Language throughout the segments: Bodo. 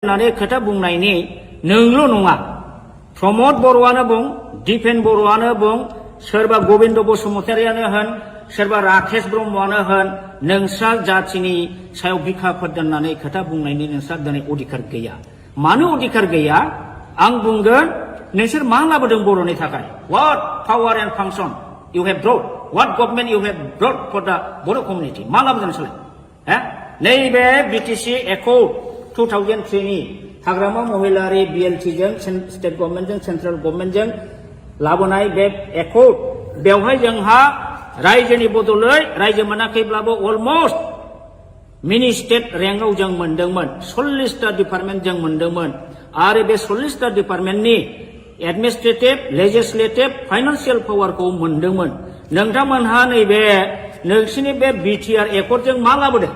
होननानै खोथा बुंनायनि नोंल' नङा प्रमद बर'आनो बुं दिपेन बर'आनो बुं सोरबा गबिन्द बसुमतारियानो होन सोरबा राकेश ब्रह्मआनो होन नोंस्रा जाथिनि सायाव बिखाफोर दोननानै खोथा बुंनायनि नोंस्रा दिनै अधिकार गैया। मानो अधिकार गैया आं बुंगोन नोंसोर मा लाबोदों बर'नि थाखाय what power and function you have brought what government you have brought for the Boro community मा लाबोदों नोंसोरलाय नैबे बिटिसि एकर्ड 2003 नि हाग्रामा महिलारि BLT जों स्टेट गभर्नमेन्टजों सेन्ट्रेल गभर्नमेन्टजों लाबोनाय बे एकर्ड बेवहाय जोंहा रायजोनि बदलै रायजो मोनाखैब्लाबो अलमोस्ट मिनि स्टेट रेंकआव जों मोनदोंमोन 40टा डिपार्टमेन्ट जों मोनदोंमोन आरो बे 40टा डिपार्टमेन्टनि एडमिनिस्ट्रेटिभ लेजिस्लेटिभ फाइनान्सियेल पावारखौ मोनदोंमोन। नोंथांमोनहा नैबे नोंसिनि बे बिटिआर एकर्डजों मा लाबोदों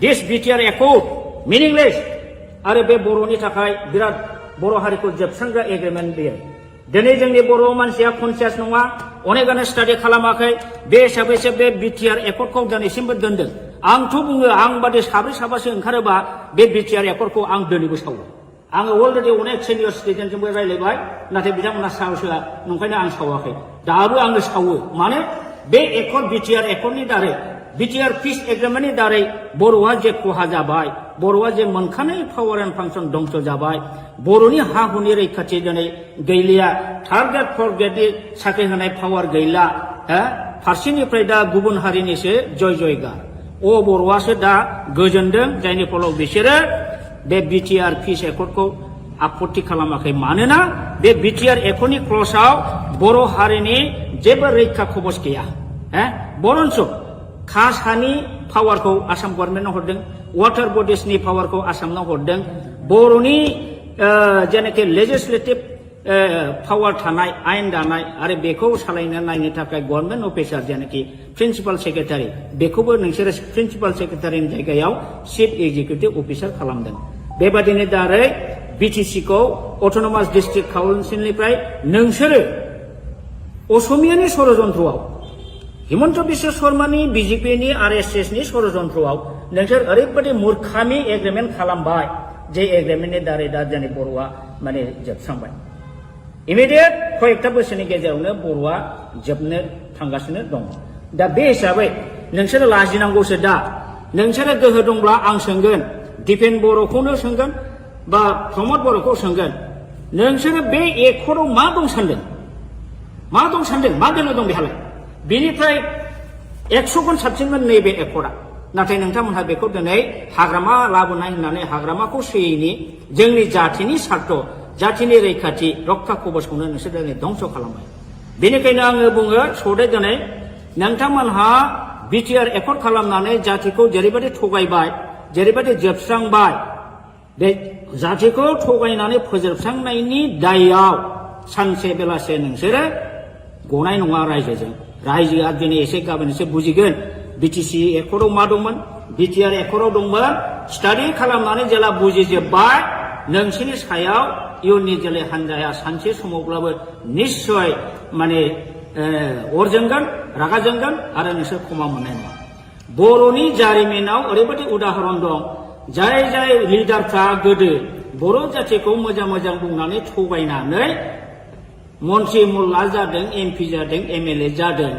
दिस बिटिआर एकर्ड मिनिंलेस आरो बे बर'नि थाखाय बिराद बर' हारिखौ जोबस्रांग्रा एग्रिमेन्ट बेयो। दिनै जोंनि बर' मानसिया कनसियास नङा अनेकानो स्टाडि खालामाखै बे हिसाबैसो बे बिटिआर एकर्डखौ दिनैसिमबो दोनदों। आंथ' बुङो आं बादि साब्रै साबासो ओंखारोबा बे बिटिआर एकर्डखौ आं दिनैबो सावो। आङो अलरेडि अनेक सिनियर सिटिजेनजोंबो रायज्लायबाय नाथाय बिथांमोना साहसआ नंखायनो आं सावाखै दाबो आङो सावो। मानो बे एकर्ड बिटिआर एकर्डनि दारै बिटिआर पिस एग्रिमेन्टनि दारै बर'आ जे खहा जाबाय बर'आ जे मोनखानाय पावार एन्ड फांसन दंस जाबाय बर'नि हा हुनि रैखाथि दिनै गैलिया थार्ड ग्रेड फर्थ ग्रेडनि साख्रि होनाय पावार गैला फारसेनिफ्राय दा गुबुन हारिनिसो जय जयगार बर'आसो दा गोजोनदों जायनि फलाव बिसोरो बे बिटिआर पिस एकर्डखौ आपत्ति खालामाखै। मानोना बे बिटिआर एकर्डनि क्लजआव बर' हारिनि जेबो रैखा कवच गैया बरन्स कास्ट हानि पावारखौ आसाम गभर्नमेन्टआव हरदों वाटार बडिसनि पावारखौ आसामनाव हरदों बर'नि जेनाखि लेजिस्लेटिभ पावार थानाय आयेन दानाय आरो बेखौ सालायनो नायनो थाखाय गभर्नमेन्ट अफिसार जेनाखि प्रिन्सिपाल सेक्रेटारि बेखौबो नोंसोरो प्रिन्सिपाल सेक्रेटारिनि जायगायाव चिफ एक्जिकिउटिभ अफिसार खालामदों। बेबादिनो दारै बिटिसिखौ अट'नमास डिस्ट्रिक्ट काउन्सिलनिफ्राय नोंसोरो असमियानि षड़यन्त्रआव हिमन्त बिश्व शर्मानि बिजेपिनि आरएसएसनि षड़यन्त्रआव नोंसोर ओरैबायदि मूर्खामि एग्रिमेन्ट खालामबाय जे एग्रिमेन्टनि दारै दा जोंनि बर'आ माने जोबस्रांबाय। इमिडियेट कयेकटा बोसोरनि गेजेरावनो बर'आ जोबनो थांगासिनो दङ। दा बे हिसाबै नोंसोरो लाजिनांगौसो दा नोंसोरो गोहो दंब्ला आं सोंगोन दिपेन बर'खौनो सोंगोन बा प्रमद बर'खौ सोंगोन नोंसोरो बे एकर्डआव मा दं सानदों मा दोननो दं बेहालाय बेनिफ्राय 100 गुन साबसिनमोन नैबे एकर्डआ नाथाय नोंथांमोनहा बेखौ दिनै हाग्रामा लाबोनाय होननानै हाग्रामाखौ सोयैनि जोंनि जाथिनि सार्थ जाथिनि रैखाथि रक्षा कवचखौनो नोंसोर दिनै धंस खालामबाय। बेनिखायनो आङो बुङो सदै दिनै नोंथांमोनहा बिटिआर एकर्ड खालामनानै जाथिखौ जेरैबायदि थगायबाय जेरैबायदि जोबस्रांबाय बे जाथिखौ थगायनानै फोजोबस्रांनायनि दायआव सानसे बेलासे नोंसोरो गनाय नङा रायजोआ दिनै एसे गाबोन एसे बुजिगोन बिटिसि एकर्डआव मा दंमोन बिटिआर एकर्डआव दंमोन स्टाडि खालामनानै जेला बुजिजोब्बाय नोंसोरनि सायाव इयुननि जोलै हान्जाया सानसे समावब्लाबो निस्सय माने अर जोंगोन रागा जोंगोन आरो नोंसोर क्षमा मोननाय नङा। बर'नि जारिमिनाव ओरैबायदि उदाहरन दं जाय लिडारफ्रा गोदो बर' जाथिखौ मोजां बुंनानै थगायनानै मन्त्रि मुल्ला जादों एमपि जादों एमएलए जादों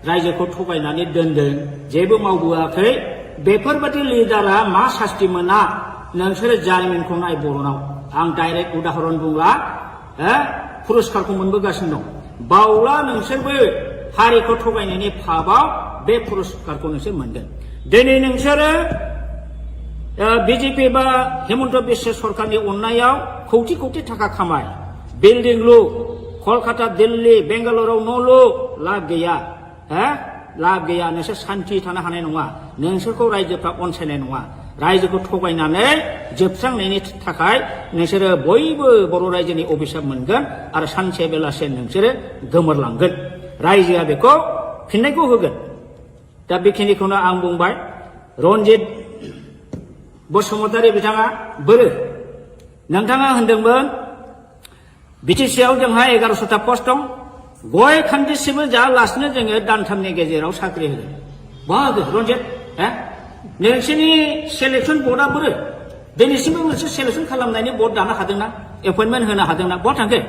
रायजोखौ थगायनानै दोनदों जेबो मावबोआखै बेफोरबायदि लिडारा मा सास्ति मोना नोंसोरो जारिमिनखौ नाय बर'नाव आं डाइरेक्ट उदाहरन बुंला पुरस्कारखौ मोनबोगासिनो दं बावला नोंसोरबो हारिखौ थगायनायनि फाबाव बे पुरस्कारखौ नोंसोर मोनगोन। दिनै नोंसोरो बिजेपि बा हिमन्त बिश्व सरकारनि अननायाव कौटि थाखा खामाय बिल्डिं लु कलकाता दिल्ली बेंगालुरुआव न' लु लाब गैया नोंसोर सान्थि थानो हानाय नङा नोंसोरखौ रायजोफ्रा अनसायनाय नङा रायजोखौ थगायनानै जोबस्रांनायनि थाखाय नोंसोरो बयबो बर' रायजोनि अभिशाप मोनगोन आरो सानसे बेलासे नोंसोरो गोमोरलांगोन रायजोआ बेखौ फिननायखौ होगोन। दा बेखिनिखौनो आं बुंबाय। रन्जित बसुमतारी बिथाङा बोरो नोंथाङा होनदोंमोन बिटिसिआव जोंहा 1100टा पस्ट दं गय खान्दिसेबो जायालासिनो जोङो दानथामनि गेजेराव साख्रि होगोन। रन्जित नोंसोरनि सेलेक्सन बर्डआ बोरो दिनैसिमबो मोनसे सेलेक्सन खालामनायनि बर्ड दानो हादोंना एपइन्टमेन्ट होनो हादोंना बहा थांखो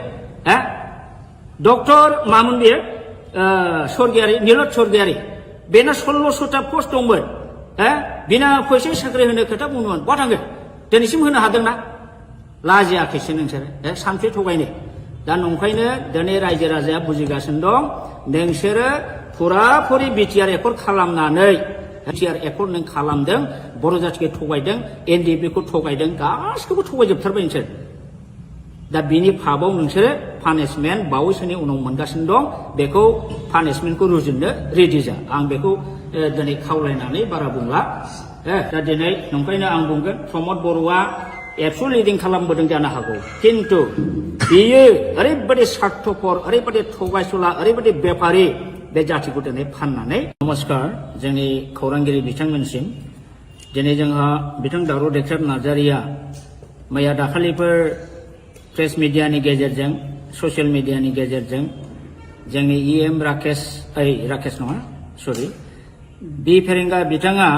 डक्टर मामोन बेयो स्वर्गियारि नीलत स्वर्गियारि बेना 1600टा पस्ट दंमोन बिना फैसा साख्रि होनो खोथा बुंदोंमोन बहा थांखो दिनैसिम होनो हादोंना लाजियाखैसो नोंसोर सानसे थगायनो दा नंखायनो दिनै रायजो राजाया बुजिगासिनो दं नोंसोरो फुराफुरि बिटिआर एकर्ड खालामनानै बिटिआर एकर्ड नों खालामदों बर' जाथिखौ थगायदों एनडिएफबि खौ थगायदों गासिखौबो थगायजोबथारबाय नोंसोर दा बिनि फाबाव नोंसोरो पानिशमेन्ट बावैसोनि उनाव मोनगासिनो दं बेखौ पानिशमेन्टखौ रुजुननो रेडि जा आं बेखौ दिनै खावलायनानै बारा बुंला दा दिनै नंखायनो आं बुंगोन प्रमद बर'आ एबसु लिडिं खालामबोदों जानो हागौ किन्तु बियो ओरैबायदि स्वार्थपर ओरैबायदि थगायसुला ओरैबायदि बेपारि बे जातिखौ दिनै फाननानै नमस्कार जोंनि खौरांगिरि बिथांमोनसिम दिनै जोंहा बिथां दावराव देख्रेब नार्जारिया मैया दाखालिफोर प्रेस मिडियानि गेजेरजों ससियेल मिडियानि गेजेरजों जोंनि इएम राकेश नङा सरि बि फेरेंगा बिथाङा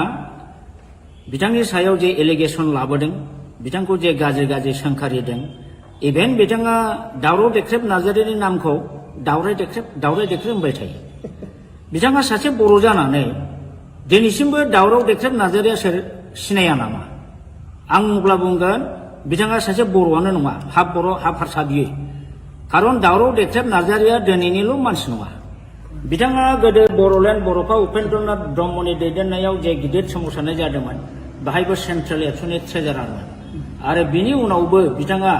बिथांनि सायाव जे एलिगेसन लाबोदों बिथांखौ जे गाज्रि गाज्रि सोंखारिदों इभेन बिथाङा दावराव देख्रेब नार्जारिनि नामखौ दावराय देख्रेब होनबाय थायो बिथाङा सासे बर' जानानै दिनैसिमबो दावराव देख्रेब नार्जारिया सोर सिनाया नामा आं अब्ला बुंगोन बिथाङा सासे बर'आनो नङा हाफ बर' हाफ हारसा बियो खारन दावराव देख्रेब नार्जारिया दिनैनिल' मानसि नङा बिथाङा गोदो बर'लेण्ड बर'फा उपेन्द्रनाथ ब्रह्मनि दैदेननायाव जे गिदिर सोमावसारनाय जादोंमोन बाहायबो सेन्ट्रेल एबसुनि ट्रेजारारमोन आरो बिनि उनावबो बिथाङा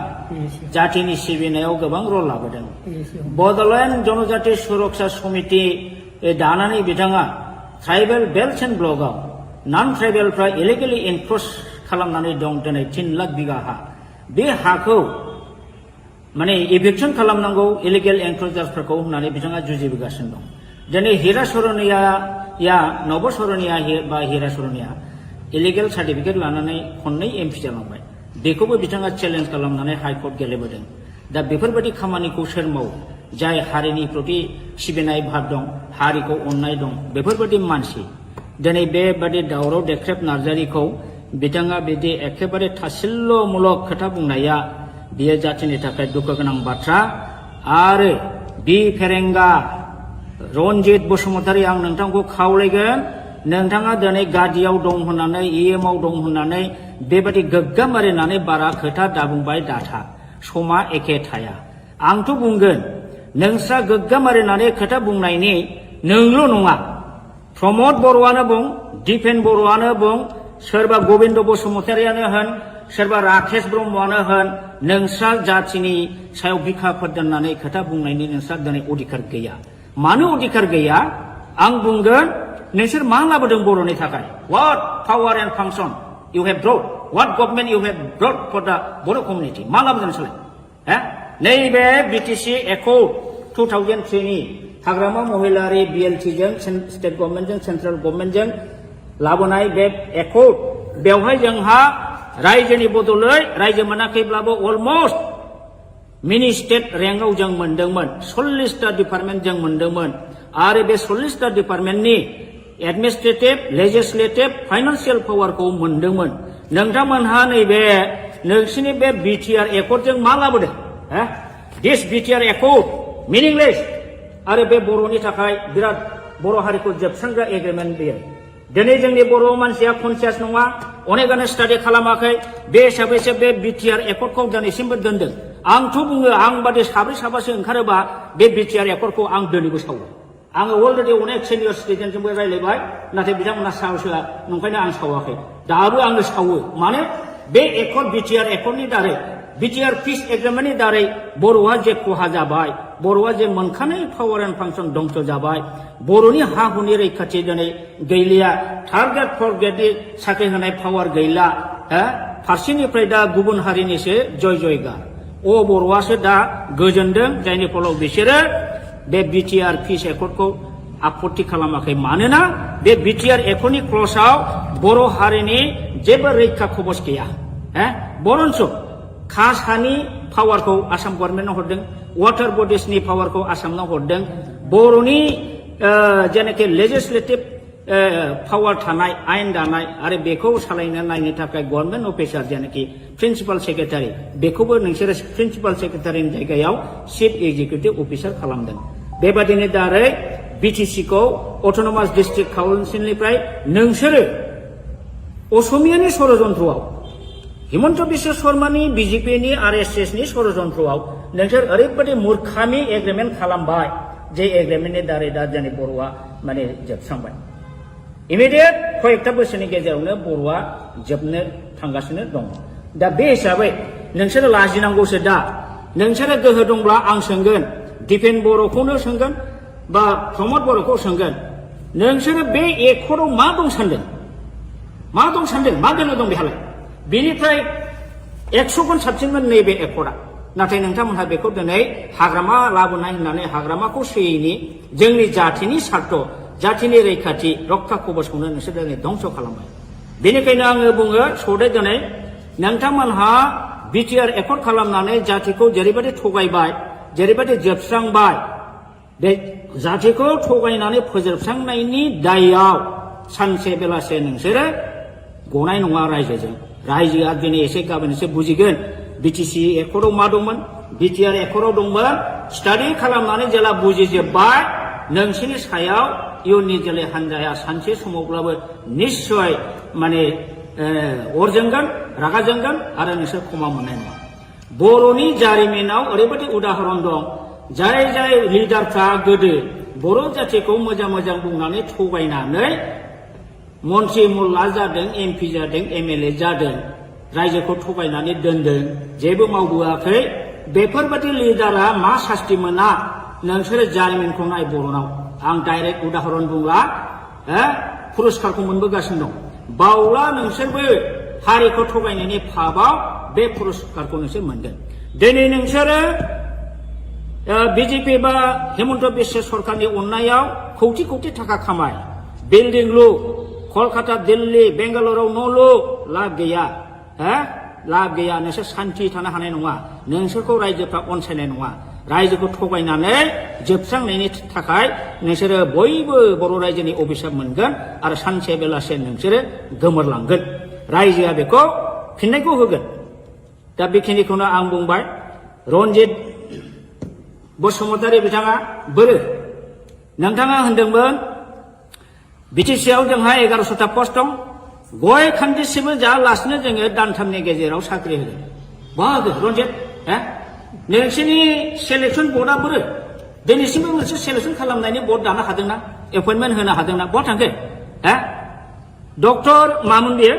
जातिनि सिबिनायाव गोबां रल लाबोदों बड'लेण्ड जनजाति सुरक्षा समिति दानानै बिथाङा ट्राइबेल बेल्ट एन्ड ब्लकआव नन ट्राइबेलफ्रा इलिगेलि एनक्रच खालामनानै दं दिनै 3 लाख बिगा हा बे हाखौ माने इभिक्सन खालामनांगौ इलिगेल एनक्रचार्सफोरखौ होननानै बिथाङा जुजिबोगासिनो दं दिनै हिरा सरनिया नब सरनिया बा हिरा सरनिया इलिगेल सार्टिफिकेट लानानै खननै एमपि जालांबाय बेखौबो बिथाङा चेलेन्ज खालामनानै हाइकर्ट गेलेबोदों दा बेफोरबायदि खामानिखौ सोर मावो जाय हारिनि प्रति सिबिनाय भाब दं हारिखौ अननाय दं बेफोरबायदि मानसि दिनै बेबादि दावराव देख्रेब नार्जारिखौ बिथाङा बिदि एखेबारे थासिल्यमूलक खोथा बुंनाया बियो जातिनि थाखाय दुखु गोनां बाथ्रा आरो बि फेरेंगा रनजित बसुमतारी आं नोंथांखौ खावलायगोन नोंथाङा दिनै गादियाव दं होननानै इएमआव दं होननानै बेबायदि गोग्गाम मारिनानै बारा खोथा दाबुंबाय दाथा समा एखे थाया आंथ' बुंगोन नोंस्रा गोग्गाम मारिनानै खोथा बुंनायनि नोंल' नङा प्रमद बर'आनो बुं दिपेन बर'आनो बुं सोरबा गबिन्द बसुमतारियानो होन सोरबा राकेश ब्रह्मआनो होन नोंस्रा जातिनि सायाव बिखा फोरदाननानै खोथा बुंनायनि नोंस्रा दिनै अधिकार गैया मानो अधिकार गैया आं बुंगोन नोंसोर मा लाबोदों बर'नि थाखाय what power and function you have brought what government you have brought for the Bodo' community मा लाबोदों नोंसोरलाय नैबे बिटिसि एकर्ड 2003 नि हाग्रामा महिलारि बिएलटिजों स्टेट गभर्नमेन्टजों सेन्ट्रेल गभर्नमेन्टजों लाबोनाय बे एकर्ड बेवहाय जोंहा रायजोनि बदलै रायजो मोनाखैब्लाबो अलमस्ट मिनि स्टेट रेंकआव जों मोनदोंमोन 40टा डिपार्टमेन्ट जों मोनदोंमोन आरो बे 40टा डिपार्टमेन्टनि एडमिनिस्ट्रेटिभ लेजिस्लेटिभ फाइनान्सियेल पावारखौ मोनदोंमोन नोंथांमोनहा नैबे नोंसिनि बे बिटिआर एकर्डजों मा लाबोदों दिस बिटिआर एकर्ड मिनिंलेस आरो बे बर'नि थाखाय बिराद बर' हारिखौ जोबस्रांग्रा एग्रिमेन्ट बेयो दिनै जोंनि बर' मानसिया कनसियास नङा अनेकानो स्टाडि खालामाखै बे हिसाबैसो बे बिटिआर एकर्डखौ दिनैसिमबो दोनदों आंथ' बुङो आं बादि साब्रै साबासो ओंखारोबा बे बिटिआर एकर्डखौ आं दिनैबो सावो आङो अलरेडि अनेक सिनियर सिटिजेनजोंबो रायज्लायबाय नाथाय बिथांमोना साहसआ नंखायनो आं सावाखै दाबो आङो सावो माने बे एकर्ड बिटिआर एकर्डनि दारै बिटिआर पिस एग्रिमेन्टनि दारै बर'आ जे खहा जाबाय बर'आ जे मोनखानाय पावार एन्ड फांसन दंस जाबाय बर'नि हा हुनि रैखाथि दिनै गैलिया थार्ड ग्रेड फर्थ ग्रेडनि साख्रि होनाय पावार गैला फारसेनिफ्राय दा गुबुन हारिनिसो जय जयगा बर'आसो दा गोजोनदों जायनि फलाव बिसोरो बे बिटिआर पिस एकर्डखौ आपत्ति खालामाखै मानोना बे बिटिआर एकर्डनि क्लजआव बर' हारिनि जेबो रैखा खबस गैया बरन्स खास हानि पावारखौ आसाम गभर्नमेन्टनो हरदों वाटार बडिसनि पावारखौ आसामनो हरदों बर'नि जेनाखि लेजिस्लेटिभ पावार थानाय आयेन दानाय आरो बेखौ सालायनो नायनो थाखाय गभर्नमेन्ट अफिसार जेनाखि प्रिन्सिपाल सेक्रेटारि बेखौबो नोंसोरो प्रिन्सिपाल सेक्रेटारिनि जायगायाव चिफ एक्जिकिउटिभ अफिसार खालामदों बेबादिनो दारै बिटिसि खौ अट'नमास डिस्ट्रिक्ट काउन्सिलनिफ्राय नोंसोरो असमियानि षड़यन्त्रआव हिमन्त बिश्व शर्मानि बिजेपिनि आरएसएसनि षड़यन्त्रआव नोंसोर ओरैबायदि मूर्खामि एग्रिमेन्ट खालामबाय जे एग्रिमेन्टनि दारै दा जोंनि बर'आ माने जोबस्रांबाय इमिडियेट कयेकथा बोसोरनि गेजेरावनो बर'आ जोबनो थांगासिनो दं दा बे हिसाबै नोंसोरो लाजिनांगौसो दा नोंसोरो गोहो दंब्ला आं सोंगोन दिपेन बर'खौनो सोंगोन बा प्रमद बर'खौ सोंगोन नोंसोरो बे एकर्डआव मा दं सानदों मा दोननो दं बेहालाय बेनिफ्राय 100 गुन साबसिनमोन नैबे एकर्डआ नाथाय नोंथांमोनहा बेखौ दिनै हाग्रामा लाबोनाय होननानै हाग्रामाखौ सोयैनि जोंनि जाथिनि सार्थ जाथिनि रैखाथि रक्षा कवचखौनो नोंसोर दिनै धंस खालामबाय बेनिखायनो आङो बुङो सौदे दिनै नोंथांमोनहा बिटिआर एकर्ड खालामनानै जातिखौ जेरैबायदि थगायबाय जेरैबायदि जोबस्रांबाय बे जातिखौ थगायनानै फोजोबस्रांनायनि दायआव सानसे बेलासे नोंसोरो गनाय नङा रायजोआ दिनै एसे गाबोन एसे बुजिगोन बिटिसि एकर्डआव मा दंमोन बिटिआर एकर्डआव दंमोन स्टाडि खालामनानै जेला बुजिजोब्बाय नोंसोरनि सायाव इयुननि जोलै हान्जाया सानसे समावब्लाबो निश्चय माने अर जोंगोन रागा जोंगोन आरो नोंसोर क्षमा मोननाय नङा बर'नि जारिमिनाव ओरैबायदि उदाहरन दं जाय लिडारफ्रा गोदो बर' जातिखौ मोजां बुंनानै थगायनानै मन्त्रि मुल्ला जादों एमपि जादों एमएलए जादों रायजोखौ थगायनानै दोनदों जेबो मावबोआखै बेफोरबायदि लिडारा मा सास्ति मोना नोंसोरो जारिमिनखौ नाय बर'नाव आं डाइरेक्ट उदाहरन बुंला पुरस्कारखौ मोनबोगासिनो दं बावला नोंसोरबो हारिखौ थगायनायनि फाबाव बे पुरस्कारखौ नोंसोर मोनगोन दिनै नोंसोरो बिजेपि बा हिमन्त बिश्व सरकारनि अननायाव कौटि थाखा खामाय बिल्डिं लु कलकाता दिल्ली बेंगालुरुआव न' लु लाब गैया नोंसोर सान्थि थानो हानाय नङा नोंसोरखौ रायजोफ्रा अनसायनाय नङा रायजोखौ थगायनानै जोबस्रांनायनि थाखाय नोंसोरो बयबो बर' रायजोनि अभिशाप मोनगोन आरो सानसे बेलासे नोंसोरो गोमोरलांगोन रायजोआ बेखौ फिननायखौ होगोन दा बेखिनिखौनो आं बुंबाय रन्जित बसुमतारी बिथाङा बोरो नोंथाङा होनदोंमोन बिटिसिआव जोंहा 1100टा पस्ट दं गय खान्दिसेबो जायालासिनो जोङो दानथामनि गेजेराव साख्रि होगोन बाहागो रन्जित नोंसोरनि सेलेक्सन बर्डआ बोरो दिनैसिमबो मोनसे सेलेक्सन खालामनायनि बर्ड दानो हादोंना एपइन्टमेन्ट होनो हादोंना बहा थांखो डक्टर मामोन बेयो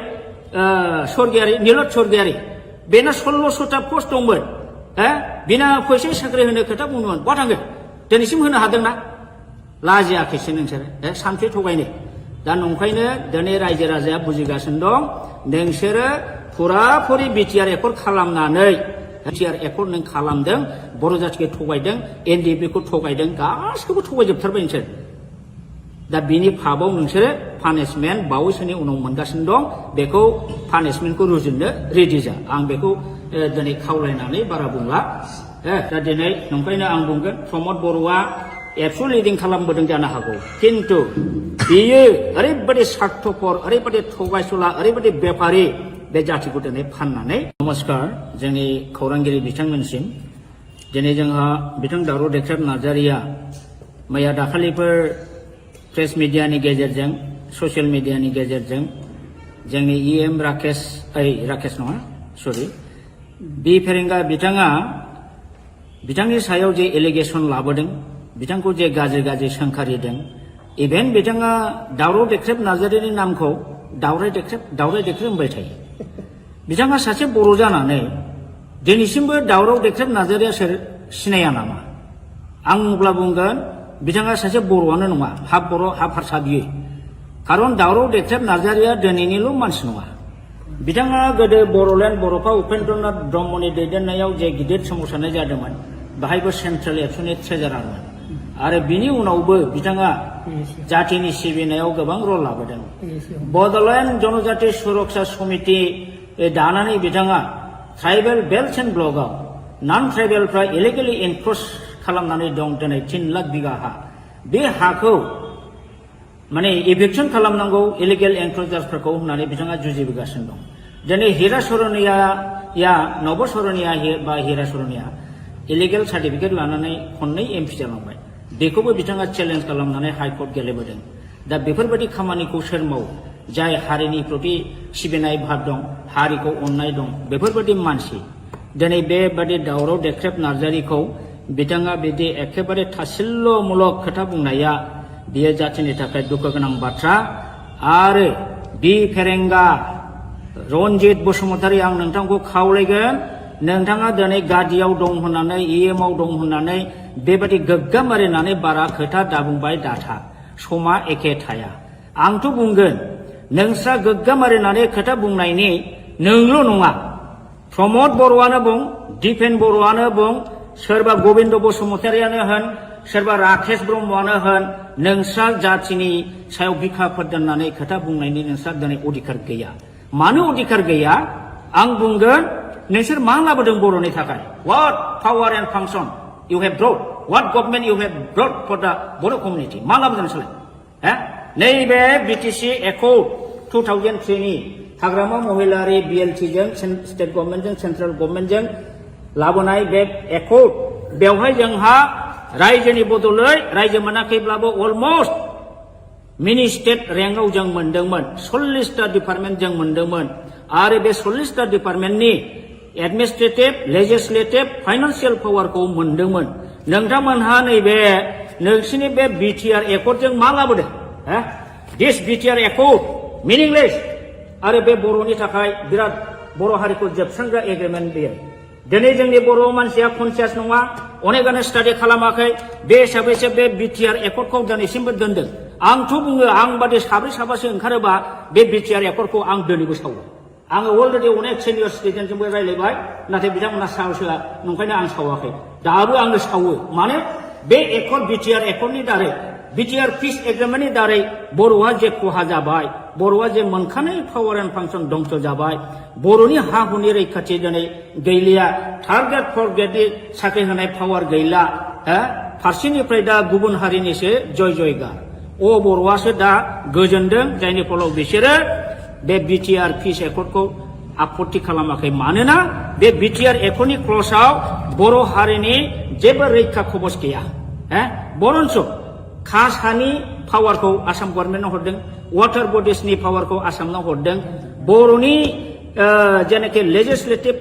स्वर्गियारि नीलत स्वर्गियारि बेना 1600टा पस्ट दंमोन बिना फैसा साख्रि होनो खोथा बुंदोंमोन बहा थांखो दिनैसिम होनो हादोंना लाजियाखैसो नोंसोरो सानसे थगायनो दा नंखायनो दिनै रायजो राजाया बुजिगासिनो दं नोंसोरो फुराफुरि बिटिआर एकर्ड खालामनानै बिटिआर एकर्ड नों खालामदों बर' जातिखौ थगायदों एनडिएफबिखौ थगायदों गासिखौबो थगायजोबथारबाय नोंसोर दा बिनि फाबाव नोंसोरो पानिशमेन्ट बावैसोनि उनाव मोनगासिनो दं बेखौ पानिशमेन्टखौ रुजुननो रेडि जा आं बेखौ दिनै खावलायनानै बारा बुंला दा दिनै नंखायनो आं बुंगोन प्रमद बर'आ एबसु लिडिं खालामबोदों जानो हागौ किन्तु बियो ओरैबायदि स्वार्थपर ओरैबायदि थगायसुला ओरैबायदि बेपारि बे जातिखौ दिनै फाननानै नमस्कार जोंनि खौरांगिरि बिथांमोनसिम दिनै जोंहा बिथां दावराव देख्रेब नार्जारिया मैया दाखालिफोर प्रेस मिडियानि गेजेरजों ससियेल मिडियानि गेजेरजों जोंनि इएम राकेश नङा सरि बि फेरेंगा बिथाङा बिथांनि सायाव जे एलिगेसन लाबोदों बिथांखौ जे गाज्रि सोंखारिदों इभेन बिथाङा दावराव देख्रेब नार्जारिनि नामखौ दावराय देख्रेब होनबाय थायो बिथाङा सासे बर' जानानै दिनैसिमबो दावराव देख्रेब नार्जारिया सोर सिनाया नामा आं अब्ला बुंगोन बिथाङा सासे बर'आनो नङा हाफ बर' हाफ हारसा बियो खारन दावराव देख्रेब नार्जारिया दिनैनिल' मानसि नङा बिथाङा गोदो बर'लेण्ड बर'फा उपेन्द्रनाथ ब्रह्मनि दैदेननायाव जे गिदिर सोमावसारनाय जादोंमोन बाहायबो सेन्ट्रेल एबसुनि ट्रेजारारमोन आरो बिनि उनावबो बिथाङा जातिनि सिबिनायाव गोबां रल लाबोदों बड'लेण्ड जनजाति सुरक्षा समिति दानानै बिथाङा ट्राइबेल बेल्ट एन्ड ब्लकआव नन ट्राइबेलफ्रा इलिगेलि एनक्रच खालामनानै दं दिनै 3 लाख बिगा हा बे हाखौ माने इभिक्सन खालामनांगौ इलिगेल एनक्ल'जारफोरखौ होननानै बिथाङा जुजिबोगासिनो दं दिनै हिरा सरनिया नब सरनिया बा हिरा सरनिया इलिगेल सार्टिफिकेट लानानै खननै एमपि जालांबाय बेखौबो बिथाङा चेलेन्ज खालामनानै हाइकर्ट गेलेबोदों दा बेफोरबायदि खामानिखौ सोर मावो जाय हारिनि प्रति सिबिनाय भाब दं हारिखौ अननाय दं बेफोरबायदि मानसि दिनै बेबादि दावराव देख्रेब नार्जारिखौ बिथाङा बिदि एखेबारे थासिल्ल'मूलक खोथा बुंनाया बियो जातिनि थाखाय दुखु गोनां बाथ्रा आरो बि फेरेंगा रनजित बसुमतारी आं नोंथांखौ खावलायगोन नोंथाङा दिनै गादियाव दं होननानै इएमआव दं होननानै बेबादि गोग्गामारिनानै बारा खोथा दाबुंबाय दाथा समा एखे थाया आंथ' बुंगोन नोंस्रा गोग्गामारिनानै खोथा बुंनायनि नोंल' नङा प्रमद बर'आनो बुं दिपेन बर'आनो बुं सोरबा गबिन्द बसुमतारियानो होन सोरबा राकेश ब्रह्मआनो होन नोंस्रा जातिनि सायाव बिखाफोर दोननानै खोथा बुंनायनि नोंस्रा दिनै अधिकार गैया मानो अधिकार गैया आं बुंगोन नोंसोर मा लाबोदों बर'नि थाखाय what power and function you have brought what government you have brought for the Boro community मा लाबोदों नोंसोरलाय नैबे बिटिसि एकर्ड 2003 नि हाग्रामा महिलारि BLT जों स्टेट गभर्नमेन्टजों सेन्ट्रेल गभर्नमेन्टजों लाबोनाय बे एकर्ड बेवहाय जोंहा रायजोनि बदलै रायजो मोनाखैब्लाबो अलमस्ट मिनि स्टेट रेंकआव जों मोनदोंमोन 40टा डिपार्टमेन्ट जों मोनदोंमोन आरो बे 40टा डिपार्टमेन्टनि एडमिनिस्ट्रेटिभ लेजिस्लेटिभ फाइनान्सियेल पावारखौ मोनदोंमोन नोंथांमोनहा नैबे नोंसिनि बे बिटिआर एकर्डजों मा लाबोदों दिस बिटिआर एकर्ड मिनिंलेस आरो बे बर'नि थाखाय बिराद बर' हारिखौ जोबस्रांग्रा एग्रिमेन्ट बेयो दिनै जोंनि बर' मानसिया कनसियास नङा अनेकानो स्टाडि खालामाखै बे हिसाबैसो बे बिटिआर एकर्डखौ दिनैसिमबो दोनदों आंथ' बुङो आं बादि साब्रै साबासो ओंखारोबा बे बिटिआर एकर्डखौ आं दिनैबो सावो आङो अलरेडि अनेक सिनियर सिटिजेनजोंबो रायज्लायबाय नाथाय बिथांमोना साहसोआ नंखायनो आं सावाखै दाबो आंनो सावो मानो बे एकर्ड बिटिआर एकर्डनि दारै बिटिआर पिस एग्रिमेन्टनि दारै बर'आ जे खहा जाबाय बर'आ जे मोनखानाय पावार एन्ड फांसन दंस जाबाय बर'नि हा हुनि रैखाथि दिनै गैलिया थार्ड ग्रेड फर्थ ग्रेडनि साख्रि होनाय पावार गैला फारसेनिफ्राय दा गुबुन हारिनिसो जय जयगार बर'आसो दा गोजोनदों जायनि फलाव बिसोरो बे बिटिआर पिस एकर्डखौ आपत्ति खालामाखै मानोना बे बिटिआर एकर्डनि क्लजआव बर' हारिनि जेबो रैखा कवच गैया बरन्स खास हानि पावारखौ आसाम गभर्नमेन्टआव हरदों वाटार बडिसनि पावारखौ आसामनाव हरदों बर'नि जेनाखि लेजिस्लेटिभ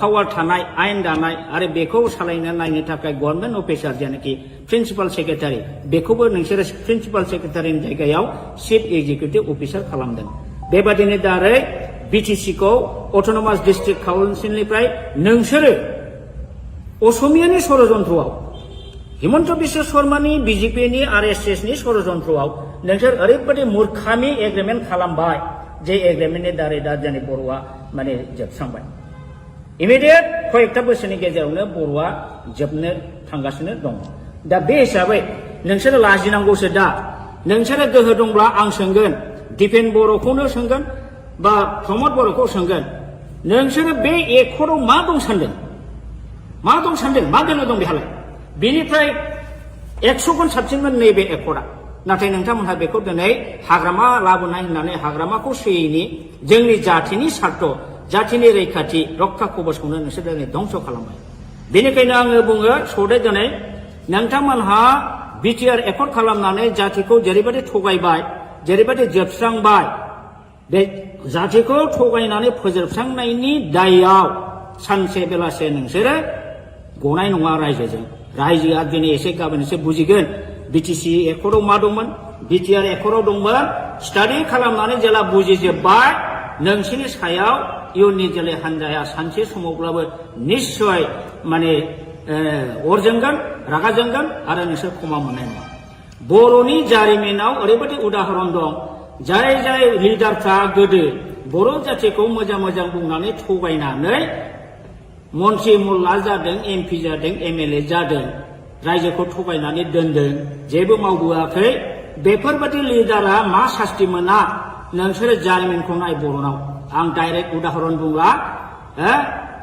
पावार थानाय आयेन दानाय आरो बेखौ सालायनो नायनो थाखाय गभर्नमेन्ट अफिसार जेनाखि प्रिन्सिपाल सेक्रेटारि बेखौबो नोंसोरो प्रिन्सिपाल सेक्रेटारिनि जायगायाव चिफ एक्जिकिउटिभ अफिसार खालामदों बेबादिनो दारै बिटिसिखौ अट'नमास डिस्ट्रिक्ट काउन्सिलनिफ्राय नोंसोरो असमियानि षड़यन्त्रआव हिमन्त बिश्व शर्मानि बिजेपिनि आरएसएसनि षड़यन्त्रआव नोंसोर ओरैबायदि मूर्खामि एग्रिमेन्ट खालामबाय जे एग्रिमेन्टनि दारै दा जोंनि बर'आ माने जोबस्रांबाय इमिडियेट कयेकथा बोसोरनि गेजेरावनो बर'आ जोबनो थांगासिनो दङ दा बे हिसाबै नोंसोरो लाजिनांगौसो दा नोंसोरो गोहो दंब्ला आं सोंगोन दिपेन बर'खौनो सोंगोन बा प्रमद बर'खौ सोंगोन नोंसोरो बे एकर्डआव मा दं सानदों मा दोननो दं बेहालाय बेनिफ्राय 100 गुन साबसिनमोन नैबे एकर्डआ नाथाय नोंथांमोनहा बेखौ दिनै हाग्रामा लाबोनाय होननानै हाग्रामाखौ सोयैनि जोंनि जातिनि सार्थ जातिनि रैखाथि रक्षा कवचखौनो नोंसोर दिनै धंस खालामबाय बेनिखायनो आङो बुङो सदे दिनै नोंथांमोनहा बिटिआर एकर्ड खालामनानै जातिखौ जेरैबायदि थगायबाय जेरैबायदि जोबस्रांबाय बे जातिखौ थगायनानै फोजोबस्रांनायनि दायआव सानसे बेलासे नोंसोरो गनाय नङा रायजोआ दिनै एसे गाबोन एसे बुजिगोन बिटिसि एकर्डआव मा दंमोन बिटिआर एकर्डआव दंमोन स्टाडि खालामनानै जेला बुजिजोब्बाय नोंसिनि सायाव इयुननि जोलै हान्जाया सानसे समावब्लाबो निश्चय माने अर जोंगोन रागा जोंगोन आरो नोंसोर क्षमा मोननाय नङा बर'नि जारिमिनाव ओरैबायदि उदाहरन दं जाय लिडारफ्रा गोदो बर' जातिखौ मोजां बुंनानै थगायनानै मन्त्रि मुल्ला जादों एमपि जादों एमएलए जादों रायजोखौ थगायनानै दोनदों जेबो मावबोआखै बेफोरबायदि लिडारा मा सास्ति मोना नोंसोरो जारिमिनखौ नाय बर'नाव आं डाइरेक्ट उदाहरन बुंला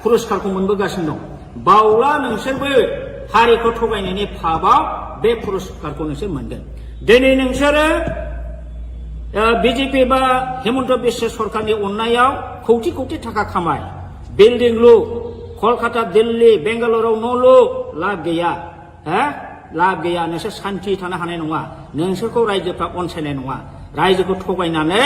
पुरस्कारखौ मोनबोगासिनो दं बावला नोंसोरबो हारिखौ थगायनायनि फाबाव बे पुरस्कारखौ नोंसोर मोनगोन दिनै नोंसोरो बिजेपि बा हेमन्त बिश्व सरकारनि अननायाव कौटि कौटि थाखा खामाय बिल्डिं लु कलकाता दिल्ली बेंगालुरुआव न' लु लाब गैया लाब गैया नोंसोर सान्थि थानो हानाय नङा नोंसोरखौ रायजोफ्रा अनसायनाय नङा रायजोखौ थगायनानै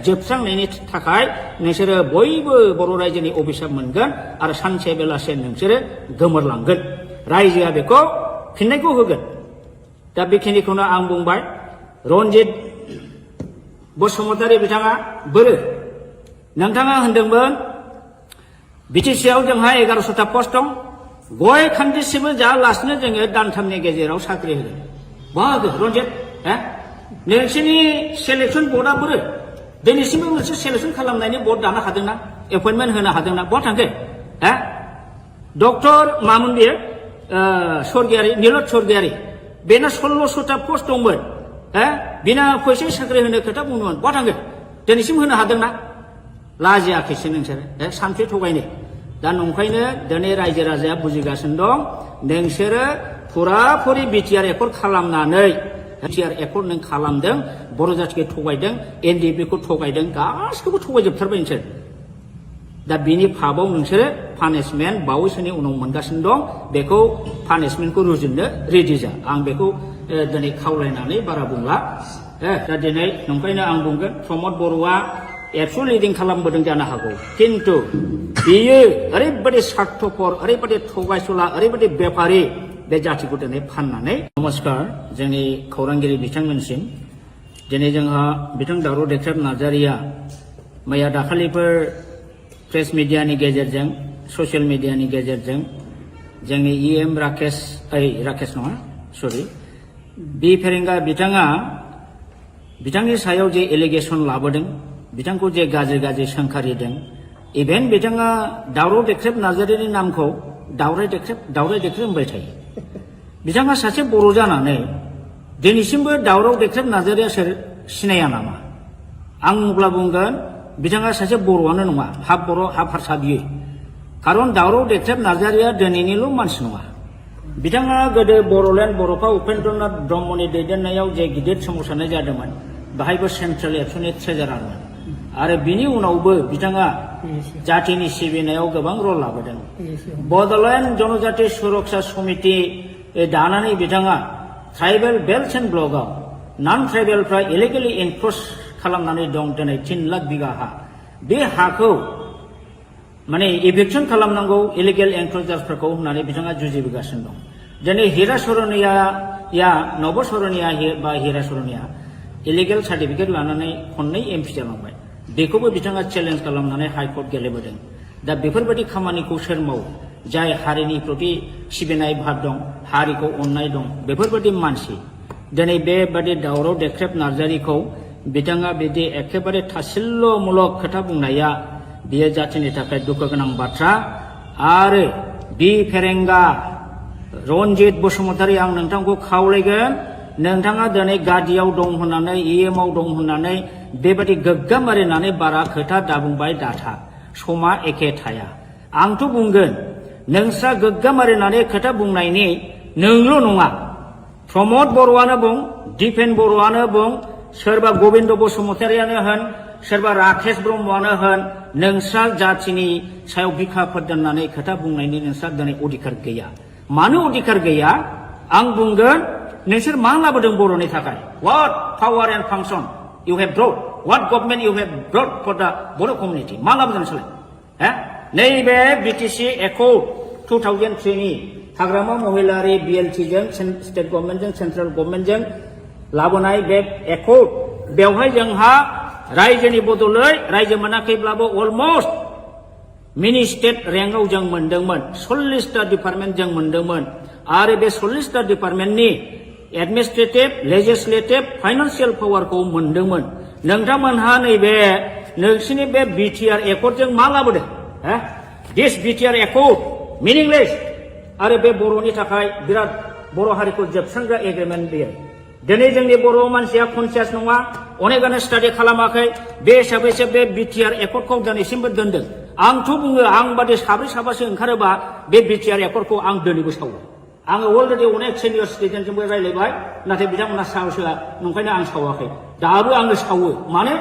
जोबस्रांनायनि थाखाय नोंसोरो बयबो बर' रायजोनि अभिशाप मोनगोन आरो सानसे बेलासे नोंसोरो गोमोरलांगोन रायजोआ बेखौ फिननायखौ होगोन दा बेखिनिखौनो आं बुंबाय रन्जित बसुमतारी बिथाङा बोरो नोंथाङा होनदोंमोन बिटिसिआव जोंहा 1100टा पस्ट दं गय खान्दिसेबो जायालासिनो जोङो दानथामनि गेजेराव साख्रि होगोन बहा होगोन रन्जित नोंसोरनि सेलेक्सन बर्डआ बोरो दिनैसिमबो मोनसे सेलेक्सन खालामनायनि बर्ड दानो हादोंना एपइन्टमेन्ट होनो हादोंना बहा थांखो डक्टर मामोन बियो स्वर्गियारि नीलत स्वर्गियारि बेना 1600टा पस्ट दंमोन बिना फैसा साख्रि होनो खोथा बुंदोंमोन बहा थांखो दिनैसिम होनो हादोंना लाजियाखैसो नोंसोरो सानथ्रि थगायनो दा नंखायनो दिनै रायजो राजाया बुजिगासिनो दं नोंसोरो फुराफुरि बिटिआर एकर्ड खालामनानै बिटिआर एकर्ड नों खालामदों बर' जाथिखौ थगायदों एनडिएफबिखौ थगायदों गासिखौबो थगायजोबथारबाय नोंसोर दा बिनि फाबाव नोंसोरो पानिशमेन्ट बावैसोनि उनाव मोनगासिनो दं बेखौ पानिशमेन्टखौ रुजुननो रेडि जा आं बेखौ दिनै खावलायनानै बारा बुंला दा दिनै नंखायनो आं बुंगोन प्रमद बर'आ एबसु लिडिं खालामबोदों जानो हागौ किन्तु बियो ओरैबायदि स्वार्थपर ओरैबायदि थगायसुला ओरैबायदि बेपारि बे जातिखौ दिनै फाननानै नमस्कार जोंनि खौरांगिरि बिथांमोनसिम दिनै जोंहा बिथां दावराव देख्रेब नार्जारिया मैया दाखालिफोर प्रेस मिडियानि गेजेरजों ससियेल मिडियानि गेजेरजों जोंनि इएम राकेश नङा सरि बि फेरेंगा बिथाङा बिथांनि सायाव जे एलिगेसन लाबोदों बिथांखौ जे गाज्रि गाज्रि सोंखारिदों इभेन बिथाङा दावराव देख्रेब नार्जारिनि नामखौ दावराय देख्रेब होनबाय थायो बिथाङा सासे बर' जानानै दिनैसिमबो दावराव देख्रेब नार्जारिया सोर सिनाया नामा आं अब्ला बुंगोन बिथाङा सासे बर'आनो नङा हाफ बर' हाफ हारसा बियो खारन दावराव देख्रेब नार्जारिया दिनैनिल' मानसि नङा बिथाङा गोदो बर'लेण्ड बर'फा उपेन्द्रनाथ ब्रह्मनि दैदेननायाव जे गिदिर सोमावसारनाय जादोंमोन बाहायबो सेन्ट्रेल एबसुनि ट्रेजारारमोन आरो बिनि उनावबो बिथाङा जातिनि सिबिनायाव गोबां रल लाबोदों बड'लेण्ड जनजाति सुरक्षा समिति दानानै बिथाङा ट्राइबेल बेल्ट एन्ड ब्लकआव नन ट्राइबेलफ्रा इलिगेलि एनक्रच खालामनानै दं दिनै 3 लाख बिगा हा बे हाखौ माने इभिक्सन खालामनांगौ इलिगेल एनक्रचार्सफोरखौ होननानै बिथाङा जुजिबोगासिनो दं दिनै हिरा सरनिया नब सरनिया बा हिरा सरनिया इलिगेल सार्टिफिकेट लानानै खननै एमपि जालांबाय बेखौबो बिथाङा चेलेन्ज खालामनानै हाइकर्ट गेलेबोदों दा बेफोरबायदि खामानिखौ सोर मावो जाय हारिनि प्रति सिबिनाय भाब दं हारिखौ अननाय दं बेफोरबायदि मानसि दिनै बेबादि दावराव देख्रेब नार्जारिखौ बिथाङा बिदि एखेबारे थासिल्यमूलक खोथा बुंनाया बियो जातिनि थाखाय दुखु गोनां बाथ्रा आरो बि फेरेंगा रन्जित बसुमतारी आं नोंथांखौ खावलायगोन नोंथाङा दिनै गादियाव दं होननानै इएमआव दं होननानै बेबायदि गोग्गाम मारिनानै बारा खोथा दाबुंबाय दाथा समा एखे थाया आंथ' बुंगोन नोंस्रा गोग्गाम मारिनानै खोथा बुंनायनि नोंल' नङा प्रमद बर'आनो बुं दिपेन बर'आनो बुं सोरबा गबिन्द बसुमतारियानो होन सोरबा राकेश ब्रह्मआनो होन नोंस्रा जातिनि सायाव बिखा फोरदाननानै खोथा बुंनायनि नोंस्रा दिनै अधिकार गैया मानो अधिकार गैया आं बुंगोन नोंसोर मा लाबोदों बर'नि थाखाय what power and function you have brought what government you have brought for the Bodo' community मा लाबोदों नोंसोरलाय नैबे बिटिसि एकर्ड 2003 नि हाग्रामा महिलारि बिएलटिजों स्टेट गभर्नमेन्टजों सेन्ट्रेल गभर्नमेन्टजों लाबोनाय बे एकर्ड बेवहाय जोंहा रायजोनि बदलै रायजो मोनाखैब्लाबो अलमस्ट मिनि स्टेट रेंकआव जों मोनदोंमोन 40टा डिपार्टमेन्ट जों मोनदोंमोन आरो बे 40टा डिपार्टमेन्टनि एडमिनिस्ट्रेटिभ लेजिस्लेटिभ फाइनान्सियेल पावारखौ मोनदोंमोन नोंथांमोनहा नैबे नोंसिनि बे बिटिआर एकर्डजों मा लाबोदों दिस बिटिआर एकर्ड मिनिंलेस आरो बे बर'नि थाखाय बिराद बर' हारिखौ जोबस्रांग्रा एग्रिमेन्ट बेयो दिनै जोंनि बर' मानसिया कनसियास नङा अनेकानो स्टाडि खालामाखै बे हिसाबैसो बे बिटिआर एकर्डखौ दिनैसिमबो दोनदों आंथ' बुङो आं बादि साब्रै साबासो ओंखारोबा बे बिटिआर एकर्डखौ आं दिनैबो सावो आङो अलरेडि अनेक सिनियर सिटिजेनजोंबो रायलायबाय नाथाय बिथांमोना साहस होआ नंखायनो आं सावाखै दाबो आङो सावो माने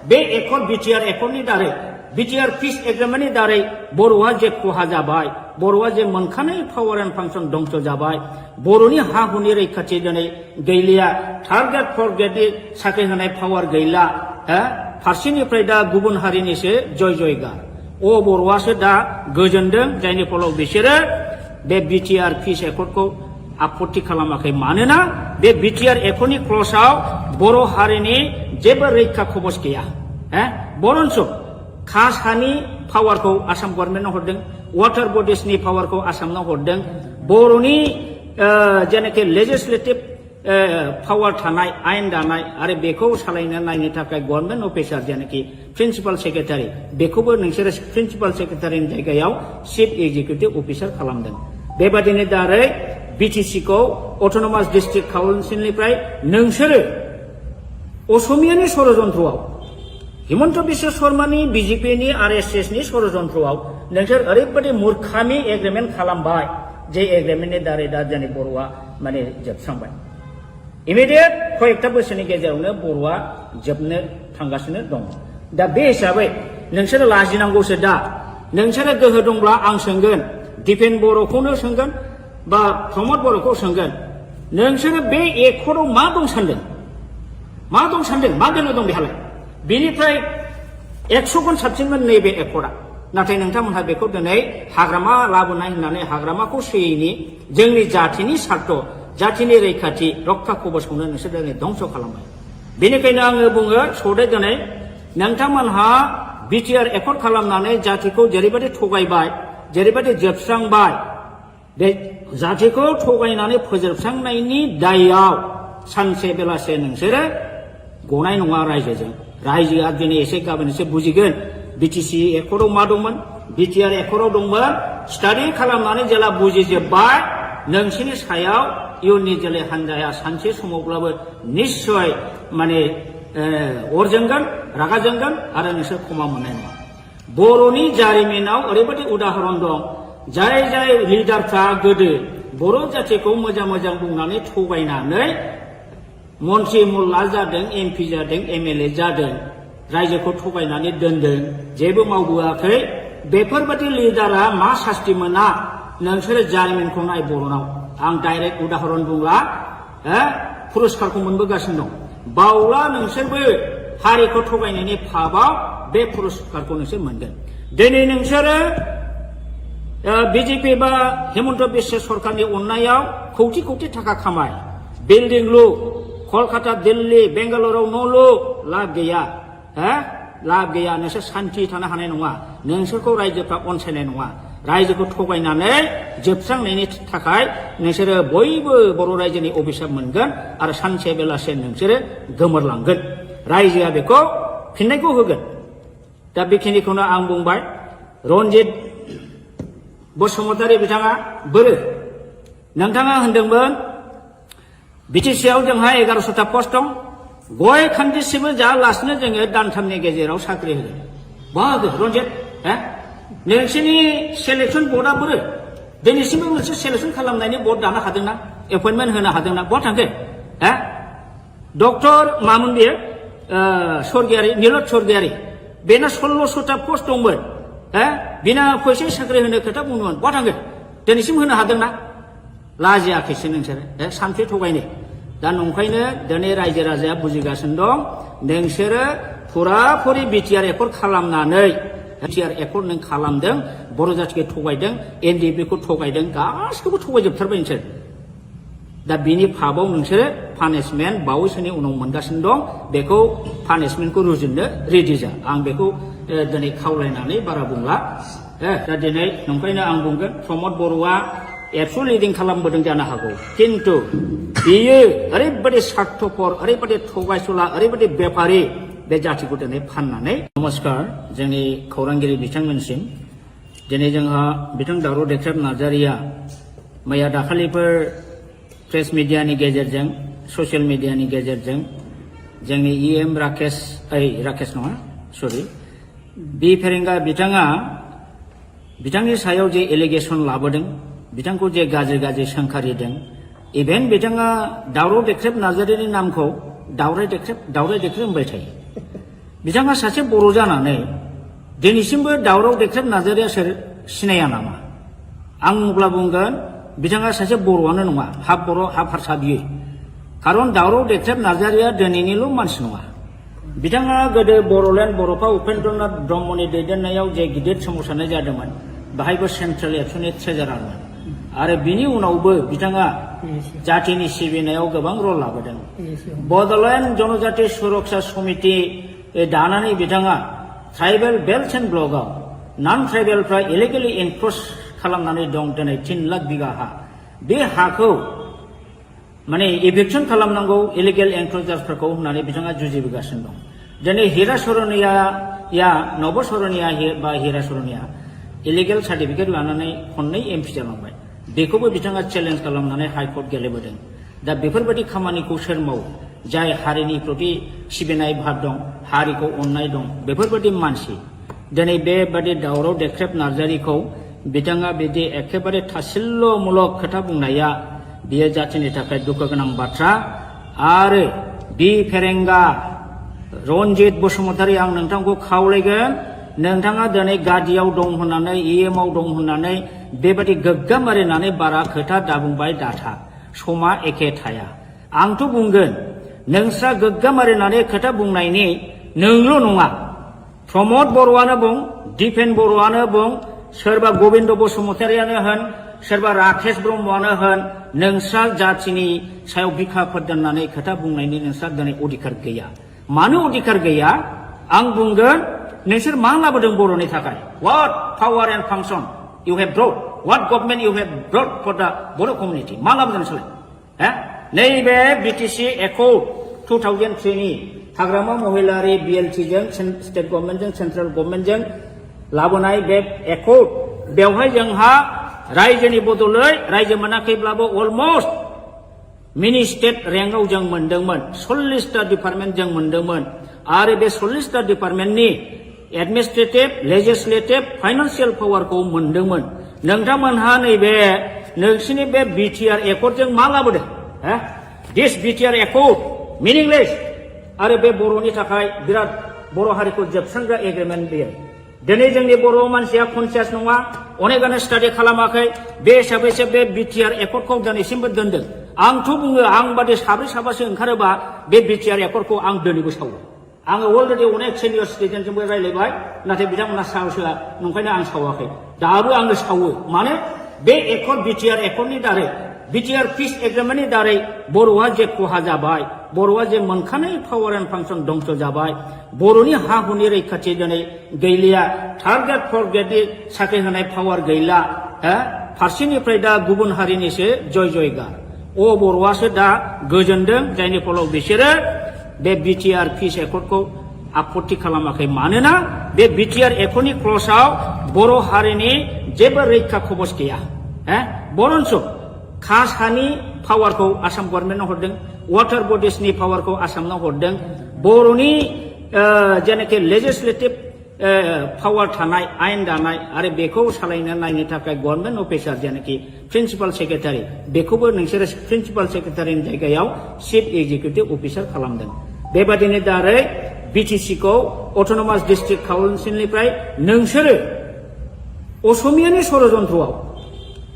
बे एकर्ड बिटिआर एकर्डनि दारै बिटिआर पिस एग्रिमेन्टनि दारै बर'आ जे खहा जाबाय बर'आ जे मोनखानाय पावार एन्ड फांसन दंस जाबाय बर'नि हा हुनि रैखाथि दिनै गैलिया थार्ड ग्रेड फर्थ ग्रेडनि साख्रि होनाय पावार गैला फारसेनिफ्राय दा गुबुन हारिनिसो जय जयगा बर'आसो दा गोजोनदों जायनि फलाव बिसोरो बे बिटिआर पिस एकर्डखौ आपत्ति खालामाखै मानोना बे बिटिआर एकर्डनि क्लजआव बर' हारिनि जेबो रैखा खबस गैया बरन्स खास हानि पावारखौ आसाम गभर्नमेन्टनो हरदों वाटार बडिसनि पावारखौ आसामनो हरदों बर'नि जेनाखि लेजिस्लेटिभ पावार थानाय आयेन दानाय आरो बेखौ सालायनो नायनो थाखाय गभर्नमेन्ट अफिसार जेनाखि प्रिन्सिपाल सेक्रेटारि बेखौबो नोंसोरो प्रिन्सिपाल सेक्रेटारिनि जायगायाव चिफ एक्जिकिउटिभ अफिसार खालामदों बेबादिनो दारै बिटिसिखौ अट'नमास डिस्ट्रिक्ट काउन्सिलनिफ्राय नोंसोरो असमियानि षड़यन्त्रआव हिमन्त बिश्व शर्मानि बिजेपिनि आरएसएसनि षड़यन्त्रआव नोंसोर ओरैबायदि मूर्खामि एग्रिमेन्ट खालामबाय जे एग्रिमेन्टनि दारै दा जोंनि बर'आ माने जोबस्रांबाय इमिडियेट कयेकथा बोसोरनि गेजेरावनो बर'आ जोबनो थांगासिनो दं दा बे हिसाबै नोंसोरो लाजिनांगौसो दा नोंसोरो गोहो दंब्ला आं सोंगोन दिपेन बर'खौनो सोंगोन बा प्रमद बर'खौ सोंगोन नोंसोरो बे एकर्डआव मा दं सानदों मा गोनो दं बेहालाय बेनिफ्राय 100 गुन साबसिनमोन नैबे एकर्डआ नाथाय नोंथांमोनहा बेखौ दिनै हाग्रामा लाबोनाय होननानै हाग्रामाखौ सोयैनि जोंनि जाथिनि सार्थ जाथिनि रैखाथि रक्षा कबचखौनो नोंसोर दिनै धंस खालामबाय बेनिखायनो आङो बुङो सौदे दिनै नोंथांमोनहा बिटिआर एकर्ड खालामनानै जातिखौ जेरैबायदि थगायबाय जेरैबायदि जोबस्रांबाय बे जातिखौ थगायनानै फोजोबस्रांनायनि दायआव सानसे बेलासे नोंसोरो गनाय नङा रायजोआ दिनै एसे गाबोन एसे बुजिगोन बिटिसि एकर्डआव मा दंमोन बिटिआर एकर्डआव दंमोन स्टाडि खालामनानै जेला बुजिजोब्बाय नोंसिनि सायाव इयुननि जोलै हान्जाया सानसे समावब्लाबो निश्चय माने अर जोंगोन रागा जोंगोन आरो नोंसोर क्षमा मोननाय नङा बर'नि जारिमिनाव ओरैबायदि उदाहरन दं जाय लिडारफ्रा गोदो बर' जातिखौ मोजां बुंनानै थगायनानै मन्त्रि मुल्ला जादों एमपि जादों एमएलए जादों रायजोखौ थगायनानै दोनदों जेबो मावबोआखै बेफोरबायदि लिडारा मा सास्ति मोना नोंसोरो जारिमिनखौ नाय बर'नाव आं डाइरेक्ट उदाहरन बुंला पुरस्कारखौ मोनबोगासिनो दं बावला नोंसोरबो हारिखौ थगायनायनि फाबाव बे पुरस्कारखौ नोंसोर मोनगोन दिनै नोंसोरो बिजेपि बा हिमन्त बिश्व सरकारनि अननायाव कौटि थाखा खामाय बिल्डिं लु कलकाता दिल्ली बेंगालुरुआव न' लु लाब गैया नोंसोर सान्थि थानो हानाय नङा नोंसोरखौ रायजोफ्रा अनसायनाय नङा रायजोखौ थगायनानै जोबस्रांनायनि थाखाय नोंसोरो बयबो बर' रायजोनि अभिशाप मोनगोन आरो सानसे बेलासे नोंसोरो गोमोरलांगोन रायजोआ बेखौ फिननायखौ होगोन दा बेखिनिखौनो आं बुंबाय रन्जित बसुमतारी बिथाङा बोरो नोंथाङा होनदोंमोन बिटिसिआव जोंहा 1100टा पस्ट दं गय खान्दिसेबो जायालासिनो जोङो दानथामनि गेजेराव साख्रि होगोन बाहागो रन्जित नोंसोरनि सेलेक्सन बर्डआ बोरो दिनैसिमबो मोनसे सेलेक्सन खालामनायनि बर्ड दानो हादोंना एपइन्टमेन्ट होनो हादोंना बहा थांखो डक्टर मामोन बेयो स्वर्गियारि नीलत स्वर्गियारि बेना 1600टा पस्ट दंमोन बिना फैसा साख्रि होनो खोथा बुंदोंमोन बहा थांगोन दिनैसिम होनो हादोंना लाजियाखैसो नोंसोरो सान्थि थगायनो दा नंखायनो दिनै रायजो राजाया बुजिगासिनो दं नोंसोरो फुराफुरि बिटिआर एकर्ड खालामनानै बिटिआर एकर्ड नों खालामदों बर' जातिखौ थगायदों एनडिएफबिखौ थगायदों गासिखौबो थगायजोबथारबाय नोंसोर दा बिनि फाबाव नोंसोरो पानिशमेन्ट बावैसोनि उनाव मोनगासिनो दं बेखौ पानिशमेन्टखौ रुजुननो रेडि जा आं बेखौ दिनै खावलायनानै बारा बुंला दा दिनै नंखायनो आं बुंगोन प्रमद बर'आ एबसु लिडिं खालामबोदों जानो हागौ किन्तु बियो ओरैबायदि स्वार्थपर ओरैबायदि थगायसुला ओरैबायदि बेफारि बे जातिखौ दिनै फाननानै नमस्कार जोंनि खौरांगिरि बिथांमोनसिम दिनै जोंहा बिथां दावराव देख्रेब नार्जारिया मैया दाखालिफोर प्रेस मिडियानि गेजेरजों ससियेल मिडियानि गेजेरजों जोंनि इएम राकेश नङा सरि बि फेरेंगा बिथाङा बिथांनि सायाव जे एलिगेसन लाबोदों बिथांखौ जे गाज्रि गाज्रि सोंखारिदों इभेन बिथाङा दावराव देख्रेब नार्जारिनि नामखौ दावराय देख्रेब होनबाय थायो बिथाङा सासे बर' जानानै दिनैसिमबो दावराव देख्रेब नार्जारिया सोर सिनाया नामा आं अब्ला बुंगोन बिथाङा सासे बर'आनो नङा हाफ बर' हाफ हारसा बियो खारन दावराव देख्रेब नार्जारिया दिनैनिल' मानसि नङा बिथाङा गोदो बर'लेण्ड बर'फा उपेन्द्रनाथ ब्रह्मनि दैदेननायाव जे गिदिर सोमावसारनाय जादोंमोन बाहायबो सेन्ट्रेल एबसुनि ट्रेजारारमोन आरो बिनि उनावबो बिथाङा जातिनि सिबिनायाव गोबां रल लाबोदों बड'लेण्ड जनजाति सुरक्षा समिति दानानै बिथाङा ट्राइबेल बेल्ट एन्ड ब्लकआव नन ट्राइबेलफ्रा इलिगेलि एनक्रच खालामनानै दं दिनै 3 लाख बिगा हा बे हाखौ माने इभिक्सन खालामनांगौ इलिगेल एनक्रचार्सफोरखौ होननानै बिथाङा जुजिबोगासिनो दं दिनै हिरा सरनिया नब सरनिया बा हिरा सरनिया इलिगेल सार्टिफिकेट लानानै खननै एमपि जालांबाय बेखौबो बिथाङा चेलेन्ज खालामनानै हाइकर्ट गेलेबोदों दा बेफोरबायदि खामानिखौ सोर मावो जाय हारिनि प्रति सिबिनाय भाब दं हारिखौ अननाय दं बेफोरबायदि मानसि दिनै बेबादि दावराव देख्रेब नार्जारिखौ बिथाङा बिदि एखेबारे थासिल्यमूलक खोथा बुंनाया बियो जातिनि थाखाय दुखु गोनां बाथ्रा आरो बि फेरेंगा रनजित बसुमतारी आं नोंथांखौ खावलायगोन नोंथाङा दिनै गादियाव दं होननानै इएमआव दं होननानै बेबादि गोग्गाम मारिनानै बारा खोथा दाबुंबाय दाथा समा एखे थाया आंथ' बुंगोन नोंस्रा गोग्गाम मारिनानै खोथा बुंनायनि नोंल' नङा प्रमद बर'आनो बुं दिपेन बर'आनो बुं सोरबा गबिन्द बसुमतारियानो होन सोरबा राकेश ब्रह्मआनो होन नोंस्रा जातिनि सायाव बिखाफोर दोननानै खोथा बुंनायनि नोंस्रा दिनै अधिकार गैया मानो अधिकार गैया आं बुंगोन नोंसोर मा लाबोदों बर'नि थाखाय what power and function you have brought what government you have brought for the Boro community मा लाबोदों नोंसोरलाय नैबे बिटिसि एकर्ड 2003 नि हाग्रामा महिलारि बिएलटिजों स्टेट गभर्नमेन्टजों सेन्ट्रेल गभर्नमेन्टजों लाबोनाय बे एकर्ड बेवहाय जोंहा रायजोनि बदलै रायजो मोनाखैब्लाबो अलमस्ट मिनि स्टेट रेंकआव जों मोनदोंमोन 40टा डिपार्टमेन्ट जों मोनदोंमोन आरो बे 40टा डिपार्टमेन्टनि एडमिनिस्ट्रेटिभ लेजिस्लेटिभ फाइनान्सियेल पावारखौ मोनदोंमोन नोंथांमोनहा नैबे नोंसिनि बे बिटिआर एकर्डजों मा लाबोदों दिस बिटिआर एकर्ड मिनिंलेस आरो बे बर'नि थाखाय बिराद बर' हारिखौ जोबस्रांग्रा एग्रिमेन्ट बेयो दिनै जोंनि बर' मानसिया कनसियास नङा अनेकानो स्टाडि खालामाखै बे हिसाबैसो बे बिटिआर एकर्डखौ दिनैसिमबो दोनदों आंथ' बुङो आं बादि साब्रै साबासो ओंखारोबा बे बिटिआर एकर्डखौ आं दिनैबो सावो आङो अलरेडि अनेक सिनियर सिटिजेनजोंबो रायज्लायबाय नाथाय बिथांमोना साहस होआ नंखायनो आं सावाखै दाबो आङो सावो मानो बे एकर्ड बिटिआर एकर्डनि दारै बिटिआर पिस एग्रिमेन्टनि दारै बर'आ जे खहा जाबाय बर'आ जे मोनखानाय पावार एन्ड फांसन दंस जाबाय बर'नि हा हुनि रैखाथि दिनै गैलिया थार्ड ग्रेड फर्थ ग्रेडनि साख्रि होनाय पावार गैला फारसेनिफ्राय दा गुबुन हारिनिसो जय जयगार बर'आसो दा गोजोनदों जायनि फलाव बिसोरो बे बिटिआर पिस एकर्डखौ आपत्ति खालामाखै मानोना बे बिटिआर एकर्डनि क्लजआव बर' हारिनि जेबो रैखा खबस गैया बरन्स कास्ट हानि पावारखौ आसाम गभर्नमेन्टआव हरदों वाटार बडिसनि पावारखौ आसामनाव हरदों बर'नि जेनाखि लेजिस्लेटिभ पावार थानाय आयेन दानाय आरो बेखौ सालायनो नायनो थाखाय गभर्नमेन्ट अफिसार जेनाखि प्रिन्सिपाल सेक्रेटारि बेखौबो नोंसोरो प्रिन्सिपाल सेक्रेटारिनि जायगायाव चिफ एक्जिकिउटिभ अफिसार खालामदों बेबादिनो दारै बिटिसिखौ अट'नमास डिस्ट्रिक्ट काउन्सिलनिफ्राय नोंसोरो असमियानि षड़यन्त्रआव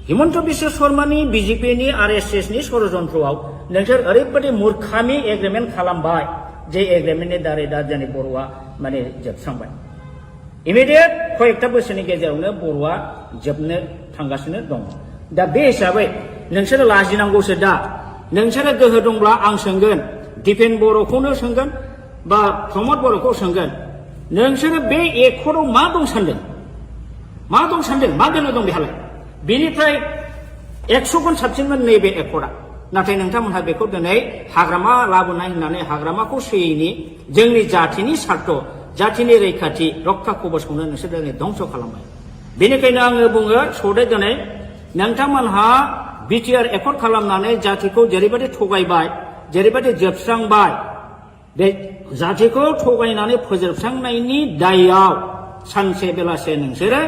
हिमन्त बिश्व शर्मानि बिजेपिनि आरएसएसनि षड़यन्त्रआव नोंसोर ओरैबायदि मूर्खामि एग्रिमेन्ट खालामबाय जे एग्रिमेन्टनि दारै दा जोंनि बर'आ माने जोबस्रांबाय इमिडियेट कयेकथा बोसोरनि गेजेरावनो बर'आ जोबनो थांगासिनो दं दा बे हिसाबै नोंसोरो लाजिनांगौसो दा नोंसोरो गोहो दंब्ला आं सोंगोन दिपेन बर'खौनो सोंगोन बा प्रमद बर'खौ सोंगोन नोंसोरो बे एकर्डआव मा दं सानदों मा दोननो दं बेहालाय बेनिफ्राय 100 गुन साबसिनमोन नैबे एकर्डआ नाथाय नोंथांमोनहा बेखौ दिनै हाग्रामा लाबोनाय होननानै हाग्रामाखौ सोयैनि जोंनि जातिनि सार्थ जातिनि रैखाथि रक्षा कबचखौनो नोंसोर दिनै धंस खालामबाय बेनिखायनो आङो बुङो सौदे दिनै नोंथांमोनहा बिटिआर एकर्ड खालामनानै जातिखौ जेरैबायदि थगायबाय जेरैबायदि जोबस्रांबाय बे जातिखौ थगायनानै फोजोबस्रांनायनि दायआव सानसे बेलासे नोंसोरो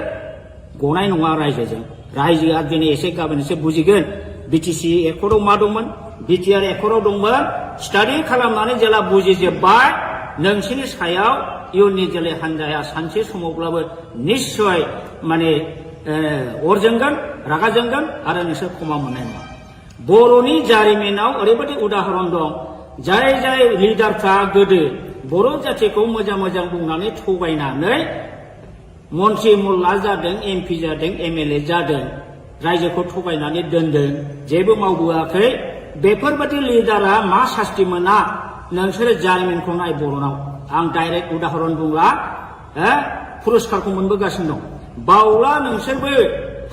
गनाय नङा रायजोजों रायजोआ दिनै एसे गाबोन एसे बुजिगोन बिटिसि एकर्डआव मा दंमोन बिटिआर एकर्डआव दंमोन स्टाडि खालामनानै जेला बुजिजोब्बाय नोंसोरनि सायाव इयुननि जोलै हान्जाया सानसे समावब्लाबो निश्चय माने अर जोंगोन रागा जोंगोन आरो नोंसोर क्षमा मोननाय नङा बर'नि जारिमिनाव ओरैबायदि उदाहरन दं जाय जाय लिडारफ्रा गोदो बर' जाथिखौ मोजां मोजां बुंनानै थगायनानै मन्त्रि मुल्ला जादों एमपि जादों एमएलए जादों रायजोखौ थगायनानै दोनदों जेबो मावबोआखै बेफोरबायदि लिडारा मा सास्ति मोना नोंसोरो जारिमिनखौ नाय बर'नाव आं डाइरेक्ट उदाहरन बुंला पुरस्कारखौ मोनबोगासिनो दं बावला नोंसोरबो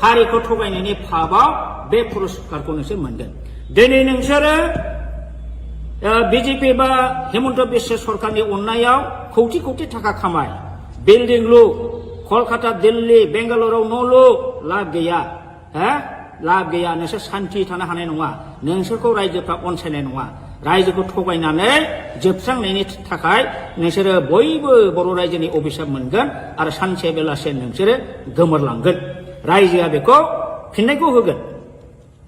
हारिखौ थगायनायनि फाबाव बे पुरस्कारखौ नोंसोर मोनगोन दिनै नोंसोरो बिजेपि बा हेमन्त बिश्व सरकारनि अननायाव कौटि कौटि थाखा खामाय बिल्डिं लु कलकाता दिल्ली बेंगालुरुआव न' लु लाब गैया लाब गैया नोंसोर सान्थि थानो हानाय नङा नोंसोरखौ रायजोफ्रा अनसायनाय नङा रायजोखौ थगायनानै जोबस्रांनायनि थाखाय नोंसोरो बयबो बर' रायजोनि अभिशाप मोनगोन आरो सानसे बेलासे नोंसोरो गोमोरलांगोन रायजोआ बेखौ फिननायखौ होगोन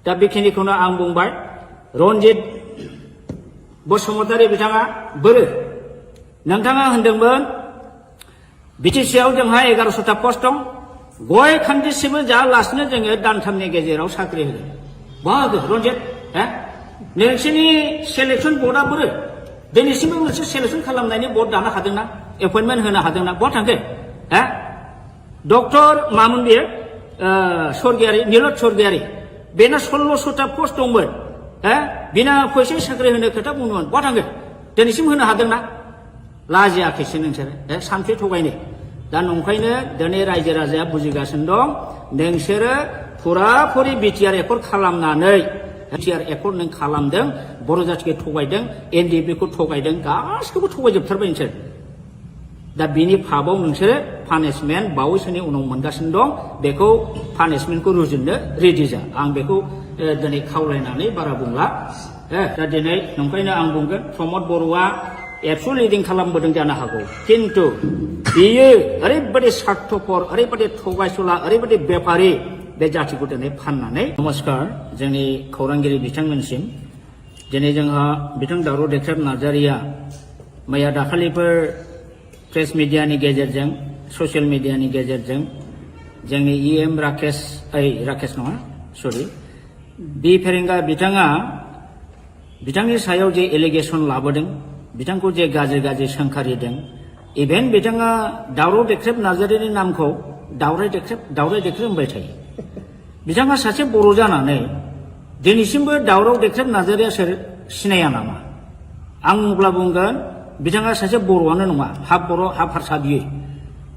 दा बेखिनिखौनो आं बुंबाय रन्जित बसुमतारी बिथाङा बोरो नोंथाङा होनदोंमोन बिटिसिआव जोंहा 1100टा पस्ट दं गय खान्दिसेबो जायालासिनो जोङो दानथामनि गेजेराव साख्रि होगोन बाहागो रन्जित नोंसोरनि सेलेक्सन बर्डआ बोरो दिनैसिमबो मोनसे सेलेक्सन खालामनायनि बर्ड दानो हादोंना एपइन्टमेन्ट होनो हादोंना बहा थांखो डक्टर मामोन बियो स्वर्गियारि नीलत स्वर्गियारि बेना 1600टा पस्ट दंमोन बिना फैसा साख्रि होनो खोथा बुंदोंमोन बहा थांखो दिनैसिम होनो हादोंना लाजियाखैसो नोंसोरो सानसे थगायनो दा नंखायनो दिनै रायजो राजाया बुजिगासिनो दं नोंसोरो फुराफुरि बिटिआर एकर्ड खालामनानै बिटिआर एकर्ड नों खालामदों बर' जाथिखौ थगायदों एनडिएफबिखौ थगायदों गासिखौबो थगायजोबथारबाय नोंसोर दा बिनि फाबाव नोंसोरो पानिशमेन्ट बावैसोनि उनाव मोनगासिनो दं बेखौ पानिशमेन्टखौ रुजुननो रेडि जा आं बेखौ दिनै खावलायनानै बारा बुंला दा दिनै नंखायनो आं बुंगोन प्रमद बर'आ एबसु लिडिं खालामबोदों जानो हागौ किन्तु बियो ओरैबायदि स्वार्थपर ओरैबायदि थगायसुला ओरैबायदि बेपारि बे जाथिखौ दिनै फाननानै नमस्कार जोंनि खौरांगिरि बिथांमोनसिम दिनै जोंहा बिथां दावराव देख्रेब नार्जारिया मैया दाखालिफोर प्रेस मिडियानि गेजेरजों ससियेल मिडियानि गेजेरजों जोंनि इएम राकेश नङा सरि बि फेरेंगा बिथाङा बिथांनि सायाव जे एलिगेसन लाबोदों बिथांखौ जे गाज्रि गाज्रि सोंखारिदों इभेन बिथाङा दावराव देख्रेब नार्जारिनि नामखौ दावराय देख्रेब होनबाय थायो बिथाङा सासे बर' जानानै दिनैसिमबो दावराव देख्रेब नार्जारिया सोर सिनाया नामा आं अब्ला बुंगोन बिथाङा सासे बर'आनो नङा हाफ बर' हाफ हारसा बियो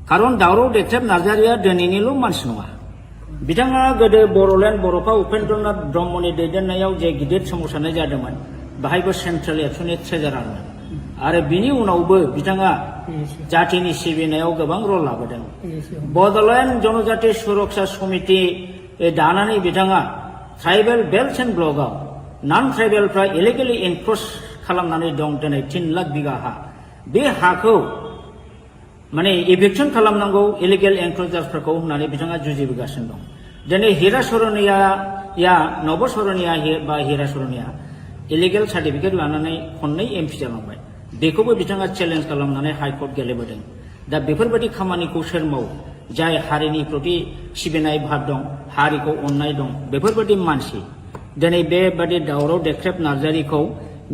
खारन दावराव देख्रेब नार्जारिया दिनैनिल' मानसि नङा बिथाङा गोदो बर'लेण्ड बर'फा उपेन्द्रनाथ ब्रह्मनि दैदेननायाव जे गिदिर सोमावसारनाय जादोंमोन बाहायबो सेन्ट्रेल एबसुनि ट्रेजारारमोन आरो बिनि उनावबो बिथाङा जातिनि सिबिनायाव गोबां रल लाबोदों बड'लेण्ड जनजाति सुरक्षा समिति दानानै बिथाङा ट्राइबेल बेल्ट एन्ड ब्लकआव नन ट्राइबेलफ्रा इलिगेलि एनक्रच खालामनानै दं दिनै 3 लाख बिगा हा बे हाखौ माने इभिक्सन खालामनांगौ इलिगेल एनक्रचार्सफोरखौ होननानै बिथाङा जुजिबोगासिनो दं दिनै हिरा सरनिया नब सरनिया बा हिरा सरनिया इलिगेल सार्टिफिकेट लानानै खननै एमपि जालांबाय बेखौबो बिथाङा चेलेन्ज खालामनानै हाइकर्ट गेलेबोदों दा बेफोरबायदि खामानिखौ सोर मावो जाय हारिनि प्रति सिबिनाय भाब दं हारिखौ अननाय दं बेफोरबायदि मानसि दिनै बेबादि दावराव देख्रेब नार्जारिखौ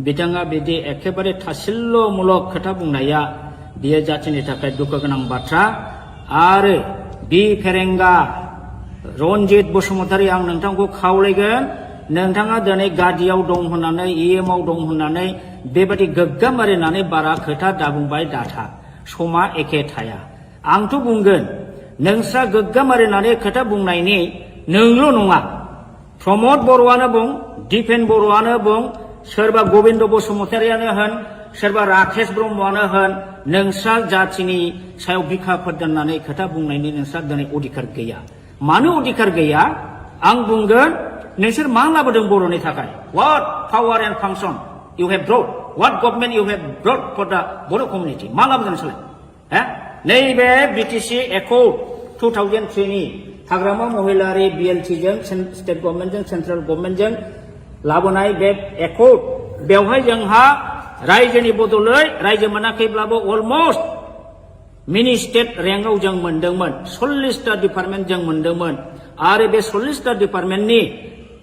बिथाङा बिदि एखेबारे थासिल्यमूलक खोथा बुंनाया बियो जातिनि थाखाय दुखु गोनां बाथ्रा आरो बि फेरेंगा रन्जित बसुमतारी आं नोंथांखौ खावलायगोन नोंथाङा दिनै गादियाव दं होननानै इएमआव दं होननानै बेबायदि गोग्गा मारिनानै बारा खोथा दाबुंबाय दाथा समा एखे थाया आंथ' बुंगोन नोंस्रा गोग्गा मारिनानै खोथा बुंनायनि नोंल' नङा प्रमद बर'आनो बुं दिपेन बर'आनो बुं सोरबा गबिन्द बसुमतारियानो होन सोरबा राकेश ब्रह्मआनो होन नोंस्रा जातिनि सायाव बिखा फोरदाननानै खोथा बुंनायनि नोंस्रा दिनै अधिकार गैया मानो अधिकार गैया आं बुंगोन नोंसोर मा लाबोदों बर'नि थाखाय what power and function you have brought what government you have brought for the Bodo' community मा लाबोदों नोंसोरलाय नैबे बिटिसि एकर्ड 2003 नि हाग्रामा महिलारि BLT जों स्टेट गभर्नमेन्टजों सेन्ट्रेल गभर्नमेन्टजों लाबोनाय बे एकर्ड बेवहाय जोंहा रायजोनि बदलै रायजो मोनाखैब्लाबो अलमस्ट मिनि स्टेट रेंकआव जों मोनदोंमोन 40टा डिपार्टमेन्ट जों मोनदोंमोन आरो बे 40टा डिपार्टमेन्टनि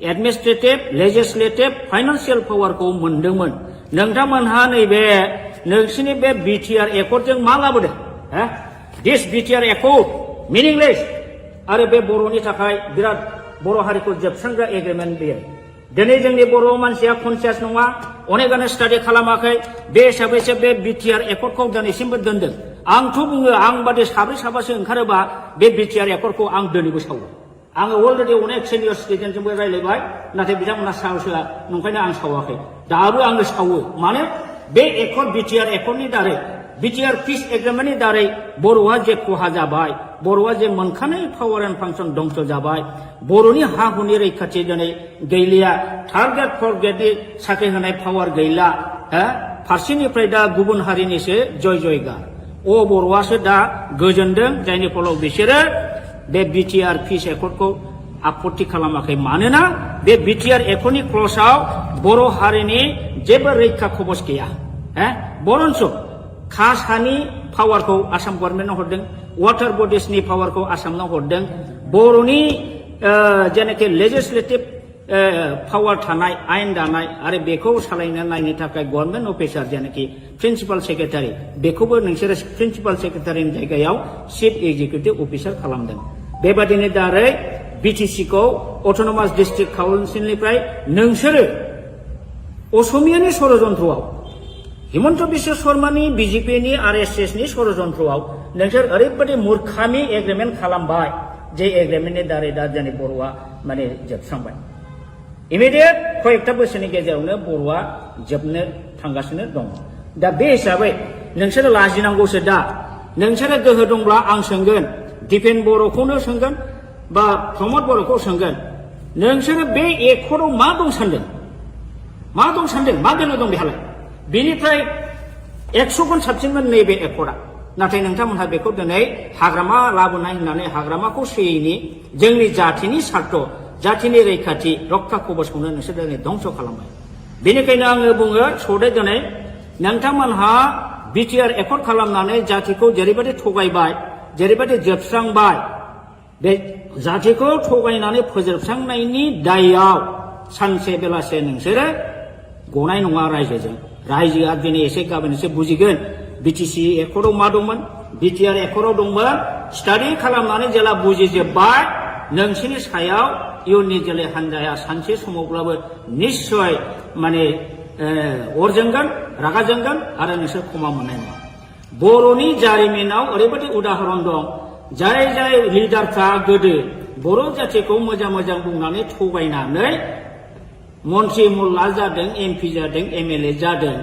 एडमिनिस्ट्रेटिभ लेजिस्लेटिभ फाइनान्सियेल पावारखौ मोनदोंमोन नोंथांमोनहा नैबे नोंसिनि बे BTR एकर्डजों मा लाबोदों दिस BTR एकर्ड मिनिंलेस आरो बे बर'नि थाखाय बिराद बर' हारिखौ जोबस्रांग्रा एग्रिमेन्ट बेयो दिनै जोंनि बर' मानसिया कनसियास नङा अनेकानो स्टाडि खालामाखै बे हिसाबैसो बे BTR एकर्डखौ दिनैसिमबो दोनदों आंथ' बुङो आं बादि साब्रै साबासो ओंखारोबा बे BTR एकर्डखौ आं दिनैबो सावो आङो अलरेडि अनेक सिनियर सिटिजेनजोंबो रायलायबाय नाथाय बिथांमोना साहसआ नंखायनो आं सावाखै दाबो आङो सावो मानो बे एकर्ड BTR एकर्डनि दारै BTR पिस एग्रिमेन्टनि दारै बर'आ जे खहा जाबाय बर'आ जे मोनखानाय पावार एन्ड फांसन दंस जाबाय बर'नि हा हुनि रैखाथि दिनै गैलिया थार्ड ग्रेड फर्थ ग्रेडनि साख्रि होनाय पावार गैला फारसेनिफ्राय दा गुबुन हारिनिसो जय जयगार बर'आसो दा गोजोनदों जायनि फलाव बिसोरो बे BTR पिस एकर्डखौ आपत्ति खालामाखै मानोना बे BTR एकर्डनि क्लजआव बर' हारिनि जेबो रैखा खबस गैया बरन्स कासानि पावारखौ आसाम गभर्नमेन्टआव हरदों वाटार बडिसनि पावारखौ आसामनाव हरदों बर'नि जेनाखि लेजिस्लेटिभ पावार थानाय आयेन दानाय आरो बेखौ सालायनो नायनो थाखाय गभर्नमेन्ट अफिसार जेनाखि प्रिन्सिपाल सेक्रेटारि बेखौबो नोंसोरो प्रिन्सिपाल सेक्रेटारिनि जायगायाव चिफ एक्जिकिउटिभ अफिसार खालामदों बेबादिनो दारै BTC-खौ अट'नमास डिस्ट्रिक्ट काउन्सिलनिफ्राय नोंसोरो असमियानि षड़यन्त्रआव हिमन्त बिश्व शर्मानि BJP-नि RSS-नि षड़यन्त्रआव नोंसोर ओरैबायदि मूर्खामि एग्रिमेन्ट खालामबाय जे एग्रिमेन्टनि दारै दा जोंनि बर'आ माने जोबस्रांबाय इमिडियेट कयेकटा बोसोरनि गेजेरावनो बर'आ जोबनो थांगासिनो दं दा बे हिसाबै नोंसोरो लाजिनांगौसो दा नोंसोरो गोहो दंब्ला आं सोंगोन दिपेन बर'खौनो सोंगोन बा प्रमद बर'खौ सोंगोन नोंसोरो बे एकर्डआव मा दं सानदों मा गोनो दं बेहालाय बेनिफ्राय 100 गुन साबसिनमोन नैबे एकर्डआ नाथाय नोंथांमोनहा बेखौ दिनै हाग्रामा लाबोनाय होननानै हाग्रामाखौ सोयैनि जोंनि जाथिनि सार्थ जाथिनि रैखाथि रक्षा कबचखौनो नोंसोर दिनै धंस खालामबाय बेनिखायनो आङो बुङो सदै दिनै नोंथांमोनहा BTR एकर्ड खालामनानै जातिखौ जेरैबायदि थगायबाय जेरैबायदि जोबस्रांबाय बे जातिखौ थगायनानै फोजोबस्रांनायनि दायआव सानसे बेलासे नोंसोरो गनाय नङा रायजोआ दिनै एसे गाबोन एसे बुजिगोन BTC एकर्डआव मा दंमोन BTR एकर्डआव दंमोन स्टाडि खालामनानै जेला बुजिजोब्बाय नोंसोरनि सायाव इयुननि जोलै हान्जाया सानसे समावब्लाबो निश्चय माने अर जोंगोन रागा जोंगोन आरो नोंसोर क्षमा मोननाय नङा बर'नि जारिमिनाव ओरैबायदि उदाहरन दं जाय लिडारफ्रा गोदो बर' जातिखौ मोजां बुंनानै थगायनानै मन्त्रि मुल्ला जादों MP जादों MLA जादों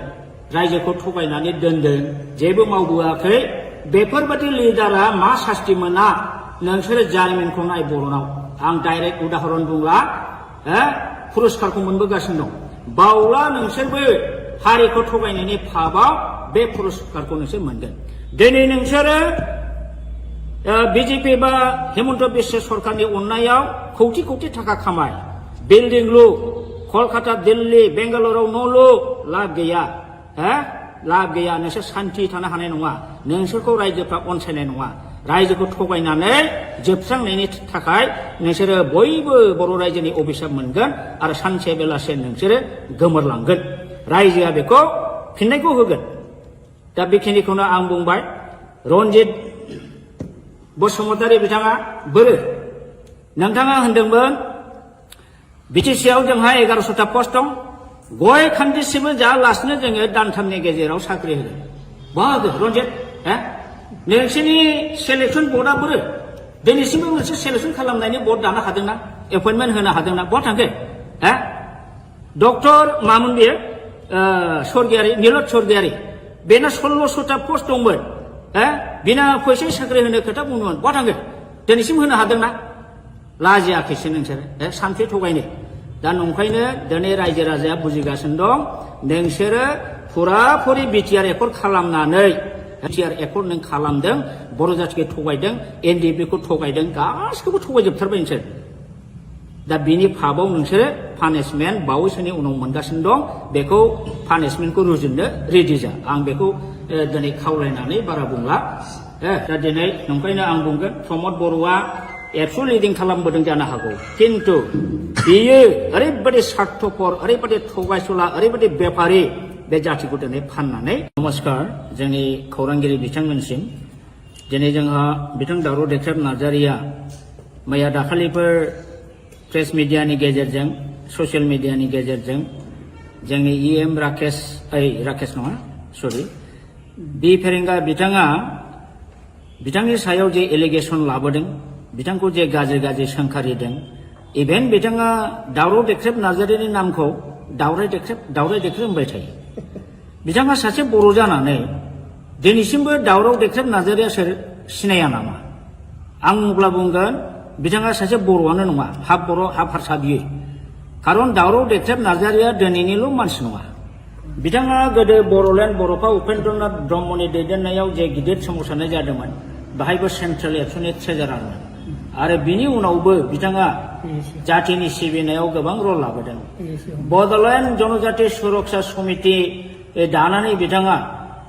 रायजोखौ थगायनानै दोनदों जेबो मावबोआखै बेफोरबायदि लिडारा मा सास्ति मोना नोंसोरो जारिमिनखौ नाय बर'नाव आं डाइरेक्ट उदाहरन बुंला पुरस्कारखौ मोनबोगासिनो दं बावला नोंसोरबो हारिखौ थगायनायनि फाबाव बे पुरस्कारखौ नोंसोर मोनगोन दिनै नोंसोरो BJP बा हिमन्त बिश्व सरकारनि अननायाव कौटि थाखा खामाय बिल्डिं लु कलकाता दिल्ली बेंगालुरुआव न' लु लाब गैया नोंसोर सान्थि थानो हानाय नङा नोंसोरखौ रायजोफ्रा अनसायनाय नङा रायजोखौ थगायनानै जोबस्रांनायनि थाखाय नोंसोरो बयबो बर' रायजोनि अभिशाप मोनगोन आरो सानसे बेलासे नोंसोरो गोमोरलांगोन रायजोआ बेखौ फिननायखौ होगोन दा बेखिनिखौनो आं बुंबाय रन्जित बसुमतारी बिथाङा बोरो नोंथाङा होनदोंमोन BTC-आव जोंहा 1100टा पस्ट दं गय खान्दिसेबो जायालासिनो जोङो दानथामनि गेजेराव साख्रि होगोन बाहागो रन्जित नोंसोरनि सेलेक्सन बर्डआ बोरो दिनैसिमबो मोनसे सेलेक्सन खालामनायनि बर्ड दानो हादोंना एपइन्टमेन्ट होनो हादोंना बहा थांखो डक्टर मामोन बेयो स्वर्गियारि नीलत स्वर्गियारि बेना 1600टा पस्ट दंमोन बिना फैसा साख्रि होनो खोथा बुंदोंमोन बहा थांखो दिनैसिम होनो हादोंना लाजियाखैसो नोंसोरो सानसे थगायनो दा नंखायनो दिनै रायजो राजाया बुजिगासिनो दं नोंसोरो फुराफुरि BTR एकर्ड खालामनानै बिटिआर एकर्ड नों खालामदों बर' जाथिखौ थगायदों एनडिएफबि खौ थगायदों गासिखौबो थगायजोबथारबाय नोंसोर दा बिनि फाबाव नोंसोरो पानिशमेन्ट बावैसोनि उनाव मोनगासिनो दं बेखौ पानिशमेन्टखौ रुजुननो रेडि जा आं बेखौ दिनै खावलायनानै बारा बुंला दा दिनै नंखायनो आं बुंगोन प्रमद बर'आ एबसु लिडिं खालामबोदों जानो हागौ किन्तु बियो ओरैबायदि स्वार्थपर ओरैबायदि थगायसुला ओरैबायदि बेपारि बे जातिखौ दिनै फाननानै नमस्कार जोंनि खौरांगिरि बिथांमोनसिम दिनै जोंहा बिथां दावराव देख्रेब नार्जारिया मैया दाखालिफोर प्रेस मिडियानि गेजेरजों ससियेल मिडियानि गेजेरजों जोंनि इएम राकेश नङा सरि बि फेरेंगा बिथाङा बिथांनि सायाव जे एलिगेसन लाबोदों बिथांखौ जे गाज्रि सोंखारिदों इभेन बिथाङा दावराव देख्रेब नार्जारिनि नामखौ दावराय देख्रेब होनबाय थायो बिथाङा सासे बर' जानानै दिनैसिमबो दावराव देख्रेब नार्जारिया सोर सिनाया नामा आं अब्ला बुंगोन बिथाङा सासे बर'आनो नङा हाफ बर' हाफ हारसा बियो खारन दावराव देख्रेब नार्जारिया दिनैनिल' मानसि नङा बिथाङा गोदो बर'लेण्ड बर'फा उपेन्द्रनाथ ब्रह्मनि दैदेननायाव जे गिदिर सोमावसारनाय जादोंमोन बाहायबो सेन्ट्रेल एबसुनि ट्रेजारारमोन आरो बिनि उनावबो बिथाङा जातिनि सिबिनायाव गोबां रल लाबोदों बड'लेण्ड जनजाति सुरक्षा समिति दानानै बिथाङा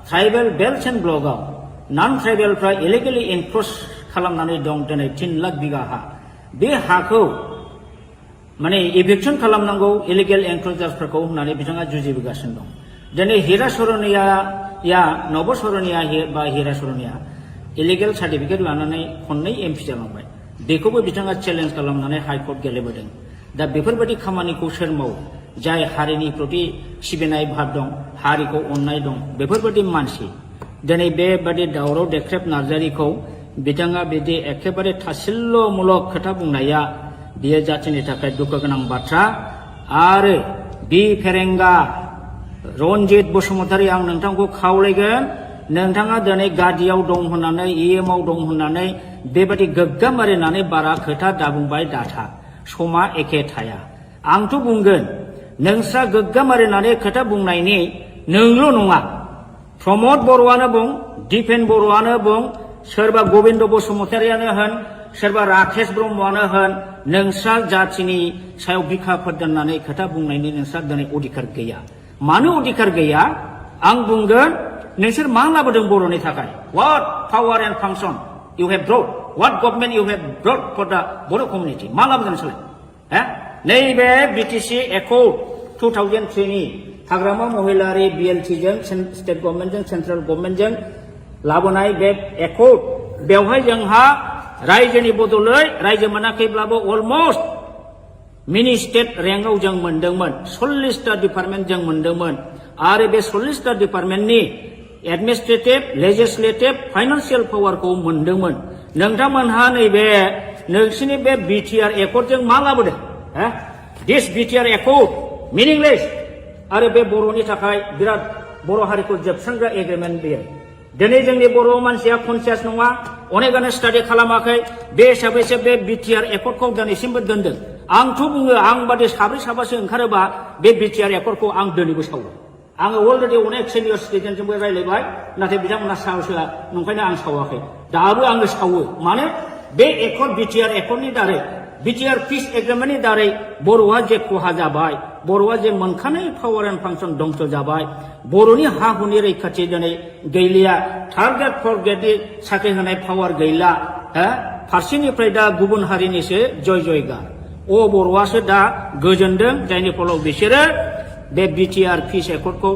ट्राइबेल बेल्ट एन्ड ब्लकआव नन ट्राइबेलफ्रा इलिगेलि एनक्रच खालामनानै दं दिनै 3 लाख बिगा हा बे हाखौ माने इभिक्सन खालामनांगौ इलिगेल एनक्रचार्सफोरखौ होननानै बिथाङा जुजिबोगासिनो दं दिनै हिरा सरनिया नब सरनिया बा हिरा सरनिया इलिगेल सार्टिफिकेट लानानै खननै एमपि जालांबाय बेखौबो बिथाङा चेलेन्ज खालामनानै हाइकर्ट गेलेबोदों दा बेफोरबायदि खामानिखौ सोर मावो जाय हारिनि प्रति सिबिनाय भाब दं हारिखौ अननाय दं बेफोरबायदि मानसि दिनै बेबादि दावराव देख्रेब नार्जारिखौ बिथाङा बिदि एखेबारे थासिल्यमूलक खोथा बुंनाया बियो जातिनि थाखाय दुखु गोनां बाथ्रा आरो बि फेरेंगा रनजित बसुमतारी आं नोंथांखौ खावलायगोन नोंथाङा दिनै गादियाव दं होननानै इएमआव दं होननानै बेबायदि गोग्गाम मारिनानै बारा खोथा दाबुंबाय दाथा समा एखे थाया आंथ' बुंगोन नोंस्रा गोग्गाम मारिनानै खोथा बुंनायनि नोंल' नङा प्रमद बर'आनो बुं दिपेन बर'आनो बुं सोरबा गबिन्द बसुमतारियानो होन सोरबा राकेश ब्रह्मआनो होन नोंस्रा जातिनि सायाव बिखा फोरदाननानै खोथा बुंनायनि नोंस्रा दिनै अधिकार गैया मानो अधिकार गैया आं बुंगोन नोंसोर मा लाबोदों बर'नि थाखाय what power and function you have brought what government you have brought for the Boro community मा लाबोदों नोंसोरलाय नैबे बिटिसि एकर्ड 2003 नि हाग्रामा महिलारि बिएलटिजों स्टेट गभर्नमेन्टजों सेन्ट्रेल गभर्नमेन्टजों लाबोनाय बे एकर्ड बेवहाय जोंहा रायजोनि बदलै रायजो मोनाखैब्लाबो अलमस्ट मिनि स्टेट रेंकआव जों मोनदोंमोन 40टा डिपार्टमेन्ट जों मोनदोंमोन आरो बे 40टा डिपार्टमेन्टनि एडमिनिस्ट्रेटिभ लेजिस्लेटिभ फाइनान्सियेल पावारखौ मोनदोंमोन नोंथांमोनहा नैबे नोंसिनि बे बिटिआर एकर्डजों मा लाबोदों दिस बिटिआर एकर्ड मिनिंलेस आरो बे बर'नि थाखाय बिराद बर' हारिखौ जोबस्रांग्रा एग्रिमेन्ट बेयो दिनै जोंनि बर' मानसिया कनसियास नङा अनेकानो स्टाडि खालामाखै बे हिसाबैसो बे बिटिआर एकर्डखौ दिनैसिमबो दोनदों आंथ' बुङो आं बादि साब्रै साबासो ओंखारोबा बे बिटिआर एकर्डखौ आं दिनैबो सावो आङो अलरेडि अनेक सिनियर सिटिजेनजोंबो रायज्लायबाय नाथाय बिथांमोना साहसहोआ नंखायनो आं सावाखै दाबो आङो सावो मानो बे एकर्ड बिटिआर एकर्डनि दारै बिटिआर पिस एग्रिमेन्टनि दारै बर'आ जे खहा जाबाय बर'आ जे मोनखानाय पावार एन्ड फांसन दंस जाबाय बर'नि हा हुनि रैखाथि दिनै गैलिया थार्ड ग्रेड फर्थ ग्रेडनि साख्रि होनाय पावार गैला फारसेनिफ्राय दा गुबुन हारिनिसो जयगार बर'आसो दा गोजोनदों जायनि फलाव बिसोरो बे बिटिआर पिस एकर्डखौ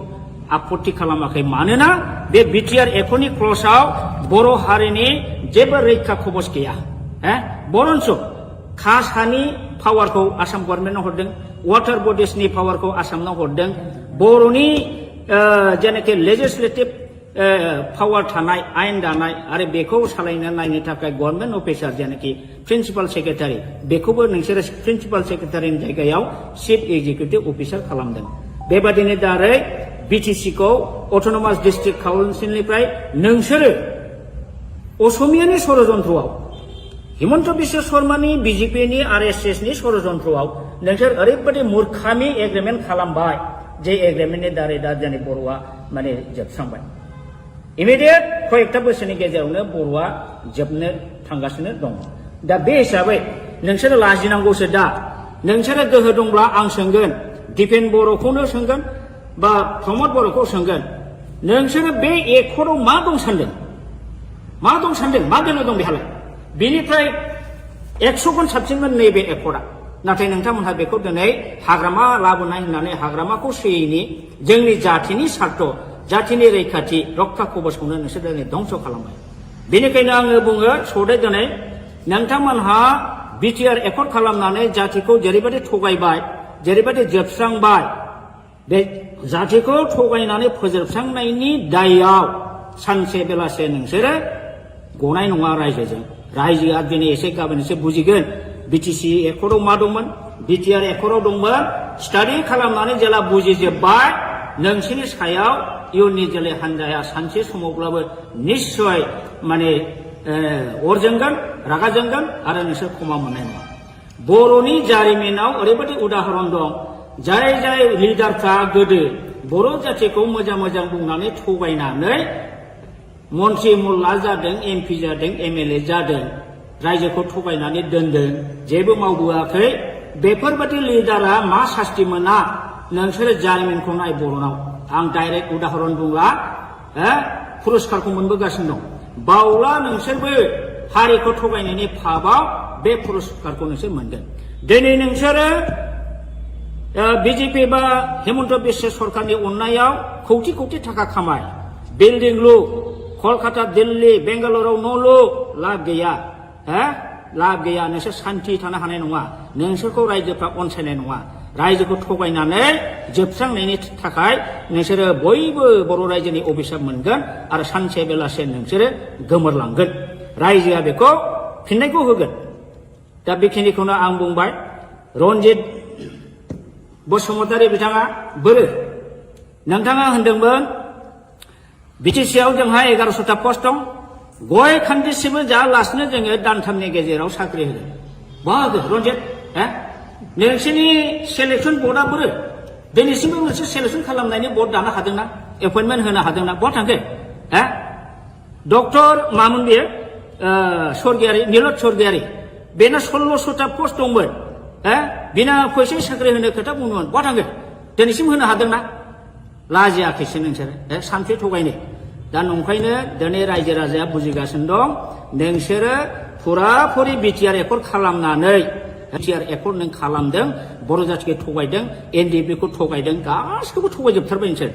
आपत्ति खालामाखै मानोना बे बिटिआर एकर्डनि क्लजआव बर' हारिनि जेबो रैखा खबस गैया बरन्स कासानि पावारखौ आसाम गभर्नमेन्टनो हरदों वाटार बडिसनि पावारखौ आसामनाव हरदों बर'नि जेनाखि लेजिस्लेटिभ पावार थानाय आयेन दानाय आरो बेखौ सालायनो नायनो थाखाय गभर्नमेन्ट अफिसार जेनाखि प्रिन्सिपाल सेक्रेटारि बेखौबो नोंसोरो प्रिन्सिपाल सेक्रेटारिनि जायगायाव चिफ एक्जिकिउटिभ अफिसार खालामदों बेबादिनो दारै बिटिसिखौ अट'नमास डिस्ट्रिक्ट काउन्सिलनिफ्राय नोंसोरो असमियानि षड़यन्त्रआव हिमन्त बिश्व शर्मानि बिजेपिनि आरएसएसनि षड़यन्त्रआव नोंसोर ओरैबायदि मूर्खामि एग्रिमेन्ट खालामबाय जे एग्रिमेन्टनि दारै दा जोंनि बर'आ माने जोबस्रांबाय इमिडियेट कयेकटा बोसोरनि गेजेरावनो बर'आ जोबनो थांगासिनो दं दा बे हिसाबै नोंसोरो लाजिनांगौसो दा नोंसोरो गोहो दंब्ला आं सोंगोन दिपेन बर'खौनो सोंगोन बा प्रमद बर'खौ सोंगोन नोंसोरो बे एकर्डआव मा दं सानदों मा दं सानदों मा गोनो दं बेहालाय बेनिफ्राय 100 गुन साबसिनमोन नैबे एकर्डआ नाथाय नोंथांमोनहा बेखौ दिनै हाग्रामा लाबोनाय होननानै हाग्रामाखौ सोयैनि जोंनि जाथिनि सार्थ जाथिनि रैखाथि रक्षा कवचखौनो नोंसोर दिनै धंस खालामबाय बेनिखायनो आङो बुङो सदै दिनै नोंथांमोनहा बिटिआर एकर्ड खालामनानै जातिखौ जेरैबायदि थगायबाय जेरैबायदि जोबस्रांबाय बे जातिखौ थगायनानै फोजोबस्रांनायनि दायाव सानसे बेलासे नोंसोरो गनाय नङा रायजोजों रायजोआ दिनै एसे गाबोन एसे बुजिगोन बिटिसि एकर्डआव मा दंमोन बिटिआर एकर्डआव दंमोन स्टाडि खालामनानै जेला बुजिजोबबाय नोंसोरनि सायाव इयुननि जोलै हान्जाया सानसे समावब्लाबो निश्चय माने अर जोंगोन रागा जोंगोन आरो नोंसोर क्षमा मोननाय नङा बर'नि जारिमिनाव ओरैबायदि उदाहरन दं जाय जाय लिडारफ्रा गोदो बर' जातिखौ मोजां मोजां बुंनानै थगायनानै मन्त्रि मुल्ला जादों एमपि जादों एमएलए जादों रायजोखौ थगायनानै दोनदों जेबो मावबोआखै बेफोरबायदि लिडारा मा सास्ति मोना नोंसोरो जारिमिनखौ नाय बर'नाव आं डाइरेक्ट उदाहरन बुंला पुरस्कारखौ मोनबोगासिनो दं बावला नोंसोरबो हारिखौ थगायनायनि फाबाव बे पुरस्कारखौ नोंसोर मोनगोन दिनै नोंसोरो बिजेपि बा हेमन्त बिश्व सरकारनि अननायाव कौटि कौटि थाखा खामाय बिल्डिं लु कलकाता दिल्ली बेंगालुरुआव न' लु लाब गैया लाब गैया नोंसोर सान्थि थानो हानाय नङा नोंसोरखौ रायजोफ्रा अनसायनाय नङा रायजोखौ थगायनानै जोबस्रांनायनि थाखाय नोंसोरो बयबो बर' रायजोनि अभिशाप मोनगोन आरो सानसे बेलासे नोंसोरो गोमोरलांगोन रायजोआ बेखौ फिननायखौ होगोन दा बेखिनिखौनो आं बुंबाय रन्जित बसुमतारी बिथाङा बोरो नोंथाङा होनदोंमोन बिटिसिआव जोंहा 1100टा पस्ट दं गय खान्दिसेबो जायालासिनो जोङो दानथामनि गेजेराव साख्रि होगोन बहा रन्जित नोंसोरनि सेलेक्सन बर्डआ बोरो दिनैसिमबो मोनसे सेलेक्सन खालामनायनि बर्ड दानो हादोंना एपइन्टमेन्ट होनो हादोंना बहा थांखो डक्टर मामोन बेयो स्वर्गियारि नीलत स्वर्गियारि बेना 1600टा पस्ट दंमोन बिना फैसा साख्रि होनो खोथा बुंदोंमोन बहा थांखो दिनैसिम होनो हादोंना लाजियाखैसो नोंसोरो सानसे थगायनो दा नंखायनो दिनै रायजो राजाया बुजिगासिनो दं नोंसोरो फुराफुरि बिटिआर एकर्ड खालामनानै बिटिआर एकर्ड नों खालामदों बर' जातिखौ थगायदों एनडिएफबिखौ थगायदों गासिखौबो थगायजोबथारबाय नोंसोर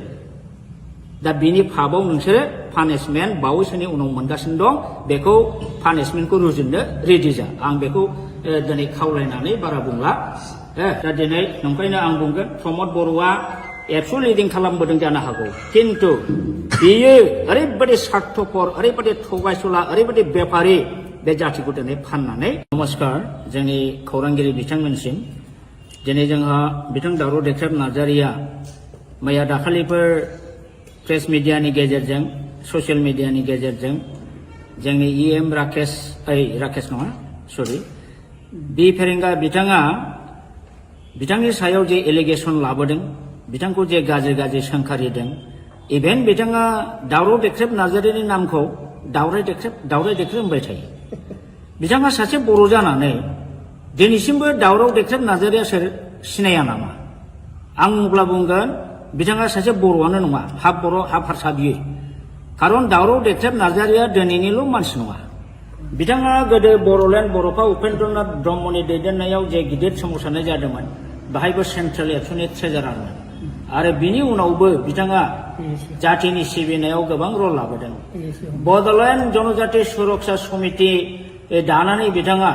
दा बिनि फाबाव नोंसोरो पानिशमेन्ट बावैसोनि उनाव मोनगासिनो दं बेखौ पानिशमेन्टखौ रुजुननो रेडि जा आं बेखौ दिनै खावलायनानै बारा बुंला दा दिनै नंखायनो आं बुंगोन प्रमद बर'आ एबसु लिडिं खालामबोदों जानो हागौ किन्तु बियो ओरैबायदि स्वार्थपर ओरैबायदि थगायसुला ओरैबायदि बेफारि बे जातिखौ दिनै फाननानै नमस्कार जोंनि खौरांगिरि बिथांमोनसिम दिनै जोंहा बिथां दावराव देख्रेब नार्जारिया मैया दाखालिफोर प्रेस मिडियानि गेजेरजों ससियेल मिडियानि गेजेरजों जोंनि इएम राकेश नङा सरि बि फेरेंगा बिथाङा बिथांनि सायाव जे एलिगेसन लाबोदों बिथांखौ जे गाज्रि गाज्रि सोंखारिदों इभेन बिथाङा दावराव देख्रेब नार्जारिनि नामखौ दावराय देख्रेब होनबाय थायो बिथाङा सासे बर' जानानै दिनैसिमबो दावराव देख्रेब नार्जारिया सोर सिनाया नामा आं अब्ला बुंगोन बिथाङा सासे बर'आनो नङा हाफ बर' हाफ हारसा बियो खारन दावराव देख्रेब नार्जारिया दिनैनिल' मानसि नङा बिथाङा गोदो बर'लेण्ड बर'फा उपेन्द्रनाथ ब्रह्मनि दैदेननायाव जे गिदिर सोमावसारनाय जादोंमोन बाहायबो सेन्ट्रेल एबसुनि ट्रेजारारमोन आरो बिनि उनावबो बिथाङा जातिनि सिबिनायाव गोबां रल लाबोदों बड'लेण्ड जनजाति सुरक्षा समिति दानानै बिथाङा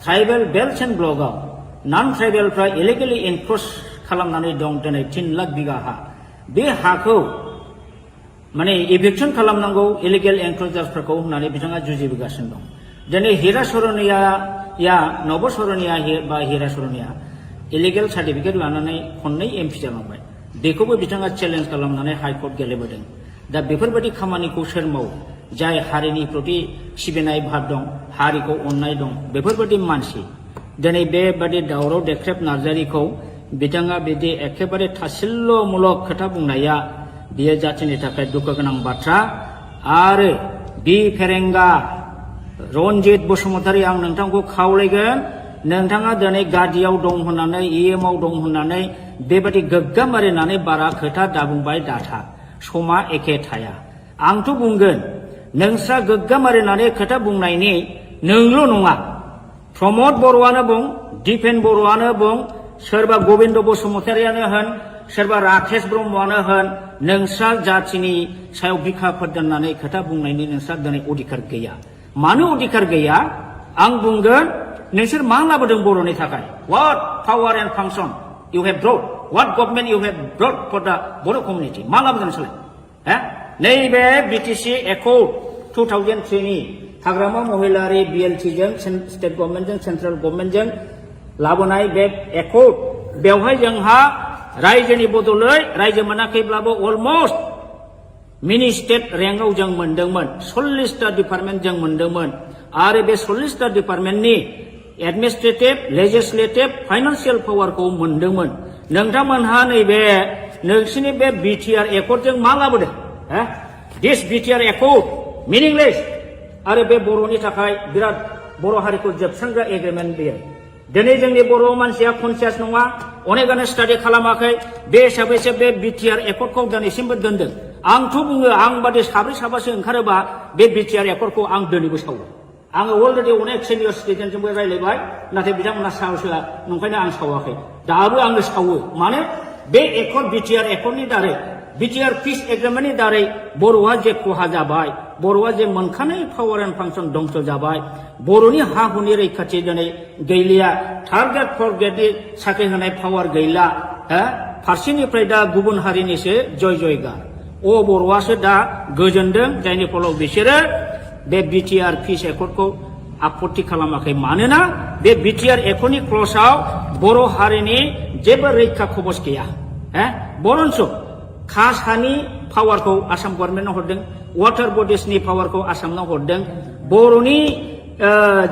ट्राइबेल बेल्ट एन्ड ब्लकआव नन ट्राइबेलफ्रा इलिगेलि एनक्रच खालामनानै दं दिनै 3 लाख बिगा हा बे हाखौ माने इभिक्सन खालामनांगौ इलिगेल एनक्रचार्सफोरखौ होननानै बिथाङा जुजिबोगासिनो दं दिनै हिरा सरनिया नब सरनिया बा हिरा सरनिया इलिगेल सार्टिफिकेट लानानै खननै एमपि जालांबाय बेखौबो बिथाङा चेलेन्ज खालामनानै हाइकर्ट गेलेबोदों दा बेफोरबायदि खामानिखौ सोर मावो जाय हारिनि प्रति सिबिनाय भाब दं हारिखौ अननाय दं बेफोरबायदि मानसि दिनै बेबादि दावराव देख्रेब नार्जारिखौ बिथाङा बिदि एखेबारे थासिल्यमूलक खोथा बुंनाया बियो जातिनि थाखाय दुखु गोनां बाथ्रा आरो बि फेरेंगा रनजित बसुमतारी आं नोंथांखौ खावलायगोन नोंथाङा दिनै गादियाव दं होननानै इएमआव दं होननानै बेबादि गोग्गा मारिनानै बारा खोथा दाबुंबाय दाथा समा एखे थाया आंथ' बुंगोन नोंस्रा गोग्गा मारिनानै खोथा बुंनायनि नोंल' नङा प्रमद बर'आनो बुं दिपेन बर'आनो बुं सोरबा गबिन्द बसुमतारियानो होन सोरबा राकेश ब्रह्मआनो होन नोंस्रा जाथिनि सायाव बिखा फोरदाननानै खोथा बुंनायनि नोंस्रा दिनै अधिकार गैया मानो अधिकार गैया आं बुंगोन नोंसोर मा लाबोदों बर'नि थाखाय what power and function you have brought what government you have brought for the Boro community मा लाबोदों नोंसोरलाय नैबे बिटिसि एकर्ड 2003 नि हाग्रामा महिलारि बिएलटिजों स्टेट गभर्नमेन्टजों सेन्ट्रेल गभर्नमेन्टजों लाबोनाय बे एकर्ड बेवहाय जोंहा रायजोनि बदलै रायजो मोनाखैब्लाबो अलमस्ट मिनि स्टेट रेंकआव जों मोनदोंमोन 40टा डिपार्टमेन्ट जों मोनदोंमोन आरो बे 40टा डिपार्टमेन्टनि एडमिनिस्ट्रेटिभ लेजिस्लेटिभ फाइनान्सियेल पावारखौ मोनदोंमोन नोंथांमोनहा नैबे नोंसिनि बे बिटिआर एकर्डजों मा लाबोदों दिस बिटिआर एकर्ड मिनिंलेस आरो बे बर'नि थाखाय बिराद बर' हारिखौ जोबस्रांग्रा एग्रिमेन्ट बेयो दिनै जोंनि बर' मानसिया कनसियास नङा अनेकानो स्टाडि खालामाखै बे हिसाबैसो बे बिटिआर एकर्डखौ दिनैसिमबो दोनदों आंथ' बुङो आं बादि साब्रै साबासो ओंखारोबा बे बिटिआर एकर्डखौ आं दिनैबो सावो आङो अलरेडि अनेक सिनियर सिटिजेनजोंबो रायज्लायबाय नाथाय बिथांमोना साहस होआ नंखायनो आं सावाखै दाबो आङो सावो माने बे एकर्ड बिटिआर एकर्डनि दारै बिटिआर पिस एग्रिमेन्टनि दारै बर'आ जे खहा जाबाय बर'आ जे मोनखानाय पावार एन्ड फांसन दंस जाबाय बर'नि हा हुनि रैखाथि दिनै गैलिया थार्ड ग्रेड फर्थ ग्रेडनि साख्रि होनाय पावार गैला फारसेनिफ्राय दा गुबुन हारिनिसो जय जयगार बर'आसो दा गोजोनदों जायनि फलाव बिसोरो बे बिटिआर पिस एकर्डखौ आपत्ति खालामाखै मानोना बे बिटिआर एकर्डनि क्लजआव बर' हारिनि जेबो रैखा खबस गैया बरन्स कासानि पावारखौ आसाम गभर्नमेन्टआव हरदों वाटार बडिसनि पावारखौ आसामनाव हरदों बर'नि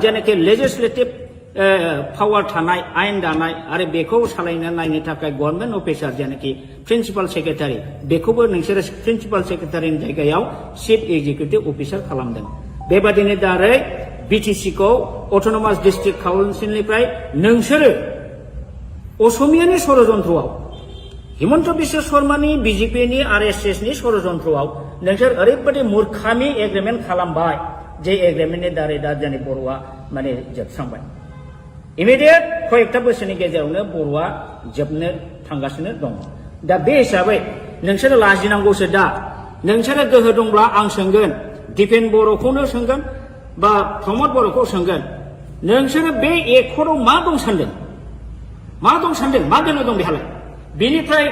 जेनाखि लेजिस्लेटिभ पावार थानाय आयेन दानाय आरो बेखौ सालायनो नायनो थाखाय गभर्नमेन्ट अफिसार जेनाखि प्रिन्सिपाल सेक्रेटारि बेखौबो नोंसोरो प्रिन्सिपाल सेक्रेटारिनि जायगायाव चिफ एक्जिकिउटिभ अफिसार खालामदों बेबादिनो दारै बिटिसिखौ अट'नमास डिस्ट्रिक्ट काउन्सिलनिफ्राय नोंसोरो असमियानि षड़यन्त्रआव हिमन्त बिश्व शर्मानि बिजेपिनि आरएसएसनि षड़यन्त्रआव नोंसोर ओरैबायदि मूर्खामि एग्रिमेन्ट खालामबाय जे एग्रिमेन्टनि दारै दा जोंनि बर'आ माने जोबस्रांबाय इमिडियेट कयेकटा बोसोरनि गेजेरावनो बर'आ जोबनो थांगासिनो दङ दा बे हिसाबै नोंसोरो लाजिनांगौसो दा नोंसोरो गोहो दंब्ला आं सोंगोन दिपेन बर'खौनो सोंगोन बा प्रमद बर'खौ सोंगोन नोंसोरो बे एकर्डआव मा दं सानदों मा दोनो दं बेहालाय बेनिफ्राय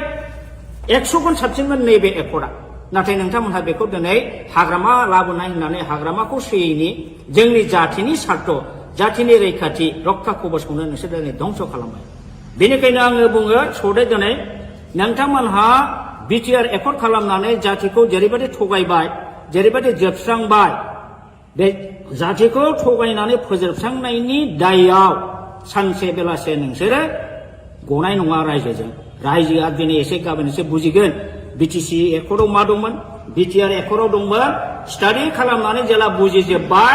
100 गुन साबसिनमोन नैबे एकर्डआ नाथाय नोंथांमोनहा बेखौ दिनै हाग्रामा लाबोनाय होननानै हाग्रामाखौ सोयैनि जोंनि जाथिनि सार्थ जाथिनि रैखाथि रक्षा कबचखौनो नोंसोर दिनै धंस खालामबाय बेनिखायनो आङो बुङो सदै दिनै नोंथांमोनहा बिटिआर एकर्ड खालामनानै जातिखौ जेरैबायदि थगायबाय जेरैबायदि जोबस्रांबाय बे जातिखौ थगायनानै फोजोबस्रांनायनि दायआव सानसे बेलासे नोंसोरो गनाय नङा रायजोआ दिनै एसे गाबोन एसे बुजिगोन बिटिसि एकर्डआव मा दंमोन बिटिआर एकर्डआव दंमोन स्टाडि खालामनानै जेला बुजिजोब्बाय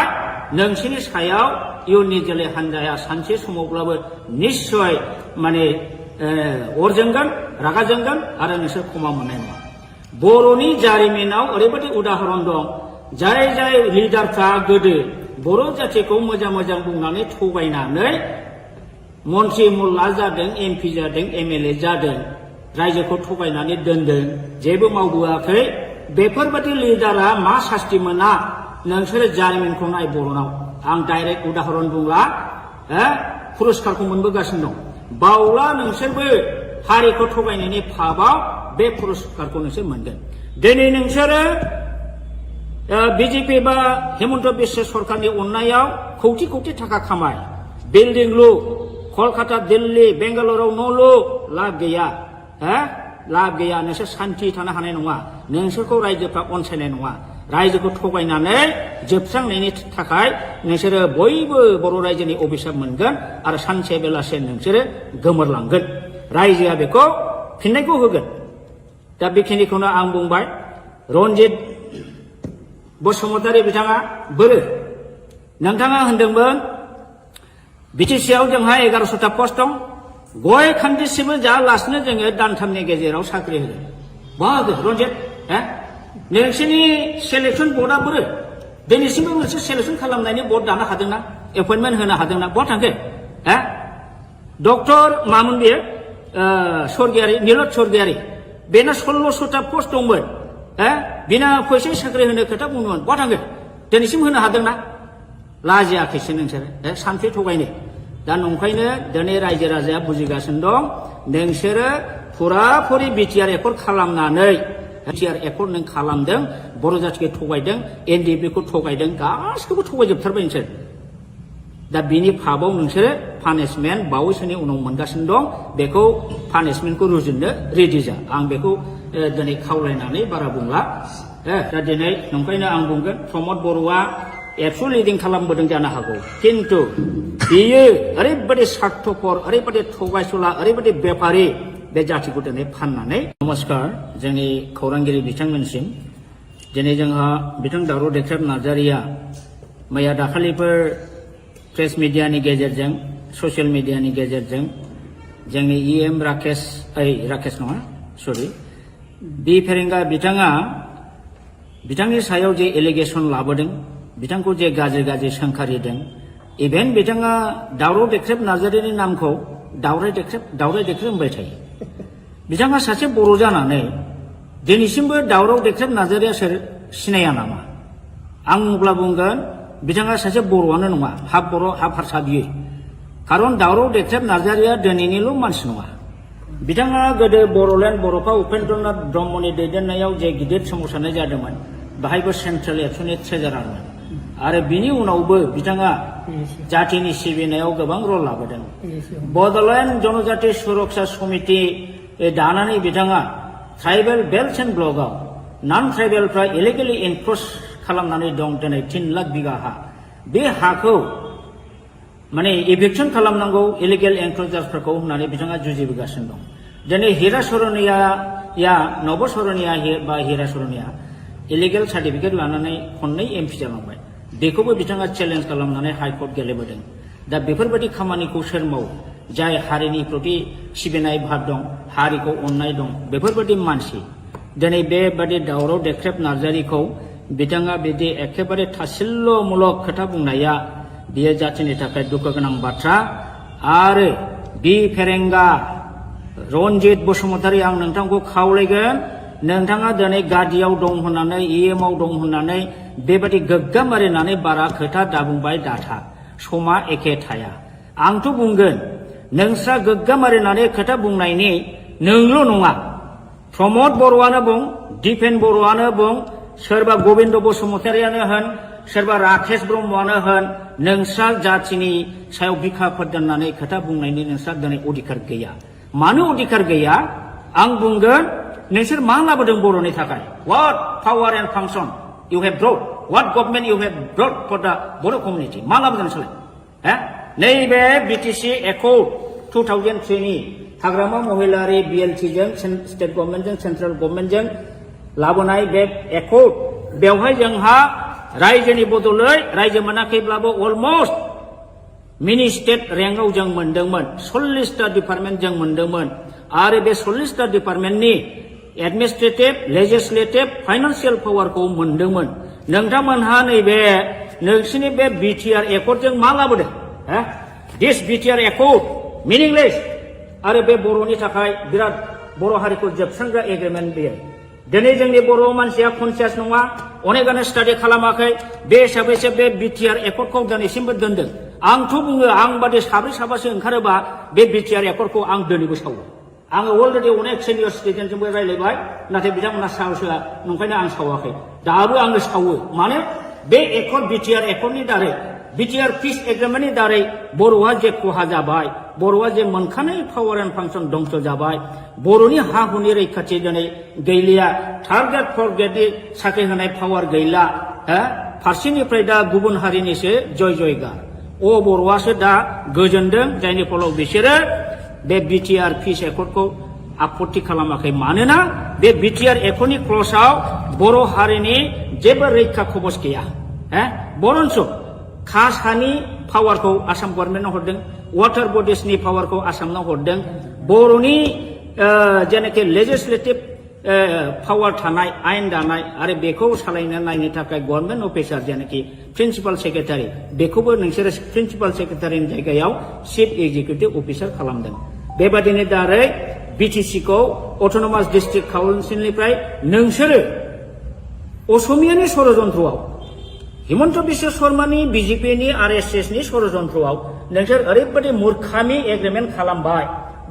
नोंसोरनि सायाव इयुननि जोलै हान्जाया सानसे समावब्लाबो निश्चय माने अर जोंगोन रागा जोंगोन आरो नोंसोर क्षमा मोननाय नङा बर'नि जारिमिनाव ओरैबायदि उदाहरन दं जाय लिडारफ्रा गोदो बर' जातिखौ मोजां बुंनानै थगायनानै मन्त्रि मुल्ला जादों एमपि जादों एमएलए जादों रायजोखौ थगायनानै दोनदों जेबो मावबोआखै बेफोरबायदि लिडारा मा सास्ति मोना नोंसोरो जारिमिनखौ नाय बर'नाव आं डाइरेक्ट उदाहरन बुंला पुरस्कारखौ मोनबोगासिनो दं बावला नोंसोरबो हारिखौ थगायनायनि फाबाव बे पुरस्कारखौ नोंसोर मोनगोन दिनै नोंसोरो बिजेपि बा हिमन्त बिश्व सरकारनि अननायाव कौटि थाखा खामाय बिल्डिं लु कलकाता दिल्ली बेंगालुरुआव न' लु लाब गैया नोंसोर सान्थि थानो हानाय नङा नोंसोरखौ रायजोफ्रा अनसायनाय नङा रायजोखौ थगायनानै जोबस्रांनायनि थाखाय नोंसोरो बयबो बर' रायजोनि अभिशाप मोनगोन आरो सानसे बेलासे नोंसोरो गोमोरलांगोन रायजोआ बेखौ फिननायखौ होगोन दा बेखिनिखौनो आं बुंबाय रनजित बसुमतारी बिथाङा बोरो नोंथाङा होनदोंमोन बिटिसिआव जोंहा 1100टा पस्ट दं गय खान्दिसिबो जायालासिनो जोङो दानथामनि गेजेराव साख्रि होगोन बाहागो रन्जित नोंसोरनि सेलेक्सन बर्डआ बोरो दिनैसिमबो मोनसे सेलेक्सन खालामनायनि बर्ड दानो हादोंना एपइन्टमेन्ट होनो हादोंना बहा थांखो डक्टर मामोन बेयो स्वर्गियारि नीलत स्वर्गियारि बेना 1600टा पस्ट दंमोन बिना फैसा साख्रि होनो खोथा बुंदोंमोन बहा थांखो दिनैसिम होनो हादोंना लाजियाखैसो नोंसोरो सानफे थगायनो दा नंखायनो दिनै रायजो राजाया बुजिगासिनो दं नोंसोरो फुराफुरि बिटिआर एकर्ड खालामनानै बिटिआर एकर्ड नों खालामदों बर' जाथिखौ थगायदों एनडिएफबिखौ थगायदों गासिखौबो थगायजोबथारबाय नोंसोर दा बिनि फाबाव नोंसोरो पानिशमेन्ट बावैसोनि उनाव मोनगासिनो दं बेखौ पानिशमेन्टखौ रुजुननो रेडि जा आं बेखौ दिनै खावलायनानै बारा बुंला दा दिनै नंखायनो आं बुंगोन प्रमद बर'आ एबसु लिडिं खालामबोदों जानो हागौ किन्तु बियो ओरैबायदि स्वार्थपर ओरैबायदि थगायसुला ओरैबायदि बेपारि बे जातिखौ दिनै फाननानै नमस्कार जोंनि खौरांगिरि बिथांमोनसिम दिनै जोंहा बिथां दावराव देख्रेब नार्जारिया मैया दाखालिफोर प्रेस मिडियानि गेजेरजों ससियेल मिडियानि गेजेरजों जोंनि इएम राकेश नङा सरि बि फेरेंगा बिथाङा बिथांनि सायाव जे एलिगेसन लाबोदों बिथांखौ जे गाज्रि गाज्रि सोंखारिदों इभेन बिथाङा दावराव देख्रेब नार्जारिनि नामखौ दावराय देख्रेब होनबाय थायो बिथाङा सासे बर' जानानै दिनैसिमबो दावराव देख्रेब नार्जारिया सोर सिनाया नामा आं अब्ला बुंगोन बिथाङा सासे बर'आनो नङा हाफ बर' हाफ हारसा बियो खारन दावराव देख्रेब नार्जारिया दिनैनिल' मानसि नङा बिथाङा गोदो बर'लेण्ड बर'फा उपेन्द्रनाथ ब्रह्मनि दैदेननायाव जे गिदिर सोमावसारनाय जादोंमोन बाहायबो सेन्ट्रेल एबसुनि ट्रेजारारमोन आरो बिनि उनावबो बिथाङा जातिनि सिबिनायाव गोबां रल लाबोदों बड'लेण्ड जनजाति सुरक्षा समिति दानानै बिथाङा ट्राइबेल बेल्ट एन्ड ब्लकआव नन ट्राइबेलफ्रा इलिगेलि एनक्रच खालामनानै दं दिनै 3 लाख बिगा हा बे हाखौ माने इभिक्सन खालामनांगौ इलिगेल एनक्रचार्सफोरखौ होननानै बिथाङा जुजिबोगासिनो दं दिनै हिरा सरनिया नब सरनिया बा हिरा सरनिया इलिगेल सार्टिफिकेट लानानै खननै एमपि जालांबाय बेखौबो बिथाङा चेलेन्ज खालामनानै हाइकर्ट गेलेबोदों दा बेफोरबायदि खामानिखौ सोर मावो जाय हारिनि प्रति सिबिनाय भाब दं हारिखौ अननाय दं बेफोरबायदि मानसि दिनै बेबादि दावराव देख्रेब नार्जारिखौ बिथाङा बिदि एखेबारे थासिल्यमूलक खोथा बुंनाया बियो जातिनि थाखाय दुखु गोनां बाथ्रा आरो बि फेरेंगा रन्जित बसुमतारी आं नोंथांखौ खावलायगोन नोंथाङा दिनै गादियाव दं होननानै इएमआव दं होननानै बेबायदि गोग्गाम मारिनानै बारा खोथा दाबुंबाय दाथा समा एखे थाया आंथ' बुंगोन नोंस्रा गोग्गाम मारिनानै खोथा बुंनायनि नोंल' नङा प्रमद बर'आनो बुं दिपेन बर'आनो बुं सोरबा गबिन्द बसुमतारियानो होन सोरबा राकेश ब्रह्मआनो होन नोंस्रा जातिनि सायाव बिखाफोर दोननानै खोथा बुंनायनि नोंस्रा दिनै अधिकार गैया मानो अधिकार गैया आं बुंगोन नोंसोर मा लाबोदों बर'नि थाखाय what power and function you have brought what government you have brought for the Bodo' community मा लाबोदों नोंसोरलाय नैबे बिटिसि एकर्ड 2003 नि हाग्रामा महिलारि बिएलटिजों स्टेट गभर्नमेन्टजों सेन्ट्रेल गभर्नमेन्टजों लाबोनाय बे एकर्ड बेवहाय जोंहा रायजोनि बदलै रायजो मोनाखैब्लाबो अलमस्ट मिनि स्टेट रेंकआव जों मोनदोंमोन 40टा डिपार्टमेन्ट जों मोनदोंमोन आरो बे 40टा डिपार्टमेन्टनि एडमिनिस्ट्रेटिभ लेजिस्लेटिभ फाइनान्सियेल पावारखौ मोनदोंमोन नोंथांमोनहा नैबे नोंसिनि बे बिटिआर एकर्डजों मा लाबोदों दिस बिटिआर एकर्ड मिनिंलेस आरो बे बर'नि थाखाय बिराद बर' हारिखौ जोबस्रांग्रा एग्रिमेन्ट बेयो दिनै जोंनि बर' मानसिया कनसियास नङा अनेकानो स्टाडि खालामाखै बे हिसाबैसो बे बिटिआर एकर्डखौ दिनैसिमबो दोनदों आंथ' बुङो आं बादि साब्रै साबासो ओंखारोबा बे बिटिआर एकर्डखौ आं दिनैबो सावो आङो अलरेडि अनेक सिनियर सिटिजेनजोंबो रायज्लायबाय नाथाय बिथांमोना साहस होआ नंखायनो आं सावाखै दाबो आङो सावो मानो बे एकर्ड बिटिआर एकर्डनि दारै बिटिआर पिस एग्रिमेन्टनि दारै बर'आ जे खहा जाबाय बर'आ जे मोनखानाय पावार एन्ड फांसन दंस जाबाय बर'नि हा हुनि रैखाथि दिनै गैलिया थार्ड ग्रेड फर्थ ग्रेडनि साख्रि होनाय पावार गैला फारसेनिफ्राय दा गुबुन हारिनिसो जय जयगार बर'आसो दा गोजोनदों जायनि फलाव बिसोरो बे बिटिआर पिस एकर्डखौ आपत्ति खालामाखै मानोना बे बिटिआर एकटनि क्लजआव बर' हारिनि जेबो रैखा खबस गैया बरन्स कासानि पावारखौ आसाम गभर्नमेन्टनो हरदों वाटार बडिसनि पावारखौ आसामनो हरदों बर'नि जेनाखि लेजिस्लेटिभ पावार थानाय आयेन दानाय आरो बेखौ सालायनो नायनो थाखाय गभर्नमेन्ट अफिसार जेनाखि प्रिन्सिपाल सेक्रेटारि बेखौबो नोंसोरो प्रिन्सिपाल सेक्रेटारिनि जायगायाव चिफ एक्जिकिउटिभ अफिसार खालामदों बेबादिनो दारै बिटिसिखौ अट'नमास डिस्ट्रिक्ट काउन्सिलनिफ्राय नोंसोरो असमियानि षड़यन्त्रआव हिमन्त बिश्व शर्मानि बिजेपिनि आरएसएसनि षड़यन्त्रआव नोंसोर ओरैबायदि मूर्खामि एग्रिमेन्ट खालामबाय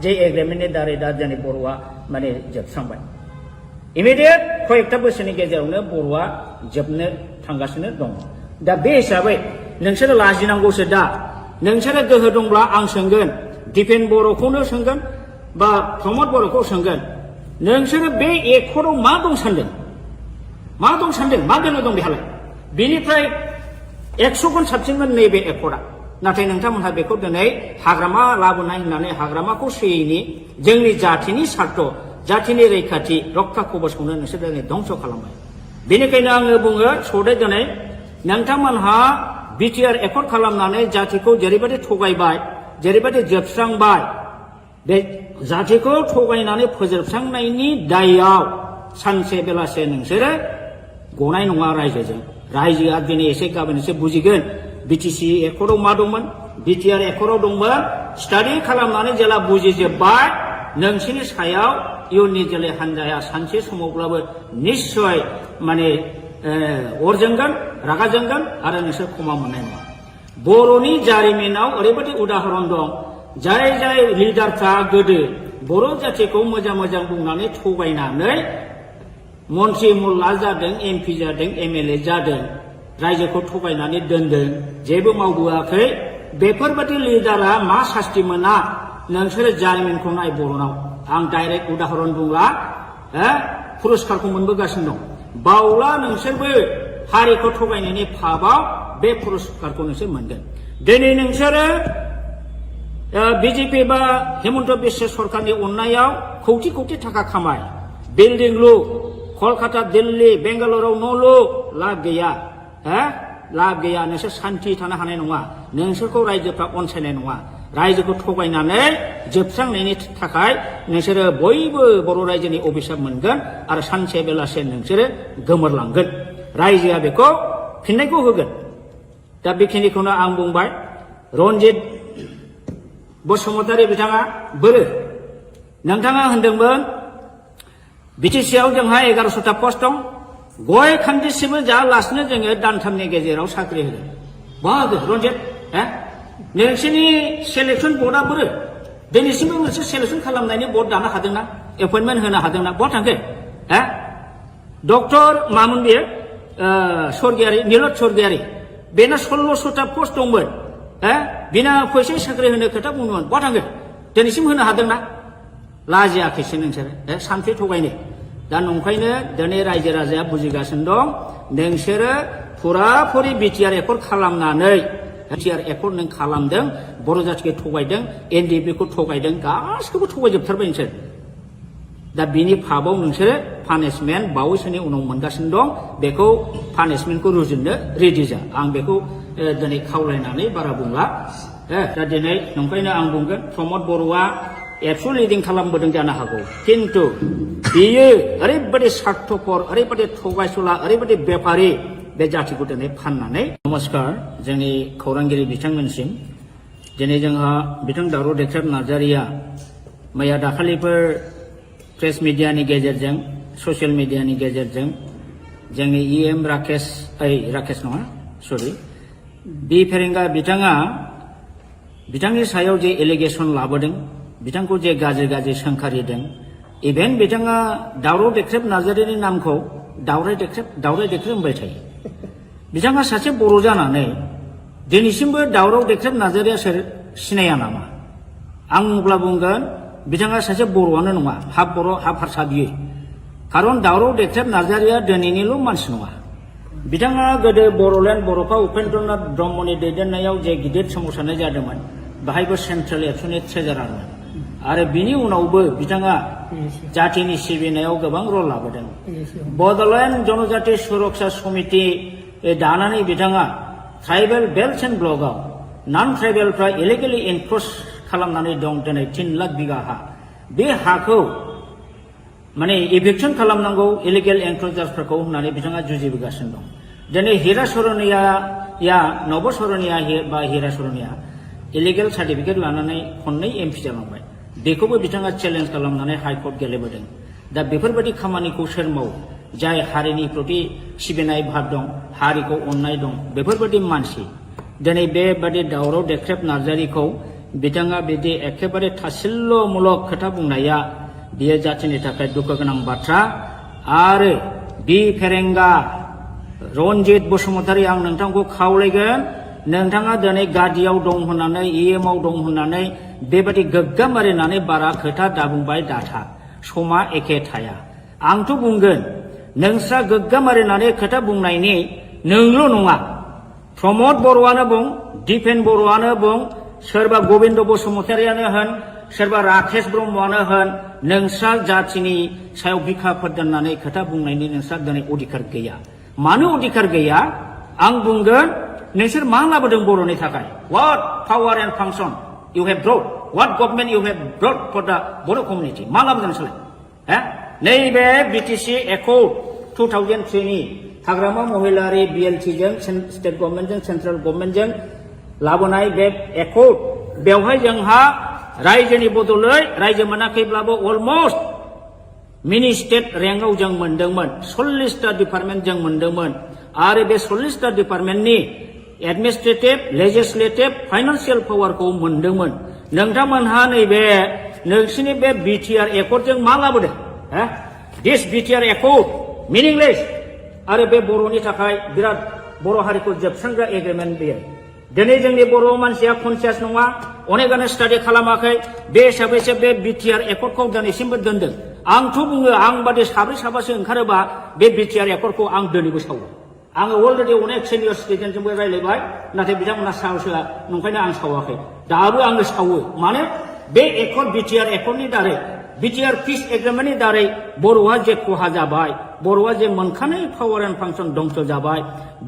जे एग्रिमेन्टनि दारै दा जोंनि बर'आ माने जोबस्रांबाय इमिडियेट कयेकथा बोसोरनि गेजेरावनो बर'आ जोबनो थांगासिनो दं दा बे हिसाबै नोंसोरो लाजिनांगौसो दा नोंसोरो गोहो दंब्ला आं सोंगोन दिपेन बर'खौनो सोंगोन बा प्रमद बर'खौ सोंगोन नोंसोरो बे एकर्डआव मा दं सानदों मा गोनो दं बेहालाय बेनिफ्राय 100 गुन साबसिनमोन नैबे एकर्डआ नाथाय नोंथांमोनहा बेखौ दिनै हाग्रामा लाबोनाय होननानै हाग्रामाखौ सोयैनि जोंनि जाथिनि सार्थ जाथिनि रैखाथि रक्षा कबचखौनो नोंसोर दिनै धंस खालामबाय बेनिखायनो आङो बुङो सौदे दिनै नोंथांमोनहा बिटिआर एकर्ड खालामनानै जातिखौ जेरैबायदि थगायबाय जेरैबायदि जोबस्रांबाय बे जातिखौ थगायनानै फोजोबस्रांनायनि दायआव सानसे बेलासे नोंसोरो गनाय नङा रायजोजों रायजोआ दिनै एसे गाबोन एसे बुजिगोन बिटिसि एकर्डआव मा दंमोन बिटिआर एकर्डआव दंमोन स्टाडि खालामनानै जेला बुजिजोब्बाय नोंसोरनि सायाव इयुननि जोलै हान्जाया सानसे समावब्लाबो निश्चय माने अर जोंगोन रागा जोंगोन आरो नोंसोर क्षमा मोननाय नङा बर'नि जारिमिनाव ओरैबायदि उदाहरन दं जाय जाय लिडारफ्रा गोदो बर' जातिखौ मोजां मोजां बुंनानै थगायनानै मन्त्रि मुल्ला जादों एमपि जादों एमएलए जादों रायजोखौ थगायनानै दोनदों जेबो मावबोआखै बेफोरबायदि लिडारा मा सास्ति मोना नोंसोरो जारिमिनखौ नाय बर'नाव आं डाइरेक्ट उदाहरन बुंला पुरस्कारखौ मोनबोगासिनो दं बावला नोंसोरबो हारिखौ थगायनायनि फाबाव बे पुरस्कारखौ नोंसोर मोनगोन दिनै नोंसोरो बिजेपि बा हिमन्त बिश्व सरकारनि अननायाव कौटि कौटि थाखा खामाय बिल्डिं लु कलकाता दिल्ली बेंगालुरुआव न' लु लाब गैया लाब गैया नोंसोर सान्थि थानो हानाय नङा नोंसोरखौ रायजोफ्रा अनसायनाय नङा रायजोखौ थगायनानै जोबस्रांनायनि थाखाय नोंसोरो बयबो बर' रायजोनि अभिशाप मोनगोन आरो सानसे बेलासे नोंसोरो गोमोरलांगोन रायजोआ बेखौ फिननायखौ होगोन दा बेखिनिखौनो आं बुंबाय रन्जित बसुमतारी बिथाङा बोरो नोंथाङा होनदोंमोन बिटिसिआव जोंहा 1100टा पस्ट दं गय खान्दिसिबो जायालासिनो जोङो दानथामनि गेजेराव साख्रि होगोन बाहागो रन्जित नोंसोरनि सेलेक्सन बर्डआ बोरो दिनैसिमबो मोनसे सेलेक्सन खालामनायनि बर्ड दानो हादोंना एपइन्टमेन्ट होनो हादोंना बहा थांखो डक्टर मामोन बेयो स्वर्गियारि निलत स्वर्गियारि बेना 1600टा पस्ट दंमोन बिना फैसा साख्रि होनो खोथा बुंदोंमोन बहा थांखो दिनैसिम होनो हादोंना लाजियाखैसो नोंसोरो सानफ्रि थगायनो दा नंखायनो दिनै रायजो राजाया बुजिगासिनो दं नोंसोरो फुराफुरि बिटिआर एकर्ड खालामनानै बिटिआर एकर्ड नों खालामदों बर' जातिखौ थगायदों एनडिएफबिखौ थगायदों गासिखौबो थगायजोबथारबाय नोंसोर दा बिनि फाबाव नोंसोरो पानिशमेन्ट बावैसोनि उनाव मोनगासिनो दं बेखौ पानिशमेन्टखौ रुजुननो रेडि जा आं बेखौ दिनै खावलायनानै बारा बुंला दा दिनै नंखायनो आं बुंगोन प्रमद बर'आ एबसु लिडिं खालामबोदों जानो हागौ किन्तु बियो ओरैबायदि स्वार्थपर ओरैबायदि थगायसुला ओरैबायदि बेपारि बे जातिखौ दिनै फाननानै नमस्कार जोंनि खौरांगिरि बिथांमोनसिम दिनै जोंहा बिथां दावराव देख्रेब नार्जारिया मैया दाखालिफोर प्रेस मिडियानि गेजेरजों ससियेल मिडियानि गेजेरजों जोंनि इएम राकेश नङा सरि बि फेरेंगा बिथाङा बिथांनि सायाव जे एलिगेसन लाबोदों बिथांखौ जे गाज्रि गाज्रि सोंखारिदों इभेन बिथाङा दावराव देख्रेब नार्जारिनि नामखौ दावराय देख्रेब होनबाय थायो बिथाङा सासे बर' जानानै दिनैसिमबो दावराव देख्रेब नार्जारिया सोर सिनाया नामा आं अब्ला बुंगोन बिथाङा सासे बर'आनो नङा हाफ बर' हाफ हारसा बियो खारन दावराव देख्रेब नार्जारिया दिनैनिल' मानसि नङा बिथाङा गोदो बर'लेण्ड बर'फा उपेन्द्रनाथ ब्रह्मनि दैदेननायाव जे गिदिर सोमावसारनाय जादोंमोन बाहायबो सेन्ट्रेल एबसुनि ट्रेजारारमोन आरो बिनि उनावबो बिथाङा जातिनि सिबिनायाव गोबां रल लाबोदों बड'लेण्ड जनजाति सुरक्षा समिति दानानै बिथाङा ट्राइबेल बेल्ट एन्ड ब्लकआव नन ट्राइबेलफ्रा इलिगेलि एनक्रोच खालामनानै दं दिनै 3 लाख बिगा हा बे हाखौ माने इभिक्सन खालामनांगौ इलिगेल एनक्रोचार्सफोरखौ होननानै बिथाङा जुजिबोगासिनो दं दिनै हिरा सरनिया नब सरनिया बा हिरा सरनिया इलिगेल सार्टिफिकेट लानानै खननै एमपि जालांबाय बेखौबो बिथाङा चेलेन्ज खालामनानै हाइकर्ट गेलेबोदों दा बेफोरबायदि खामानिखौ सोर मावो जाय हारिनि प्रति सिबिनाय भाब दं हारिखौ अननाय दं बेफोरबायदि मानसि दिनै बेबादि दावराव देख्रेब नार्जारिखौ बिथाङा बिदि एखेबारे थासिल्यमूलक खोथा बुंनाया बियो जातिनि थाखाय दुखु गोनां बाथ्रा आरो बि फेरेंगा रनजित बसुमतारी आं नोंथांखौ खावलायगोन नोंथाङा दिनै गादियाव दं होननानै इएमआव दं होननानै बेबादि गोग्गा मारिनानै बारा खोथा दाबुंबाय दाथा समा एखे थाया आंथ' बुंगोन नोंस्रा गोग्गा मारिनानै खोथा बुंनायनि नोंल' नङा प्रमद बर'आनो बुं दिपेन बर'आनो बुं सोरबा गबिन्द बसुमतारियानो होन सोरबा राकेश ब्रह्मआनो होन नोंस्रा जातिनि सायाव बिखाफोर दोननानै खोथा बुंनायनि नोंस्रा दिनै अधिकार गैया मानो अधिकार गैया आं बुंगोन नोंसोर मा लाबोदों बर'नि थाखाय what power and function you have brought what government you have brought for the Bodo community मा लाबोदों नोंसोरलाय नैबे बिटिसि एकर्ड 2003 नि हाग्रामा महिलारि BLT जों स्टेट गभर्नमेन्टजों सेन्ट्रेल गभर्नमेन्टजों लाबोनाय बे एकर्ड बेवहाय जोंहा रायजोनि बदलै रायजो मोनाखैब्लाबो अलमस्ट मिनि स्टेट रेंकआव जों मोनदोंमोन 40टा डिपार्टमेन्ट जों मोनदोंमोन आरो बे 40टा डिपार्टमेन्टनि एडमिनिस्ट्रेटिभ लेजिस्लेटिभ फाइनान्सियेल पावारखौ मोनदोंमोन नोंथांमोनहा नैबे नोंसिनि बे बिटिआर एकर्डजों मा लाबोदों दिस बिटिआर एकर्ड मिनिंलेस आरो बे बर'नि थाखाय बिराद बर' हारिखौ जोबस्रांग्रा एग्रिमेन्ट बेयो दिनै जोंनि बर' मानसिया कनसियास नङा अनेकानो स्टाडि खालामाखै बे हिसाबैसो बे बिटिआर एकर्डखौ दिनैसिमबो दोनदों आंथ' बुङो आं बादि साब्रै साबासो ओंखारोबा बे बिटिआर एकर्डखौ आं दिनैबो सावो आङो अलरेडि अनेक सिनियर सिटिजेनजोंबो रायलायबाय नाथाय बिथांमोना साहसआ नंखायनो आं सावाखै दाबो आङो सावो माने बे एकर्ड बिटिआर एकर्डनि दारै बिटिआर पिस एग्रिमेन्टनि दारै बर'आ जे खहा जाबाय बर'आ जे मोनखानाय पावार एन्ड फांसन दंस जाबाय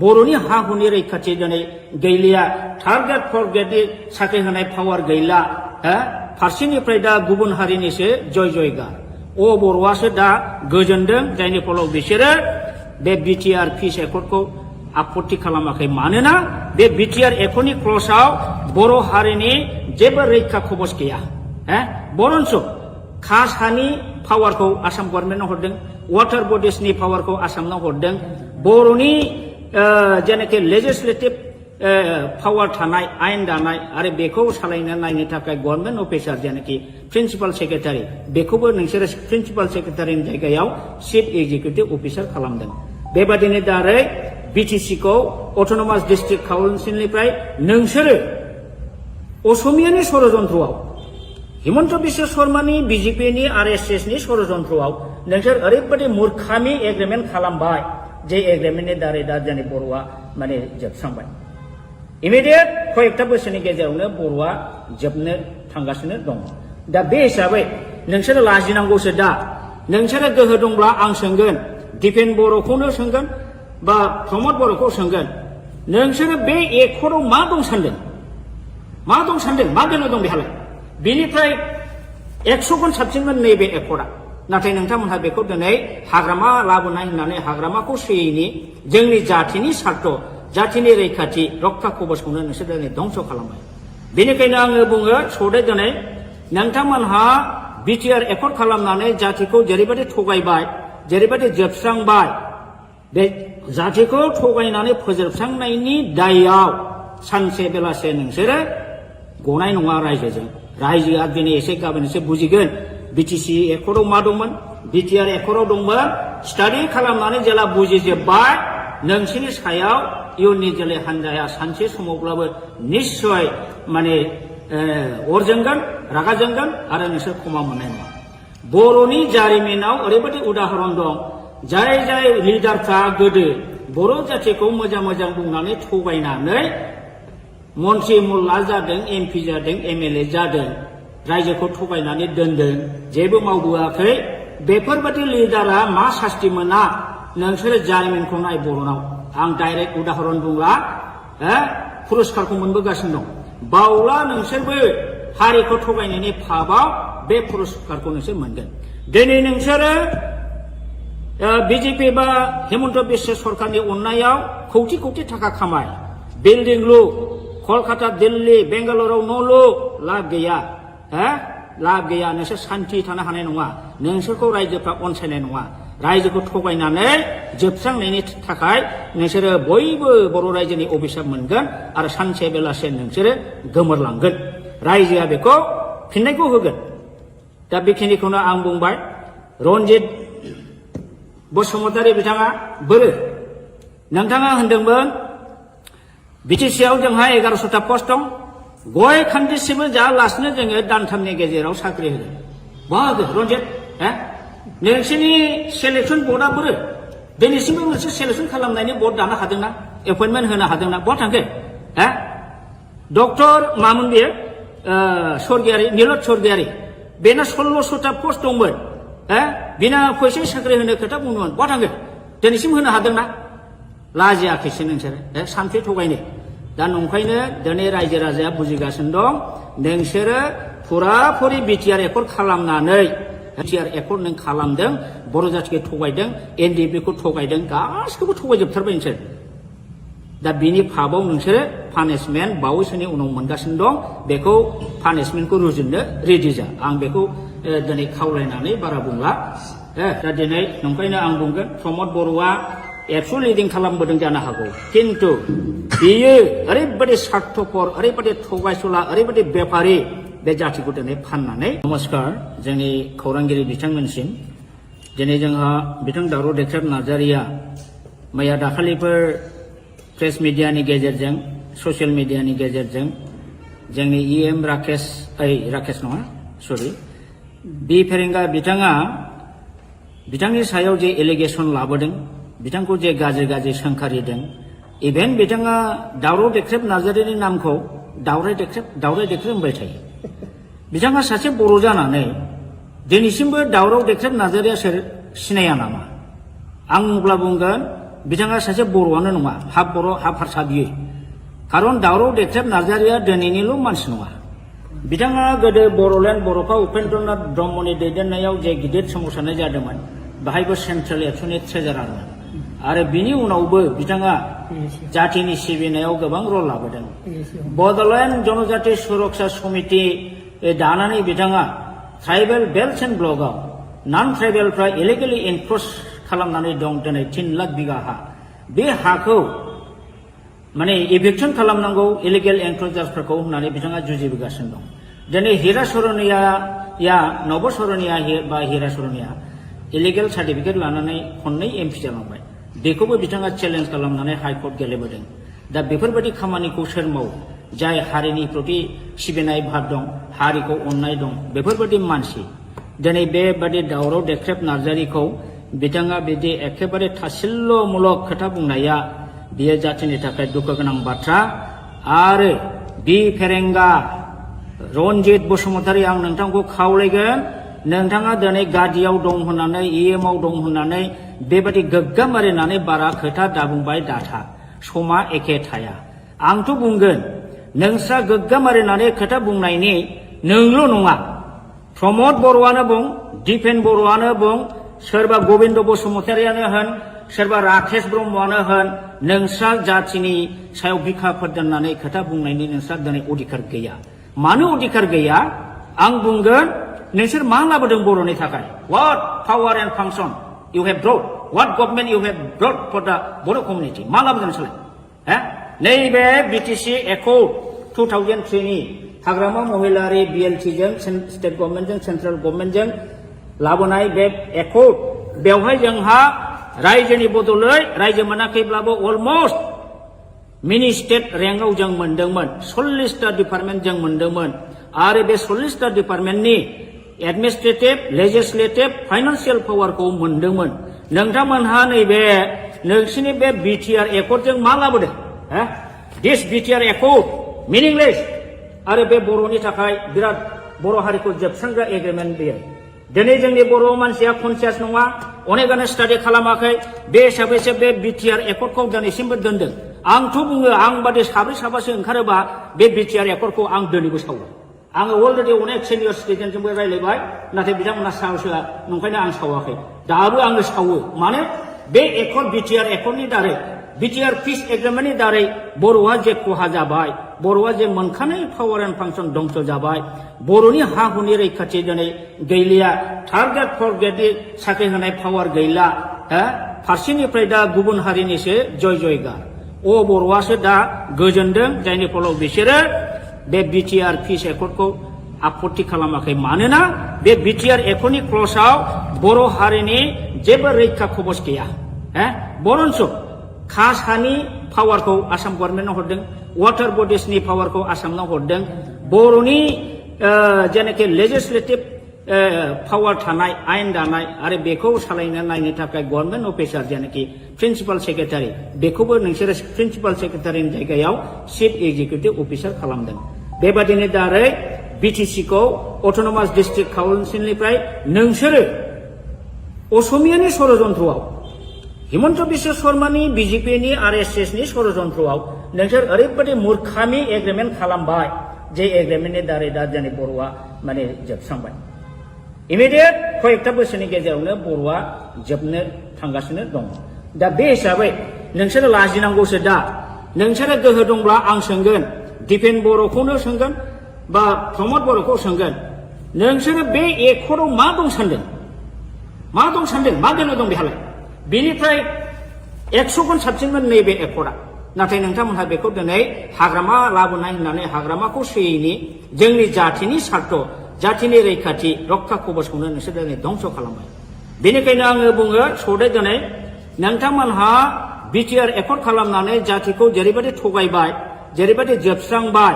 बर'नि हा हुनि रैखाथि दिनै गैलिया थार्ड ग्रेड फर्थ ग्रेडनि साख्रि होनाय पावार गैला फारसेनिफ्राय दा गुबुन हारिनिसो जय जयगार बर'आसो दा गोजोनदों जायनि फलाव बिसोरो बे बिटिआर पिस एकर्डखौ आपत्ति खालामाखै मानोना बे बिटिआर एकर्डनि क्लजआव बर' हारिनि जेबो रैखा खबस गैया बरन्स कासानि पावारखौ आसाम गभर्नमेन्टआव हरदों वाटार बडिसनि पावारखौ आसामनाव हरदों बर'नि जेनाखि लेजिस्लेटिभ पावार थानाय आयेन दानाय आरो बेखौ सालायनो नायनो थाखाय गभर्नमेन्ट अफिसार जेनाखि प्रिन्सिपाल सेक्रेटारि बेखौबो नोंसोरो प्रिन्सिपाल सेक्रेटारिनि जायगायाव चिफ एक्जिकिउटिभ अफिसार खालामदों बेबादिनो दारै बिटिसिखौ अट'नमास डिस्ट्रिक्ट काउन्सिलनिफ्राय नोंसोरो असमियानि षड़यन्त्रआव हिमन्त बिश्व शर्मानि बिजेपिनि आरएसएसनि षड़यन्त्रआव नोंसोर ओरैबायदि मूर्खामि एग्रिमेन्ट खालामबाय जे एग्रिमेन्टनि दारै दा दिनै बर'आ माने जोबस्रांबाय इमिडियेट कयेकटा बोसोरनि गेजेरावनो बर'आ जोबनो थांगासिनो दङ दा बे हिसाबै नोंसोरो लाजिनांगौसो दा नोंसोरो गोहो दंब्ला आं सोंगोन दिपेन बर'खौनो सोंगोन बा प्रमद बर'खौ सोंगोन नोंसोरो बे एकर्डआव मा दं सानदों मा गोनो दं बेहालाय बेनिफ्राय 100 गुन साबसिनमोन नैबे एकर्डआ नाथाय नोंथांमोनहा बेखौ दिनै हाग्रामा लाबोनाय होननानै हाग्रामाखौ सोयैनि जोंनि जातिनि सार्थ जातिनि रैखाथि रक्षा कबचखौनो नोंसोर दिनै धंस खालामबाय बेनिखायनो आङो बुङो सदे दिनै नोंथांमोनहा बिटिआर एकर्ड खालामनानै जातिखौ जेरैबायदि थगायबाय जेरैबायदि जोबस्रांबाय बे जातिखौ थगायनानै फोजोबस्रांनायनि दायआव सानसे बेलासे नोंसोरो गनाय नङा रायजोआ दिनै एसे गाबोन एसे बुजिगोन बिटिसि एकर्डआव मा दंमोन बिटिआर एकर्डआव दंमोन स्टाडि खालामनानै जेला बुजिजोब्बाय नोंसिनि सायाव इयुननि जोलै हान्जाया सानसे समावब्लाबो निश्चय माने अर जोंगोन रागा जोंगोन आरो नोंसोर क्षमा मोननाय नङा बर'नि जारिमिनाव ओरैबायदि उदाहरन दं जाय लिडारफ्रा गोदो बर' जातिखौ मोजां बुंनानै थगायनानै मन्त्रि मुल्ला जादों एमपि जादों एमएलए जादों रायजोखौ थगायनानै दोनदों जेबो मावबोआखै बेफोरबादि लिडारा मा सास्ति मोना नोंसोरो जारिमिनखौ नाय बर'नाव आं डाइरेक्ट उदाहरन बुंला पुरस्कारखौ मोनबोगासिनो दं बावला नोंसोरबो हारिखौ थगायनायनि फाबाव बे पुरस्कारखौ नोंसोर मोनगोन दिनै नोंसोरो बिजेपि बा हेमन्त बिश्व सरकारनि अननायाव कौटि कौटि थाखा खामाय बिल्डिं लु कलकाता दिल्ली बेंगालुरुआव न' लु लाब गैया लाब गैया नोंसोर सान्थि थानो हानाय नङा नोंसोरखौ रायजोफ्रा अनसायनाय नङा रायजोखौ थगायनानै जोबस्रांनायनि थाखाय नोंसोरो बयबो बर' रायजोनि अभिशाप मोनगोन आरो सानसे बेलासे नोंसोरो गोमोरलांगोन रायजोआ बेखौ फिननायखौ होगोन दा बेखिनिखौनो आं बुंबाय रन्जित बसुमतारी बिथाङा बोरो नोंथाङा होनदोंमोन बिटिसिआव जोंहा 1100टा पस्ट दं गय खान्दिसेबो जायालासिनो जोङो दानथामनि गेजेराव साख्रि होगोन बहा होगोन रन्जित नोंसोरनि सेलेक्सन बर्डआ बोरो दिनैसिमबो मोनसे सेलेक्सन खालामनायनि बर्ड दानो हादोंना एपइन्टमेन्ट होनो हादोंना बहा थांखो डक्टर मामोन बेयो स्वर्गियारि नीलत स्वर्गियारि बेना 1600टा पस्ट दंमोन बिना फैसा साख्रि होनो खोथा बुंदोंमोन बहा थांखो दिनैसिम होनो हादोंना लाजियाखैसो नोंसोरो सानथ्रि थगायनो दा नंखायनो दिनै रायजो राजाया बुजिगासिनो दं नोंसोरो फुराफुरि बिटिआर एकर्ड खालामनानै बिटिआर एकर्ड नों खालामदों बर' जाथिखौ थगायदों एनडिएफबिखौ थगायदों गासिखौबो थगायजोबथारबाय नोंसोर दा बिनि फाबाव नोंसोरो पानिशमेन्ट बावैसोनि उनाव मोनगासिनो दं बेखौ पानिशमेन्टखौ रुजुननो रेडि जा आं बेखौ दिनै खावलायनानै बारा बुंला दा दिनै नंखायनो आं बुंगोन प्रमद बर'आ एबसु लिडिं खालामबोदों जानो हागौ किन्तु बियो ओरैबायदि स्वार्थपर ओरैबायदि थगायसुला ओरैबायदि बेपारि बे जातिखौ दिनै फाननानै नमस्कार जोंनि खौरांगिरि बिथांमोनसिम दिनै जोंहा बिथां दावराव देख्रेब नार्जारिया मैया दाखालिफोर प्रेस मिडियानि गेजेरजों ससियेल मिडियानि गेजेरजों जोंनि इएम राकेश नङा सरि बि फेरेंगा बिथाङा बिथांनि सायाव जे एलिगेसन लाबोदों बिथांखौ जे गाज्रि गाज्रि सोंखारिदों इभेन बिथाङा दावराव देख्रेब नार्जारिनि नामखौ दावराय देख्रेब होनबाय थायो बिथाङा सासे बर' जानानै दिनैसिमबो दावराव देख्रेब नार्जारिया सोर सिनाया नामा आं अब्ला बुंगोन बिथाङा सासे बर'आनो नङा हाफ बर' हाफ हारसा बियो खारन दावराव देख्रेब नार्जारिया दिनैनिल' मानसि नङा बिथाङा गोदो बर'लेण्ड बर'फा उपेन्द्रनाथ ब्रह्मनि दैदेननायाव जे गिदिर सोमावसारनाय जादोंमोन बाहायबो सेन्ट्रेल एबसुनि ट्रेजारारमोन आरो बिनि उनावबो बिथाङा जातिनि सिबिनायाव गोबां रल लाबोदों बड'लेण्ड जनजाति सुरक्षा समिति दानानै बिथाङा ट्राइबेल बेल्ट एन्ड ब्लकआव नन ट्राइबेलफ्रा इलिगेलि एनक्रच खालामनानै दं दिनै 3 लाख बिगा हा बे हाखौ माने इभिक्सन खालामनांगौ इलिगेल एनक्रचार्सफोरखौ होननानै बिथाङा जुजिबोगासिनो दं दिनै हिरा सरनिया नब सरनिया बा हिरा सरनिया इलिगेल सार्टिफिकेट लानानै खननै एमपि जालांबाय बेखौबो बिथाङा चेलेन्ज खालामनानै हाइकर्ट गेलेबोदों दा बेफोरबायदि खामानिखौ सोर मावो जाय हारिनि प्रति सिबिनाय भाब दं हारिखौ अननाय दं बेफोरबायदि मानसि दिनै बेबादि दावराव देख्रेब नार्जारिखौ बिथाङा बिदि एखेबारे थासिल्यमूलक खोथा बुंनाया बियो जातिनि थाखाय दुखु गोनां बाथ्रा आरो बि फेरेंगा रन्जित बसुमतारी आं नोंथांखौ खावलायगोन नोंथाङा दिनै गादियाव दं होननानै इएमआव दं होननानै बेबायदि गोग्गाम मारिनानै बारा खोथा दाबुंबाय दाथा समा एखे थाया आंथ' बुंगोन नोंस्रा गोग्गाम मारिनानै खोथा बुंनायनि नोंल' नङा प्रमद बर'आनो बुं दिपेन बर'आनो बुं सोरबा गबिन्द बसुमतारियानो होन सोरबा राकेश ब्रह्मआनो होन नोंस्रा जातिनि सायाव बिखा फोरदाननानै खोथा बुंनायनि नोंस्रा दिनै अधिकार गैया मानो अधिकार गैया आं बुंगोन नोंसोर मा लाबोदों बर'नि थाखाय what power and function you have brought what government you have brought for the Bodo' community मा लाबोदों नोंसोरलाय नैबे बिटिसि एकर्ड 2003 नि हाग्रामा महिलारि बिएलटिजों स्टेट गभर्नमेन्टजों सेन्ट्रेल गभर्नमेन्टजों लाबोनाय बे एकर्ड बेवहाय जोंहा रायजोनि बदलै रायजो मोनाखैब्लाबो अलमस्ट मिनि स्टेट रेंकआव जों मोनदोंमोन 40टा डिपार्टमेन्ट जों मोनदोंमोन आरो बे 40टा डिपार्टमेन्टनि एडमिनिस्ट्रेटिभ लेजिस्लेटिभ फाइनान्सियेल पावारखौ मोनदोंमोन नोंथांमोनहा नैबे नोंसिनि बे बिटिआर एकर्डजों मा लाबोदों दिस बिटिआर एकर्ड मिनिंलेस आरो बे बर'नि थाखाय बिराद बर' हारिखौ जोबस्रांग्रा एग्रिमेन्ट बेयो दिनै जोंनि बर' मानसिया कनसियास नङा अनेकानो स्टाडि खालामाखै बे हिसाबैसो बे बिटिआर एकर्डखौ दिनैसिमबो दोनदों आंथ' बुङो आं बादि साब्रै साबासो ओंखारोबा बे बिटिआर एकर्डखौ आं दिनैबो सावो आङो अलरेडि अनेक सिनियर सिटिजेनजोंबो रायज्लायबाय नाथाय बिथांमोना साहसआ नंखायनो आं सावाखै दाबो आङो सावो माने बे एकर्ड बिटिआर एकर्डनि दारै बिटिआर पिस एग्रिमेन्टनि दारै बर'आ जे खहा जाबाय बर'आ जे मोनखानाय पावार एन्ड फांसन दंस जाबाय बर'नि हा हुनि रैखाथि दिनै गैलिया थार्ड ग्रेड फर्थ ग्रेडनि साख्रि होनाय पावार गैला फारसेनिफ्राय दा गुबुन हारिनिसो जय जयगार बर'आसो दा गोजोनदों जायनि फलाव बिसोरो बे बिटिआर पिस एकर्डखौ आपत्ति खालामाखै मानोना बे बिटिआर एकर्डनि क्लजआव बर' हारिनि जेबो रैखा खबस गैया बरन्स खास हानि पावारखौ आसाम गभर्नमेन्टनो हरदों वाटार बडिसनि पावारखौ आसामनो हरदों बर'नि जेनाखि लेजिस्लेटिभ पावार थानाय आयेन दानाय आरो बेखौ सालायनो नायनो थाखाय गभर्नमेन्ट अफिसार जेनाखि प्रिन्सिपाल सेक्रेटारि बेखौबो नोंसोरो प्रिन्सिपाल सेक्रेटारिनि जायगायाव चिफ एक्जिकिउटिभ अफिसार खालामदों बेबादिनो दारै बिटिसिखौ अट'नमास डिस्ट्रिक्ट काउन्सिलनिफ्राय नोंसोरो असमियानि षड़यन्त्रआव हिमन्त बिश्व शर्मानि बिजेपिनि आरएसएसनि षड़यन्त्रआव नोंसोर ओरैबायदि मूर्खामि एग्रिमेन्ट खालामबाय जे एग्रिमेन्टनि दारै दा जोंनि बर'आ माने जोबस्रांबाय इमिडियेट कयेकथा बोसोरनि गेजेरावनो बर'आ जोबनो थांगासिनो दं दा बे हिसाबै नोंसोरो लाजिनांगौसो दा नोंसोरो गोहो दंब्ला आं सोंगोन दिपेन बर'खौनो सोंगोन बा प्रमद बर'खौ सोंगोन नोंसोरो बे एकर्डआव मा दं सानदों मा दोननो दं बेहालाय बेनिफ्राय 100 गुन साबसिनमोन नैबे एकर्डआ नाथाय नोंथांमोनहा बेखौ दिनै हाग्रामा लाबोनाय होननानै हाग्रामाखौ सोयैनि जोंनि जाथिनि सार्थ जाथिनि रैखाथि रक्षा कबचखौनो नोंसोर दिनै धंस खालामबाय बेनिखायनो आङो बुङो सदै दिनै नोंथांमोनहा बिटिआर एकर्ड खालामनानै जातिखौ जेरैबायदि थगायबाय जेरैबायदि जोबस्रांबाय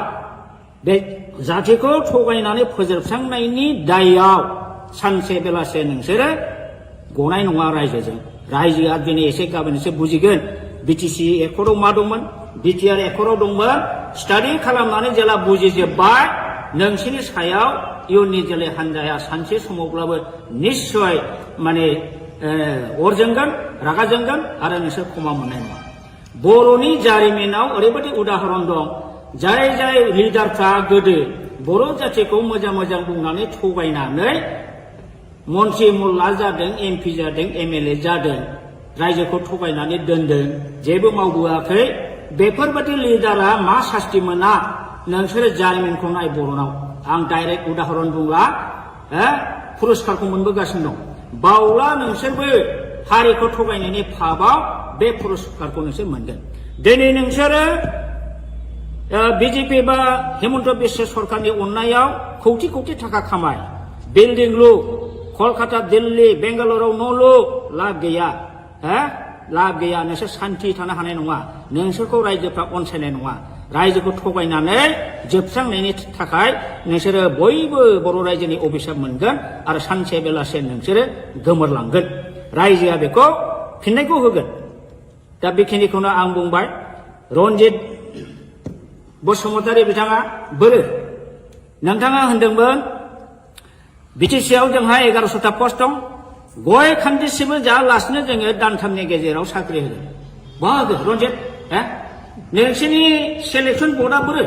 बे जातिखौ थगायनानै फोजोबस्रांनायनि दायाव सानसे बेलासे नोंसोरो गनाय नङा रायजोआ दिनै एसे गाबोन एसे बुजिगोन बिटिसि एकर्डआव मा दंमोन बिटिआर एकर्डआव दंमोन स्टाडि खालामनानै जेला बुजिजोब्बाय नोंसोरनि सायाव इयुननि जोलै हान्जाया सानसे समावब्लाबो निश्चय माने अर जोंगोन रागा जोंगोन आरो नोंसोर क्षमा मोननाय नङा बर'नि जारिमिनाव ओरैबायदि उदाहरन दं जाय लिडारफ्रा गोदो बर' जातिखौ मोजां बुंनानै थगायनानै मन्त्रि मुल्ला जादों एमपि जादों एमएलए जादों रायजोखौ थगायनानै दोनदों जेबो मावबोआखै बेफोरबायदि लिडारा मा सास्ति मोना नोंसोरो जारिमिनखौ नाय बर'नाव आं डाइरेक्ट उदाहरन बुंला पुरस्कारखौ मोनबोगासिनो दं बावला नोंसोरबो हारिखौ थगायनायनि फाबाव बे पुरस्कारखौ नोंसोर मोनगोन दिनै नोंसोरो बिजेपि बा हिमन्त बिश्व सरकारनि अननायाव कौटि थाखा खामाय बिल्डिं लु कलकाता दिल्ली बेंगालुराव न' लु लाब गैया नोंसोर सान्थि थानो हानाय नङा नोंसोरखौ रायजोफ्रा अनसायनाय नङा रायजोखौ थगायनानै जोबस्रांनायनि थाखाय नोंसोरो बयबो बर' रायजोनि अभिशाप मोनगोन आरो सानसे बेलासे नोंसोरो गोमोरलांगोन रायजोआ बेखौ फिननायखौ होगोन दा बेखिनिखौनो आं बुंबाय रन्जित बसुमतारी बिथाङा बोरो नोंथाङा होनदोंमोन बिटिसिआव जोंहा 1100टा पस्ट दं गय खान्दिसिमबो जायालासिनो जोङो दानथामनि गेजेराव साख्रि होगोन बहा होगोन रन्जित नोंसोरनि सेलेक्सन बर्डआ बोरो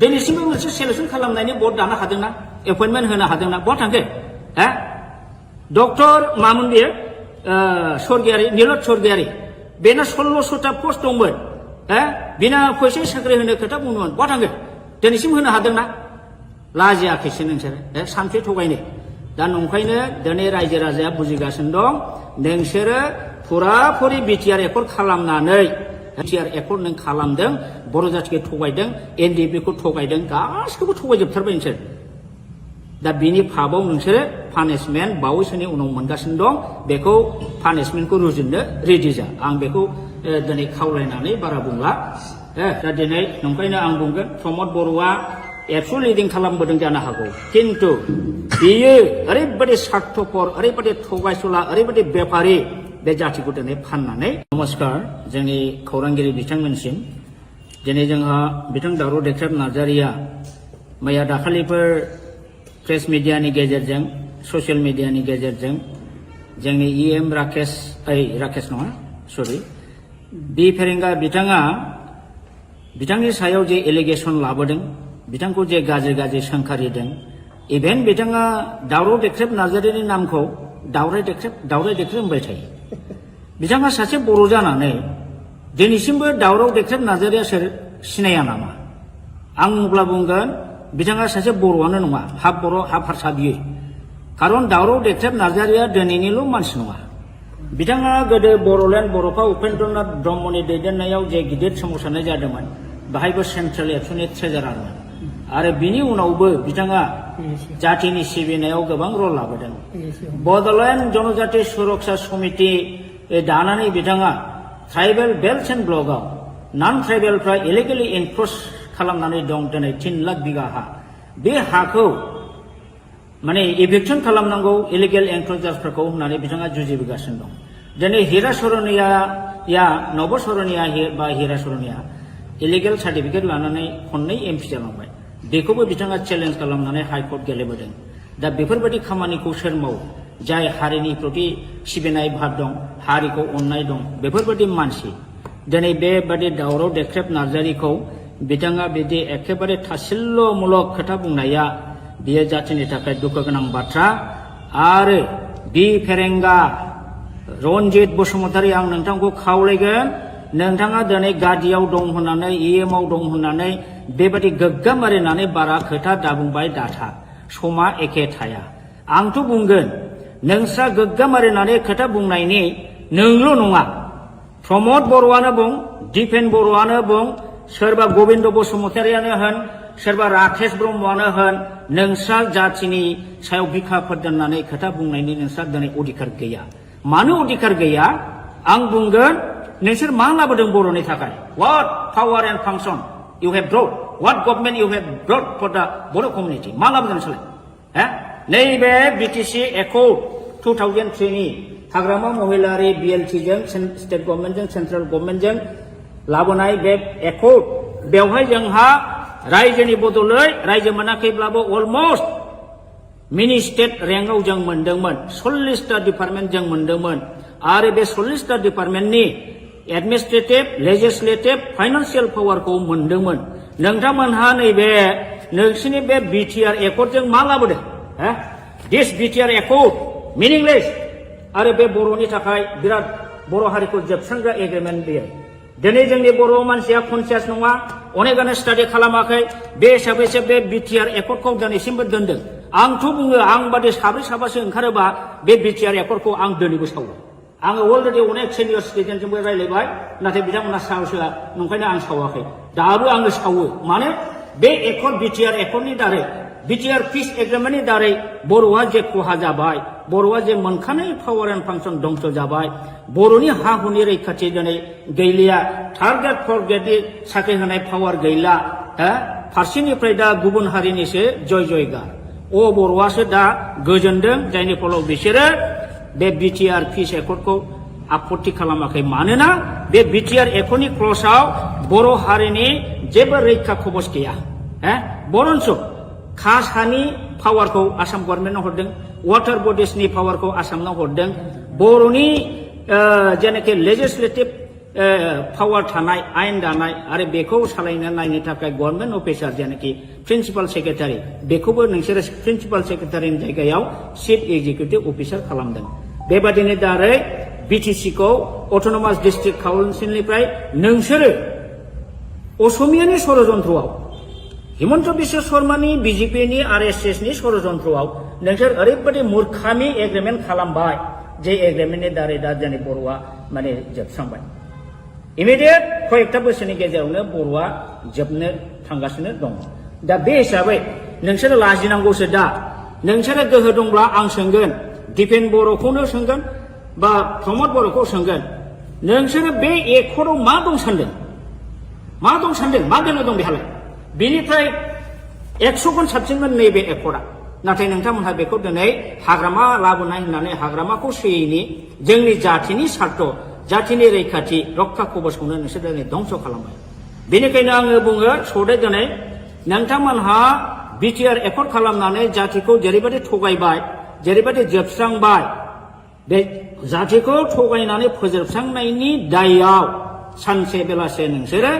दिनैसिमबो मोनसे सेलेक्सन खालामनायनि बर्ड दानो हादोंना एपइन्टमेन्ट होनो हादोंना बहा थांखो डक्टर मामोन बेयो स्वर्गियारि नीलत स्वर्गियारि बेना 1600टा पस्ट दंमोन बिना फैसा साख्रि होनो खोथा बुंदोंमोन बहा थांखो दिनैसिम होनो हादोंना लाजियाखैसो नोंसोरो सानसे थगायनो दा नंखायनो दिनै रायजो राजाया बुजिगासिनो दं नोंसोरो फुराफुरि बिटिआर एकर्ड खालामनानै बिटिआर एकर्ड नों खालामदों बर' जातिखौ थगायदों एनडिएफबिखौ थगायदों गासिखौबो थगायजोबथारबाय नोंसोर दा बिनि फाबाव नोंसोरो पानिशमेन्ट बावैसोनि उनाव मोनगासिनो दं बेखौ पानिशमेन्टखौ रुजुननो रेडि जा आं बेखौ दिनै खावलायनानै बारा बुंला दा दिनै नंखायनो आं बुंगोन प्रमद बर'आ एबसु लिडिं खालामबोदों जानो हागौ किन्तु बियो ओरैबायदि स्वार्थपर ओरैबायदि थगायसुला ओरैबायदि बेपारि बे जातिखौ दिनै फाननानै नमस्कार जोंनि खौरांगिरि बिथांमोनसिम दिनै जोंहा बिथां दावराव देख्रेब नार्जारिया मैया दाखालिफोर प्रेस मिडियानि गेजेरजों ससियेल मिडियानि गेजेरजों जोंनि EM राकेश नङा सरि बि फेरेंगा बिथांनि सायाव जे एलिगेसन लाबोदों बिथांखौ जे गाज्रि सोंखारिदों इभेन बिथाङा दावराव देख्रेब नार्जारिनि नामखौ दावराय देख्रेब होनबाय थायो बिथाङा सासे बर' जानानै दिनैसिमबो दावराव देख्रेब नार्जारिया सोर सिनाया नामा आं अब्ला बुंगोन बिथाङा सासे बर'आनो नङा हाफ बर' हाफ हारसा बियो खारन दावराव देख्रेब नार्जारिया दिनैनिल' मानसि नङा बिथाङा गोदो बर'लेण्ड बर'फा उपेन्द्रनाथ ब्रह्मनि दैदेननायाव जे गिदिर सोमावसारनाय जादोंमोन बाहायबो सेन्ट्रेल एबसुनि ट्रेजारारमोन आरो बिनि उनावबो बिथाङा जातिनि सिबिनायाव गोबां रल लाबोदों बड'लेण्ड जनजाति सुरक्षा समिति दानानै बिथाङा ट्राइबेल बेल्ट एन्ड ब्लकआव नन ट्राइबेलफ्रा इलिगेलि एनक्रच खालामनानै दं दिनै 3 लाख बिगा हा बे हाखौ माने इभिक्सन खालामनांगौ इलिगेल एनक्रचार्सफोरखौ होननानै बिथाङा जुजिबोगासिनो दं दिनै हिरा सरनिया नब सरनिया बा हिरा सरनिया इलिगेल सार्टिफिकेट लानानै खननै MP जालांबाय बेखौबो बिथाङा चेलेन्ज खालामनानै हाइकर्ट गेलेबोदों दा बेफोरबायदि खामानिखौ सोर मावो जाय हारिनि प्रति सिबिनाय भाब दं हारिखौ अननाय दं बेफोरबायदि मानसि दिनै बेबादि दावराव देख्रेब नार्जारिखौ बिथाङा बिदि एखेबारे थासिल्यमूलक खोथा बुंनाया बियो जातिनि थाखाय दुखु गोनां बाथ्रा आरो बि फेरेंगा रनजित बसुमतारी आं नोंथांखौ खावलायगोन नोंथाङा दिनै गादियाव दं होननानै EMआव दं होननानै बेबादि गोग्गामारिनानै बारा खोथा दाबुंबाय दाथा समा एखे थाया आंथ' बुंगोन नोंस्रा गोग्गामारिनानै खोथा बुंनायनि नोंल' नङा प्रमद बर'आनो बुं दिपेन बर'आनो बुं सोरबा गबिन्द बसुमतारियानो होन सोरबा राकेश ब्रह्मआनो होन नोंस्रा जातिनि सायाव बिखाफोर दोननानै खोथा बुंनायनि नोंस्रा दिनै अधिकार गैया मानो अधिकार गैया आं बुंगोन नोंसोर मा लाबोदों बर'नि थाखाय what power and function you have brought what government you have brought for the Boro community मा लाबोदों नोंसोरलाय नैबे BTC Accord 2003 नि हाग्रामा महिलारि BLT जों स्टेट गभर्नमेन्टजों सेन्ट्रेल गभर्नमेन्टजों लाबोनाय बे एकर्ड बेवहाय जोंहा रायजोनि बदलै रायजो मोनाखैब्लाबो अलमस्ट मिनि स्टेट रेंकआव जों मोनदोंमोन 40टा डिपार्टमेन्ट जों मोनदोंमोन आरो बे 40टा डिपार्टमेन्टनि एडमिनिस्ट्रेटिभ लेजिस्लेटिभ फाइनान्सियेल पावारखौ मोनदोंमोन नोंथांमोनहा नैबे नोंसिनि बे BTR एकर्डजों मा लाबोदों दिस BTR एकर्ड मिनिंलेस आरो बे बर'नि थाखाय बिराद बर' हारिखौ जोबस्रांग्रा एग्रिमेन्ट बेयो दिनै जोंनि बर' मानसिया कनसियास नङा अनेकानो स्टाडि खालामाखै बे हिसाबैसो बे BTR एकर्डखौ दिनैसिमबो दोनदों आंथ' बुङो आं बादि साब्रै साबासो ओंखारोबा बे BTR एकर्डखौ आं दिनैबो सावो आङो अलरेडि अनेक सिनियर सिटिजेनजोंबो रायज्लायबाय नाथाय बिथांमोना साहस होआ नंखायनो आं सावाखै दाबो आङो सावो माने बे एकर्ड BTR एकर्डनि दारै BTR पिस एग्रिमेन्टनि दारै बर'आ जे खहा जाबाय बर'आ जे मोनखानाय पावार एन्ड फांसन दंस जाबाय बर'नि हा हुनि रैखाथि दिनै गैलिया थार्ड ग्रेड फर्थ ग्रेडनि साख्रि होनाय पावार गैला फारसेनिफ्राय दा गुबुन हारिनिसो जयगार बर'आसो दा गोजोनदों जायनि फलाव बिसोरो बे BTR पिस एकर्डखौ आपत्ति खालामाखै मानोना बे BTR एकर्डनि क्लजआव बर' हारिनि जेबो रैखा खबस गैया बरन्स खास हानि पावारखौ आसाम गभर्नमेन्टआव हरदों वाटार बडिसनि पावारखौ आसामनाव हरदों बर'नि जेनाखि लेजिस्लेटिभ पावार थानाय आयेन दानाय आरो बेखौ सालायनो नायनो थाखाय गभर्नमेन्ट अफिसार जेनाखि प्रिन्सिपाल सेक्रेटारि बेखौबो नोंसोरो प्रिन्सिपाल सेक्रेटारिनि जायगायाव चिफ एक्जिकिउटिभ अफिसार खालामदों बेबादिनो दारै BTCखौ अट'नमास डिस्ट्रिक्ट काउन्सिलनिफ्राय नोंसोरो असमियानि षड़यन्त्रआव हिमन्त बिश्व शर्मानि BJPनि RSSनि षड़यन्त्रआव नोंसोर ओरैबायदि मूर्खामि एग्रिमेन्ट खालामबाय जे एग्रिमेन्टनि दारै दा जोंनि बर'आ माने जोबस्रांबाय इमिडियेट कयेकटा बोसोरनि गेजेरावनो बर'आ जोबनो थांगासिनो दं दा बे हिसाबै नोंसोरो लाजिनांगौसो दा नोंसोरो गोहो दंब्ला आं सोंगोन दिपेन बर'खौनो सोंगोन बा प्रमद बर'खौ सोंगोन नोंसोरो बे एकर्डआव मा दं सानदों मा दोननो दं बेहालाय बेनिफ्राय 100 गुन साबसिनमोन नैबे एकर्डआ नाथाय नोंथांमोनहा बेखौ दिनै हाग्रामा लाबोनाय होननानै हाग्रामाखौ सोयैनि जोंनि जातिनि सार्थ जातिनि रैखाथि रक्षा कबचखौनो नोंसोर दिनै धंस खालामबाय बेनिखायनो आङो बुङो सदै दिनै नोंथांमोनहा बिटिआर एकर्ड खालामनानै जातिखौ जेरैबायदि थगायबाय जेरैबायदि जोबस्रांबाय बे जातिखौ थगायनानै फोजोबस्रांनायनि दायाव सानसे बेलासे नोंसोरो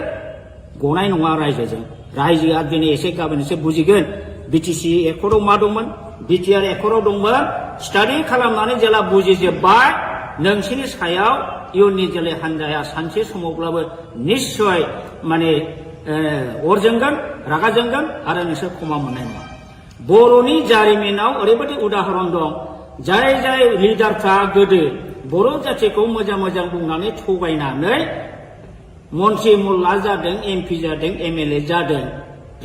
गनाय नङा रायजोजों रायजोआ दिनै एसे गाबोन एसे बुजिगोन बिटिसि एकर्डआव मा दंमोन बिटिआर एकर्डआव दंमोन स्टाडि खालामनानै जेला बुजिजोब्बाय नोंसोरनि सायाव इयुननि जोलै हान्जाया सानसे समावब्लाबो निश्चय माने अर जोंगोन रागा जोंगोन आरो नोंसोर क्षमा मोननाय नङा बर'नि जारिमिनाव ओरैबायदि उदाहरन दं जाय जाय लिडारफ्रा गोदो बर' जातिखौ मोजां मोजां बुंनानै थगायनानै मन्त्रि मुल्ला जादों एमपि जादों एमएलए जादों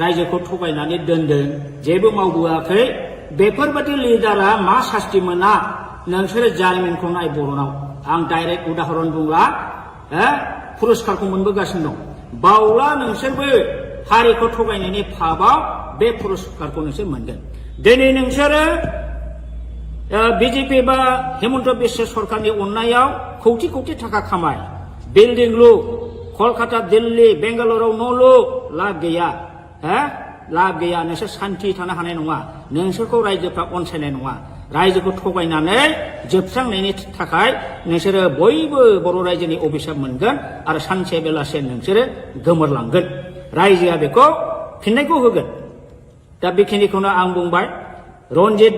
रायजोखौ थगायनानै दोनदों जेबो मावबोआखै बेफोरबायदि लिडारा मा सास्ति मोना नोंसोरो जारिमिनखौ नाय बर'नाव आं डाइरेक्ट उदाहरन बुंला पुरस्कारखौ मोनबोगासिनो दं बावला नोंसोरबो हारिखौ थगायनायनि फाबाव बे पुरस्कारखौ नोंसोर मोनगोन दिनै नोंसोरो बिजेपि बा हेमन्त बिश्व सरकारनि अननायाव कौटि कौटि थाखा खामाय बिल्डिं लु कलकाता दिल्ली बेंगालुरुआव न' लु लाब गैया लाब गैया नोंसोर सान्थि थानो हानाय नङा नोंसोरखौ रायजोफ्रा अनसायनाय नङा रायजोखौ थगायनानै जोबस्रांनायनि थाखाय नोंसोरो बयबो बर' रायजोनि अभिशाप मोनगोन आरो सानसे बेलासे नोंसोरो गोमोरलांगोन रायजोआ बेखौ फिननायखौ होगोन दा बेखिनिखौनो आं बुंबाय रन्जित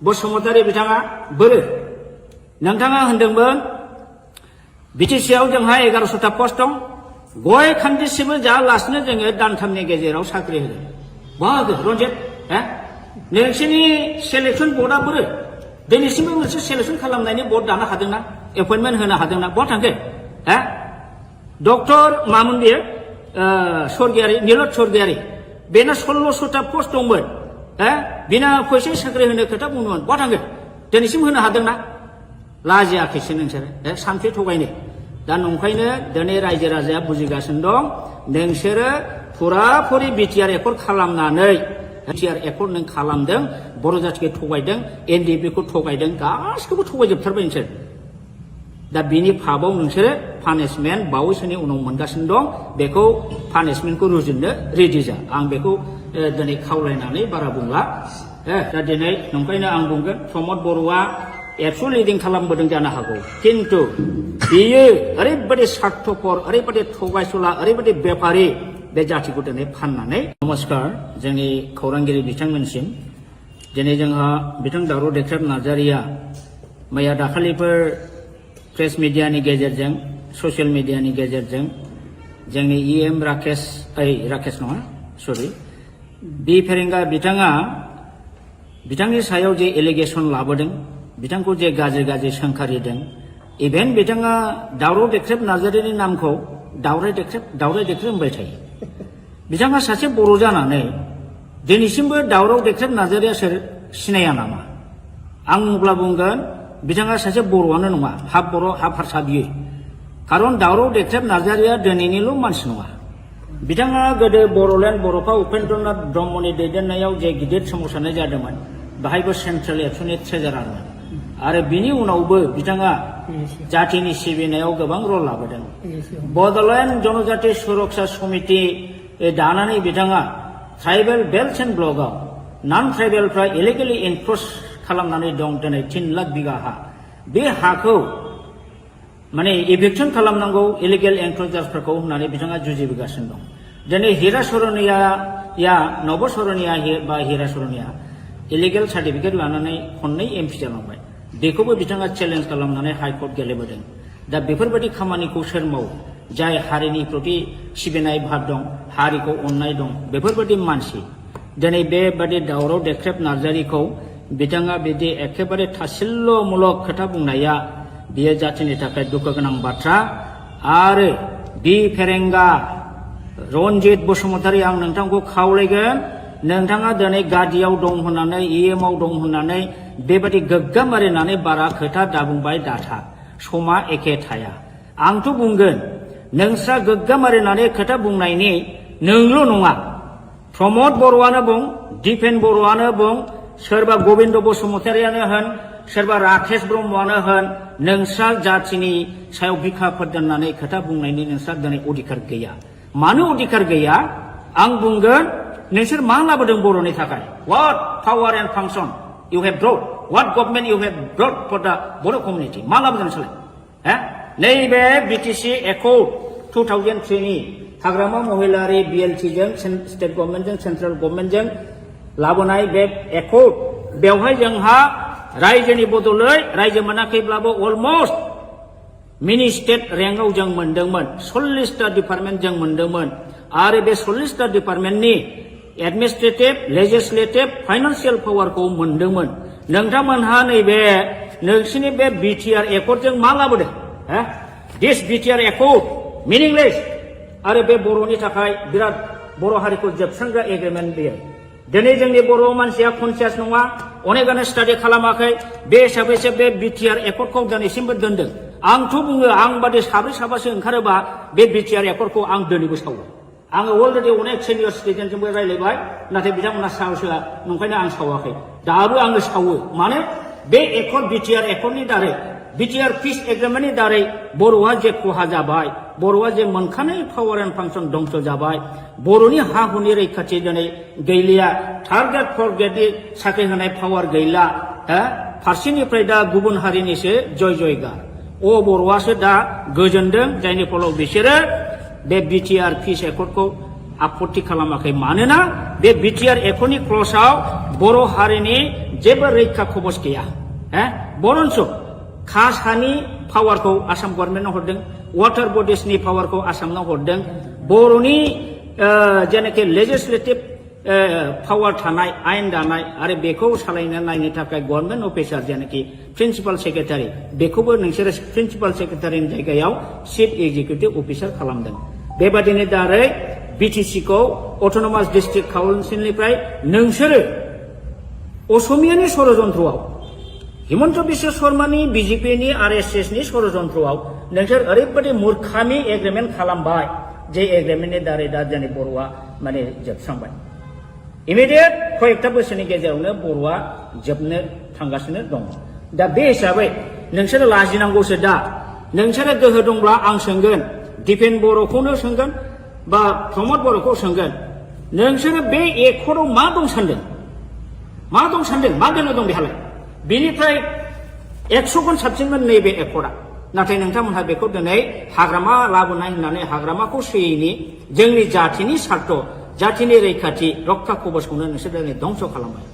बसुमतारी बिथाङा बोरो नोंथाङा होनदोंमोन बिटिसिआव जोंहा 1100टा पस्ट दं गय खान्दिसेबो जायालासिनो जोङो दानथामनि गेजेराव साख्रि होगोन बहा होगोन रन्जित नोंसोरनि सेलेक्सन बर्डआ बोरो दिनैसिमबो मोनसे सेलेक्सन खालामनायनि बर्ड दानो हादोंना एपइन्टमेन्ट होनो हादोंना बहा थांखो डक्टर मामोन बियो स्वर्गियारि नीलत स्वर्गियारि बेना 1600टा पस्ट दंमोन बिना फैसा साख्रि होनो खोथा बुंदोंमोन बहा थांखो दिनैसिम होनो हादोंना लाजियाखैसो नोंसोरो सानसे थगायनो दा नंखायनो दिनै रायजो राजाया बुजिगासिनो दं नोंसोरो फुराफुरि बिटिआर एकर्ड खालामनानै बिटिआर एकर्ड नों खालामदों बर' जातिखौ थगायदों एनडिएफबिखौ थगायदों गासिखौबो थगायजोबथारबाय नोंसोर दा बिनि फाबाव नोंसोरो पानिशमेन्ट बावैसोनि उनाव मोनगासिनो दं बेखौ पानिशमेन्टखौ रुजुननो रेडि जा आं बेखौ दिनै खावलायनानै बारा बुंला दा दिनै नंखायनो आं बुंगोन प्रमद बर'आ एबसु लिडिं खालामबोदों जानो हागौ किन्तु बियो ओरैबायदि स्वार्थपर ओरैबायदि थगायसुला ओरैबायदि बेपारि बे जातिखौ दिनै फाननानै नमस्कार जोंनि खौरांगिरि बिथांमोनसिम दिनै जोंहा बिथां दावराव देख्रेब नार्जारिया मैया दाखालिफोर प्रेस मिडियानि गेजेरजों ससियेल मिडियानि गेजेरजों जोंनि इएम राकेश नङा सरि बि फेरेंगा बिथाङा बिथांनि सायाव जे एलिगेसन लाबोदों बिथांखौ जे गाज्रि गाज्रि सोंखारिदों इभेन बिथाङा दावराव देख्रेब नार्जारिनि नामखौ दावराय देख्रेब होनबाय थायो बिथाङा सासे बर' जानानै दिनैसिमबो दावराव देख्रेब नार्जारिया सोर सिनाया नामा आं अब्ला बुंगोन बिथाङा सासे बर'आनो नङा हाफ बर' हाफ हारसा बियो खारन दावराव देख्रेब नार्जारिया दिनैनिल' मानसि नङा बिथाङा गोदो बर'लेण्ड बर'फा उपेन्द्रनाथ ब्रह्मनि दैदेननायाव जे गिदिर सोमावसारनाय जादोंमोन बाहायबो सेन्ट्रेल एबसुनि ट्रेजारारमोन आरो बिनि उनावबो बिथाङा जातिनि सिबिनायाव गोबां रल लाबोदों बड'लेण्ड जनजाति सुरक्षा समिति दानानै बिथाङा ट्राइबेल बेल्ट एन्ड ब्लकआव नन ट्राइबेलफ्रा इलिगेलि एनक्रच खालामनानै दं दिनै 3 लाख बिगा हा बे हाखौ माने इभिक्सन खालामनांगौ इलिगेल एनक्रचार्सफोरखौ होननानै बिथाङा जुजिबोगासिनो दं दिनै हिरा सरनिया नब सरनिया बा हिरा सरनिया इलिगेल सार्टिफिकेट लानानै खननै एमपि जालांबाय बेखौबो बिथाङा चेलेन्ज खालामनानै हाइकर्ट गेलेबोदों दा बेफोरबायदि खामानिखौ सोर मावो जाय हारिनि प्रति सिबिनाय भाब दं हारिखौ अननाय दं बेफोरबायदि मानसि दिनै बेबादि दावराव देख्रेब नार्जारिखौ बिथाङा बिदि एखेबारे थासिल्यमूलक खोथा बुंनाया बियो जातिनि थाखाय दुखु गोनां बाथ्रा आरो बि फेरेंगा रन्जित बसुमतारी आं नोंथांखौ खावलायगोन नोंथाङा दिनै गादियाव दं होननानै इएमआव दं होननानै बेबायदि गोग्गाम मारिनानै बारा खोथा दाबुंबाय दाथा समा एखे थाया आंथ' बुंगोन नोंस्रा गोग्गाम मारिनानै खोथा बुंनायनि नोंल' नङा प्रमद बर'आनो बुं दिपेन बर'आनो बुं सोरबा गबिन्द बसुमतारियानो होन सोरबा राकेश ब्रह्मआनो होन नोंस्रा जातिनि सायाव बिखा फोरदाननानै खोथा बुंनायनि नोंस्रा दिनै अधिकार गैया मानो अधिकार गैया आं बुंगोन नोंसोर मा लाबोदों बर'नि थाखाय what power and function you have brought what government you have brought for the Boro community मा लाबोदों नोंसोरलाय नैबे बिटिसि एकर्ड 2003 नि हाग्रामा महिलारि BLT जों स्टेट गभर्नमेन्टजों सेन्ट्रेल गभर्नमेन्टजों लाबोनाय बे एकर्ड बेवहाय जोंहा रायजोनि बदलै रायजो मोनाखैब्लाबो अलमोस्ट मिनि स्टेट रेंकआव जों मोनदोंमोन 40टा डिपार्टमेन्ट जों मोनदोंमोन आरो बे 40टा डिपार्टमेन्टनि एडमिनिस्ट्रेटिभ लेजिस्लेटिभ फाइनान्सियेल पावारखौ मोनदोंमोन नोंथांमोनहा नैबे नोंसिनि बे बिटिआर एकर्डजों मा लाबोदों दिस बिटिआर एकर्ड मिनिंलेस आरो बे बर'नि थाखाय बिराद बर' हारिखौ जोबस्रांग्रा एग्रिमेन्ट बेयो दिनै जोंनि बर' मानसिया कनसियास नङा अनेकानो स्टाडि खालामाखै बे हिसाबैसो बे बिटिआर एकर्डखौ दिनैसिमबो दोनदों आंथ' बुङो आं बादि साब्रै साबासो ओंखारोबा बे बिटिआर एकर्डखौ आं दिनैबो सावो आङो अलरेडि अनेक सिनियर सिटिजेनजोंबो रायलायबाय नाथाय बिथांमोना साहसआ नंखायनो आं सावाखै दाबो आङो सावो माने बे एकर्ड बिटिआर एकर्डनि दारै बिटिआर पिस एग्रिमेन्टनि दारै बर'आ जे खहा जाबाय बर'आ जे मोनखानाय पावार एन्ड फांसन दंस जाबाय बर'नि हा हुनि रैखाथि दिनै गैलिया थार्ड ग्रेड फर्थ ग्रेडनि साख्रि होनाय पावार गैला फारसेनिफ्राय दा गुबुन हारिनिसो जय जयगार बर'आसो दा गोजोनदों जायनि फलाव बिसोरो बे बिटिआर पिस एकर्डखौ आपत्ति खालामाखै मानोना बे बिटिआर एकर्डनि क्लजआव बर' हारिनि जेबो रैखा खबस गैया बरन्स खास हानि पावारखौ आसाम गभर्नमेन्टआव हरदों वाटार बडिसनि पावारखौ आसामनाव हरदों बर'नि जेनाखि लेजिस्लेटिभ पावार थानाय आयेन दानाय आरो बेखौ सालायनो नायनो थाखाय गभर्नमेन्ट अफिसार जेनाखि प्रिन्सिपाल सेक्रेटारि बेखौबो नोंसोरो प्रिन्सिपाल सेक्रेटारिनि जायगायाव चिफ एक्जिकिउटिभ अफिसार खालामदों बेबादिनो दारै बिटिसिखौ अट'नमास डिस्ट्रिक्ट काउन्सिलनिफ्राय नोंसोरो असमियानि षड़यन्त्रआव हिमन्त बिश्व शर्मानि बिजेपिनि आरएसएसनि षड़यन्त्रआव नोंसोर ओरैबायदि मूर्खामि एग्रिमेन्ट खालामबाय जे एग्रिमेन्टनि दारै दा जोंनि बर'आ माने जोबस्रांबाय इमिडियेट कयेकटा बोसोरनि गेजेरावनो बर'आ जोबनो थांगासिनो दङ दा बे हिसाबै नोंसोरो लाजिनांगौसो दा नोंसोरो गोहो दंब्ला आं सोंगोन दिपेन बर'खौनो सोंगोन बा प्रमद बर'खौ सोंगोन नोंसोरो बे एकर्डआव मा दं सानदों मा दोलो दं बेहालाय बेनिफ्राय 100 गुन साबसिनमोन नैबे एकर्डआ नाथाय नोंथांमोनहा बेखौ दिनै हाग्रामा लाबोनाय होननानै हाग्रामाखौ सोयैनि जोंनि जाथिनि सार्थ जाथिनि रैखाथि रक्षा कबचखौनो नोंसोर दिनै धंस खालामबाय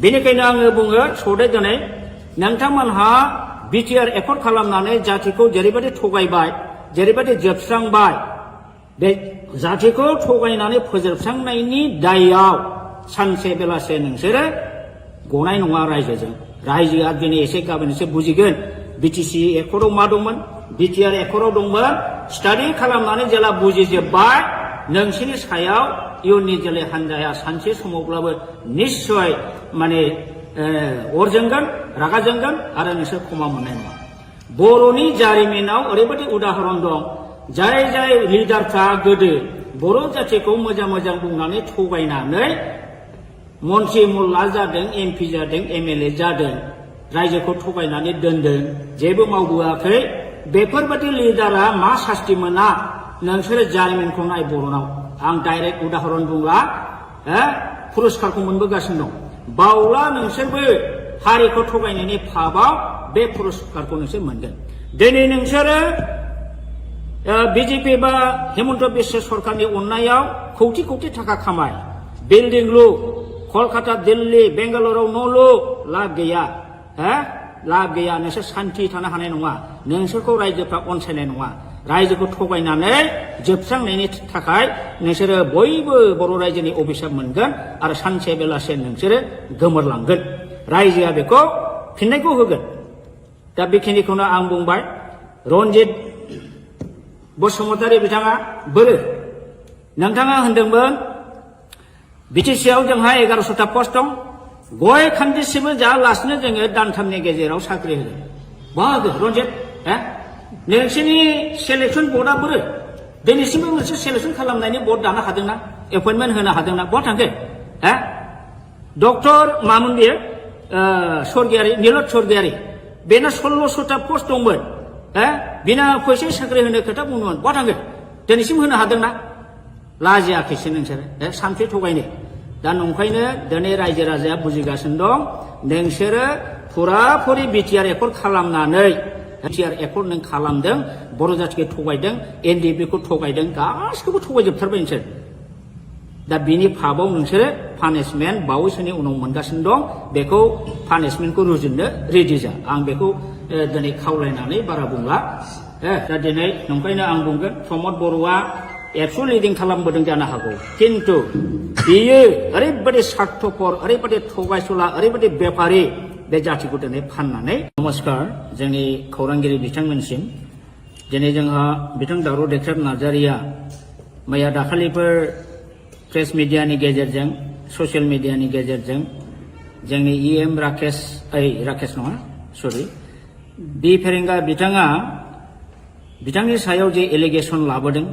बेनिखायनो आङो बुङो सदै दिनै नोंथांमोनहा बिटिआर एकर्ड खालामनानै जातिखौ जेरैबायदि थगायबाय जेरैबायदि जोबस्रांबाय बे जातिखौ थगायनानै फोजोबस्रांनायनि दायआव सानसे बेलासे नोंसोरो गनाय नङा रायजोआ दिनै एसे गाबोन एसे बुजिगोन बिटिसि एकर्डआव मा दंमोन बिटिआर एकर्डआव दंमोन स्टाडि खालामनानै जेला बुजिजोब्बाय नोंसिनि सायाव इयुननि जोलै हान्जाया सानसे समावब्लाबो निश्चय माने अर जोंगोन रागा जोंगोन आरो नोंसोर क्षमा मोननाय नङा बर'नि जारिमिनाव ओरैबायदि उदाहरन दं जाय लिडारफ्रा गोदो बर' जातिखौ मोजां बुंनानै थगायनानै मन्त्रि मुल्ला जादों एमपि जादों एमएलए जादों रायजोखौ थगायनानै दोनदों जेबो मावबोआखै बेफोरबायदि लिडारा मा सास्ति मोना नोंसोरो जारिमिनखौ नाय बर'नाव आं डाइरेक्ट उदाहरन बुंला पुरस्कारखौ मोनबोगासिनो दं बावला नोंसोरबो हारिखौ थगायनायनि फाबाव बे पुरस्कारखौ नोंसोर मोनगोन दिनै नोंसोरो बिजेपि बा हिमन्त बिश्व सरकारनि अननायाव कौटि थाखा खामाय बिल्डिं लु कलकाता दिल्ली बेंगालुराव न' लु लाब गैया नोंसोर सान्थि थानो हानाय नङा नोंसोरखौ रायजोफ्रा अनसायनाय नङा रायजोखौ थगायनानै जोबस्रांनायनि थाखाय नोंसोरो बयबो बर' रायजोनि अभिशाप मोनगोन आरो सानसे बेलासे नोंसोरो गोमोरलांगोन रायजोआ बेखौ फिननायखौ होगोन दा बेखिनिखौनो आं बुंबाय रन्जित बसुमतारी बिथाङा बोरो नोंथाङा होनदोंमोन बिटिसिआव जोंहा 1100टा पस्ट दं गय खान्दिसिमबो जायालासिनो जोङो दानथामनि गेजेराव साख्रि होगोन बाहागो रन्जित नोंसोरनि सेलेक्सन बर्डआ बोरो दिनैसिमबो मोनसे सेलेक्सन खालामनायनि बर्ड दानो हादोंना एपइन्टमेन्ट होनो हादोंना बहा थांखो डक्टर मामोन बेयो स्वर्गियारि नीलत स्वर्गियारि बेना 1600टा पस्ट दंमोन बिना फैसा साख्रि होनो खोथा बुंदोंमोन बहा थांखो दिनैसिम होनो हादोंना लाजियाखैसो नोंसोरो सानफ्रि थगायनो दा नंखायनो दिनै रायजो राजाया बुजिगासिनो दं नोंसोरो फुराफुरि बिटिआर एकर्ड खालामनानै बिटिआर एकर्ड नों खालामदों बर' जाथिखौ थगायदों एनडिएफबिखौ थगायदों गासिखौबो थगायजोबथारबाय नोंसोर दा बिनि फाबाव नोंसोरो पानिशमेन्ट बावैसोनि उनाव मोनगासिनो दं बेखौ पानिशमेन्टखौ रुजुननो रेडि जा आं बेखौ दिनै खावलायनानै बारा बुंला दा दिनै नंखायनो आं बुंगोन प्रमद बर'आ एबसु लिडिं खालामबोदों जानो हागौ किन्तु बियो ओरैबायदि स्वार्थपर ओरैबायदि थगायसुला ओरैबायदि बेफारि बे जाथिखौ दिनै फाननानै नमस्कार जोंनि खौरांगिरि बिथांमोनसिम दिनै जोंहा बिथां दावराव देख्रेब नार्जारिया मैया दाखालिफोर प्रेस मिडियानि गेजेरजों ससियेल मिडियानि गेजेरजों जोंनि इएम राकेश नङा सरि बि फेरेंगा बिथाङा बिथांनि सायाव जे एलिगेसन लाबोदों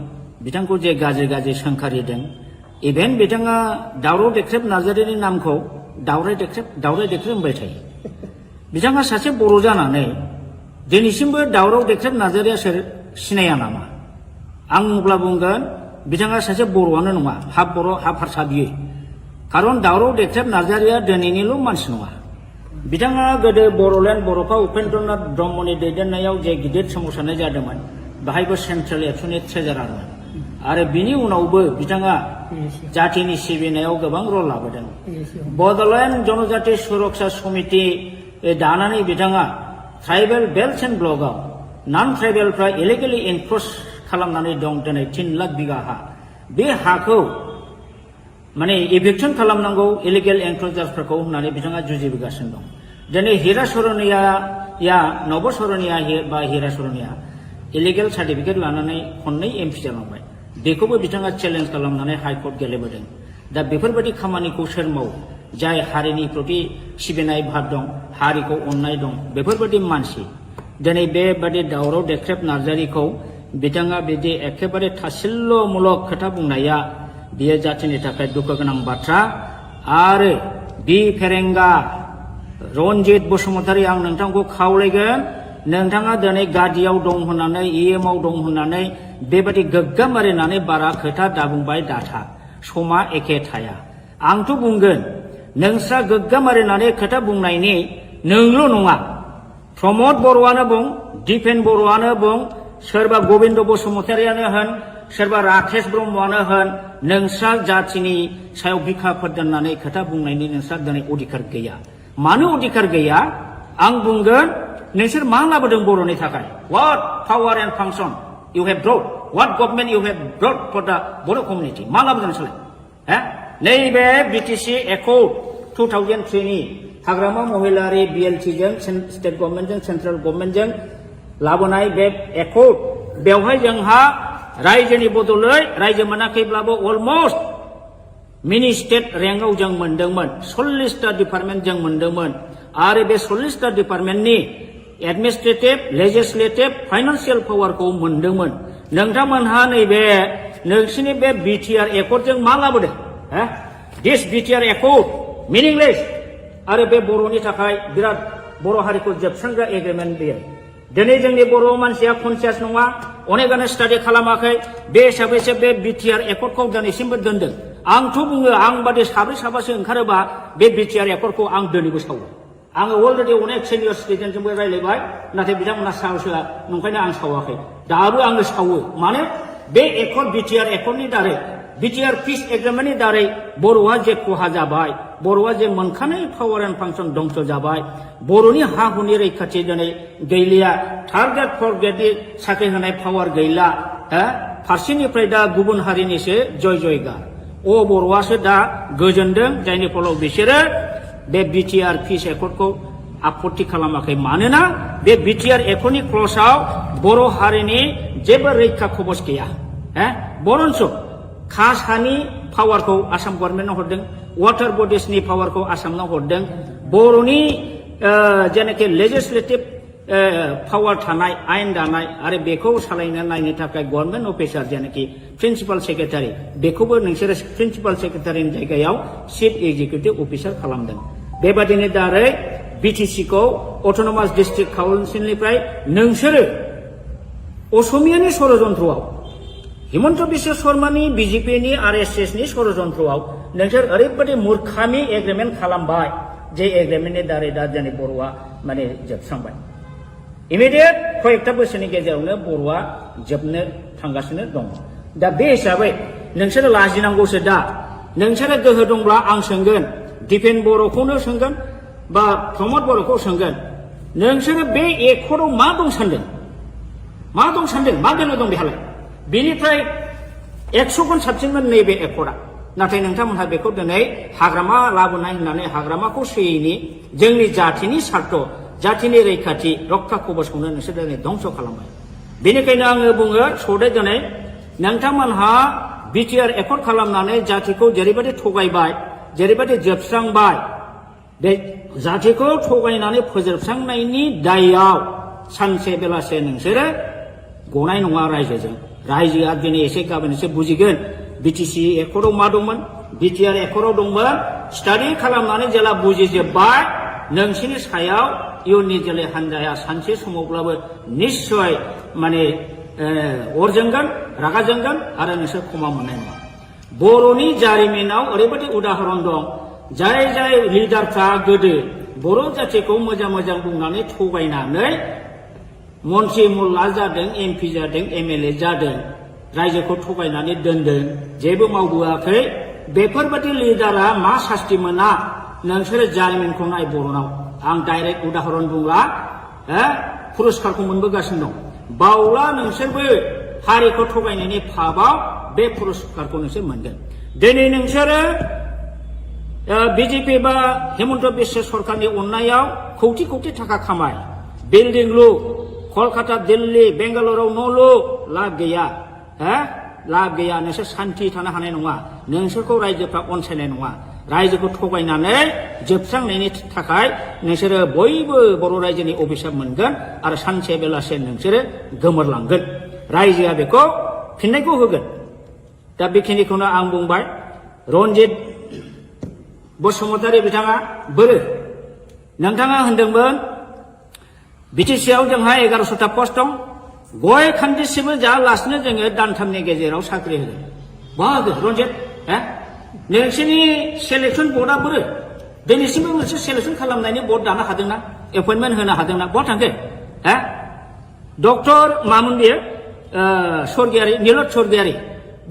बिथांखौ जे गाज्रि गाज्रि सोंखारिदों इभेन बिथाङा दावराव देख्रेब नार्जारिनि नामखौ दावराय देख्रेब होनबाय थायो बिथाङा सासे बर' जानानै दिनैसिमबो दावराव देख्रेब नार्जारिया सोर सिनाया नामा आं अब्ला बुंगोन बिथाङा सासे बर'आनो नङा हाफ बर' हाफ हारसा बियो खारन दावराव देख्रेब नार्जारिया दिनैनिल' मानसि नङा बिथाङा गोदो बर'लेण्ड बर'फा उपेन्द्रनाथ ब्रह्मनि दैदेननायाव जे गिदिर सोमावसारनाय जादोंमोन बाहायबो सेन्ट्रेल एबसुनि ट्रेजारारमोन आरो बिनि उनावबो बिथाङा जातिनि सिबिनायाव गोबां रल लाबोदों बड'लेण्ड जनजाति सुरक्षा समिति दानानै बिथाङा ट्राइबेल बेल्ट एन्ड ब्लकआव नन ट्राइबेलफ्रा इलिगेलि एनक्रच खालामनानै दं दिनै 3 लाख बिगा हा बे हाखौ माने इभिक्सन खालामनांगौ इलिगेल एनक्रचार्सफोरखौ होननानै बिथाङा जुजिबोगासिनो दं दिनै हिरा सरनिया नब सरनिया बा हिरा सरनिया इलिगेल सार्टिफिकेट लानानै खननै एमपि जालांबाय बेखौबो बिथाङा चेलेन्ज खालामनानै हाइकर्ट गेलेबोदों दा बेफोरबायदि खामानिखौ सोर मावो जाय हारिनि प्रति सिबिनाय भाब दं हारिखौ अननाय दं बेफोरबायदि मानसि दिनै बेबादि दावराव देख्रेब नार्जारिखौ बिथाङा बिदि एखेबारे थासिल्यमूलक खोथा बुंनाया बियो जातिनि थाखाय दुखु गोनां बाथ्रा आरो बि फेरेंगा रनजित बसुमतारी आं नोंथांखौ खावलायगोन नोंथाङा दिनै गादियाव दं होननानै इएमआव दं होननानै बेबायदि गोग्गा मारिनानै बारा खोथा दाबुंबाय दाथा समा एखे थाया आंथ' बुंगोन नोंस्रा गोग्गा मारिनानै खोथा बुंनायनि नोंल' नङा प्रमद बर'आनो बुं दिपेन बर'आनो बुं सोरबा गबिन्द बसुमतारियानो होन सोरबा राकेश ब्रह्मआनो होन नोंस्रा जातिनि सायाव बिखाफोर दोननानै खोथा बुंनायनि नोंस्रा दिनै अधिकार गैया मानो अधिकार गैया आं बुंगोन नोंसोर मा लाबोदों बर'नि थाखाय what power and function you have brought what government you have brought for the Boro community मा लाबोदों नोंसोरलाय नैबे बिटिसि एकर्ड 2003 नि हाग्रामा महिलारि बिएलटिजों स्टेट गभर्नमेन्टजों सेन्ट्रेल गभर्नमेन्टजों लाबोनाय बे एकर्ड बेवहाय जोंहा रायजोनि बदलै रायजो मोनाखैब्लाबो अलमस्ट मिनि स्टेट रेंकआव जों मोनदोंमोन 40टा डिपार्टमेन्ट जों मोनदोंमोन आरो बे 40टा डिपार्टमेन्टनि एडमिनिस्ट्रेटिभ लेजिस्लेटिभ फाइनान्सियेल पावारखौ मोनदोंमोन नोंथांमोनहा नैबे नोंसिनि बे बिटिआर एकर्डजों मा लाबोदों दिस बिटिआर एकर्ड मिनिंलेस आरो बे बर'नि थाखाय बिराद बर' हारिखौ जोबस्रांग्रा एग्रिमेन्ट बेयो दिनै जोंनि बर' मानसिया कनसियास नङा अनेकानो स्टाडि खालामाखै बे हिसाबैसो बे बिटिआर एकर्डखौ दिनैसिमबो दोनदों आंथ' बुङो आं बादि साब्रै साबासो ओंखारोबा बे बिटिआर एकर्डखौ आं दिनैबो सावो आङो अलरेडि अनेक सिनियर सिटिजेनजोंबो रायज्लायबाय नाथाय बिथांमोना साहस होआ नंखायनो आं सावाखै दाबो आङो सावो मानो बे एकर्ड बिटिआर एकर्डनि दारै बिटिआर पिस एग्रिमेन्टनि दारै बर'आ जे खहा जाबाय बर'आ जे मोनखानाय पावार एन्ड फांसन दंस जाबाय बर'नि हा हुनि रैखाथि दिनै गैलिया थार्ड ग्रेड फर्थ ग्रेडनि साख्रि होनाय पावार गैला फारसेनिफ्राय दा गुबुन हारिनिसो जय जयगार बर'आसो दा गोजोनदों जायनि फलाव बिसोरो बे बिटिआर पिस एकर्डखौ आपत्ति खालामाखै मानोना बे बिटिआर एकर्डनि क्लजआव बर' हारिनि जेबो रैखा कवच गैया बरन्स खास हानि पावारखौ आसाम गभर्नमेन्टआव हरदों वाटार बडिसनि पावारखौ आसामनाव हरदों बर'नि जेनाखि लेजिस्लेटिभ पावार थानाय आयेन दानाय आरो बेखौ सालायनो नायनो थाखाय गभर्नमेन्ट अफिसार जेनाखि प्रिन्सिपाल सेक्रेटारि बेखौबो नोंसोरो प्रिन्सिपाल सेक्रेटारिनि जायगायाव चिफ एक्जिकिउटिभ अफिसार खालामदों बेबादिनो दारै बिटिसिखौ अट'नमास डिस्ट्रिक्ट काउन्सिलनिफ्राय नोंसोरो असमियानि षड़यन्त्रआव हिमंत बिश्व शर्मानि बीजेपीनि आरएसएसनि षड़यंत्रआव नोंसोर ओरैबायदि मूर्खामि एग्रिमेन्ट खालामबाय जे एग्रिमेन्टनि दारै दा जोंनि बर'आ माने जोबस्रांबाय इमिडियेट कयेकटा बोसोरनि गेजेरावनो बर'आ जोबनो थांगासिनो दं दा बे हिसाबै नोंसोरो लाजिनांगौसो दा नोंसोरो गोहो दंब्ला आं सोंगोन दिपेन बर'खौनो सोंगोन बा प्रमद बर'खौ सोंगोन नोंसोरो बे एकर्डआव मा दं सानदों मा बेनो दं बेहालाय बेनिफ्राय 100 गुन साबसिनमोन नैबे एकर्डआ नाथाय नोंथांमोनहा बेखौ दिनै हाग्रामा लाबोनाय होननानै हाग्रामाखौ सोयैनि जोंनि जाथिनि सार्थ जाथिनि रैखाथि रक्षा कवचखौनो नोंसोर दिनै धंस खालामबाय बेनिखायनो आङो बुङो सदै दिनै नोंथांमोनहा बिटिआर एकर्ड खालामनानै जातिखौ जेरैबायदि थगायबाय जेरैबायदि जोबस्रांबाय बे जातिखौ थगायनानै फोजोबस्रांनायनि दायाव सानसे बेलासे नोंसोरो गनाय नङा रायजोजों रायजोआ दिनै एसे गाबोन एसे बुजिगोन बिटिसि एकर्डआव मा दंमोन बिटिआर एकर्डआव दंमोन स्टाडि खालामनानै जेला बुजिजोब्बाय नोंसिनि सायाव इयुननि जोलै हान्जाया सानसे समावब्लाबो निश्चय माने अर जोंगोन रागा जोंगोन आरो नोंसोर क्षमा मोननाय नङा बर'नि जारिमिनाव ओरैबायदि उदाहरन दं जाय लिडारफ्रा गोदो बर' जातिखौ मोजां बुंनानै थगायनानै मन्त्रि मुल्ला जादों एमपि जादों एमएलए जादों रायजोखौ थगायनानै दोनदों जेबो मावबोआखै बेफोरबायदि लिडारा मा सास्ति मोना नोंसोरो जारिमिनखौ नाय बर'नाव आं डाइरेक्ट उदाहरन बुंला पुरस्कारखौ मोनबोगासिनो दं बावला नोंसोरबो हारिखौ थगायनायनि फाबाव बे पुरस्कारखौ नोंसोर मोनगोन दिनै नोंसोरो बिजेपि बा हिमन्त बिश्व सरकारनि अननायाव कौटि थाखा खामाय बिल्डिं लु कलकाता दिल्ली बेंगालुरुआव न' लु लाब गैया लाब गैया नोंसोर सान्थि थानो हानाय नङा नोंसोरखौ रायजोफ्रा अनसायनाय नङा रायजोखौ थगायनानै जोबस्रांनायनि थाखाय नोंसोरो बयबो बर' रायजोनि अभिशाप मोनगोन आरो सानसे बेलासे नोंसोरो गोमोरलांगोन रायजोआ बेखौ फिननायखौ होगोन दा बेखिनिखौनो आं बुंबाय रन्जित बसुमतारी बिथाङा बोरो नोंथाङा होनदोंमोन बिटिसिआव जोंहा 1100टा पस्ट दं गय खान्दिसेबो जायालासिनो जोङो दानथामनि गेजेराव साख्रि होगोन बहा रन्जित नोंसोरनि सेलेक्सन बर्डआ बोरो दिनैसिमबो मोनसे सेलेक्सन खालामनायनि बर्ड दानो हादोंना एपइन्टमेन्ट होनो हादोंना बहा थांखो डक्टर मामोन बियो स्वर्गियारि नीलत स्वर्गियारि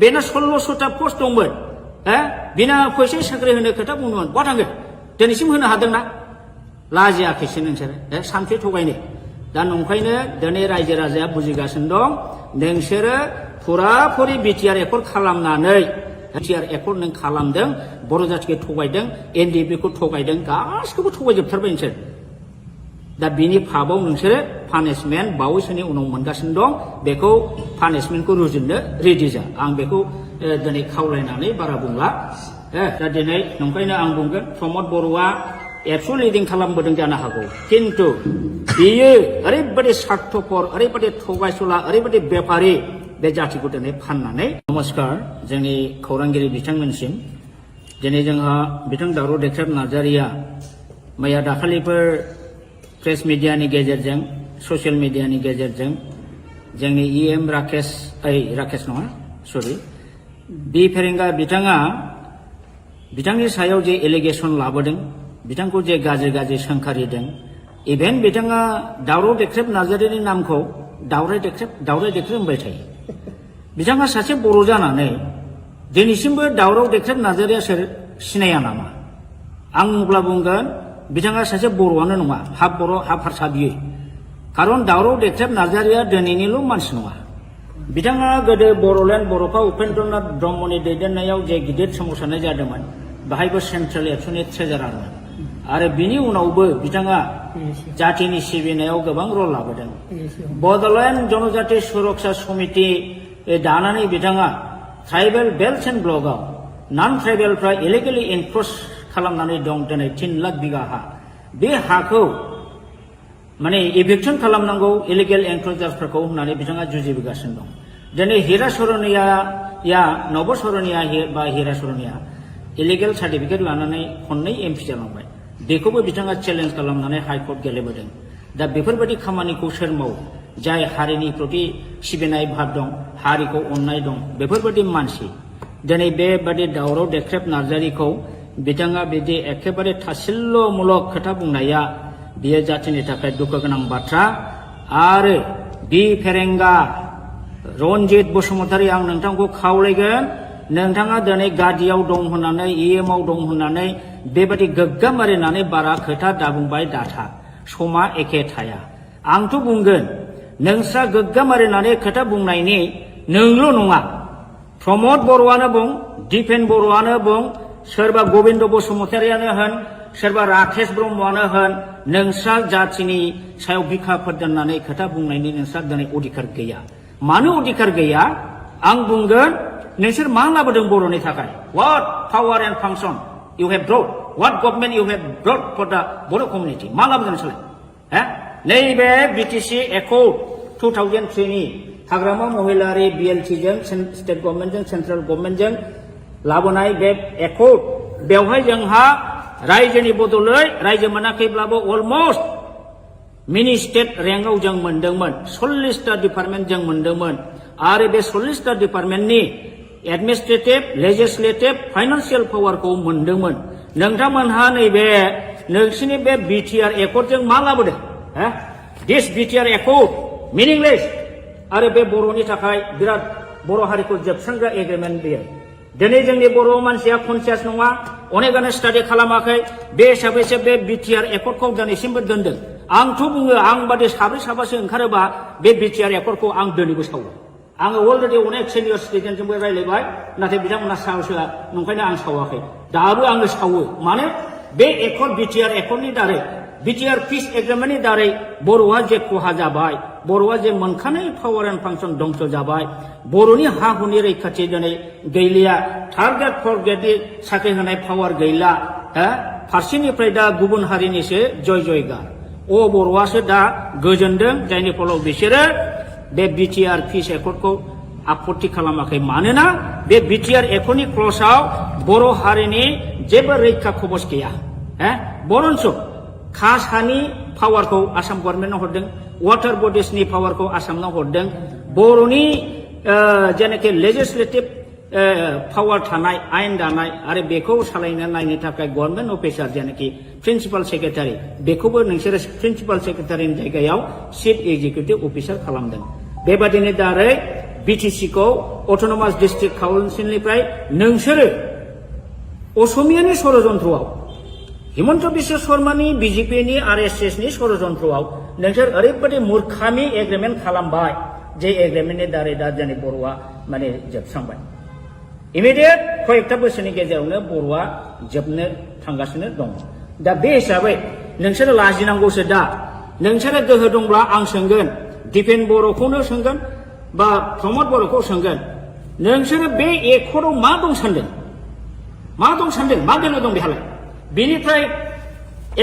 बेना 1600टा पस्ट दंमोन बिना फैसा साख्रि होनो खोथा बुंदोंमोन बहा थांखो दिनैसिम होनो हादोंना लाजियाखैसो नोंसोरो सानसे थगायनो दा नंखायनो दिनै रायजो राजाया बुजिगासिनो दं नोंसोरो फुराफुरि बिटिआर एकर्ड खालामनानै बिटिआर एकर्ड नों खालामदों बर' जातिखौ थगायदों एनडिएफबिखौ थगायदों गासिखौबो थगायजोबथारबाय नोंसोर दा बिनि फाबाव नोंसोरो पानिशमेन्ट बावैसोनि उनाव मोनगासिनो दं बेखौ पानिशमेन्टखौ रुजुननो रेडि जा आं बेखौ दिनै खावलायनानै बारा बुंला दा दिनै नंखायनो आं बुंगोन प्रमद बर'आ एबसु लिडिं खालामबोदों जानो हागौ किन्तु बियो ओरैबायदि स्वार्थपर ओरैबायदि थगायसुला ओरैबायदि बेपारि बे जातिखौ दिनै फाननानै नमस्कार जोंनि खौरांगिरि बिथांमोनसिम दिनै जोंहा बिथां दावराव देख्रेब नार्जारिया मैया दाखालिफोर प्रेस मिडियानि गेजेरजों ससियेल मिडियानि गेजेरजों जोंनि इएम राकेश नङा सरि बि फेरेंगा बिथाङा बिथांनि सायाव जे एलिगेसन लाबोदों बिथांखौ जे गाज्रि सोंखारिदों इभेन बिथाङा दावराव देख्रेब नार्जारिनि नामखौ दावराय देख्रेब होनबाय थायो बिथाङा सासे बर' जानानै दिनैसिमबो दावराव देख्रेब नार्जारिया सोर सिनाया नामा आं अब्ला बुंगोन बिथाङा सासे बर'आनो नङा हाफ बर' हाफ हारसा बियो खारन दावराव देख्रेब नार्जारिया दिनैनिल' मानसि नङा बिथाङा गोदो बर'लेण्ड बर'फा उपेन्द्रनाथ ब्रह्मनि दैदेननायाव जे गिदिर सोमावसारनाय जादोंमोन बाहायबो सेन्ट्रेल एबसुनि ट्रेजारारमोन आरो बिनि उनावबो बिथाङा जातिनि सिबिनायाव गोबां रल लाबोदों बड'लेण्ड जनजाति सुरक्षा समिति दानानै बिथाङा ट्राइबेल बेल्ट एन्ड ब्लकआव नन ट्राइबेलफ्रा इलिगेलि एनक्रच खालामनानै दं दिनै 3 लाख बिगा हा बे हाखौ माने इभिक्सन खालामनांगौ इलिगेल एनक्रचार्सफोरखौ होननानै बिथाङा जुजिबोगासिनो दं दिनै हिरा सरनिया नब सरनिया बा हिरा सरनिया इलिगेल सार्टिफिकेट लानानै खननै एमपि जालांबाय बेखौबो बिथाङा चेलेन्ज खालामनानै हाइकर्ट गेलेबोदों दा बेफोरबायदि खामानिखौ सोर मावो जाय हारिनि प्रति सिबिनाय भाब दं हारिखौ अननाय दं बेफोरबायदि मानसि दिनै बेबादि दावराव देख्रेब नार्जारिखौ बिथाङा बिदि एखेबारे थासिल्ल'मूलक खोथा बुंनाया बियो जातिनि थाखाय दुखु गोनां बाथ्रा आरो बि फेरेंगा रनजित बसुमतारी आं नोंथांखौ खावलायगोन नोंथाङा दिनै गादियाव दं होननानै इएमआव दं होननानै बेबादि गोग्गाम मारिनानै बारा खोथा दाबुंबाय दाथा समा एखे थाया आंथ' बुंगोन नोंस्रा गोग्गाम मारिनानै खोथा बुंनायनि नोंल' नङा प्रमद बर'आनो बुं दिपेन बर'आनो बुं सोरबा गबिन्द बसुमतारियानो होन सोरबा राकेश ब्रह्मआनो होन नोंस्रा जातिनि सायाव बिखा फोरदाननानै खोथा बुंनायनि नोंस्रा दिनै अधिकार गैया मानो अधिकार गैया आं बुंगोन नोंसोर मा लाबोदों बर'नि थाखाय what power and function you have brought what government you have brought for the Boro community मा लाबोदों नोंसोरलाय नैबे बिटिसि एकर्ड 2003 नि हाग्रामा महिलारि BLT जों स्टेट गभर्नमेन्टजों सेन्ट्रेल गभर्नमेन्टजों लाबोनाय बे एकर्ड बेवहाय जोंहा रायजोनि बदलै रायजो मोनाखैब्लाबो अलमस्ट मिनि स्टेट रेंकआव जों मोनदोंमोन 40टा डिपार्टमेन्ट जों मोनदोंमोन आरो बे 40टा डिपार्टमेन्टनि एडमिनिस्ट्रेटिभ लेजिस्लेटिभ फाइनान्सियेल पावारखौ मोनदोंमोन नोंथांमोनहा नैबे नोंसिनि बे बिटिआर एकर्डजों मा लाबोदों दिस बिटिआर एकर्ड मिनिंलेस आरो बे बर'नि थाखाय बिराद बर' हारिखौ जोबस्रांग्रा एग्रिमेन्ट बेयो दिनै जोंनि बर' मानसिया कनसियास नङा अनेकानो स्टाडि खालामाखै बे हिसाबैसो बे बिटिआर एकर्डखौ दिनैसिमबो दोनदों आंथ' बुङो आं बादि साब्रै साबासो ओंखारोबा बे बिटिआर एकर्डखौ आं दिनैबो सावो आङो अलरेडि अनेक सिनियर सिटिजेनजोंबो रायलायबाय नाथाय बिथांमोना साहसआ नंखायनो आं सावाखै दाबो आङो सावो मानो बे एकर्ड बिटिआर एकर्डनि दारै बिटिआर पिस एग्रिमेन्टनि दारै बर'आ जे खहा जाबाय बर'आ जे मोनखानाय पावार एन्ड फांसन दंस जाबाय बर'नि हा हुनि रैखाथि दिनै गैलिया थार्ड ग्रेड फर्थ ग्रेडनि साख्रि होनाय पावार गैला फारसेनिफ्राय दा गुबुन हारिनिसो जय जयगार बर'आसो दा गोजोनदों जायनि फलाव बिसोरो बे बिटिआर पिस एकर्डखौ आपत्ति खालामाखै मानोना बे बिटिआर एकर्डनि क्लजआव बर' हारिनि जेबो रैखा खबस गैया बरन्स खास हानि पावारखौ आसाम गभर्नमेन्टआव हरदों वाटार बडिसनि पावारखौ आसामनाव हरदों बर'नि जेनाखि लेजिस्लेटिभ पावार थानाय आयेन दानाय आरो बेखौ सालायनो नायनो थाखाय गभर्नमेन्ट अफिसार जेनाखि प्रिन्सिपाल सेक्रेटारि बेखौबो नोंसोरो प्रिन्सिपाल सेक्रेटारिनि जायगायाव चिफ एक्जिकिउटिभ अफिसार खालामदों बेबादिनो दारै बिटिसिखौ अट'नमास डिस्ट्रिक्ट काउन्सिलनिफ्राय नोंसोरो असमियानि षड़यन्त्रआव हिमन्त बिश्व शर्मानि बिजेपिनि आरएसएसनि षड़यन्त्रआव नोंसोर ओरैबायदि मूर्खामि एग्रिमेन्ट खालामबाय जे एग्रिमेन्टनि दारै दा जोंनि बर'आ माने जोबस्रांबाय इमिडियेट कयेकटा बोसोरनि गेजेरावनो बर'आ जोबनो थांगासिनो दं दा बे हिसाबै नोंसोरो लाजिनांगौसो दा नोंसोरो गोहो दंब्ला आं सोंगोन दिपेन बर'खौनो सोंगोन बा प्रमद बर'खौ सोंगोन नोंसोरो बे एकर्डआव मा दं सानदों मा बेल दं बेहालाय बेनिफ्राय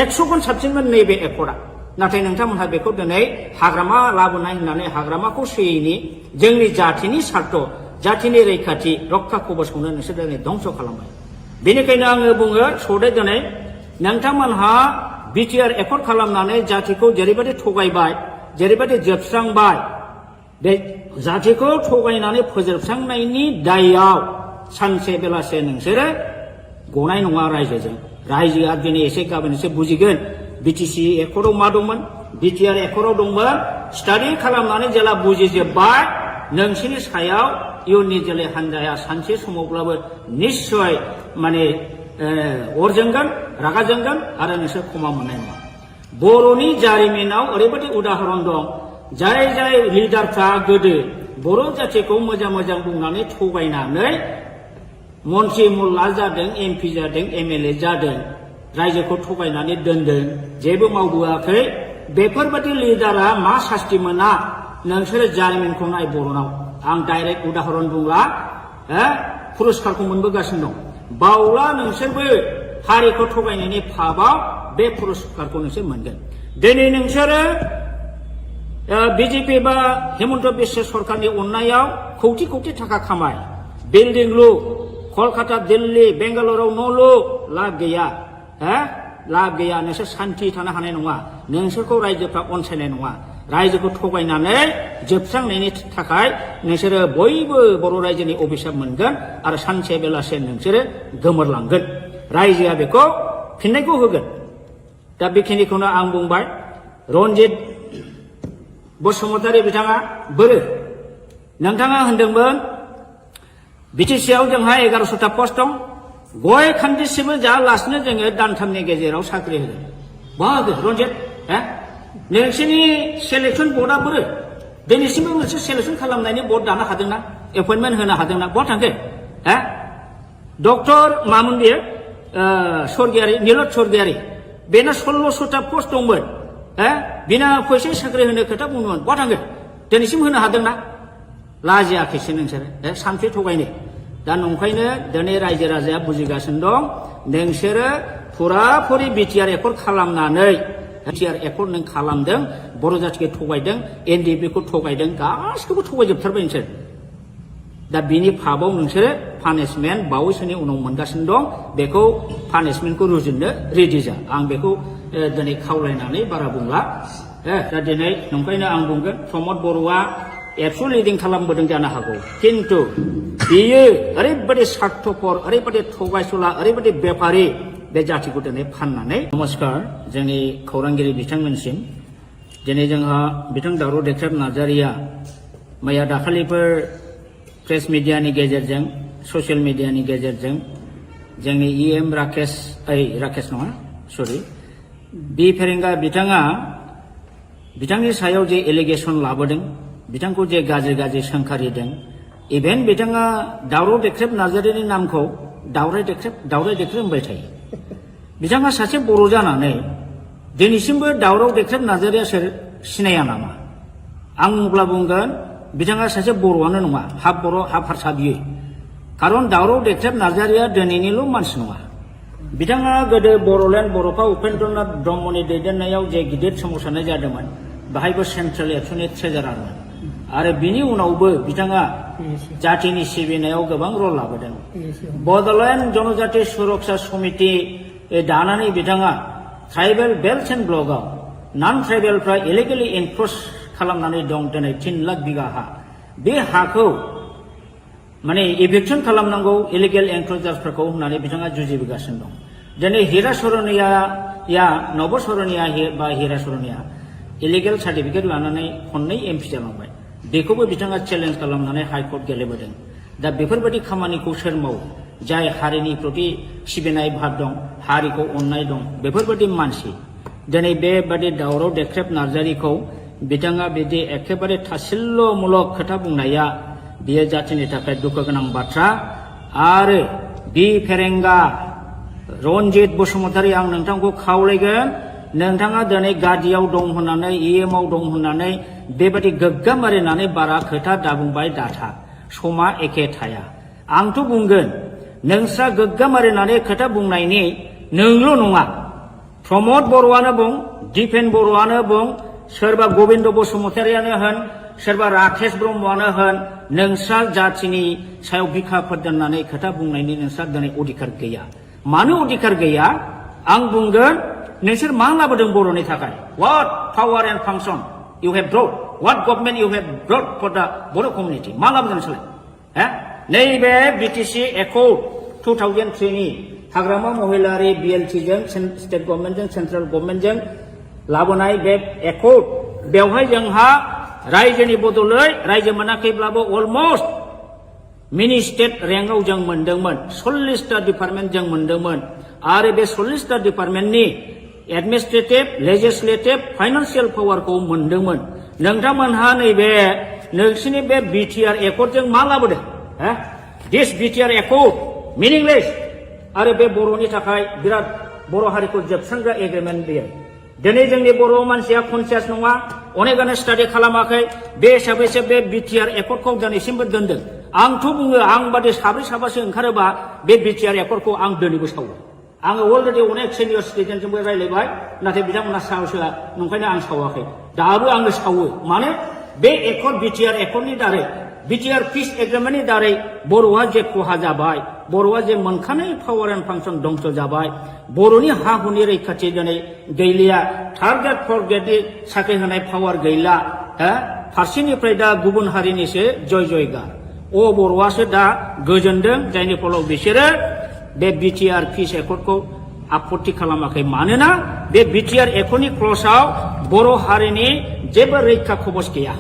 100 गुन साबसिनमोन नैबे एकर्डआ नाथाय नोंथांमोनहा बेखौ दिनै हाग्रामा लाबोनाय होननानै हाग्रामाखौ सोयैनि जोंनि जातिनि सार्थ जातिनि रैखाथि रक्षा कबचखौनो नोंसोर दिनै धंस खालामबाय बेनिखायनो आङो बुङो सदै दिनै नोंथांमोनहा बिटिआर एकर्ड खालामनानै जातिखौ जेरैबायदि थगायबाय जेरैबायदि जोबस्रांबाय बे जातिखौ थगायनानै फोजोबस्रांनायनि दायआव सानसे बेलासे नोंसोरो गनाय नङा रायजोआ दिनै एसे गाबोन एसे बुजिगोन बिटिसि एकर्डआव मा दंमोन बिटिआर एकर्डआव दंमोन स्टाडि खालामनानै जेला बुजिजोब्बाय नोंसोरनि सायाव इयुननि जोलै हान्जाया सानसे समावब्लाबो निश्चय माने अर जोंगोन रागा जोंगोन आरो नोंसोर क्षमा मोननाय नङा बर'नि जारिमिनाव ओरैबायदि उदाहरन दं जाय लिडारफ्रा गोदो बर' जातिखौ मोजां बुंनानै थगायनानै मन्त्रि मुल्ला जादों एमपि जादों एमएलए जादों रायजोखौ थगायनानै दोनदों जेबो मावबोआखै बेफोरबायदि लिडारा मा सास्ति मोना नोंसोरो जारिमिनखौ नाय बर'नाव आं डाइरेक्ट उदाहरन बुंला पुरस्कारखौ मोनबोगासिनो दं बावला नोंसोरबो हारिखौ थगायनायनि फाबाव बे पुरस्कारखौ नोंसोर मोनगोन दिनै नोंसोरो बिजेपि बा हिमन्त बिश्व सरकारनि अननायाव कौटि थाखा खामाय बिल्डिं लु कलकाता दिल्ली बेंगालुराव न' लु लाब गैया नोंसोर सान्थि थानो हानाय नङा नोंसोरखौ रायजोफ्रा अनसायनाय नङा रायजोखौ थगायनानै जोबस्रांनायनि थाखाय नोंसोरो बयबो बर' रायजोनि अभिशाप मोनगोन आरो सानसे बेलासे नोंसोरो गोमोरलांगोन रायजोआ बेखौ फिननायखौ होगोन दा बेखिनिखौनो आं बुंबाय रनजित बसुमतारी बिथाङा बोरो नोंथाङा होनदोंमोन बिटिसिआव जोंहा 1100टा पस्ट दं गय खान्दिसेबो जायालासिनो जोङो दानथामनि गेजेराव साख्रि होगोन बाहागो रनजित नोंसोरनि सेलेक्सन बर्डआ बोरो दिनैसिमबो मोनसे सेलेक्सन खालामनायनि बर्ड दानो हादोंना एपइन्टमेन्ट होनो हादोंना बहा थांखो डक्टर मामोन बेयो स्वर्गियारि नीलत स्वर्गियारि बेना 1600टा पस्ट दंमोन बिना फैसा साख्रि होनो खोथा बुंदोंमोन बहा थांखो दिनैसिम होनो हादोंना लाजियाखैसो नोंसोरो सानसे थगायनो दा नंखायनो दिनै रायजो राजाया बुजिगासिनो दं नोंसोरो फुराफुरि बिटिआर एकर्ड खालामनानै बिटिआर एकर्ड नों खालामदों बर' जाथिखौ थगायदों एनडिएफबि खौ थगायदों गासिखौबो थगायजोबथारबाय नोंसोर दा बिनि फाबाव नोंसोरो पानिशमेन्ट बावैसोनि उनाव मोनगासिनो दं बेखौ पानिशमेन्टखौ रुजुननो रेडि जा आं बेखौ दिनै खावलायनानै बारा बुंला दा दिनै नंखायनो आं बुंगोन प्रमद बर'आ एबसु लिडिं खालामबोदों जानो हागौ किन्तु बियो ओरैबायदि स्वार्थपर ओरैबायदि थगायसुला ओरैबायदि बेफारि बे जातिखौ दिनै फाननानै नमस्कार जोंनि खौरांगिरि बिथांमोनसिम दिनै जोंहा बिथां दावराव देख्रेब नार्जारिया मैया दाखालिफोर प्रेस मिडियानि गेजेरजों ससियेल मिडियानि गेजेरजों जोंनि इएम राकेश नङा सरि बि फेरेंगा बिथाङा बिथांनि सायाव जे एलिगेसन लाबोदों बिथांखौ जे गाज्रि गाज्रि सोंखारिदों इभेन बिथाङा दावराव देख्रेब नार्जारिनि नामखौ दावराय देख्रेब होनबाय थायो बिथाङा सासे बर' जानानै दिनैसिमबो दावराव देख्रेब नार्जारिया सोर सिनाया नामा आं अब्ला बुंगोन बिथाङा सासे बर'आनो नङा हाफ बर' हाफ हारसा बियो खारन दावराव देख्रेब नार्जारिया दिनैनिल' मानसि नङा बिथाङा गोदो बर'लेण्ड बर'फा उपेन्द्रनाथ ब्रह्मनि दैदेननायाव जे गिदिर सोमावसारनाय जादोंमोन बाहायबो सेन्ट्रेल एबसुनि ट्रेजारारमोन आरो बिनि उनावबो बिथाङा जातिनि सिबिनायाव गोबां रल लाबोदों बड'लेण्ड जनजाति सुरक्षा समिति दानानै बिथाङा ट्राइबेल बेल्ट एन्ड ब्लकआव नन ट्राइबेलफ्रा इलिगेलि एनक्रच खालामनानै दं दिनै 3 लाख बिगा हा बे हाखौ माने इभिक्सन खालामनांगौ इलिगेल एनक्रचार्सफोरखौ होननानै बिथाङा जुजिबोगासिनो दं दिनै हिरा सरनिया नब सरनिया बा हिरा सरनिया इलिगेल सार्टिफिकेट लानानै खननै एमपि जालांबाय बेखौबो बिथाङा चेलेन्ज खालामनानै हाइकर्ट गेलेबोदों दा बेफोरबायदि खामानिखौ सोर मावो जाय हारिनि प्रति सिबिनाय भाब दं हारिखौ अननाय दं बेफोरबायदि मानसि दिनै बेबादि दावराव देख्रेब नार्जारिखौ बिथाङा बिदि एखेबारे थासिल्यमूलक खोथा बुंनाया बियो जातिनि थाखाय दुखु गोनां बाथ्रा आरो बि फेरेंगा रनजित बसुमतारी आं नोंथांखौ खावलायगोन नोंथाङा दिनै गादियाव दं होननानै इएमआव दं होननानै बेबायदि गोग्गाम मारिनानै बारा खोथा दाबुंबाय दाथा समा एखे थाया आंथ' बुंगोन नोंस्रा गोग्गाम मारिनानै खोथा बुंनायनि नोंल' नङा प्रमद बर'आनो बुं दिपेन बर'आनो बुं सोरबा गबिन्द बसुमतारियानो होन सोरबा राकेश ब्रह्मआनो होन नोंस्रा जातिनि सायाव बिखाफोर दोननानै खोथा बुंनायनि नोंस्रा दिनै अधिकार गैया मानो अधिकार गैया आं बुंगोन नोंसोर मा लाबोदों बर'नि थाखाय what power and function you have brought what government you have brought for the Bodo' community मा लाबोदों नोंसोरलाय नैबे बिटिसि एकर्ड 2003 नि हाग्रामा महिलारि बिएलटिजों स्टेट गभर्नमेन्टजों सेन्ट्रेल गभर्नमेन्टजों लाबोनाय बे एकर्ड बेवहाय जोंहा रायजोनि बदलै रायजो मोनाखैब्लाबो अलमस्ट मिनि स्टेट रेंकआव जों मोनदोंमोन 40टा डिपार्टमेन्ट जों मोनदोंमोन आरो बे 40टा डिपार्टमेन्टनि एडमिनिस्ट्रेटिभ लेजिस्लेटिभ फाइनान्सियेल पावारखौ मोनदोंमोन नोंथांमोनहा नैबे नोंसिनि बे बिटिआर एकर्डजों मा लाबोदों दिस बिटिआर एकर्ड मिनिंलेस आरो बे बर'नि थाखाय बिराद बर' हारिखौ जोबस्रांग्रा एग्रिमेन्ट बेयो दिनै जोंनि बर' मानसिया कनसियास नङा अनेकानो स्टाडि खालामाखै बे हिसाबैसो बे बिटिआर एकर्डखौ दिनैसिमबो दोनदों आंथ' बुङो आं बादि साब्रै साबासो ओंखारोबा बे बिटिआर एकर्डखौ आं दिनैबो सावो आङो अलरेडि अनेक सिनियर सिटिजेनजोंबो रायज्लायबाय नाथाय बिथांमोना साहसआ नंखायनो आं सावाखै दाबो आङो सावो माने बे एकर्ड बिटिआर एकर्डनि दारै बिटिआर पिस एग्रीमेंटनि दारै बर'आ जे खहा जाबाय बर'आ जे मोनखानाय पावार एन्ड फांसन दंस जाबाय बर'नि हा हुनि रैखाथि दिनै गैलिया थार्ड ग्रेड फर्थ ग्रेडनि साख्रि होनाय पावार गैला फारसेनिफ्राय दा गुबुन हारिनिसो जय जयगार बर'आसो दा गोजोनदों जायनि फलाव बिसोरो बे बिटिआर पिस एकर्डखौ आपत्ति खालामाखै मानोना बे बिटिआर एकर्डनि क्लजआव बर' हारिनि जेबो रैखा खबस गैया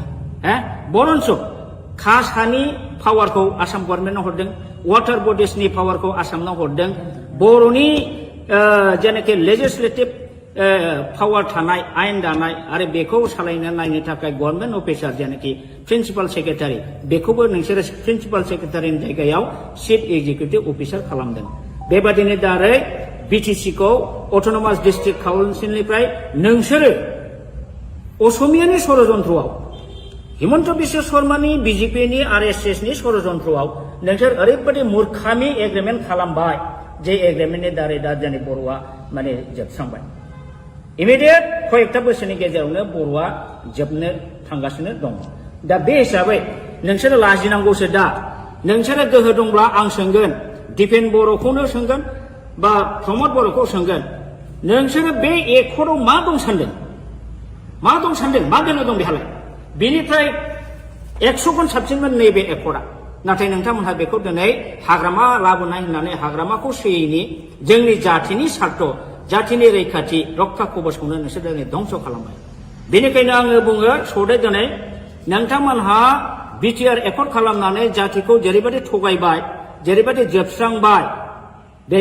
बरन्स कास्ट हानि पावारखौ आसाम गभर्नमेन्टनो हरदों वाटार बडिसनि पावारखौ आसामनो हरदों बर'नि जेनाखि लेजिस्लेटिभ पावार थानाय आयेन दानाय आरो बेखौ सालायनो नायनो थाखाय गभर्नमेन्ट अफिसार जेनाखि प्रिन्सिपाल सेक्रेटारि बेखौबो नोंसोरो प्रिन्सिपाल सेक्रेटारिनि जायगायाव चिफ एक्जिकिउटिभ अफिसार खालामदों बेबादिनो दारै बिटिसिखौ अट'नमास डिस्ट्रिक्ट काउन्सिलनिफ्राय नोंसोरो असमियानि षड़यन्त्रआव हिमन्त बिश्व शर्मानि बिजेपिनि आरएसएसनि षड़यन्त्रआव नोंसोर ओरैबायदि मूर्खामि एग्रिमेन्ट खालामबाय जे एग्रिमेन्टनि दारै दा जोंनि बर'आ माने जोबस्रांबाय इमिडियेट कयेकथा बोसोरनि गेजेरावनो बर'आ जोबनो थांगासिनो दं दा बे हिसाबै नोंसोरो लाजिनांगौसो दा नोंसोरो गोहो दंब्ला आं सोंगोन दिपेन बर'खौनो सोंगोन बा प्रमद बर'खौ सोंगोन नोंसोरो बे एकर्डआव मा दं सानदों मा गोनो दं बेहालाय बेनिफ्राय 100 गुन साबसिनमोन नैबे एकर्डआ नाथाय नोंथांमोनहा बेखौ दिनै हाग्रामा लाबोनाय होननानै हाग्रामाखौ सोयैनि जोंनि जाथिनि सार्थ जाथिनि रैखाथि रक्षा कबचखौनो नोंसोर दिनै धंस खालामबाय बेनिखायनो आङो बुङो सदै दिनै नोंथांमोनहा बिटिआर एकर्ड खालामनानै जातिखौ जेरैबायदि थगायबाय जेरैबायदि जोबस्रांबाय बे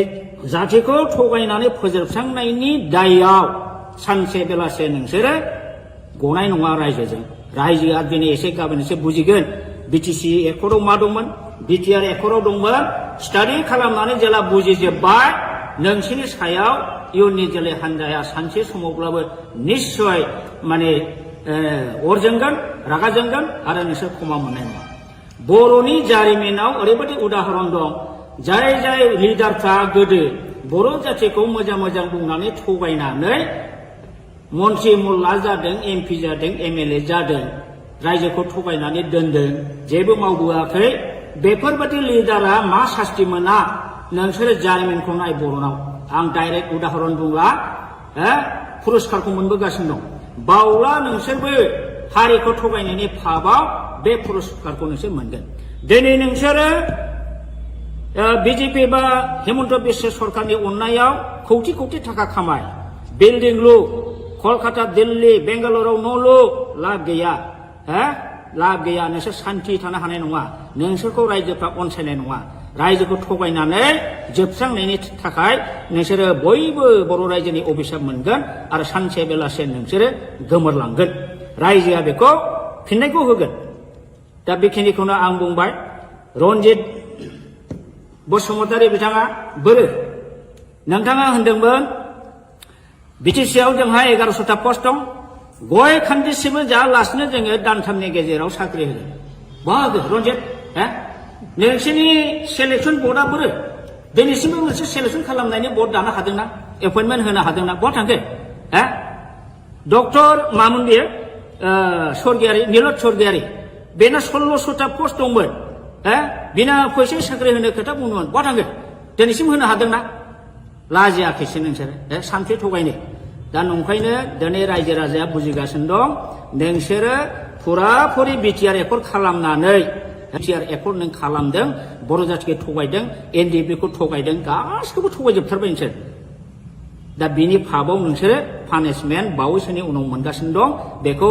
जातिखौ थगायनानै फोजोबस्रांनायनि दायआव सानसे बेलासे नोंसोरो गनाय नङा रायजोआ दिनै एसे गाबोन एसे बुजिगोन बिटिसि एकर्डआव मा दंमोन बिटिआर एकर्डआव दंमोन स्टाडि खालामनानै जेला बुजिजोब्बाय नोंसोरनि सायाव इयुननि जोलै हान्जाया सानसे समावब्लाबो निश्चय माने अर जोंगोन रागा जोंगोन आरो नोंसोर क्षमा मोननाय नङा बर'नि जारिमिनाव ओरैबायदि उदाहरन दं जाय लिडारफ्रा गोदो बर' जातिखौ मोजां बुंनानै थगायनानै मन्त्रि मुल्ला जादों एमपि जादों एमएलए जादों रायजोखौ थगायनानै दोनदों जेबो मावबोआखै बेफोरबायदि लिडारा मा सास्ति मोना नोंसोरो जारिमिनखौ नाय बर'नाव आं डाइरेक्ट उदाहरन बुंला पुरस्कारखौ मोनबोगासिनो दं बावला नोंसोरबो हारिखौ थगायनायनि फाबाव बे पुरस्कारखौ नोंसोर मोनगोन दिनै नोंसोरो बिजेपि बा हिमन्त बिश्व सरकारनि अननायाव कौटि थाखा खामाय बिल्डिं लु कलकाता दिल्ली बेंगालुरुआव न' लु लाब गैया नोंसोर सान्थि थानो हानाय नङा नोंसोरखौ रायजोफ्रा अनसायनाय नङा रायजोखौ थगायनानै जोबस्रांनायनि थाखाय नोंसोरो बयबो बर' रायजोनि अभिशाप मोनगोन आरो सानसे बेलासे नोंसोरो गोमोरलांगोन रायजोआ बेखौ फिननायखौ होगोन दा बेखिनिखौनो आं बुंबाय रन्जित बसुमतारी बिथाङा बोरो नोंथाङा होनदोंमोन बिटिसिआव जोंहा 1100टा पस्ट दं गय खान्दिसेबो जायालासिनो जोङो दानथामनि गेजेराव साख्रि होगोन बाहागो रन्जित नोंसोरनि सेलेक्सन बर्डआ बोरो दिनैसिमबो मोनसे सेलेक्सन खालामनायनि बर्ड दानो हादोंना एपइन्टमेन्ट होनो हादोंना बहा थांखो डक्टर मामोन बियो स्वर्गियारि नीलत स्वर्गियारि बेना 1600टा पस्ट दंमोन बिना फैसा साख्रि होनो खोथा बुंदोंमोन बहा थांखो दिनैसिम होनो हादोंना लाजियाखैसो नोंसोरो सानसे थगायनो दा नंखायनो दिनै रायजो राजाया बुजिगासिनो दं नोंसोरो फुराफुरि बिटिआर एकर्ड खालामनानै बिटिआर एकर्ड नों खालामदों बर' जातिखौ थगायदों एनडिएफबिखौ थगायदों गासिखौबो थगायजोबथारबाय नोंसोर दा बिनि फाबाव नोंसोरो पानिशमेन्ट बावैसोनि उनाव मोनगासिनो दं बेखौ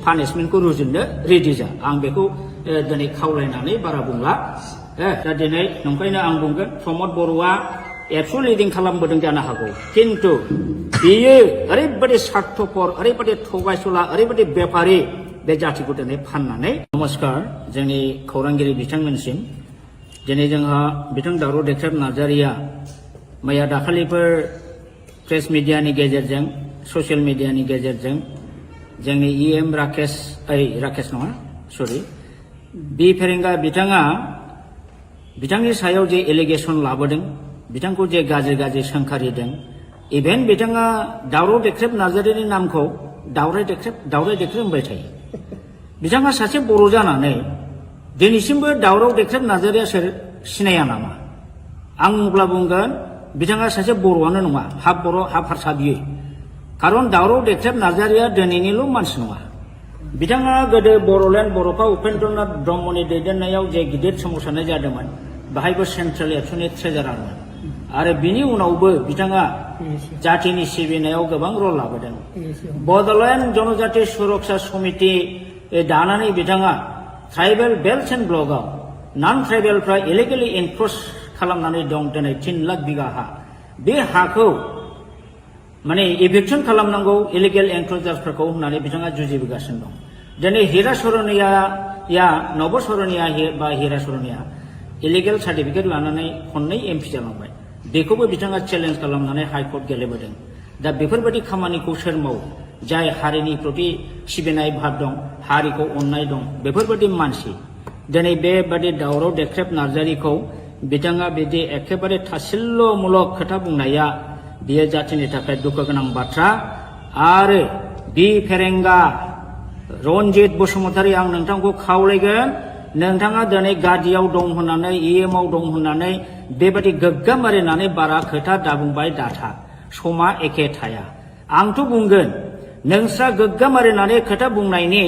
पानिशमेन्टखौ रुजुननो रेडि जा आं बेखौ दिनै खावलायनानै बारा बुंला दा दिनै नंखायनो आं बुंगोन प्रमद बर'आ एबसु लिडिं खालामबोदों जानो हागौ किन्तु बियो ओरैबायदि स्वार्थपर ओरैबायदि थगायसुला ओरैबायदि बेपारि बे जातिखौ दिनै फाननानै नमस्कार जोंनि खौरांगिरि बिथांमोनसिम दिनै जोंहा बिथां दावराव देख्रेब नार्जारिया मैया दाखालिफोर प्रेस मिडियानि गेजेरजों ससियेल मिडियानि गेजेरजों जोंनि इएम राकेश नङा सरि बि फेरेंगा बिथाङा बिथांनि सायाव जे एलिगेसन लाबोदों बिथांखौ जे गाज्रि सोंखारिदों इभेन बिथाङा दावराव देख्रेब नार्जारिनि नामखौ दावराय देख्रेब होनबाय थायो बिथाङा सासे बर' जानानै दिनैसिमबो दावराव देख्रेब नार्जारिया सोर सिनाया नामा आं अब्ला बुंगोन बिथाङा सासे बर'आनो नङा हाफ बर' हाफ हारसा बियो खारन दावराव देख्रेब नार्जारिया दिनैनिल' मानसि नङा बिथाङा गोदो बर'लेण्ड बर'फा उपेन्द्रनाथ ब्रह्मनि दैदेननायाव जे गिदिर सोमावसारनाय जादोंमोन बाहायबो सेन्ट्रेल एबसुनि ट्रेजारारमोन आरो बिनि उनावबो बिथाङा जातिनि सिबिनायाव गोबां रल लाबोदों बड'लेण्ड जनजाति सुरक्षा समिति दानानै बिथाङा ट्राइबेल बेल्ट एन्ड ब्लकआव नन ट्राइबेलफ्रा इलिगेलि एनक्रच खालामनानै दं दिनै 3 लाख बिगा हा बे हाखौ माने इभिक्सन खालामनांगौ इलिगेल एनक्रचार्सफोरखौ होननानै बिथाङा जुजिबोगासिनो दं दिनै हिरा सरनिया नब सरनिया बा हिरा सरनिया इलिगेल सार्टिफिकेट लानानै खननै एमपि जालांबाय बेखौबो बिथाङा चेलेन्ज खालामनानै हाइकर्ट गेलेबोदों दा बेफोरबायदि खामानिखौ सोर मावो जाय हारिनि प्रति सिबिनाय भाब दं हारिखौ अननाय दं बेफोरबायदि मानसि दिनै बेबादि दावराव देख्रेब नार्जारिखौ बिथाङा बिदि एखेबारे थासिल्ल'मूलक खोथा बुंनाया बियो जातिनि थाखाय दुखु गोनां बाथ्रा आरो बि फेरेंगा रनजित बसुमतारी आं नोंथांखौ खावलायगोन नोंथाङा दिनै गादियाव दं होननानै इएमआव दं होननानै बेबादि गोग्गाम मारिनानै बारा खोथा दाबुंबाय दाथा समा एखे थाया आंथ' बुंगोन नोंस्रा गोग्गाम मारिनानै खोथा बुंनायनि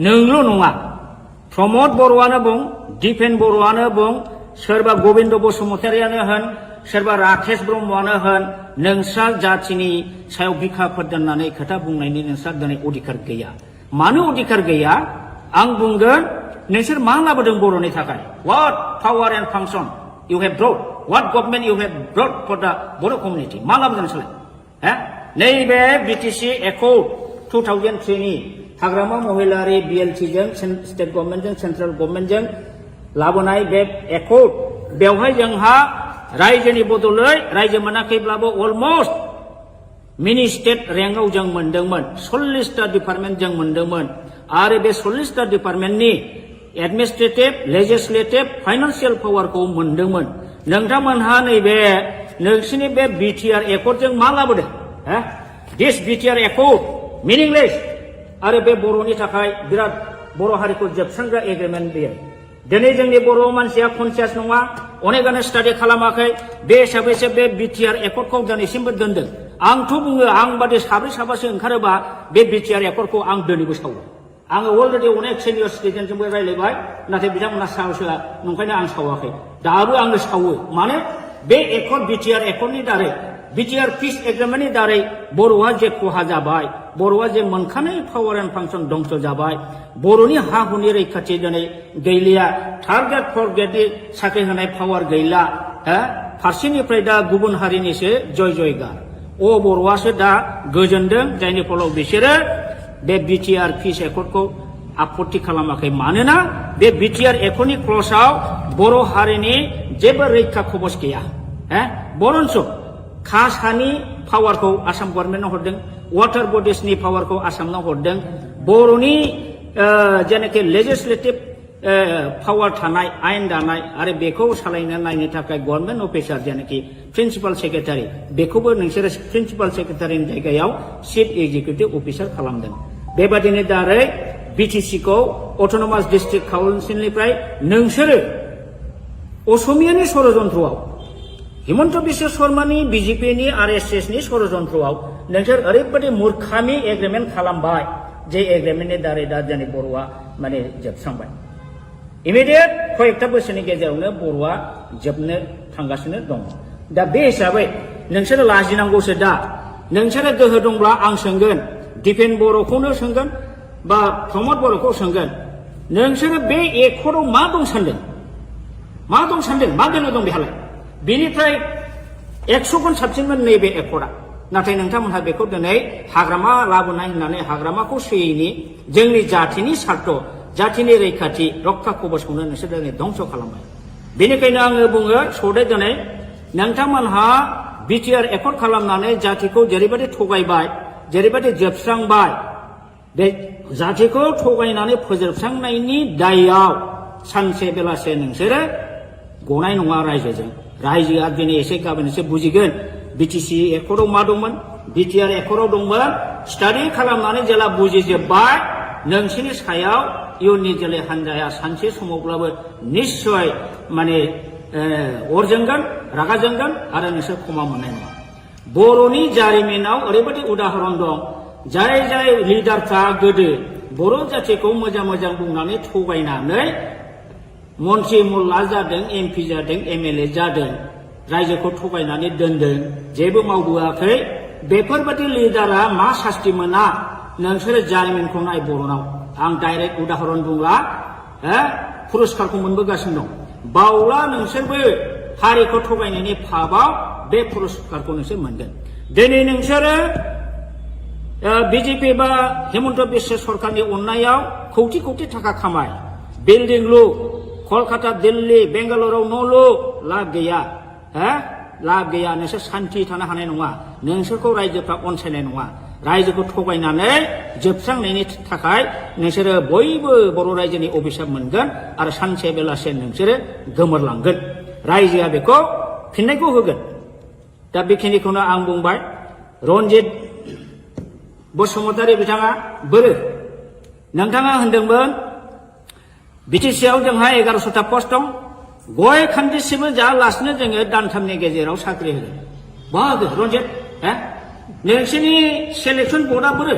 नोंल' नङा प्रमद बर'आनो बुं दिपेन बर'आनो बुं सोरबा गबिन्द बसुमतारियानो होन सोरबा राकेश ब्रह्मआनो होन नोंस्रा जातिनि सायाव बिखाफोर दोननानै खोथा बुंनायनि नोंस्रा दिनै अधिकार गैया मानो अधिकार गैया आं बुंगोन नोंसोर मा लाबोदों बर'नि थाखाय what power and function you have brought what government you have brought for the Bodo' community मा लाबोदों नोंसोरलाय नैबे बिटिसि एकर्ड 2003 नि हाग्रामा महिलारि बिएलटिजों स्टेट गभर्नमेन्टजों सेन्ट्रेल गभर्नमेन्टजों लाबोनाय बे एकर्ड बेवहाय जोंहा रायजोनि बदलै रायजो मोनाखैब्लाबो अलमस्ट मिनि स्टेट रेंकआव जों मोनदोंमोन 40टा डिपार्टमेन्ट जों मोनदोंमोन आरो बे 40टा डिपार्टमेन्टनि एडमिनिस्ट्रेटिभ लेजिस्लेटिभ फाइनान्सियेल पावारखौ मोनदोंमोन नोंथांमोनहा नैबे नोंसिनि बे बिटिआर एकर्डजों मा लाबोदों दिस बिटिआर एकर्ड मिनिंलेस आरो बे बर'नि थाखाय बिराद बर' हारिखौ जोबस्रांग्रा एग्रिमेन्ट बेयो दिनै जोंनि बर' मानसिया कनसियास नङा अनेकानो स्टाडि खालामाखै बे हिसाबैसो बे बिटिआर एकर्डखौ दिनैसिमबो दोनदों आंथ' बुङो आं बादि साब्रै साबासो ओंखारोबा बे बिटिआर एकर्डखौ आं दिनैबो सावो आङो अलरेडि अनेक सिनियर सिटिजेनजोंबो रायज्लायबाय नाथाय बिथांमोना साहसआ नंखायनो आं सावाखै दाबो आंनो सावो माने बे एकर्ड बिटिआर एकर्डनि दारै बिटिआर पिस एग्रिमेन्टनि दारै बर'आ जे खहा जाबाय बर'आ जे मोनखानाय पावार एन्ड फांसन दंस जाबाय बर'नि हा हुनि रैखाथि दिनै गैलिया थार्ड ग्रेड फर्थ ग्रेडनि साख्रि होनाय पावार गैला फारसेनिफ्राय दा गुबुन हारिनिसो जय जयगार बर'आसो दा गोजोनदों जायनि फलाव बिसोरो बे बिटिआर पिस एकर्डखौ आपत्ति खालामाखै मानोना बे बिटिआर एकर्डनि क्लजआव बर' हारिनि जेबो रैखा कवच गैया बरन्स कासानि पावारखौ आसाम गभर्नमेन्टनो हरदों वाटार बडिसनि पावारखौ आसामनो हरदों बर'नि जेनाखि लेजिस्लेटिभ पावार थानाय आयेन दानाय आरो बेखौ सालायनो नायनो थाखाय गभर्नमेन्ट अफिसार जेनाखि प्रिन्सिपाल सेक्रेटारि बेखौबो नोंसोरो प्रिन्सिपाल सेक्रेटारिनि जायगायाव चिफ एक्जिकिउटिभ अफिसार खालामदों बेबादिनो दारै बिटिसिखौ अट'नमास डिस्ट्रिक्ट काउन्सिलनिफ्राय नोंसोरो असमियानि षड़यन्त्रआव हिमन्त बिश्व शर्मानि बिजेपिनि आरएसएसनि षड़यन्त्रआव नोंसोर ओरैबायदि मूर्खामि एग्रिमेन्ट खालामबाय जे एग्रिमेन्टनि दारै दा दिनै बर'आ माने जोबस्रांबाय इमिडियेट कयेकटा बोसोरनि गेजेरावनो बर'आ जोबनो थांगासिनो दं दा बे हिसाबै नोंसोरो लाजिनांगौसो दा नोंसोरो गोहो दंब्ला आं सोंगोन दिपेन बर'खौनो सोंगोन बा प्रमद बर'खौ सोंगोन नोंसोरो बे एकर्डआव मा दं सानदों मा गोनो दं बेहालाय बेनिफ्राय 100 गुन साबसिनमोन नैबे एकर्डआ नाथाय नोंथांमोनहा बेखौ दिनै हाग्रामा लाबोनाय होननानै हाग्रामाखौ सोयैनि जोंनि जातिनि सार्थ जातिनि रैखाथि रक्षा कवचखौनो नोंसोर दिनै धंस खालामबाय बेनिखायनो आङो बुङो सौदे दिनै नोंथांमोनहा बिटिआर एकर्ड खालामनानै जातिखौ जेरैबायदि थगायबाय जेरैबायदि जोबस्रांबाय बे जातिखौ थगायनानै फोजोबस्रांनायनि दायआव सानसे बेलासे नोंसोरो गनाय नङा रायजोआ दिनै एसे गाबोन एसे बुजिगोन बिटिसि एकर्डआव मा दंमोन बिटिआर एकर्डआव दंमोन स्टाडि खालामनानै जेला बुजिजोब्बाय नोंसिनि सायाव इयुननि जोलै हान्जाया सानसे समावब्लाबो निश्चय माने अर जोंगोन रागा जोंगोन आरो नोंसोर क्षमा मोननाय नङा बर'नि जारिमिनाव ओरैबायदि उदाहरन दं जाय जाय लिडारफ्रा गोदो बर' जाथिखौ मोजां मोजां बुंनानै थगायनानै मन्त्रि मुल्ला जादों एमपि जादों एमएलए जादों रायजोखौ थगायनानै दोनदों जेबो मावबोआखै बेफोरबायदि लिडारा मा सास्ति मोना नोंसोरो जारिमिनखौ नाय बर'नाव आं डाइरेक्ट उदाहरन बुंला पुरस्कारखौ मोनबोगासिनो दं बावला नोंसोरबो हारिखौ थगायनायनि फाबाव बे पुरस्कारखौ नोंसोर मोनगोन दिनै नोंसोरो बिजेपि बा हेमन्त बिश्व सरकारनि अननायाव कौटि कौटि थाखा खामाय बिल्डिं लु कलकाता दिल्ली बेंगालुरुआव न' लु लाब गैया लाब गैया नोंसोर सान्थि थानो हानाय नङा नोंसोरखौ रायजोफ्रा अनसायनाय नङा रायजोखौ थगायनानै जोबस्रांनायनि थाखाय नोंसोरो बयबो बर' रायजोनि अभिशाप मोनगोन आरो सानसे बेलासे नोंसोरो गोमोरलांगोन रायजोआ बेखौ फिननायखौ होगोन दा बेखिनिखौनो आं बुंबाय रन्जित बसुमतारी बिथाङा बोरो नोंथाङा होनदोंमोन बिटिसिआव जोंहा 1100टा पस्ट दं गय खान्दिसिबो जायालासिनो जोङो दानथामनि गेजेराव साख्रि होगोन बाहागो रन्जित नोंसोरनि सेलेक्सन बर्डआ बोरो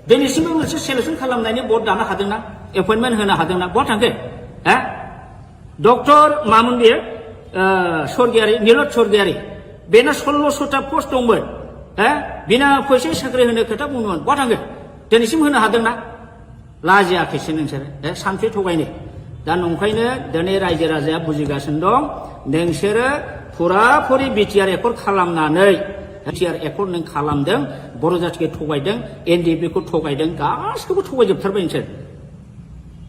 दिनैसिमबो मोनसे सेलेक्सन खालामनायनि बर्ड दानो हादोंना एपइन्टमेन्ट होनो हादोंना बहा थांखो डक्टर मामोन बेयो स्वर्गियारि नीलत स्वर्गियारि बेना 1600टा पस्ट दंमोन बिना फैसा साख्रि होनो खोथा बुंदोंमोन बहा थांखो दिनैसिम होनो हादोंना लाजियाखैसो नोंसोरो सानसे थगायनो दा नंखायनो दिनै रायजो राजाया बुजिगासिनो दं नोंसोरो फुराफुरि बिटिआर एकर्ड खालामनानै बिटिआर एकर्ड नों खालामदों बर' जाथिखौ थगायदों एनडिएफबिखौ थगायदों गासिखौबो थगायजोबथारबाय नोंसोर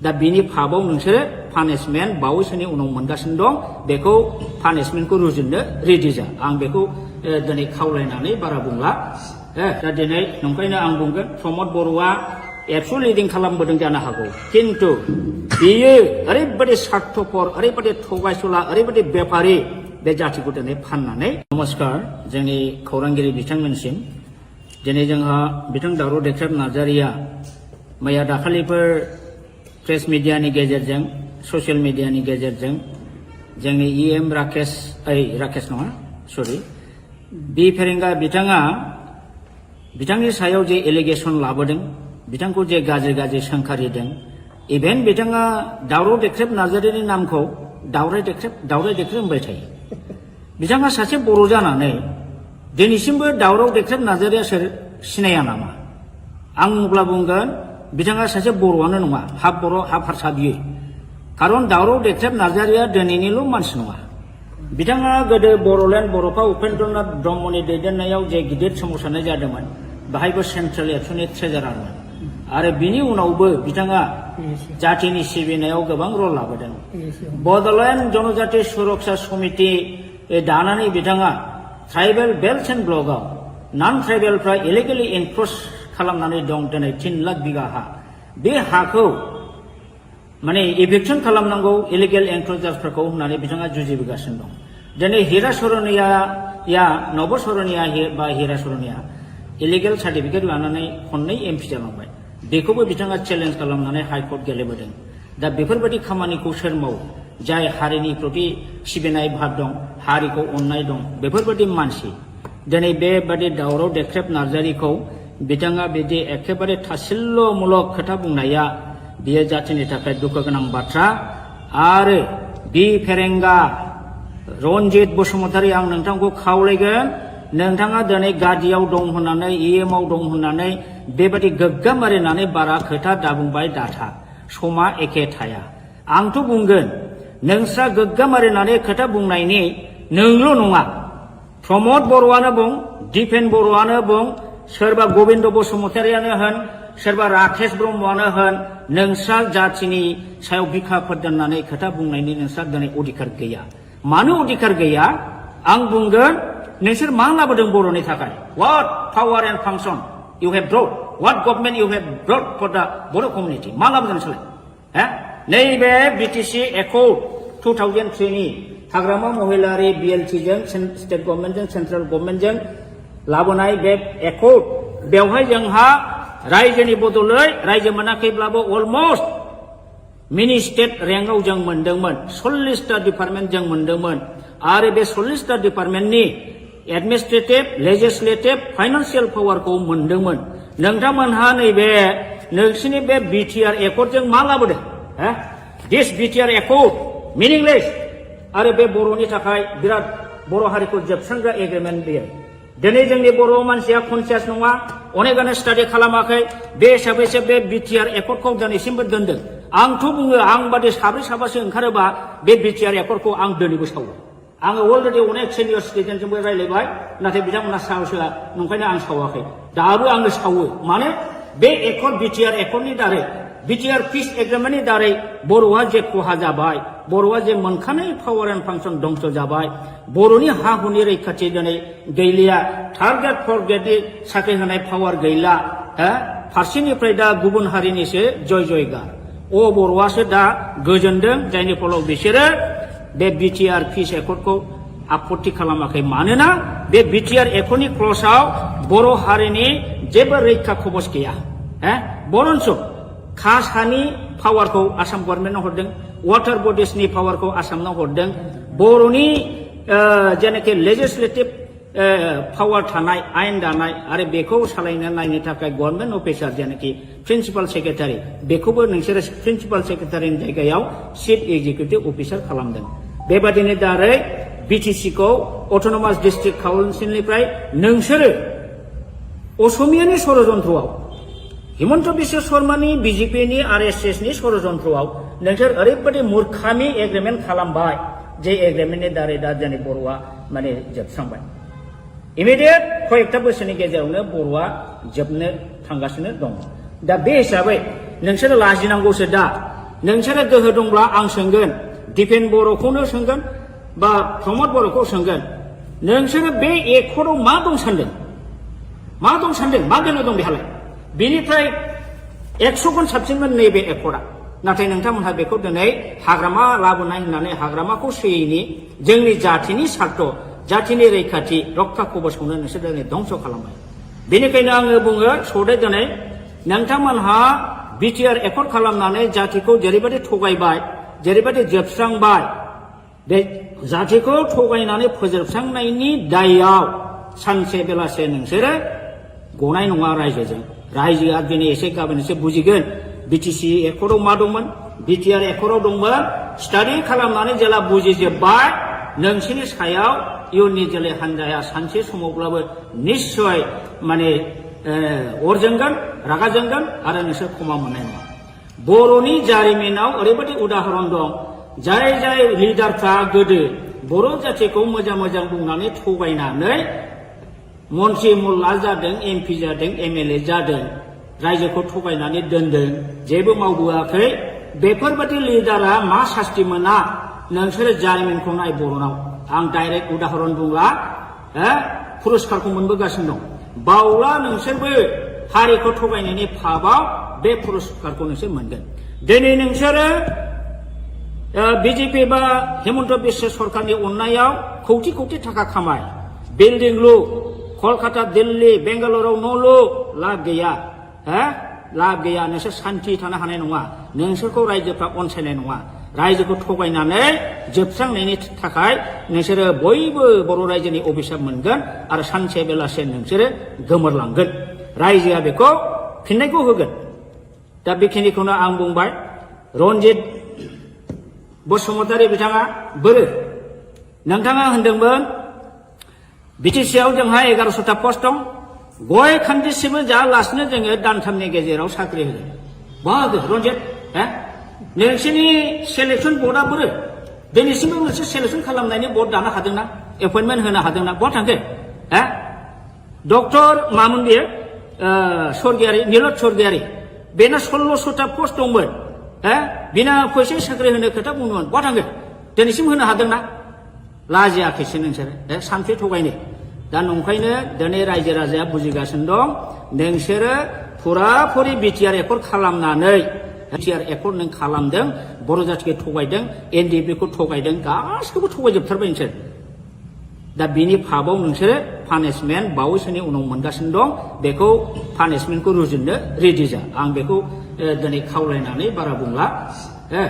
दा बिनि फाबाव नोंसोरो पानिशमेन्ट बावैसोनि उनाव मोनगासिनो दं बेखौ पानिशमेन्टखौ रुजुननो रेडि जा आं बेखौ दिनै खावलायनानै बारा बुंला दा दिनै नंखायनो आं बुंगोन प्रमद बर'आ एबसु लिडिं खालामबोदों जानो हागौ किन्तु बियो ओरैबायदि स्वार्थपर ओरैबायदि थगायसुला ओरैबायदि बेफारि बे जातिखौ दिनै फाननानै नमस्कार जोंनि खौरांगिरि बिथांमोनसिम दिनै जोंहा बिथां दावराव देख्रेब नार्जारिया मैया दाखालिफोर प्रेस मिडियानि गेजेरजों ससियेल मिडियानि गेजेरजों जोंनि इएम राकेश नङा सरि बि फेरेंगा बिथाङा बिथांनि सायाव जे एलिगेसन लाबोदों बिथांखौ जे गाज्रि गाज्रि सोंखारिदों इभेन बिथाङा दावराव देख्रेब नार्जारिनि नामखौ दावराय देख्रेब होनबाय थायो बिथाङा सासे बर' जानानै दिनैसिमबो दावराव देख्रेब नार्जारिया सोर सिनाया नामा आं अब्ला बुंगोन बिथाङा सासे बर'आनो नङा हाफ बर' हाफ हारसा बियो खारन दावराव देख्रेब नार्जारिया दिनैनिल' मानसि नङा बिथाङा गोदो बर'लेण्ड बर'फा उपेन्द्रनाथ ब्रह्मनि दैदेननायाव जे गिदिर सोमावसारनाय जादोंमोन बाहायबो सेन्ट्रेल एबसुनि ट्रेजारारमोन आरो बिनि उनावबो बिथाङा जातिनि सिबिनायाव गोबां रल लाबोदों बड'लेण्ड जनजाति सुरक्षा समिति दानानै बिथाङा ट्राइबेल बेल्ट एन्ड ब्लकआव नन ट्राइबेलफ्रा इलिगेलि एनक्रच खालामनानै दं दिनै 3 लाख बिगा हा बे हाखौ माने इभिक्सन खालामनांगौ इलिगेल एनक्रचार्सफोरखौ होननानै बिथाङा जुजिबोगासिनो दं दिनै हिरा सरनिया नब सरनिया बा हिरा सरनिया इलिगेल सार्टिफिकेट लानानै खननै एमपि जालांबाय बेखौबो बिथाङा चेलेन्ज खालामनानै हाइकर्ट गेलेबोदों दा बेफोरबायदि खामानिखौ सोर मावो जाय हारिनि प्रति सिबिनाय भाब दं हारिखौ अननाय दं बेफोरबायदि मानसि दिनै बेबादि दावराव देख्रेब नार्जारिखौ बिथाङा बिदि एखेबारे थासिल्यमूलक खोथा बुंनाया बियो जातिनि थाखाय दुखु गोनां बाथ्रा आरो बि फेरेंगा रन्जित बसुमतारी आं नोंथांखौ खावलायगोन नोंथाङा दिनै गादियाव दं होननानै इएमआव दं होननानै बेबायदि गोग्गाम मारिनानै बारा खोथा दाबुंबाय दाथा समा एखे थाया आंथ' बुंगोन नोंस्रा गोग्गाम मारिनानै खोथा बुंनायनि नोंल' नङा प्रमद बर'आनो बुं दिपेन बर'आनो बुं सोरबा गबिन्द बसुमतारियानो होन सोरबा राकेश ब्रह्मआनो होन नोंस्रा जातिनि सायाव बिखाफोर दोननानै खोथा बुंनायनि नोंस्रा दिनै अधिकार गैया मानो अधिकार गैया आं बुंगोन नोंसोर मा लाबोदों बर'नि थाखाय what power and function you have brought what government you have brought for the Boro community मा लाबोदों नोंसोरलाय नैबे बिटिसि एकर्ड 2003 नि हाग्रामा महिलारि बिएलटिजों स्टेट गभर्नमेन्टजों सेन्ट्रेल गभर्नमेन्टजों लाबोनाय बे एकर्ड बेवहाय जोंहा रायजोनि बदलै रायजो मोनाखैब्लाबो अलमस्ट मिनि स्टेट रेंकआव जों मोनदोंमोन 40टा डिपार्टमेन्ट जों मोनदोंमोन आरो बे 40टा डिपार्टमेन्टनि एडमिनिस्ट्रेटिभ लेजिस्लेटिभ फाइनान्सियेल पावारखौ मोनदोंमोन नोंथांमोनहा नैबे नोंसिनि बे बिटिआर एकर्डजों मा लाबोदों दिस बिटिआर एकर्ड मिनिंलेस आरो बे बर'नि थाखाय बिराद बर' हारिखौ जोबस्रांग्रा एग्रिमेन्ट बेयो दिनै जोंनि बर' मानसिया कनसियास नङा अनेकानो स्टाडि खालामाखै बे हिसाबैसो बे बिटिआर एकर्डखौ दिनैसिमबो दोनदों आंथ' बुङो आं बादि साब्रै साबासो ओंखारोबा बे बिटिआर एकर्डखौ आं दिनैबो सावो आङो अलरेडि अनेक सिनियर सिटिजेनजोंबो रायलायबाय नाथाय बिथांमोना साहसआ नंखायनो आं सावाखै दाबो आङो सावो माने बे एकर्ड बिटिआर एकर्डनि दारै बिटिआर पिस एग्रिमेन्टनि दारै बर'आ जे खहा जाबाय बर'आ जे मोनखानाय पावार एन्ड फांसन दंस जाबाय बर'नि हा हुनि रैखाथि दिनै गैलिया थार्ड ग्रेड फर्थ ग्रेडनि साख्रि होनाय पावार गैला फारसेनिफ्राय दा गुबुन हारिनिसो जय जयगार बर'आसो दा गोजोनदों जायनि फलाव बिसोरो बे बिटिआर पिस एकर्डखौ आपत्ति खालामाखै मानोना बे बिटिआर एकर्डनि क्लजआव बर' हारिनि जेबो रैखा खबस गैया बरन्स कास्ट हानि पावारखौ आसाम गभर्नमेन्टआव हरदों वाटार बडिसनि पावारखौ आसामनाव हरदों बर'नि जेनाखि लेजिस्लेटिभ पावार थानाय आयेन दानाय आरो बेखौ सालायनो नायनो थाखाय गभर्नमेन्ट अफिसार जेनाखि प्रिन्सिपाल सेक्रेटारि बेखौबो नोंसोरो प्रिन्सिपाल सेक्रेटारिनि जायगायाव चिफ एग्जिकिउटिभ अफिसार खालामदों बेबादिनो दारै बिटिसिखौ अट'नमास डिस्ट्रिक्ट काउन्सिलनिफ्राय नोंसोरो असमियानि षड़यन्त्रआव हिमन्त बिश्व शर्मानि बिजेपिनि आरएसएसनि षड़यन्त्रआव नोंसोर ओरैबायदि मूर्खामि एग्रिमेन्ट खालामबाय जे एग्रिमेन्टनि दारै दा दिनै बर'आ माने जोबस्रांबाय इमिडियेट कयेकथा बोसोरनि गेजेरावनो बर'आ जोबनो थांगासिनो दं दा बे हिसाबै नोंसोरो लाजिनांगौसो दा नोंसोरो गोहो दंब्ला आं सोंगोन दिपेन बर'खौनो सोंगोन बा प्रमद बर'खौ सोंगोन नोंसोरो बे एकर्डआव मा दं सानदों मा गोनो दं बेहालाय बेनिफ्राय 100 गुन साबसिनमोन नैबे एकर्डआ नाथाय नोंथांमोनहा बेखौ दिनै हाग्रामा लाबोनाय होननानै हाग्रामाखौ सोयैनि जोंनि जाथिनि सार्थ जाथिनि रैखाथि रक्षा कबचखौनो नोंसोर दिनै धंस खालामबाय बेनिखायनो आङो बुङो सौदे दिनै नोंथांमोनहा बिटिआर एकर्ड खालामनानै जाथिखौ जेरैबायदि थगायबाय जेरैबायदि जोबस्रांबाय बे जाथिखौ थगायनानै फोजोबस्रांनायनि दायआव सानसे बेलासे नोंसोरो गनाय नङा रायजोआ दिनै एसे गाबोन एसे बुजिगोन बिटिसि एकर्डआव मा दंमोन बिटिआर एकर्डआव दंमोन स्टाडि खालामनानै जेला बुजिजोब्बाय नोंसोरनि सायाव इयुननि जोलै हान्जाया सानसे समावब्लाबो निश्चय माने अर जोंगोन रागा जोंगोन आरो नोंसोर क्षमा मोननाय नङा बर'नि जारिमिनाव ओरैबायदि उदाहरन दं जाय लिडारफ्रा गोदो बर' जाथिखौ मोजां बुंनानै थगायनानै मन्त्रि मुल्ला जादों एमपि जादों एमएलए जादों रायजोखौ थगायनानै दोनदों जेबो मावबोआखै बेफोरबायदि लिडारा मा सास्ति मोना नोंसोरो जारिमिनखौ नाय बर'नाव आं डाइरेक्ट उदाहरन बुंला पुरस्कारखौ मोनबोगासिनो दं बावला नोंसोरबो हारिखौ थगायनायनि फाबाव बे पुरस्कारखौ नोंसोर मोनगोन दिनै नोंसोरो बिजेपि बा हिमन्त बिश्व सरकारनि अननायाव कौटि थाखा खामाय बिल्डिं लु कलकाता दिल्ली बेंगालुरुआव न' लु लाब गैया नोंसोर सान्थि थानो हानाय नङा नोंसोरखौ रायजोफ्रा अनसायनाय नङा रायजोखौ थगायनानै जोबस्रांनायनि थाखाय नोंसोरो बयबो बर' रायजोनि अभिशाप मोनगोन आरो सानसे बेलासे नोंसोरो गोमोरलांगोन रायजोआ बेखौ फिननायखौ होगोन दा बेखिनिखौनो आं बुंबाय रन्जित बसुमतारी बिथाङा बोरो नोंथाङा होनदोंमोन बिटिसिआव जोंहा 1100टा पस्ट दं गय खान्दिसेबो जायालासिनो जोङो दानथामनि गेजेराव साख्रि होगोन बाहागो रन्जित नोंसोरनि सेलेक्सन बर्डआ बोरो दिनैसिमबो मोनसे सेलेक्सन खालामनायनि बर्ड दानो हादोंना एपइन्टमेन्ट होनो हादोंना बहा थांखो डक्टर मामोन बियो स्वर्गियारि नीलत स्वर्गियारि बेना 1600टा पस्ट दंमोन बिना फैसा साख्रि होनो खोथा बुंदोंमोन बहा थांखो दिनैसिम होनो हादोंना लाजियाखैसो नोंसोरो सानसे थगायनो दा नंखायनो दिनै रायजो राजाया बुजिगासिनो दं नोंसोरो फुराफुरि बिटिआर एकर्ड खालामनानै बिटिआर एकर्ड नों खालामदों बर' जाथिखौ थगायदों एनडिएफबिखौ थगायदों गासिखौबो थगायजोबथारबाय नोंसोर दा बिनि फाबाव नोंसोरो पानिशमेन्ट बावैसोनि उनाव मोनगासिनो दं बेखौ पानिशमेन्टखौ रुजुननो रेडि जा आं बेखौ दिनै खावलायनानै बारा बुंला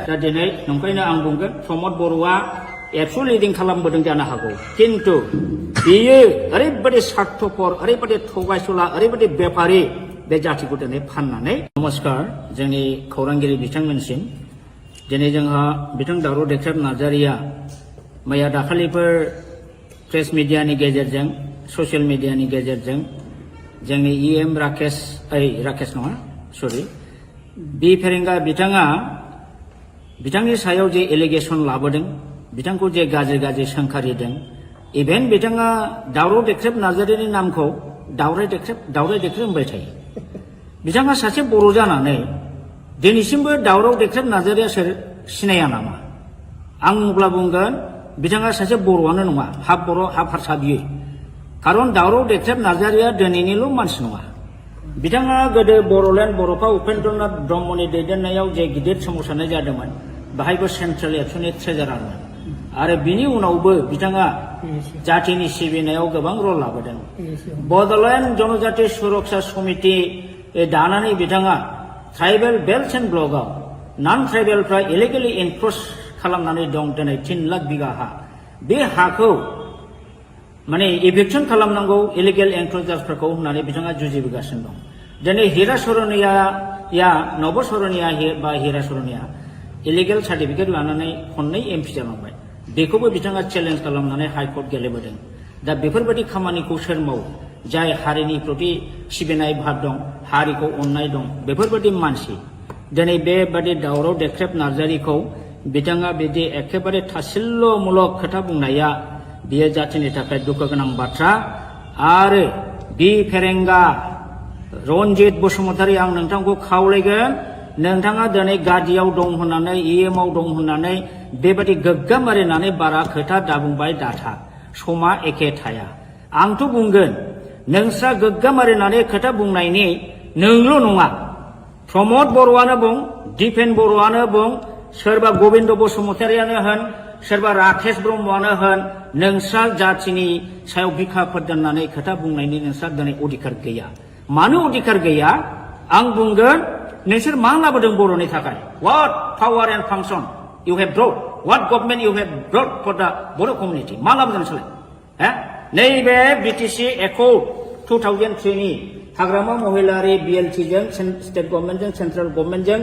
दा दिनै नंखायनो आं बुंगोन प्रमद बर'आ एबसु लिडिं खालामबोदों जानो हागौ किन्तु बियो ओरैबायदि स्वार्थपर ओरैबायदि थगायसुला ओरैबायदि बेपारि बे जातिखौ दिनै फाननानै नमस्कार जोंनि खौरांगिरि बिथांमोनसिम दिनै जोंहा बिथां दावराव देख्रेब नार्जारिया मैया दाखालिफोर प्रेस मिडियानि गेजेरजों ससियेल मिडियानि गेजेरजों जोंनि EM राकेश नङा सरि बि फेरेंगा बिथाङा बिथांनि सायाव जे एलिगेसन लाबोदों बिथांखौ जे गाज्रि सोंखारिदों इभेन बिथाङा दावराव देख्रेब नार्जारिनि नामखौ दावराय देख्रेब होनबाय थायो बिथाङा सासे बर' जानानै दिनैसिमबो दावराव देख्रेब नार्जारिया सोर सिनाया नामा आं अब्ला बुंगोन बिथाङा सासे बर'आनो नङा हाफ बर' हाफ हारसा बियो खारन दावराव देख्रेब नार्जारिया दिनैनिल' मानसि नङा बिथाङा गोदो बर'लेण्ड बर'फा उपेन्द्रनाथ ब्रह्मनि दैदेननायाव जे गिदिर सोमावसारनाय जादोंमोन बाहायबो सेन्ट्रेल एबसुनि ट्रेजारारमोन आरो बिनि उनावबो बिथाङा जातिनि सिबिनायाव गोबां रल लाबोदों बड'लेण्ड जनजाति सुरक्षा समिति दानानै बिथाङा ट्राइबेल बेल्ट एन्ड ब्लकआव नन ट्राइबेलफ्रा इलिगेलि एनक्रच खालामनानै दं दिनै 3 लाख बिगा हा बे हाखौ माने इभिक्सन खालामनांगौ इलिगेल एनक्रचार्सफोरखौ होननानै बिथाङा जुजिबोगासिनो दं दिनै हिरा सरनिया नब सरनिया बा हिरा सरनिया इलिगेल सार्टिफिकेट लानानै खननै MP जालांबाय बेखौबो बिथाङा चेलेन्ज खालामनानै हाइकर्ट गेलेबोदों दा बेफोरबायदि खामानिखौ सोर मावो जाय हारिनि प्रति सिबिनाय भाब दं हारिखौ अननाय दं बेफोरबायदि मानसि दिनै बेबादि दावराव देख्रेब नार्जारिखौ बिथाङा बिदि एखेबारे थासिल्यमूलक खोथा बुंनाया बियो जातिनि थाखाय दुखु गोनां बाथ्रा आरो बि फेरेंगा रनजित बसुमतारी आं नोंथांखौ खावलायगोन नोंथाङा दिनै गादियाव दं होननानै EMआव दं होननानै बेबायदि गोग्गा मारिनानै बारा खोथा दाबुंबाय दाथा समा एखे थाया आंथ' बुंगोन नोंस्रा गोग्गा मारिनानै खोथा बुंनायनि नोंल' नङा प्रमद बर'आनो बुं दिपेन बर'आनो बुं सोरबा गबिन्द बसुमतारियानो होन सोरबा राकेश ब्रह्मआनो होन नोंस्रा जातिनि सायाव बिखा फोरदाननानै खोथा बुंनायनि नोंस्रा दिनै अधिकार गैया मानो अधिकार गैया आं बुंगोन नोंसोर मा लाबोदों बर'नि थाखाय what power and function you have brought what government you have brought for the Bodo' community मा लाबोदों नोंसोरलाय नैबे BTC एकर्ड 2003 नि हाग्रामा महिलारि BLT जों स्टेट गभर्नमेन्टजों सेन्ट्रेल गभर्नमेन्टजों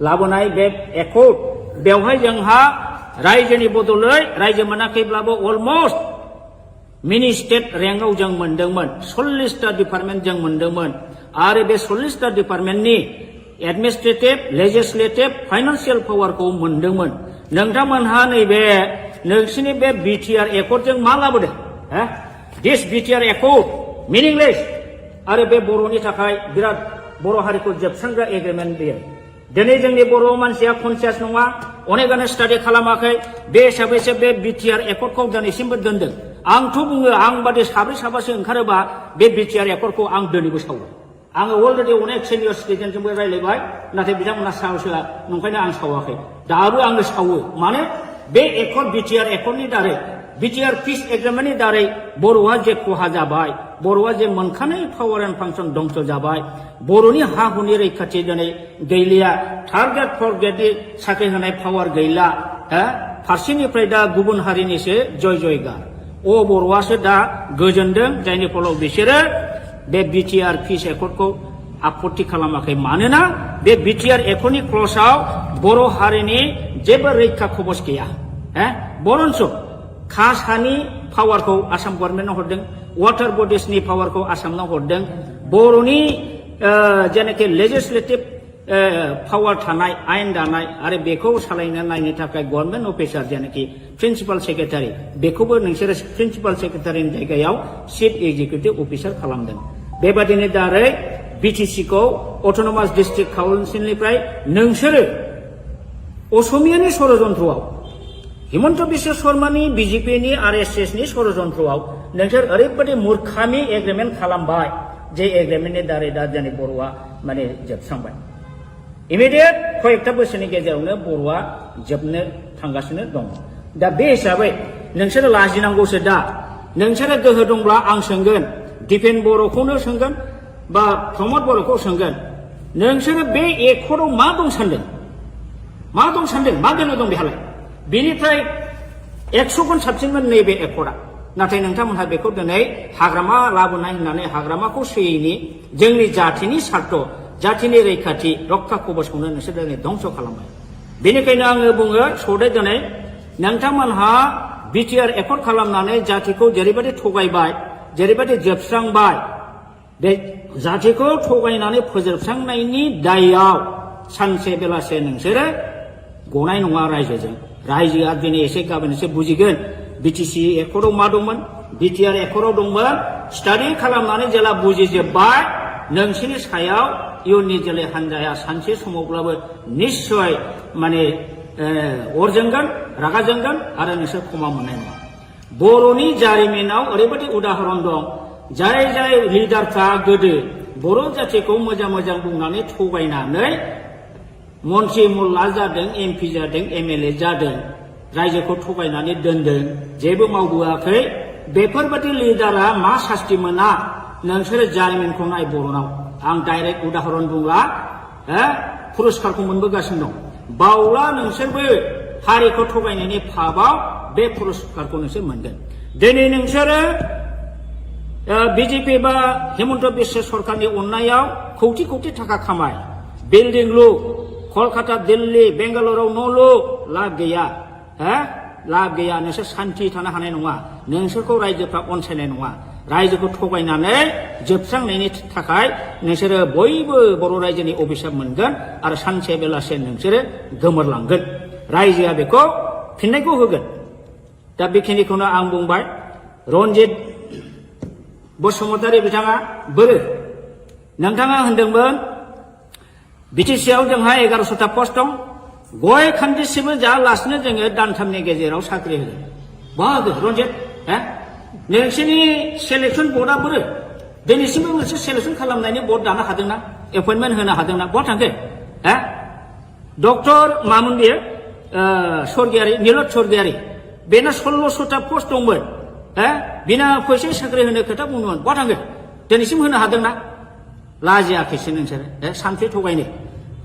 लाबोनाय बे एकर्ड बेवहाय जोंहा रायजोनि बदलै रायजो मोनाखैब्लाबो अलमस्ट मिनि स्टेट रेंकआव जों मोनदोंमोन 40टा डिपार्टमेन्ट जों मोनदोंमोन आरो बे 40टा डिपार्टमेन्टनि एडमिनिस्ट्रेटिभ लेजिस्लेटिभ फाइनान्सियेल पावारखौ मोनदोंमोन नोंथांमोनहा नैबे नोंसिनि बे BTR एकर्डजों मा लाबोदों दिस BTR एकर्ड मिनिंलेस आरो बे बर'नि थाखाय बिराद बर' हारिखौ जोबस्रांग्रा एग्रिमेन्ट बेयो दिनै जोंनि बर' मानसिया कनसियास नङा अनेकानो स्टाडि खालामाखै बे हिसाबैसो बे BTR एकर्डखौ दिनैसिमबो दोनदों आंथ' बुङो आं बादि साब्रै साबासो ओंखारोबा बे BTR एकर्डखौ आं दिनैबो सावो आङो अलरेडि अनेक सिनियर सिटिजेनजोंबो रायज्लायबाय नाथाय बिथांमोना साहसआ नंखायनो आं सावाखै दाबो आङो सावो माने बे एकर्ड BTR एकर्डनि दारै BTR पिस एग्रिमेन्टनि दारै बर'आ जे खहा जाबाय बर'आ जे मोनखानाय पावार एन्ड फांसन दंस जाबाय बर'नि हा हुनि रैखाथि दिनै गैलिया थार्ड ग्रेड फर्थ ग्रेडनि साख्रि होनाय पावार गैला फारसेनिफ्राय दा गुबुन हारिनिसो जयगा बर'आसो दा गोजोनदों जायनि फलाव बिसोरो बे BTR पिस एकर्डखौ आपत्ति खालामाखै मानोना बे BTR एकर्डनि क्लजआव बर' हारिनि जेबो रैखा कवच गैया बरन्स कास्ट हानि पावारखौ आसाम गभर्नमेन्टआव हरदों वाटार बडिसनि पावारखौ आसामनाव हरदों बर'नि जेनाखि लेजिस्लेटिभ पावार थानाय आयेन दानाय आरो बेखौ सालायनो नायनो थाखाय गभर्नमेन्ट अफिसार जेनाखि प्रिन्सिपाल सेक्रेटारि बेखौबो नोंसोरो प्रिन्सिपाल सेक्रेटारिनि जायगायाव चिफ एक्जिकिउटिभ अफिसार खालामदों बेबादिनो दारै BTCखौ अट'नमास डिस्ट्रिक्ट काउन्सिलनिफ्राय नोंसोरो असमियानि षड़यन्त्रआव हिमन्त बिश्व शर्मानि BJPनि RSSनि षड़यन्त्रआव नोंसोर ओरैबायदि मूर्खामि एग्रिमेन्ट खालामबाय जे एग्रिमेन्टनि दारै दा जोंनि बर'आ माने जोबस्रांबाय इमिडियेट कयेकटा बोसोरनि गेजेरावनो बर'आ जोबनो थांगासिनो दं दा बे हिसाबै नोंसोरो लाजिनांगौसो दा नोंसोरो गोहो दंब्ला आं सोंगोन दिपेन बर'खौनो सोंगोन बा प्रमद बर'खौ सोंगोन नोंसोरो बे एकर्डआव मा दं सानदों मा दं सानदों मा गोनो दं बेहालाय बेनिफ्राय 100 गुन साबसिनमोन नैबे एकर्डआ नाथाय नोंथांमोनहा बेखौ दिनै हाग्रामा लाबोनाय होननानै हाग्रामाखौ सोयैनि जोंनि जाथिनि सार्थ जाथिनि रैखाथि रक्षा कवचखौनो नोंसोर दिनै धंस खालामबाय बेनिखायनो आङो बुङो सौदे दिनै नोंथांमोनहा बिटिआर एकर्ड खालामनानै जातिखौ जेरैबायदि थगायबाय जेरैबायदि जोबस्रांबाय बे जातिखौ थगायनानै फोजोबस्रांनायनि दायआव सानसे बेलासे नोंसोरो गनाय नङा रायजोजों रायजोआ दिनै एसे गाबोन एसे बुजिगोन बिटिसि एकर्डआव मा दंमोन बिटिआर एकर्डआव दंमोन स्टाडि खालामनानै जेला बुजिजोब्बाय नोंसोरनि सायाव इयुननि जोलै हान्जाया सानसे समावब्लाबो निश्चय माने अर जोंगोन रागा जोंगोन आरो नोंसोर क्षमा मोननाय नङा बर'नि जारिमिनाव ओरैबायदि उदाहरन दं जाय जाय लिडारफ्रा गोदो बर' जातिखौ मोजां मोजां बुंनानै थगायनानै मन्त्रि मुल्ला जादों एमपि जादों एमएलए जादों रायजोखौ थगायनानै दोनदों जेबो मावबोआखै बेफोरबायदि लिडारा मा सास्ति मोना नोंसोरो जारिमिनखौ नाय बर'नाव आं डाइरेक्ट उदाहरन बुंला पुरस्कारखौ मोनबोगासिनो दं बावला नोंसोरबो हारिखौ थगायनायनि फाबाव बे पुरस्कारखौ नोंसोर मोनगोन दिनै नोंसोरो बिजेपि बा हेमन्त बिश्व सरकारनि अननायाव कौटि कौटि थाखा खामाय बिल्डिं लु कलकाता दिल्ली बेंगालुरुआव न' लु लाब गैया लाब गैया नोंसोर सान्थि थानो हानाय नङा नोंसोरखौ रायजोफ्रा अनसायनाय नङा रायजोखौ थगायनानै जोबस्रांनायनि थाखाय नोंसोरो बयबो बर' रायजोनि अभिशाप मोनगोन आरो सानसे बेलासे नोंसोरो गोमोरलांगोन रायजोआ बेखौ फिननायखौ होगोन दा बेखिनिखौनो आं बुंबाय रन्जित बसुमतारी बिथाङा बोरो नोंथाङा होनदोंमोन बिटिसिआव जोंहा 1100टा पस्ट दं गय खान्दिसेबो जायालासिनो जोङो दानथामनि गेजेराव साख्रि होगोन बाहागो रन्जित नोंसोरनि सेलेक्सन बर्डआ बोरो दिनैसिमबो मोनसे सेलेक्सन खालामनायनि बर्ड दानो हादोंना एपइन्टमेन्ट होनो हादोंना बहा थांखो डक्टर मामोन बेयो स्वर्गियारि नीलत स्वर्गियारि बेना 1600टा पस्ट दंमोन बिना फैसा साख्रि होनो खोथा बुंदोंमोन बहा थांखो दिनैसिम होनो हादोंना लाजियाखैसो नोंसोरो सान्थि थगायनो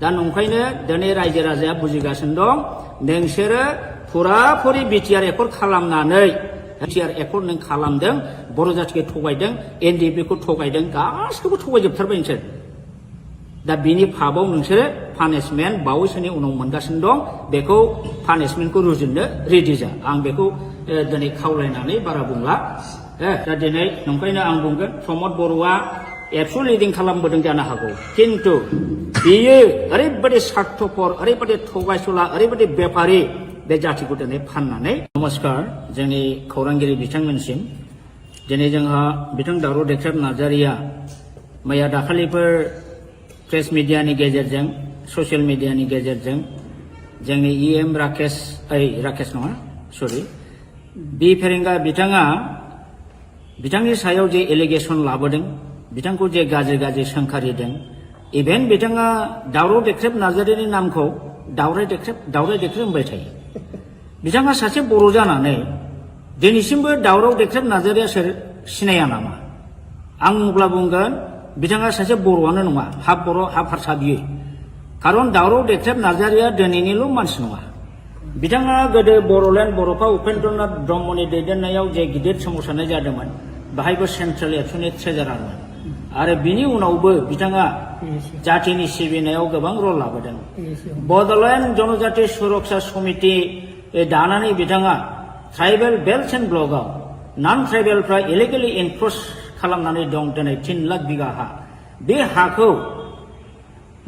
दा नंखायनो दिनै रायजो राजाया बुजिगासिनो दं नोंसोरो फुराफुरि बिटिआर एकर्ड खालामनानै बिटिआर एकर्ड नों खालामदों बर' जातिखौ थगायदों एनडिएफबिखौ थगायदों गासिखौबो थगायजोबथारबाय नोंसोर दा बिनि फाबाव नोंसोरो पानिशमेन्ट बावैसोनि उनाव मोनगासिनो दं बेखौ पानिशमेन्टखौ रुजुननो रेडि जा आं बेखौ दिनै खावलायनानै बारा बुंला दा दिनै नंखायनो आं बुंगोन प्रमद बर'आ एबसु लिडिं खालामबोदों जानो हागौ किन्तु बियो ओरैबायदि स्वार्थपर ओरैबायदि थगायसुला ओरैबायदि बेफारि बे जातिखौ दिनै फाननानै नमस्कार जोंनि खौरांगिरि बिथांमोनसिम दिनै जोंहा बिथां दावराव देख्रेब नार्जारिया मैया दाखालिफोर प्रेस मिडियानि गेजेरजों ससियेल मिडियानि गेजेरजों जोंनि इएम राकेश नङा सरि बि फेरेंगा बिथाङा बिथांनि सायाव जे एलिगेसन लाबोदों बिथांखौ जे गाज्रि गाज्रि सोंखारिदों इभेन बिथाङा दावराव देख्रेब नार्जारिनि नामखौ दावराय देख्रेब होनबाय थायो बिथाङा सासे बर' जानानै दिनैसिमबो दावराव देख्रेब नार्जारिया सोर सिनाया नामा आं अब्ला बुंगोन बिथाङा सासे बर'आनो नङा हाफ बर' हाफ हारसा बियो खारन दावराव देख्रेब नार्जारिया दिनैनिल' मानसि नङा बिथाङा गोदो बर'लेण्ड बर'फा उपेन्द्रनाथ ब्रह्मनि दैदेननायाव जे गिदिर सोमावसारनाय जादोंमोन बाहायबो सेन्ट्रेल एबसुनि ट्रेजारारमोन आरो बिनि उनावबो बिथाङा जातिनि सिबिनायाव गोबां रल लाबोदों बड'लेण्ड जनजाति सुरक्षा समिति दानानै बिथाङा ट्राइबेल बेल्ट एन्ड ब्लकआव नन ट्राइबेलफ्रा इलिगेलि एनक्रच खालामनानै दं दिनै 3 लाख बिगा हा बे हाखौ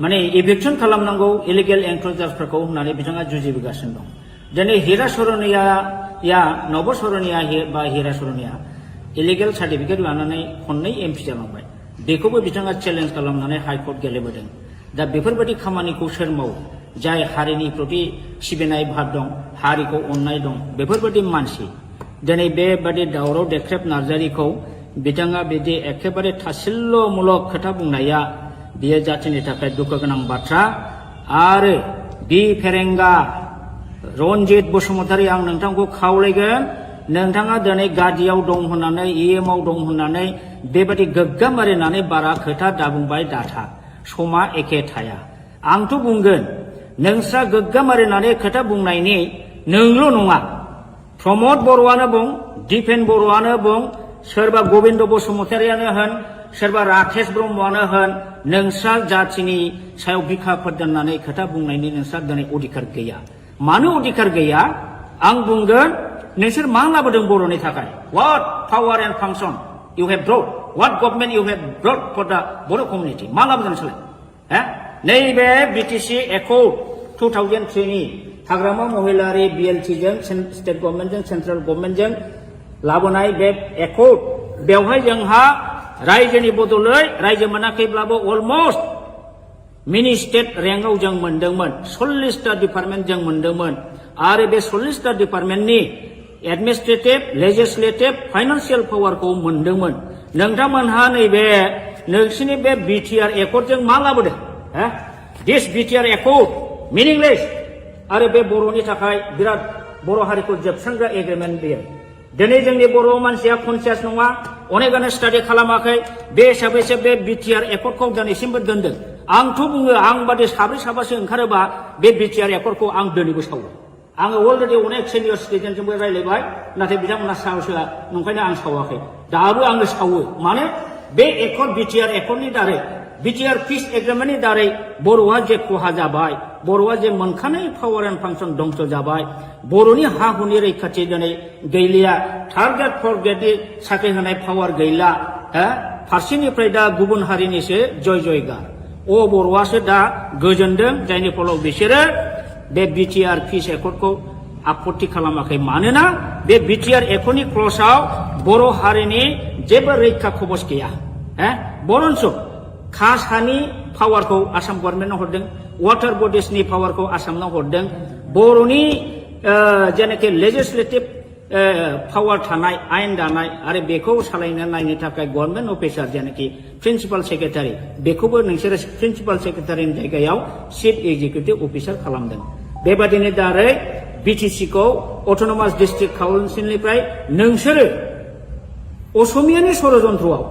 माने इभिक्सन खालामनांगौ इलिगेल एनक्रचार्सफोरखौ होननानै बिथाङा जुजिबोगासिनो दं दिनै हिरा सरनिया नब सरनिया बा हिरा सरनिया इलिगेल सार्टिफिकेट लानानै खननै एमपि जालांबाय बेखौबो बिथाङा चेलेन्ज खालामनानै हाइकर्ट गेलेबोदों दा बेफोरबायदि खामानिखौ सोर मावो जाय हारिनि प्रति सिबिनाय भाब दं हारिखौ अननाय दं बेफोरबायदि मानसि दिनै बेबादि दावराव देख्रेब नार्जारिखौ बिथाङा बिदि एखेबारे थासिल्यमूलक खोथा बुंनाया बियो जातिनि थाखाय दुखु गोनां बाथ्रा आरो बि फेरेंगा रन्जित बसुमतारी आं नोंथांखौ खावलायगोन नोंथाङा दिनै गादियाव दं होननानै इएमआव दं होननानै बेबादि गोग्गाम मारिनानै बारा खोथा दाबुंबाय दाथा समा एखे थाया आंथ' बुंगोन नोंस्रा गोग्गाम मारिनानै खोथा बुंनायनि नोंल' नङा प्रमद बर'आनो बुं दिपेन बर'आनो बुं सोरबा गबिन्द बसुमतारियानो होन सोरबा राकेश ब्रह्मआनो होन नोंस्रा जाथिनि सायाव बिखाफोर दोननानै खोथा बुंनायनि नोंस्रा दिनै अधिकार गैया मानो अधिकार गैया आं बुंगोन नोंसोर मा लाबोदों बर'नि थाखाय what power and function you have brought what government you have brought for the Boro community मा लाबोदों नोंसोरलाय नैबे बिटिसि एकर्ड 2003 नि हाग्रामा महिलारि BLT जों स्टेट गभर्नमेन्टजों सेन्ट्रेल गभर्नमेन्टजों लाबोनाय बे एकर्ड बेवहाय जोंहा रायजोनि बदलै रायजो मोनाखैब्लाबो अलमोस्ट मिनि स्टेट रेंकआव जों मोनदोंमोन 40टा डिपार्टमेन्ट जों मोनदोंमोन आरो बे 40टा डिपार्टमेन्टनि एडमिनिस्ट्रेटिभ लेजिस्लेटिभ फाइनान्सियेल पावारखौ मोनदोंमोन नोंथांमोनहा नैबे नोंसिनि बे बिटिआर एकर्डजों मा लाबोदों दिस बिटिआर एकर्ड मिनिंलेस आरो बे बर'नि थाखाय बिराद बर' हारिखौ जोबस्रांग्रा एग्रिमेन्ट बेयो दिनै जोंनि बर' मानसिया कनसियास नङा अनेकानो स्टाडि खालामाखै बे हिसाबैसो बे बिटिआर एकर्डखौ दिनैसिमबो दोनदों आंथ' बुङो आं बादि साब्रै साबासो ओंखारोबा बे बिटिआर एकर्डखौ आं दिनैबो सावो आङो अलरेडि अनेक सिनियर सिटिजेनजोंबो रायज्लायबाय नाथाय बिथांमोना साहसआ नंखायनो आं सावाखै दाबो आङो सावो माने बे एकर्ड बिटिआर एकर्डनि दारै बिटिआर पिस एग्रिमेन्टनि दारै बर'आ जे खहा जाबाय बर'आ जे मोनखानाय पावार एन्ड फांसन दंस जाबाय बर'नि हा हुनि रैखाथि दिनै गैलिया थार्ड ग्रेड फर्थ ग्रेडनि साख्रि होनाय पावार गैला फारसेनिफ्राय दा गुबुन हारिनिसो जय जयगार बर'आसो दा गोजोनदों जायनि फलाव बिसोरो बे बिटिआर पिस एकर्डखौ आपत्ति खालामाखै मानोना बे बिटिआर एकर्डनि क्लजआव बर' हारिनि जेबो रैखा खबस गैया बरन्स कास्ट हानि पावारखौ आसाम गभर्नमेन्टआव हरदों वाटार बडिसनि पावारखौ आसामनाव हरदों बर'नि जेनाखि लेजिस्लेटिभ पावार थानाय आयेन दानाय आरो बेखौ सालायनो नायनो थाखाय गभर्नमेन्ट अफिसार जेनाखि प्रिन्सिपाल सेक्रेटारि बेखौबो नोंसोरो प्रिन्सिपाल सेक्रेटारिनि जायगायाव चिफ एग्जिकिउटिभ अफिसार खालामदों बेबादिनो दारै बिटिसिखौ अट'नमास डिस्ट्रिक्ट काउन्सिलनिफ्राय नोंसोरो असमियानि षड़यन्त्रआव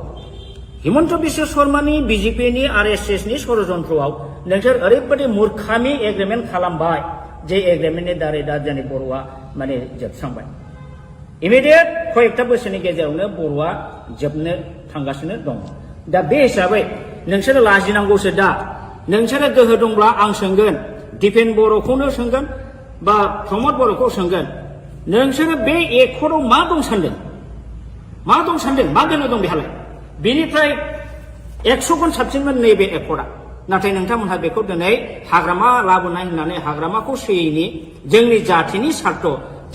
हिमन्त बिश्व शर्मानि बिजेपिनि आरएसएसनि षड़यन्त्रआव नोंसोर ओरैबायदि मूर्खामि एग्रिमेन्ट खालामबाय जे एग्रिमेन्टनि दारै दा जोंनि बर'आ माने जोबस्रांबाय इमिडियेट कयेकथा बोसोरनि गेजेरावनो बर'आ जोबनो थांगासिनो दं दा बे हिसाबै नोंसोरो लाजिनांगौसो दा नोंसोरो गोहो दंब्ला आं सोंगोन दिपेन बर'खौनो सोंगोन बा प्रमद बर'खौ सोंगोन नोंसोरो बे एकर्डआव मा दं सानदों मा गोनो दं बेहालाय बेनिफ्राय 100 गुन साबसिनमोन नैबे एकर्डआ नाथाय नोंथांमोनहा बेखौ दिनै हाग्रामा लाबोनाय होननानै हाग्रामाखौ सोयैनि जोंनि जाथिनि सार्थ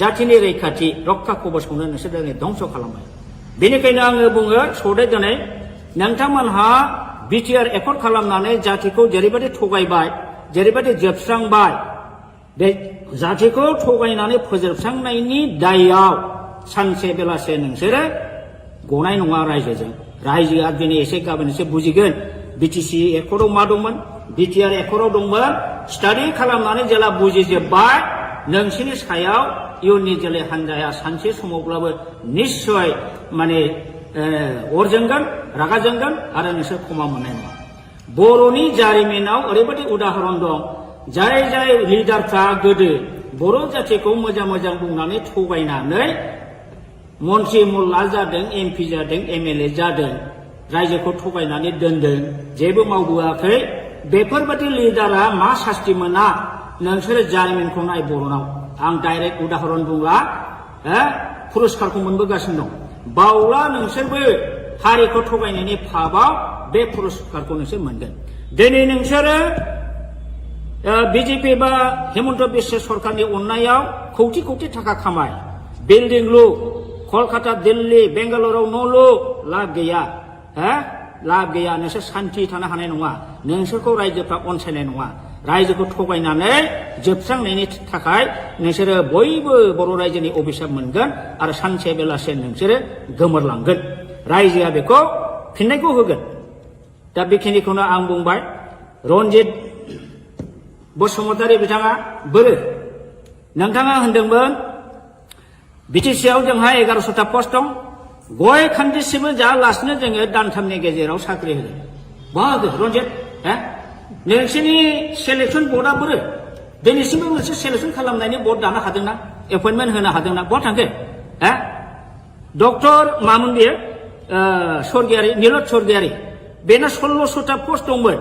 जाथिनि रैखाथि रक्षा कबचखौनो नोंसोर दिनै धंस खालामबाय बेनिखायनो आङो बुङो सदै दिनै नोंथांमोनहा बिटिआर एकर्ड खालामनानै जाथिखौ जेरैबायदि थगायबाय जेरैबायदि जोबस्रांबाय बे जाथिखौ थगायनानै फोजोबस्रांनायनि दायआव सानसे बेलासे नोंसोरो गनाय नङा रायजोआ दिनै एसे गाबोन एसे बुजिगोन बिटिसि एकर्डआव मा दंमोन बिटिआर एकर्डआव दंमोन स्टाडि खालामनानै जेला बुजिजोब्बाय नोंसिनि सायाव इयुननि जोलै हान्जाया सानसे समावब्लाबो निश्चय माने अर जोंगोन रागा जोंगोन आरो नोंसोर क्षमा मोननाय नङा बर'नि जारिमिनाव ओरैबायदि उदाहरन दं जाय लिडारफ्रा गोदो बर' जाथिखौ मोजां बुंनानै थगायनानै मन्त्रि मुल्ला जादों एमपि जादों एमएलए जादों रायजोखौ थगायनानै दोनदों जेबो मावबोआखै बेफोरबायदि लिडारा मा सास्ति मोना नोंसोरो जारिमिनखौ नाय बर'नाव आं डाइरेक्ट उदाहरन बुंला पुरस्कारखौ मोनबोगासिनो दं बावला नोंसोरबो हारिखौ थगायनायनि फाबाव बे पुरस्कारखौ नोंसोर मोनगोन दिनै नोंसोरो बिजेपि बा हिमन्त बिश्व सरकारनि अननायाव कौटि थाखा खामाय बिल्डिं लु कलकाता दिल्ली बेंगालुरुआव न' लु लाब गैया नोंसोर सान्थि थानो हानाय नङा नोंसोरखौ रायजोफ्रा अनसायनाय नङा रायजोखौ थगायनानै जोबस्रांनायनि थाखाय नोंसोरो बयबो बर' रायजोनि अभिशाप मोनगोन आरो सानसे बेलासे नोंसोरो गोमोरलांगोन रायजोआ बेखौ फिननायखौ होगोन दा बेखिनिखौनो आं बुंबाय रन्जित बसुमतारी बिथाङा बोरो नोंथाङा होनदोंमोन बिटिसिआव जोंहा 1100टा पस्ट दं गय खान्दिसिबो जायालासिनो जोङो दानथामनि गेजेराव साख्रि होगोन बाहागो रन्जित नोंसोरनि सेलेक्सन बर्डआ बोरो दिनैसिमबो मोनसे सेलेक्सन खालामनायनि बर्ड दानो हादोंना एपइन्टमेन्ट होनो हादोंना बहा थांखो डक्टर मामोन बेयो स्वर्गियारि नीलत स्वर्गियारि बेना 1600टा पस्ट दंमोन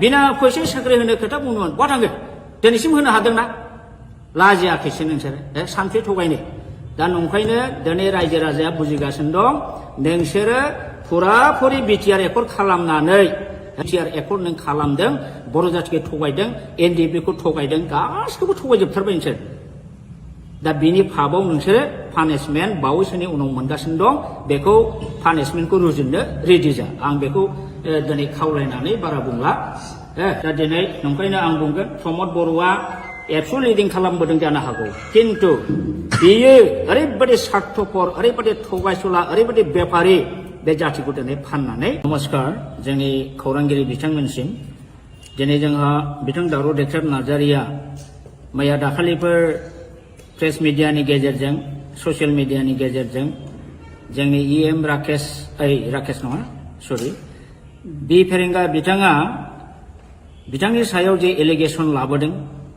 बिना फैसा साख्रि होनो खोथा बुंदोंमोन बहा थांखो दिनैसिम होनो हादोंना लाजियाखैसो नोंसोरो सानसे थगायनो दा नंखायनो दिनै रायजो राजाया बुजिगासिनो दं नोंसोरो फुराफुरि बिटिआर एकर्ड खालामनानै बिटिआर एकर्ड नों खालामदों बर' जाथिखौ थगायदों एनडिएफबिखौ थगायदों गासिखौबो थगायजोबथारबाय नोंसोर दा बिनि फाबाव नोंसोरो पानिशमेन्ट बावैसोनि उनाव मोनगासिनो दं बेखौ पानिशमेन्टखौ रुजुननो रेडि जा आं बेखौ दिनै खावलायनानै बारा बुंला दा दिनै नंखायनो आं बुंगोन प्रमद बर'आ एबसु लिडिं खालामबोदों जानो हागौ किन्तु बियो ओरैबायदि स्वार्थपर ओरैबायदि थगायसुला ओरैबायदि बेपारि बे जातिखौ दिनै फाननानै नमस्कार जोंनि खौरांगिरि बिथांमोनसिम दिनै जोंहा बिथां दावराव देख्रेब नार्जारिया मैया दाखालिफोर प्रेस मिडियानि गेजेरजों ससियेल मिडियानि गेजेरजों जोंनि इएम राकेश नङा सरि बि फेरेंगा बिथाङा बिथांनि सायाव जे एलिगेसन लाबोदों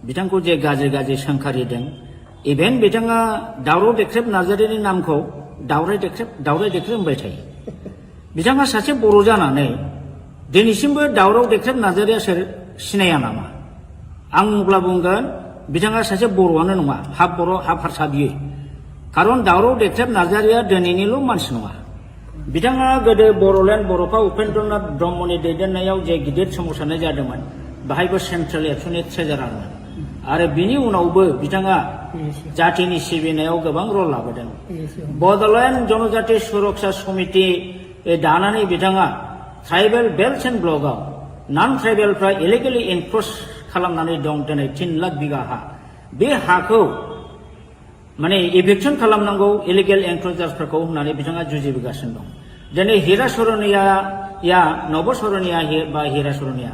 बिथांखौ जे गाज्रि सोंखारिदों इभेन बिथाङा दावराव देख्रेब नार्जारिनि नामखौ दावराय देख्रेब होनबाय थायो बिथाङा सासे बर' जानानै दिनैसिमबो दावराव देख्रेब नार्जारिया सोर सिनाया नामा आं अब्ला बुंगोन बिथाङा सासे बर'आनो नङा हाफ बर' हाफ हारसा बियो खारन दावराव देख्रेब नार्जारिया दिनैनिल' मानसि नङा बिथाङा गोदो बर'लेण्ड बर'फा उपेन्द्रनाथ ब्रह्मनि दैदेननायाव जे गिदिर सोमावसारनाय जादोंमोन बाहायबो सेन्ट्रेल एबसुनि ट्रेजारारमोन आरो बिनि उनावबो बिथाङा जातिनि सिबिनायाव गोबां रल लाबोदों बड'लेण्ड जनजाति सुरक्षा समिति दानानै बिथाङा ट्राइबेल बेल्ट एन्ड ब्लकआव नन ट्राइबेलफ्रा इलिगेलि एनक्रच खालामनानै दं दिनै 3 लाख बिगा हा बे हाखौ माने इभिक्सन खालामनांगौ इलिगेल एनक्रचार्सफोरखौ होननानै बिथाङा जुजिबोगासिनो दं दिनै हिरा सरनिया नब सरनिया बा हिरा सरनिया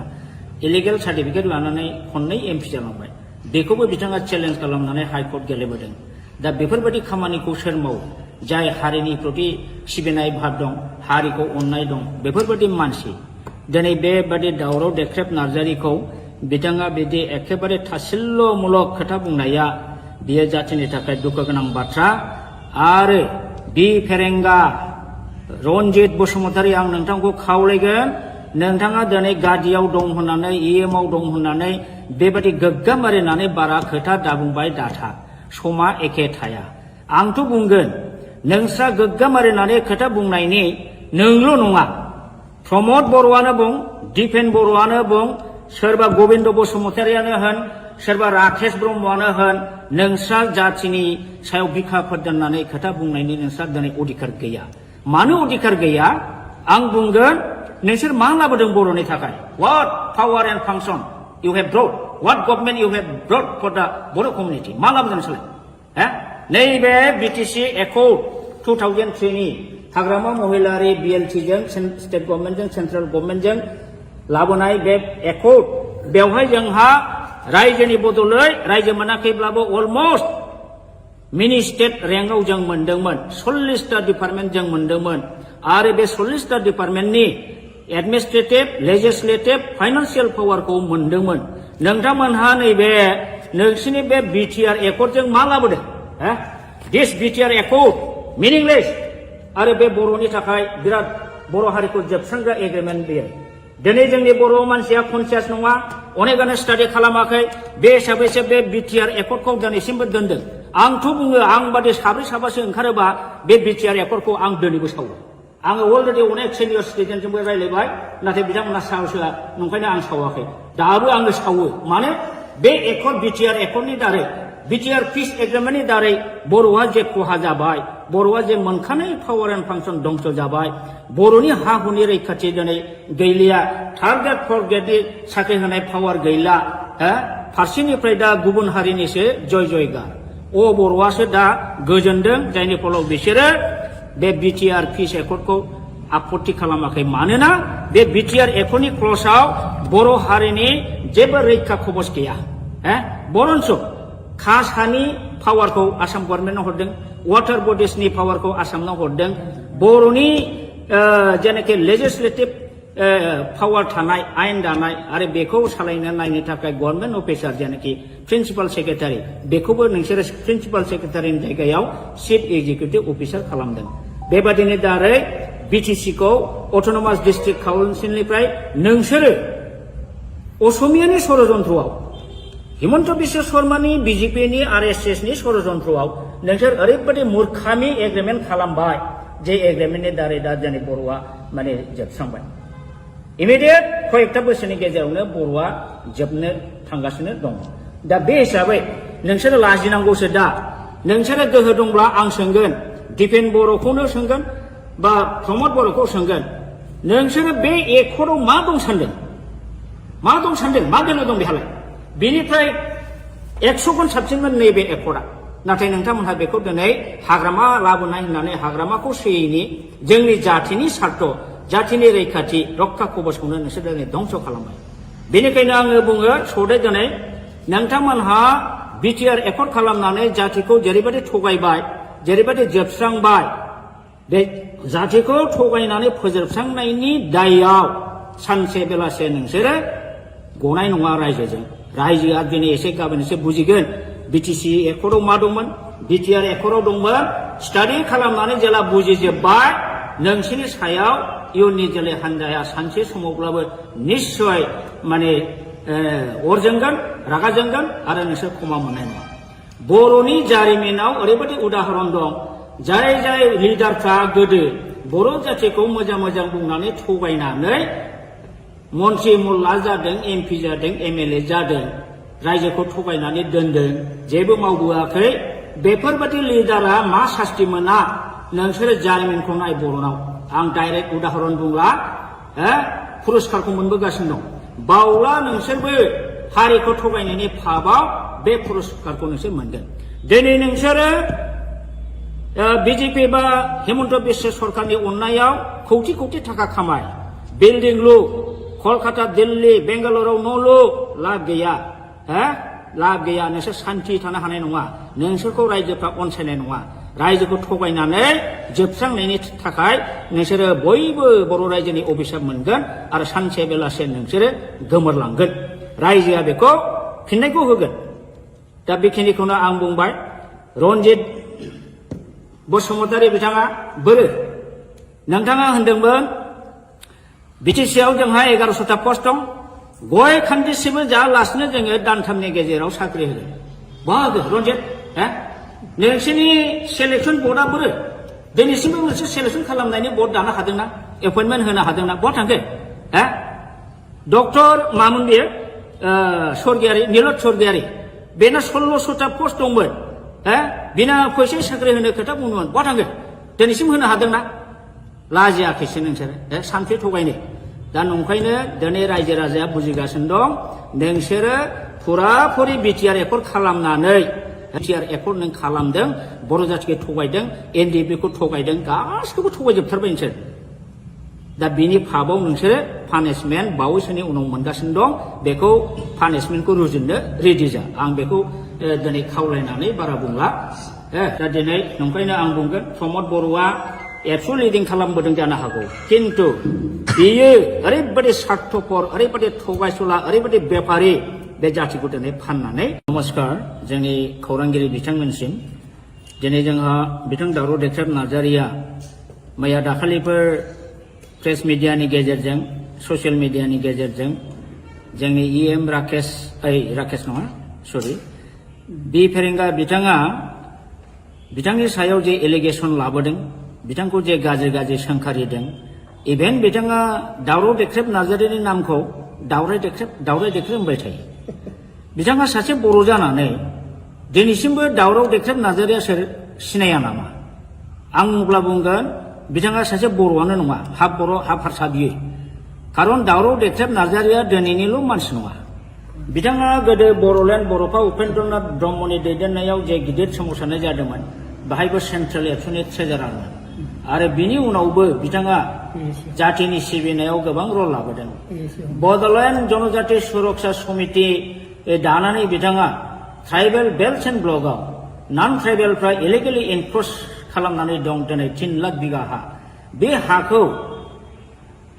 इलिगेल सार्टिफिकेट लानानै खननै एमपि जालांबाय बेखौबो बिथाङा चेलेन्ज खालामनानै हाइकर्ट गेलेबोदों दा बेफोरबायदि खामानिखौ सोर मावो जाय हारिनि प्रति सिबिनाय भाब दं हारिखौ अननाय दं बेफोरबायदि मानसि दिनै बेबादि दावराव देख्रेब नार्जारिखौ बिथाङा बिदि एखेबारे थासिल्यमूलक खोथा बुंनाया बियो जातिनि थाखाय दुखु गोनां बाथ्रा आरो बि फेरेंगा रन्जित बसुमतारी आं नोंथांखौ खावलायगोन नोंथाङा दिनै गादियाव दं होननानै इएमआव दं होननानै बेबादि गोग्गा मारिनानै बारा खोथा दाबुंबाय दाथा समा एखे थाया आंथ' बुंगोन नोंस्रा गोग्गा मारिनानै खोथा बुंनायनि नोंल' नङा प्रमद बर'आनो बुं दिपेन बर'आनो बुं सोरबा गबिन्द बसुमतारियानो होन सोरबा राकेश ब्रह्मआनो होन नोंस्रा जातिनि सायाव बिखाफोर दोननानै खोथा बुंनायनि नोंस्रा दिनै अधिकार गैया मानो अधिकार गैया आं बुंगोन नोंसोर मा लाबोदों बर'नि थाखाय what power and function you have brought what government you have brought for the Bodo' community मा लाबोदों नोंसोरलाय नैबे बिटिसि एकर्ड 2003 नि हाग्रामा महिलारि बिएलटिजों स्टेट गभर्नमेन्टजों सेन्ट्रेल गभर्नमेन्टजों लाबोनाय बे एकर्ड बेवहाय जोंहा रायजोनि बदलै रायजो मोनाखैब्लाबो अलमस्ट मिनि स्टेट रेंकआव जों मोनदोंमोन 40टा डिपार्टमेन्ट जों मोनदोंमोन आरो बे 40टा डिपार्टमेन्टनि एडमिनिस्ट्रेटिभ लेजिस्लेटिभ फाइनान्सियेल पावारखौ मोनदोंमोन नोंथांमोनहा नैबे नोंसिनि बे बिटिआर एकर्डजों मा लाबोदों दिस बिटिआर एकर्ड मिनिंलेस आरो बे बर'नि थाखाय बिराद बर' हारिखौ जोबस्रांग्रा एग्रिमेन्ट बेयो दिनै जोंनि बर' मानसिया कनसियास नङा अनेकानो स्टाडि खालामाखै बे हिसाबैसो बे बिटिआर एकर्डखौ दिनैसिमबो दोनदों आंथ' बुङो आं बादि साब्रै साबासो ओंखारोबा बे बिटिआर एकर्डखौ आं दिनैबो सावो आङो अलरेडि अनेक सिनियर सिटिजेनजोंबो रायज्लायबाय नाथाय बिथांमोना साहसआ नंखायनो आं सावाखै दाबो आङो सावो मानो बे एकर्ड बिटिआर एकर्डनि दारै बिटिआर पिस एग्रिमेन्टनि दारै बर'आ जे खहा जाबाय बर'आ जे मोनखानाय पावार एन्ड फांसन दंस जाबाय बर'नि हा हुनि रैखाथि दिनै गैलिया थार्ड ग्रेड फर्थ ग्रेडनि साख्रि होनाय पावार गैला फारसेनिफ्राय दा गुबुन हारिनिसो जयगार बर'आसो दा गोजोनदों जायनि फलाव बिसोरो बे बिटिआर पिस एकर्डखौ आपत्ति खालामाखै मानोना बे बिटिआर एकर्डनि क्लजआव बर' हारिनि जेबो रैखा खबस गैया बरन्स खा सानि पावारखौ आसाम गभर्नमेन्टआव हरदों वाटार बडिसनि पावारखौ आसामनाव हरदों बर'नि जेनाखि लेजिस्लेटिभ पावार थानाय आयेन दानाय आरो बेखौ सालायनो नायनो थाखाय गभर्नमेन्ट अफिसार जेनाखि प्रिन्सिपाल सेक्रेटारि बेखौबो नोंसोरो प्रिन्सिपाल सेक्रेटारिनि जायगायाव चिफ एग्जिकिउटिभ अफिसार खालामदों बेबादिनो दारै बिटिसिखौ अट'नमास डिस्ट्रिक्ट काउन्सिलनिफ्राय नोंसोरो असमियानि षड़यन्त्रआव हिमन्त बिश्व शर्मानि बिजेपिनि आरएसएसनि षड़यन्त्रआव नोंसोर ओरैबायदि मूर्खामि एग्रिमेन्ट खालामबाय जे एग्रिमेन्टनि दारै दा जोंनि बर'आ माने जोबस्रांबाय इमिडियेट कयेकटा बोसोरनि गेजेरावनो बर'आ जोबनो थांगासिनो दं दा बे हिसाबै नोंसोरो लाजिनांगौसो दा नोंसोरो गोहो दंब्ला आं सोंगोन दिपेन बर'खौनो सोंगोन बा प्रमद बर'खौ सोंगोन नोंसोरो बे एकर्डआव मा दं सानदों मा दं सानदों मा गोनो दं बेहालाय बेनिफ्राय 100 गुन साबसिनमोन नैबे एकर्डआ नाथाय नोंथांमोनहा बेखौ दिनै हाग्रामा लाबोनाय होननानै हाग्रामाखौ सोयैनि जोंनि जाथिनि सार्थ जाथिनि रैखाथि रक्षा कवचखौनो नोंसोर दिनै धंस खालामबाय बेनिखायनो आङो बुङो सदै दिनै नोंथांमोनहा बिटिआर एकर्ड खालामनानै जातिखौ जेरैबायदि थगायबाय जेरैबायदि जोबस्रांबाय बे जातिखौ थगायनानै फोजोबस्रांनायनि दायआव सानसे बेलासे नोंसोरो गनाय नङा रायजोजों रायजोआ दिनै एसे गाबोन एसे बुजिगोन बिटिसि एकर्डआव मा दंमोन बिटिआर एकर्डआव दंमोन स्टाडि खालामनानै जेला बुजिजोब्बाय नोंसोरनि सायाव इयुननि जोलै हान्जाया सानसे समावब्लाबो निश्चय माने अर जोंगोन रागा जोंगोन आरो नोंसोर क्षमा मोननाय नङा बर'नि जारिमिनाव ओरैबायदि उदाहरन दं जाय जाय लिडारफ्रा गोदो बर' जातिखौ मोजां मोजां बुंनानै थगायनानै मन्त्रि मुल्ला जादों एमपि जादों एमएलए जादों रायजोखौ थगायनानै दोनदों जेबो मावबोआखै बेफोरबायदि लिडारा मा सास्ति मोना नोंसोरो जारिमिनखौ नाय बर'नाव आं डाइरेक्ट उदाहरन बुंला पुरस्कारखौ मोनबोगासिनो दं बावला नोंसोरबो हारिखौ थगायनायनि फाबाव बे पुरस्कारखौ नोंसोर मोनगोन दिनै नोंसोरो बिजेपि बा हिमन्त बिश्व सरकारनि अननायाव कौटि कौटि थाखा खामाय बिल्डिं लु कलकाता दिल्ली बेंगालुरुआव न' लु लाब गैया लाब गैया नोंसोर सान्थि थानो हानाय नङा नोंसोरखौ रायजोफ्रा अनसायनाय नङा रायजोखौ थगायनानै जोबस्रांनायनि थाखाय नोंसोरो बयबो बर' रायजोनि अभिशाप मोनगोन आरो सानसे बेलासे नोंसोरो गोमोरलांगोन रायजोआ बेखौ फिननायखौ होगोन दा बेखिनिखौनो आं बुंबाय रन्जित बसुमतारी बिथाङा बोरो नोंथाङा होनदोंमोन बिटिसिआव जोंहा 1100टा पस्ट दं गय खान्दिसेबो जायालासिनो जोङो दानथामनि गेजेराव साख्रि होगोन बहा होगोन रन्जित नोंसोरनि सेलेक्सन बर्डआ बोरो दिनैसिमबो मोनसे सेलेक्सन खालामनायनि बर्ड दानो हादोंना एपइन्टमेन्ट होनो हादोंना बहा थांखो डक्टर मामोन बेयो स्वर्गियारि नीलत स्वर्गियारि बेना 1600टा पस्ट दंमोन बिना फैसा साख्रि होनो खोथा बुंदोंमोन बहा थांखो दिनैसिम होनो हादोंना लाजियाखैसो नोंसोरो सानसे थगायनो दा नंखायनो दिनै रायजो राजाया बुजिगासिनो दं नोंसोरो फुराफुरि बिटिआर एकर्ड खालामनानै बिटिआर एकर्ड नों खालामदों बर' जातिखौ थगायदों एनडिएफबिखौ थगायदों गासिखौबो थगायजोबथारबाय नोंसोर दा बिनि फाबाव नोंसोरो पानिशमेन्ट बावैसोनि उनाव मोनगासिनो दं बेखौ पानिशमेन्टखौ रुजुननो रेडि जा आं बेखौ दिनै खावलायनानै बारा बुंला दा दिनै नंखायनो आं बुंगोन प्रमद बर'आ एबसु लिडिं खालामबोदों जानो हागौ किन्तु बियो ओरैबायदि स्वार्थपर ओरैबायदि थगायसुला ओरैबायदि बेपारि बे जातिखौ दिनै फाननानै नमस्कार जोंनि खौरांगिरि बिथांमोनसिम दिनै जोंहा बिथां दावराव देख्रेब नार्जारिया मैया दाखालिफोर प्रेस मिडियानि गेजेरजों ससियेल मिडियानि गेजेरजों जोंनि इएम राकेश नङा सरि बि फेरेंगा बिथाङा बिथांनि सायाव जे एलिगेसन लाबोदों बिथांखौ जे गाज्रि गाज्रि सोंखारिदों इभेन बिथाङा दावराव देख्रेब नार्जारिनि नामखौ दावराय देख्रेब होनबाय थायो बिथाङा सासे बर' जानानै दिनैसिमबो दावराव देख्रेब नार्जारिया सोर सिनाया नामा आं अब्ला बुंगोन बिथाङा सासे बर'आनो नङा हाफ बर' हाफ हारसा बियो खारन दावराव देख्रेब नार्जारिया दिनैनिल' मानसि नङा बिथाङा गोदो बर'लेण्ड बर'फा उपेन्द्रनाथ ब्रह्मनि दैदेननायाव जे गिदिर सोमावसारनाय जादोंमोन बाहायबो सेन्ट्रेल एबसुनि ट्रेजारारमोन आरो बिनि उनावबो बिथाङा जातिनि सिबिनायाव गोबां रल लाबोदों बड'लेण्ड जनजाति सुरक्षा समिति दानानै बिथाङा ट्राइबेल बेल्ट एंड ब्लकआव नन ट्राइबेलफ्रा इलिगेलि एनक्रोच खालामनानै दं दिनै 3 लाख बिगा हा बे हाखौ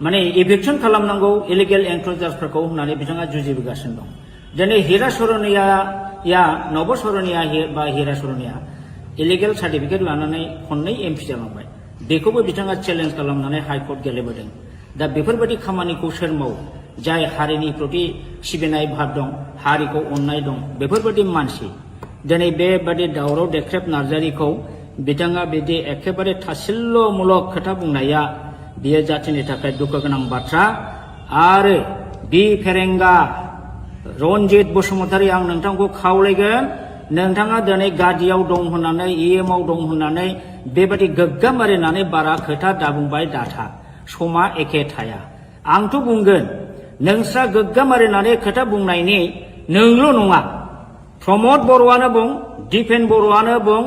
माने इभिक्सन खालामनांगौ इलिगेल एनक्रोचार्सफोरखौ होननानै बिथाङा जुजिबोगासिनो दं दिनै हिरा सरनिया नब सरनिया बा हिरा सरनिया इलिगेल सार्टिफिकेट लानानै खननै एमपि जालांबाय बेखौबो बिथाङा चेलेन्ज खालामनानै हाइकर्ट गेलेबोदों दा बेफोरबायदि खामानिखौ सोर मावो जाय हारिनि प्रति सिबिनाय भाब दं हारिखौ अननाय दं बेफोरबायदि मानसि दिनै बेबादि दावराव देख्रेब नार्जारिखौ बिथाङा बिदि एखेबारे थासिल्ल'मूलक खोथा बुंनाया बियो जातिनि थाखाय दुखु गोनां बाथ्रा आरो बि फेरेंगा रनजित बसुमतारी आं नोंथांखौ खावलायगोन नोंथाङा दिनै गादियाव दं होननानै इएमआव दं होननानै बेबादि गोग्गाम मारिनानै बारा खोथा दाबुंबाय दाथा समा एखे थाया आंथ' बुंगोन नोंस्रा गोग्गाम मारिनानै खोथा बुंनायनि नोंल' नङा प्रमद बर'आनो बुं दिपेन बर'आनो बुं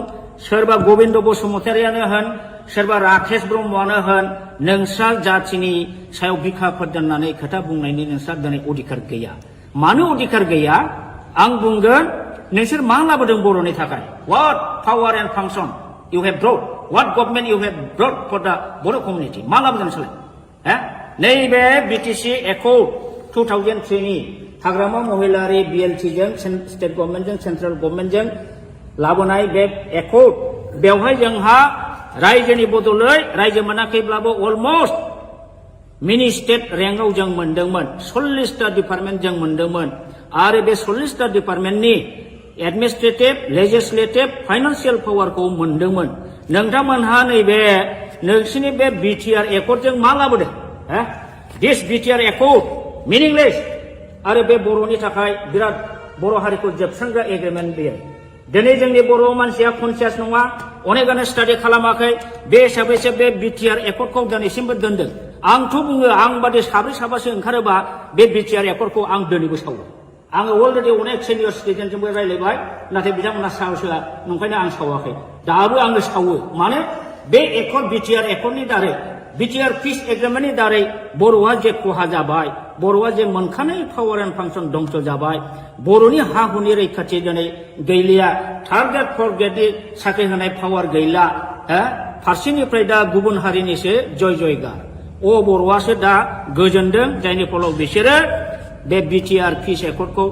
सोरबा गबिन्द बसुमतारियानो होन सोरबा राकेश ब्रह्मआनो होन नोंस्रा जातिनि सायाव बिखाफोर दोननानै खोथा बुंनायनि नोंस्रा दिनै अधिकार गैया मानो अधिकार गैया आं बुंगोन नोंसोर मा लाबोदों बर'नि थाखाय what power and function you have brought what government you have brought for the Boro community मा लाबोदों नोंसोरलाय नैबे बिटिसि एकर्ड 2003 नि हाग्रामा महिलारि BLT जों स्टेट गभर्नमेन्टजों सेन्ट्रेल गभर्नमेन्टजों लाबोनाय बे एकर्ड बेवहाय जोंहा रायजोनि बदलै रायजो मोनाखैब्लाबो अलमोस्ट मिनि स्टेट रेंकआव जों मोनदोंमोन 40टा डिपार्टमेन्ट जों मोनदोंमोन आरो बे 40टा डिपार्टमेन्टनि एडमिनिस्ट्रेटिभ लेजिस्लेटिभ फाइनान्सियेल पावारखौ मोनदोंमोन नोंथांमोनहा नैबे नोंसिनि बे बिटिआर एकर्डजों मा लाबोदों दिस बिटिआर एकर्ड मिनिंलेस आरो बे बर'नि थाखाय बिराद बर' हारिखौ जोबस्रांग्रा एग्रिमेन्ट बेयो दिनै जोंनि बर' मानसिया कनसियास नङा अनेकानो स्टाडि खालामाखै बे हिसाबैसो बे बिटिआर एकर्डखौ दिनैसिमबो दोनदों आंथ' बुङो आं बादि साब्रै साबासो ओंखारोबा बे बिटिआर एकर्डखौ आं दिनैबो सावो आङो अलरेडि अनेक सिनियर सिटिजेनजोंबो रायलायबाय नाथाय बिथांमोना साहसआ नंखायनो आं सावाखै दाबो आङो सावो माने बे एकर्ड बिटिआर एकर्डनि दारै बिटिआर पिस एग्रिमेन्टनि दारै बर'आ जे खहा जाबाय बर'आ जे मोनखानाय पावार एन्ड फांसन दंस जाबाय बर'नि हा हुनि रैखाथि दिनै गैलिया थार्ड ग्रेड फर्थ ग्रेडनि साख्रि होनाय पावार गैला फारसेनिफ्राय दा गुबुन हारिनिसो जय जयगार बर'आसो दा गोजोनदों जायनि फलाव बिसोरो बे बिटिआर पिस एकर्डखौ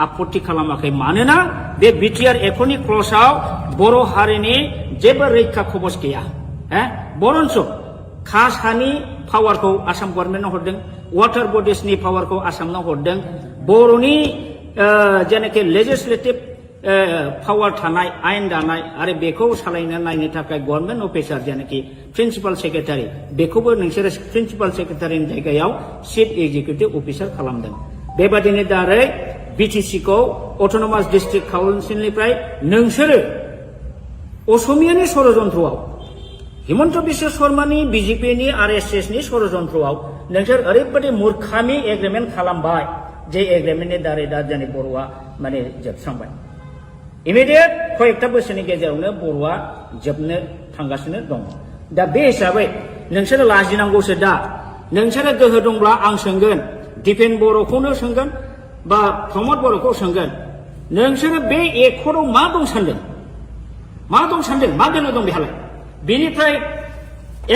आपत्ति खालामाखै मानोना बे बिटिआर एकर्डनि क्लजआव बर' हारिनि जेबो रैखा खबस गैया बरन्स खास हानि पावारखौ आसाम गभर्नमेन्टनो हरदों वाटार बडिसनि पावारखौ आसामनाव हरदों बर'नि जेनाखि लेजिस्लेटिभ पावार थानाय आयेन दानाय आरो बेखौ सालायनो नायनो थाखाय गभर्नमेन्ट अफिसार जेनाखि प्रिन्सिपाल सेक्रेटारि बेखौबो नोंसोरो प्रिन्सिपाल सेक्रेटारिनि जायगायाव चिफ एक्जिकिउटिभ अफिसार खालामदों बेबादिनो दारै बिटिसिखौ अट'नमास डिस्ट्रिक्ट काउन्सिलनिफ्राय नोंसोरो असमियानि षड़यन्त्रआव हिमन्त बिश्व शर्मानि बिजेपिनि आरएसएसनि षड़यन्त्रआव नोंसोर ओरैबायदि मूर्खामि एग्रिमेन्ट खालामबाय जे एग्रिमेन्टनि दारै दा जोंनि बर'आ माने जोबस्रांबाय इमिडियेट कयेकथा बोसोरनि गेजेरावनो बर'आ जोबनो थांगासिनो दं दा बे हिसाबै नोंसोरो लाजिनांगौसो दा नोंसोरो गोहो दंब्ला आं सोंगोन दिपेन बर'खौनो सोंगोन बा प्रमद बर'खौ सोंगोन नोंसोरो बे एकर्डआव मा दं सानदों मा दोनो दं बेहालाय बेनिफ्राय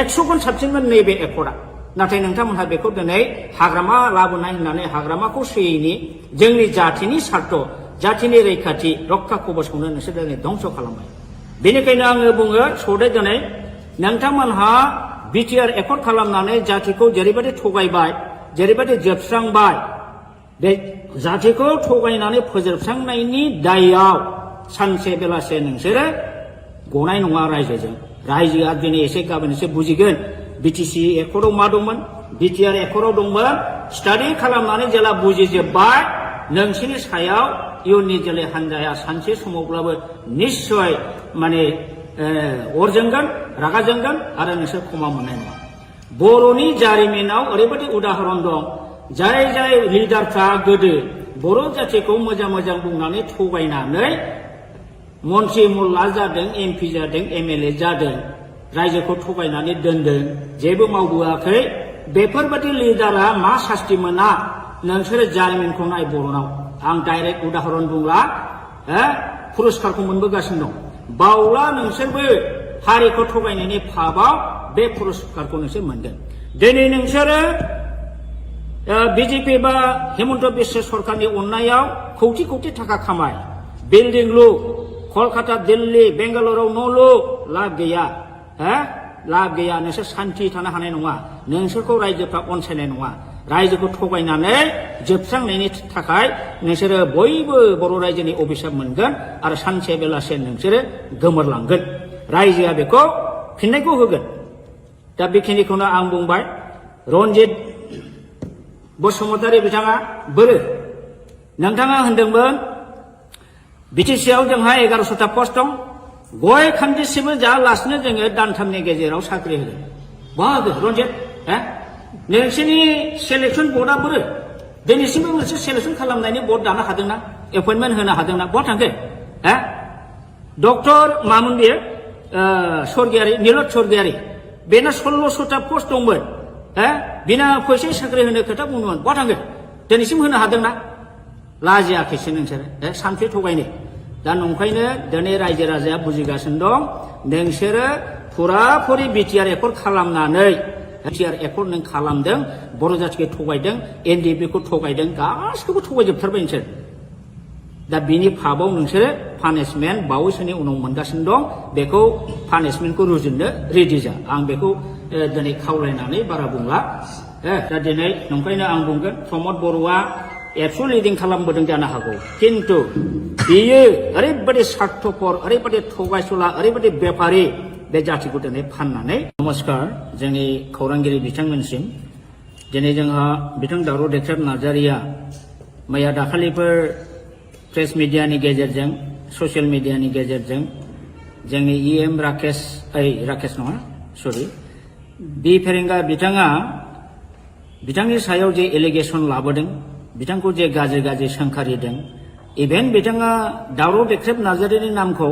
100 गुन साबसिनमोन नैबे एकर्डआ नाथाय नोंथांमोनहा बेखौ दिनै हाग्रामा लाबोनाय होननानै हाग्रामाखौ सोयैनि जोंनि जातिनि सार्थ जातिनि रैखाथि रक्षा कबचखौनो नोंसोर दिनै धंस खालामबाय बेनिखायनो आङो बुङो सदै दिनै नोंथांमोनहा बिटिआर एकर्ड खालामनानै जातिखौ जेरैबायदि थगायबाय जेरैबायदि जोबस्रांबाय बे जातिखौ थगायनानै फोजोबस्रांनायनि दायआव सानसे बेलासे नोंसोरो गनाय नङा रायजोआ दिनै एसे गाबोन एसे बुजिगोन बिटिसि एकर्डआव मा दंमोन बिटिआर एकर्डआव दंमोन स्टाडि खालामनानै जेला बुजिजोब्बाय नोंसोरनि सायाव इयुननि जोलै हान्जाया सानसे समावब्लाबो निश्चय माने अर जोंगोन रागा जोंगोन आरो नोंसोर क्षमा मोननाय नङा बर'नि जारिमिनाव ओरैबायदि उदाहरन दं जाय लिडारफ्रा गोदो बर' जातिखौ मोजां बुंनानै थगायनानै मन्त्रि मुल्ला जादों एमपि जादों एमएलए जादों रायजोखौ थगायनानै दोनदों जेबो मावबोआखै बेफोरबायदि लिडारा मा सास्ति मोना नोंसोरो जारिमिनखौ नाय बर'नाव आं डाइरेक्ट उदाहरन बुंला पुरस्कारखौ मोनबोगासिनो दं बावला नोंसोरबो हारिखौ थगायनायनि फाबाव बे पुरस्कारखौ नोंसोर मोनगोन दिनै नोंसोरो बिजेपि बा हेमन्त बिश्व सरकारनि अननायाव कौटि कौटि थाखा खामाय बिल्डिं लु कलकाता दिल्ली बेंगालुराव न' लु लाब गैया लाब गैया नोंसोर सान्थि थानो हानाय नङा नोंसोरखौ रायजोफ्रा अनसायनाय नङा रायजोखौ थगायनानै जोबस्रांनायनि थाखाय नोंसोरो बयबो बर' रायजोनि अभिशाप मोनगोन आरो सानसे बेलासे नोंसोरो गोमोरलांगोन रायजोआ बेखौ फिननायखौ होगोन दा बेखिनिखौनो आं बुंबाय रन्जित बसुमतारी बिथाङा बोरो नोंथाङा होनदोंमोन बिटिसिआव जोंहा 1100टा पस्ट दं गय खान्दिसेबो जायालासिनो जोङो दानथामनि गेजेराव साख्रि होगोन बहा होगोन रन्जित नोंसोरनि सेलेक्सन बर्डआ बोरो दिनैसिमबो मोनसे सेलेक्सन खालामनायनि बर्ड दानो हादोंना एपइन्टमेन्ट होनो हादोंना बहा थांखो डक्टर मामोन बेयो स्वर्गियारि नीलत स्वर्गियारि बेना 1600टा पस्ट दंमोन बिना फैसा साख्रि होनो खोथा बुंदोंमोन बहा थांगोन दिनैसिम होनो हादोंना लाजियाखैसो नोंसोरो सानफ्रि थगायनो दा नंखायनो दिनै रायजो राजाया बुजिगासिनो दं नोंसोरो फुराफुरि बिटिआर एकर्ड खालामनानै बिटिआर एकर्ड नों खालामदों बर' जाथिखौ थगायदों एनडिएफबिखौ थगायदों गासिखौबो थगायजोबथारबाय नोंसोर दा बिनि फाबाव नोंसोरो पानिशमेन्ट बावैसोनि उनाव मोनगासिनो दं बेखौ पानिशमेन्टखौ रुजुननो रेडि जा आं बेखौ दिनै खावलायनानै बारा बुंला दा दिनै नंखायनो आं बुंगोन प्रमद बर'आ एबसु लिडिं खालामबोदों जानो हागौ किन्तु बियो ओरैबायदि स्वार्थपर ओरैबायदि थगायसुला ओरैबायदि बेफारि बे जाथिखौ दिनै फाननानै नमस्कार जोंनि खौरांगिरि बिथांमोनसिम दिनै जोंहा बिथां दावराव देख्रेब नार्जारिया मैया दाखालिफोर प्रेस मिडियानि गेजेरजों ससियेल मिडियानि गेजेरजों जोंनि इएम राकेश नङा सरि बि फेरेंगा बिथाङा बिथांनि सायाव जे एलिगेसन लाबोदों बिथांखौ जे गाज्रि गाज्रि सोंखारिदों इभेन बिथाङा दावराव देख्रेब नार्जारिनि नामखौ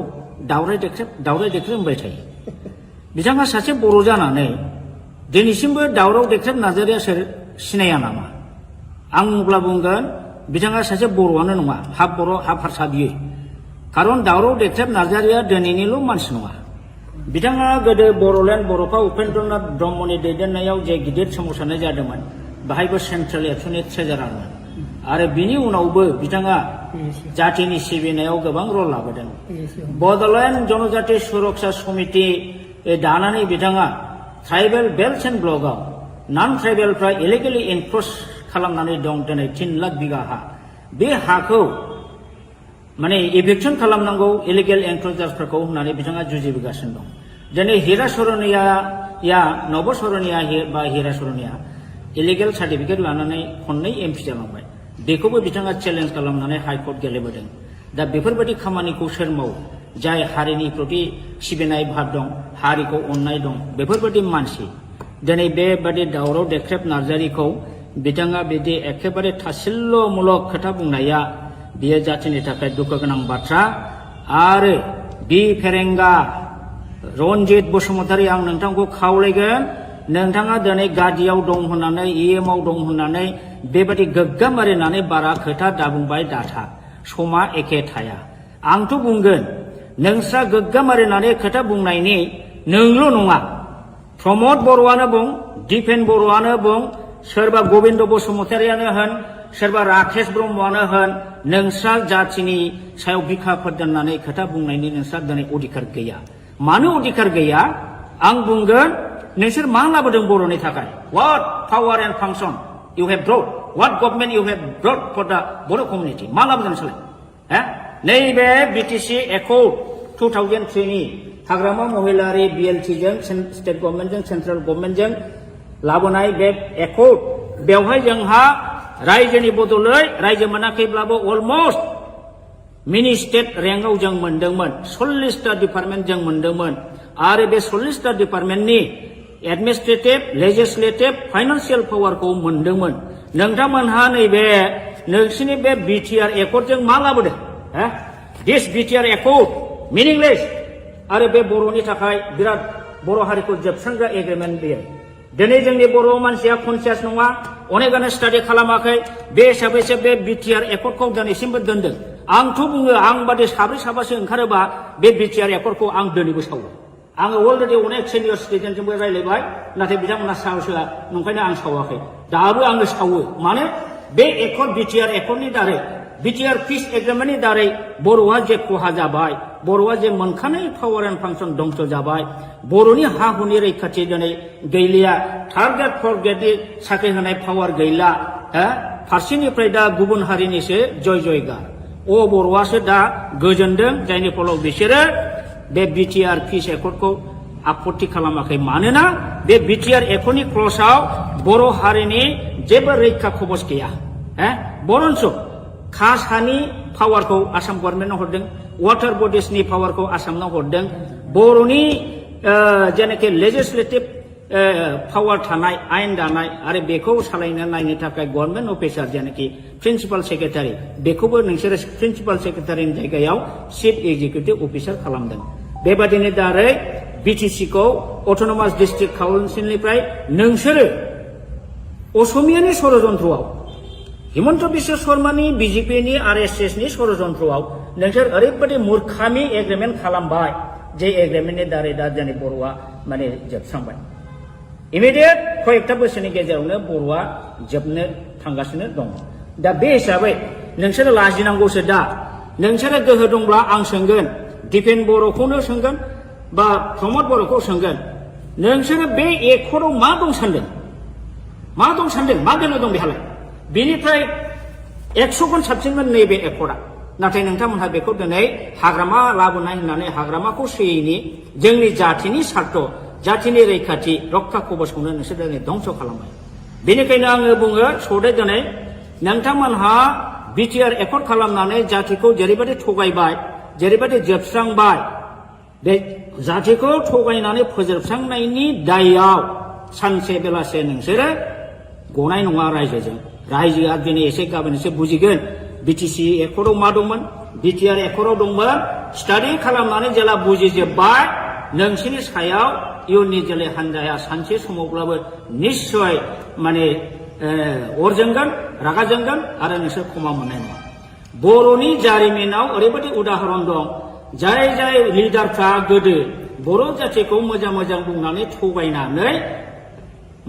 दावराय देख्रेब होनबाय थायो बिथाङा सासे बर' जानानै दिनैसिमबो दावराव देख्रेब नार्जारिया सोर सिनाया नामा आं अब्ला बुंगोन बिथाङा सासे बर'आनो नङा हाफ बर' हाफ हारसा बियो खारन दावराव देख्रेब नार्जारिया दिनैनिल' मानसि नङा बिथाङा गोदो बर'लेण्ड बर'फा उपेन्द्रनाथ ब्रह्मनि दैदेननायाव जे गिदिर सोमावसारनाय जादोंमोन बाहायबो सेन्ट्रेल एबसुनि ट्रेजारारमोन आरो बिनि उनावबो बिथाङा जातिनि सिबिनायाव गोबां रल लाबोदों बड'लेण्ड जनजाति सुरक्षा समिति दानानै बिथाङा ट्राइबेल बेल्ट एन्ड ब्लकआव नन ट्राइबेलफ्रा इलिगेलि एनक्रच खालामनानै दं दिनै 3 लाख बिगा हा बे हाखौ माने इभिक्सन खालामनांगौ इलिगेल एनक्रचार्सफोरखौ होननानै बिथाङा जुजिबोगासिनो दं दिनै हिरा सरनिया नब सरनिया बा हिरा सरनिया इलिगेल सार्टिफिकेट लानानै खननै एमपि जालांबाय बेखौबो बिथाङा चेलेन्ज खालामनानै हाइकर्ट गेलेबोदों दा बेफोरबायदि खामानिखौ सोर मावो जाय हारिनि प्रति सिबिनाय भाब दं हारिखौ अननाय दं बेफोरबायदि मानसि दिनै बेबादि दावराव देख्रेब नार्जारिखौ बिथाङा बिदि एखेबारे थासिल्यमूलक खोथा बुंनाया बियो जातिनि थाखाय दुखु गोनां बाथ्रा आरो बि फेरेंगा रन्जित बसुमतारी आं नोंथांखौ खावलायगोन नोंथाङा दिनै गादियाव दं होननानै इएमआव दं होननानै बेबायदि गोग्गा मारिनानै बारा खोथा दाबुंबाय दाथा समा एखे थाया आंथ' बुंगोन नोंस्रा गोग्गा मारिनानै खोथा बुंनायनि नोंल' नङा प्रमद बर'आनो बुं दिपेन बर'आनो बुं सोरबा गबिन्द बसुमतारियानो होन सोरबा राकेश ब्रह्मआनो होन नोंस्रा जातिनि सायाव बिखाफोर दोननानै खोथा बुंनायनि नोंस्रा दिनै अधिकार गैया मानो अधिकार गैया आं बुंगोन नोंसोर मा लाबोदों बर'नि थाखाय what power and function you have brought what government you have brought for the Bodo' community मा लाबोदों नोंसोरलाय नैबे बिटिसि एकर्ड 2003 नि हाग्रामा महिलारि बिएलटिजों स्टेट गभर्नमेन्टजों सेन्ट्रेल गभर्नमेन्टजों लाबोनाय बे एकर्ड बेवहाय जोंहा रायजोनि बदलै रायजो मोनाखैब्लाबो अलमस्ट मिनि स्टेट रेंकआव जों मोनदोंमोन 40टा डिपार्टमेन्ट जों मोनदोंमोन आरो बे 40टा डिपार्टमेन्टनि एडमिनिस्ट्रेटिभ लेजिस्लेटिभ फाइनान्सियेल पावारखौ मोनदोंमोन नोंथांमोनहा नैबे नोंसिनि बे बिटिआर एकर्डजों मा लाबोदों दिस बिटिआर एकर्ड मिनिंलेस आरो बे बर'नि थाखाय बिराद बर' हारिखौ जोबस्रांग्रा एग्रिमेन्ट बेयो दिनै जोंनि बर' मानसिया कनसियास नङा अनेकानो स्टाडि खालामाखै बे हिसाबैसो बे बिटिआर एकर्डखौ दिनैसिमबो दोनदों आंथ' बुङो आं बादि साब्रै साबासो ओंखारोबा बे बिटिआर एकर्डखौ आं दिनैबो सावो आङो अलरेडि अनेक सिनियर सिटिजेनजोंबो रायलायबाय नाथाय बिथांमोना साहसआ नंखायनो आं सावाखै दाबो आङो सावो माने बे एकर्ड बिटिआर एकर्डनि दारै बिटिआर पिस एग्रिमेन्टनि दारै बर'आ जे खहा जाबाय बर'आ जे मोनखानाय पावार एन्ड फांसन दंस जाबाय बर'नि हा हुनि रैखाथि दिनै गैलिया थार्ड ग्रेड फर्थ ग्रेडनि साख्रि होनाय पावार गैला फारसेनिफ्राय दा गुबुन हारिनिसो जय जयगार बर'आसो दा गोजोनदों जायनि फलाव बिसोरो बे बिटिआर पिस एकर्डखौ आपत्ति खालामाखै मानोना बे बिटिआर एकर्डनि क्लजआव बर' हारिनि जेबो रैखा खबस गैया बरन्स कासानि पावारखौ आसाम गभर्नमेन्टआव हरदों वाटार बडिसनि पावारखौ आसामनाव हरदों बर'नि जेनाखि लेजिस्लेटिभ पावार थानाय आयेन दानाय आरो बेखौ सालायनो नायनो थाखाय गभर्नमेन्ट अफिसार जेनाखि प्रिन्सिपाल सेक्रेटारि बेखौबो नोंसोरो प्रिन्सिपाल सेक्रेटारिनि जायगायाव चिफ एक्जिकिउटिभ अफिसार खालामदों बेबादिनो दारै बिटिसिखौ अट'नमास डिस्ट्रिक्ट काउन्सिलनिफ्राय नोंसोरो असमियानि षड़यन्त्रआव हिमन्त बिश्व शर्मानि बिजेपिनि आरएसएसनि षड़यन्त्रआव नोंसोर ओरैबायदि मूर्खामि एग्रिमेन्ट खालामबाय जे एग्रिमेन्टनि दारै दा जोंनि बर'आ माने जोबस्रांबाय इमिडियेट कयेकटा बोसोरनि गेजेरावनो बर'आ जोबनो थांगासिनो दं दा बे हिसाबै नोंसोरो लाजिनांगौसो दा नोंसोरो गोहो दंब्ला आं सोंगोन दिपेन बर'खौनो सोंगोन बा प्रमद बर'खौ सोंगोन नोंसोरो बे एकर्डआव मा दं सानदों मा बेनो दं बेहालाय बेनिफ्राय 100 गुन साबसिनमोन नैबे एकर्डआ नाथाय नोंथांमोनहा बेखौ दिनै हाग्रामा लाबोनाय होननानै हाग्रामाखौ सोयैनि जोंनि जाथिनि सार्थ जाथिनि रैखाथि रक्षा कबचखौनो नोंसोर दिनै धंस खालामबाय बेनिखायनो आङो बुङो सदे दिनै नोंथांमोनहा बिटिआर एकर्ड खालामनानै जातिखौ जेरैबायदि थगायबाय जेरैबायदि जोबस्रांबाय बे जातिखौ थगायनानै फोजोबस्रांनायनि दायआव सानसे बेलासे नोंसोरो गनाय नङा रायजोआ दिनै एसे गाबोन एसे बुजिगोन बिटिसि एकर्डआव मा दंमोन बिटिआर एकर्डआव दंमोन स्टाडि खालामनानै जेला बुजिजोब्बाय नोंसोरनि सायाव इयुननि जोलै हान्जाया सानसे समावब्लाबो निश्चय माने अर जोंगोन रागा जोंगोन आरो नोंसोर क्षमा मोननाय नङा बर'नि जारिमिनाव ओरैबायदि उदाहरन दं जाय लिडारफ्रा गोदो बर' जातिखौ मोजां बुंनानै थगायनानै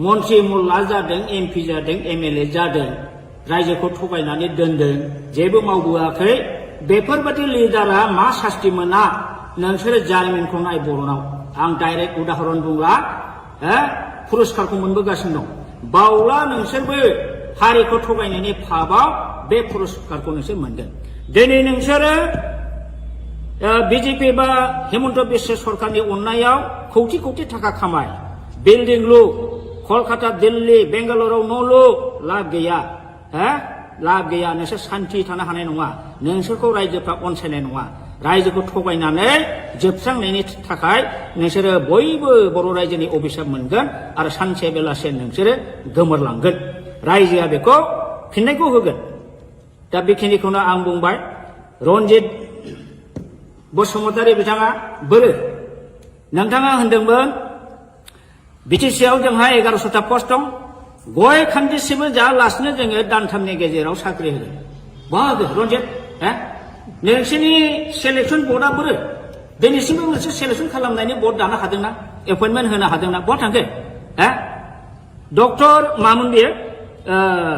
मन्त्रि मुल्ला जादों एमपि जादों एमएलए जादों रायजोखौ थगायनानै दोनदों जेबो मावबोआखै बेफोरबायदि लिडारा मा सास्ति मोना नोंसोरो जारिमिनखौ नाय बर'नाव आं डाइरेक्ट उदाहरन बुंला पुरस्कारखौ मोनबोगासिनो दं बावला नोंसोरबो हारिखौ थगायनायनि फाबाव बे पुरस्कारखौ नोंसोर मोनगोन दिनै नोंसोरो बिजेपि बा हिमन्त बिश्व सरकारनि अननायाव कौटि थाखा खामाय बिल्डिं लु कलकाता दिल्ली बेंगालुरुआव न' लु लाब गैया नोंसोर सान्थि थानो हानाय नङा नोंसोरखौ रायजोफ्रा अनसायनाय नङा रायजोखौ थगायनानै जोबस्रांनायनि थाखाय नोंसोरो बयबो बर' रायजोनि अभिशाप मोनगोन आरो सानसे बेलासे नोंसोरो गोमोरलांगोन रायजोआ बेखौ फिननायखौ होगोन दा बेखिनिखौनो आं बुंबाय रन्जित बसुमतारी बिथाङा बोरो नोंथाङा होनदोंमोन बिटिसिआव जोंहा 1100टा पस्ट दं गय खान्दिसेबो जायालासिनो जोङो दानथामनि गेजेराव साख्रि होगोन बहा होगोन रन्जित नोंसोरनि सेलेक्सन बर्डआ बोरो दिनैसिमबो मोनसे सेलेक्सन खालामनायनि बर्ड दानो हादोंना एपइन्टमेन्ट होनो हादोंना बहा थांखो डक्टर मामोन बेयो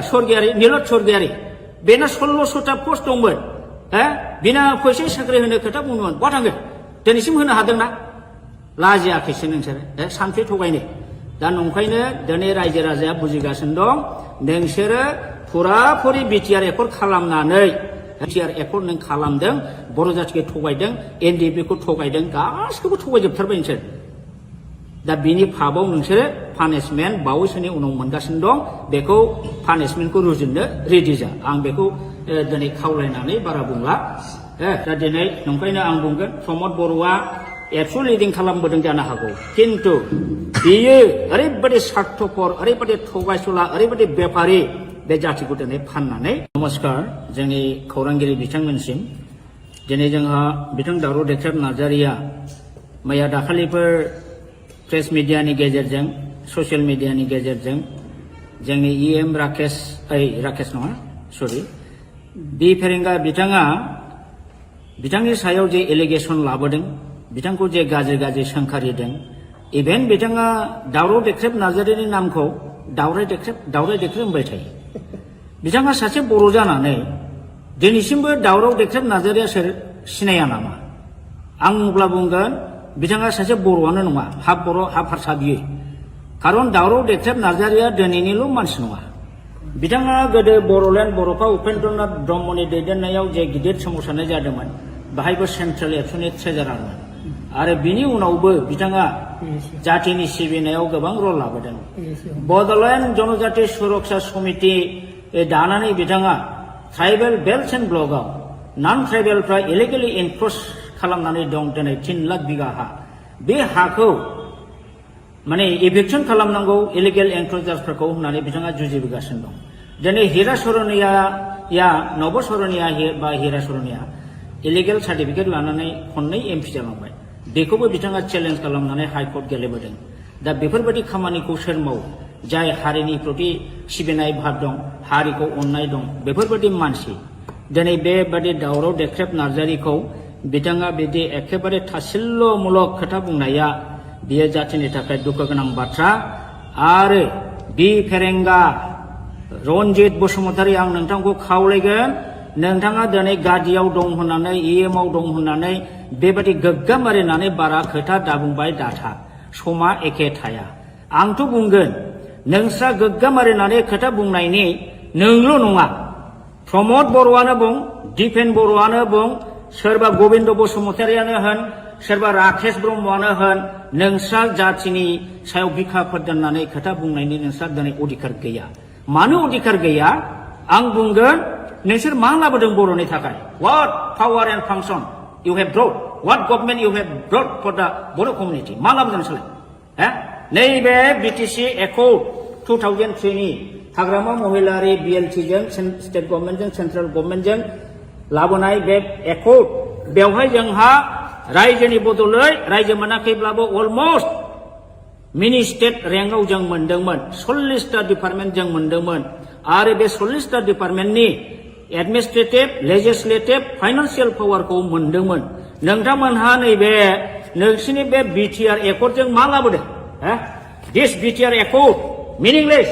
स्वर्गियारि नीलत स्वर्गियारि बेना 1600टा पस्ट दंमोन बिना फैसा साख्रि होनो खोथा बुंदोंमोन बहा थांखो दिनैसिम होनो हादोंना लाजियाखैसो नोंसोरो सानसे थगायनो दा नंखायनो दिनै रायजो राजाया बुजिगासिनो दं नोंसोरो फुराफुरि बिटिआर एकर्ड खालामनानै बिटिआर एकर्ड नों खालामदों बर' जातिखौ थगायदों एनडिएफबिखौ थगायदों गासिखौबो थगायजोबथारबाय नोंसोर दा बिनि फाबाव नोंसोरो पानिशमेन्ट बावैसोनि उनाव मोनगासिनो दं बेखौ पानिशमेन्टखौ रुजुननो रेडि जा आं बेखौ दिनै खावलायनानै बारा बुंला दा दिनै नंखायनो आं बुंगोन प्रमद बर'आ एबसु लिडिं खालामबोदों जानो हागौ किन्तु बियो ओरैबायदि स्वार्थपर ओरैबायदि थगायसुला ओरैबायदि बेपारि बे जातिखौ दिनै फाननानै नमस्कार जोंनि खौरांगिरि बिथांमोनसिम दिनै जोंहा बिथां दावराव देख्रेब नार्जारिया मैया दाखालिफोर प्रेस मिडियानि गेजेरजों ससियेल मिडियानि गेजेरजों जोंनि राकेश नङा सरि बि फेरेंगा बिथाङा बिथांनि सायाव जे एलिगेसन लाबोदों बिथांखौ जे गाज्रि सोंखारिदों इभेन बिथाङा दावराव देख्रेब नार्जारिनि नामखौ दावराय देख्रेब होनबाय थायो बिथाङा सासे बर' जानानै दिनैसिमबो दावराव देख्रेब नार्जारिया सोर सिनाया नामा आं अब्ला बुंगोन बिथाङा सासे बर'आनो नङा हाफ बर' हाफ हारसा बियो खारन दावराव देख्रेब नार्जारिया दिनैनिल' मानसि नङा बिथाङा गोदो बर'लेण्ड बर'फा उपेन्द्रनाथ ब्रह्मनि दैदेननायाव जे गिदिर सोमावसारनाय जादोंमोन बाहायबो सेन्ट्रेल एबसुनि ट्रेजारारमोन आरो बिनि उनावबो बिथाङा जातिनि सिबिनायाव गोबां रल लाबोदों बड'लेण्ड जनजाति सुरक्षा समिति दानानै बिथाङा ट्राइबेल बेल्ट एन्ड ब्लकआव नन ट्राइबेलफ्रा इलिगेलि एनक्रच खालामनानै दं दिनै 3 लाख बिघा हा बे हाखौ माने इभिक्सन खालामनांगौ इलिगेल एनक्रचार्सफोरखौ होननानै बिथाङा जुजिबोगासिनो दं दिनै हिरा सरनिया नब सरनिया बा हिरा सरनिया इलिगेल सार्टिफिकेट लानानै खननै एमपि जालांबाय बेखौबो बिथाङा चेलेन्ज खालामनानै हाइकर्ट गेलेबोदों दा बेफोरबायदि खामानिखौ सोर मावो जाय हारिनि प्रति सिबिनाय भाब दं हारिखौ अननाय दं बेफोरबायदि मानसि दिनै बेबादि दावराव देख्रेब नार्जारिखौ बिथाङा बिदि एखेबारे थासिल्यमूलक खोथा बुंनाया बियो जातिनि थाखाय दुखु गोनां बाथ्रा आरो बि फेरेंगा रनजित बसुमतारी आं नोंथांखौ खावलायगोन नोंथाङा दिनै गादियाव दं होननानै इएमआव दं होननानै बेबादि गोग्गाम मारिनानै बारा खोथा दाबुंबाय दाथा समा एखे थाया आंथ' बुंगोन नोंस्रा गोग्गाम मारिनानै खोथा बुंनायनि नोंल' नङा प्रमद बर'आनो बुं दिपेन बर'आनो बुं सोरबा गबिन्द बसुमतारियानो होन सोरबा राकेश ब्रह्मआनो होन नोंस्रा जातिनि सायाव बिखाफोर दोननानै खोथा बुंनायनि नोंस्रा दिनै अधिकार गैया मानो अधिकार गैया आं बुंगोन नोंसोर मा लाबोदों बर'नि थाखाय what power and function you have brought what government you have brought for the Boro community मा लाबोदों नोंसोरलाय नैबे बिटिसि एकर्ड 2003 नि हाग्रामा महिलारि बिएलटिजों स्टेट गभर्नमेन्टजों सेन्ट्रेल गभर्नमेन्टजों लाबोनाय बे एकर्ड बेवहाय जोंहा रायजोनि बदलै रायजो मोनाखैब्लाबो अलमस्ट मिनि स्टेट रेंकआव जों मोनदोंमोन 40टा डिपार्टमेन्ट जों मोनदोंमोन आरो बे 40टा डिपार्टमेन्टनि एडमिनिस्ट्रेटिभ लेजिस्लेटिभ फाइनान्सियेल पावारखौ मोनदोंमोन नोंथांमोनहा नैबे नोंसिनि बे बिटिआर एकर्डजों मा लाबोदों दिस बिटिआर एकर्ड मिनिंलेस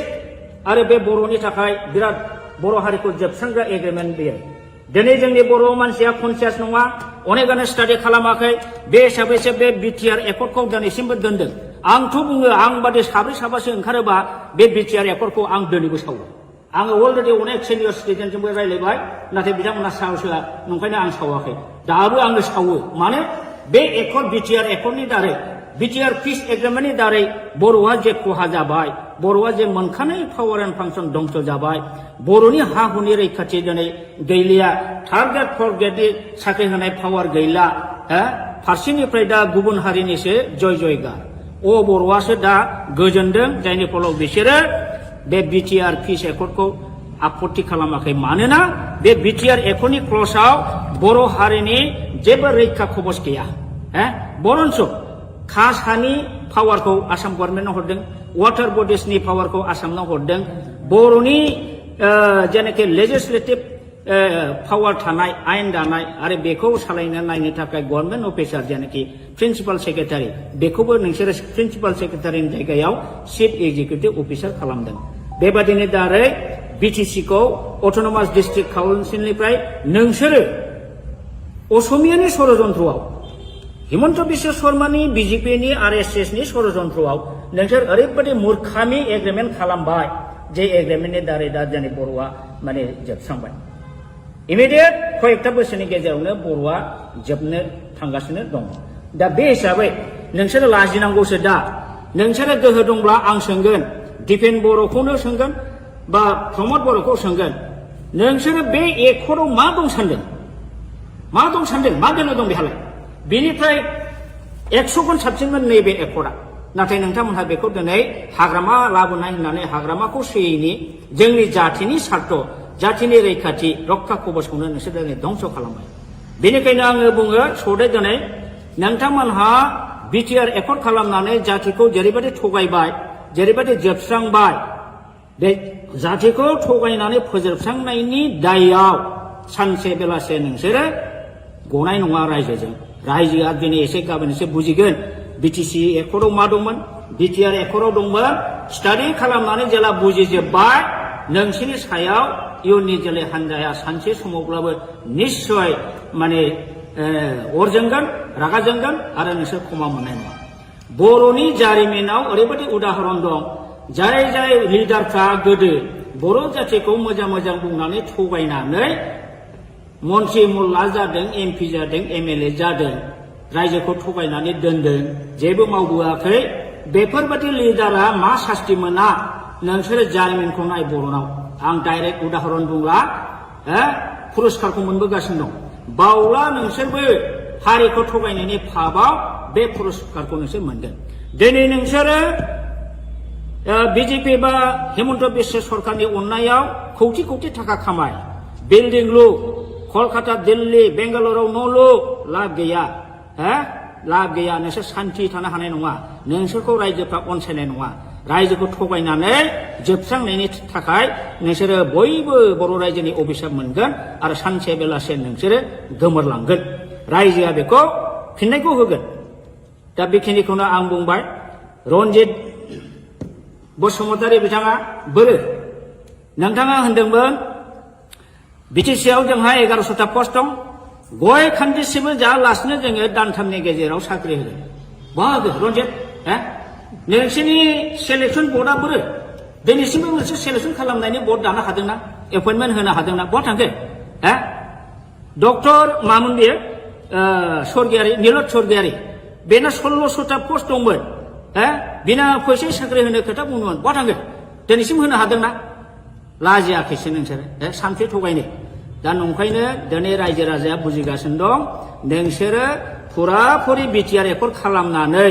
आरो बे बर'नि थाखाय बिराद बर' हारिखौ जोबस्रांग्रा एग्रिमेन्ट बेयो दिनै जोंनि बर' मानसिया कनसियास नङा अनेकानो स्टाडि खालामाखै बे हिसाबैसो बे बिटिआर एकर्डखौ दिनैसिमबो दोनदों आंथ' बुङो आं बादि साब्रै साबासो ओंखारोबा बे बिटिआर एकर्डखौ आं दिनैबो सावो आङो अलरेडि अनेक सिनियर सिटिजेनजोंबो रायज्लायबाय नाथाय बिथांमोना साहसआ नंखायनो आं सावाखै दाबो आङो सावो मानो बे एकर्ड बिटिआर एकर्डनि दारै बिटिआर पिस एग्रिमेन्टनि दारै बर'आ जे खहा जाबाय बर'आ जे मोनखानाय पावार एन्ड फांसन दंस जाबाय बर'नि हा हुनि रैखाथि दिनै गैलिया थार्ड ग्रेड फर्थ ग्रेडनि साख्रि होनाय पावार गैला फारसेनिफ्राय दा गुबुन हारिनिसो जयगार बर'आसो दा गोजोनदों जायनि फलाव बिसोरो बे बिटिआर पिस एकर्डखौ आपत्ति खालामाखै मानोना बे बिटिआर एकर्डनि क्लजआव बर' हारिनि जेबो रैखा खबस गैया बरन्स कास्ट हानि पावारखौ आसाम गभर्नमेन्टनो हरदों वाटार बडिसनि पावारखौ आसामनाव हरदों बर'नि जेनाखि लेजिस्लेटिभ पावार थानाय आयेन दानाय आरो बेखौ सालायनो नायनो थाखाय गभर्नमेन्ट अफिसार जेनाखि प्रिन्सिपाल सेक्रेटारि बेखौबो नोंसोरो प्रिन्सिपाल सेक्रेटारिनि जायगायाव चिफ एक्जिकिउटिभ अफिसार खालामदों बेबादिनो दारै बिटिसिखौ अट'नमास डिस्ट्रिक्ट काउन्सिलनिफ्राय नोंसोरो असमियानि षड़यन्त्रआव हिमन्त बिश्व शर्मानि बिजेपिनि आरएसएसनि षड़यन्त्रआव नोंसोर ओरैबायदि मूर्खामि एग्रिमेन्ट खालामबाय जे एग्रिमेन्टनि दारै दा जोंनि बर'आ माने जोबस्रांबाय इमिडियेट कयेकथा बोसोरनि गेजेरावनो बर'आ जोबनो थांगासिनो दं दा बे हिसाबै नोंसोरो लाजिनांगौसो दा नोंसोरो गोहो दंब्ला आं सोंगोन दिपेन बर'खौनो सोंगोन बा प्रमद बर'खौ सोंगोन नोंसोरो बे एकर्डआव मा दं सानदों मा दोननो दं बेहालाय बेनिफ्राय 100 गुन साबसिनमोन नैबे एकर्डआ नाथाय नोंथांमोनहा बेखौ दिनै हाग्रामा लाबोनाय होननानै हाग्रामाखौ सोयैनि जोंनि जातिनि सार्थ जातिनि रैखाथि रक्षा कबचखौनो नोंसोर दिनै धंस खालामबाय बेनिखायनो आङो बुङो सदै दिनै नोंथांमोनहा बिटिआर एकर्ड खालामनानै जातिखौ जेरैबायदि थगायबाय जेरैबायदि जोबस्रांबाय बे जातिखौ थगायनानै फोजोबस्रांनायनि दायआव सानसे बेलासे नोंसोरो गनाय नङा रायजोजों रायजोआ दिनै एसे गाबोन एसे बुजिगोन बिटिसि एकर्डआव मा दंमोन बिटिआर एकर्डआव दंमोन स्टाडि खालामनानै जेला बुजिजोब्बाय नोंसोरनि सायाव इयुननि जोलै हान्जाया सानसे समावब्लाबो निश्चय माने अर जोंगोन रागा जोंगोन आरो नोंसोर क्षमा मोननाय नङा बर'नि जारिमिनाव ओरैबायदि उदाहरन दं जाय जाय लिडारफ्रा गोदो बर' जाथिखौ मोजां मोजां बुंनानै थगायनानै मन्त्रि मुल्ला जादों एमपि जादों एमएलए जादों रायजोखौ थगायनानै दोनदों जेबो मावबोआखै बेफोरबायदि लिडारा मा सास्ति मोना नोंसोरो जारिमिनखौ नाय बर'नाव आं डाइरेक्ट उदाहरन बुंला पुरस्कारखौ मोनबोगासिनो दं बावला नोंसोरबो हारिखौ थगायनायनि फाबाव बे पुरस्कारखौ नोंसोर मोनगोन दिनै नोंसोरो बिजेपि बा हेमन्त बिश्व सरकारनि अननायाव कौटि कौटि थाखा खामाय बिल्डिं लु कलकाता दिल्ली बेंगालुरुआव न' लु लाब गैया लाब गैया नोंसोर सान्थि थानो हानाय नङा नोंसोरखौ रायजोफ्रा अनसायनाय नङा रायजोखौ थगायनानै जोबस्रांनायनि थाखाय नोंसोरो बयबो बर' रायजोनि अभिशाप मोनगोन आरो सानसे बेलासे नोंसोरो गोमोरलांगोन रायजोआ बेखौ फिननायखौ होगोन दा बेखिनिखौनो आं बुंबाय रन्जित बसुमतारी बिथाङा बोरो नोंथाङा होनदोंमोन बिटिसिआव जोंहा 1100टा पस्ट दं गय खान्दिसेबो जायालासिनो जोङो दानथामनि गेजेराव साख्रि होगोन बाहागो रन्जित नोंसोरनि सेलेक्सन बर्डआ बोरो दिनैसिमबो नोंसोर सेलेक्सन खालामनायनि बर्ड दानो हादोंना एपइन्टमेन्ट होनो हादोंना बहा थांखो डक्टर मामोन बेयो स्वर्गियारि नीलत स्वर्गियारि बेना 1600टा पस्ट दंमोन बिना फैसा साख्रि होनो खोथा बुंदोंमोन बहा थांखो दिनैसिम होनो हादोंना लाजियाखैसो नोंसोरो सानसे थगायनो दा नंखायनो दिनै रायजो राजाया बुजिगासिनो दं नोंसोरो फुराफुरि बिटिआर एकर्ड खालामनानै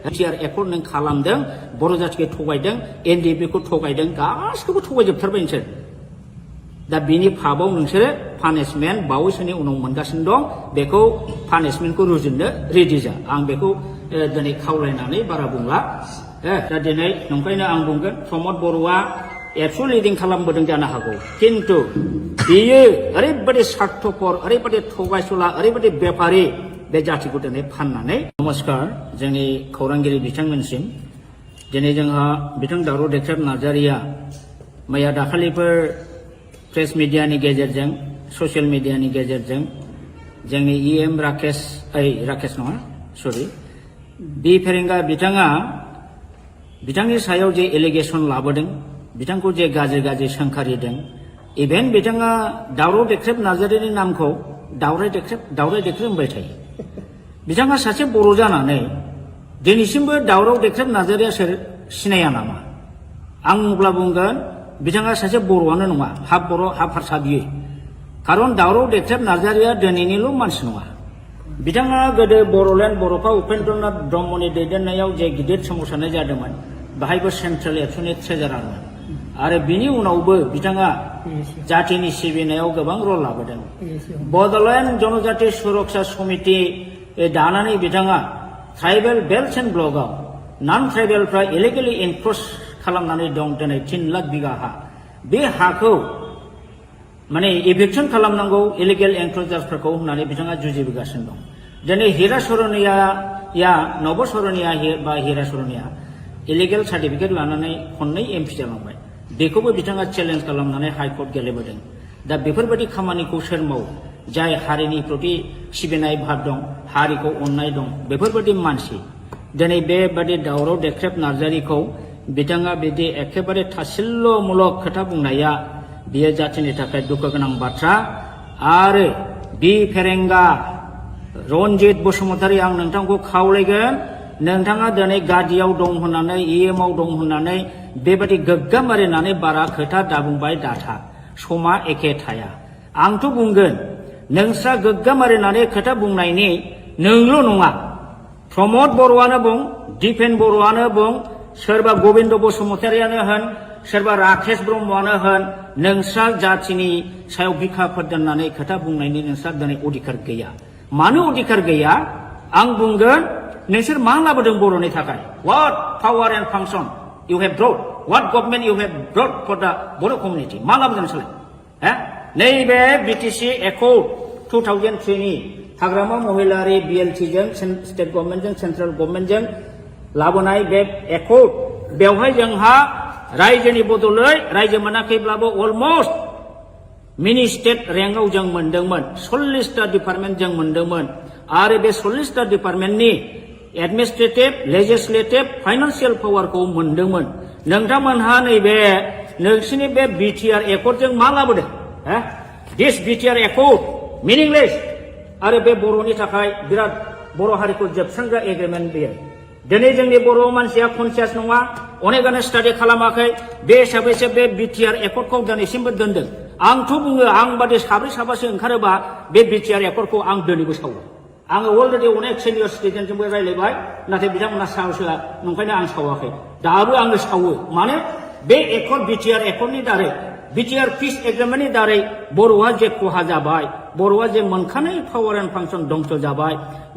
बिटिआर एकर्ड नों खालामदों बर' जाथिखौ थगायदों एनडिएफबिखौ थगायदों गासिखौबो थगायजोबथारबाय नोंसोर दा बिनि फाबाव नोंसोरो पानिशमेन्ट बावैसोनि उनाव मोनगासिनो दं बेखौ पानिशमेन्टखौ रुजुननो रेडि जा आं बेखौ दिनै खावलायनानै बारा बुंला दा दिनै नंखायनो आं बुंगोन प्रमद बर'आ एबसु लिडिं खालामबोदों जानो हागौ किन्तु बियो ओरैबायदि स्वार्थपर ओरैबायदि थगायसुला ओरैबायदि बेपारि बे जाथिखौ दिनै फाननानै नमस्कार जोंनि खौरांगिरि बिथांमोनसिम दिनै जोंहा बिथां दावराव देख्रेब नार्जारिया मैया दाखालिफोर प्रेस मिडियानि गेजेरजों ससियेल मिडियानि गेजेरजों जोंनि इएम राकेश नङा सरि बि फेरेंगा बिथाङा बिथांनि सायाव जे एलिगेसन लाबोदों बिथांखौ जे गाज्रि गाज्रि सोंखारिदों इभेन बिथाङा दावराव देख्रेब नार्जारिनि नामखौ दावराय देख्रेब होनबाय थायो बिथाङा सासे बर' जानानै दिनैसिमबो दावराव देख्रेब नार्जारिया सोर सिनाया नामा आं अब्ला बुंगोन बिथाङा सासे बर'आनो नङा हाफ बर' हाफ हारसा बियो खारन दावराव देख्रेब नार्जारिया दिनैनिल' मानसि नङा बिथाङा गोदो बर'लेण्ड बर'फा उपेन्द्रनाथ ब्रह्मनि दैदेननायाव जे गिदिर सोमावसारनाय जादोंमोन बाहायबो सेन्ट्रेल एबसुनि ट्रेजारारमोन आरो बिनि उनावबो बिथाङा जातिनि सिबिनायाव गोबां रल लाबोदों बड'लेण्ड जनजाति सुरक्षा समिति दानानै बिथाङा ट्राइबेल बेल्ट एन्ड ब्लकआव नन ट्राइबेलफ्रा इलिगेलि एनक्रच खालामनानै दं दिनै 3 लाख बिगा हा बे हाखौ माने इभिक्सन खालामनांगौ इलिगेल एनक्रचार्सफोरखौ होननानै बिथाङा जुजिबोगासिनो दं दिनै हिरा सरनिया नब सरनिया बा हिरा सरनिया इलिगेल सार्टिफिकेट लानानै खननै एमपि जालांबाय बेखौबो बिथाङा चेलेन्ज खालामनानै हाइकर्ट गेलेबोदों दा बेफोरबायदि खामानिखौ सोर मावो जाय हारिनि प्रति सिबिनाय भाब दं हारिखौ अननाय दं बेफोरबायदि मानसि दिनै बेबादि दावराव देख्रेब नार्जारिखौ बिथाङा बिदि एखेबारे थासिल्यमूलक खोथा बुंनाया बियो जातिनि थाखाय दुखु गोनां बाथ्रा आरो बि फेरेंगा रन्जित बसुमतारी आं नोंथांखौ खावलायगोन नोंथाङा दिनै गादियाव दं होननानै इएमआव दं होननानै बेबायदि गोग्गा मारिनानै बारा खोथा दाबुंबाय दाथा समा एखे थाया आंथ' बुंगोन नोंस्रा गोग्गा मारिनानै खोथा बुंनायनि नोंल' नङा प्रमद बर'आनो बुं दिपेन बर'आनो बुं सोरबा गबिन्द बसुमतारियानो होन सोरबा राकेश ब्रह्मआनो होन नोंस्रा जातिनि सायाव बिखाफोर दोननानै खोथा बुंनायनि नोंस्रा दिनै अधिकार गैया मानो अधिकार गैया आं बुंगोन नोंसोर मा लाबोदों बर'नि थाखाय what power and function you have brought what government you have brought for the Bodo' community मा लाबोदों नोंसोरलाय नैबे बिटिसि एकर्ड 2003 नि हाग्रामा महिलारि BLT जों स्टेट गभर्नमेन्टजों सेन्ट्रेल गभर्नमेन्टजों लाबोनाय बे एकर्ड बेवहाय जोंहा रायजोनि बदलै रायजो मोनाखैब्लाबो अलमस्ट मिनि स्टेट रेंकआव जों मोनदोंमोन 40टा डिपार्टमेन्ट जों मोनदोंमोन आरो बे 40टा डिपार्टमेन्टनि एडमिनिस्ट्रेटिभ लेजिस्लेटिभ फाइनान्सियेल पावारखौ मोनदोंमोन नोंथांमोनहा नैबे नोंसिनि बे BTR एकर्डजों मा लाबोदों दिस BTR एकर्ड मिनिंलेस आरो बे बर'नि थाखाय बिराद बर' हारिखौ जोबस्रांग्रा एग्रिमेन्ट बेयो दिनै जोंनि बर' मानसिया कनसियास नङा अनेकानो स्टाडि खालामाखै बे हिसाबैसो बे BTR एकर्डखौ दिनैसिमबो दोनदों आंथ' बुङो आं बादि साब्रै साबासो ओंखारोबा बे BTR एकर्डखौ आं दिनैबो सावो आङो अलरेडि अनेक सिनियर सिटिजेनजोंबो रायलायबाय नाथाय बिथांमोना साहसआ नंखायनो आं सावाखै दाबो आङो सावो माने बे एकर्ड BTR एकर्डनि दारै BTR पिस एग्रिमेन्टनि दारै बर'आ जे खहा जाबाय बर'आ जे मोनखानाय पावार एन्ड फांसन दंस जाबाय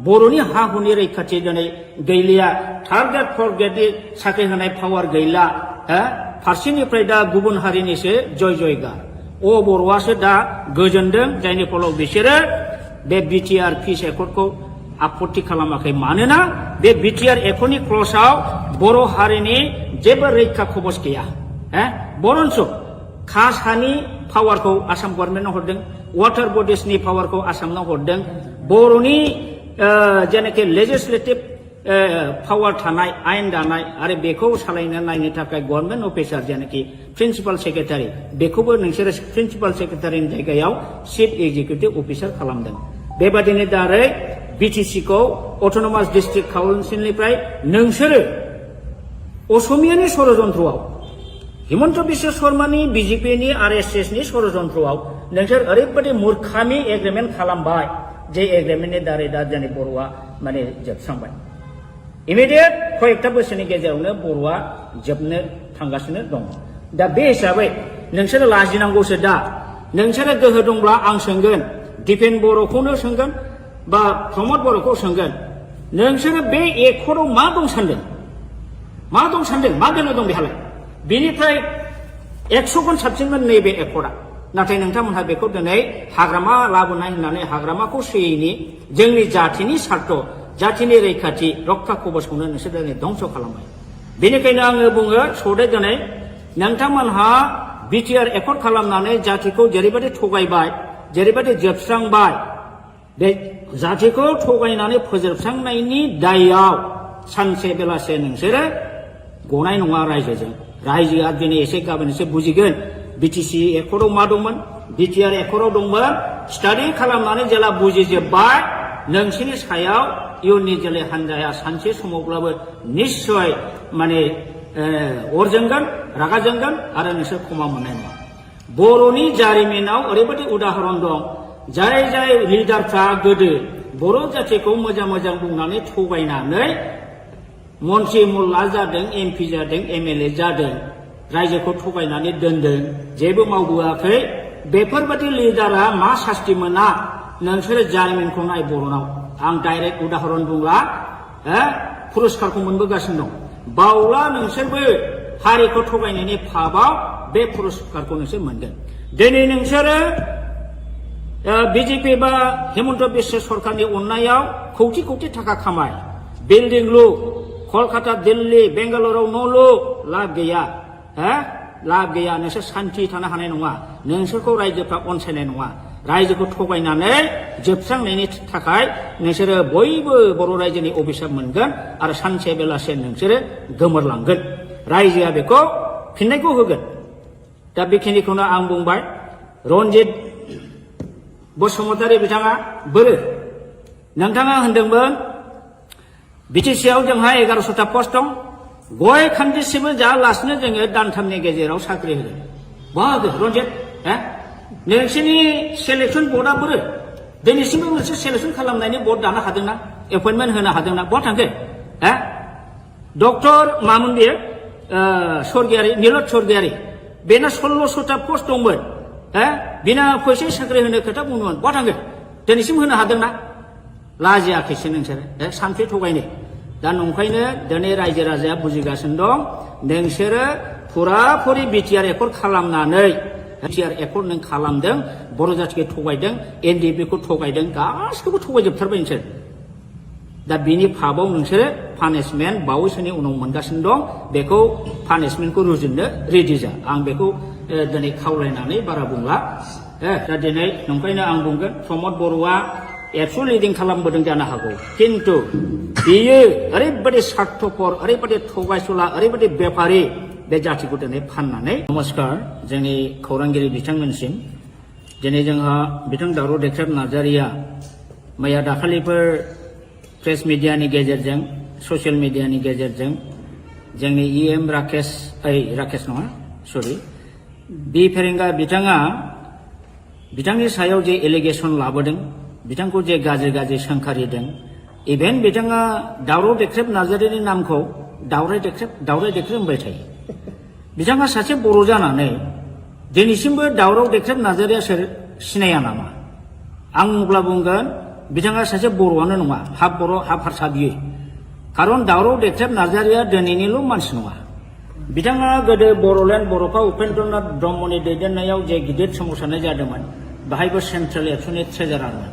बर'नि हा हुनि रैखाथि दिनै गैलिया थार्ड ग्रेड फर्थ ग्रेडनि साख्रि होनाय पावार गैला फारसेनिफ्राय दा गुबुन हारिनिसो जय जयगार बर'आसो दा गोजोनदों जायनि फलाव बिसोरो बे BTR पिस एकर्डखौ आपत्ति खालामाखै मानोना बे BTR एकर्डनि क्लजआव बर' हारिनि जेबो रैखा खबस गैया बरन्स कासानि पावारखौ आसाम गभर्नमेन्टआव हरदों वाटार बडिसनि पावारखौ आसामनाव हरदों बर'नि जेनाखि लेजिस्लेटिभ पावार थानाय आयेन दानाय आरो बेखौ सालायनो नायनो थाखाय गभर्नमेन्ट अफिसार जेनाखि प्रिन्सिपाल सेक्रेटारि बेखौबो नोंसोरो प्रिन्सिपाल सेक्रेटारिनि जायगायाव चिफ एक्जिकिउटिभ अफिसार खालामदों बेबादिनो दारै BTC-खौ अट'नमास डिस्ट्रिक्ट काउन्सिलनिफ्राय नोंसोरो असमियानि षड़यन्त्रआव हिमन्त बिश्व शर्मानि BJP-नि RSS-नि षड़यन्त्रआव नोंसोर ओरैबायदि मूर्खामि एग्रिमेन्ट खालामबाय जे एग्रिमेन्टनि दारै दा जोंनि बर'आ माने जोबस्रांबाय इमिडियेट कयेकटा बोसोरनि गेजेरावनो बर'आ जोबनो थांगासिनो दं दा बे हिसाबै नोंसोरो लाजिनांगौसो दा नोंसोरो गोहो दंब्ला आं सोंगोन दिपेन बर'खौनो सोंगोन बा प्रमद बर'खौ सोंगोन नोंसोरो बे एकर्डआव मा दं सानदों मा गोनो दं बेहालाय बेनिफ्राय 100 गुन साबसिनमोन नैबे एकर्डआ नाथाय नोंथांमोनहा बेखौ दिनै हाग्रामा लाबोनाय होननानै हाग्रामाखौ सोयैनि जोंनि जाथिनि सार्थ जाथिनि रैखाथि रक्षा कबचखौनो नोंसोर दिनै धंस खालामबाय बेनिखायनो आङो बुङो सदे दिनै नोंथांमोनहा BTR एकर्ड खालामनानै जातिखौ जेरैबायदि थगायबाय जेरैबायदि जोबस्रांबाय बे जातिखौ थगायनानै फोजोबस्रांनायनि दायाव सानसे बेलासे नोंसोरो गनाय नङा रायजोआ दिनै एसे गाबोन एसे बुजिगोन BTC एकर्डआव मा दंमोन BTR एकर्डआव दंमोन स्टाडि खालामनानै जेला बुजिजोब्बाय नोंसिनि सायाव इयुननि जोलै हान्जाया सानसे समावब्लाबो निश्चय माने अर जोंगोन रागा जोंगोन आरो नोंसोर क्षमा मोननाय नङा बर'नि जारिमिनाव ओरैबायदि उदाहरन दं जाय लिडारफ्रा गोदो बर' जातिखौ मोजां बुंनानै थगायनानै मन्त्रि मुल्ला जादों MP जादों MLA जादों रायजोखौ थगायनानै दोनदों जेबो मावबोआखै बेफोरबायदि लिडारा मा सास्ति मोना नोंसोरो जारिमिनखौ नाय बर'नाव आं डाइरेक्ट उदाहरन बुंला पुरस्कारखौ मोनबोगासिनो दं बावला नोंसोरबो हारिखौ थगायनायनि फाबाव बे पुरस्कारखौ नोंसोर मोनगोन दिनै नोंसोरो BJP बा हिमन्त बिश्व सरकारनि अननायाव कौटि थाखा खामाय बिल्डिं लु कलकाता दिल्ली बेंगालुरुआव न' लु लाब गैया नोंसोर सान्थि थानो हानाय नङा नोंसोरखौ रायजोफ्रा अनसायनाय नङा रायजोखौ थगायनानै जोबस्रांनायनि थाखाय नोंसोरो बयबो बर' रायजोनि अभिशाप मोनगोन आरो सानसे बेलासे नोंसोरो गोमोरलांगोन रायजोआ बेखौ फिननायखौ होगोन दा बेखिनिखौनो आं बुंबाय रन्जित बसुमतारी बिथाङा बोरो नोंथाङा होनदोंमोन BTC-आव जोंहा 1100टा पस्ट दं गय खान्दिसेबो जायालासिनो जोङो दानथामनि गेजेराव साख्रि होगोन बाहागो रन्जित नोंसोरनि सेलेक्सन बर्डआ बोरो दिनैसिमबो मोनसे सेलेक्सन खालामनायनि बर्ड दानो हादोंना एपइन्टमेन्ट होनो हादोंना बहा थांखो डक्टर मामोन बेयो स्वर्गियारि नीलत स्वर्गियारि बेना 1600टा पस्ट दंमोन बिना फैसा साख्रि होनो खोथा बुंदोंमोन बहा थांखो दिनैसिम होनो हादोंना लाजियाखैसो नोंसोरो सानसे थगायनो दा नंखायनो दिनै रायजो राजाया बुजिगासिनो दं नोंसोरो फुराफुरि BTR एकर्ड खालामनानै बिटिआर एकर्ड नों खालामदों बर' जाथिखौ थगायदों एनडिएफबि खौ थगायदों गासिखौबो थगायजोबथारबाय नोंसोर दा बिनि फाबाव नोंसोरो पानिशमेन्ट बावैसोनि उनाव मोनगासिनो दं बेखौ पानिशमेन्टखौ रुजुननो रेडि जा आं बेखौ दिनै खावलायनानै बारा बुंला दा दिनै नंखायनो आं बुंगोन प्रमद बर'आ एबसु लिडिं खालामबोदों जानो हागौ किन्तु बियो ओरैबायदि स्वार्थपर ओरैबायदि थगायसुला ओरैबायदि बेपारि बे जातिखौ दिनै फाननानै नमस्कार जोंनि खौरांगिरि बिथांमोनसिम दिनै जोंहा बिथां दावराव देख्रेब नार्जारिया मैया दाखालिफोर प्रेस मिडियानि गेजेरजों ससियेल मिडियानि गेजेरजों जोंनि इएम राकेश नङा सरि बि फेरेंगा बिथाङा बिथांनि सायाव जे एलिगेसन लाबोदों बिथांखौ जे गाज्रि गाज्रि सोंखारिदों इभेन बिथाङा दावराव देख्रेब नार्जारिनि नामखौ दावराय देख्रेब होनबाय थायो बिथाङा सासे बर' जानानै दिनैसिमबो दावराव देख्रेब नार्जारिया सोर सिनाया नामा आं अब्ला बुंगोन बिथाङा सासे बर'आनो नङा हाफ बर' हाफ हारसा बियो खारन दावराव देख्रेब नार्जारिया दिनैनिल' मानसि नङा बिथाङा गोदो बर'लेण्ड बर'फा उपेन्द्रनाथ ब्रह्मनि दैदेननायाव जे गिदिर सोमावसारनाय जादोंमोन बाहायबो सेन्ट्रेल एबसुनि ट्रेजारारमोन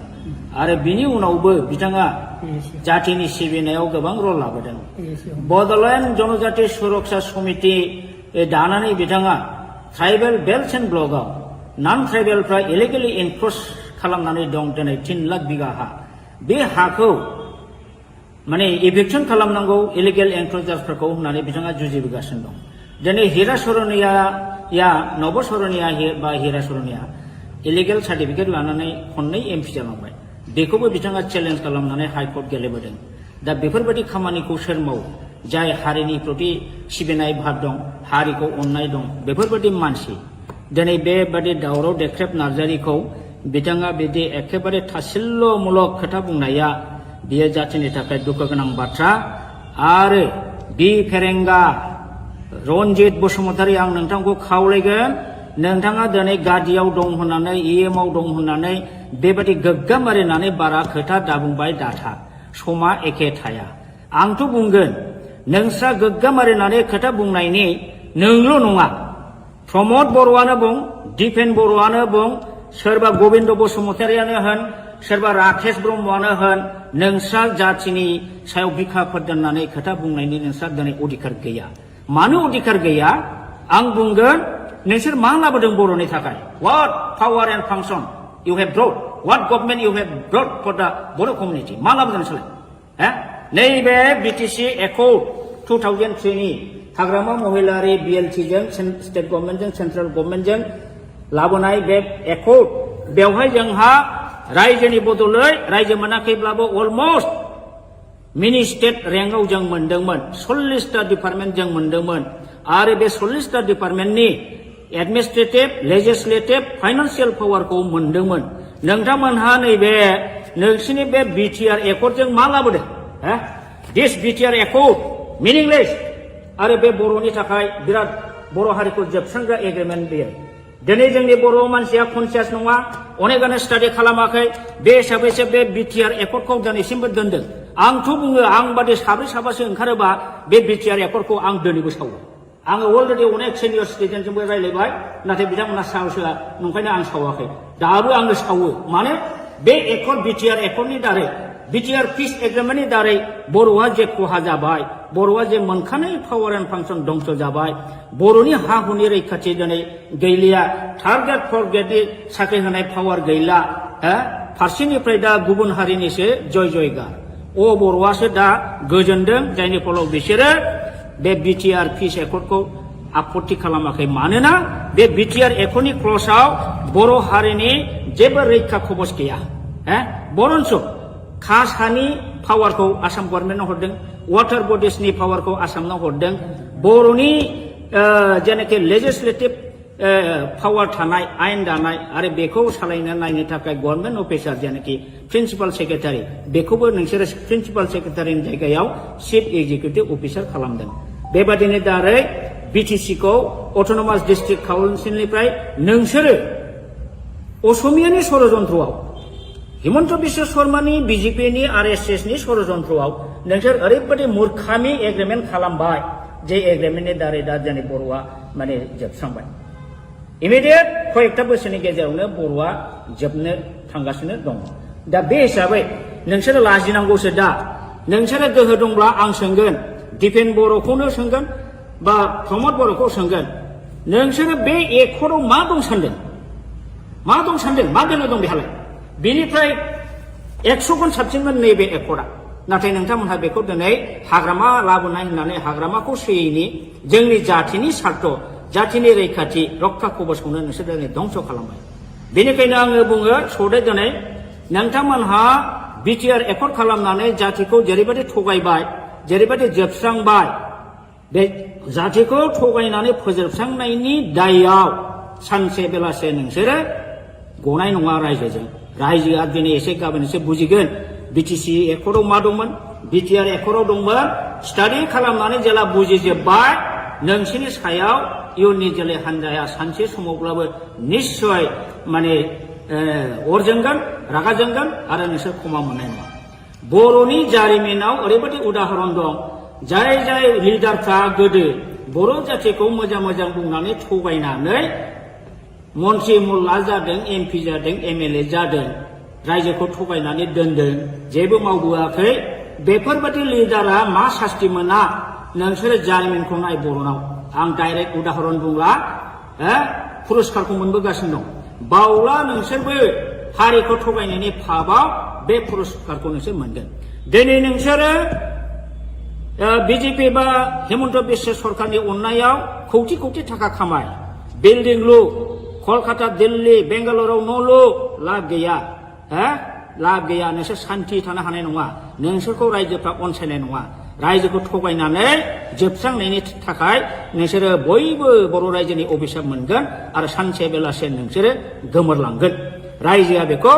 आरो बिनि उनावबो बिथाङा जातिनि सिबिनायाव गोबां रल लाबोदों बड'लेण्ड जनजाति सुरक्षा समिति दानानै बिथाङा ट्राइबेल बेल्ट एन्ड ब्लकआव नन ट्राइबेलफ्रा इलिगेलि एनक्रच खालामनानै दं दिनै 3 लाख बिगा हा बे हाखौ माने इभिक्सन खालामनांगौ इलिगेल एनक्रचार्सफोरखौ होननानै बिथाङा जुजिबोगासिनो दं दिनै हिरा सरनिया नब सरनिया बा हिरा सरनिया इलिगेल सार्टिफिकेट लानानै खननै एमपि जालांबाय बेखौबो बिथाङा चेलेन्ज खालामनानै हाइकर्ट गेलेबोदों दा बेफोरबायदि खामानिखौ सोर मावो जाय हारिनि प्रति सिबिनाय भाब दं हारिखौ अननाय दं बेफोरबायदि मानसि दिनै बेबादि दावराव देख्रेब नार्जारिखौ बिथाङा बिदि एखेबारे थासिल्यमूलक खोथा बुंनाया बियो जातिनि थाखाय दुखु गोनां बाथ्रा आरो बि फेरेंगा रनजित बसुमतारी आं नोंथांखौ खावलायगोन नोंथाङा दिनै गादियाव दं होननानै इएमआव दं होननानै बेबायदि गोग्गाम मारिनानै बारा खोथा दाबुंबाय दाथा समा एखे थाया आंथ' बुंगोन नोंस्रा गोग्गाम मारिनानै खोथा बुंनायनि नोंल' नङा प्रमद बर'आनो बुं दिपेन बर'आनो बुं सोरबा गबिन्द बसुमतारियानो होन सोरबा राकेश ब्रह्मआनो होन नोंस्रा जातिनि सायाव बिखाफोर दोननानै खोथा बुंनायनि नोंस्रा दिनै अधिकार गैया मानो अधिकार गैया आं बुंगोन नोंसोर मा लाबोदों बर'नि थाखाय what power and function you have brought what government you have brought for the Bodo' community मा लाबोदों नोंसोरलाय नैबे बिटिसि एकर्ड 2003 नि हाग्रामा महिलारि बिएलटिजों स्टेट गभर्नमेन्टजों सेन्ट्रेल गभर्नमेन्टजों लाबोनाय बे एकर्ड बेवहाय जोंहा रायजोनि बदलै रायजो मोनाखैब्लाबो अलमस्ट मिनि स्टेट रेंकआव जों मोनदोंमोन 40टा डिपार्टमेन्ट जों मोनदोंमोन आरो बे 40टा डिपार्टमेन्टनि एडमिनिस्ट्रेटिभ लेजिस्लेटिभ फाइनान्सियेल पावारखौ मोनदोंमोन नोंथांमोनहा नैबे नोंसिनि बे बिटिआर एकर्डजों मा लाबोदों दिस बिटिआर एकर्ड मिनिंलेस आरो बे बर'नि थाखाय बिराद बर' हारिखौ जोबस्रांग्रा एग्रिमेन्ट बेयो दिनै जोंनि बर' मानसिया कनसियास नङा अनेकानो स्टाडि खालामाखै बे हिसाबैसो बे बिटिआर एकर्डखौ दिनैसिमबो दोनदों आंथ' बुङो आं बादि साब्रै साबासो ओंखारोबा बे बिटिआर एकर्डखौ आं दिनैबो सावो आङो अलरेडि अनेक सिनियर सिटिजेनजोंबो रायज्लायबाय नाथाय बिथांमोना साहसआ नंखायनो आं सावाखै दाबो आङो सावो माने बे एकर्ड बिटिआर एकर्डनि दारै बिटिआर पिस एग्रिमेन्टनि दारै बर'आ जे खहा जाबाय बर'आ जे मोनखानाय पावार एन्ड फांसन दंस जाबाय बर'नि हा हुनि रैखाथि दिनै गैलिया थार्ड ग्रेड फर्थ ग्रेडनि साख्रि होनाय पावार गैला फारसेनिफ्राय दा गुबुन हारिनिसो जय जयगार बर'आसो दा गोजोनदों जायनि फलाव बिसोरो बे बिटिआर पिस एकर्डखौ आपत्ति खालामाखै मानोना बे बिटिआर एकर्डनि क्लजआव बर' हारिनि जेबो रैखा खबस गैया बरन्स खास हानि पावारखौ आसाम गभर्नमेन्टनो हरदों वाटार बडिसनि पावारखौ आसामनो हरदों बर'नि जेनाखि लेजिस्लेटिभ पावार थानाय आयेन दानाय आरो बेखौ सालायनो नायनो थाखाय गभर्नमेन्ट अफिसार जेनाखि प्रिन्सिपाल सेक्रेटारि बेखौबो नोंसोरो प्रिन्सिपाल सेक्रेटारिनि जायगायाव चिफ एक्जिकिउटिभ अफिसार खालामदों बेबादिनो दारै बिटिसिखौ अट'नमास डिस्ट्रिक्ट काउन्सिलनिफ्राय नोंसोरो असमियानि षड़यन्त्रआव हिमन्त बिश्व शर्मानि बिजेपिनि आरएसएसनि षड़यन्त्रआव नोंसोर ओरैबायदि मूर्खामि एग्रिमेन्ट खालामबाय जे एग्रिमेन्टनि दारै दा जोंनि बर'आ माने जोबस्रांबाय इमिडियेट कयेकटा बोसोरनि गेजेरावनो बर'आ जोबनो थांगासिनो दङ दा बे हिसाबै नोंसोरो लाजिनांगौसो दा नोंसोरो गोहो दंब्ला आं सोंगोन दिपेन बर'खौनो सोंगोन बा प्रमद बर'खौ सोंगोन नोंसोरो बे एकर्डआव मा दं सानदों मा दोलो दं बेहालाय बेनिफ्राय 100 गुन साबसिनमोन नैबे एकर्डआ नाथाय नोंथांमोनहा बेखौ दिनै हाग्रामा लाबोनाय होननानै हाग्रामाखौ सोयैनि जोंनि जाथिनि सार्थ जाथिनि रैखाथि रक्षा कवचखौनो नोंसोर दिनै धंस खालामबाय बेनिखायनो आङो बुङो सदे दिनै नोंथांमोनहा बिटिआर एकर्ड खालामनानै जातिखौ जेरैबायदि थगायबाय जेरैबायदि जोबस्रांबाय बे जातिखौ थगायनानै फोजोबस्रांनायनि दायआव सानसे बेलासे नोंसोरो गनाय नङा रायजोजों रायजोआ दिनै एसे गाबोन एसे बुजिगोन बिटिसि एकर्डआव मा दंमोन बिटिआर एकर्डआव दंमोन स्टाडि खालामनानै जेला बुजिजोबबाय नोंसोरनि सायाव इयुननि जोलै हान्जाया सानसे समावब्लाबो निश्चय माने अर जोंगोन रागा जोंगोन आरो नोंसोर क्षमा मोननाय नङा बर'नि जारिमिनाव ओरैबायदि उदाहरन दं जाय जाय लिडारफ्रा गोदो बर' जातिखौ मोजां मोजां बुंनानै थगायनानै मन्त्रि मुल्ला जादों एमपि जादों एमएलए जादों रायजोखौ थगायनानै दोनदों जेबो मावबोआखै बेफोरबायदि लिडारा मा सास्ति मोना नोंसोरो जारिमिनखौ नाय बर'नाव आं डाइरेक्ट उदाहरन बुंला पुरस्कारखौ मोनबोगासिनो दं बावला नोंसोरबो हारिखौ थगायनायनि फाबाव बे पुरस्कारखौ नोंसोर मोनगोन दिनै नोंसोरो बिजेपि बा हेमन्त बिश्व सरकारनि अननायाव कौटि कौटि थाखा खामाय बिल्डिं लु कलकाता दिल्ली बेंगालुरुआव न' लु लाब गैया लाब गैया नोंसोर सान्थि थानो हानाय नङा नोंसोरखौ रायजोफ्रा अनसायनाय नङा रायजोखौ थगायनानै जोबस्रांनायनि थाखाय नोंसोरो बयबो बर' रायजोनि अभिशाप मोनगोन आरो सानसे बेलासे नोंसोरो गोमोरलांगोन रायजोआ बेखौ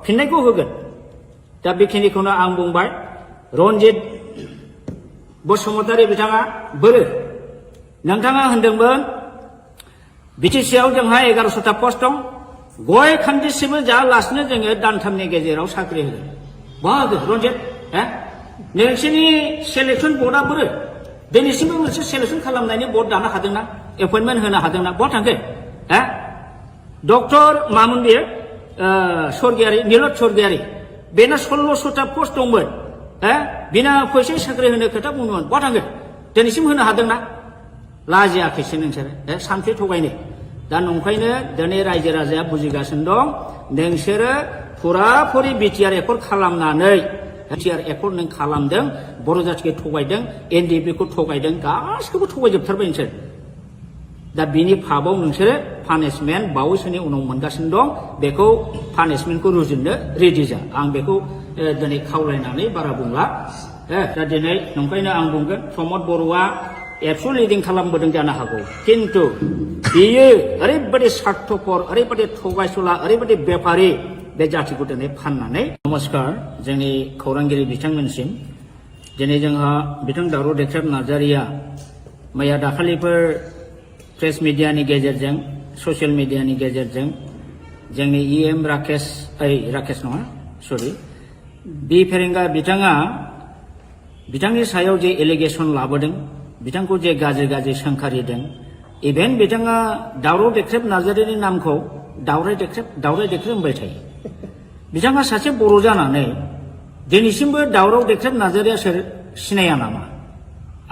फिननायखौ होगोन दा बेखिनिखौनो आं बुंबाय रन्जित बसुमतारी बिथाङा बोरो नोंथाङा होनदोंमोन बिटिसिआव जोंहा 1100टा पस्ट दं गय खान्दिसिमबो जायालासिनो जोङो दानथामनि गेजेराव साख्रि होगोन बहा रन्जित नोंसोरनि सेलेक्सन बर्डआ बोरो दिनैसिमबो मोनसे सेलेक्सन खालामनायनि बर्ड दानो हादोंना एपइन्टमेन्ट होनो हादोंना बहा थांखो डक्टर मामोन बेयो स्वर्गियारि नीलत स्वर्गियारि बेना 1600टा पस्ट दंमोन बिना फैसा साख्रि होनो खोथा बुंदोंमोन बहा थांखो दिनैसिम होनो हादोंना लाजियाखैसो नोंसोरो सानसे थगायनो दा नंखायनो दिनै रायजो राजाया बुजिगासिनो दं नोंसोरो फुराफुरि बिटिआर एकर्ड खालामनानै बिटिआर एकर्ड नों खालामदों बर' जातिखौ थगायदों एनडिएफबिखौ थगायदों गासिखौबो थगायजोबथारबाय नोंसोर दा बिनि फाबाव नोंसोरो पानिशमेन्ट बावैसोनि उनाव मोनगासिनो दं बेखौ पानिशमेन्टखौ रुजुननो रेडि जा आं बेखौ दिनै खावलायनानै बारा बुंला दा दिनै नंखायनो आं बुंगोन प्रमद बर'आ एबसु लिडिं खालामबोदों जानो हागौ किन्तु बियो ओरैबायदि स्वार्थपर ओरैबायदि थगायसुला ओरैबायदि बेफारि बे जातिखौ दिनै फाननानै नमस्कार जोंनि खौरांगिरि बिथांमोनसिम दिनै जोंहा बिथां दावराव देख्रेब नार्जारिया मैया दाखालिफोर प्रेस मिडियानि गेजेरजों ससियेल मिडियानि गेजेरजों जोंनि इएम राकेश नङा सरि बि फेरेंगा बिथाङा बिथांनि सायाव जे एलिगेसन लाबोदों बिथांखौ जे गाज्रि गाज्रि सोंखारिदों इभेन बिथाङा दावराव देख्रेब नार्जारिनि नामखौ दावराय देख्रेब होनबाय थायो बिथाङा सासे बर' जानानै दिनैसिमबो दावराव देख्रेब नार्जारिया सोर सिनाया नामा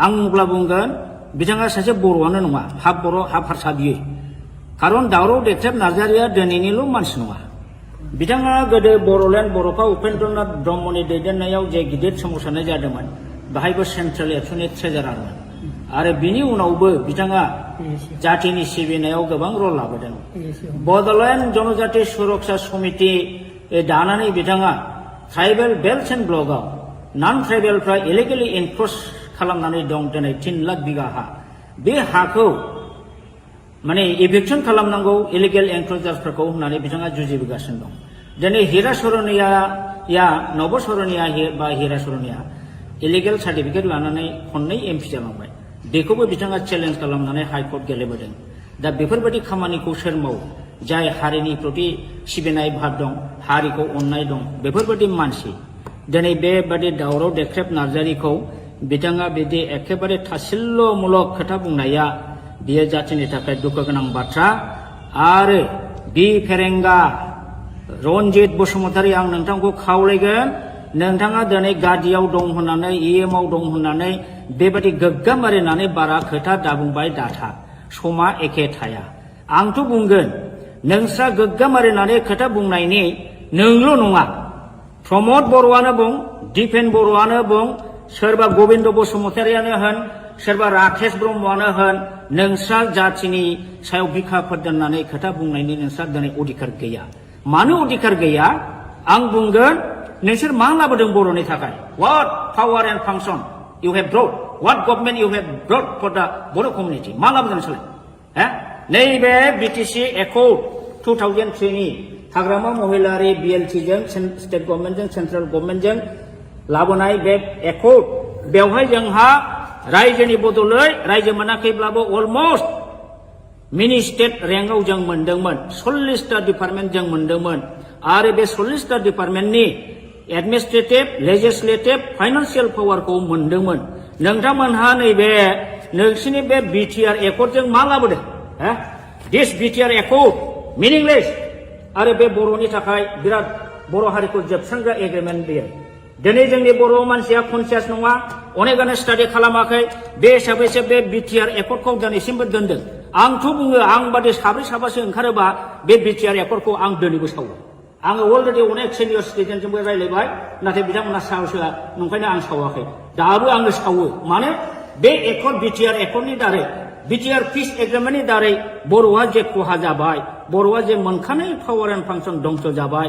आं अब्ला बुंगोन बिथाङा सासे बर'आनो नङा हाफ बर' हाफ हारसा बियो खारन दावराव देख्रेब नार्जारिया दिनैनिल' मानसि नङा बिथाङा गोदो बर'लेण्ड बर'फा उपेन्द्रनाथ ब्रह्मनि दैदेननायाव जे गिदिर सोमावसारनाय जादोंमोन बाहायबो सेन्ट्रेल एबसुनि ट्रेजारारमोन आरो बिनि उनावबो बिथाङा जातिनि सिबिनायाव गोबां रल लाबोदों बड'लेण्ड जनजाति सुरक्षा समिति दानानै बिथाङा ट्राइबेल बेल्ट एन्ड ब्लकआव नन ट्राइबेलफ्रा इलिगेलि एनक्रच खालामनानै दं दिनै 3 लाख बिगा हा बे हाखौ माने इभिक्सन खालामनांगौ इलिगेल एनक्रचार्सफोरखौ होननानै बिथाङा जुजिबोगासिनो दं दिनै हिरा सरनिया नब सरनिया बा हिरा सरनिया इलिगेल सार्टिफिकेट लानानै खननै एमपि जालांबाय बेखौबो बिथाङा चेलेन्ज खालामनानै हाइकर्ट गेलेबोदों दा बेफोरबायदि खामानिखौ सोर मावो जाय हारिनि प्रति सिबिनाय भाब दं हारिखौ अननाय दं बेफोरबायदि मानसि दिनै बेबादि दावराव देख्रेब नार्जारिखौ बिथाङा बिदि एखेबारे थासिल्यमूलक खोथा बुंनाया बियो जातिनि थाखाय दुखु गोनां बाथ्रा आरो बि फेरेंगा रनजित बसुमतारी आं नोंथांखौ खावलायगोन नोंथाङा दिनै गादियाव दं होननानै इएमआव दं होननानै बेबादि गोग्गा मारिनानै बारा खोथा दाबुंबाय दाथा समा एखे थाया आंथ' बुंगोन नोंस्रा गोग्गा मारिनानै खोथा बुंनायनि नोंल' नङा प्रमद बर'आनो बुं दिपेन बर'आनो बुं सोरबा गबिन्द बसुमतारियानो होन सोरबा राकेश ब्रह्मआनो होन नोंस्रा जाथिनि सायाव बिखाफोर दोननानै खोथा बुंनायनि नोंस्रा दिनै अधिकार गैया मानो अधिकार गैया आं बुंगोन नोंसोर मा लाबोदों बर'नि थाखाय what power and function you have brought what government you have brought for the Boro community मा लाबोदों नोंसोरलाय नैबे बिटिसि एकर्ड 2003 नि हाग्रामा महिलारि BLT जों स्टेट गभर्नमेन्टजों सेन्ट्रेल गभर्नमेन्टजों लाबोनाय बे एकर्ड बेवहाय जोंहा रायजोनि बदलै रायजो मोनाखैब्लाबो अलमस्ट मिनि स्टेट रेंकआव जों मोनदोंमोन 40टा डिपार्टमेन्ट जों मोनदोंमोन आरो बे 40टा डिपार्टमेन्टनि एडमिनिस्ट्रेटिभ लेजिस्लेटिभ फाइनान्सियेल पावारखौ मोनदोंमोन नोंथांमोनहा नैबे नोंसिनि बे बिटिआर एकर्डजों मा लाबोदों दिस बिटिआर एकर्ड मिनिंलेस आरो बे बर'नि थाखाय बिराद बर' हारिखौ जोबस्रांग्रा एग्रिमेन्ट बेयो दिनै जोंनि बर' मानसिया कनसियास नङा अनेकानो स्टाडि खालामाखै बे हिसाबैसो बे बिटिआर एकर्डखौ दिनैसिमबो दोनदों आंथ' बुङो आं बादि साब्रै साबासो ओंखारोबा बे बिटिआर एकर्डखौ आं दिनैबो सावो आङो अलरेडि अनेक सिनियर सिटिजेनजोंबो रायज्लायबाय नाथाय बिथांमोना साहसआ नंखायनो आं सावाखै दाबो आङो सावो मानो बे एकर्ड बिटिआर एकर्डनि दारै बिटिआर पिस एग्रिमेन्टनि दारै बर'आ जे खहा जाबाय बर'आ जे मोनखानाय पावार एन्ड फांसन दंस जाबाय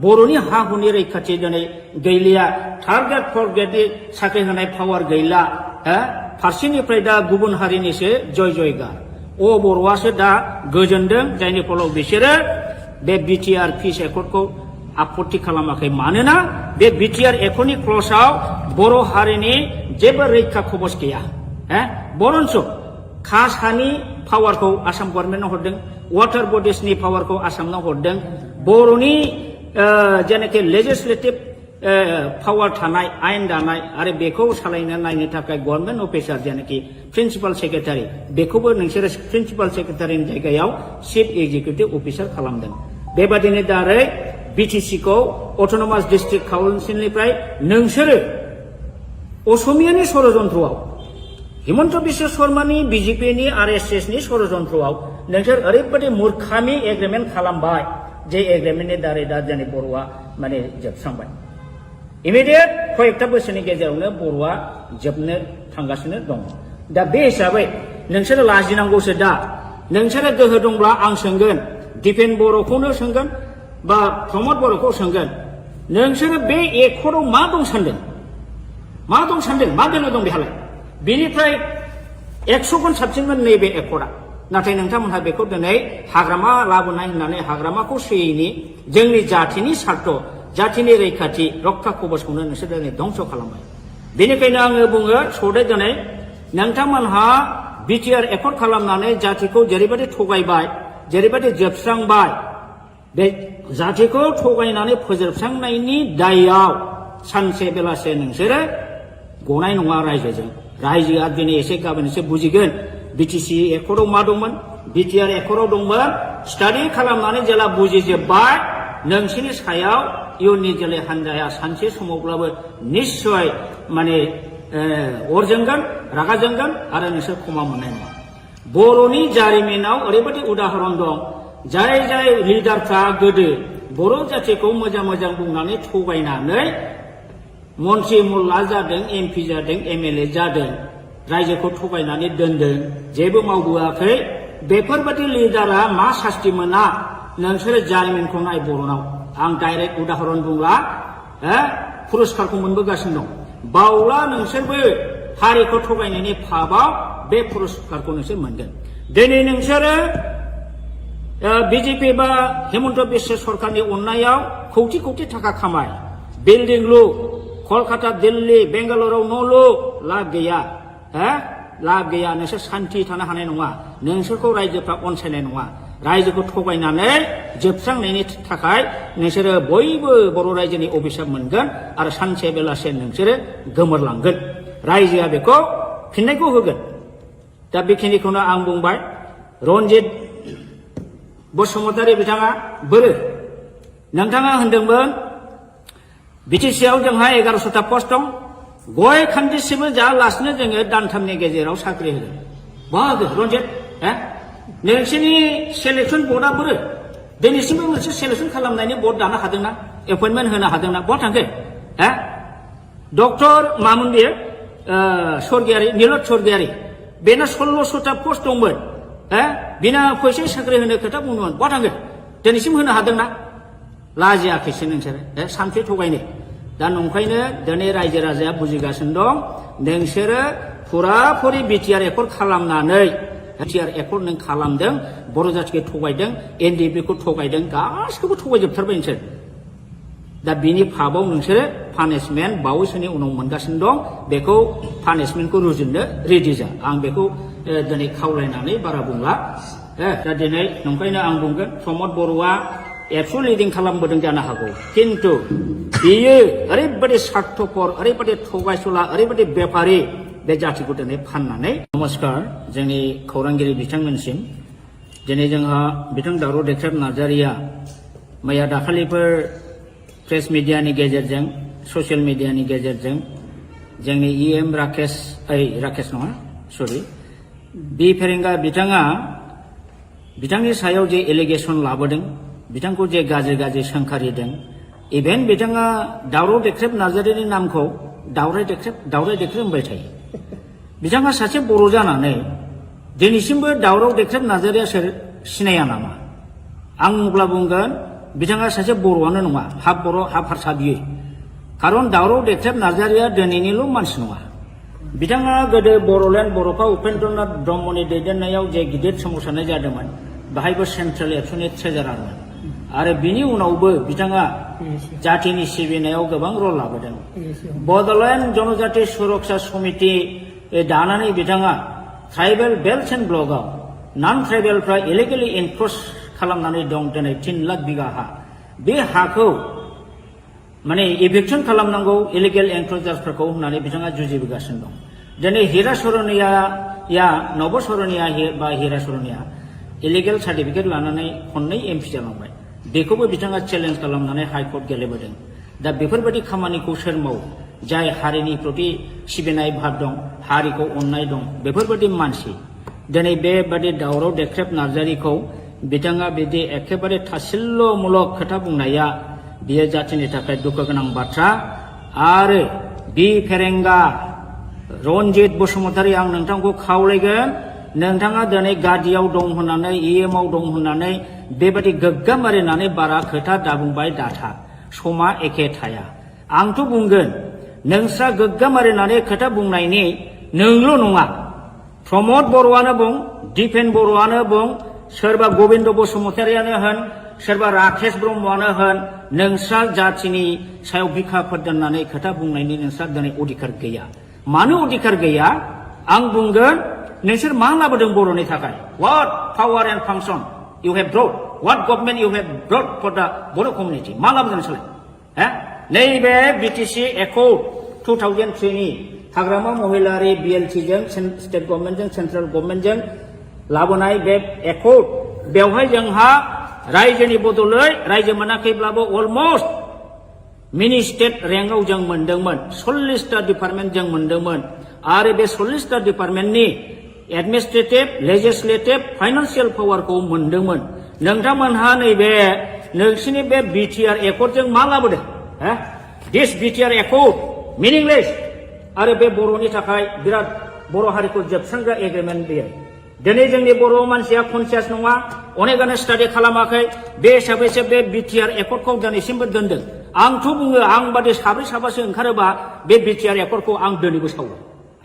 बर'नि हा हुनि रैखाथि दिनै गैलिया थार्ड ग्रेड फर्थ ग्रेडनि साख्रि होनाय पावार गैला फारसेनिफ्राय दा गुबुन हारिनिसो जय जयगार बर'आसो दा गोजोनदों जायनि फलाव बिसोरो बे बिटिआर पिस एकर्डखौ आपत्ति खालामाखै मानोना बे बिटिआर एकर्डनि क्लजआव बर' हारिनि जेबो रैखा खबस गैया बरन्स खास हानि पावारखौ आसाम गभर्नमेन्टआव हरदों वाटार बडिसनि पावारखौ आसामनाव हरदों बर'नि जेनाखि लेजिस्लेटिभ पावार थानाय आयेन दानाय आरो बेखौ सालायनो नायनो थाखाय गभर्नमेन्ट अफिसार जेनाखि प्रिन्सिपाल सेक्रेटारि बेखौबो नोंसोरो प्रिन्सिपाल सेक्रेटारिनि जायगायाव चिफ एक्जिकिउटिभ अफिसार खालामदों बेबादिनो दारै बिटिसिखौ अट'नमास डिस्ट्रिक्ट काउन्सिलनिफ्राय नोंसोरो असमियानि षड़यन्त्रआव हिमन्त बिश्व शर्मानि बिजेपिनि आरएसएसनि षड़यन्त्रआव नोंसोर ओरैबायदि मूर्खामि एग्रिमेन्ट खालामबाय जे एग्रिमेन्टनि दारै दा जोंनि बर'आ माने जोबस्रांबाय इमिडियेट कयेकथा बोसोरनि गेजेरावनो बर'आ जोबनो थांगासिनो दङ दा बे हिसाबै नोंसोरो लाजिनांगौसो दा नोंसोरो गोहो दंब्ला आं सोंगोन दिपेन बर'खौनो सोंगोन बा प्रमद बर'खौ सोंगोन नोंसोरो बे एकर्डआव मा दं सानदों मा बेनो दं बेहालाय बेनिफ्राय 100 गुन साबसिनमोन नैबे एकर्डआ नाथाय नोंथांमोनहा बेखौ दिनै हाग्रामा लाबोनाय होननानै हाग्रामाखौ सोयैनि जोंनि जाथिनि सार्थ जाथिनि रैखाथि रक्षा कबचखौनो नोंसोर दिनै धंस खालामबाय बेनिखायनो आङो बुङो सदै दिनै नोंथांमोनहा बिटिआर एकर्ड खालामनानै जातिखौ जेरैबायदि थगायबाय जेरैबायदि जोबस्रांबाय बे जातिखौ थगायनानै फोजोबस्रांनायनि दायआव सानसे बेलासे नोंसोरो गनाय नङा रायजोआ दिनै एसे गाबोन एसे बुजिगोन बिटिसि एकर्डआव मा दंमोन बिटिआर एकर्डआव दंमोन स्टाडि खालामनानै जेला बुजिजोब्बाय नोंसिनि सायाव इयुननि जोलै हान्जाया सानसे समावब्लाबो निश्चय माने अर जोंगोन रागा जोंगोन आरो नोंसोर क्षमा मोननाय नङा बर'नि जारिमिनाव ओरैबायदि उदाहरन दं जाय लिडारफ्रा गोदो बर' जातिखौ मोजां बुंनानै थगायनानै मन्त्रि मुल्ला जादों एमपि जादों एमएलए जादों रायजोखौ थगायनानै दोनदों जेबो मावबोआखै बेफोरबायदि लिडारा मा सास्ति मोना नोंसोरो जारिमिनखौ नाय बर'नाव आं डाइरेक्ट उदाहरन बुंला पुरस्कारखौ मोनबोगासिनो दं बावला नोंसोरबो हारिखौ थगायनायनि फाबाव बे पुरस्कारखौ नोंसोर मोनगोन दिनै नोंसोरो बिजेपि बा हिमन्त बिश्व सरकारनि अननायाव कौटि थाखा खामाय बिल्डिं लु कलकाता दिल्ली बेंगालुरुआव न' लु लाब गैया नोंसोर सान्थि थानो हानाय नङा नोंसोरखौ रायजोफ्रा अनसायनाय नङा रायजोखौ थगायनानै जोबस्रांनायनि थाखाय नोंसोरो बयबो बर' रायजोनि अभिशाप मोनगोन आरो सानसे बेलासे नोंसोरो गोमोरलांगोन रायजोआ बेखौ फिननायखौ होगोन दा बेखिनिखौनो आं बुंबाय रनजित बसुमतारी बिथाङा बोरो नोंथाङा होनदोंमोन बिटिसिआव जोंहा 1100टा पस्ट दं गय खान्दिसेबो जायालासिनो जोङो दानथामनि गेजेराव साख्रि होगोन बाहागो रन्जित नोंसोरनि सेलेक्सन बर्डआ बोरो दिनैसिमबो मोनसे सेलेक्सन खालामनायनि बर्ड दानो हादोंना एपइन्टमेन्ट होनो हादोंना बहा थांखो डक्टर मामोन बेयो स्वर्गियारि नीलत स्वर्गियारि बेना 1600टा पस्ट दंमोन बिना फैसा साख्रि होनो खोथा बुंदोंमोन बहा थांखो दिनैसिम होनो हादोंना लाजियाखैसो नोंसोरो सानसे थगायनो दा नंखायनो दिनै रायजो राजाया बुजिगासिनो दं नोंसोरो फुराफुरि बिटिआर एकर्ड खालामनानै बिटिआर एकर्ड नों खालामदों बर' जाथिखौ थगायदों एनडिएफबि खौ थगायदों गासिखौबो थगायजोबथारबाय नोंसोर दा बिनि फाबाव नोंसोरो पानिशमेन्ट बावैसोनि उनाव मोनगासिनो दं बेखौ पानिशमेन्टखौ रुजुननो रेडि जा आं बेखौ दिनै खावलायनानै बारा बुंला दा दिनै नंखायनो आं बुंगोन प्रमद बर'आ एबसु लिडिं खालामबोदों जानो हागौ किन्तु बियो ओरैबायदि स्वार्थपर ओरैबायदि थगायसुला ओरैबायदि बेपारि बे जातिखौ दिनै फाननानै नमस्कार जोंनि खौरांगिरि बिथांमोनसिम दिनै जोंहा बिथां दावराव देख्रेब नार्जारिया मैया दाखालिफोर प्रेस मिडियानि गेजेरजों ससियेल मिडियानि गेजेरजों जोंनि इएम राकेश नङा सरि बि फेरेंगा बिथाङा बिथांनि सायाव जे एलिगेसन लाबोदों बिथांखौ जे गाज्रि गाज्रि सोंखारिदों इभेन बिथाङा दावराव देख्रेब नार्जारिनि नामखौ दावराय देख्रेब होनबाय थायो बिथाङा सासे बर' जानानै दिनैसिमबो दावराव देख्रेब नार्जारिया सोर सिनाया नामा आं अब्ला बुंगोन बिथाङा सासे बर'आनो नङा हाफ बर' हाफ हारसा बियो खारन दावराव देख्रेब नार्जारिया दिनैनिल' मानसि नङा बिथाङा गोदो बर'लेण्ड बर'फा उपेन्द्रनाथ ब्रह्मनि दैदेननायाव जे गिदिर सोमावसारनाय जादोंमोन बाहायबो सेन्ट्रेल एबसुनि ट्रेजारारमोन आरो बिनि उनावबो बिथाङा जातिनि सिबिनायाव गोबां रल लाबोदों बड'लेण्ड जनजाति सुरक्षा समिति दानानै बिथाङा ट्राइबेल बेल्ट एन्ड ब्लकआव नन ट्राइबेलफ्रा इलिगेलि एनक्रच खालामनानै दं दिनै 3 लाख बिगा हा बे हाखौ माने इभिक्सन खालामनांगौ इलिगेल एनक्रचार्सफोरखौ होननानै बिथाङा जुजिबोगासिनो दं दिनै हिरा सरनिया नब सरनिया बा हिरा सरनिया इलिगेल सार्टिफिकेट लानानै खननै एमपि जालांबाय बेखौबो बिथाङा चेलेन्ज खालामनानै हाइकर्ट गेलेबोदों दा बेफोरबायदि खामानिखौ सोर मावो जाय हारिनि प्रति सिबिनाय भाब दं हारिखौ अननाय दं बेफोरबायदि मानसि दिनै बेबादि दावराव देख्रेब नार्जारिखौ बिथाङा बिदि एखेबारे थासिल्ल'मूलक खोथा बुंनाया बियो जातिनि थाखाय दुखु गोनां बाथ्रा आरो बि फेरेंगा रन्जित बसुमतारी आं नोंथांखौ खावलायगोन नोंथाङा दिनै गादियाव दं होननानै इएमआव दं होननानै बेबायदि गोग्गाम मारिनानै बारा खोथा दाबुंबाय दाथा समा एखे थाया आंथ' बुंगोन नोंस्रा गोग्गाम मारिनानै खोथा बुंनायनि नोंल' नङा प्रमद बर'आनो बुं दिपेन बर'आनो बुं सोरबा गबिन्द बसुमतारियानो होन सोरबा राकेश ब्रह्मआनो होन नोंस्रा जातिनि सायाव बिखा फोरदाननानै खोथा बुंनायनि नोंस्रा दिनै अधिकार गैया मानो अधिकार गैया आं बुंगोन नोंसोर मा लाबोदों बर'नि थाखाय what power and function you have brought what government you have brought for the Bodo' community मा लाबोदों नोंसोरलाय नैबे बिटिसि एकर्ड 2003 नि हाग्रामा महिलारि बिएलटिजों स्टेट गभर्नमेन्टजों सेन्ट्रेल गभर्नमेन्टजों लाबोनाय बे एकर्ड बेवहाय जोंहा रायजोनि बदलै रायजो मोनाखैब्लाबो अलमस्ट मिनि स्टेट रेंकआव जों मोनदोंमोन 40टा डिपार्टमेन्ट जों मोनदोंमोन आरो बे 40टा डिपार्टमेन्टनि एडमिनिस्ट्रेटिभ लेजिस्लेटिभ फाइनान्सियेल पावारखौ मोनदोंमोन नोंथांमोनहा नैबे नोंसिनि बे बिटिआर एकर्डजों मा लाबोदों दिस बिटिआर एकर्ड मिनिंलेस आरो बे बर'नि थाखाय बिराद बर' हारिखौ जोबस्रांग्रा एग्रिमेन्ट बेयो दिनै जोंनि बर' मानसिया कनसियास नङा अनेकानो स्टाडि खालामाखै बे हिसाबैसो बे बिटिआर एकर्डखौ दिनैसिमबो दोनदों आंथ' बुङो आं बादि साब्रै साबासो ओंखारोबा बे बिटिआर एकर्डखौ आं दिनैबो सावो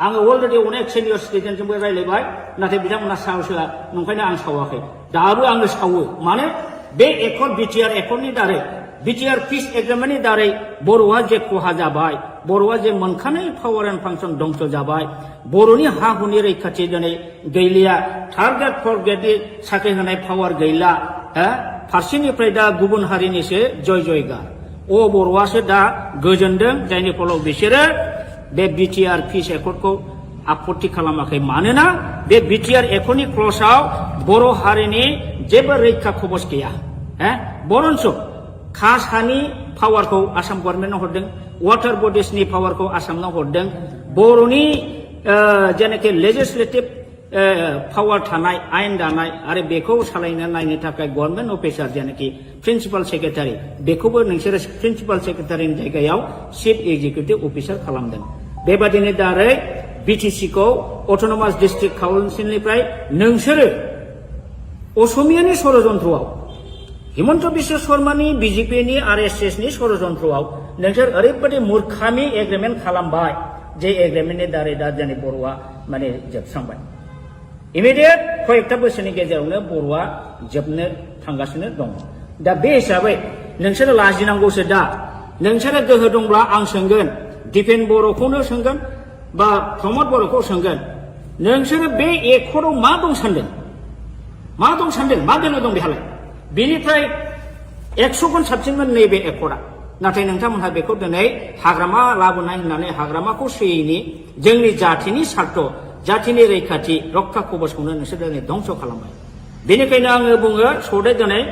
आङो अलरेडि अनेक सिनियर सिटिजेनजोंबो रायज्लायबाय नाथाय बिथांमोना साहसआ नंखायनो आं सावाखै दाबो आङो सावो मानो बे एकर्ड बिटिआर एकर्डनि दारै बिटिआर पिस एग्रिमेन्टनि दारै बर'आ जे खहा जाबाय बर'आ जे मोनखानाय पावार एन्ड फांसन दंस जाबाय बर'नि हा हुनि रैखाथि दिनै गैलिया थार्ड ग्रेड फर्थ ग्रेडनि साख्रि होनाय पावार गैला फारसेनिफ्राय दा गुबुन हारिनिसो जय जयगार बर'आसो दा गोजोनदों जायनि फलाव बिसोरो बे बिटिआर पिस एकर्डखौ आपत्ति खालामाखै मानोना बे बिटिआर एकर्डनि क्लजआव बर' हारिनि जेबो रैखा खबस गैया बरन्स खास हानि पावारखौ आसाम गभर्नमेन्टनो हरदों वाटार बडिसनि पावारखौ आसामनो हरदों बर'नि जेनाखि लेजिस्लेटिभ पावार थानाय आयेन दानाय आरो बेखौ सालायनो नायनो थाखाय गभर्नमेन्ट अफिसार जेनाखि प्रिन्सिपाल सेक्रेटारि बेखौबो नोंसोरो प्रिन्सिपाल सेक्रेटारिनि जायगायाव चिफ एक्जिकिउटिभ अफिसार खालामदों बेबादिनो दारै बिटिसिखौ अट'नमास डिस्ट्रिक्ट काउन्सिलनिफ्राय नोंसोरो असमियानि षड़यन्त्रआव हिमन्त बिश्व शर्मानि बिजेपिनि आरएसएसनि षड़यन्त्रआव नोंसोर ओरैबायदि मूर्खामि एग्रिमेन्ट खालामबाय जे एग्रिमेन्टनि दारै दा जोंनि बर'आ माने जोबस्रांबाय इमिडियेट कयेकथा बोसोरनि गेजेरावनो बर'आ जोबनो थांगासिनो दङ दा बे हिसाबै नोंसोरो लाजिनांगौसो दा नोंसोरो गोहो दंब्ला आं सोंगोन दिपेन बर'खौनो सोंगोन बा प्रमद बर'खौ सोंगोन नोंसोरो बे एकर्डआव मा दं सानदों मा बेला दं बेहालाय बेनिफ्राय 100 गुन साबसिनमोन नैबे एकर्डआ नाथाय नोंथांमोनहा बेखौ दिनै हाग्रामा लाबोनाय होननानै हाग्रामाखौ सोयैनि जोंनि जाथिनि सार्थ जाथिनि रैखाथि रक्षा कवचखौनो नोंसोर दिनै धंस खालामबाय बेनिखायनो आङो बुङो सदे दिनै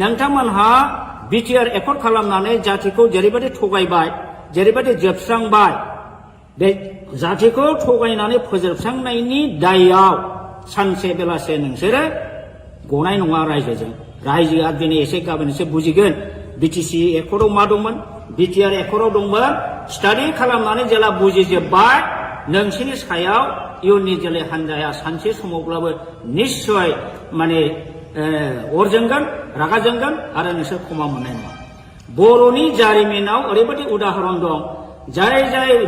नोंथांमोनहा बिटिआर एकर्ड खालामनानै जातिखौ जेरैबायदि थगायबाय जेरैबायदि जोबस्रांबाय बे जातिखौ थगायनानै फोजोबस्रांनायनि दायआव सानसे बेलासे नोंसोरो गनाय नङा रायजोआ दिनै एसे गाबोन एसे बुजिगोन बिटिसि एकर्डआव मा दंमोन बिटिआर एकर्डआव दंमोन स्टाडि खालामनानै जेला बुजिजोबबाय नोंसोरनि सायाव इयुननि जोलै हान्जाया सानसे समावब्लाबो निश्चय माने अर जोंगोन रागा जोंगोन आरो नोंसोर क्षमा मोननाय नङा बर'नि जारिमिनाव ओरैबायदि उदाहरन दं जाय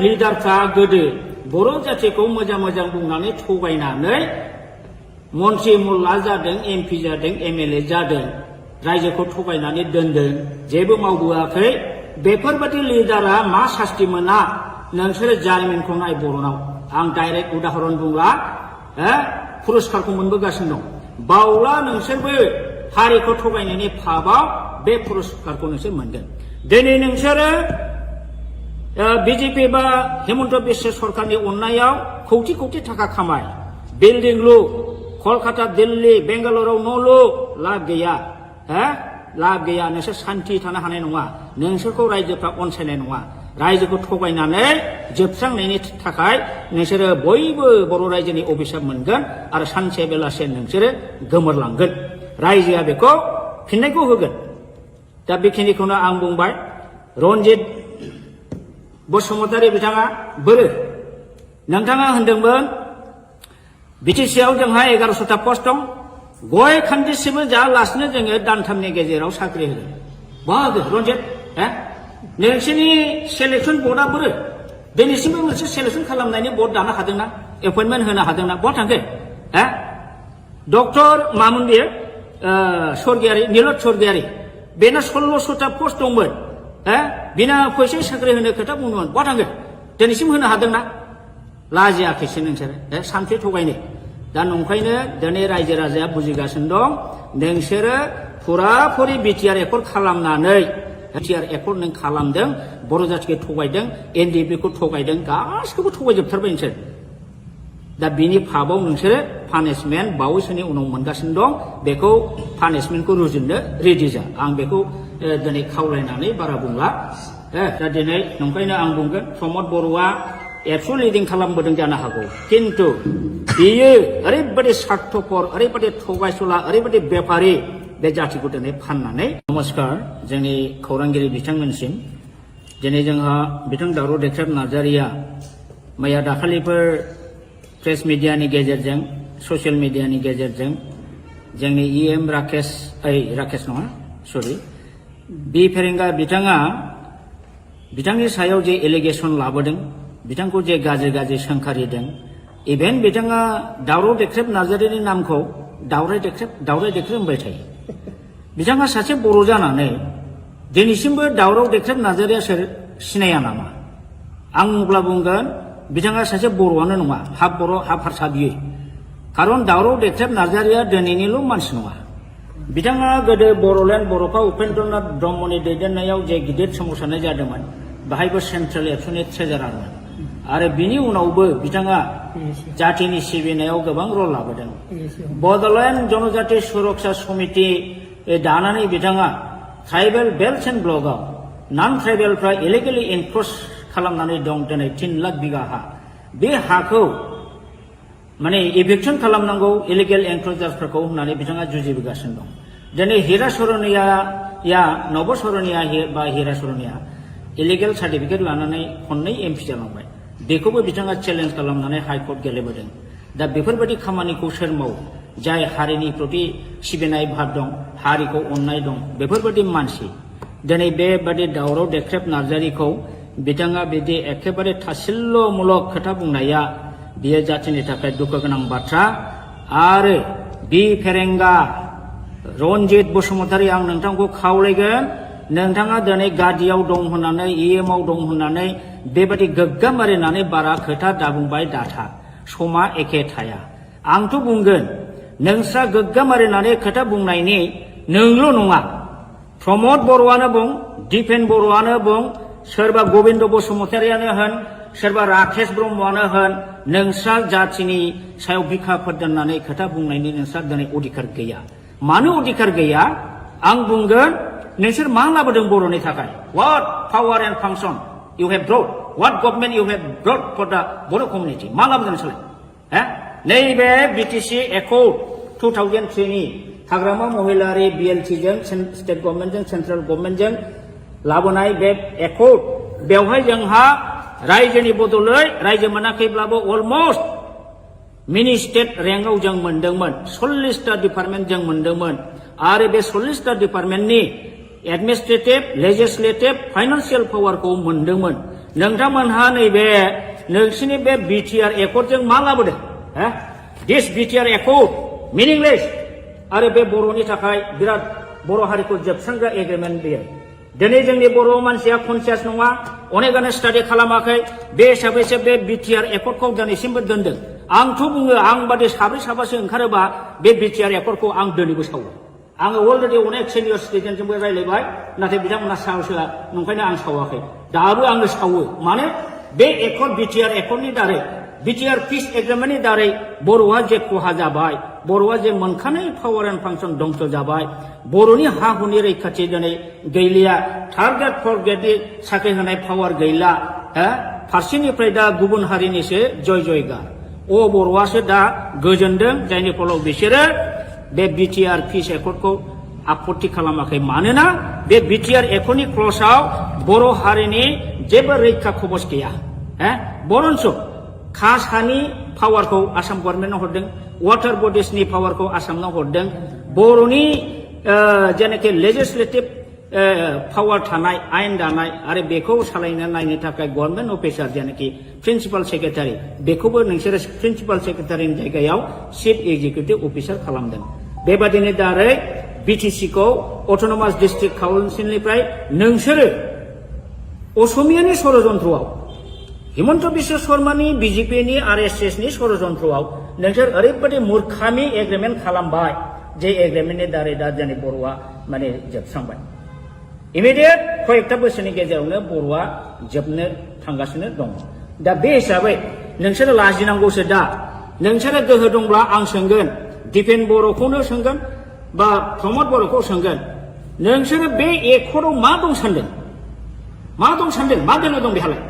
लिडारफ्रा गोदो बर' जातिखौ मोजां बुंनानै थगायनानै मन्त्रि मुल्ला जादों एमपि जादों एमएलए जादों रायजोखौ थगायनानै दोनदों जेबो मावबोआखै बेफोरबायदि लिडारा मा सास्ति मोना नोंसोरो जारिमिनखौ नाय बर'नाव आं डाइरेक्ट उदाहरन बुंला पुरस्कारखौ मोनबोगासिनो दं बावला नोंसोरबो हारिखौ थगायनायनि फाबाव बे पुरस्कारखौ नोंसोर मोनगोन दिनै नोंसोरो बिजेपि बा हिमन्त बिश्व सरकारनि अननायाव कौटि थाखा खामाय बिल्डिं लु कलकाता दिल्ली बेंगालुरुआव न' लु लाब गैया नोंसोर सान्थि थानो हानाय नङा नोंसोरखौ रायजोफ्रा अनसायनाय नङा रायजोखौ थगायनानै जोबस्रांनायनि थाखाय नोंसोरो बयबो बर' रायजोनि अभिशाप मोनगोन आरो सानसे बेलासे नोंसोरो गोमोरलांगोन रायजोआ बेखौ फिननायखौ होगोन दा बेखिनिखौनो आं बुंबाय रन्जित बसुमतारी बिथाङा बोरो नोंथाङा होनदोंमोन बिटिसिआव जोंहा 1100टा पस्ट दं गय खान्दिसिमबो जायालासिनो जोङो दानथामनि गेजेराव साख्रि होगोन बाहागो रन्जित नोंसोरनि सेलेक्सन बर्डआ बोरो दिनैसिमबो मोनसे सेलेक्सन खालामनायनि बर्ड दानो हादोंना एपइन्टमेन्ट होनो हादोंना बहा थांखो डक्टर मामोन बेयो स्वर्गियारि नीलत स्वर्गियारि बेना 1600टा पस्ट दंमोन बिना फैसा साख्रि होनो खोथा बुंदोंमोन बहा थांखो दिनैसिम होनो हादोंना लाजियाखैसो नोंसोरो सानसे थगायनो दा नंखायनो दिनै रायजो राजाया बुजिगासिनो दं नोंसोरो फुराफुरि बिटिआर एकर्ड खालामनानै बिटिआर एकर्ड नों खालामदों बर' जातिखौ थगायदों एनडिएफबिखौ थगायदों गासिखौबो थगायजोबथारबाय नोंसोर दा बिनि फाबाव नोंसोरो पानिशमेन्ट बावैसोनि उनाव मोनगासिनो दं बेखौ पानिशमेन्टखौ रुजुननो रेडि जा आं बेखौ दिनै खावलायनानै बारा बुंला दा दिनै नंखायनो आं बुंगोन प्रमद बर'आ एबसु लिडिं खालामबोदों जानो हागौ किन्तु बियो ओरैबायदि स्वार्थपर ओरैबायदि थगायसुला ओरैबायदि बेफारि बे जातिखौ दिनै फाननानै नमस्कार जोंनि खौरांगिरि बिथांमोनसिम दिनै जोंहा बिथां दावराव देख्रेब नार्जारिया मैया दाखालिफोर प्रेस मिडियानि गेजेरजों ससियेल मिडियानि गेजेरजों जोंनि इएम राकेश नङा सरि बि फेरेंगा बिथाङा बिथांनि सायाव जे एलिगेसन लाबोदों बिथांखौ जे गाज्रि सोंखारिदों इभेन बिथाङा दावराव देख्रेब नार्जारिनि नामखौ दावराय देख्रेब होनबाय थायो बिथाङा सासे बर' जानानै दिनैसिमबो दावराव देख्रेब नार्जारिया सोर सिनाया नामा आं अब्ला बुंगोन बिथाङा सासे बर'आनो नङा हाफ बर' हाफ हारसा बियो खारन दावराव देख्रेब नार्जारिया दिनैनिल' मानसि नङा बिथाङा गोदो बर'लेण्ड बर'फा उपेन्द्रनाथ ब्रह्मनि दैदेननायाव जे गिदिर सोमावसारनाय जादोंमोन बाहायबो सेन्ट्रेल एबसुनि ट्रेजारारमोन आरो बिनि उनावबो बिथाङा जातिनि सिबिनायाव गोबां रल लाबोदों बड'लेण्ड जनजाति सुरक्षा समिति दानानै बिथाङा ट्राइबेल बेल्ट एन्ड ब्लकआव नन ट्राइबेलफ्रा इलिगेलि एनक्रोच खालामनानै दं दिनै 3 लाख बिगा हा बे हाखौ माने इभिक्सन खालामनांगौ इलिगेल एनक्रोचार्सफोरखौ होननानै बिथाङा जुजिबोगासिनो दं दिनै हिरा सरनिया नब सरनिया बा हिरा सरनिया इलिगेल सार्टिफिकेट लानानै खननै एमपि जालांबाय बेखौबो बिथाङा चेलेन्ज खालामनानै हाइकर्ट गेलेबोदों दा बेफोरबायदि खामानिखौ सोर मावो जाय हारिनि प्रति सिबिनाय भाब दं हारिखौ अननाय दं बेफोरबायदि मानसि दिनै बेबादि दावराव देख्रेब नार्जारिखौ बिथाङा बिदि एखेबारे थासिल्ल'मूलक खोथा बुंनाया बियो जातिनि थाखाय दुखु गोनां बाथ्रा आरो बि फेरेंगा रनजित बसुमतारी आं नोंथांखौ खावलायगोन नोंथाङा दिनै गादियाव दं होननानै इएमआव दं होननानै बेबादि गोग्गामारिनानै बारा खोथा दाबुंबाय दाथा समा एखे थाया आंथ' बुंगोन नोंस्रा गोग्गामारिनानै खोथा बुंनायनि नोंल' नङा प्रमद बर'आनो बुं दिपेन बर'आनो बुं सोरबा गबिन्द बसुमतारियानो होन सोरबा राकेश ब्रह्मआनो होन नोंस्रा जातिनि सायाव बिखाफोर दोननानै खोथा बुंनायनि नोंस्रा दिनै अधिकार गैया मानो अधिकार गैया आं बुंगोन नोंसोर मा लाबोदों बर'नि थाखाय what power and function you have brought what government you have brought for the Boro community मा लाबोदों नोंसोरलाय नैबे बिटिसि एकर्ड 2003 नि हाग्रामा महिलारि BLT जों स्टेट गभर्नमेन्टजों सेन्ट्रेल गभर्नमेन्टजों लाबोनाय बे एकर्ड बेवहाय जोंहा रायजोनि बदलै रायजो मोनाखैब्लाबो अलमस्ट मिनि स्टेट रेंकआव जों मोनदोंमोन 40टा डिपार्टमेन्ट जों मोनदोंमोन आरो बे 40टा डिपार्टमेन्टनि एडमिनिस्ट्रेटिभ लेजिस्लेटिभ फाइनान्सियेल पावारखौ मोनदोंमोन नोंथांमोनहा नैबे नोंसिनि बे बिटिआर एकर्डजों मा लाबोदों दिस बिटिआर एकर्ड मिनिंलेस आरो बे बर'नि थाखाय बिराद बर' हारिखौ जोबस्रांग्रा एग्रिमेन्ट बेयो दिनै जोंनि बर' मानसिया कनसियास नङा अनेकानो स्टाडि खालामाखै बे हिसाबैसो बे बिटिआर एकर्डखौ दिनैसिमबो दोनदों आंथ' बुङो आं बादि साब्रै साबासो ओंखारोबा बे बिटिआर एकर्डखौ आं दिनैबो सावो आङो अलरेडि अनेक सिनियर सिटिजेनजोंबो रायज्लायबाय नाथाय बिथांमोना साहसआ नंखायनो आं सावाखै दाबो आङो सावो मानो बे एकर्ड बिटिआर एकर्डनि दारै बिटिआर पिस एग्रिमेन्टनि दारै बर'आ जे खहा जाबाय बर'आ जे मोनखानाय पावार एन्ड फांसन दंस जाबाय बर'नि हा हुनि रैखाथि दिनै गैलिया थार्ड ग्रेड फर्थ ग्रेडनि साख्रि होनाय पावार गैला फारसेनिफ्राय दा गुबुन हारिनिसो जय जयगार बर'आसो दा गोजोनदों जायनि फलाव बिसोरो बे बिटिआर पिस एकर्डखौ आपत्ति खालामाखै मानोना बे बिटिआर एकर्डनि क्लजआव बर' हारिनि जेबो रैखा खबस गैया बरन्स खास हानि पावारखौ आसाम गभर्नमेन्टआव हरदों वाटार बडिसनि पावारखौ आसामनाव हरदों बर'नि जेनाखि लेजिस्लेटिभ पावार थानाय आयेन दानाय आरो बेखौ सालायनो नायनो थाखाय गभर्नमेन्ट अफिसार जेनाखि प्रिन्सिपाल सेक्रेटारि बेखौबो नोंसोरो प्रिन्सिपाल सेक्रेटारिनि जायगायाव चिफ एक्जिकिउटिभ अफिसार खालामदों बेबादिनो दारै बिटिसिखौ अट'नमास डिस्ट्रिक्ट काउन्सिलनिफ्राय नोंसोरो असमियानि षड़यन्त्रआव हिमन्त बिश्व शर्मानि बिजेपिनि आरएसएसनि षड़यन्त्रआव नोंसोर ओरैबायदि मूर्खामि एग्रिमेन्ट खालामबाय जे एग्रिमेन्टनि दारै दा जोंनि बर'आ माने जोबस्रांबाय इमिडियेट कयेकटा बोसोरनि गेजेरावनो बर'आ जोबनो थांगासिनो दङ दा बे हिसाबै नोंसोरो लाजिनांगौसो दा नोंसोरो गोहो दंब्ला आं सोंगोन दिपेन बर'खौनो सोंगोन बा प्रमद बर'खौ सोंगोन नोंसोरो बे एकर्डआव मा दं सानदों मा दोननो दं बेहालाय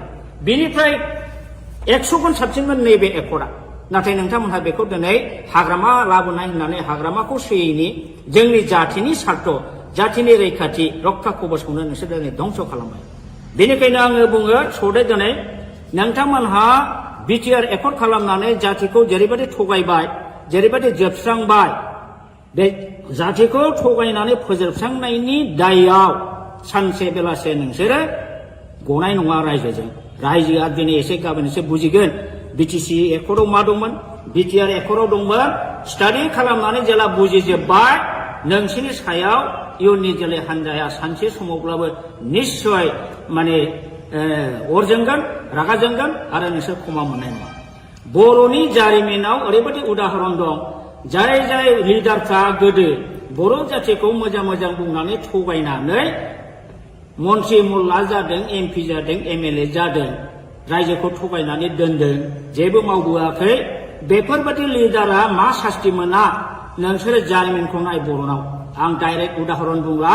बेनिफ्राय 100 गुन साबसिनमोन नैबे एकर्डआ नाथाय नोंथांमोनहा बेखौ दिनै हाग्रामा लाबोनाय होननानै हाग्रामाखौ सोयैनि जोंनि जातिनि सार्थ जातिनि रैखाथि रक्षा कबचखौनो नोंसोर दिनै धंस खालामबाय बेनिखायनो आङो बुङो सदे दिनै नोंथांमोनहा बिटिआर एकर्ड खालामनानै जातिखौ जेरैबायदि थगायबाय जेरैबायदि जोबस्रांबाय बे जातिखौ थगायनानै फोजोबस्रांनायनि दायआव सानसे बेलासे नोंसोरो गनाय नङा रायजोआ दिनै एसे गाबोन एसे बुजिगोन बिटिसि एकर्डआव मा दंमोन बिटिआर एकर्डआव दंमोन स्टाडि खालामनानै जेला बुजिजोब्बाय नोंसिनि सायाव इयुननि जोलै हान्जाया सानसे समावब्लाबो निश्चय माने अर जोंगोन रागा जोंगोन आरो नोंसोर क्षमा मोननाय नङा बर'नि जारिमिनाव ओरैबायदि उदाहरन दं जाय लिडारफ्रा गोदो बर' जातिखौ मोजां बुंनानै थगायनानै मन्त्रि मुल्ला जादों एमपि जादों एमएलए जादों रायजोखौ थगायनानै दोनदों जेबो मावबोआखै बेफोरबायदि लिडारा मा सास्ति मोना नोंसोरो जारिमिनखौ नाय बर'नाव आं डाइरेक्ट उदाहरन बुंला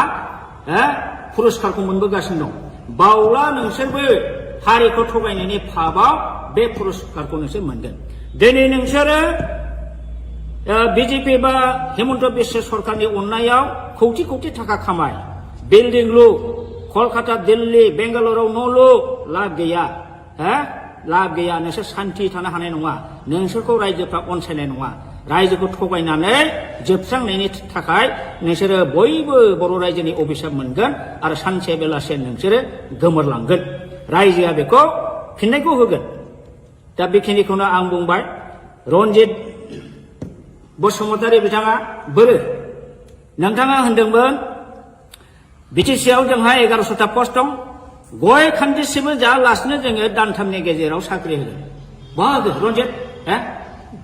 पुरस्कारखौ मोनबोगासिनो दं बावला नोंसोरबो हारिखौ थगायनायनि फाबाव बे पुरस्कारखौ नोंसोर मोनगोन दिनै नोंसोरो बिजेपि बा हेमन्त बिश्व सरकारनि अननायाव कौटि कौटि थाखा खामाय बिल्डिं लु कलकाता दिल्ली बेंगालुरुआव न' लु लाब गैया लाब गैया नोंसोर सान्थि थानो हानाय नङा नोंसोरखौ रायजोफ्रा अनसायनाय नङा रायजोखौ थगायनानै जोबस्रांनायनि थाखाय नोंसोरो बयबो बर' रायजोनि अभिशाप मोनगोन आरो सानसे बेलासे नोंसोरो गोमोरलांगोन रायजोआ बेखौ फिननायखौ होगोन दा बेखिनिखौनो आं बुंबाय रन्जित बसुमतारी बिथाङा बोरो नोंथाङा होनदोंमोन बिटिसिआव जोंहा 1100टा पस्ट दं गय खान्दिसेबो जायालासिनो जोङो दानथामनि गेजेराव साख्रि होगोन बहा रन्जित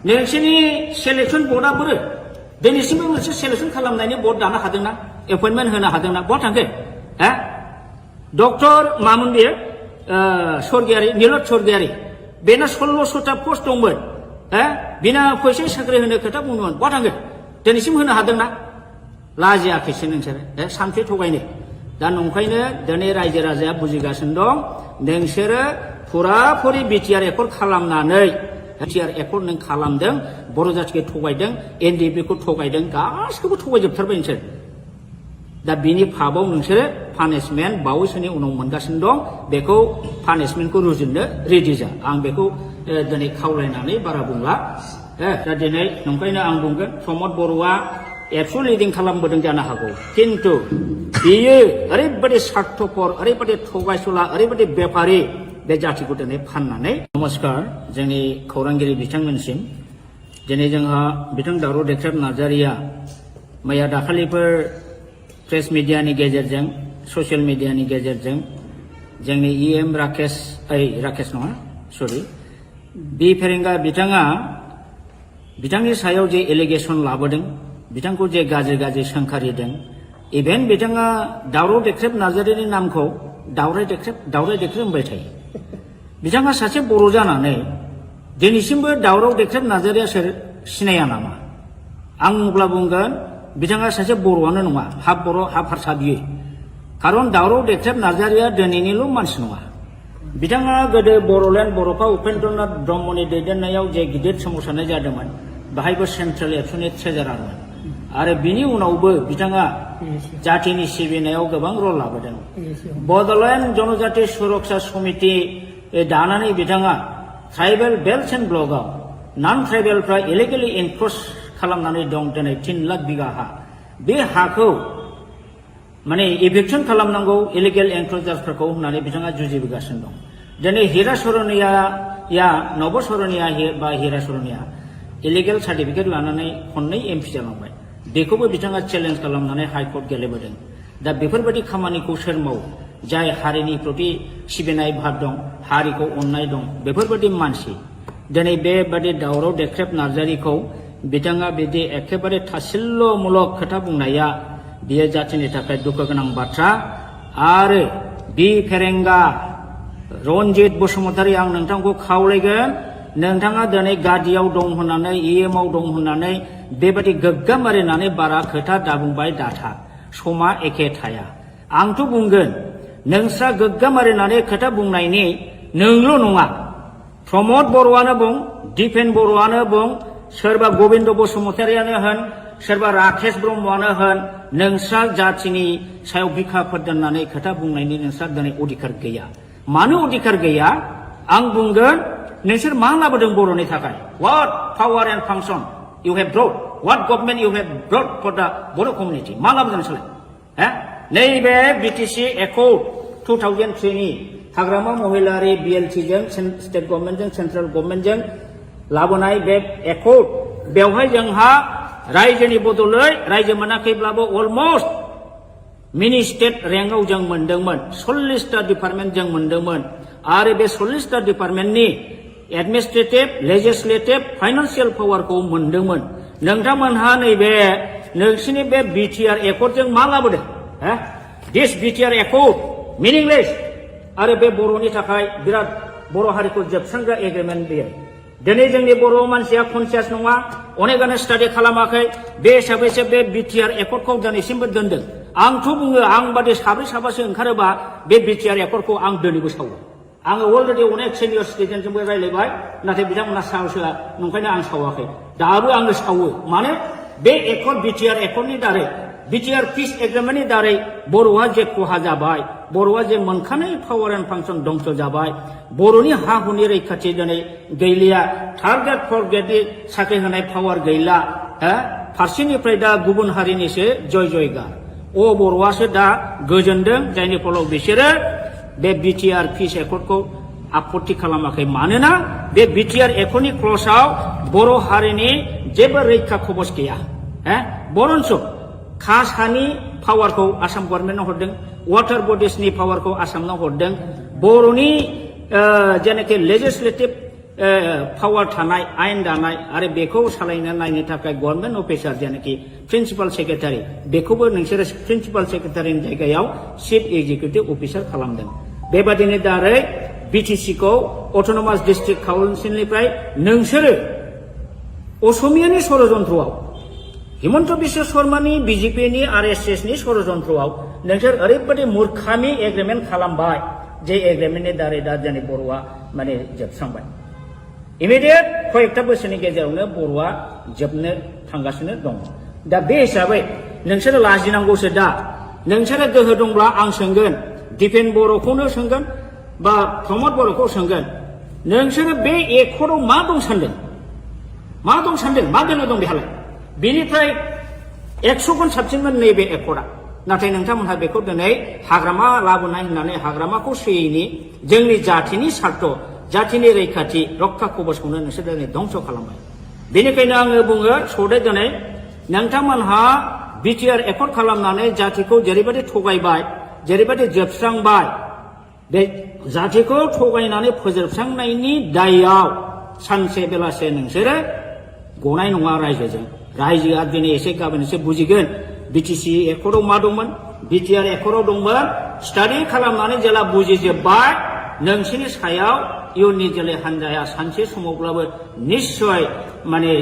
नोंसोरनि सेलेक्सन बर्डआ बोरो दिनैसिमबो मोनसे सेलेक्सन खालामनायनि बर्ड दानो हादोंना एपइन्टमेन्ट होनो हादोंना बहा थांखो डक्टर मामोन बेयो स्वर्गियारि नीलत स्वर्गियारि बेना 1600टा पस्ट दंमोन बिना फैसा साख्रि होनो खोथा बुंदोंमोन बहा थांखो दिनैसिम होनो हादोंना लाजियाखैसो नोंसोरो सानफ्रि थगायनो दा नंखायनो दिनै रायजो राजाया बुजिगासिनो दं नोंसोरो फुराफुरि बिटिआर एकर्ड खालामनानै बिटिआर एकर्ड नों खालामदों बर' जाथिखौ थगायदों एनडिएफबिखौ थगायदों गासिखौबो थगायजोबथारबाय नोंसोर दा बिनि फाबाव नोंसोरो पानिशमेन्ट बावैसोनि उनाव मोनगासिनो दं बेखौ पानिशमेन्टखौ रुजुननो रेडि जा आं बेखौ दिनै खावलायनानै बारा बुंला दा दिनै नंखायनो आं बुंगोन प्रमद बर'आ एबसु लिडिं खालामबोदों जानो हागौ किन्तु बियो ओरैबायदि स्वार्थपर ओरैबायदि थगायसुला ओरैबायदि बेपारि बे जातिखौ दिनै फाननानै नमस्कार जोंनि खौरांगिरि बिथांमोनसिम दिनै जोंहा बिथां दावराव देख्रेब नार्जारिया मैया दाखालिफोर प्रेस मिडियानि गेजेरजों ससियेल मिडियानि गेजेरजों जोंनि इएम राकेश नङा सरि बि फेरेंगा बिथाङा बिथांनि सायाव जे एलिगेसन लाबोदों बिथांखौ जे गाज्रि गाज्रि सोंखारिदों इभेन बिथाङा दावराव देख्रेब नार्जारिनि नामखौ दावराय देख्रेब होनबाय थायो बिथाङा सासे बर' जानानै दिनैसिमबो दावराव देख्रेब नार्जारिया सोर सिनाया नामा आं अब्ला बुंगोन बिथाङा सासे बर'आनो नङा हाफ बर' हाफ हारसा बियो खारन दावराव देख्रेब नार्जारिया दिनैनिल' मानसि नङा बिथाङा गोदो बर'लेण्ड बर'फा उपेन्द्रनाथ ब्रह्मनि दैदेननायाव जे गिदिर सोमावसारनाय जादोंमोन बाहायबो सेन्ट्रेल एबसुनि ट्रेजारारमोन आरो बिनि उनावबो बिथाङा जातिनि सिबिनायाव गोबां रल लाबोदों बड'लेण्ड जनजाति सुरक्षा समिति दानानै बिथाङा ट्राइबेल बेल्ट एन्ड ब्लकआव नन ट्राइबेलफ्रा इलिगेलि एनक्रच खालामनानै दं दिनै 3 लाख बिगा हा बे हाखौ माने इभिक्सन खालामनांगौ इलिगेल एनक्रचार्सफोरखौ होननानै बिथाङा जुजिबोगासिनो दं दिनै हिरा सरनिया नब सरनिया बा हिरा सरनिया इलिगेल सार्टिफिकेट लानानै खननै एमपि जालांबाय बेखौबो बिथाङा चेलेन्ज खालामनानै हाइकर्ट गेलेबोदों दा बेफोरबायदि खामानिखौ सोर मावो जाय हारिनि प्रति सिबिनाय भाब दं हारिखौ अननाय दं बेफोरबायदि मानसि दिनै बेबादि दावराव देख्रेब नार्जारिखौ बिथाङा बिदि एखेबारे थासिल्यमूलक खोथा बुंनाया बियो जातिनि थाखाय दुखु गोनां बाथ्रा आरो बि फेरेंगा रन्जित बसुमतारी आं नोंथांखौ खावलायगोन नोंथाङा दिनै गादियाव दं होननानै इएमआव दं होननानै बेबायदि गोग्गाम मारिनानै बारा खोथा दाबुंबाय दाथा समा एखे थाया आंथ' बुंगोन नोंस्रा गोग्गाम मारिनानै खोथा बुंनायनि नोंल' नङा प्रमद बर'आनो बुं दिपेन बर'आनो बुं सोरबा गबिन्द बसुमतारियानो होन सोरबा राकेश ब्रह्मआनो होन नोंस्रा जातिनि सायाव बिखाफोर दोननानै खोथा बुंनायनि नोंस्रा दिनै अधिकार गैया मानो अधिकार गैया आं बुंगोन नोंसोर मा लाबोदों बर'नि थाखाय what power and function you have brought what government you have brought for the Bodo' community मा लाबोदों नोंसोरलाय नैबे बिटिसि एकर्ड 2003 नि हाग्रामा महिलारि बिएलटिजों स्टेट गभर्नमेन्टजों सेन्ट्रेल गभर्नमेन्टजों लाबोनाय बे एकर्ड बेवहाय जोंहा रायजोनि बदलै रायजो मोनाखैब्लाबो अलमस्ट मिनि स्टेट रेंकआव जों मोनदोंमोन 40टा डिपार्टमेन्ट जों मोनदोंमोन आरो बे 40टा डिपार्टमेन्टनि एडमिनिस्ट्रेटिभ लेजिस्लेटिभ फाइनान्सियेल पावारखौ मोनदोंमोन नोंथांमोनहा नैबे नोंसिनि बे बिटिआर एकर्डजों मा लाबोदों दिस बिटिआर एकर्ड मिनिंलेस आरो बे बर'नि थाखाय बिराद बर' हारिखौ जोबस्रांग्रा एग्रिमेन्ट बेयो दिनै जोंनि बर' मानसिया कनसियास नङा अनेकानो स्टाडि खालामाखै बे हिसाबैसो बे बिटिआर एकर्डखौ दिनैसिमबो दोनदों आंथ' बुङो आं बादि साब्रै साबासो ओंखारोबा बे बिटिआर एकर्डखौ आं दिनैबो सावो आङो अलरेडि अनेक सिनियर सिटिजेनजोंबो रायज्लायबाय नाथाय बिथांमोना साहसआ नंखायनो आं सावाखै दाबो आङो सावो माने बे एकर्ड बिटिआर एकर्डनि दारै बिटिआर पिस एग्रिमेन्टनि दारै बर'आ जे खहा जाबाय बर'आ जे मोनखानाय पावार एन्ड फांसन दंस जाबाय बर'नि हा हुनि रैखाथि दिनै गैलिया थार्ड ग्रेड फर्थ ग्रेडनि साख्रि होनाय पावार गैला फारसेनिफ्राय दा गुबुन हारिनिसो जय जयगार बर'आसो दा गोजोनदों जायनि फलाव बिसोरो बे बिटिआर पिस एकर्डखौ आपत्ति खालामाखै मानोना बे बिटिआर एकर्डनि क्लजआव बर' हारिनि जेबो रैखा खबस गैया बरन्स कास्ट हानि पावारखौ आसाम गभर्नमेन्टनो हरदों वाटार बडिसनि पावारखौ आसामनो हरदों बर'नि जेनाखि लेजिस्लेटिभ पावार थानाय आयेन दानाय आरो बेखौ सालायनो नायनो थाखाय गभर्नमेन्ट अफिसार जेनाखि प्रिन्सिपाल सेक्रेटारि बेखौबो नोंसोरो प्रिन्सिपाल सेक्रेटारिनि जायगायाव चिफ एक्जिकिउटिभ अफिसार खालामदों बेबादिनो दारै बिटिसिखौ अट'नमास डिस्ट्रिक्ट काउन्सिलनिफ्राय नोंसोरो असमियानि षड़यन्त्रआव हिमन्त बिश्व शर्मानि बिजेपिनि आरएसएसनि षड़यन्त्रआव नोंसोर ओरैबायदि मूर्खामि एग्रिमेन्ट खालामबाय जे एग्रिमेन्टनि दारै दा जोंनि बर'आ माने जोबस्रांबाय इमिडियेट कयेकथा बोसोरनि गेजेरावनो बर'आ जोबनो थांगासिनो दं दा बे हिसाबै नोंसोरो लाजिनांगौसो दा नोंसोरो गोहो दंब्ला आं सोंगोन दिपेन बर'खौनो सोंगोन बा प्रमद बर'खौ सोंगोन नोंसोरो बे एकर्डआव मा दं सानदों मा दोलो दं बेहालाय बेनिफ्राय 100 गुन साबसिनमोन नैबे एकर्डआ नाथाय नोंथांमोनहा बेखौ दिनै हाग्रामा लाबोनाय होननानै हाग्रामाखौ सोयैनि जोंनि जाथिनि सार्थ जाथिनि रैखाथि रक्षा कबचखौनो नोंसोर दिनै धंस खालामबाय बेनिखायनो आङो बुङो सदै दिनै नोंथांमोनहा बिटिआर एकर्ड खालामनानै जातिखौ जेरैबायदि थगायबाय जेरैबायदि जोबस्रांबाय बे जातिखौ थगायनानै फोजोबस्रांनायनि दायाव सानसे बेलासे नोंसोरो गनाय नङा रायजोआ दिनै एसे गाबोन एसे बुजिगोन बिटिसि एकर्डआव मा दंमोन बिटिआर एकर्डआव दंमोन स्टाडि खालामनानै जेला बुजिजोब्बाय नोंसोरनि सायाव इयुननि जोलै हान्जाया सानसे समावब्लाबो निश्चय माने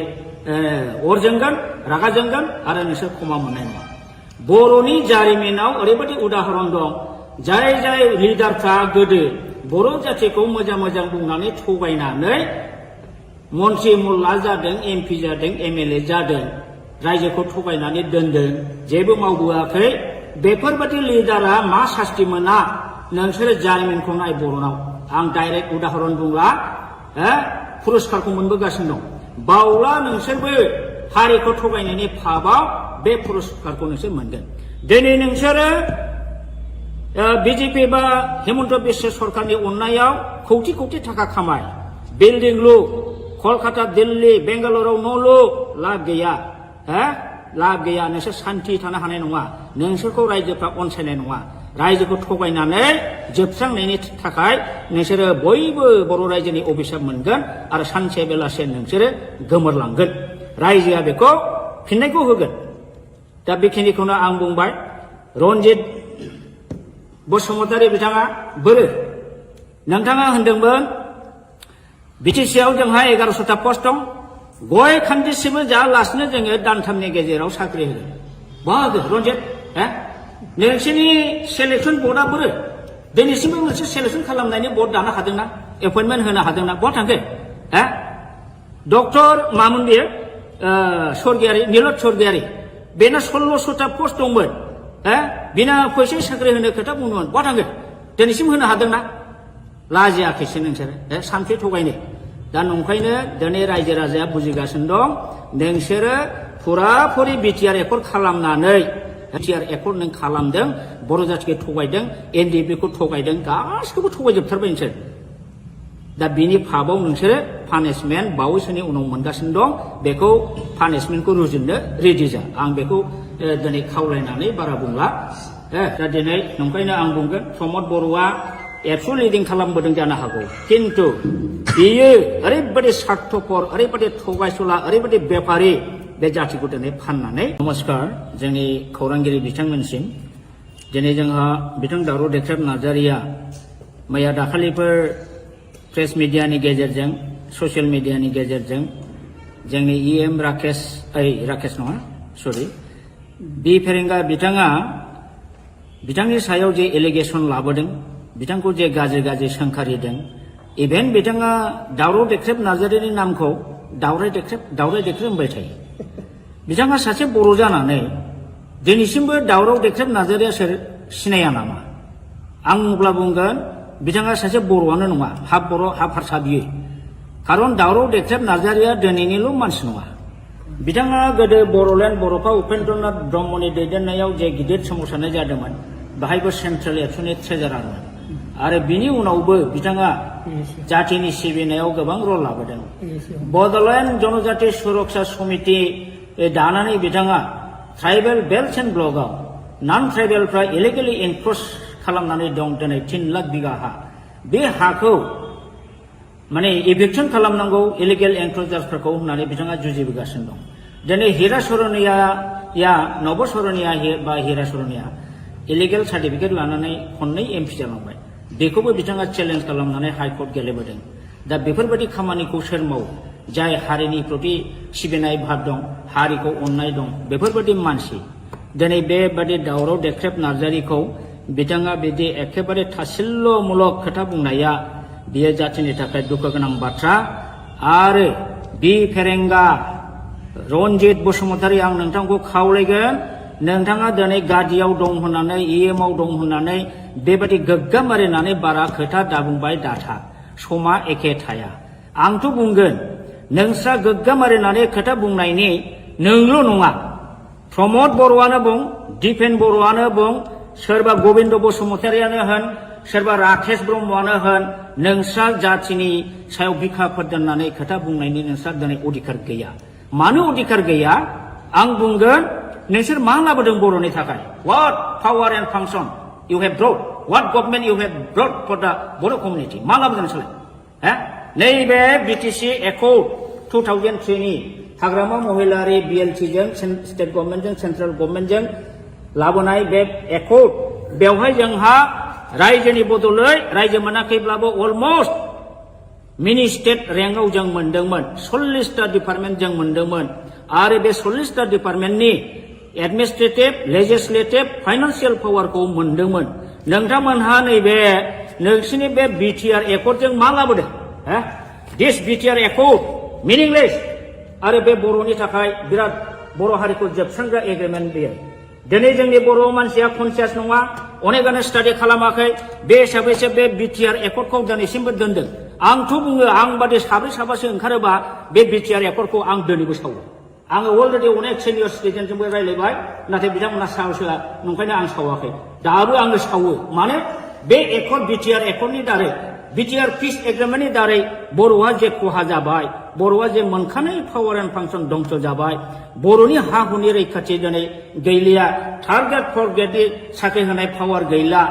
अर जोंगोन रागा जोंगोन आरो नोंसोर क्षमा मोननाय नङा बर'नि जारिमिनाव ओरैबायदि उदाहरन दं जाय लिडारफ्रा गोदो बर' जातिखौ मोजां बुंनानै थगायनानै मन्त्रि मुल्ला जादों एमपि जादों एमएलए जादों रायजोखौ थगायनानै दोनदों जेबो मावबोआखै बेफोरबायदि लिडारा मा सास्ति मोना नोंसोरो जारिमिनखौ नाय बर'नाव आं डाइरेक्ट उदाहरन बुंला पुरस्कारखौ मोनबोगासिनो दं बावला नोंसोरबो हारिखौ थगायनायनि फाबाव बे पुरस्कारखौ नोंसोर मोनगोन दिनै नोंसोरो बिजेपि बा हिमन्त बिश्व सरकारनि अननायाव कौटि थाखा खामाय बिल्डिं लु कलकाता दिल्ली बेंगालुराव न' लु लाब गैया नोंसोर सान्थि थानो हानाय नङा नोंसोरखौ रायजोफ्रा अनसायनाय नङा रायजोखौ थगायनानै जोबस्रांनायनि थाखाय नोंसोरो बयबो बर' रायजोनि अभिशाप मोनगोन आरो सानसे बेलासे नोंसोरो गोमोरलांगोन रायजोआ बेखौ फिननायखौ होगोन दा बेखिनिखौनो आं बुंबाय रन्जित बसुमतारी बिथाङा बोरो नोंथाङा होनदोंमोन बिटिसिआव जोंहा 1100टा पस्ट दं गय खान्दिसिमबो जायालासिनो जोङो दानथामनि गेजेराव साख्रि होगोन बाहागो रन्जित नोंसोरनि सेलेक्सन बर्डआ बोरो दिनैसिमबो मोनसे सेलेक्सन खालामनायनि बर्ड दानो हादोंना एपइन्टमेन्ट होनो हादोंना बहा थांखो डक्टर मामोन बेयो स्वर्गियारि नीलत स्वर्गियारि बेना 1600टा पस्ट दंमोन बिना फैसा साख्रि होनो खोथा बुंदोंमोन बहा थांखो दिनैसिम होनो हादोंना लाजियाखैसो नोंसोरो सानफ्रि थगायनो दा नंखायनो दिनै रायजो राजाया बुजिगासिनो दं नोंसोरो फुराफुरि बिटिआर एकर्ड खालामनानै बिटिआर एकर्ड नों खालामदों बर' जातिखौ थगायदों एनडिएफबिखौ थगायदों गासिखौबो थगायजोबथारबाय नोंसोर दा बिनि फाबाव नोंसोरो पानिशमेन्ट बावैसोनि उनाव मोनगासिनो दं बेखौ पानिशमेन्टखौ रुजुननो रेडि जा आं बेखौ दिनै खावलायनानै बारा बुंला दा दिनै नंखायनो आं बुंगोन प्रमद बर'आ एबसु लिडिं खालामबोदों जानो हागौ किन्तु बियो ओरैबायदि स्वार्थपर ओरैबायदि थगायसुला ओरैबायदि बेपारि बे जातिखौ दिनै फाननानै नमस्कार जोंनि खौरांगिरि बिथांमोनसिम दिनै जोंहा बिथां दावराव देख्रेब नार्जारिया मैया दाखालिफोर प्रेस मिडियानि गेजेरजों ससियेल मिडियानि गेजेरजों जोंनि EM राकेश नङा सरि बि फेरेंगा बिथांनि सायाव जे एलिगेसन लाबोदों बिथांखौ जे गाज्रि सोंखारिदों इभेन बिथाङा दावराव देख्रेब नार्जारिनि नामखौ दावराय देख्रेब होनबाय थायो बिथाङा सासे बर' जानानै दिनैसिमबो दावराव देख्रेब नार्जारिया सोर सिनाया नामा आं अब्ला बुंगोन बिथाङा सासे बर'आनो नङा हाफ बर' हाफ हारसा बियो खारन दावराव देख्रेब नार्जारिया दिनैनिल' मानसि नङा बिथाङा गोदो बर'लेण्ड बर'फा उपेन्द्रनाथ ब्रह्मनि दैदेननायाव जे गिदिर सोमावसारनाय जादोंमोन बाहायबो सेन्ट्रेल एबसुनि ट्रेजारारमोन आरो बिनि उनावबो बिथाङा जातिनि सिबिनायाव गोबां रल लाबोदों बड'लेण्ड जनजाति सुरक्षा समिति दानानै बिथाङा ट्राइबेल बेल्ट एन्ड ब्लकआव नन ट्राइबेलफ्रा इलिगेलि एनक्रोच खालामनानै दं दिनै 3 लाख बिगा हा बे हाखौ माने इभिक्सन खालामनांगौ इलिगेल एनक्रोचार्सफोरखौ होननानै बिथाङा जुजिबोगासिनो दं दिनै हिरा सरनिया नब सरनिया बा हिरा सरनिया इलिगेल सार्टिफिकेट लानानै खननै MP जालांबाय बेखौबो बिथाङा चेलेन्ज खालामनानै हाइकर्ट गेलेबोदों दा बेफोरबायदि खामानिखौ सोर मावो जाय हारिनि प्रति सिबिनाय भाब दं हारिखौ अननाय दं बेफोरबायदि मानसि दिनै बेबादि दावराव देख्रेब नार्जारिखौ बिथाङा बिदि एखेबारे थासिल्यमूलक खोथा बुंनाया बियो जातिनि थाखाय दुखु गोनां बाथ्रा आरो बि फेरेंगा रनजित बसुमतारी आं नोंथांखौ खावलायगोन नोंथाङा दिनै गादियाव दं होननानै EMआव दं होननानै बेबायदि गोग्गाम मारिनानै बारा खोथा दाबुंबाय दाथा समा एखे थाया आंथ' बुंगोन नोंस्रा गोग्गाम मारिनानै खोथा बुंनायनि नोंल' नङा प्रमद बर'आनो बुं दिपेन बर'आनो बुं सोरबा गबिन्द बसुमतारियानो होन सोरबा राकेश ब्रह्मआनो होन नोंस्रा जातिनि सायाव बिखाफोर दोननानै खोथा बुंनायनि नोंस्रा दिनै अधिकार गैया मानो अधिकार गैया आं बुंगोन नोंसोर मा लाबोदों बर'नि थाखाय what power and function you have brought what government you have brought for the Boro community मा लाबोदों नोंसोरलाय नैबे BTC एकर्ड 2003 नि हाग्रामा महिलारि BLT जों स्टेट गभर्नमेन्टजों सेन्ट्रेल गभर्नमेन्टजों लाबोनाय बे एकर्ड बेवहाय जोंहा रायजोनि बदलै रायजो मोनाखैब्लाबो अलमस्ट मिनि स्टेट रेंकआव जों मोनदोंमोन 40टा डिपार्टमेन्ट जों मोनदोंमोन आरो बे 40टा डिपार्टमेन्टनि एडमिनिस्ट्रेटिभ लेजिस्लेटिभ फाइनान्सियेल पावारखौ मोनदोंमोन नोंथांमोनहा नैबे नोंसिनि बे BTR एकर्डजों मा लाबोदों दिस BTR एकर्ड मिनिंलेस आरो बे बर'नि थाखाय बिराद बर' हारिखौ जोबस्रांग्रा एग्रिमेन्ट बेयो दिनै जोंनि बर' मानसिया कनसियास नङा अनेकानो स्टाडि खालामाखै बे हिसाबैसो बे BTR एकर्डखौ दिनैसिमबो दोनदों आंथ' बुङो आं बादि साब्रैसो ओंखारोबा बे BTR एकर्डखौ आं दिनैबो सावो आङो अलरेडि अनेक सिनियर सिटिजेनजोंबो रायलायबाय नाथाय बिथांमोना साहस होआ नंखायनो आं सावाखै दाबो आङो सावो माने बे एकर्ड BTR एकर्डनि दारै BTR पिस एग्रिमेन्टनि दारै बर'आ जे खहा जाबाय बर'आ जे मोनखानाय पावार एन्ड फांसन दंस जाबाय बर'नि हा हुनि रैखाथि दिनै गैलिया थार्ड ग्रेड फर्थ ग्रेडनि साख्रि होनाय पावार गैला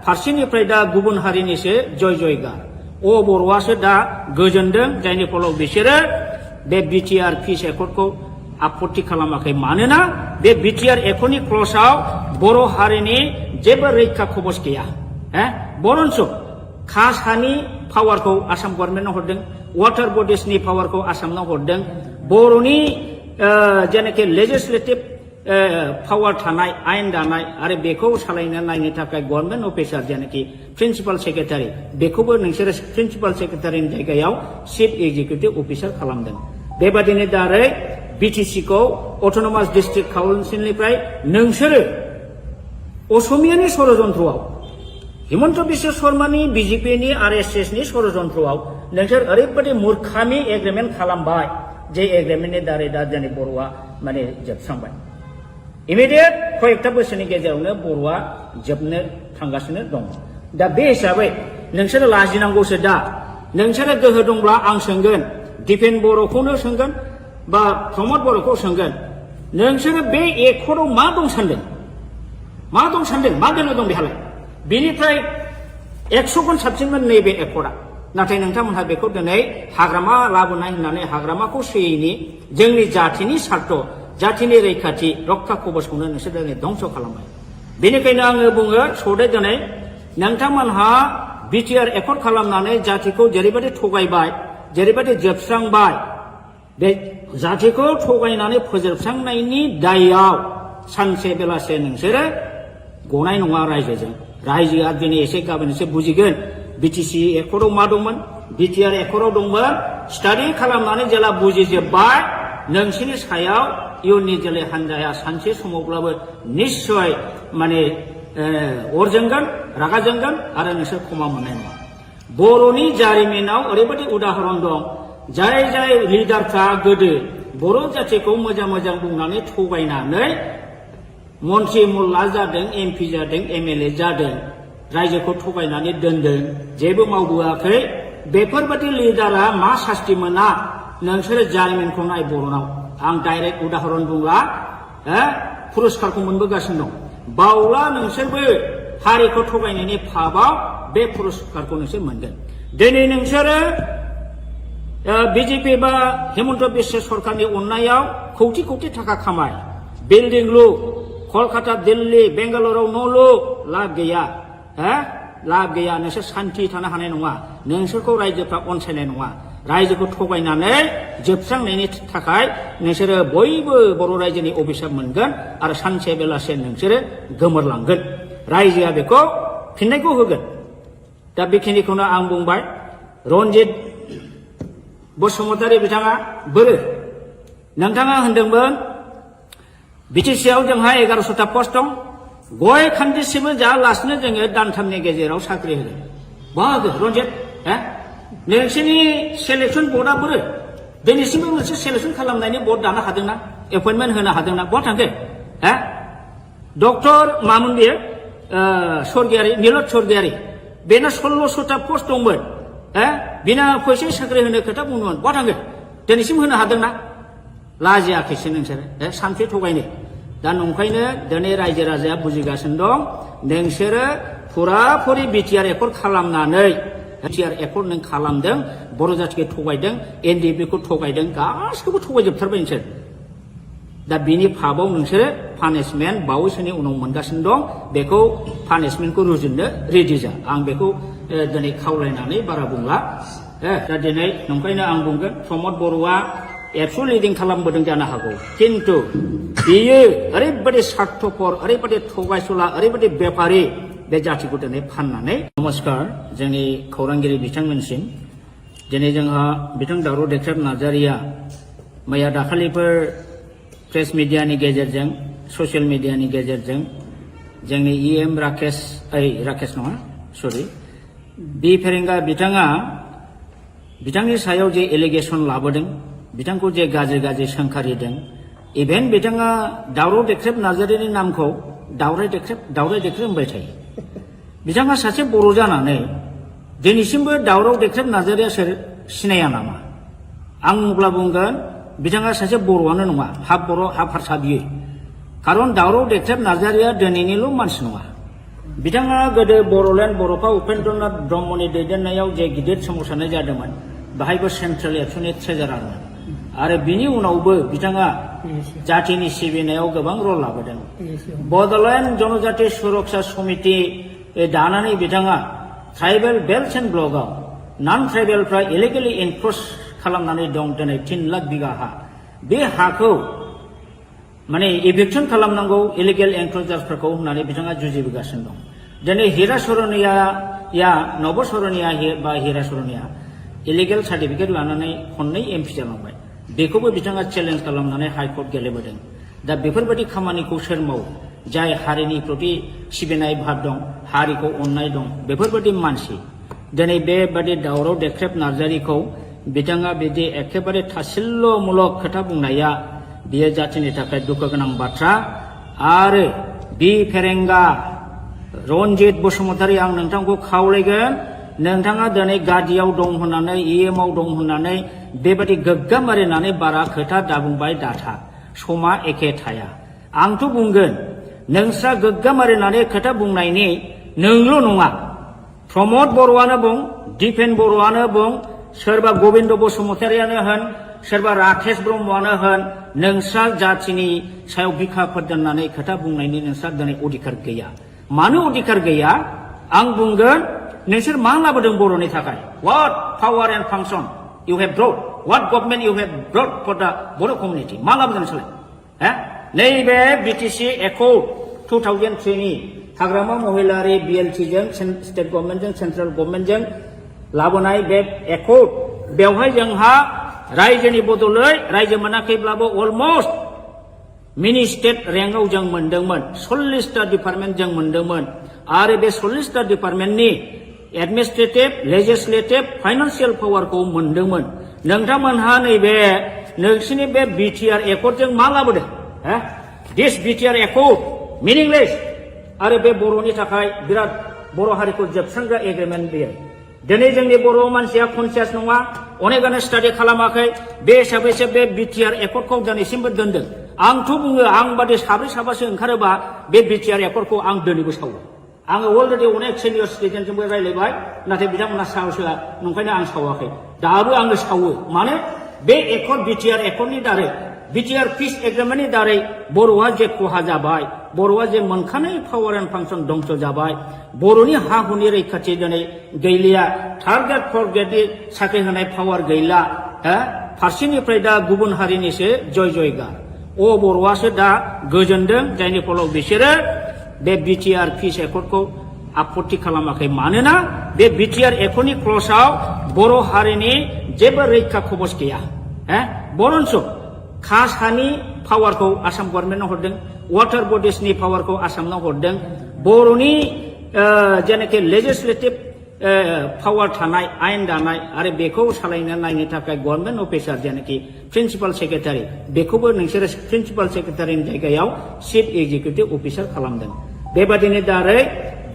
फारसेनिफ्राय दा गुबुन हारिनिसो जयगार बर'आसो दा गोजोनदों जायनि फलाव बिसोरो बे BTR पिस एकर्डखौ आपत्ति खालामाखै मानोना बे BTR एकर्डनि क्लजआव बर' हारिनि जेबो रैखा खबस गैया बरन्स कास्ट हानि पावारखौ आसाम गभर्नमेन्टनो हरदों वाटार बडिसनि पावारखौ आसामनो हरदों बर'नि जेनाखि लेजिस्लेटिभ पावार थानाय आयेन दानाय आरो बेखौ सालायनो नायनो थाखाय गभर्नमेन्ट अफिसार जेनाखि प्रिन्सिपाल सेक्रेटारि बेखौबो नोंसोरो प्रिन्सिपाल सेक्रेटारिनि जायगायाव चिफ एक्जिकिउटिभ अफिसार खालामदों बेबादिनो दारै BTCखौ अट'नमास डिस्ट्रिक्ट काउन्सिलनिफ्राय नोंसोरो असमियानि षड़यन्त्रआव हिमन्त बिश्व शर्मानि BJPनि RSSनि षड़यन्त्रआव नोंसोर ओरैबायदि मूर्खामि एग्रिमेन्ट खालामबाय जे एग्रिमेन्टनि दारै दा दिनै बर'आ माने जोबस्रांबाय इमिडियेट कयेकथा बोसोरनि गेजेरावनो बर'आ जोबनो थांगासिनो दं दा बे हिसाबै नोंसोरो लाजिनांगौसो दा नोंसोरो गोहो दंब्ला आं सोंगोन दिपेन बर'खौनो सोंगोन बा प्रमद बर'खौ सोंगोन नोंसोरो बे एकर्डआव मा दं सानदों मा गोनो दं बेहालाय बेनिफ्राय 100 गुन साबसिनमोन नैबे एकर्डआ नाथाय नोंथांमोनहा बेखौ दिनै हाग्रामा लाबोनाय होननानै हाग्रामाखौ सोयैनि जोंनि जातिनि सार्थ जातिनि रैखाथि रक्षा कबचखौनो नोंसोर दिनै धंस खालामबाय बेनिखायनो आङो बुङो सदे दिनै नोंथांमोनहा बिटिआर एकर्ड खालामनानै जातिखौ जेरैबायदि थगायबाय जेरैबायदि जोबस्रांबाय बे जातिखौ थगायनानै फोजोबस्रांनायनि दायाव सानसे बेलासे नोंसोरो गनाय नङा रायजोजों रायजोआ दिनै एसे गाबोन एसे बुजिगोन बिटिसि एकर्डआव मा दंमोन बिटिआर एकर्डआव दंमोन स्टाडि खालामनानै जेला बुजिजोबबाय नोंसोरनि सायाव इयुननि जोलै हान्जाया सानसे समावब्लाबो निश्चय माने अर जोंगोन रागा जोंगोन आरो नोंसोर क्षमा मोननाय नङा बर'नि जारिमिनाव ओरैबायदि उदाहरन दं जाय जाय लिडारफ्रा गोदो बर' जातिखौ मोजां मोजां बुंनानै थगायनानै मन्त्रि मुल्ला जादों एमपि जादों एमएलए जादों रायजोखौ थगायनानै दोनदों जेबो मावबोआखै बेफोरबायदि लिडारा मा सास्ति मोना नोंसोरो जारिमिनखौ नाय बर'नाव आं डाइरेक्ट उदाहरन बुंला पुरस्कारखौ मोनबोगासिनो दं बावला नोंसोरबो हारिखौ थगायनायनि फाबाव बे पुरस्कारखौ नोंसोर मोनगोन दिनै नोंसोरो बिजेपि बा हेमन्त बिश्व सरकारनि अननायाव कौटि कौटि थाखा खामाय बिल्डिं लु कलकाता दिल्ली बेंगालुरुआव न' लु लाब गैया लाब गैया नोंसोर सान्थि थानो हानाय नङा नोंसोरखौ रायजोफ्रा अनसायनाय नङा रायजोखौ थगायनानै जोबस्रांनायनि थाखाय नोंसोरो बयबो बर' रायजोनि अभिशाप मोनगोन आरो सानसे बेलासे नोंसोरो गोमोरलांगोन रायजोआ बेखौ फिननायखौ होगोन दा बेखिनिखौनो आं बुंबाय रन्जित बसुमतारी बिथाङा बोरो नोंथाङा होनदोंमोन बिटिसिआव जोंहा 1100टा पस्ट दं गय खान्दिसेबो जायालासिनो जोङो दानथामनि गेजेराव साख्रि होगोन बाहागो रन्जित नोंसोरनि सेलेक्सन बर्डआ बोरो दिनैसिमबो मोनसे सेलेक्सन खालामनायनि बर्ड दानो हादोंना एपइन्टमेन्ट होनो हादोंना बहा थांखो डक्टर मामोन बेयो स्वर्गियारि नीलत स्वर्गियारि बेना 1600टा पस्ट दंमोन बिना फैसा साख्रि होनो खोथा बुंदोंमोन बहा थांखो दिनैसिम होनो हादोंना लाजियाखैसो नोंसोरो सानसे थगायनो दा नंखायनो दिनै रायजो राजाया बुजिगासिनो दं नोंसोरो फुराफुरि बिटिआर एकर्ड खालामनानै बिटिआर एकर्ड नों खालामदों बर' जातिखौ थगायदों एनडिएफबिखौ थगायदों गासिखौबो थगायजोबथारबाय नोंसोर दा बिनि फाबाव नोंसोरो पानिशमेन्ट बावैसोनि उनाव मोनगासिनो दं बेखौ पानिशमेन्टखौ रुजुननो रेडि जा आं बेखौ दिनै खावलायनानै बारा बुंला दा दिनै नंखायनो आं बुंगोन प्रमद बर'आ एबसु लिडिं खालामबोदों जानो हागौ किन्तु बियो ओरैबायदि स्वार्थपर ओरैबायदि थगायसुला ओरैबायदि बेपारि बे जातिखौ दिनै फाननानै नमस्कार जोंनि खौरांगिरि बिथांमोनसिम दिनै जोंहा बिथां दावराव देख्रेब नार्जारिया मैया दाखालिफोर प्रेस मिडियानि गेजेरजों ससियेल मिडियानि गेजेरजों जोंनि इएम राकेश नङा सरि बि फेरेंगा बिथाङा बिथांनि सायाव जे एलिगेसन लाबोदों बिथांखौ जे गाज्रि गाज्रि सोंखारिदों इभेन बिथाङा दावराव देख्रेब नार्जारिनि नामखौ दावराय देख्रेब होनबाय थायो बिथाङा सासे बर' जानानै दिनैसिमबो दावराव देख्रेब नार्जारिया सोर सिनाया नामा आं अब्ला बुंगोन बिथाङा सासे बर'आनो नङा हाफ बर' हाफ हारसा बियो खारन दावराव देख्रेब नार्जारिया दिनैनिल' मानसि नङा बिथाङा गोदो बर'लेण्ड बर'फा उपेन्द्रनाथ ब्रह्मनि दैदेननायाव जे गिदिर सोमावसारनाय जादोंमोन बाहायबो सेन्ट्रेल एबसुनि ट्रेजारारमोन आरो बिनि उनावबो बिथाङा जातिनि सिबिनायाव गोबां रल लाबोदों बड'लेण्ड जनजाति सुरक्षा समिति दानानै बिथाङा ट्राइबेल बेल्ट एन्ड ब्लकआव नन ट्राइबेलफ्रा इलिगेलि एनक्रच खालामनानै दं दिनै 3 लाख बिगा हा बे हाखौ माने इभिक्सन खालामनांगौ इलिगेल एनक्रचार्सफोरखौ होननानै बिथाङा जुजिबोगासिनो दं दिनै हिरा सरनिया नब सरनिया बा हिरा सरनिया इलिगेल सार्टिफिकेट लानानै खननै एमपि जालांबाय बेखौबो बिथाङा चेलेन्ज खालामनानै हाइकर्ट गेलेबोदों दा बेफोरबायदि खामानिखौ सोर मावो जाय हारिनि प्रति सिबिनाय भाब दं हारिखौ अननाय दं बेफोरबायदि मानसि दिनै बेबायदि दावराव देख्रेब नार्जारिखौ बिथाङा बिदि एखेबारे थासिल्यमूलक खोथा बुंनाया बियो जातिनि थाखाय दुखु गोनां बाथ्रा आरो बि फेरेंगा रन्जित बसुमतारी आं नोंथांखौ खावलायगोन नोंथाङा दिनै गादियाव दं होननानै इएमआव दं होननानै बेबायदि गोग्गा मारिनानै बारा खोथा दाबुंबाय दाथा समा एखे थाया आंथ' बुंगोन नोंस्रा गोग्गा मारिनानै खोथा बुंनायनि नोंल' नङा प्रमद बर'आनो बुं दिपेन बर'आनो बुं सोरबा गबिन्द बसुमतारियानो होन सोरबा राकेश ब्रह्मआनो होन नोंस्रा जातिनि सायाव बिखाफोर दोननानै खोथा बुंनायनि नोंस्रा दिनै अधिकार गैया मानो अधिकार गैया आं बुंगोन नोंसोर मा लाबोदों बर'नि थाखाय what power and function you have brought what government you have brought for the Boro community मा लाबोदों नोंसोरलाय नैबे BTC Accord 2003 नि हाग्रामा महिलारि BLT जों स्टेट गभर्नमेन्ट जों सेन्ट्रेल गभर्नमेन्ट जों लाबोनाय बे एकर्ड बेवहाय जोंहा रायजोनि बदलै रायजो मोनाखैब्लाबो अलमोस्ट मिनि स्टेट रेंकआव जों मोनदोंमोन 40टा डिपार्टमेन्ट जों मोनदोंमोन आरो बे 40टा डिपार्टमेन्टनि एडमिनिस्ट्रेटिभ लेजिस्लेटिभ फाइनान्सियेल पावारखौ मोनदोंमोन नोंथांमोनहा नैबे नोंसिनि बे बिटिआर एकर्डजों मा लाबोदों दिस बिटिआर एकर्ड मिनिंलेस आरो बे बर'नि थाखाय बिराद बर' हारिखौ जोबस्रांग्रा एग्रिमेन्ट बेयो दिनै जोंनि बर' मानसिया कनसियास नङा अनेकानो स्टाडि खालामाखै बे हिसाबैसो बे बिटिआर एकर्डखौ दिनैसिमबो दोनदों आंथ' बुङो आं बादि साब्रै साबासो ओंखारोबा बे बिटिआर एकर्डखौ आं दिनैबो सावो आङो अलरेडि अनेक सिनियर सिटिजेनजोंबो रायलायबाय नाथाय बिथांमोना साहसआ नंखायनो आं सावाखै दाबो आङो सावो मानो बे एकर्ड बिटिआर एकर्डनि दारै बिटिआर पिस एग्रिमेन्टनि दारै बर'आ जे खहा जाबाय बर'आ जे मोनखानाय पावार एन्ड फांसन दंस जाबाय बर'नि हा हुनि रैखाथि दिनै गैलिया थार्ड ग्रेड फर्थ ग्रेडनि साख्रि होनाय पावार गैला फारसेनिफ्राय दा गुबुन हारिनिसो जय जयगा बर'आसो दा गोजोनदों जायनि फलाव बिसोरो बे बिटिआर पिस एकर्डखौ आपत्ति खालामाखै मानोना बे बिटिआर एकर्डनि क्लजआव बर' हारिनि जेबो रैखा कवच गैया बरन्स कास्ट हानि पावारखौ आसाम गभर्नमेन्टनो हरदों वाटार बडिसनि पावारखौ आसामनो हरदों बर'नि जेनाखि लेजिस्लेटिभ पावार थानाय आयेन दानाय आरो बेखौ सालायनो नायनो थाखाय गभर्नमेन्ट अफिसार जेनाखि प्रिन्सिपाल सेक्रेटारि बेखौबो नोंसोरो प्रिन्सिपाल सेक्रेटारिनि जायगायाव चिफ एक्जिकिउटिभ अफिसार खालामदों बेबादिनो दारै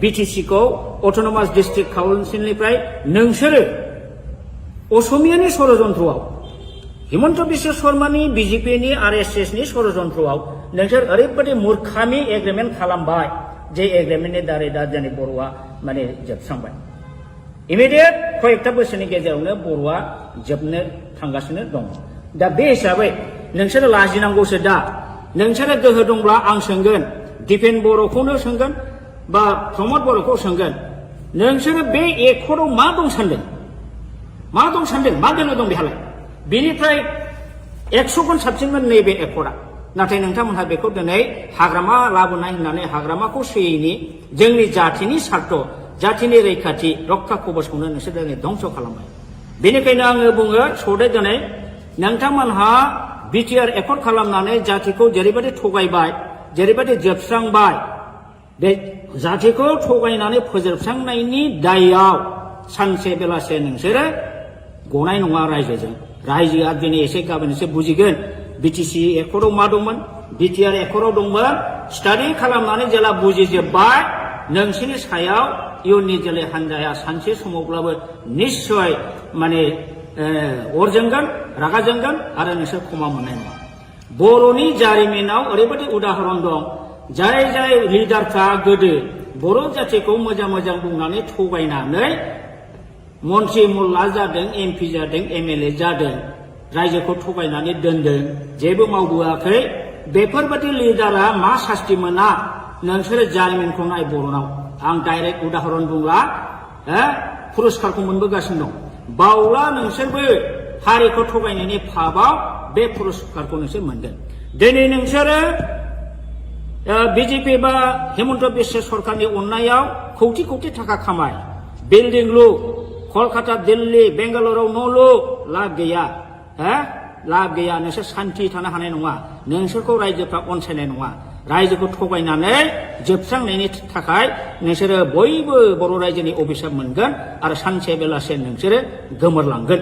बिटिसिखौ अट'नमास डिस्ट्रिक्ट काउन्सिलनिफ्राय नोंसोरो असमियानि षड़यन्त्रआव हिमन्त बिश्व शर्मानि बिजेपिनि आरएसएसनि षड़यन्त्रआव नोंसोर ओरैबायदि मूर्खामि एग्रिमेन्ट खालामबाय जे एग्रिमेन्टनि दारै दा जोंनि बर'आ माने जोबस्रांबाय इमिडियेट कयेकटा बोसोरनि गेजेरावनो बर'आ जोबनो थांगासिनो दं दा बे हिसाबै नोंसोरो लाजिनांगौसो दा नोंसोरो गोहो दंब्ला आं सोंगोन दिपेन बर'खौनो सोंगोन बा प्रमद बर'खौ सोंगोन नोंसोरो बे एकर्डआव मा दं सानदों मा गोनो दं बेहालाय बेनिफ्राय 100 गुन साबसिनमोन नैबे एकर्डआ नाथाय नोंथांमोनहा बेखौ दिनै हाग्रामा लाबोनाय होननानै हाग्रामाखौ सोयैनि जोंनि जाथिनि सार्थ जाथिनि रैखाथि रक्षा कवचखौनो नोंसोर दिनै धंस खालामबाय बेनिखायनो आङो बुङो सौदे दिनै नोंथांमोनहा बिटिआर एकर्ड खालामनानै जातिखौ जेरैबायदि थगायबाय जेरैबायदि जोबस्रांबाय बे जातिखौ थगायनानै फोजोबस्रांनायनि दायआव सानसे बेलासे नोंसोरो गनाय नङा रायजोआ दिनै एसे गाबोन एसे बुजिगोन बिटिसि एकर्डआव मा दंमोन बिटिआर एकर्डआव दंमोन स्टाडि खालामनानै जेला बुजिजोब्बाय नोंसिनि सायाव इयुननि जोलै हान्जाया सानसे समावब्लाबो निश्चय माने अर जोंगोन रागा जोंगोन आरो नोंसोर क्षमा मोननाय नङा बर'नि जारिमिनाव ओरैबायदि उदाहरन दं जाय लिडारफ्रा गोदो बर' जातिखौ मोजां बुंनानै थगायनानै मन्त्रि मुल्ला जादों एमपि जादों एमएलए जादों रायजोखौ थगायनानै दोनदों जेबो मावबोआखै बेफोरबायदि लिडारा मा सास्ति मोना नोंसोरो जारिमिनखौ नाय बर'नाव आं डाइरेक्ट उदाहरन बुंला पुरस्कारखौ मोनबोगासिनो दं बावला नोंसोरबो हारिखौ थगायनायनि फाबाव बे पुरस्कारखौ नोंसोर मोनगोन दिनै नोंसोरो बिजेपि बा हिमन्त बिश्व सरकारनि अननायाव कौटि थाखा खामाय बिल्डिं लु कलकाता दिल्ली बेंगालुरुआव न' लु लाब गैया नोंसोर सान्थि थानो हानाय नङा नोंसोरखौ रायजोफ्रा अनसायनाय नङा रायजोखौ थगायनानै जोबस्रांनायनि थाखाय नोंसोरो बयबो बर' रायजोनि अभिशाप मोनगोन आरो सानसे बेलासे नोंसोरो गोमोरलांगोन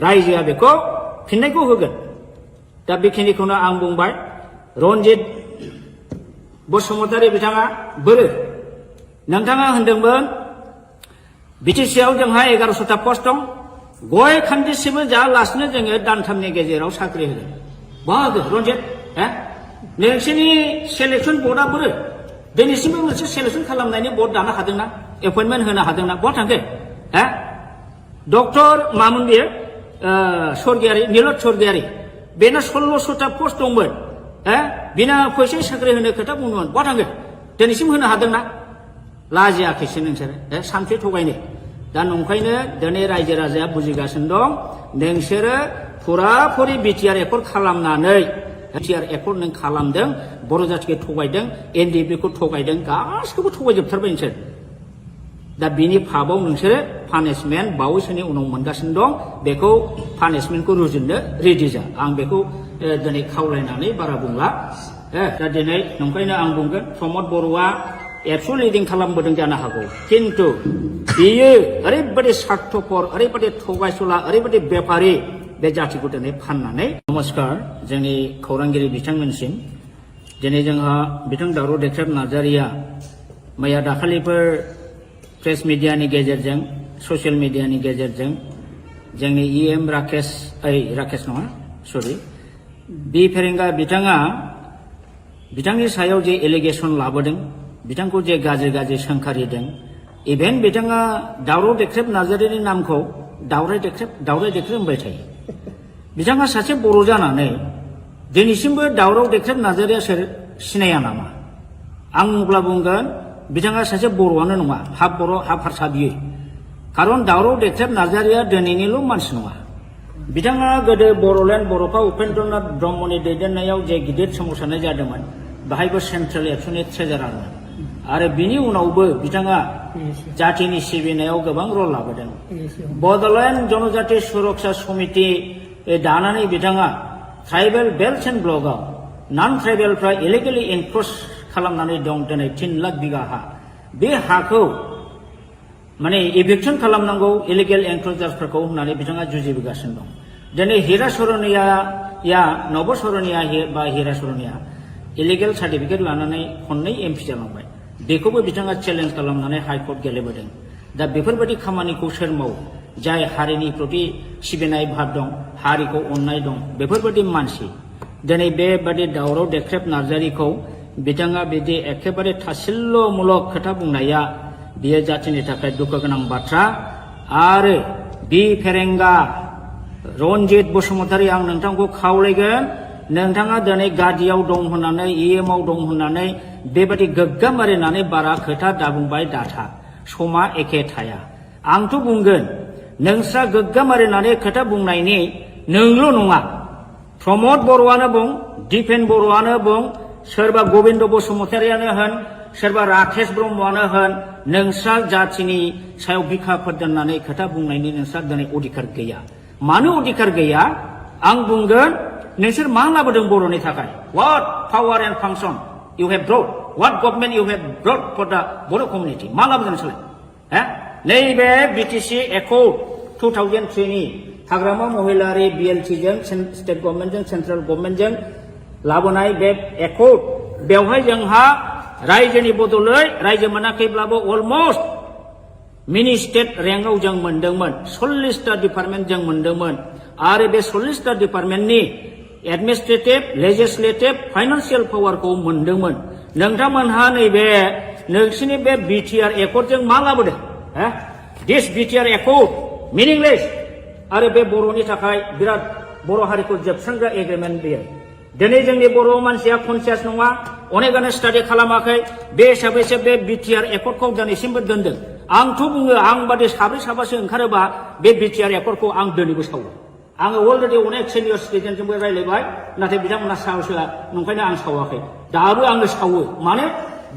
रायजोआ बेखौ फिननायखौ होगोन दा बेखिनिखौनो आं बुंबाय रन्जित बसुमतारी बिथाङा बोरो नोंथाङा होनदोंमोन बिटिसिआव जोंहा 1100टा पस्ट दं गय खान्दिसेबो जायालासिनो जोङो दानथामनि गेजेराव साख्रि होगोन बाहागो रन्जित नोंसोरनि सेलेक्सन बर्डआ बोरो दिनैसिमबो मोनसे सेलेक्सन खालामनायनि बर्ड दानो हादोंना एपइन्टमेन्ट होनो हादोंना बहा थांखो डक्टर मामोन बेयो स्वर्गियारि नीलत स्वर्गियारि बेना 1600टा पस्ट दंमोन बिना फैसा साख्रि होनो खोथा बुंदोंमोन बहा थांखो दिनैसिम होनो हादोंना लाजियाखैसो नोंसोरो सानसे थगायनो दा नंखायनो दिनै रायजो राजाया बुजिगासिनो दं नोंसोरो फुराफुरि बिटिआर एकर्ड खालामनानै बिटिआर एकर्ड नों खालामदों बर' जाथिखौ थगायदों एनडिएफबि खौ थगायदों गासिखौबो थगायजोबथारबाय नोंसोर दा बिनि फाबाव नोंसोरो पानिशमेन्ट बावैसोनि उनाव मोनगासिनो दं बेखौ पानिशमेन्टखौ रुजुननो रेडि जा आं बेखौ दिनै खावलायनानै बारा बुंला दा दिनै नंखायनो आं बुंगोन प्रमद बर'आ एबसु लिडिं खालामबोदों जानो हागौ किन्तु बियो ओरैबायदि स्वार्थपर ओरैबायदि थगायसुला ओरैबायदि बेफारि बे जातिखौ दिनै फाननानै नमस्कार जोंनि खौरांगिरि बिथांमोनसिम दिनै जोंहा बिथां दावराव देख्रेब नार्जारिया मैया दाखालिफोर प्रेस मिडियानि गेजेरजों ससियेल मिडियानि गेजेरजों जोंनि इएम राकेश नङा सरि बि फेरेंगा बिथाङा बिथांनि सायाव जे एलिगेसन लाबोदों बिथांखौ जे गाज्रि गाज्रि सोंखारिदों इभेन बिथाङा दावराव देख्रेब नार्जारिनि नामखौ दावराय देख्रेब होनबाय थायो बिथाङा सासे बर' जानानै दिनैसिमबो दावराव देख्रेब नार्जारिया सोर सिनाया नामा आं अब्ला बुंगोन बिथाङा सासे बर'आनो नङा हाफ बर' हाफ हारसा बियो खारन दावराव देख्रेब नार्जारिया दिनैनिल' मानसि नङा बिथाङा गोदो बर'लेण्ड बर'फा उपेन्द्रनाथ ब्रह्मनि दैदेननायाव जे गिदिर सोमावसारनाय जादोंमोन बाहायबो सेन्ट्रेल एबसुनि ट्रेजारारमोन आरो बिनि उनावबो बिथाङा जातिनि सिबिनायाव गोबां रल लाबोदों बड'लेण्ड जनजाति सुरक्षा समिति दानानै बिथाङा ट्राइबेल बेल्ट एन्ड ब्लकआव नन ट्राइबेलफ्रा इलिगेलि एनक्रच खालामनानै दं दिनै 3 लाख बिगा हा बे हाखौ माने इभिक्सन खालामनांगौ इलिगेल एनक्रचार्सफोरखौ होननानै बिथाङा जुजिबोगासिनो दं दिनै हिरा सरनिया नब सरनिया बा हिरा सरनिया इलिगेल सार्टिफिकेट लानानै खननै एमपि जालांबाय बेखौबो बिथाङा चेलेन्ज खालामनानै हाइकर्ट गेलेबोदों दा बेफोरबायदि खामानिखौ सोर मावो जाय हारिनि प्रति सिबिनाय भाब दं हारिखौ अननाय दं बेफोरबायदि मानसि दिनै बेबादि दावराव देख्रेब नार्जारिखौ बिथाङा बिदि एखेबारे थासिल्यमूलक खोथा बुंनाया बियो जातिनि थाखाय दुखु गोनां बाथ्रा आरो बि फेरेंगा रनजित बसुमतारी आं नोंथांखौ खावलायगोन नोंथाङा दिनै गादियाव दं होननानै इएमआव दं होननानै बेबायदि गोग्गाम मारिनानै बारा खोथा दाबुंबाय दाथा समा एखे थाया आंथ' बुंगोन नोंस्रा गोग्गाम मारिनानै खोथा बुंनायनि नोंल' नङा प्रमद बर'आनो बुं दिपेन बर'आनो बुं सोरबा गबिन्द बसुमतारियानो होन सोरबा राकेश ब्रह्मआनो होन नोंस्रा जातिनि सायाव बिखाफोर दोननानै खोथा बुंनायनि नोंस्रा दिनै अधिकार गैया मानो अधिकार गैया आं बुंगोन नोंसोर मा लाबोदों बर'नि थाखाय what power and function you have brought what government you have brought for the Boro community मा लाबोदों नोंसोरलाय नैबे बिटिसि एकर्ड 2003 नि हाग्रामा महिलारि बिएलटिजों स्टेट गभर्नमेन्टजों सेन्ट्रेल गभर्नमेन्टजों लाबोनाय बे एकर्ड बेवहाय जोंहा रायजोनि बदलै रायजो मोनाखैब्लाबो अलमस्ट मिनि स्टेट रेंकआव जों मोनदोंमोन 40टा डिपार्टमेन्ट जों मोनदोंमोन आरो बे 40टा डिपार्टमेन्टनि एडमिनिस्ट्रेटिभ लेजिस्लेटिभ फाइनान्सियेल पावारखौ मोनदोंमोन नोंथांमोनहा नैबे नोंसिनि बे बिटिआर एकर्डजों मा लाबोदों दिस बिटिआर एकर्ड मिनिंलेस आरो बे बर'नि थाखाय बिराद बर' हारिखौ जोबस्रांग्रा एग्रिमेन्ट बेयो दिनै जोंनि बर' मानसिया कनसियास नङा अनेकानो स्टाडि खालामाखै बे हिसाबैसो बे बिटिआर एकर्डखौ दिनैसिमबो दोनदों आंथ' बुङो आं बादि साब्रै साबासो ओंखारोबा बे बिटिआर एकर्डखौ आं दिनैबो सावो आङो अलरेडि अनेक सिनियर सिटिजेनजोंबो रायज्लायबाय नाथाय बिथांमोना साहसआ नंखायनो आं सावाखै दाबो आङो सावो माने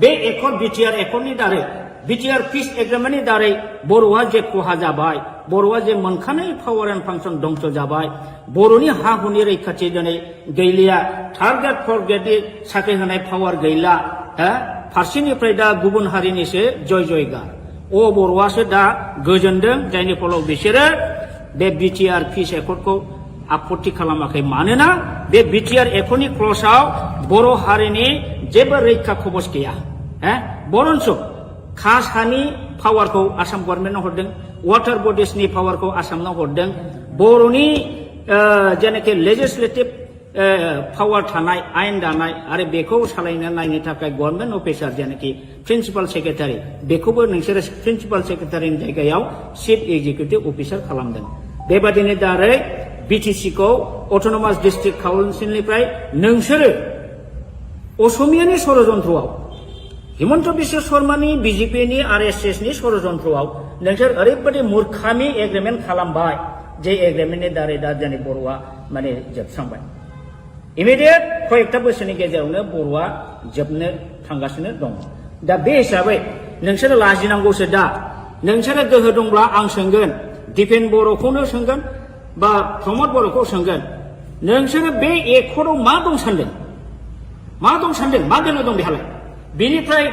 बे एकर्ड बिटिआर एकर्डनि दारै बिटिआर पिस एग्रिमेन्टनि दारै बर'आ जे खहा जाबाय बर'आ जे मोनखानाय पावार एन्ड फांसन दंस जाबाय बर'नि हा हुनि रैखाथि दिनै गैलिया थार्ड ग्रेड फर्थ ग्रेडनि साख्रि होनाय पावार गैला फारसेनिफ्राय दा गुबुन हारिनिसो जय जयगार बर'आसो दा गोजोनदों जायनि फलाव बिसोरो बे बिटिआर पिस एकर्डखौ आपत्ति खालामाखै मानोना बे बिटिआर एकर्डनि क्लजआव बर' हारिनि जेबो रैखा खबस गैया बरन्स कास्ट हानि पावारखौ आसाम गभर्नमेन्टआव हरदों वाटार बडिसनि पावारखौ आसामनाव हरदों बर'नि जेनाखि लेजिस्लेटिभ पावार थानाय आयेन दानाय आरो बेखौ सालायनो नायनो थाखाय गभर्नमेन्ट अफिसार जेनाखि प्रिन्सिपाल सेक्रेटारि बेखौबो नोंसोरो प्रिन्सिपाल सेक्रेटारिनि जायगायाव चिफ एग्जिकिउटिभ अफिसार खालामदों बेबादिनो दारै बिटिसिखौ अट'नमास डिस्ट्रिक्ट काउन्सिलनिफ्राय नोंसोरो असमियानि षड़यन्त्रआव हिमन्त बिश्व शर्मानि बिजेपिनि आरएसएसनि षड़यन्त्रआव नोंसोर ओरैबायदि मूर्खामि एग्रिमेन्ट खालामबाय जे एग्रिमेन्टनि दारै दा जोंनि बर'आ माने जोबस्रांबाय इमिडियेट कयेकथा बोसोरनि गेजेरावनो बर'आ जोबनो थांगासिनो दं दा बे हिसाबै नोंसोरो लाजिनांगौसो दा नोंसोरो गोहो दंब्ला आं सोंगोन दिपेन बर'खौनो सोंगोन बा प्रमद बर'खौ सोंगोन नोंसोरो बे एकर्डआव मा दं सानदों मा गोनो दं बेहालाय बेनिफ्राय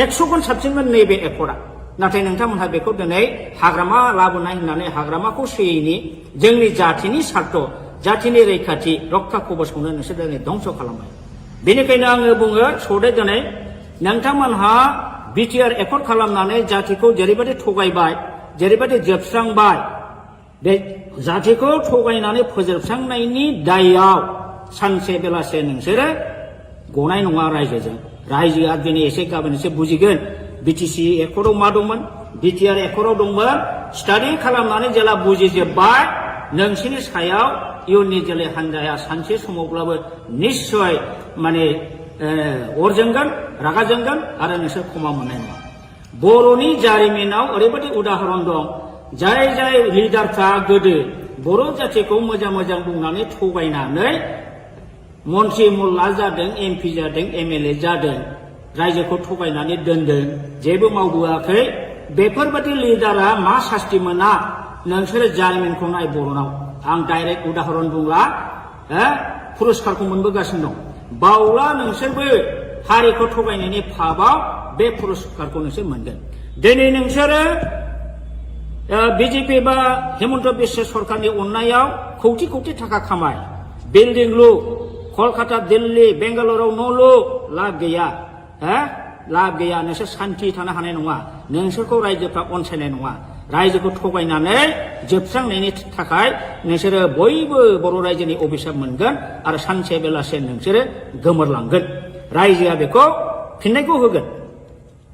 100 गुन साबसिनमोन नैबे एकर्डआ नाथाय नोंथांमोनहा बेखौ दिनै हाग्रामा लाबोनाय होननानै हाग्रामाखौ सोयैनि जोंनि जाथिनि सार्थ जाथिनि रैखाथि रक्षा कवचखौनो नोंसोर दिनै धंस खालामबाय बेनिखायनो आङो बुङो सौदे दिनै नोंथांमोनहा बिटिआर एकर्ड खालामनानै जातिखौ जेरैबायदि थगायबाय जेरैबायदि जोबस्रांबाय बे जातिखौ थगायनानै फोजोबस्रांनायनि दायाव सानसे बेलासे नोंसोरो गनाय नङा रायजोजों रायजोआ दिनै एसे गाबोन एसे बुजिगोन बिटिसि एकर्डआव मा दंमोन बिटिआर एकर्डआव दंमोन स्टाडि खालामनानै जेला बुजिजोबबाय नोंसोरनि सायाव इयुननि जोलै हान्जाया सानसे समावब्लाबो निश्चय माने अर जोंगोन रागा जोंगोन आरो नोंसोर क्षमा मोननाय नङा बर'नि जारिमिनाव ओरैबायदि उदाहरन दं जाय जाय लिडारफ्रा गोदो बर' जातिखौ मोजां मोजां बुंनानै थगायनानै मन्त्रि मुल्ला जादों एमपि जादों एमएलए जादों रायजोखौ थगायनानै दोनदों जेबो मावबोआखै बेफोरबायदि लिडारा मा सास्ति मोना नोंसोरो जारिमिनखौ नाय बर'नाव आं डाइरेक्ट उदाहरन बुंला पुरस्कारखौ मोनबोगासिनो दं बावला नोंसोरबो हारिखौ थगायनायनि फाबाव बे पुरस्कारखौ नोंसोर मोनगोन दिनै नोंसोरो बिजेपि बा हेमन्त बिश्व सरकारनि अननायाव कौटि कौटि थाखा खामाय बिल्डिं लु कलकाता दिल्ली बेंगालुरुआव न' लु लाब गैया लाब गैया नोंसोर सान्थि थानो हानाय नङा नोंसोरखौ रायजोफ्रा अनसायनाय नङा रायजोखौ थगायनानै जोबस्रांनायनि थाखाय नोंसोरो बयबो बर' रायजोनि अभिशाप मोनगोन आरो सानसे बेलासे नोंसोरो गोमोरलांगोन रायजोआ बेखौ फिननायखौ होगोन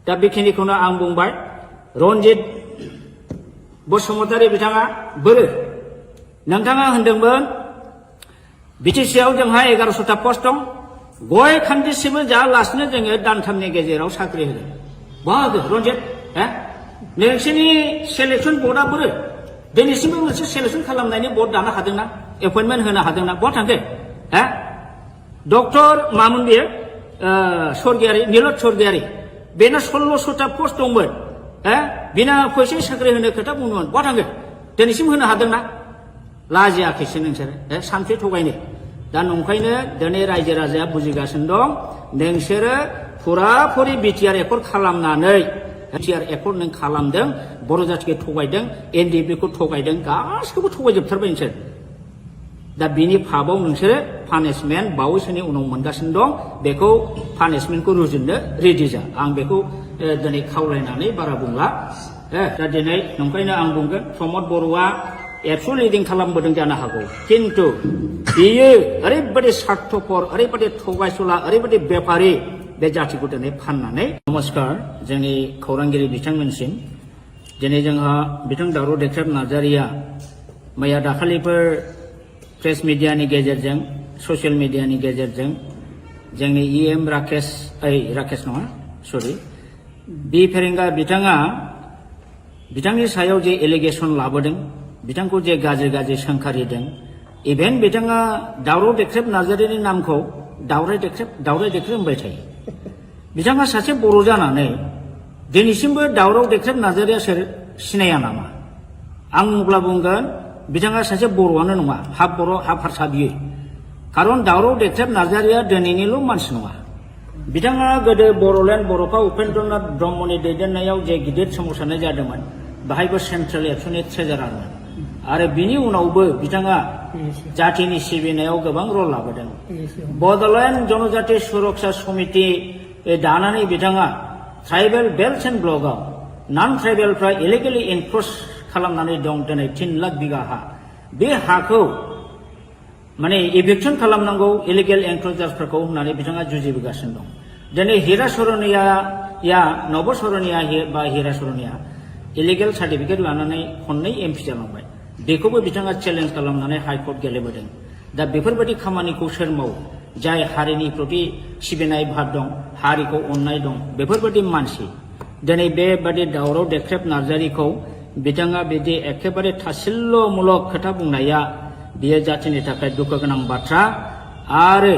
दा बेखिनिखौनो आं बुंबाय रन्जित बसुमतारी बिथाङा बोरो नोंथाङा होनदोंमोन बिटिसिआव जोंहा 1100टा पस्ट दं गय खान्दिसेबो जायालासिनो जोङो दानथामनि गेजेराव साख्रि होगोन बाहागो रन्जित नोंसोरनि सेलेक्सन बर्डआ बोरो दिनैसिमबो मोनसे सेलेक्सन खालामनायनि बर्ड दानो हादोंना एपइन्टमेन्ट होनो हादोंना बहा थांखो डक्टर मामोन बियो स्वर्गियारि नीलत स्वर्गियारि बेना 1600टा पस्ट दंमोन बिना फैसा साख्रि होनो खोथा बुंदोंमोन बहा थांखो दिनैसिम होनो हादोंना लाजियाखैसो नोंसोरो सानसे थगायनो दा नंखायनो दिनै रायजो राजाया बुजिगासिनो दं नोंसोरो फुराफुरि बिटिआर एकर्ड खालामनानै बिटिआर एकर्ड नों खालामदों बर' जातिखौ थगायदों एनडिएफबिखौ थगायदों गासिखौबो थगायजोबथारबाय नोंसोर दा बिनि फाबाव नोंसोरो पानिशमेन्ट बावैसोनि उनाव मोनगासिनो दं बेखौ पानिशमेन्टखौ रुजुननो रेडि जा आं बेखौ दिनै खावलायनानै बारा बुंला दा दिनै नंखायनो आं बुंगोन प्रमद बर'आ एबसु लिडिं खालामबोदों जानो हागौ किन्तु बियो ओरैबायदि स्वार्थपर ओरैबायदि थगायसुला ओरैबायदि बेपारि बे जातिखौ दिनै फाननानै नमस्कार जोंनि खौरांगिरि बिथांमोनसिम दिनै जोंहा बिथां दावराव देख्रेब नार्जारिया मैया दाखालिफोर प्रेस मिडियानि गेजेरजों ससियेल मिडियानि गेजेरजों जोंनि इएम राकेश नङा सरि बि फेरेंगा बिथाङा बिथांनि सायाव जे एलिगेसन लाबोदों बिथांखौ जे गाज्रि गाज्रि सोंखारिदों इभेन बिथाङा दावराव देख्रेब नार्जारिनि नामखौ दावराय देख्रेब होनबाय थायो बिथाङा सासे बर' जानानै दिनैसिमबो दावराव देख्रेब नार्जारिया सोर सिनाया नामा आं अब्ला बुंगोन बिथाङा सासे बर'आनो नङा हाफ बर' हाफ हारसा बियो खारन दावराव देख्रेब नार्जारिया दिनैनिल' मानसि नङा बिथाङा गोदो बर'लेण्ड बर'फा उपेन्द्रनाथ ब्रह्मनि दैदेननायाव जे गिदिर सोमावसारनाय जादोंमोन बाहायबो सेन्ट्रेल एबसुनि ट्रेजारारमोन आरो बिनि उनावबो बिथाङा जातिनि सिबिनायाव गोबां रल लाबोदों बड'लेण्ड जनजाति सुरक्षा समिति दानानै बिथाङा ट्राइबेल बेल्ट एन्ड ब्लकआव नन ट्राइबेलफ्रा इलिगेलि एनक्रच खालामनानै दं दिनै 3 लाख बिगा हा बे हाखौ माने इभिक्सन खालामनांगौ इलिगेल एनक्रचार्सफोरखौ होननानै बिथाङा जुजिबोगासिनो दं दिनै हिरा सरनिया नब सरनिया बा हिरा सरनिया इलिगेल सार्टिफिकेट लानानै खननै एमपि जालांबाय बेखौबो बिथाङा चेलेन्ज खालामनानै हाइकर्ट गेलेबोदों दा बेफोरबायदि खामानिखौ सोर मावो जाय हारिनि प्रति सिबिनाय भाब दं हारिखौ अननाय दं बेफोरबायदि मानसि दिनै बेबादि दावराव देख्रेब नार्जारिखौ बिथाङा बिदि एखेबारे थासिल्ल'मूलक खोथा बुंनाया बियो जाथिनि थाखाय दुखु गोनां बाथ्रा। आरो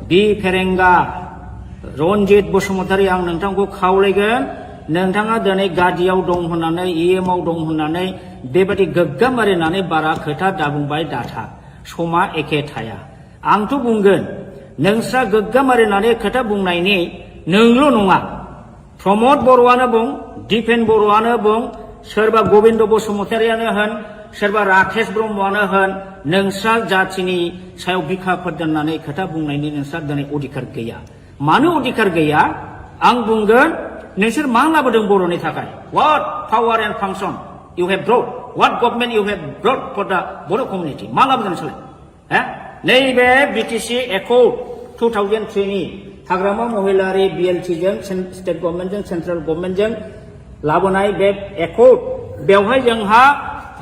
बि फेरेंगा रनजित बसुमतारी आं नोंथांखौ खावलायगोन, नोंथाङा दिनै गादियाव दं होननानै इएमआव दं होननानै बेबादि गोग्गा मारिनानै बारा खोथा दाबुंबाय दाथा, समा एखे थाया। आंथ' बुंगोन नोंस्रा गोग्गा मारिनानै खोथा बुंनायनि नोंल' नङा, प्रमद बर'आनो बुं, दिपेन बर'आनो बुं, सोरबा गबिन्द बसुमतारियानो होन, सोरबा राकेश ब्रह्मआनो होन, नोंस्रा जाथिनि सायाव बिखा फोरदाननानै खोथा बुंनायनि नोंस्रा दिनै अधिकार गैया। मानो अधिकार गैया? आं बुंगोन नोंसोर मा लाबोदों बर'नि थाखाय? What power and function you have brought? What government you have brought for the Boro community? मा लाबोदों नोंसोरलाय? नैबे बिटिसि एकर्ड 2003 नि हाग्रामा महिलारि बिएलटिजों स्टेट गभर्नमेन्टजों सेन्ट्रेल गभर्नमेन्टजों लाबोनाय बे एकर्ड, बेवहाय जोंहा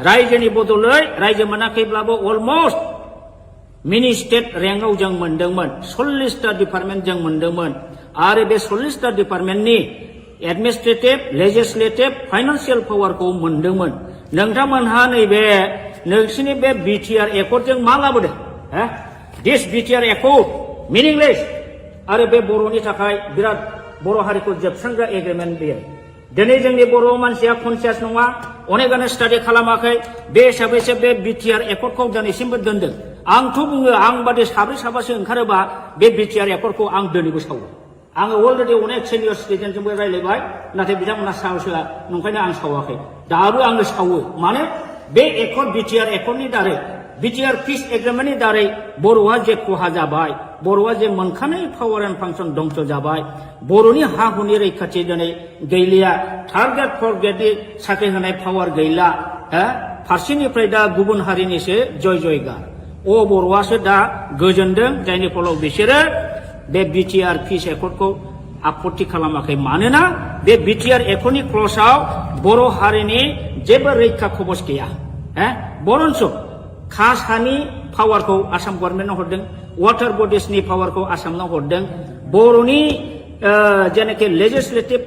रायजोनि बदलै रायजो मोनाखैब्लाबो अलमस्ट मिनि स्टेट रेंकआव जों मोनदोंमोन। 40टा डिपार्टमेन्ट जों मोनदोंमोन आरो बे 40टा डिपार्टमेन्टनि एडमिनिस्ट्रेटिभ, लेजिस्लेटिभ, फाइनान्सियेल पावारखौ मोनदोंमोन। नोंथांमोनहा नैबे नोंसिनि बे बिटिआर एकर्डजों मा लाबोदों? दिस बिटिआर एकर्ड मिनिंलेस आरो बे बर'नि थाखाय बिराद बर' हारिखौ जोबस्रांग्रा एग्रिमेन्ट बेयो। दिनै जोंनि बर' मानसिया कनसियास नङा, अनेकानो स्टाडि खालामाखै, बे हिसाबैसो बे बिटिआर एकर्डखौ दिनैसिमबो दोनदों। आंथ' बुङो आं बादि साब्रै साबासो ओंखारोबा बे बिटिआर एकर्डखौ आं दिनैबो सावो। आङो अलरेडि अनेक सिनियर सिटिजेनजोंबो रायज्लायबाय, नाथाय बिथांमोना साहसआ नंखायनो आं सावाखै। दाबो आङो सावो। मानो? बे एकर्ड बिटिआर एकर्डनि दारै, बिटिआर पिस एग्रिमेन्टनि दारै बर'आ जे खहा जाबाय, बर'आ जे मोनखानाय पावार एन्ड फांसन दंस जाबाय, बर'नि हा हुनि रैखाथि दिनै गैलिया, थार्ड ग्रेड फर्थ ग्रेडनि साख्रि होनाय पावार गैला, फारसेनिफ्राय दा गुबुन हारिनिसो जय जयगार। बर'आसो दा गोजोनदों, जायनि फलाव बिसोरो बे बिटिआर पिस एकर्डखौ आपत्ति खालामाखै। मानोना बे बिटिआर एकर्डनि क्लजआव बर' हारिनि जेबो रैखा कवच गैया। बरन्स कास्ट हानि पावारखौ आसाम गभर्नमेन्टनो हरदों, वाटार बडिसनि पावारखौ आसामनो हरदों, बर'नि जेनाखि लेजिस्लेटिभ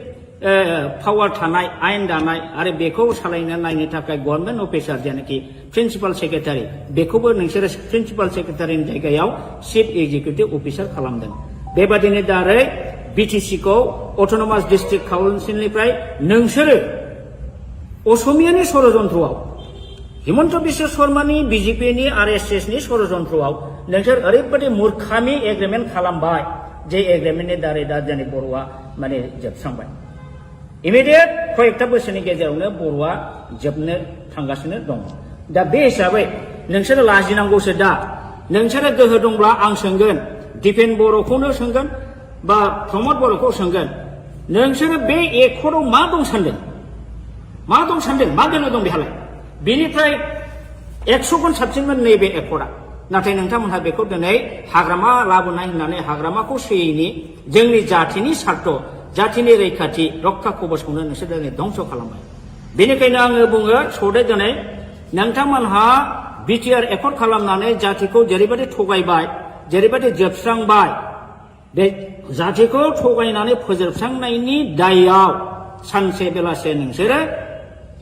पावार थानाय, आयेन दानाय आरो बेखौ सालायनो नायनो थाखाय गभर्नमेन्ट अफिसार जेनाखि प्रिन्सिपाल सेक्रेटारि, बेखौबो नोंसोरो प्रिन्सिपाल सेक्रेटारिनि जायगायाव चिफ एक्जिकिउटिभ अफिसार खालामदों। बेबादिनो दारै बिटिसिखौ अट'नमास डिस्ट्रिक्ट काउन्सिलनिफ्राय नोंसोरो असमियानि षड़यन्त्रआव, हिमन्त बिश्व शर्मानि बिजेपिनि आरएसएसनि षड़यन्त्रआव नोंसोर ओरैबायदि मूर्खामि एग्रिमेन्ट खालामबाय, जे एग्रिमेन्टनि दारै दा दिनै बर'आ माने जोबस्रांबाय। इमिडियेट कयेकटा बोसोरनि गेजेरावनो बर'आ जोबनो थांगासिनो दं। दा बे हिसाबै नोंसोरो लाजिनांगौसो। दा नोंसोरो गोहो दंब्ला आं सोंगोन, दिपेन बर'खौनो सोंगोन बा प्रमद बर'खौ सोंगोन, नोंसोरो बे एकर्डआव मा दं सानदों? मा दं सानदों? मा गोनो दं बेहालाय? बेनिफ्राय 100 गुन साबसिनमोन नैबे एकर्डआ। नाथाय नोंथांमोनहा बेखौ दिनै हाग्रामा लाबोनाय होननानै हाग्रामाखौ सोयैनि जोंनि जाथिनि सार्थ, जाथिनि रैखाथि रक्षा कवचखौनो नोंसोर दिनै धंस खालामबाय। बेनिखायनो आङो बुङो सौदे दिनै नोंथांमोनहा बिटिआर एकर्ड खालामनानै जातिखौ जेरैबायदि थगायबाय, जेरैबायदि जोबस्रांबाय, बे जातिखौ थगायनानै फोजोबस्रांनायनि दायआव सानसे बेलासे नोंसोरो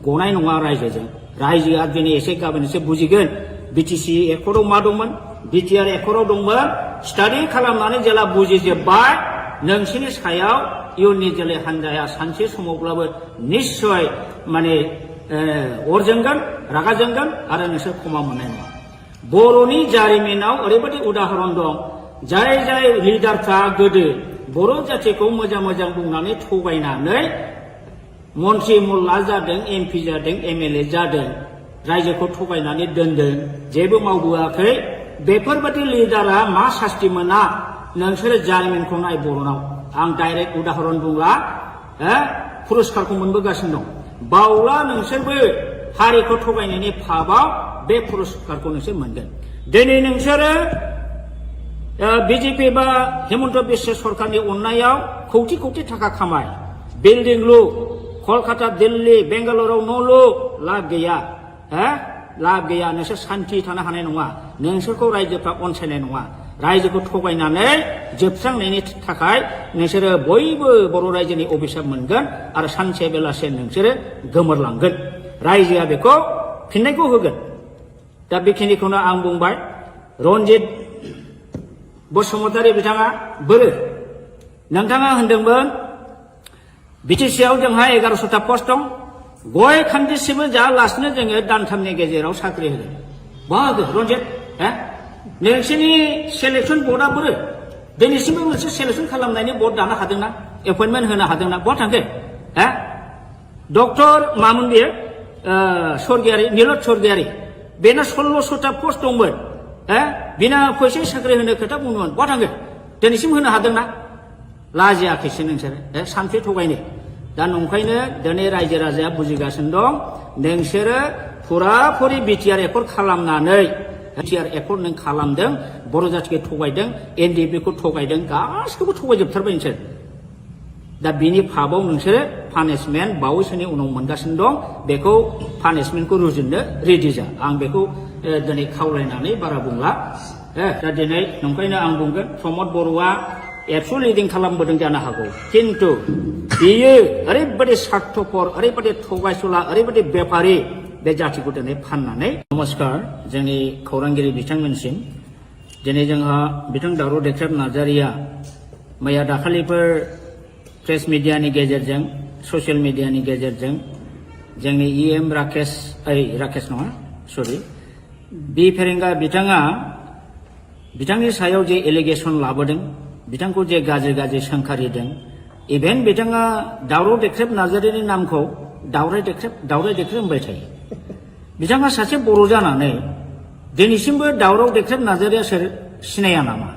गनाय नङा रायजोजों। रायजोआ दिनै एसे गाबोन एसे बुजिगोन। बिटिसि एकर्डआव मा दंमोन? बिटिआर एकर्डआव दंमोन। स्टाडि खालामनानै जेला बुजिजोब्बाय, नोंसिनि सायाव इयुननि जोलै हान्जाया सानसे समावब्लाबो निश्चय माने अर जोंगोन, रागा जोंगोन आरो नोंसोर क्षमा मोननाय नङा। बर'नि जारिमिनाव ओरैबायदि उदाहरन दं, जाय जाय लिडारफ्रा गोदो बर' जातिखौ मोजां मोजां बुंनानै थगायनानै मन्त्रि मुल्ला जादों, एमपि जादों, एमएलए जादों, रायजोखौ थगायनानै दोनदों, जेबो मावबोआखै। बेफोरबायदि लिडारा मा सास्ति मोना? नोंसोरो जारिमिनखौ नाय बर'नाव। आं डाइरेक्ट उदाहरन बुंला, पुरस्कारखौ मोनबोगासिनो दं। बावला नोंसोरबो हारिखौ थगायनायनि फाबाव बे पुरस्कारखौ नोंसोर मोनगोन। दिनै नोंसोरो बिजेपि बा हिमन्त बिश्व सरकारनि अननायाव कौटि कौटि थाखा खामाय, बिल्डिं लु, कलकाता, दिल्ली, बेंगालुरुआव न' लु, लाब गैया। लाब गैया। नोंसोर सान्थि थानो हानाय नङा। नोंसोरखौ रायजोफ्रा अनसायनाय नङा। रायजोखौ थगायनानै जोबस्रांनायनि थाखाय नोंसोरो बयबो बर' रायजोनि अभिशाप मोनगोन आरो सानसे बेलासे नोंसोरो गोमोरलांगोन रायजोआ बेखौ फिननायखौ होगोन दा बेखिनिखौनो आं बुंबाय रनजित बसुमतारी बिथाङा बोरो नोंथाङा होनदोंमोन बिटिसिआव जोंहा 1100टा पस्ट दं गय खान्दिसेबो जायालासिनो जोङो दानथामनि गेजेराव साख्रि होगोन बाहागो रनजित नोंसोरनि सेलेक्सन बर्डआ बोरो दिनैसिमबो मोनसे सेलेक्सन खालामनायनि बर्ड दानो हादोंना एपइन्टमेन्ट होनो हादोंना बहा थांखो डक्टर मामोन बेयो स्वर्गियारि नीलद स्वर्गियारि बेना 1600टा पस्ट दंमोन बिना फैसा साख्रि होनो खोथा बुंदोंमोन बहा थांखो दिनैसिम होनो हादोंना लाजियाखैसो नोंसोरो सानसे थगायनो दा नंखायनो दिनै रायजो राजाया बुजिगासिनो दं नोंसोरो फुराफुरि बिटिआर एकर्ड खालामनानै बिटिआर एकर्ड नों खालामदों बर' जाथिखौ थगायदों एनडिएफबिखौ थगायदों गासिखौबो थगायजोबथारबाय नोंसोर दा बिनि फाबाव नोंसोरो पानिशमेन्ट बावैसोनि उनाव मोनगासिनो दं बेखौ पानिशमेन्टखौ रुजुननो रेडि जा आं बेखौ दिनै खावलायनानै बारा बुंला दा दिनै नंखायनो आं बुंगोन प्रमद बर'आ एबसु लिडिं खालामबोदों जानो हागौ किन्तु बियो ओरैबायदि स्वार्थपर ओरैबायदि थगायसुला ओरैबायदि बेपारि बे जातिखौ दिनै फाननानै नमस्कार जोंनि खौरांगिरि बिथांमोनसिम दिनै जोंहा बिथां दावराव देख्रेब नार्जारिया मैया दाखालिफोर प्रेस मिडियानि गेजेरजों ससियेल मिडियानि गेजेरजों जोंनि इएम राकेश नङा सरि बि फेरेंगा बिथाङा बिथांनि सायाव जे एलिगेसन लाबोदों बिथांखौ जे गाज्रि गाज्रि सोंखारिदों इभेन बिथाङा दावराव देख्रेब नार्जारिनि नामखौ दावराय देख्रेब होनबाय थायो बिथाङा सासे बर' जानानै दिनैसिमबो दावराव देख्रेब नार्जारिया सोर सिनाया नामा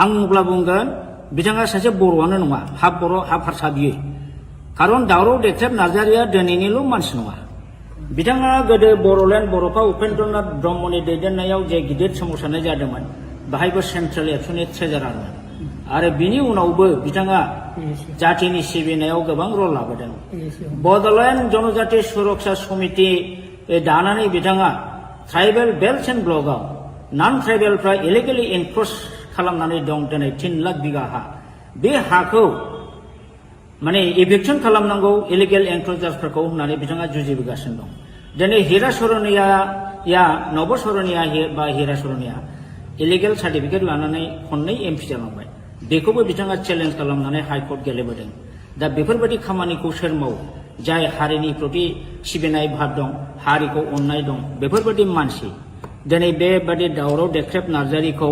आं अब्ला बुंगोन बिथाङा सासे बर'आनो नङा हाफ बर' हाफ हारसा बियो खारन दावराव देख्रेब नार्जारिया दिनैनिल' मानसि नङा बिथाङा गोदो बर'लेण्ड बर'फा उपेन्द्रनाथ ब्रह्मनि दैदेननायाव जे गिदिर सोमावसारनाय जादोंमोन बाहायबो सेन्ट्रेल एबसुनि ट्रेजारारमोन आरो बिनि उनावबो बिथाङा जातिनि सिबिनायाव गोबां रल लाबोदों बड'लेण्ड जनजाति सुरक्षा समिति दानानै बिथाङा ट्राइबेल बेल्ट एन्ड ब्लकआव नन ट्राइबेलफ्रा इलिगेलि एनक्रच खालामनानै दं दिनै 3 लाख बिगा हा बे हाखौ माने इभिक्सन खालामनांगौ इलिगेल एनक्रचार्सफोरखौ होननानै बिथाङा जुजिबोगासिनो दं दिनै हिरा सरनिया नब सरनिया बा हिरा सरनिया इलिगेल सार्टिफिकेट लानानै खननै एमपि जालांबाय बेखौबो बिथाङा चेलेन्ज खालामनानै हाइकर्ट गेलेबोदों दा बेफोरबायदि खामानिखौ सोर मावो जाय हारिनि प्रति सिबिनाय भाब दं हारिखौ अननाय दं बेफोरबायदि मानसि दिनै बेबादि दावराव देख्रेब नार्जारिखौ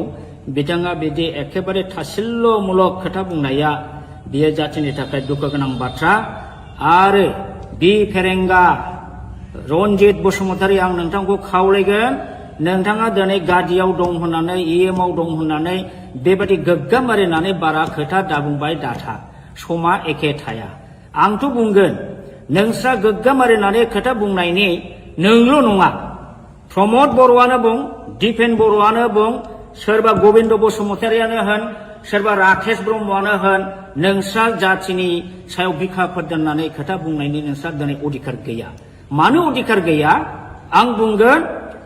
बिथाङा बिदि एखेबारे थासिल्यमूलक खोथा बुंनाया बियो जातिनि थाखाय दुखु गोनां बाथ्रा आरो बि फेरेंगा रनजित बसुमतारी आं नोंथांखौ खावलायगोन नोंथाङा दिनै गादियाव दं होननानै इएमआव दं होननानै बेबायदि गोग्गाम मारिनानै बारा खोथा दाबुंबाय दाथा समा एखे थाया आंथ' बुंगोन नोंस्रा गोग्गाम मारिनानै खोथा बुंनायनि नोंल' नङा प्रमद बर'आनो बुं दिपेन बर'आनो बुं सोरबा गबिन्द बसुमतारियानो होन सोरबा राकेश ब्रह्मआनो होन नोंस्रा जातिनि सायाव बिखाफोर दोननानै खोथा बुंनायनि नोंस्रा दिनै अधिकार गैया मानो अधिकार गैया आं बुंगोन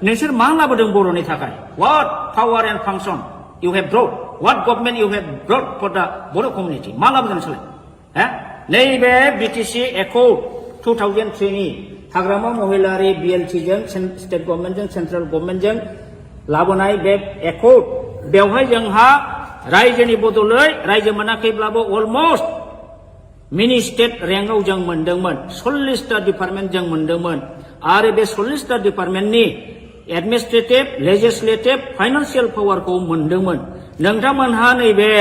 नोंसोर मा लाबोदों बर'नि थाखाय what power and function you have brought what government you have brought for the Bodo' community मा लाबोदों नोंसोरलाय नैबे बिटिसि एकर्ड 2003 नि हाग्रामा महिलारि बिएलटिजों स्टेट गभर्नमेन्टजों सेन्ट्रेल गभर्नमेन्टजों लाबोनाय बे एकर्ड बेवहाय जोंहा रायजोनि बदलै रायजो मोनाखैब्लाबो अलमस्ट मिनि स्टेट रेंकआव जों मोनदोंमोन 40टा डिपार्टमेन्ट जों मोनदोंमोन आरो बे 40टा डिपार्टमेन्टनि एडमिनिस्ट्रेटिभ लेजिस्लेटिभ फाइनान्सियेल पावारखौ मोनदोंमोन नोंथांमोनहा नैबे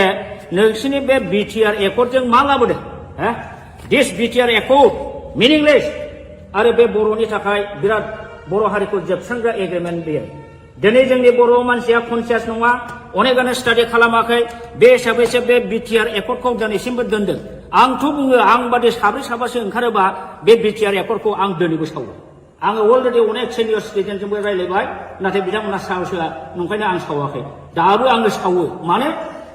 नोंसिनि बे बिटिआर एकर्डजों मा लाबोदों दिस बिटिआर एकर्ड मिनिंलेस आरो बे बर'नि थाखाय बिराद बर' हारिखौ जोबस्रांग्रा एग्रिमेन्ट बेयो दिनै जोंनि बर' मानसिया कनसियास नङा अनेकानो स्टाडि खालामाखै बे हिसाबैसो बे बिटिआर एकर्डखौ दिनैसिमबो दोनदों आंथ' बुङो आं बादि साब्रै साबासो ओंखारोबा बे बिटिआर एकर्डखौ आं दिनैबो सावो आङो अलरेडि अनेक सिनियर सिटिजेनजोंबो रायज्लायबाय नाथाय बिथांमोना साहसआ नंखायनो आं सावाखै दाबो आङो सावो माने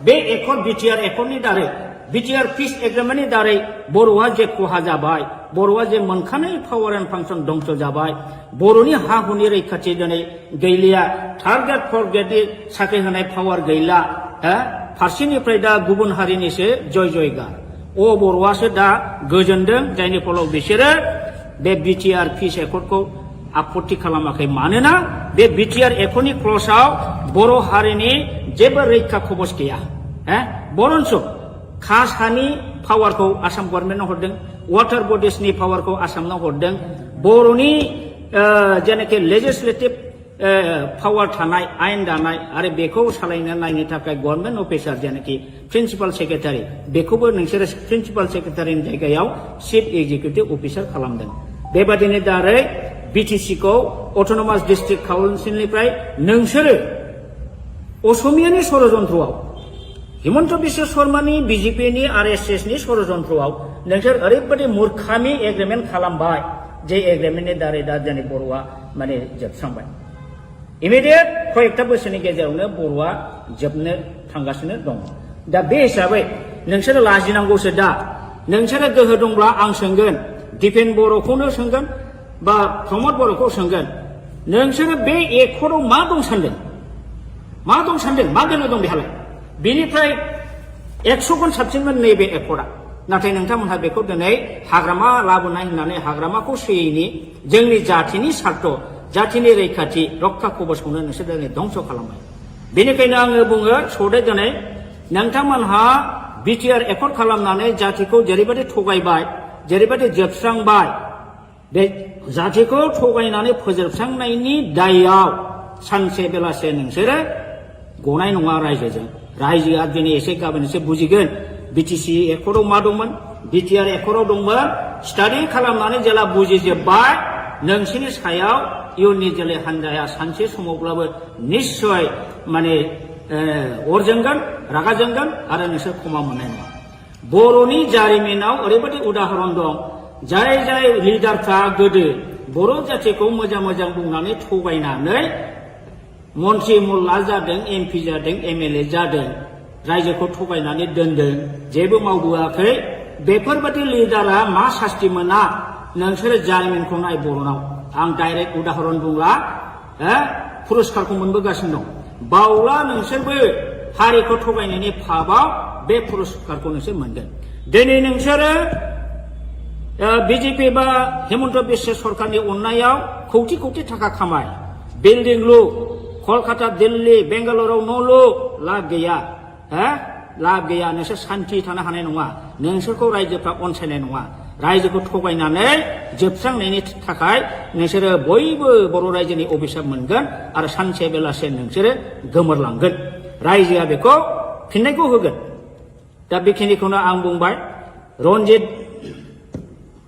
बे एकर्ड बिटिआर एकर्डनि दारै बिटिआर पिस एग्रीमेंटनि दारै बर'आ जे खहा जाबाय बर'आ जे मोनखानाय पावार एन्ड फांसन दंस जाबाय बर'नि हा हुनि रैखाथि दिनै गैलिया थार्ड ग्रेड फर्थ ग्रेडनि साख्रि होनाय पावार गैला फारसेनिफ्राय दा गुबुन हारिनिसो जय जयगार बर'आसो दा गोजोनदों जायनि फलाव बिसोरो बे बिटिआर पिस एकर्डखौ आपत्ति खालामाखै मानोना बे बिटिआर एकर्डनि क्लजआव बर' हारिनि जेबो रैखा खबस गैया बरन्स खास हानि पावारखौ आसाम गभर्नमेन्टनो हरदों वाटार बडिसनि पावारखौ आसामनो हरदों बर'नि जेनाखि लेजिस्लेटिभ पावार थानाय आयेन दानाय आरो बेखौ सालायनो नायनो थाखाय गभर्नमेन्ट अफिसार जेनाखि प्रिन्सिपाल सेक्रेटारि बेखौबो नोंसोरो प्रिन्सिपाल सेक्रेटारिनि जायगायाव चिफ एग्जिकिउटिभ अफिसार खालामदों बेबादिनो दारै बिटिसिखौ अट'नमास डिस्ट्रिक्ट काउन्सिलनिफ्राय नोंसोरो असमियानि षड़यन्त्रआव हिमन्त बिश्व शर्मानि बिजेपिनि आरएसएसनि षड़यन्त्रआव नोंसोर ओरैबायदि मूर्खामि एग्रिमेन्ट खालामबाय जे एग्रिमेन्टनि दारै दा दिनै बर'आ माने जोबस्रांबाय इमिडियेट कयेकथा बोसोरनि गेजेरावनो बर'आ जोबनो थांगासिनो दं दा बे हिसाबै नोंसोरो लाजिनांगौसो दा नोंसोरो गोहो दंब्ला आं सोंगोन दिपेन बर'खौनो सोंगोन बा प्रमद बर'खौ सोंगोन नोंसोरो बे एकर्डआव मा दं सानदों मा गोनो दं बेहालाय बेनिफ्राय 100 गुन साबसिनमोन नैबे एकर्डआ नाथाय नोंथांमोनहा बेखौ दिनै हाग्रामा लाबोनाय होननानै हाग्रामाखौ सोयैनि जोंनि जाथिनि सार्थ जाथिनि रैखाथि रक्षा कबचखौनो नोंसोर दिनै धंस खालामबाय बेनिखायनो आङो बुङो सौदे दिनै नोंथांमोनहा बिटिआर एकर्ड खालामनानै जाथिखौ जेरैबायदि थगायबाय जेरैबायदि जोबस्रांबाय बे जाथिखौ थगायनानै फोजोबस्रांनायनि दायआव सानसे बेलासे नोंसोरो गनाय नङा रायजोआ दिनै एसे गाबोन एसे बुजिगोन बिटिसि एकर्डआव मा दंमोन बिटिआर एकर्डआव दंमोन स्टाडि खालामनानै जेला बुजिजोब्बाय नोंसोरनि सायाव इयुननि जोलै हान्जाया सानसे समावब्लाबो निश्चय माने अर जोंगोन रागा जोंगोन आरो नोंसोर क्षमा मोननाय नङा बर'नि जारिमिनाव ओरैबायदि उदाहरन दं जाय लिडारफ्रा गोदो बर' जाथिखौ मोजां बुंनानै थगायनानै मन्त्रि मुल्ला जादों एमपि जादों एमएलए जादों रायजोखौ थगायनानै दोनदों जेबो मावबोआखै बेफोरबायदि लिडारा मा सास्ति मोना नोंसोरो जारिमिनखौ नाय बर'नाव आं डाइरेक्ट उदाहरन बुंला पुरस्कारखौ मोनबोगासिनो दं बावला नोंसोरबो हारिखौ थगायनायनि फाबाव बे पुरस्कारखौ नोंसोर मोनगोन दिनै नोंसोरो बिजेपि बा हिमन्त बिश्व सरकारनि अननायाव कौटि थाखा खामाय बिल्डिं लु कलकाता दिल्ली बेंगालुरुआव न' लु लाब गैया नोंसोर सान्थि थानो हानाय नङा नोंसोरखौ रायजोफ्रा अनसायनाय नङा रायजोखौ थगायनानै जोबस्रांनायनि थाखाय नोंसोरो बयबो बर' रायजोनि अभिशाप मोनगोन आरो सानसे बेलासे नोंसोरो गोमोरलांगोन रायजोआ बेखौ फिननायखौ होगोन दा बेखिनिखौनो आं बुंबाय रन्जित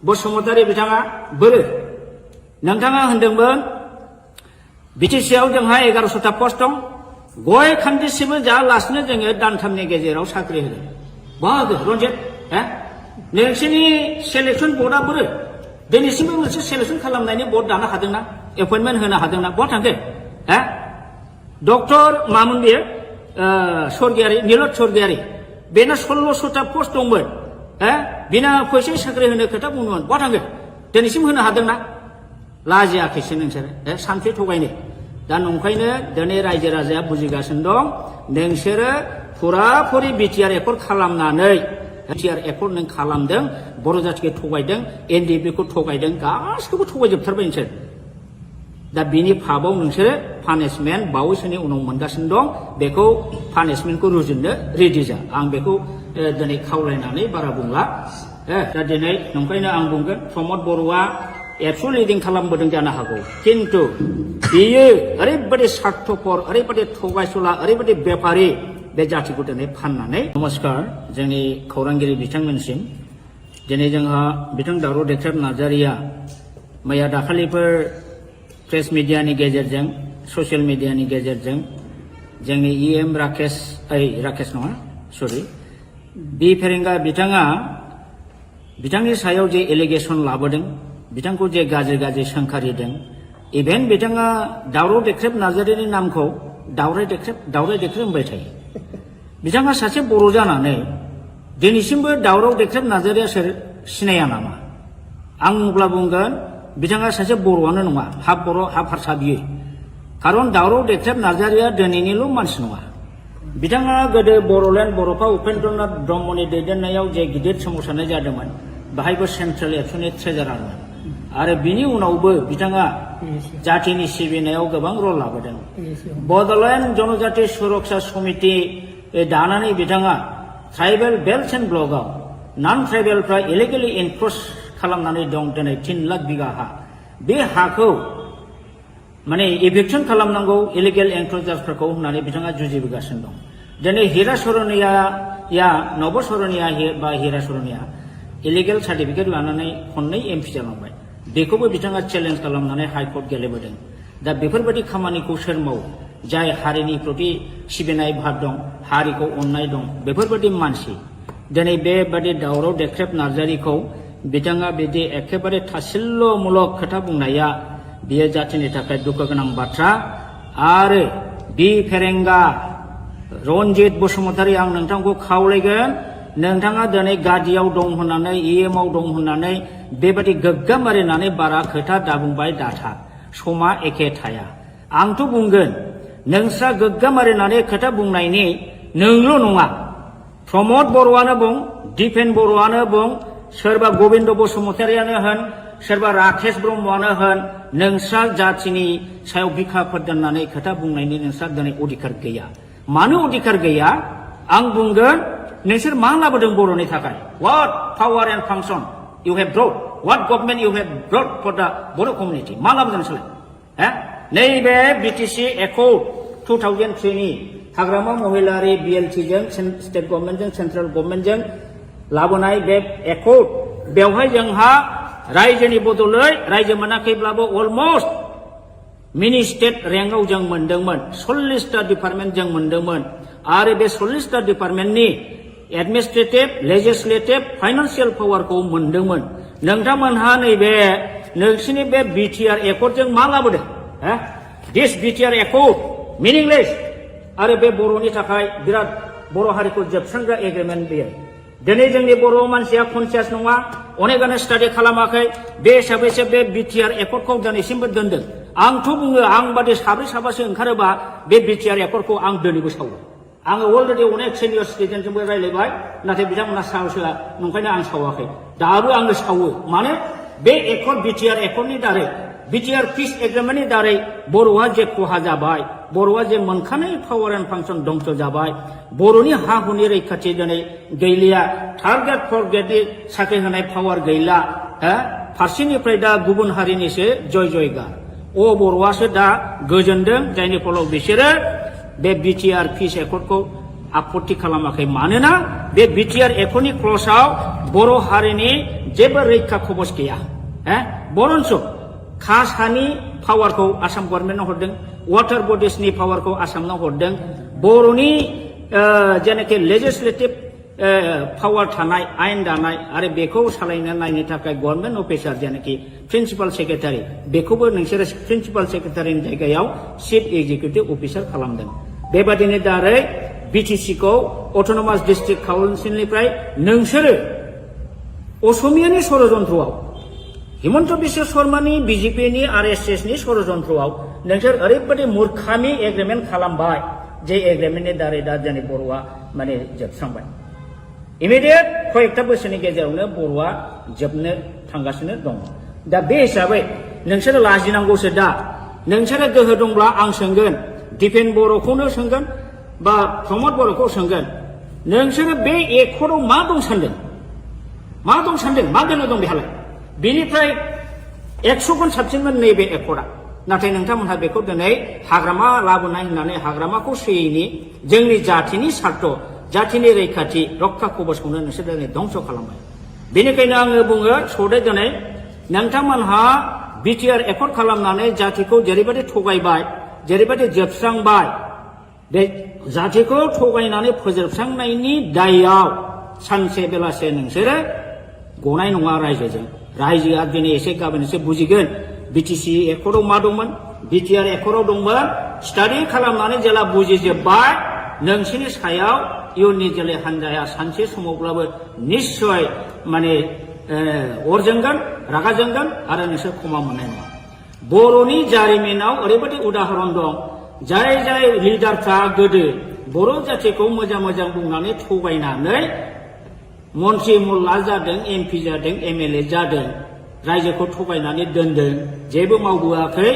बसुमतारी बिथाङा बोरो नोंथाङा होनदोंमोन बिटिसिआव जोंहा 1100टा पस्ट दं गय खान्दिसिबो जायालासिनो जोङो दानथामनि गेजेराव साख्रि होगोन बाहागो रन्जित नोंसोरनि सेलेक्सन बर्डआ बोरो दिनैसिमबो मोनसे सेलेक्सन खालामनायनि बर्ड दानो हादोंना एपइन्टमेन्ट होनो हादोंना बहा थांखो डक्टर मामोन बेयो स्वर्गियारि नीलत स्वर्गियारि बेना 1600टा पस्ट दंमोन बिना फैसा साख्रि होनो खोथा बुंदोंमोन बहा थांखो दिनैसिम होनो हादोंना लाजियाखैसो नोंसोरो सानसे थगायनो दा नंखायनो दिनै रायजो राजाया बुजिगासिनो दं नोंसोरो फुराफुरि बिटिआर एकर्ड खालामनानै बिटिआर एकर्ड नों खालामदों बर' जाथिखौ थगायदों एनडिएफबिखौ थगायदों गासिखौबो थगायजोबथारबाय नोंसोर दा बिनि फाबाव नोंसोरो पानिशमेन्ट बावैसोनि उनाव मोनगासिनो दं बेखौ पानिशमेन्टखौ रुजुननो रेडि जा आं बेखौ दिनै खावलायनानै बारा बुंला दा दिनै नंखायनो आं बुंगोन प्रमद बर'आ एबसु लिडिं खालामबोदों जानो हागौ किन्तु बियो ओरैबायदि स्वार्थपर ओरैबायदि थगायसुला ओरैबायदि बेपारि बे जाथिखौ दिनै फाननानै नमस्कार जोंनि खौरांगिरि बिथांमोनसिम दिनै जोंहा बिथां दावराव देख्रेब नार्जारिया मैया दाखालिफोर प्रेस मिडियानि गेजेरजों ससियेल मिडियानि गेजेरजों जोंनि इएम राकेश नङा सरि बि फेरेंगा बिथाङा बिथांनि सायाव जे एलिगेसन लाबोदों बिथांखौ जे गाज्रि सोंखारिदों इभेन बिथाङा दावराव देख्रेब नार्जारिनि नामखौ दावराय देख्रेब होनबाय थायो बिथाङा सासे बर' जानानै दिनैसिमबो दावराव देख्रेब नार्जारिया सोर सिनाया नामा आं अब्ला बुंगोन बिथाङा सासे बर'आनो नङा हाफ बर' हाफ हारसा बियो खारन दावराव देख्रेब नार्जारिया दिनैनिल' मानसि नङा बिथाङा गोदो बर'लेण्ड बर'फा उपेन्द्रनाथ ब्रह्मनि दैदेननायाव जे गिदिर सोमावसारनाय जादोंमोन बाहायबो सेन्ट्रेल एबसुनि ट्रेजारारमोन आरो बिनि उनावबो बिथाङा जातिनि सिबिनायाव गोबां रल लाबोदों बड'लेण्ड जनजाति सुरक्षा समिति दानानै बिथाङा ट्राइबेल बेल्ट एन्ड ब्लकआव नन ट्राइबेलफ्रा इलिगेलि एनक्रच खालामनानै दं दिनै 3 लाख बिगा हा बे हाखौ माने इभिक्सन खालामनांगौ इलिगेल एनक्रचार्सफोरखौ होननानै बिथाङा जुजिबोगासिनो दं दिनै हिरा सरनिया नब सरनिया बा हिरा सरनिया इलिगेल सार्टिफिकेट लानानै खननै एमपि जालांबाय बेखौबो बिथाङा चेलेन्ज खालामनानै हाइकर्ट गेलेबोदों दा बेफोरबायदि खामानिखौ सोर मावो जाय हारिनि प्रति सिबिनाय भाब दं हारिखौ अननाय दं बेफोरबायदि मानसि दिनै बेबादि दावराव देख्रेब नार्जारिखौ बिथाङा बिदि एखेबारे थासिल्यमूलक खोथा बुंनाया बियो जातिनि थाखाय दुखु गोनां बाथ्रा आरो बि फेरेंगा रनजित बसुमतारी आं नोंथांखौ खावलायगोन नोंथाङा दिनै गादियाव दं होननानै इएमआव दं होननानै बेबादि गोग्गाम मारिनानै बारा खोथा दाबुंबाय दाथा समा एखे थाया आंथ' बुंगोन नोंस्रा गोग्गाम मारिनानै खोथा बुंनायनि नोंल' नङा प्रमद बर'आनो बुं दिपेन बर'आनो बुं सोरबा गबिन्द बसुमतारियानो होन सोरबा राकेश ब्रह्मआनो होन नोंस्रा जातिनि सायाव बिखाफोर दोननानै खोथा बुंनायनि नोंस्रा दिनै अधिकार गैया मानो अधिकार गैया आं बुंगोन नोंसोर मा लाबोदों बर'नि थाखाय what power and function you have brought what government you have brought for the Boro community मा लाबोदों नोंसोरलाय नैबे बिटिसि एकर्ड 2003 नि हाग्रामा महिलारि बिएलटिजों स्टेट गभर्नमेन्टजों सेन्ट्रेल गभर्नमेन्टजों लाबोनाय बे एकर्ड बेवहाय जोंहा रायजोनि बदलै रायजो मोनाखैब्लाबो अलमस्ट मिनि स्टेट रेंकआव जों मोनदोंमोन 40टा डिपार्टमेन्ट जों मोनदोंमोन आरो बे 40टा डिपार्टमेन्टनि एडमिनिस्ट्रेटिभ लेजिस्लेटिभ फाइनान्सियेल पावारखौ मोनदोंमोन नोंथांमोनहा नैबे नोंसिनि बे बिटिआर एकर्डजों मा लाबोदों दिस बिटिआर एकर्ड मिनिंलेस आरो बे बर'नि थाखाय बिराद बर' हारिखौ जोबस्रांग्रा एग्रिमेन्ट बेयो दिनै जोंनि बर' मानसिया कनसियास नङा अनेकानो स्टाडि खालामाखै बे हिसाबैसो बे बिटिआर एकर्डखौ दिनैसिमबो दोनदों आंथ' बुङो आं बादि साब्रै साबासो ओंखारोबा बे बिटिआर एकर्डखौ आं दिनैबो सावो आङो अलरेडि अनेक सिनियर सिटिजेनजोंबो रायज्लायबाय नाथाय बिथांमोना साहस होआ नंखायनो आं सावाखै दाबो आङो सावो माने बे एकर्ड बिटिआर एकर्डनि दारै बिटिआर पिस एग्रिमेन्टनि दारै बर'आ जे खहा जाबाय बर'आ जे मोनखानाय पावार एन्ड फांसन दंस जाबाय बर'नि हा हुनि रैखाथि दिनै गैलिया थार्ड ग्रेड फर्थ ग्रेडनि साख्रि होनाय पावार गैला फारसेनिफ्राय दा गुबुन हारिनिसो जय जयगार बर'आसो दा गोजोनदों जायनि फलाव बिसोरो बे बिटिआर पिस एकर्डखौ आपत्ति खालामाखै मानोना बे बिटिआर एकर्डनि क्लजआव बर' हारिनि जेबो रैखा कवच गैया बरन्स कासानि पावारखौ आसाम गभर्नमेन्टआव हरदों वाटार बडिसनि पावारखौ आसामनाव हरदों बर'नि जेनाखि लेजिस्लेटिभ पावार थानाय आयेन दानाय आरो बेखौ सालायनो नायनो थाखाय गभर्नमेन्ट अफिसार जेनाखि प्रिन्सिपाल सेक्रेटारि बेखौबो नोंसोरो प्रिन्सिपाल सेक्रेटारिनि जायगायाव चिफ एक्जिकिउटिभ अफिसार खालामदों बेबादिनो दारै बिटिसिखौ अट'नमास डिस्ट्रिक्ट काउन्सिलनिफ्राय नोंसोरो असमियानि षड़यन्त्रआव हिमन्त बिश्व शर्मानि बिजेपिनि आरएसएसनि षड़यन्त्रआव नोंसोर ओरैबायदि मूर्खामि एग्रिमेन्ट खालामबाय जे एग्रिमेन्टनि दारै दा जोंनि बर'आ माने जोबस्रांबाय इमिडियेट कयेकटा बोसोरनि गेजेरावनो बर'आ जोबनो थांगासिनो दं दा बे हिसाबै नोंसोरो लाजिनांगौसो दा नोंसोरो गोहो दंब्ला आं सोंगोन दिपेन बर'खौनो सोंगोन बा प्रमद बर'खौ सोंगोन नोंसोरो बे एकर्डआव मा दं सानदों मा गोनो दं बेहालाय बेनिफ्राय 100 गुन साबसिनमोन नैबे एकर्डआ नाथाय नोंथांमोनहा बेखौ दिनै हाग्रामा लाबोनाय होननानै हाग्रामाखौ सोयैनि जोंनि जातिनि सार्थ जातिनि रैखाथि रक्षा कवचखौनो नोंसोर दिनै धंस खालामबाय बेनिखायनो आङो बुङो सदै दिनै नोंथांमोनहा बिटिआर एकर्ड खालामनानै जातिखौ जेरैबायदि थगायबाय जेरैबायदि जोबस्रांबाय बे जातिखौ थगायनानै फोजोबस्रांनायनि दायआव सानसे बेलासे नोंसोरो गनाय नङा रायजोआ दिनै एसे गाबोन एसे बुजिगोन बिटिसि एकर्डआव मा दंमोन बिटिआर एकर्डआव दंमोन स्टाडि खालामनानै जेला बुजिजोब्बाय नोंसोरनि सायाव इयुननि जोलै हान्जाया सानसे समावब्लाबो निश्चय माने अरजोंगोन रागा जोंगोन आरो नोंसोर क्षमा मोननाय नङा बर'नि जारिमिनाव ओरैबायदि उदाहरन दं जाय जाय लिडारफ्रा गोदो बर' जातिखौ मोजां मोजां बुंनानै थगायनानै मन्त्रि मुल्ला जादों एमपि जादों एमएलए जादों रायजोखौ थगायनानै दोनदों जेबो मावबोआखै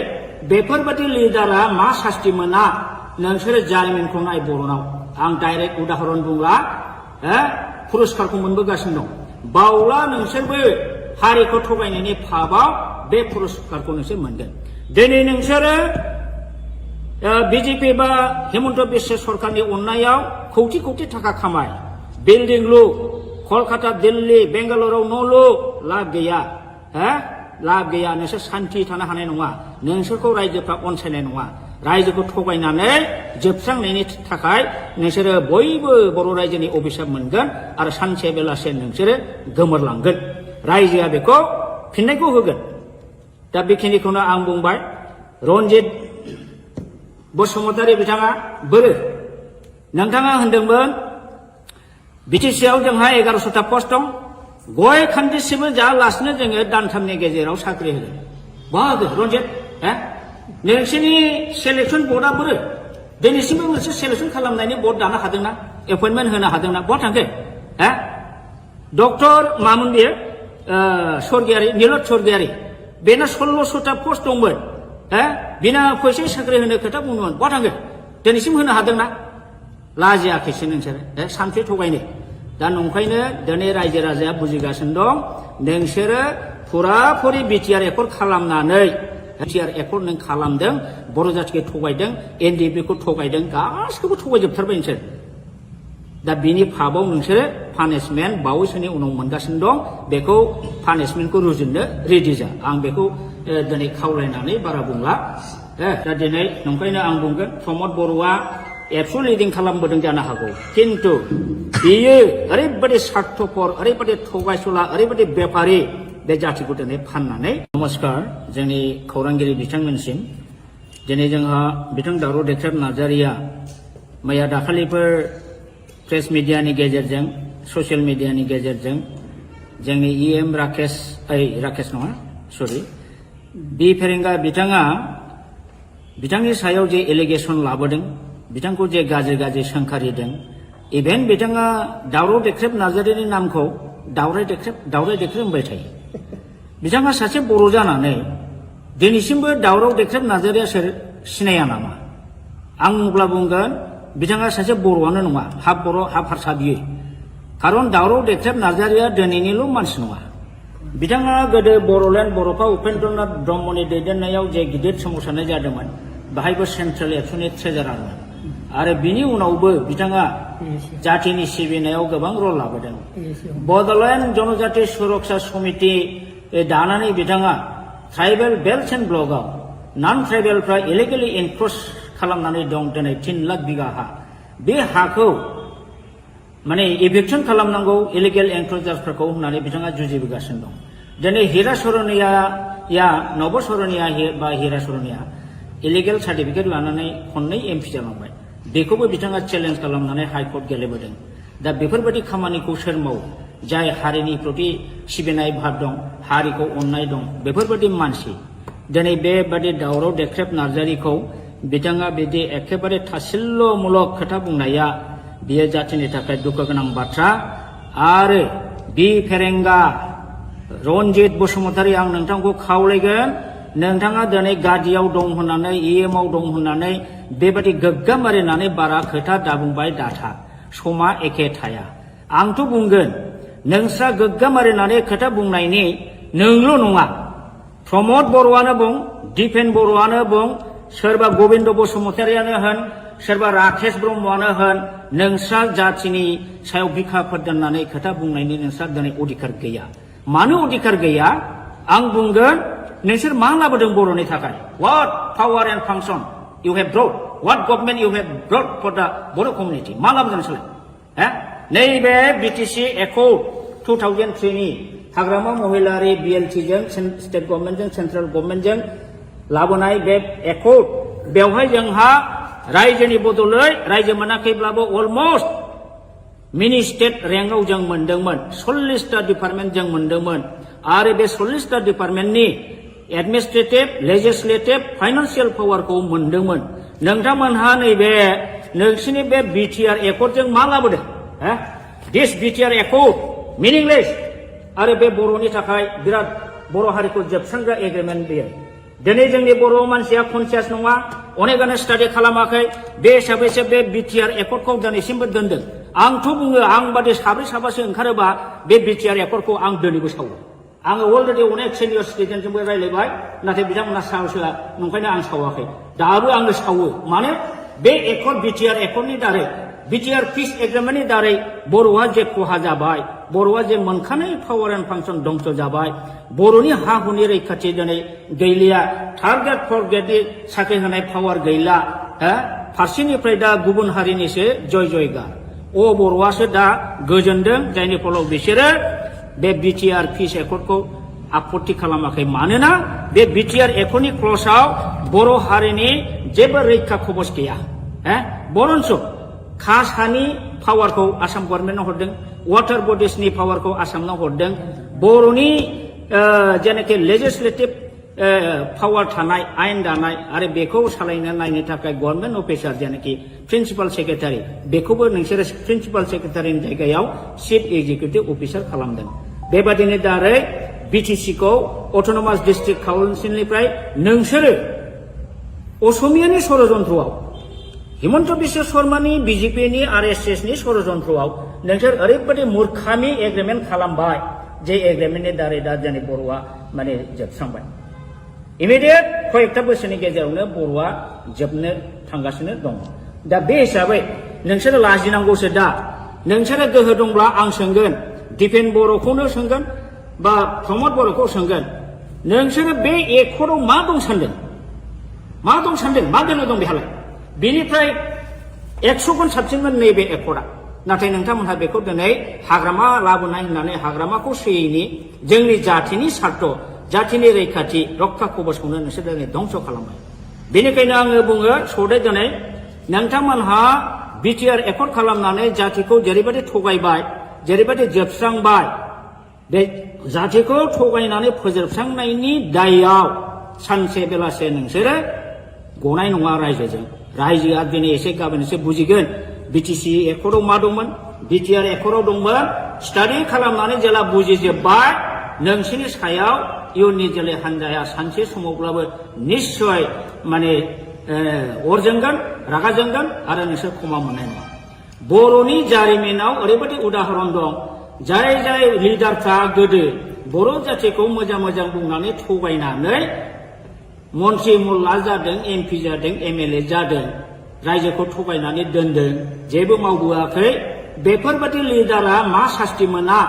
बेफोरबायदि लिडारा मा सास्ति मोना नोंसोरो जारिमिनखौ नाय बर'नाव आं डाइरेक्ट उदाहरन बुंला पुरस्कारखौ मोनबोगासिनो दं बावला नोंसोरबो हारिखौ थगायनायनि फाबाव बे पुरस्कारखौ नोंसोर मोनगोन दिनै नोंसोरो बिजेपि बा हेमन्त बिश्व सरकारनि अननायाव कौटि कौटि थाखा खामाय बिल्डिं लु कलकाता दिल्ली बेंगालुरुआव न' लु लाब गैया लाब गैया नोंसोर सान्थि थानो हानाय नङा नोंसोरखौ रायजोफ्रा अनसायनाय नङा रायजोखौ थगायनानै जोबस्रांनायनि थाखाय नोंसोरो बयबो बर' रायजोनि अभिशाप मोनगोन आरो सानसे बेलासे नोंसोरो गोमोरलांगोन रायजोआ बेखौ फिननायखौ होगोन दा बेखिनिखौनो आं बुंबाय रन्जित बसुमतारी बिथाङा बोरो नोंथाङा होनदोंमोन बिटिसिआव जोंहा 1100टा पस्ट दं गय खान्दिसेबो जायालासिनो जोङो दानथामनि गेजेराव साख्रि होगोन बहा होगोन रन्जित नोंसोरनि सेलेक्सन बर्डआ बोरो दिनैसिमबो मोनसे सेलेक्सन खालामनायनि बर्ड दानो हादोंना एपइन्टमेन्ट होनो हादोंना बहा थांखो डक्टर मामोन बियो स्वर्गियारि नीलत स्वर्गियारि बेना 1600टा पस्ट दंमोन बिना फैसा साख्रि होनो खोथा बुंदोंमोन बहा थांखो दिनैसिम होनो हादोंना लाजियाखैसो नोंसोरो सानसे थगायनो दा नंखायनो दिनै रायजो राजाया बुजिगासिनो दं नोंसोरो फुराफुरि बिटिआर एकर्ड खालामनानै बिटिआर एकर्ड नों खालामदों बर' जातिखौ थगायदों एनडिएफबिखौ थगायदों गासिखौबो थगायजोबथारबाय नोंसोर दा बिनि फाबाव नोंसोरो पानिशमेन्ट बावैसोनि उनाव मोनगासिनो दं बेखौ पानिशमेन्टखौ रुजुननो रेडि जा आं बेखौ दिनै खावलायनानै बारा बुंला दा दिनै नंखायनो आं बुंगोन प्रमद बर'आ एबसु लिडिं खालामबोदों जानो हागौ किन्तु बियो ओरैबायदि स्वार्थपर ओरैबायदि थगायसुला ओरैबायदि बेपारि बे जातिखौ दिनै फाननानै नमस्कार जोंनि खौरांगिरि बिथांमोनसिम दिनै जोंहा बिथां दावराव देख्रेब नार्जारिया मैया दाखालिफोर प्रेस मिडियानि गेजेरजों ससियेल मिडियानि गेजेरजों जोंनि इएम राकेश नङा सरि बि फेरेंगा बिथाङा बिथांनि सायाव जे एलिगेसन लाबोदों बिथांखौ जे गाज्रि गाज्रि सोंखारिदों इभेन बिथाङा दावराव देख्रेब नार्जारिनि नामखौ दावराय देख्रेब होनबाय थायो बिथाङा सासे बर' जानानै दिनैसिमबो दावराव देख्रेब नार्जारिया सोर सिनाया नामा आं अब्ला बुंगोन बिथाङा सासे बर'आनो नङा हाफ बर' हाफ हारसा बियो खारन दावराव देख्रेब नार्जारिया दिनैनिल' मानसि नङा बिथाङा गोदो बर'लेण्ड बर'फा उपेन्द्रनाथ ब्रह्मनि दैदेननायाव जे गिदिर सोमावसारनाय जादोंमोन बाहायबो सेन्ट्रेल एबसुनि ट्रेजारारमोन आरो बिनि उनावबो बिथाङा जातिनि सिबिनायाव गोबां रल लाबोदों बड'लेण्ड जनजाति सुरक्षा समिति दानानै बिथाङा ट्राइबेल बेल्ट एन्ड ब्लकआव नन ट्राइबेलफ्रा इलिगेलि एनक्रोच खालामनानै दं दिनै 3 लाख बिगा हा बे हाखौ माने इभिक्सन खालामनांगौ इलिगेल एनक्रोचार्सफोरखौ होननानै बिथाङा जुजिबोगासिनो दं दिनै हिरा सरनिया नब सरनिया बा हिरा सरनिया इलिगेल सार्टिफिकेट लानानै खननै एमपि जालांबाय बेखौबो बिथाङा चेलेन्ज खालामनानै हाइकर्ट गेलेबोदों दा बेफोरबायदि खामानिखौ सोर मावो जाय हारिनि प्रति सिबिनाय भाब दं हारिखौ अननाय दं बेफोरबायदि मानसि दिनै बेबादि दावराव देख्रेब नार्जारिखौ बिथाङा बिदि एखेबारे थासिल्यमूलक खोथा बुंनाया बियो जातिनि थाखाय दुखु गोनां बाथ्रा आरो बि फेरेंगा रन्जित बसुमतारी आं नोंथांखौ खावलायगोन नोंथाङा दिनै गादियाव दं होननानै इएमआव दं होननानै बेबायदि गोग्गाम मारिनानै बारा खोथा दाबुंबाय दाथा समा एखे थाया आंथ' बुंगोन नोंस्रा गोग्गाम मारिनानै खोथा बुंनायनि नोंल' नङा प्रमद बर'आनो बुं दिपेन बर'आनो बुं सोरबा गबिन्द बसुमतारियानो होन सोरबा राकेश ब्रह्मआनो होन नोंस्रा जातिनि सायाव बिखाफोर दोननानै खोथा बुंनायनि नोंस्रा दिनै अधिकार गैया मानो अधिकार गैया आं बुंगोन नोंसोर मा लाबोदों बर'नि थाखाय what power and function you have brought what government you have brought for the Bodo' community मा लाबोदों नोंसोरलाय नैबे बिटिसि एकर्ड 2003 नि हाग्रामा महिलारि बिएलटिजों स्टेट गभर्नमेन्टजों सेन्ट्रेल गभर्नमेन्टजों लाबोनाय बे एकर्ड बेवहाय जोंहा रायजोनि बदलै रायजो मोनाखैब्लाबो अलमस्ट मिनि स्टेट रेंकआव जों मोनदोंमोन 40टा डिपार्टमेन्ट जों मोनदोंमोन आरो बे 40टा डिपार्टमेन्टनि एडमिनिस्ट्रेटिभ लेजिस्लेटिभ फाइनान्सियेल पावारखौ मोनदोंमोन नोंथांमोनहा नैबे नोंसिनि बे बिटिआर एकर्डजों मा लाबोदों दिस बिटिआर एकर्ड मिनिंलेस आरो बे बर'नि थाखाय बिराद बर' हारिखौ जोबस्रांग्रा एग्रिमेन्ट बेयो दिनै जोंनि बर' मानसिया कनसियास नङा अनेकानो स्टाडि खालामाखै बे हिसाबैसो बे बिटिआर एकर्डखौ दिनैसिमबो दोनदों आंथ' बुङो आं बादि साब्रै साबासो ओंखारोबा बे बिटिआर एकर्डखौ आं दिनैबो सावो आङो अलरेडि अनेक सिनियर सिटिजेनजोंबो रायलायबाय नाथाय बिथांमोना साहसोआ नंखायनो आं सावाखै दाबो आङो सावो मानो बे एकर्ड बिटिआर एकर्डनि दारै बिटिआर पिस एग्रिमेन्टनि दारै बर'आ जे खहा जाबाय बर'आ जे मोनखानाय पावार एन्ड फांसन दंस जाबाय बर'नि हा हुनि रैखाथि दिनै गैलिया थार्ड ग्रेड फर्थ ग्रेडनि साख्रि होनाय पावार गैला फारसेनिफ्राय दा गुबुन हारिनिसो जय जयगार बर'आसो दा गोजोनदों जायनि फलाव बिसोरो बे बिटिआर पिस एकर्डखौ आपत्ति खालामाखै मानोना बे बिटिआर एकर्डनि क्लजआव बर' हारिनि जेबो रैखा खबस गैया बरन्स कास्ट हानि पावारखौ आसाम गभर्नमेन्टनो हरदों वाटार बडिसनि पावारखौ आसामनाव हरदों बर'नि जेनाखि लेजिस्लेटिभ पावार थानाय आयेन दानाय आरो बेखौ सालायनो नायनो थाखाय गभर्नमेन्ट अफिसार जेनाखि प्रिन्सिपाल सेक्रेटारि बेखौबो नोंसोरो प्रिन्सिपाल सेक्रेटारिनि जायगायाव चिफ एक्जिकिउटिभ अफिसार खालामदों बेबादिनो दारै बिटिसिखौ अट'नमास डिस्ट्रिक्ट काउन्सिलनिफ्राय नोंसोरो असमियानि षड़यन्त्रआव हिमन्त बिश्व शर्मानि बिजेपिनि आरएसएसनि षड़यन्त्रआव नोंसोर ओरैबायदि मूर्खामि एग्रिमेन्ट खालामबाय जे एग्रिमेन्टनि दारै दा जोंनि बर'आ माने जोबस्रांबाय इमिडियेट कयेकथा बोसोरनि गेजेरावनो बर'आ जोबनो थांगासिनो दं दा बे हिसाबै नोंसोरो लाजिनांगौसो दा नोंसोरो गोहो दंब्ला आं सोंगोन दिपेन बर'खौनो सोंगोन बा प्रमद बर'खौ सोंगोन नोंसोरो बे एकर्डआव मा दं सानदों मा दोनो दं बेहालाय बेनिफ्राय 100 गुन साबसिनमोन नैबे एकर्डआ नाथाय नोंथांमोनहा बेखौ दिनै हाग्रामा लाबोनाय होननानै हाग्रामाखौ सोयैनि जोंनि जाथिनि सार्थ जाथिनि रैखाथि रक्षा कबचखौनो नोंसोर दिनै धंस खालामबाय बेनिखायनो आङो बुङो सदै दिनै नोंथांमोनहा बिटिआर एकर्ड खालामनानै जातिखौ जेरैबायदि थगायबाय जेरैबायदि जोबस्रांबाय बे जातिखौ थगायनानै फोजोबस्रांनायनि दायआव सानसे बेलासे नोंसोरो गनाय नङा रायजोजों रायजोआ दिनै एसे गाबोन एसे बुजिगोन बिटिसि एकर्डआव मा दंमोन बिटिआर एकर्डआव दंमोन स्टाडि खालामनानै जेला बुजिजोब्बाय नोंसोरनि सायाव इयुननि जोलै हान्जाया सानसे समावब्लाबो निश्चय माने अर जोंगोन रागा जोंगोन आरो नोंसोर क्षमा मोननाय नङा बर'नि जारिमिनाव ओरैबायदि उदाहरन दं जाय जाय लिडारफ्रा गोदो बर' जातिखौ मोजां मोजां बुंनानै थगायनानै मन्त्रि मुल्ला जादों एमपि जादों एमएलए जादों रायजोखौ थगायनानै दोनदों जेबो मावबोआखै बेफोरबायदि लिडारा मा सास्ति मोना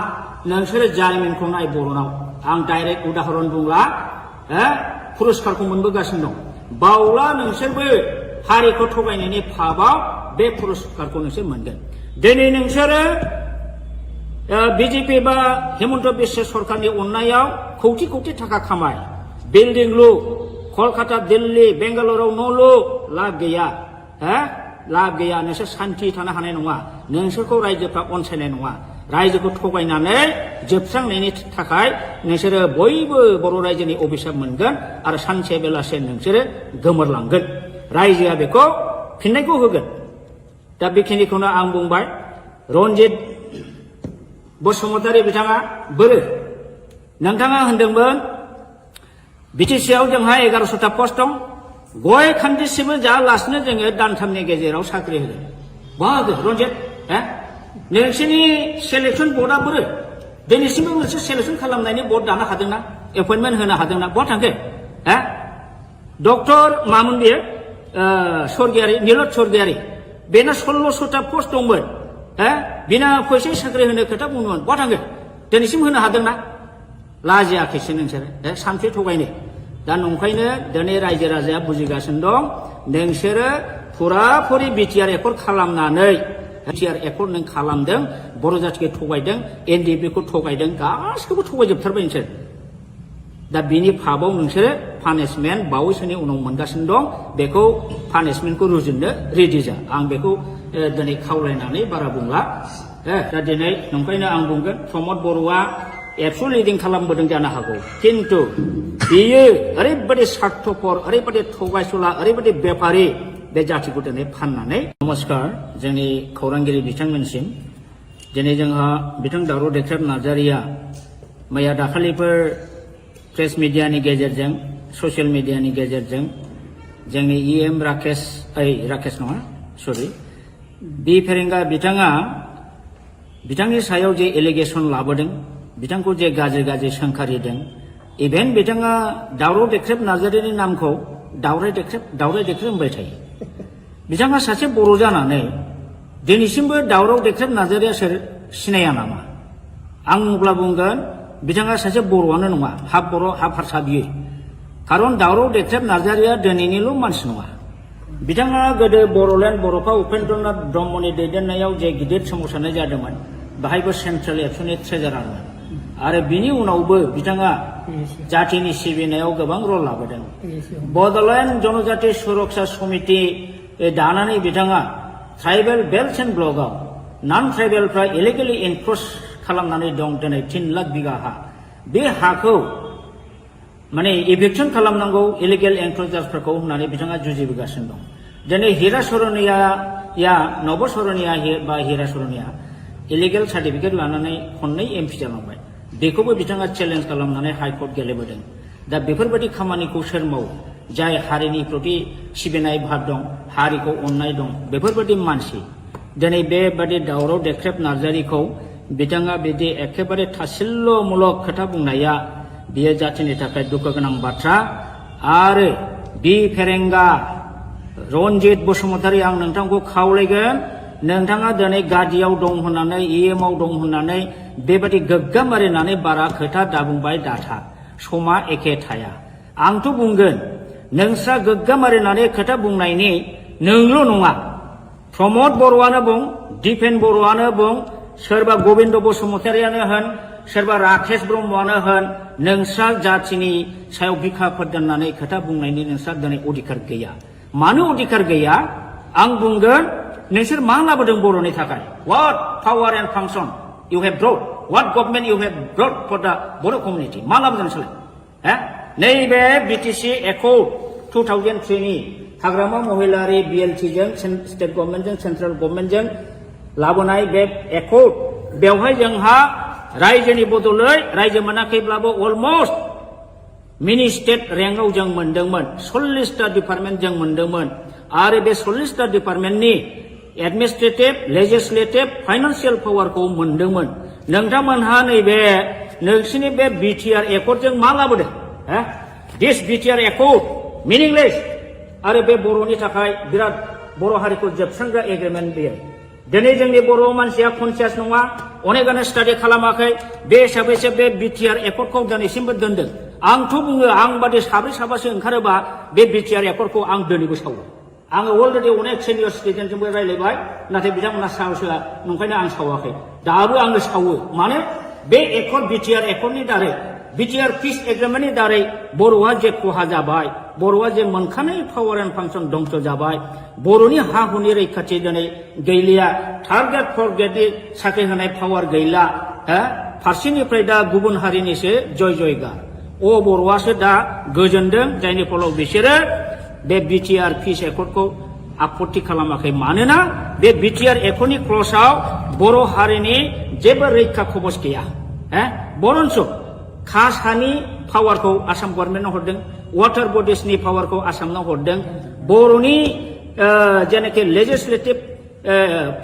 नोंसोरो जारिमिनखौ नाय बर'नाव आं डाइरेक्ट उदाहरन बुंला पुरस्कारखौ मोनबोगासिनो दं बावला नोंसोरबो हारिखौ थगायनायनि फाबाव बे पुरस्कारखौ नोंसोर मोनगोन दिनै नोंसोरो बिजेपि बा हिमन्त बिश्व सरकारनि अननायाव कौटि कौटि थाखा खामाय बिल्डिं लु कलकाता दिल्ली बेंगालुरुआव न' लु लाब गैया लाब गैया नोंसोर सान्थि थानो हानाय नङा नोंसोरखौ रायजोफ्रा अनसायनाय नङा रायजोखौ थगायनानै जोबस्रांनायनि थाखाय नोंसोरो बयबो बर' रायजोनि अभिशाप मोनगोन आरो सानसे बेलासे नोंसोरो गोमोरलांगोन रायजोआ बेखौ फिननायखौ होगोन दा बेखिनिखौनो आं बुंबाय रन्जित बसुमतारी बिथाङा बोरो नोंथाङा होनदोंमोन बिटिसिआव जोंहा 1100टा पस्ट दं गय खान्दिसेबो जायालासिनो जोङो दानथामनि गेजेराव साख्रि होगोन बाहागो रन्जित नोंसोरनि सेलेक्सन बर्डआ बोरो दिनैसिमबो मोनसे सेलेक्सन खालामनायनि बर्ड दानो हादोंना एपइन्टमेन्ट होनो हादोंना बहा थांखो डक्टर मामोन बेयो स्वर्गियारि निलत स्वर्गियारि बेना 1600टा पस्ट दंमोन बिना फैसा साख्रि होनो खोथा बुंदोंमोन बहा थांखो दिनैसिम होनो हादोंना लाजियाखैसो नोंसोरो सानसे थगायनो दा नंखायनो दिनै रायजो राजाया बुजिगासिनो दं नोंसोरो फुराफुरि बिटिआर एकर्ड खालामनानै बिटिआर एकर्ड नों खालामदों बर' जातिखौ थगायदों एनडिएफबिखौ थगायदों गासिखौबो थगायजोबथारबाय नोंसोर दा बिनि फाबाव नोंसोरो पानिशमेन्ट बावैसोनि उनाव मोनगासिनो दं बेखौ पानिशमेन्टखौ रुजुननो रेडि जा आं बेखौ दिनै खावलायनानै बारा बुंला दा दिनै नंखायनो आं बुंगोन प्रमद बर'आ एबसु लिडिं खालामबोदों जानो हागौ किन्तु बियो ओरैबायदि स्वार्थपर ओरैबायदि थगायसुला ओरैबायदि बेपारि बे जातिखौ दिनै फाननानै नमस्कार जोंनि खौरांगिरि बिथांमोनसिम दिनै जोंहा बिथां दावराव देख्रेब नार्जारिया मैया दाखालिफोर प्रेस मिडियानि गेजेरजों ससियेल मिडियानि गेजेरजों जोंनि EM राकेश नङा सरि बि फेरेंगा बिथाङा बिथांनि सायाव जे एलिगेसन लाबोदों बिथांखौ जे गाज्रि सोंखारिदों इभेन बिथाङा दावराव देख्रेब नार्जारिनि नामखौ दावराय देख्रेब होनबाय थायो बिथाङा सासे बर' जानानै दिनैसिमबो दावराव देख्रेब नार्जारिया सोर सिनाया नामा आं अब्ला बुंगोन बिथाङा सासे बर'आनो नङा हाफ बर' हाफ हारसा बियो खारन दावराव देख्रेब नार्जारिया दिनैनिल' मानसि नङा बिथाङा गोदो बर'लेण्ड बर'फा उपेन्द्रनाथ ब्रह्मनि दैदेननायाव जे गिदिर सोमावसारनाय जादोंमोन बाहायबो सेन्ट्रेल एबसुनि ट्रेजारारमोन आरो बिनि उनावबो बिथाङा जातिनि सिबिनायाव गोबां रल लाबोदों बड'लेण्ड जनजाति सुरक्षा समिति दानानै बिथाङा ट्राइबेल बेल्ट एन्ड ब्लकआव नन ट्राइबेलफ्रा इलिगेलि एनक्रच खालामनानै दं दिनै 3 लाख बिगा हा बे हाखौ माने इभिक्सन खालामनांगौ इलिगेल एनक्रचार्सफोरखौ होननानै बिथाङा जुजिबोगासिनो दं दिनै हिरा सरनिया नब सरनिया बा हिरा सरनिया इलिगेल सार्टिफिकेट लानानै खननै MP जालांबाय बेखौबो बिथाङा चेलेन्ज खालामनानै हाइकर्ट गेलेबोदों दा बेफोरबायदि खामानिखौ सोर मावो जाय हारिनि प्रति सिबिनाय भाब दं हारिखौ अननाय दं बेफोरबायदि मानसि दिनै बेबादि दावराव देख्रेब नार्जारिखौ बिथाङा बिदि एखेबारे थासिल्यमूलक खोथा बुंनाया बियो जातिनि थाखाय दुखु गोनां बाथ्रा आरो बि फेरेंगा रनजित बसुमतारी आं नोंथांखौ खावलायगोन नोंथाङा दिनै गादियाव दं होननानै EMआव दं होननानै बेबादि गोग्गाम मारिनानै बारा खोथा दाबुंबाय दाथा समा एखे थाया आंथ' बुंगोन नोंस्रा गोग्गाम मारिनानै खोथा बुंनायनि नोंल' नङा प्रमद बर'आनो बुं दिपेन बर'आनो बुं सोरबा गबिन्द बसुमतारियानो होन सोरबा राकेश ब्रह्मआनो होन नोंस्रा जातिनि सायाव बिखाफोर दोननानै खोथा बुंनायनि नोंस्रा दिनै अधिकार गैया मानो अधिकार गैया आं बुंगोन नोंसोर मा लाबोदों बर'नि थाखाय what power and function you have brought what government you have brought for the Bodo' community मा लाबोदों नोंसोरलाय नैबे BTC Accord 2003 नि हाग्रामा महिलारि BLT जों स्टेट गभर्नमेन्टजों सेन्ट्रेल गभर्नमेन्टजों लाबोनाय बे एकर्ड बेवहाय जोंहा रायजोनि बदलै रायजो मोनाखैब्लाबो अलमस्ट मिनि स्टेट रेंकआव जों मोनदोंमोन 40टा डिपार्टमेन्ट जों मोनदोंमोन आरो बे 40टा डिपार्टमेन्टनि एडमिनिस्ट्रेटिभ लेजिस्लेटिभ फाइनान्सियेल पावारखौ मोनदोंमोन नोंथांमोनहा नैबे नोंसिनि बे BTR एकर्डजों मा लाबोदों दिस BTR एकर्ड मिनिंलेस आरो बे बर'नि थाखाय बिराद बर' हारिखौ जोबस्रांग्रा एग्रिमेन्ट बेयो दिनै जोंनि बर' मानसिया कनसियास नङा अनेकानो स्टाडि खालामाखै बे हिसाबैसो बे BTR एकर्डखौ दिनैसिमबो दोनदों आंथ' बुङो आं बादि साब्रै साबासो ओंखारोबा बे BTR एकर्डखौ आं दिनैबो सावो आङो अलरेडि अनेक सिनियर सिटिजेनजोंबो रायलायबाय नाथाय बिथांमोना साहसआ नंखायनो आं सावाखै दाबो आङो सावो मानो बे एकर्ड BTR एकर्डनि दारै BTR पिस एग्रिमेन्टनि दारै बर'आ जे खहा जाबाय बर'आ जे मोनखानाय पावार एन्ड फांसन दंस जाबाय बर'नि हा हुनि रैखाथि दिनै गैलिया थार्ड ग्रेड फर्थ ग्रेडनि साख्रि होनाय पावार गैला फारसेनिफ्राय दा गुबुन हारिनिसो जयगा बर'आसो दा गोजोनदों जायनि फलाव बिसोरो बे BTR पिस एकर्डखौ आपत्ति खालामाखै मानोना बे BTR एकर्डनि क्लजआव बर' हारिनि जेबो रैखा कवच गैया बरन्स कासानि पावारखौ आसाम गभर्नमेन्टआव हरदों वाटार बडिसनि पावारखौ आसामनाव हरदों बर'नि जेनाखि लेजिस्लेटिभ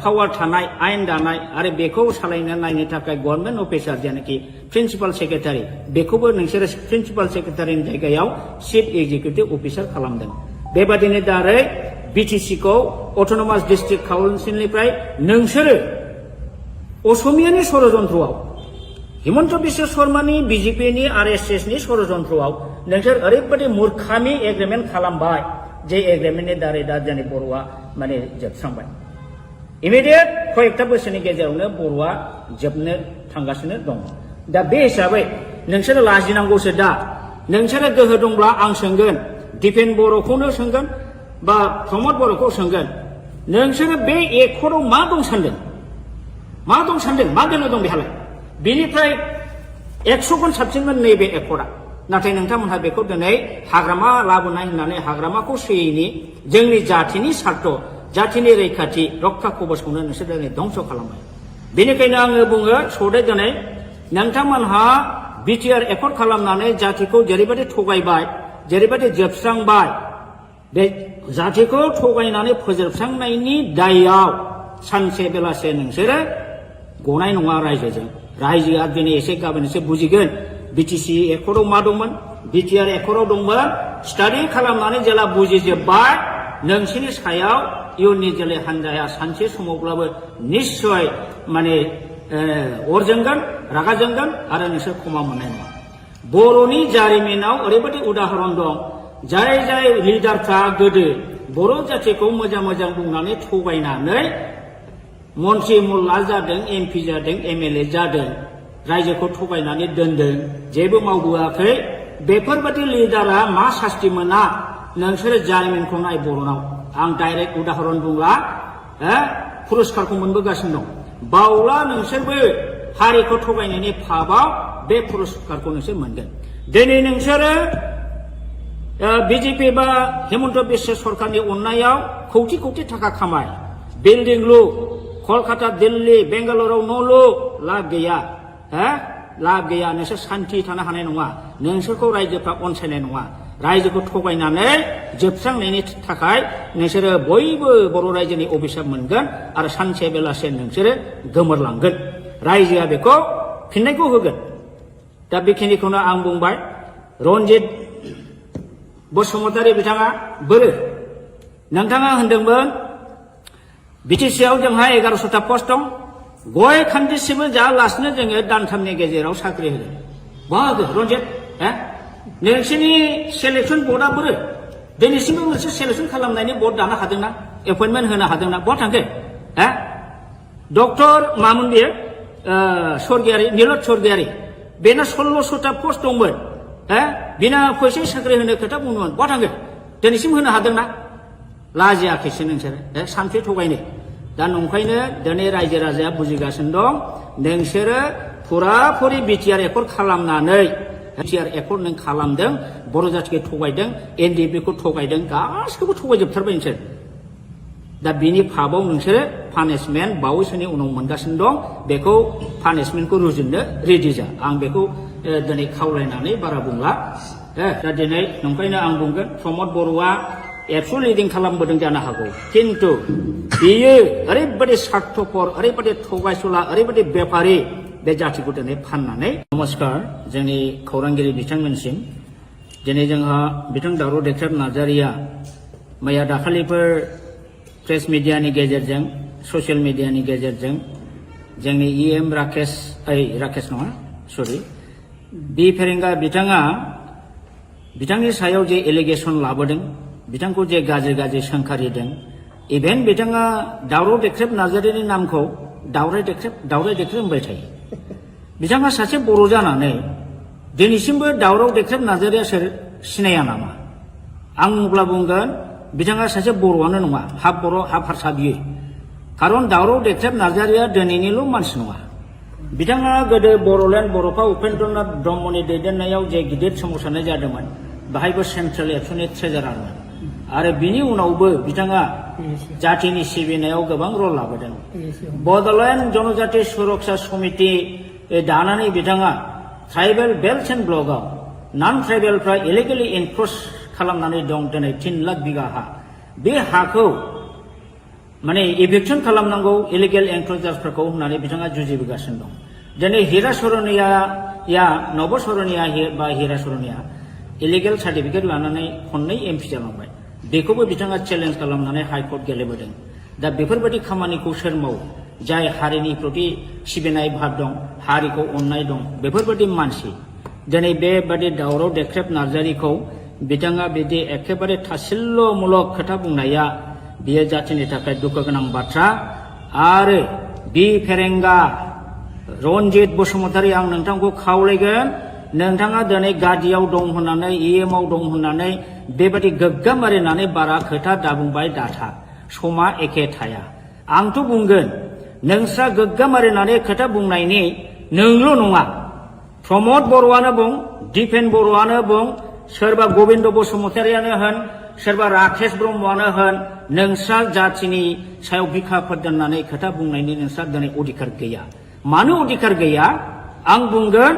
पावार थानाय आयेन दानाय आरो बेखौ सालायनो नायनो थाखाय गभर्नमेन्ट अफिसार जेनाखि प्रिन्सिपाल सेक्रेटारि बेखौबो नोंसोरो प्रिन्सिपाल सेक्रेटारिनि जायगायाव चिफ एक्जिकिउटिभ अफिसार खालामदों बेबादिनो दारै BTCखौ अट'नमास डिस्ट्रिक्ट काउन्सिलनिफ्राय नोंसोरो असमियानि षड़यन्त्रआव हिमन्त बिश्व शर्मानि BJPनि RSSनि षड़यन्त्रआव नोंसोर ओरैबायदि मूर्खामि एग्रिमेन्ट खालामबाय जे एग्रिमेन्टनि दारै दा जोंनि बर'आ माने जोबस्रांबाय इमिडियेट कयेकटा बोसोरनि गेजेरावनो बर'आ जोबनो थांगासिनो दं दा बे हिसाबै नोंसोरो लाजिनांगौसो दा नोंसोरो गोहो दंब्ला आं सोंगोन दिपेन बर'खौनो सोंगोन बा प्रमद बर'खौ सोंगोन नोंसोरो बे एकर्डआव मा दं सानदों मा दं सानदों मा गोनो दं बेहालाय बेनिफ्राय 100 गुन साबसिनमोन नैबे एकर्डआ नाथाय नोंथांमोनहा बेखौ दिनै हाग्रामा लाबोनाय होननानै हाग्रामाखौ सोयैनि जोंनि जाथिनि सार्थ जाथिनि रैखाथि रक्षा कवचखौनो नोंसोर दिनै धंस खालामबाय बेनिखायनो आङो बुङो सौदे दिनै नोंथांमोनहा बिटिआर एकर्ड खालामनानै जातिखौ जेरैबायदि थगायबाय जेरैबायदि जोबस्रांबाय बे जातिखौ थगायनानै फोजोबस्रांनायनि दायआव सानसे बेलासे नोंसोरो गनाय नङा रायजोजों रायजोआ दिनै एसे गाबोन एसे बुजिगोन बिटिसि एकर्डआव मा दंमोन बिटिआर एकर्डआव दंमोन स्टाडि खालामनानै जेला बुजिजोब्बाय नोंसोरनि सायाव इयुननि जोलै हान्जाया सानसे समावब्लाबो निश्चय माने अर जोंगोन रागा जोंगोन आरो नोंसोर क्षमा मोननाय नङा बर'नि जारिमिनाव ओरैबायदि उदाहरन दं जाय जाय लिडारफ्रा गोदो बर' जातिखौ मोजां मोजां बुंनानै थगायनानै मन्त्रि मुल्ला जादों एमपि जादों एमएलए जादों रायजोखौ थगायनानै दोनदों जेबो मावबोआखै बेफोरबायदि लिडारा मा सास्ति मोना नोंसोरो जारिमिनखौ नाय बर'नाव आं डाइरेक्ट उदाहरन बुंला पुरस्कारखौ मोनबोगासिनो दं बावला नोंसोरबो हारिखौ थगायनायनि फाबाव बे पुरस्कारखौ नोंसोर मोनगोन दिनै नोंसोरो बिजेपि बा हेमन्त बिश्व सरकारनि अननायाव कौटि कौटि थाखा खामाय बिल्डिं लु कलकाता दिल्ली बेंगालुरुआव न' लु लाब गैया लाब गैया नोंसोर सान्थि थानो हानाय नङा नोंसोरखौ रायजोफ्रा अनसायनाय नङा रायजोखौ थगायनानै जोबस्रांनायनि थाखाय नोंसोरो बयबो बर' रायजोनि अभिशाप मोनगोन आरो सानसे बेलासे नोंसोरो गोमोरलांगोन रायजोआ बेखौ फिननायखौ होगोन दा बेखिनिखौनो आं बुंबाय रन्जित बसुमतारी बिथाङा बोरो नोंथाङा होनदोंमोन बिटिसिआव जोंहा 1100टा पस्ट दं गय खान्दिसेबो जायालासिनो जोङो दानथामनि गेजेराव साख्रि होगोन बहा होगोन रन्जित नोंसोरनि सेलेक्सन बर्डआ बोरो दिनैसिमबो मोनसे सेलेक्सन खालामनायनि बर्ड दानो हादोंना एपइन्टमेन्ट होनो हादोंना बहा थांखो डक्टर मामोन बियो स्वर्गियारि नीलत स्वर्गियारि बेना 1600टा पस्ट दंमोन बिना फैसा साख्रि होनो खोथा बुंदोंमोन बहा थांखो दिनैसिम होनो हादोंना लाजियाखैसो नोंसोरो सानसे थगायनो दा नंखायनो दिनै रायजो राजाया बुजिगासिनो दं नोंसोरो फुराफुरि बिटिआर एकर्ड खालामनानै बिटिआर एकर्ड नों खालामदों बर' जातिखौ थगायदों एनडिएफबिखौ थगायदों गासिखौबो थगायजोबथारबाय नोंसोर दा बिनि फाबाव नोंसोरो पानिशमेन्ट बावैसोनि उनाव मोनगासिनो दं बेखौ पानिशमेन्टखौ रुजुननो रेडि जा आं बेखौ दिनै खावलायनानै बारा बुंला दा दिनै नंखायनो आं बुंगोन प्रमद बर'आ एबसु लिडिं खालामबोदों जानो हागौ किन्तु बियो ओरैबायदि स्वार्थपर ओरैबायदि थगायसुला ओरैबायदि बेपारि बे जातिखौ दिनै फाननानै नमस्कार जोंनि खौरांगिरि बिथांमोनसिम दिनै जोंहा बिथां दावराव देख्रेब नार्जारिया मैया दाखालिफोर प्रेस मिडियानि गेजेरजों ससियेल मिडियानि गेजेरजों जोंनि इएम राकेश नङा सरि बि फेरेंगा बिथाङा बिथांनि सायाव जे एलिगेसन लाबोदों बिथांखौ जे गाज्रि गाज्रि सोंखारिदों इभेन बिथाङा दावराव देख्रेब नार्जारिनि नामखौ दावराय देख्रेब होनबाय थायो बिथाङा सासे बर' जानानै दिनैसिमबो दावराव देख्रेब नार्जारिया सोर सिनाया नामा आं अब्ला बुंगोन बिथाङा सासे बर'आनो नङा हाफ बर' हाफ हारसा बियो खारन दावराव देख्रेब नार्जारिया दिनैनिल' मानसि नङा बिथाङा गोदो बर'लेण्ड बर'फा उपेन्द्रनाथ ब्रह्मनि दैदेननायाव जे गिदिर सोमावसारनाय जादोंमोन बाहायबो सेन्ट्रेल एबसुनि ट्रेजारारमोन आरो बिनि उनावबो बिथाङा जातिनि सिबिनायाव गोबां रल लाबोदों बड'लेण्ड जनजाति सुरक्षा समिति दानानै बिथाङा ट्राइबेल बेल्ट एन्ड ब्लकआव नन ट्राइबेलफ्रा इलिगेलि एनक्रच खालामनानै दं दिनै 3 लाख बिगा हा बे हाखौ माने इभिक्सन खालामनांगौ इलिगेल एनक्रचार्सफोरखौ होननानै बिथाङा जुजिबोगासिनो दं दिनै हिरा सरनिया नब सरनिया बा हिरा सरनिया इलिगेल सार्टिफिकेट लानानै खननै एमपि जालांबाय बेखौबो बिथाङा चेलेन्ज खालामनानै हाइकर्ट गेलेबोदों दा बेफोरबायदि खामानिखौ सोर मावो जाय हारिनि प्रति सिबिनाय भाब दं हारिखौ अननाय दं बेफोरबायदि मानसि दिनै बेबादि दावराव देख्रेब नार्जारिखौ बिथाङा बिदि एखेबारे थासिल्यमूलक खोथा बुंनाया बियो जातिनि थाखाय दुखु गोनां बाथ्रा आरो बि फेरेंगा रन्जित बसुमतारी आं नोंथांखौ खावलायगोन नोंथाङा दिनै गादियाव दं होननानै इएमआव दं होननानै बेबायदि गोग्गाम मारिनानै बारा खोथा दाबुंबाय दाथा समा एखे थाया आंथ' बुंगोन नोंस्रा गोग्गामारिनानै खोथा बुंनायनि नोंल' नङा प्रमद बर'आनो बुं दिपेन बर'आनो बुं सोरबा गबिन्द बसुमतारियानो होन सोरबा राकेश ब्रह्मआनो होन नोंस्रा जाथिनि सायाव बिखाफोर दोननानै खोथा बुंनायनि नोंस्रा दिनै अधिकार गैया मानो अधिकार गैया आं बुंगोन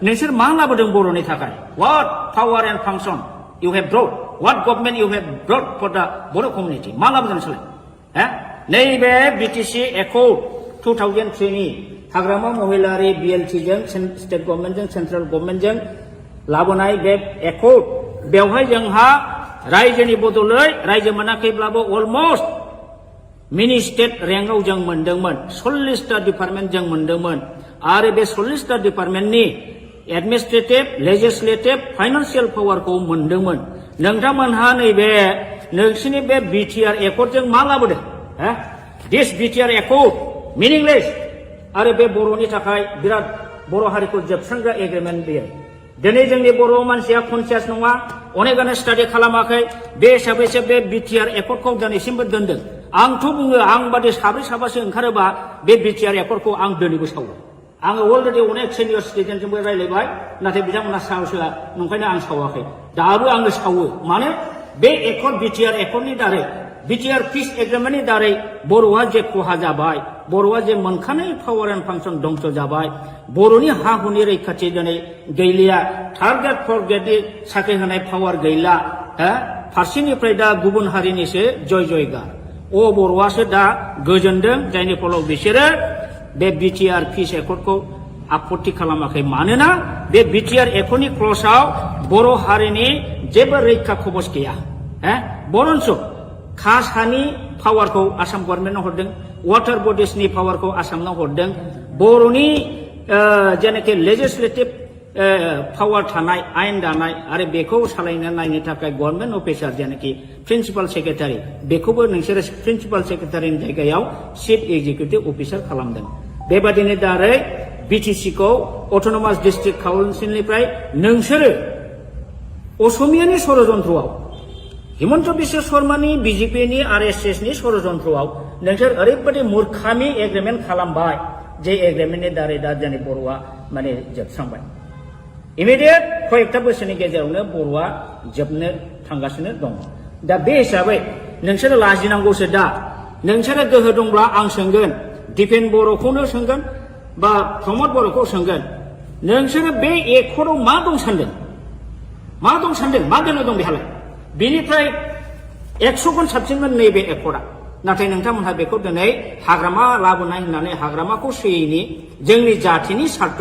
नोंसोर मा लाबोदों बर'नि थाखाय what power and function you have brought what government you have brought for the Boro community मा लाबोदों नोंसोरलाय नैबे बिटिसि एकर्ड 2003 नि हाग्रामा महिलारि BLT जों स्टेट गभर्नमेन्टजों सेन्ट्रेल गभर्नमेन्टजों लाबोनाय बे एकर्ड बेवहाय जोंहा रायजोनि बदलै रायजो मोनाखैब्लाबो अलमोस्ट मिनि स्टेट रेंकआव जों मोनदोंमोन 40टा डिपार्टमेन्ट जों मोनदोंमोन आरो बे 40टा डिपार्टमेन्टनि एडमिनिस्ट्रेटिभ लेजिस्लेटिभ फाइनान्सियेल पावारखौ मोनदोंमोन नोंथांमोनहा नैबे नोंसिनि बे बिटिआर एकर्डजों मा लाबोदों दिस बिटिआर एकर्ड मिनिंलेस आरो बे बर'नि थाखाय बिराद बर' हारिखौ जोबस्रांग्रा एग्रिमेन्ट बेयो दिनै जोंनि बर' मानसिया कनसियास नङा अनेकानो स्टाडि खालामाखै बे हिसाबैसो बे बिटिआर एकर्डखौ दिनैसिमबो दोनदों आंथ' बुङो आं बादि साब्रै साबासो ओंखारोबा बे बिटिआर एकर्डखौ आं दिनैबो सावो आङो अलरेडि अनेक सिनियर सिटिजेनजोंबो रायलायबाय नाथाय बिथांमोना साहसआ नंखायनो आं सावाखै दाबो आङो सावो मानो बे एकर्ड बिटिआर एकर्डनि दारै बिटिआर पिस एग्रिमेन्टनि दारै बर'आ जे खहा जाबाय बर'आ जे मोनखानाय पावार एन्ड फांसन दंस जाबाय बर'नि हा हुनि रैखाथि दिनै गैलिया थार्ड ग्रेड फर्थ ग्रेडनि साख्रि होनाय पावार गैला फारसेनिफ्राय दा गुबुन हारिनिसो जय जयगार बर'आसो दा गोजोनदों जायनि फलाव बिसोरो बे बिटिआर पिस एकर्डखौ आपत्ति खालामाखै मानोना बे बिटिआर एकर्डनि क्लजआव बर' हारिनि जेबो रैखा खबस गैया बरन्स कास्ट हानि पावारखौ आसाम गभर्नमेन्टनो हरदों वाटार बडिसनि पावारखौ आसामनाव हरदों बर'नि जेनाखि लेजिस्लेटिभ पावार थानाय आयेन दानाय आरो बेखौ सालायनो नायनो थाखाय गभर्नमेन्ट अफिसार जेनाखि प्रिन्सिपाल सेक्रेटारि बेखौबो नोंसोरो प्रिन्सिपाल सेक्रेटारिनि जायगायाव चिफ एक्जिकिउटिभ अफिसार खालामदों बेबादिनो दारै बिटिसिखौ अट'नमास डिस्ट्रिक्ट काउन्सिलनिफ्राय नोंसोरो असमियानि षड़यन्त्रआव हिमन्त बिश्व शर्मानि बिजेपिनि आरएसएसनि षड़यन्त्रआव नोंसोर ओरैबायदि मूर्खामि एग्रिमेन्ट खालामबाय जे एग्रिमेन्टनि दारै दा जोंनि बर'आ माने जोबस्रांबाय इमिडियेट कयेकथा बोसोरनि गेजेरावनो बर'आ जोबनो थांगासिनो दङ दा बे हिसाबै नोंसोरो लाजिनांगौसो दा नोंसोरो गोहो दंब्ला आं सोंगोन दिपेन बर'खौनो सोंगोन बा प्रमद बर'खौ सोंगोन नोंसोरो बे एकर्डआव मा दं सानदों मा दोनो दं बेहालाय बेनिफ्राय 100 गुन साबसिनमोन नैबे एकर्डआ नाथाय नोंथांमोनहा बेखौ दिनै हाग्रामा लाबोनाय होननानै हाग्रामाखौ सोयैनि जोंनि जाथिनि सार्थ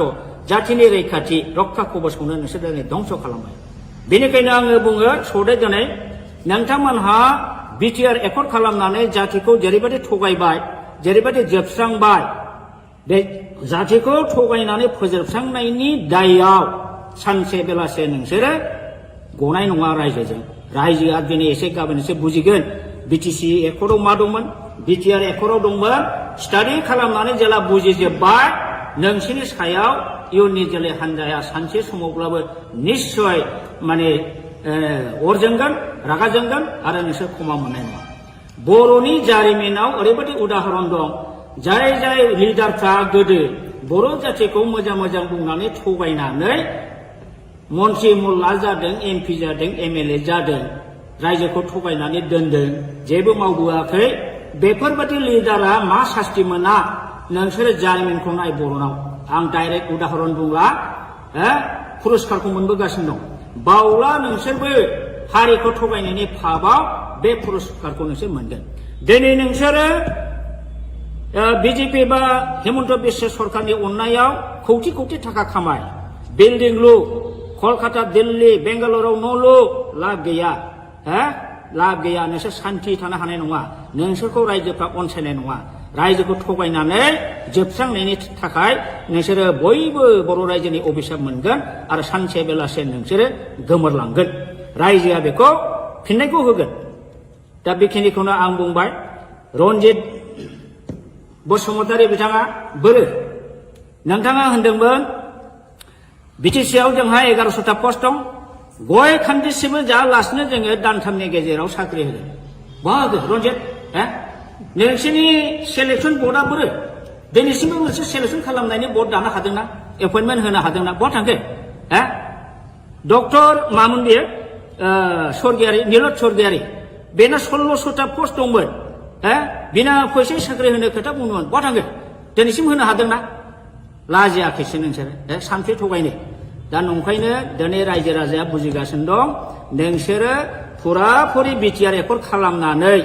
जाथिनि रैखाथि रक्षा कबचखौनो नोंसोर दिनै धंस खालामबाय बेनिखायनो आङो बुङो सदै दिनै नोंथांमोनहा बिटिआर एकर्ड खालामनानै जातिखौ जेरैबायदि थगायबाय जेरैबायदि जोबस्रांबाय बे जातिखौ थगायनानै फोजोबस्रांनायनि दायआव सानसे बेलासे नोंसोरो गनाय नङा रायजोआ दिनै एसे गाबोन एसे बुजिगोन बिटिसि एकर्डआव मा दंमोन बिटिआर एकर्डआव दंमोन स्टाडि खालामनानै जेला बुजिजोब्बाय नोंसोरनि सायाव इयुननि जोलै हान्जाया सानसे समावब्लाबो निश्चय माने अर जोंगोन रागा जोंगोन आरो नोंसोर क्षमा मोननाय नङा बर'नि जारिमिनाव ओरैबायदि उदाहरन दं जाय लिडारफ्रा गोदो बर' जातिखौ मोजां बुंनानै थगायनानै मन्त्रि मुल्ला जादों एमपि जादों एमएलए जादों रायजोखौ थगायनानै दोनदों जेबो मावबोआखै बेफोरबायदि लिडारा मा सास्ति मोना नोंसोरो जारिमिनखौ नाय बर'नाव आं डाइरेक्ट उदाहरन बुंला पुरस्कारखौ मोनबोगासिनो दं बावला नोंसोरबो हारिखौ थगायनायनि फाबाव बे पुरस्कारखौ नोंसोर मोनगोन दिनै नोंसोरो बिजेपि बा हिमन्त बिश्व सरकारनि अननायाव कौटि थाखा खामाय बिल्डिं लु कलकाता दिल्ली बेंगालुरुआव न' लु लाब गैया नोंसोर सान्थि थानो हानाय नङा नोंसोरखौ रायजोफ्रा अनसायनाय नङा रायजोखौ थगायनानै जोबस्रांनायनि थाखाय नोंसोरो बयबो बर' रायजोनि अभिशाप मोनगोन आरो सानसे बेलासे नोंसोरो गोमोरलांगोन रायजोआ बेखौ फिननायखौ होगोन दा बेखिनिखौनो आं बुंबाय रन्जित बसुमतारी बिथाङा बोरो नोंथाङा होनदोंमोन बिटिसिआव जोंहा 1100टा पस्ट दं गय खान्दिसेबो जायालासिनो जोङो दानथामनि गेजेराव साख्रि होगोन बाहागो रन्जित नोंसोरनि सेलेक्सन बर्डआ बोरो दिनैसिमबो मोनसे सेलेक्सन खालामनायनि बर्ड दानो हादोंना एपइन्टमेन्ट होनो हादोंना बहा थांखो डक्टर मामोन बेयो स्वर्गियारि नीलत स्वर्गियारि बेना 1600टा पस्ट दंमोन बिना फैसा साख्रि होनो खोथा बुंदोंमोन बहा थांखो दिनैसिम होनो हादोंना लाजियाखैसो नोंसोरो सानसे थगायनो दा नंखायनो दिनै रायजो राजाया बुजिगासिनो दं नोंसोरो फुराफुरि बिटिआर एकर्ड खालामनानै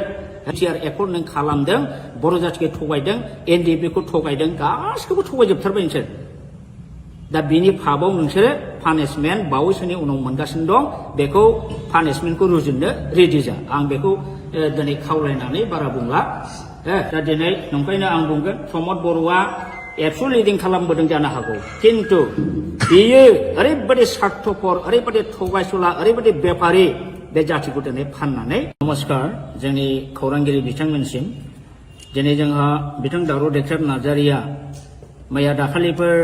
बिटिआर एकर्ड नों खालामदों बर' जाथिखौ थगायदों एनडिएफबि खौ थगायदों गासिखौबो थगायजोबथारबाय नोंसोर दा बिनि फाबाव नोंसोरो पानिशमेन्ट बावैसोनि उनाव मोनगासिनो दं बेखौ पानिशमेन्टखौ रुजुननो रेडि जा आं बेखौ दिनै खावलायनानै बारा बुंला दा दिनै नंखायनो आं बुंगोन प्रमद बर'आ एबसु लिडिं खालामबोदों जानो हागौ किन्तु बियो ओरैबायदि स्वार्थपर ओरैबायदि थगायसुला ओरैबायदि बेपारि बे जाथिखौ दिनै फाननानै नमस्कार जोंनि खौरांगिरि बिथांमोनसिम दिनै जोंहा बिथां दावराव देख्रेब नार्जारिया मैया दाखालिफोर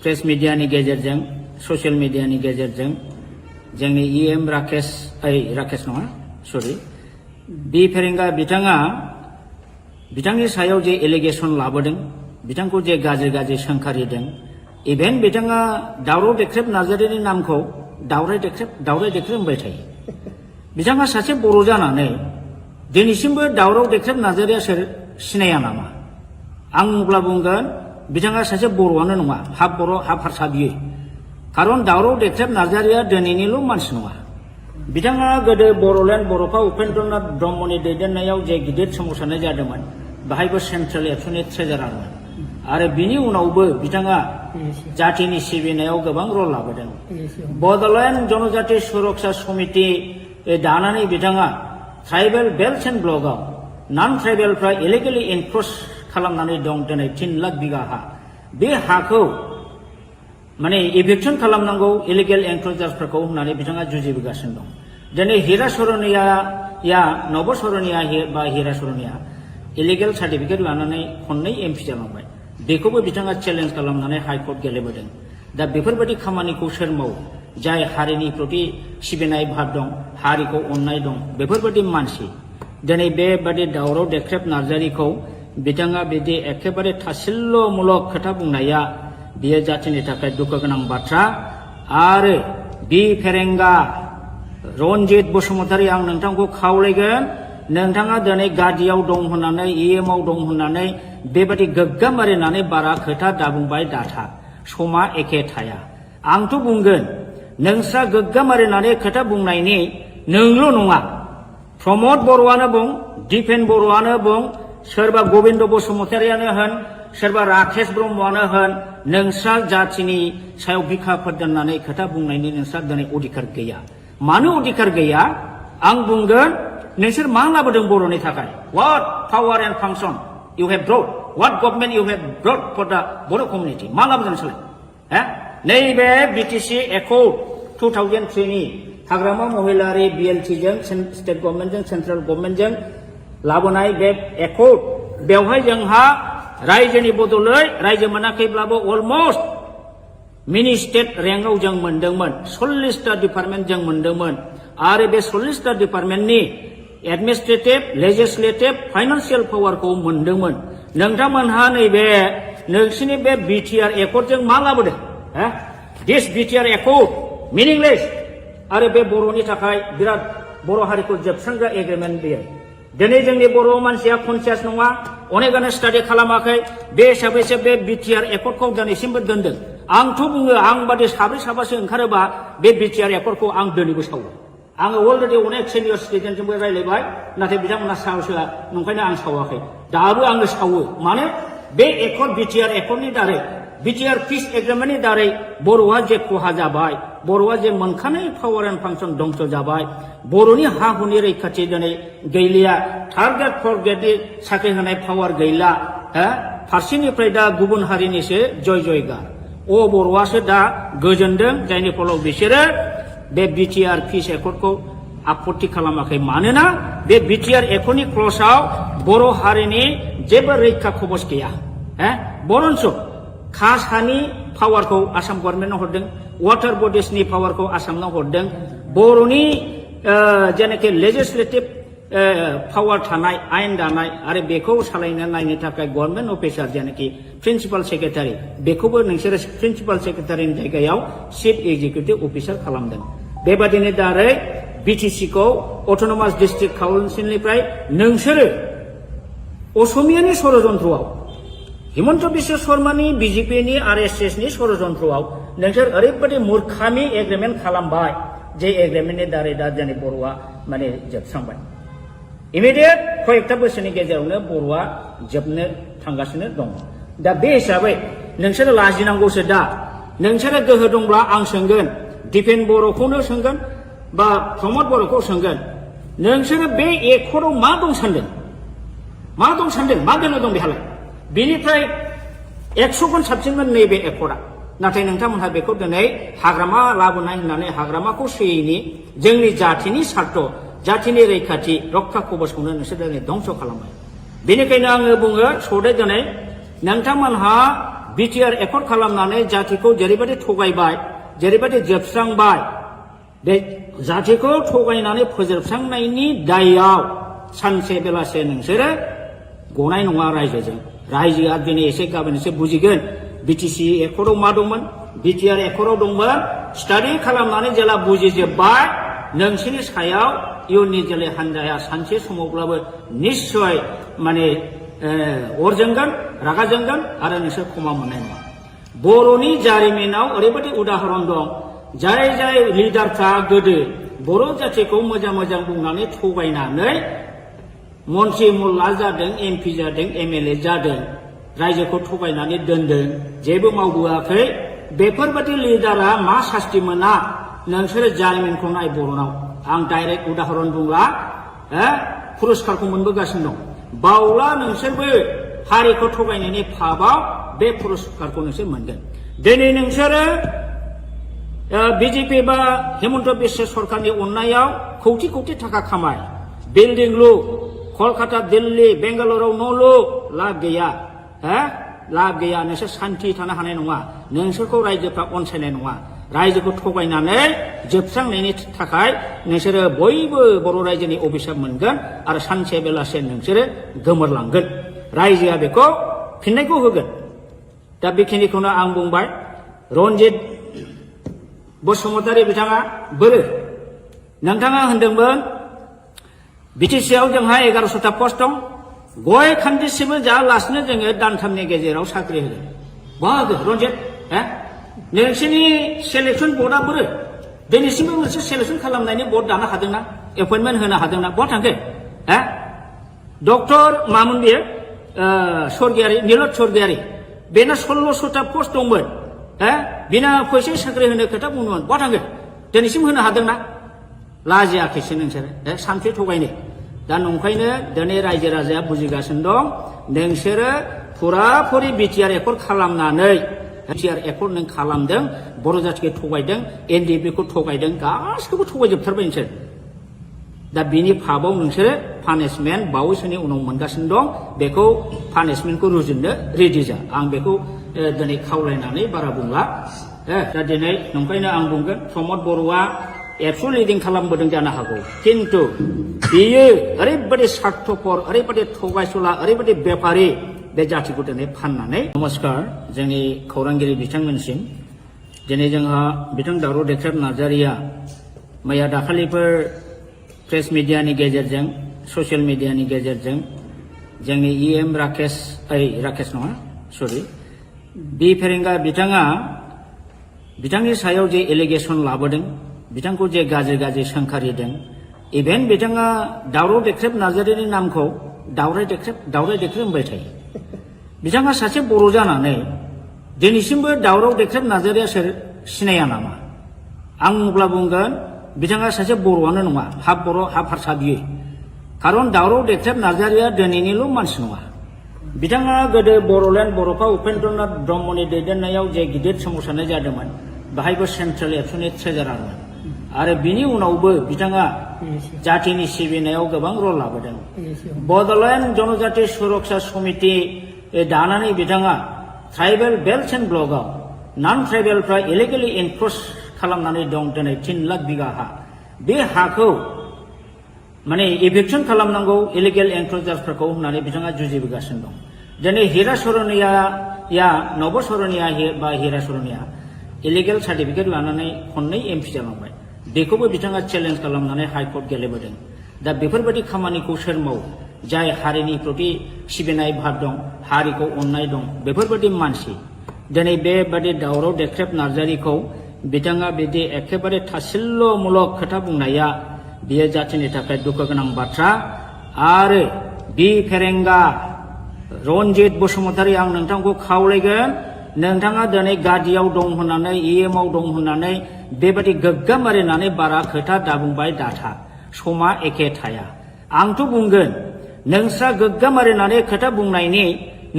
प्रेस मिडियानि गेजेरजों ससियेल मिडियानि गेजेरजों जोंनि इएम राकेश नङा सरि बि फेरेंगा बिथाङा बिथांनि सायाव जे एलिगेसन लाबोदों बिथांखौ जे गाज्रि सोंखारिदों इभेन बिथाङा दावराव देख्रेब नार्जारिनि नामखौ दावराय देख्रेब होनबाय थायो बिथाङा सासे बर' जानानै दिनैसिमबो दावराव देख्रेब नार्जारिया सोर सिनाया नामा आं अब्ला बुंगोन बिथाङा सासे बर'आनो नङा हाफ बर' हाफ हारसा बियो खारन दावराव देख्रेब नार्जारिया दिनैनिल' मानसि नङा बिथाङा गोदो बर'लेण्ड बर'फा उपेन्द्रनाथ ब्रह्मनि दैदेननायाव जे गिदिर सोमावसारनाय जादोंमोन बाहायबो सेन्ट्रेल एबसुनि ट्रेजारारमोन आरो बिनि उनावबो बिथाङा जातिनि सिबिनायाव गोबां रल लाबोदों बड'लेण्ड जनजाति सुरक्षा समिति दानानै बिथाङा ट्राइबेल बेल्ट एन्ड ब्लकआव नन ट्राइबेलफ्रा इलिगेलि एनक्रच खालामनानै दं दिनै 3 लाख बिगा हा बे हाखौ माने इभिक्सन खालामनांगौ इलिगेल एनक्रचार्सफोरखौ होननानै बिथाङा जुजिबोगासिनो दं दिनै हिरा सरनिया नब सरनिया बा हिरा सरनिया इलिगेल सार्टिफिकेट लानानै खननै एमपि जालांबाय बेखौबो बिथाङा चेलेन्ज खालामनानै हाइकर्ट गेलेबोदों दा बेफोरबायदि खामानिखौ सोर मावो जाय हारिनि प्रति सिबिनाय भाब दं हारिखौ अननाय दं बेफोरबायदि मानसि दिनै बेबादि दावराव देख्रेब नार्जारिखौ बिथाङा बिदि एखेबारे थासिल्यमूलक खोथा बुंनाया बियो जातिनि थाखाय दुखु गोनां बाथ्रा आरो बि फेरेंगा रनजित बसुमतारी आं नोंथांखौ खावलायगोन नोंथाङा दिनै गादियाव दं होननानै इएमआव दं होननानै बेबादि गोग्गाम मारिनानै बारा खोथा दाबुंबाय दाथा समा एखे थाया आंथ' बुंगोन नोंस्रा गोग्गाम मारिनानै खोथा बुंनायनि नोंल' नङा प्रमद बर'आनो बुं दिपेन बर'आनो बुं सोरबा गबिन्द बसुमतारियानो होन सोरबा राकेश ब्रह्मआनो होन नोंस्रा जातिनि सायाव बिखाफोर दोननानै खोथा बुंनायनि नोंस्रा दिनै अधिकार गैया मानो अधिकार गैया आं बुंगोन नोंसोर मा लाबोदों बर'नि थाखाय what power and function you have brought what government you have brought for the Bodo' community मा लाबोदों नोंसोरलाय नैबे बिटिसि एकर्ड 2003 नि हाग्रामा महिलारि बिएलटिजों स्टेट गभर्नमेन्टजों सेन्ट्रेल गभर्नमेन्टजों लाबोनाय बे एकर्ड बेवहाय जोंहा रायजोनि बदलै रायजो मोनाखैब्लाबो अलमस्ट मिनि स्टेट रेंकआव जों मोनदोंमोन 40टा डिपार्टमेन्ट जों मोनदोंमोन आरो बे 40टा डिपार्टमेन्टनि एडमिनिस्ट्रेटिभ लेजिस्लेटिभ फाइनान्सियेल पावारखौ मोनदोंमोन नोंथांमोनहा नैबे नोंसिनि बे बिटिआर एकर्डजों मा लाबोदों दिस बिटिआर एकर्ड मिनिंलेस आरो बे बर'नि थाखाय बिराद बर' हारिखौ जोबस्रांग्रा एग्रिमेन्ट बेयो दिनै जोंनि बर' मानसिया कनसियास नङा अनेकानो स्टाडि खालामाखै बे हिसाबैसो बे बिटिआर एकर्डखौ दिनैसिमबो दोनदों आंथ' बुङो आं बादि साब्रै साबासो ओंखारोबा बे बिटिआर एकर्डखौ आं दिनैबो सावो आङो अलरेडि अनेक सिनियर सिटिजेनजोंबो रायज्लायबाय नाथाय बिथांमोना साहसआ नंखायनो आं सावाखै दाबो आङो सावो मानो बे एकर्ड बिटिआर एकर्डनि दारै बिटिआर पिस एग्रिमेन्टनि दारै बर'आ जे खहा जाबाय बर'आ जे मोनखानाय पावार एन्ड फांसन दंस जाबाय बर'नि हा हुनि रैखाथि दिनै गैलिया थार्ड ग्रेड फर्थ ग्रेडनि साख्रि होनाय पावार गैला फारसेनिफ्राय दा गुबुन हारिनिसो जयगार बर'आसो दा गोजोनदों जायनि फलाव बिसोरो बे बिटिआर पिस एकर्डखौ आपत्ति खालामाखै मानोना बे बिटिआर एकर्डनि क्लजआव बर' हारिनि जेबो रैखा कवच गैया बरन्स खास हानि पावारखौ आसाम गभर्नमेन्टआव हरदों वाटार बडिसनि पावारखौ आसामनाव हरदों बर'नि जेनाखि लेजिस्लेटिभ पावार थानाय आयेन दानाय आरो बेखौ सालायनो नायनो थाखाय गभर्नमेन्ट अफिसार जेनाखि प्रिन्सिपाल सेक्रेटारि बेखौबो नोंसोरो प्रिन्सिपाल सेक्रेटारिनि जायगायाव चिफ एग्जिकिउटिभ अफिसार खालामदों बेबादिनो दारै बिटिसि खौ अट'नमास डिस्ट्रिक्ट काउन्सिलनिफ्राय नोंसोरो असमियानि षड़यन्त्रआव हिमन्त बिश्व शर्मानि बिजेपिनि आरएसएसनि षड़यन्त्रआव नोंसोर ओरैबायदि मूर्खामि एग्रिमेन्ट खालामबाय जे एग्रिमेन्टनि दारै दा जोंनि बर'आ माने जोबस्रांबाय इमिडियेट कयेकटा बोसोरनि गेजेरावनो बर'आ जोबनो थांगासिनो दं दा बे हिसाबै नोंसोरो लाजिनांगौसो दा नोंसोरो गोहो दंब्ला आं सोंगोन दिपेन बर'खौनो सोंगोन बा प्रमद बर'खौ सोंगोन नोंसोरो बे एकर्डआव मा दं सानदों मा दं सानदों मा गोनो दं बेहालाय बेनिफ्राय 100 गुन साबसिनमोन नैबे एकर्डआ नाथाय नोंथांमोनहा बेखौ दिनै हाग्रामा लाबोनाय होननानै हाग्रामाखौ सोयैनि जोंनि जाथिनि सार्थ जाथिनि रैखाथि रक्षा कवचखौनो नोंसोर दिनै धंस खालामबाय बेनिखायनो आङो बुङो सदे दिनै नोंथांमोनहा बिटिआर एकर्ड खालामनानै जातिखौ जेरैबायदि थगायबाय जेरैबायदि जोबस्रांबाय बे जातिखौ थगायनानै फोजोबस्रांनायनि दायआव सानसे बेलासे नोंसोरो गनाय नङा रायजोजों रायजोआ दिनै एसे गाबोन एसे बुजिगोन बिटिसि एकर्डआव मा दंमोन बिटिआर एकर्डआव दंमोन स्टाडि खालामनानै जेला बुजिजोब्बाय नोंसोरनि सायाव इयुननि जोलै हान्जाया सानसे समावब्लाबो निश्चय माने अर जोंगोन रागा जोंगोन आरो नोंसोर क्षमा मोननाय नङा बर'नि जारिमिनाव ओरैबायदि उदाहरन दं जाय जाय लिडारफ्रा गोदो बर' जातिखौ मोजां मोजां बुंनानै थगायनानै मन्त्रि मुल्ला जादों एमपि जादों एमएलए जादों रायजोखौ थगायनानै दोनदों जेबो मावबोआखै बेफोरबायदि लिडारा मा सास्ति मोना नोंसोरो जारिमिनखौ नाय बर'नाव आं डाइरेक्ट उदाहरन बुंला पुरस्कारखौ मोनबोगासिनो दं बावला नोंसोरबो हारिखौ थगायनायनि फाबाव बे पुरस्कारखौ नोंसोर मोनगोन दिनै नोंसोरो बिजेपि बा हिमन्त बिश्व सरकारनि अननायाव कौटि कौटि थाखा खामाय बिल्डिं लु कलकाता दिल्ली बेंगालुरुआव न' लु लाब गैया लाब गैया नोंसोर सान्थि थानो हानाय नङा नोंसोरखौ रायजोफ्रा अनसायनाय नङा रायजोखौ थगायनानै जोबस्रांनायनि थाखाय नोंसोरो बयबो बर' रायजोनि अभिशाप मोनगोन आरो सानसे बेलासे नोंसोरो गोमोरलांगोन रायजोआ बेखौ फिननायखौ होगोन दा बेखिनिखौनो आं बुंबाय रन्जित बसुमतारी बिथाङा बोरो नोंथाङा होनदोंमोन बिटिसिआव जोंहा 1100टा पस्ट दं गय खान्दिसेबो जायालासिनो जोङो दानथामनि गेजेराव साख्रि होगोन बहा होगोन रन्जित नोंसोरनि सेलेक्सन बर्डआ बोरो दिनैसिमबो मोनसे सेलेक्सन खालामनायनि बर्ड दानो हादोंना एपइन्टमेन्ट होनो हादोंना बहा थांखो डक्टर मामोन बेयो स्वर्गियारि नीलत स्वर्गियारि बेना 1600टा पस्ट दंमोन बिना फैसा साख्रि होनो खोथा बुंदोंमोन बहा थांगोन दिनैसिम होनो हादोंना लाजियाखैसो नोंसोरो सानसे थगायनो दा नंखायनो दिनै रायजो राजाया बुजिगासिनो दं नोंसोरो फुराफुरि बिटिआर एकर्ड खालामनानै बिटिआर एकर्ड नों खालामदों बर' जातिखौ थगायदों एनडिएफबिखौ थगायदों गासिखौबो थगायजोबथारबाय नोंसोर दा बिनि फाबाव नोंसोरो पानिशमेन्ट बावैसोनि उनाव मोनगासिनो दं बेखौ पानिशमेन्टखौ रुजुननो रेडि जा आं बेखौ दिनै खावलायनानै बारा बुंला दा दिनै नंखायनो आं बुंगोन प्रमद बर'आ एबसु लिडिं खालामबोदों जानो हागौ किन्तु बियो ओरैबायदि स्वार्थपर ओरैबायदि थगायसुला ओरैबायदि बेपारि बे जातिखौ दिनै फाननानै नमस्कार जोंनि खौरांगिरि बिथांमोनसिम दिनै जोंहा बिथां दावराव देख्रेब नार्जारिया मैया दाखालिफोर प्रेस मिडियानि गेजेरजों ससियेल मिडियानि गेजेरजों जोंनि इएम राकेश नङा सरि बि फेरेंगा बिथाङा बिथांनि सायाव जे एलिगेसन लाबोदों बिथांखौ जे गाज्रि गाज्रि सोंखारिदों इभेन बिथाङा दावराव देख्रेब नार्जारिनि नामखौ दावराय देख्रेब होनबाय थायो बिथाङा सासे बर' जानानै दिनैसिमबो दावराव देख्रेब नार्जारिया सोर सिनाया नामा आं अब्ला बुंगोन बिथाङा सासे बर'आनो नङा हाफ बर' हाफ हारसा बियो खारन दावराव देख्रेब नार्जारिया दिनैनिल' मानसि नङा बिथाङा गोदो बर'लेण्ड बर'फा उपेन्द्रनाथ ब्रह्मनि दैदेननायाव जे गिदिर सोमावसारनाय जादोंमोन बाहायबो सेन्ट्रेल एबसुनि ट्रेजारारमोन आरो बिनि उनावबो बिथाङा जातिनि सिबिनायाव गोबां रल लाबोदों बड'लेण्ड जनजाति सुरक्षा समिति दानानै बिथाङा ट्राइबेल बेल्ट एन्ड ब्लकआव नन ट्राइबेलफ्रा इलिगेलि इनक्रोच खालामनानै दं दिनै 3 लाख बिगा हा बे हाखौ माने इभिक्सन खालामनांगौ इलिगेल एनक्ल'जारफोरखौ होननानै बिथाङा जुजिबोगासिनो दं। दिनै हिरा सरनिया नब सरनिया बा हिरा सरनिया इलिगेल सार्टिफिकेट लानानै खननै एमपि जालांबाय। बेखौबो बिथाङा चेलेन्ज खालामनानै हाइकर्ट गेलेबोदों। दा बेफोरबायदि खामानिखौ सोर मावो? जाय हारिनि प्रति सिबिनाय भाब दं, हारिखौ अननाय दं, बेफोरबायदि मानसि दिनै बेबादि दावराव देख्रेब नार्जारिखौ बिथाङा बिदि एखेबारे थासिल्ल'मूलक खोथा बुंनाया बियो जाथिनि थाखाय दुखु गोनां बाथ्रा। आरो बि फेरेंगा रनजित बसुमतारी आं नोंथांखौ खावलायगोन, नोंथाङा दिनै गादियाव दं होननानै इएमआव दं होननानै बेबादि गोग्गाम मारिनानै बारा खोथा दाबुंबाय दाथा। समा एखे थाया। आंथ' बुंगोन नोंस्रा गोग्गाम मारिनानै खोथा बुंनायनि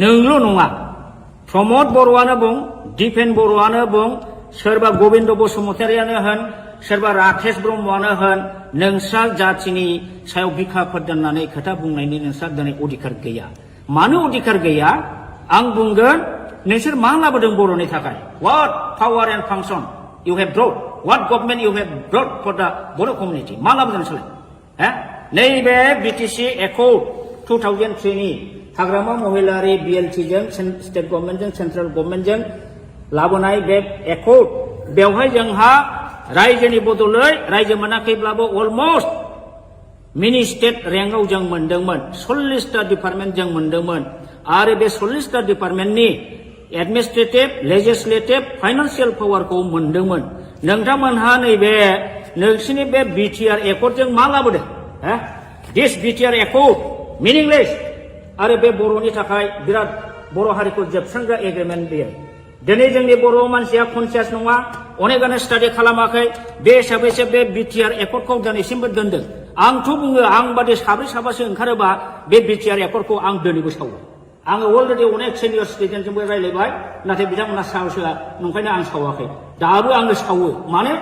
नोंल' नङा, प्रमद बर'आनो बुं, दिपेन बर'आनो बुं, सोरबा गबिन्द बसुमतारियानो होन, सोरबा राकेश ब्रह्मआनो होन, नोंस्रा जाथिनि सायाव बिखा फोरदाननानै खोथा बुंनायनि नोंस्रा दिनै अधिकार गैया। मानो अधिकार गैया? आं बुंगोन नोंसोर मा लाबोदों बर'नि थाखाय? What power and function you have brought? What government you have brought for the Bodo community? मा लाबोदों नोंसोरलाय? नैबे बिटिसि एकर्ड 2003 नि हाग्रामा महिलारि बिएलटिजों स्टेट गभर्नमेन्टजों सेन्ट्रेल गभर्नमेन्टजों लाबोनाय बे एकर्ड, बेवहाय जोंहा रायजोनि बदलै रायजो मोनाखैब्लाबो अलमस्ट मिनि स्टेट रेंकआव जों मोनदोंमोन। 40टा डिपार्टमेन्ट जों मोनदोंमोन। आरो बे 40टा डिपार्टमेन्टनि एडमिनिस्ट्रेटिभ, लेजिस्लेटिभ, फाइनान्सियेल पावारखौ मोनदोंमोन। नोंथांमोनहा नैबे नोंसिनि बे बिटिआर एकर्डजों मा लाबोदों? दिस बिटिआर एकर्ड मिनिंलेस। आरो बे बर'नि थाखाय बिराद बर' हारिखौ जोबस्रांग्रा एग्रिमेन्ट बेयो। दिनै जोंनि बर' मानसिया कनसियास नङा, अनेकानो स्टाडि खालामाखै। बे हिसाबैसो बे बिटिआर एकर्डखौ दिनैसिमबो दोनदों। आंथ' बुङो आं बादि साब्रै साबासो ओंखारोबा बे बिटिआर एकर्डखौ आं दिनैबो सावो। आङो अलरेडि अनेक सिनियर सिटिजेनजोंबो रायज्लायबाय, नाथाय बिथांमोना साहस होआ, नंखायनो आं सावाखै। दाबो आङो सावो। मानो?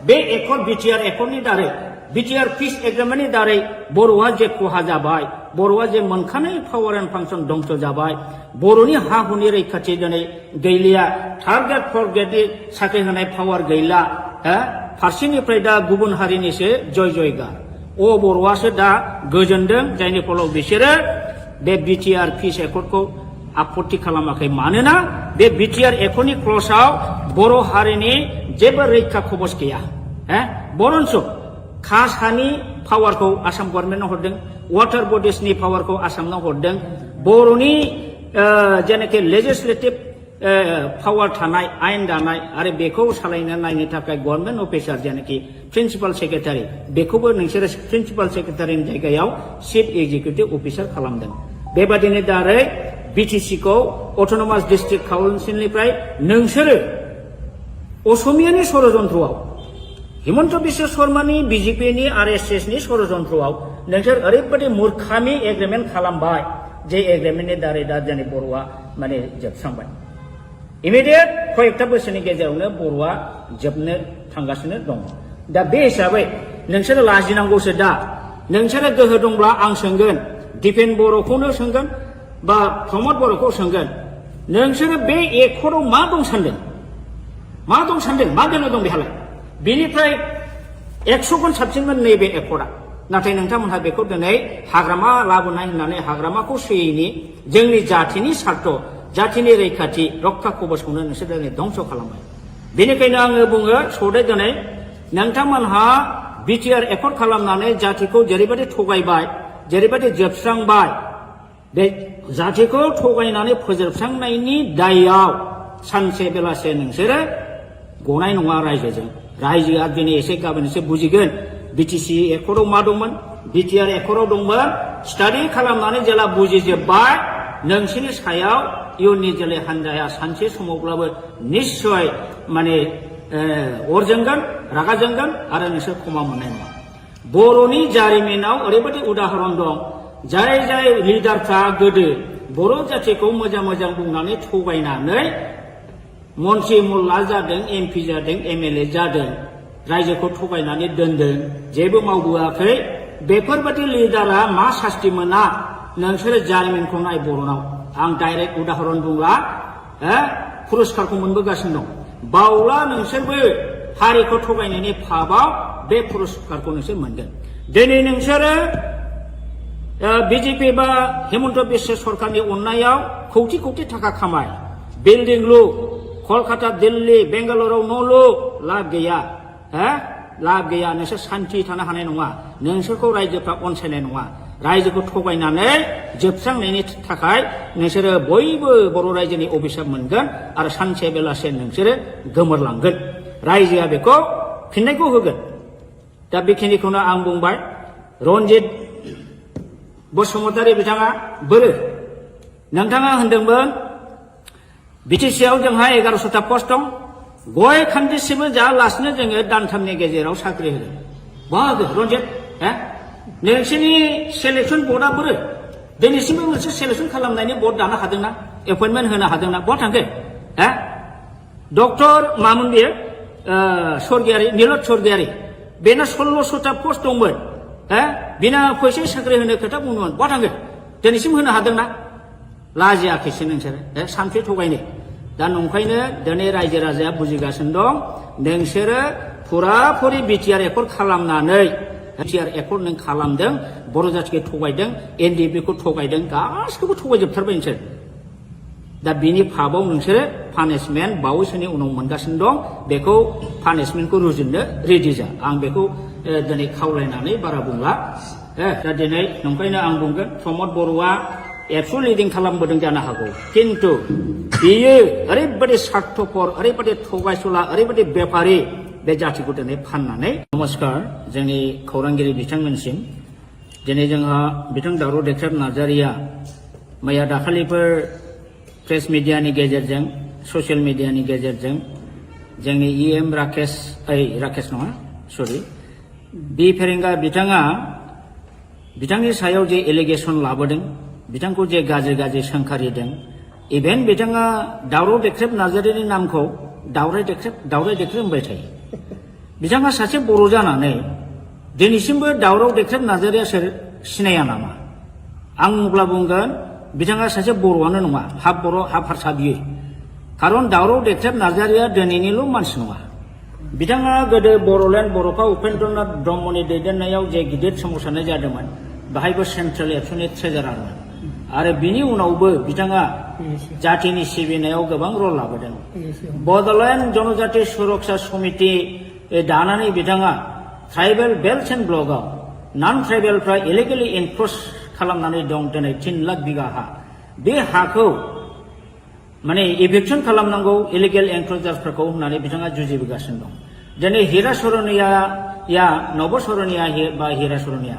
बे एकर्ड बिटिआर एकर्डनि दारै, बिटिआर पिस एग्रिमेन्टनि दारै बर'आ जे खहा जाबाय, बर'आ जे मोनखानाय पावार एन्ड फांसन दंस जाबाय, बर'नि हा हुनि रैखाथि दिनै गैलिया, थार्ड ग्रेड फर्थ ग्रेडनि साख्रि होनाय पावार गैला, फारसेनिफ्राय दा गुबुन हारिनिसो जय जयगार। बर'आसो दा गोजोनदों, जायनि फलाव बिसोरो बे बिटिआर पिस एकर्डखौ आपत्ति खालामाखै। मानोना बे बिटिआर एकर्डनि क्लजआव बर' हारिनि जेबो रैखा खबस गैया। बरन्स कास्ट हानि पावारखौ आसाम गभर्नमेन्टनो हरदों, वाटार बडिसनि पावारखौ आसामनो हरदों, बर'नि जेनाखि लेजिस्लेटिभ पावार थानाय, आयेन दानाय आरो बेखौ सालायनो नायनो थाखाय गभर्नमेन्ट अफिसार जेनाखि प्रिन्सिपाल सेक्रेटारि, बेखौबो नोंसोरो प्रिन्सिपाल सेक्रेटारिनि जायगायाव चिफ एक्जिकिउटिभ अफिसार खालामदों। बेबादिनो दारै बिटिसिखौ अट'नमास डिस्ट्रिक्ट काउन्सिलनिफ्राय नोंसोरो असमियानि षड़यन्त्रआव, हिमन्त बिश्व शर्मानि बिजेपिनि आरएसएसनि षड़यन्त्रआव नोंसोर ओरैबायदि मूर्खामि एग्रिमेन्ट खालामबाय, जे एग्रिमेन्टनि दारै दा जोंनि बर'आ माने जोबस्रांबाय। इमिडियेट कयेकथा बोसोरनि गेजेरावनो बर'आ जोबनो थांगासिनो दङ। दा बे हिसाबै नोंसोरो लाजिनांगौसो। दा नोंसोरो गोहो दंब्ला आं सोंगोन, दिपेन बर'खौनो सोंगोन बा प्रमद बर'खौ सोंगोन, नोंसोरो बे एकर्डआव मा दं सानदों? मा दं सानदों? मा दोनो दं बेहालाय? बेनिफ्राय 100 गुन साबसिनमोन नैबे एकर्डआ। नाथाय नोंथांमोनहा बेखौ दिनै हाग्रामा लाबोनाय होननानै हाग्रामाखौ सोयैनि जोंनि जाथिनि सार्थ, जाथिनि रैखाथि रक्षा कबचखौनो नोंसोर दिनै धंस खालामबाय। बेनिखायनो आङो बुङो सदै दिनै नोंथांमोनहा बिटिआर एकर्ड खालामनानै जातिखौ जेरैबायदि थगायबाय, जेरैबायदि जोबस्रांबाय, बे जातिखौ थगायनानै फोजोबस्रांनायनि दायआव सानसे बेलासे नोंसोरो गनाय नङा रायजोजों। रायजोआ दिनै एसे गाबोन एसे बुजिगोन बिटिसि एकर्डआव मा दंमोन, बिटिआर एकर्डआव दंमोन। स्टाडि खालामनानै जेला बुजिजोब्बाय, नोंसोरनि सायाव इयुननि जोलै हान्जाया सानसे समावब्लाबो निस्सय माने अर जोंगोन, रागा जोंगोन आरो नोंसोर क्षमा मोननाय नङा। बर'नि जारिमिनाव ओरैबायदि उदाहरन दं, जाय जाय लिडारफ्रा गोदो बर' जातिखौ मोजां मोजां बुंनानै थगायनानै मन्त्रि मुल्ला जादों, एमपि जादों, एमएलए जादों, रायजोखौ थगायनानै दोनदों, जेबो मावबोआखै। बेफोरबायदि लिडारा मा सास्ति मोना, नोंसोरो जारिमिनखौ नाय बर'नाव। आं डाइरेक्ट उदाहरन बुंला, पुरस्कारखौ मोनबोगासिनो दं। बावला नोंसोरबो हारिखौ थगायनायनि फाबाव बे पुरस्कारखौ नोंसोर मोनगोन। दिनै नोंसोरो बिजेपि बा हेमन्त बिश्व सरकारनि अननायाव कौटि कौटि थाखा खामाय बिल्डिं लु कलकाता दिल्ली बेंगालुराव न' लु लाब गैया लाब गैया नोंसोर सान्थि थानो हानाय नङा नोंसोरखौ रायजोफ्रा अनसायनाय नङा रायजोखौ थगायनानै जोबस्रांनायनि थाखाय नोंसोरो बयबो बर' रायजोनि अभिशाप मोनगोन आरो सानसे बेलासे नोंसोरो गोमोरलांगोन रायजोआ बेखौ फिननायखौ होगोन दा बेखिनिखौनो आं बुंबाय रन्जित बसुमतारी बिथाङा बोरो नोंथाङा होनदोंमोन बिटिसिआव जोंहा 1100टा पस्ट दं गय खान्दिसिमबो जायालासिनो जोङो दानथामनि गेजेराव साख्रि होदों बाहागो रन्जित नोंसोरनि सेलेक्सन बर्डआ बोरो दिनैसिमबो मोनसे सेलेक्सन खालामनायनि बर्ड दानो हादोंना एपइन्टमेन्ट होनो हादोंना बहा थांखो डक्टर मामोन बेयो स्वर्गियारि नीलद स्वर्गियारि बेना 1600टा पस्ट दंमोन बिना फैसा साख्रि होनो खोथा बुंदोंमोन बहा थांखो दिनैसिम होनो हादोंना लाजियाखैसो नोंसोरो सानफ्रि थगायनो दा नंखायनो दिनै रायजो राजाया बुजिगासिनो दं नोंसोरो फुराफुरि बिटिआर एकर्ड खालामनानै बिटिआर एकर्ड नों खालामदों बर' जाथिखौ थगायदों एनडिएफबि खौ थगायदों गासिखौबो थगायजोबथारबाय नोंसोर दा बिनि फाबाव नोंसोरो पानिशमेन्ट बावैसोनि उनाव मोनगासिनो दं बेखौ पानिशमेन्टखौ रुजुननो रेडि जा आं बेखौ दिनै खावलायनानै बारा बुंला दा दिनै नंखायनो आं बुंगोन प्रमद बर'आ एबसु लिडिं खालामबोदों जानो हागौ किन्तु बियो ओरैबायदि स्वार्थपर ओरैबायदि थगायसुला ओरैबायदि बेफारि बे जातिखौ दिनै फाननानै नमस्कार जोंनि खौरांगिरि बिथांमोनसिम दिनै जोंहा बिथां दावराव देख्रेब नार्जारिया मैया दाखालिफोर प्रेस मिडियानि गेजेरजों ससियेल मिडियानि गेजेरजों जोंनि इएम राकेश नङा सरि बि फेरेंगा बिथाङा बिथांनि सायाव जे एलिगेसन लाबोदों बिथांखौ जे गाज्रि गाज्रि सोंखारिदों इभेन बिथाङा दावराव देख्रेब नार्जारिनि नामखौ दावराय देख्रेब होनबाय थायो बिथाङा सासे बर' जानानै दिनैसिमबो दावराव देख्रेब नार्जारिया सोर सिनाया नामा आं अब्ला बुंगोन बिथाङा सासे बर'आनो नङा हाफ बर' हाफ हारसा बियो खारन दावराव देख्रेब नार्जारिया दिनैनिल' मानसि नङा बिथाङा गोदो बर'लेण्ड बर'फा उपेन्द्रनाथ ब्रह्मनि दैदेननायाव जे गिदिर सोमावसारनाय जादोंमोन बाहायबो सेन्ट्रेल एबसुनि ट्रेजारारमोन आरो बिनि उनावबो बिथाङा जातिनि सिबिनायाव गोबां रल लाबोदों बड'लेण्ड जनजाति सुरक्षा समिति दानानै बिथाङा ट्राइबेल बेल्ट एन्ड ब्लकआव नन ट्राइबेलफ्रा इलिगेलि एनक्रच खालामनानै दं दिनै 3 लाख बिगा हा बे हाखौ माने इभिक्सन खालामनांगौ इलिगेल एनक्रचार्सफोरखौ होननानै बिथाङा जुजिबोगासिनो दं दिनै हिरा सरनिया नब सरनिया बा हिरा सरनिया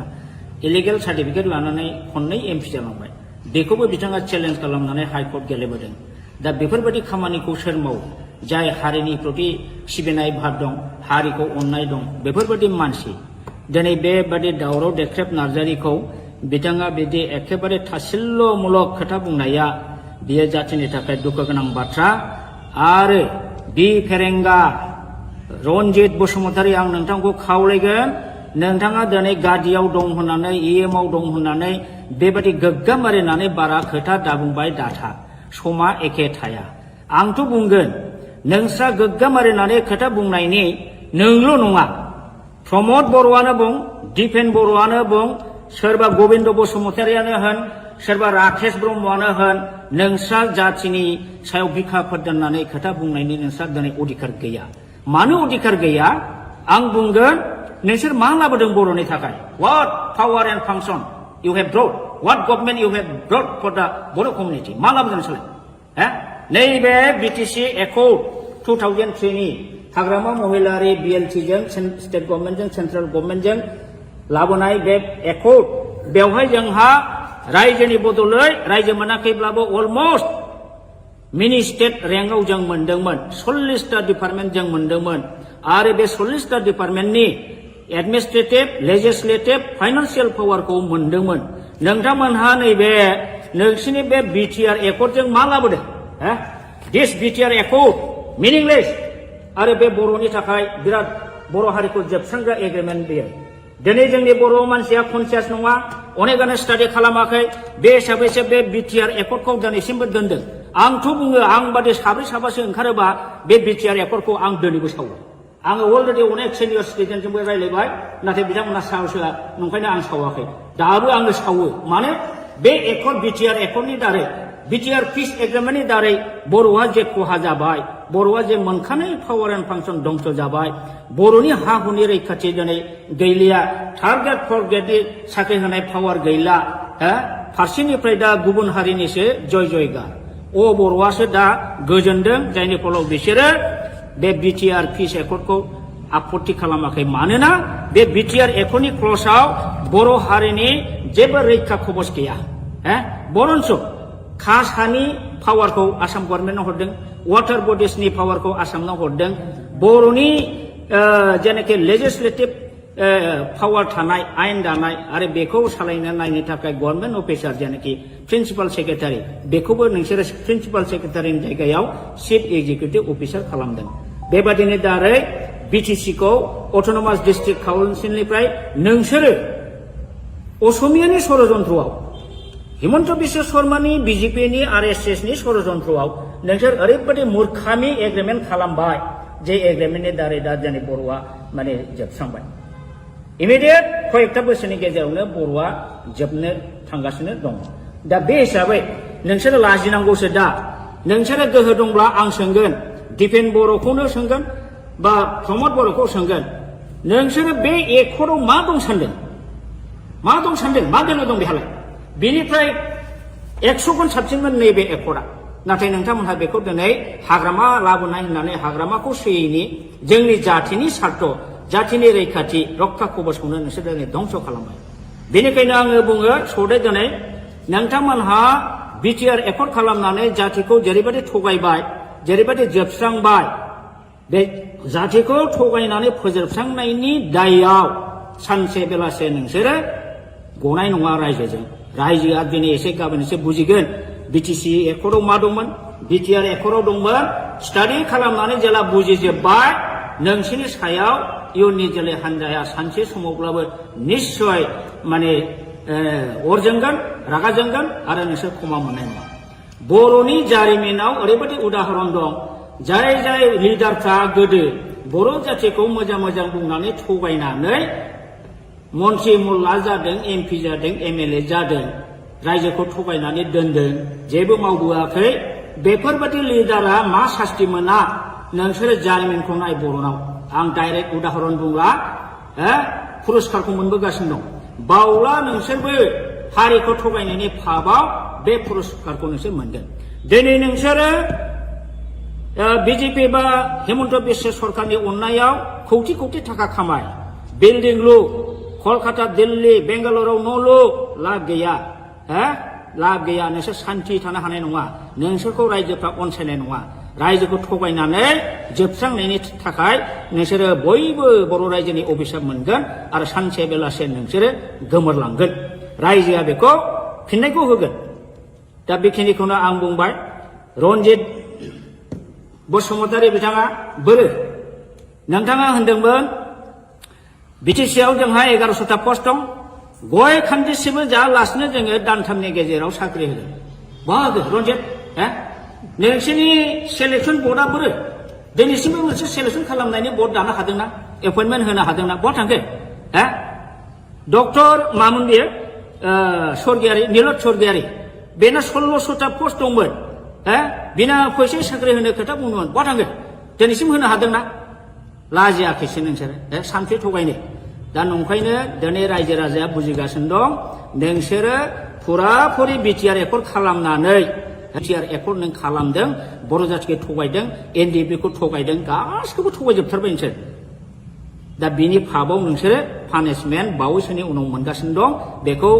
इलिगेल सार्टिफिकेट लानानै खननै एमपि जालांबाय बेखौबो बिथाङा चेलेन्ज खालामनानै हाइकर्ट गेलेबोदों दा बेफोरबायदि खामानिखौ सोर मावो जाय हारिनि प्रति सिबिनाय भाब दं हारिखौ अननाय दं बेफोरबायदि मानसि दिनै बेबादि दावराव देख्रेब नार्जारिखौ बिथाङा बिदि एखेबारे थासिल्यमूलक खोथा बुंनाया बियो जातिनि थाखाय दुखु गोनां बाथ्रा आरो बि फेरेंगा रन्जित बसुमतारी आं नोंथांखौ खावलायगोन नोंथाङा दिनै गादियाव दं होननानै इएमआव दं होननानै बेबायदि गोग्गा मारिनानै बारा खोथा दाबुंबाय दाथा समा एखे थाया आंथ' बुंगोन नोंस्रा गोग्गा मारिनानै खोथा बुंनायनि नोंल' नङा प्रमद बर'आनो बुं दिपेन बर'आनो बुं सोरबा गबिन्द बसुमतारियानो होन सोरबा राकेश ब्रह्मआनो होन नोंस्रा जातिनि सायाव बिखाफोर दोननानै खोथा बुंनायनि नोंस्रा दिनै अधिकार गैया मानो अधिकार गैया आं बुंगोन नोंसोर मा लाबोदों बर'नि थाखाय what power and function you have brought what government you have brought for the Boro community मा लाबोदों नोंसोरलाय नैबे बिटिसि एकर्ड 2003 नि हाग्रामा महिलारि बिएलटिजों स्टेट गभर्नमेन्टजों सेन्ट्रेल गभर्नमेन्टजों लाबोनाय बे एकर्ड बेवहाय जोंहा रायजोनि बदलै रायजो मोनाखैब्लाबो अलमस्ट मिनि स्टेट रेंकआव जों मोनदोंमोन 40टा डिपार्टमेन्ट जों मोनदोंमोन आरो बे 40टा डिपार्टमेन्टनि एडमिनिस्ट्रेटिभ लेजिस्लेटिभ फाइनान्सियेल पावारखौ मोनदोंमोन नोंथांमोनहा नैबे नोंसिनि बे बिटिआर एकर्डजों मा लाबोदों दिस बिटिआर एकर्ड मिनिंलेस आरो बे बर'नि थाखाय बिराद बर' हारिखौ जोबस्रांग्रा एग्रिमेन्ट बेयो दिनै जोंनि बर' मानसिया कनसियास नङा अनेकानो स्टाडि खालामाखै बे हिसाबैसो बे बिटिआर एकर्डखौ दिनैसिमबो दोनदों आंथ' बुङो आं बादि साब्रै साबासो ओंखारोबा बे बिटिआर एकर्डखौ आं दिनैबो सावो आङो अलरेडि अनेक सिनियर सिटिजेनजोंबो रायलायबाय नाथाय बिथांमोना साहसआ नंखायनो आं सावाखै दाबो आङो सावो माने बे एकर्ड बिटिआर एकर्डनि दारै बिटिआर पिस एग्रिमेन्टनि दारै बर'आ जे खहा जाबाय बर'आ जे मोनखानाय पावार एन्ड फांसन दंस जाबाय बर'नि हा हुनि रैखाथि दिनै गैलिया थार्ड ग्रेड फर्थ ग्रेडनि साख्रि होनाय पावार गैला फारसेनिफ्राय दा गुबुन हारिनिसो जय जयगार बर'आसो दा गोजोनदों जायनि फलाव बिसोरो बे बिटिआर पिस एकर्डखौ आपत्ति खालामाखै मानोना बे बिटिआर एकर्डनि क्लजआव बर' हारिनि जेबो रैखा खबस गैया बरन्स खास हानि पावारखौ आसाम गभर्नमेन्टआव हरदों वाटार बडिसनि पावारखौ आसामनाव हरदों बर'नि जेनाखि लेजिस्लेटिभ पावार थानाय आयेन दानाय आरो बेखौ सालायनो नायनो थाखाय गभर्नमेन्ट अफिसार जेनाखि प्रिन्सिपाल सेक्रेटारि बेखौबो नोंसोरो प्रिन्सिपाल सेक्रेटारिनि जायगायाव चिफ एक्जिकिउटिभ अफिसार खालामदों बेबादिनो दारै बिटिसिखौ अट'नमास डिस्ट्रिक्ट काउन्सिलनिफ्राय नोंसोरो असमियानि षड़यन्त्रआव हिमन्त बिश्व शर्मानि बिजेपिनि आरएसएसनि षड़यन्त्रआव नोंसोर ओरैबायदि मूर्खामि एग्रिमेन्ट खालामबाय जे एग्रिमेन्टनि दारै दा जोंनि बर'आ माने जोबस्रांबाय इमिडियेट कयेकथा बोसोरनि गेजेरावनो बर'आ जोबनो थांगासिनो दङ दा बे हिसाबै नोंसोरो लाजिनांगौसो दा नोंसोरो गोहो दंब्ला आं सोंगोन दिपेन बर'खौनो सोंगोन बा प्रमद बर'खौ सोंगोन नोंसोरो बे एकर्डआव मा दं सानदों मा बेला दं बेहालाय बेनिफ्राय 100 गुन साबसिनमोन नैबे एकर्डआ नाथाय नोंथांमोनहा बेखौ दिनै हाग्रामा लाबोनाय होननानै हाग्रामाखौ सोयैनि जोंनि जाथिनि सार्थ जाथिनि रैखाथि रक्षा कबचखौनो नोंसोर दिनै धंस खालामबाय बेनिखायनो आङो बुङो सदै दिनै नोंथांमोनहा बिटिआर एकर्ड खालामनानै जातिखौ जेरैबायदि थगायबाय जेरैबायदि जोबस्रांबाय बे जातिखौ थगायनानै फोजोबस्रांनायनि दायआव सानसे बेलासे नोंसोरो गनाय नङा रायजोआ दिनै एसे गाबोन एसे बुजिगोन बिटिसि एकर्डआव मा दंमोन बिटिआर एकर्डआव दंमोन स्टाडि खालामनानै जेला बुजिजोब्बाय नोंसोरनि सायाव इयुननि जोलै हान्जाया सानसे समावब्लाबो निश्चय माने अर जोंगोन रागा जोंगोन आरो नोंसोर क्षमा मोननाय नङा बर'नि जारिमिनाव ओरैबायदि उदाहरन दं जाय लिडारफ्रा गोदो बर' जातिखौ मोजां बुंनानै थगायनानै मन्त्रि मुल्ला जादों एमपि जादों एमएलए जादों रायजोखौ थगायनानै दोनदों जेबो मावबोआखै बेफोरबायदि लिडारा मा सास्ति मोना नोंसोरो जारिमिनखौ नाय बर'नाव आं डाइरेक्ट उदाहरन बुंला पुरस्कारखौ मोनबोगासिनो दं बावला नोंसोरबो हारिखौ थगायनायनि फाबाव बे पुरस्कारखौ नोंसोर मोनगोन दिनै नोंसोरो बिजेपि बा हिमन्त बिश्व सरकारनि अननायाव कौटि थाखा खामाय बिल्डिं लु कलकाता दिल्ली बेंगालुरुआव न' लु लाब गैया नोंसोर सान्थि थानो हानाय नङा नोंसोरखौ रायजोफ्रा अनसायनाय नङा रायजोखौ थगायनानै जोबस्रांनायनि थाखाय नोंसोरो बयबो बर' रायजोनि अभिशाप मोनगोन आरो सानसे बेलासे नोंसोरो गोमोरलांगोन रायजोआ बेखौ फिननायखौ होगोन दा बेखिनिखौनो आं बुंबाय रन्जित बसुमतारी बिथाङा बोरो नोंथाङा होनदोंमोन बिटिसिआव जोंहा 1100टा पस्ट दं गय खान्दिसेबो जायालासिनो जोङो दानथामनि गेजेराव साख्रि होदों बाहागो रन्जित नोंसोरनि सेलेक्सन बर्डआ बोरो दिनैसिमबो मोनसे सेलेक्सन खालामनायनि बर्ड दानो हादोंना एपइन्टमेन्ट होनो हादोंना बहा थांखो डक्टर मामोन बियो स्वर्गियारि नीलत स्वर्गियारि बेना 1600टा पस्ट दंमोन बिना फैसा साख्रि होनो खोथा बुंदोंमोन बहा थांखो दिनैसिम होनो हादोंना लाजियाखैसो नोंसोरो सानसे थगायनो दा नंखायनो दिनै रायजो राजाया बुजिगासिनो दं नोंसोरो फुराफुरि बिटिआर एकर्ड खालामनानै बिटिआर एकर्ड नों खालामदों बर' जातिखौ थगायदों एनडिएफबिखौ थगायदों गासिखौबो थगायजोबथारबाय नोंसोर दा बिनि फाबाव नोंसोरो पानिशमेन्ट बावैसोनि उनाव मोनगासिनो दं बेखौ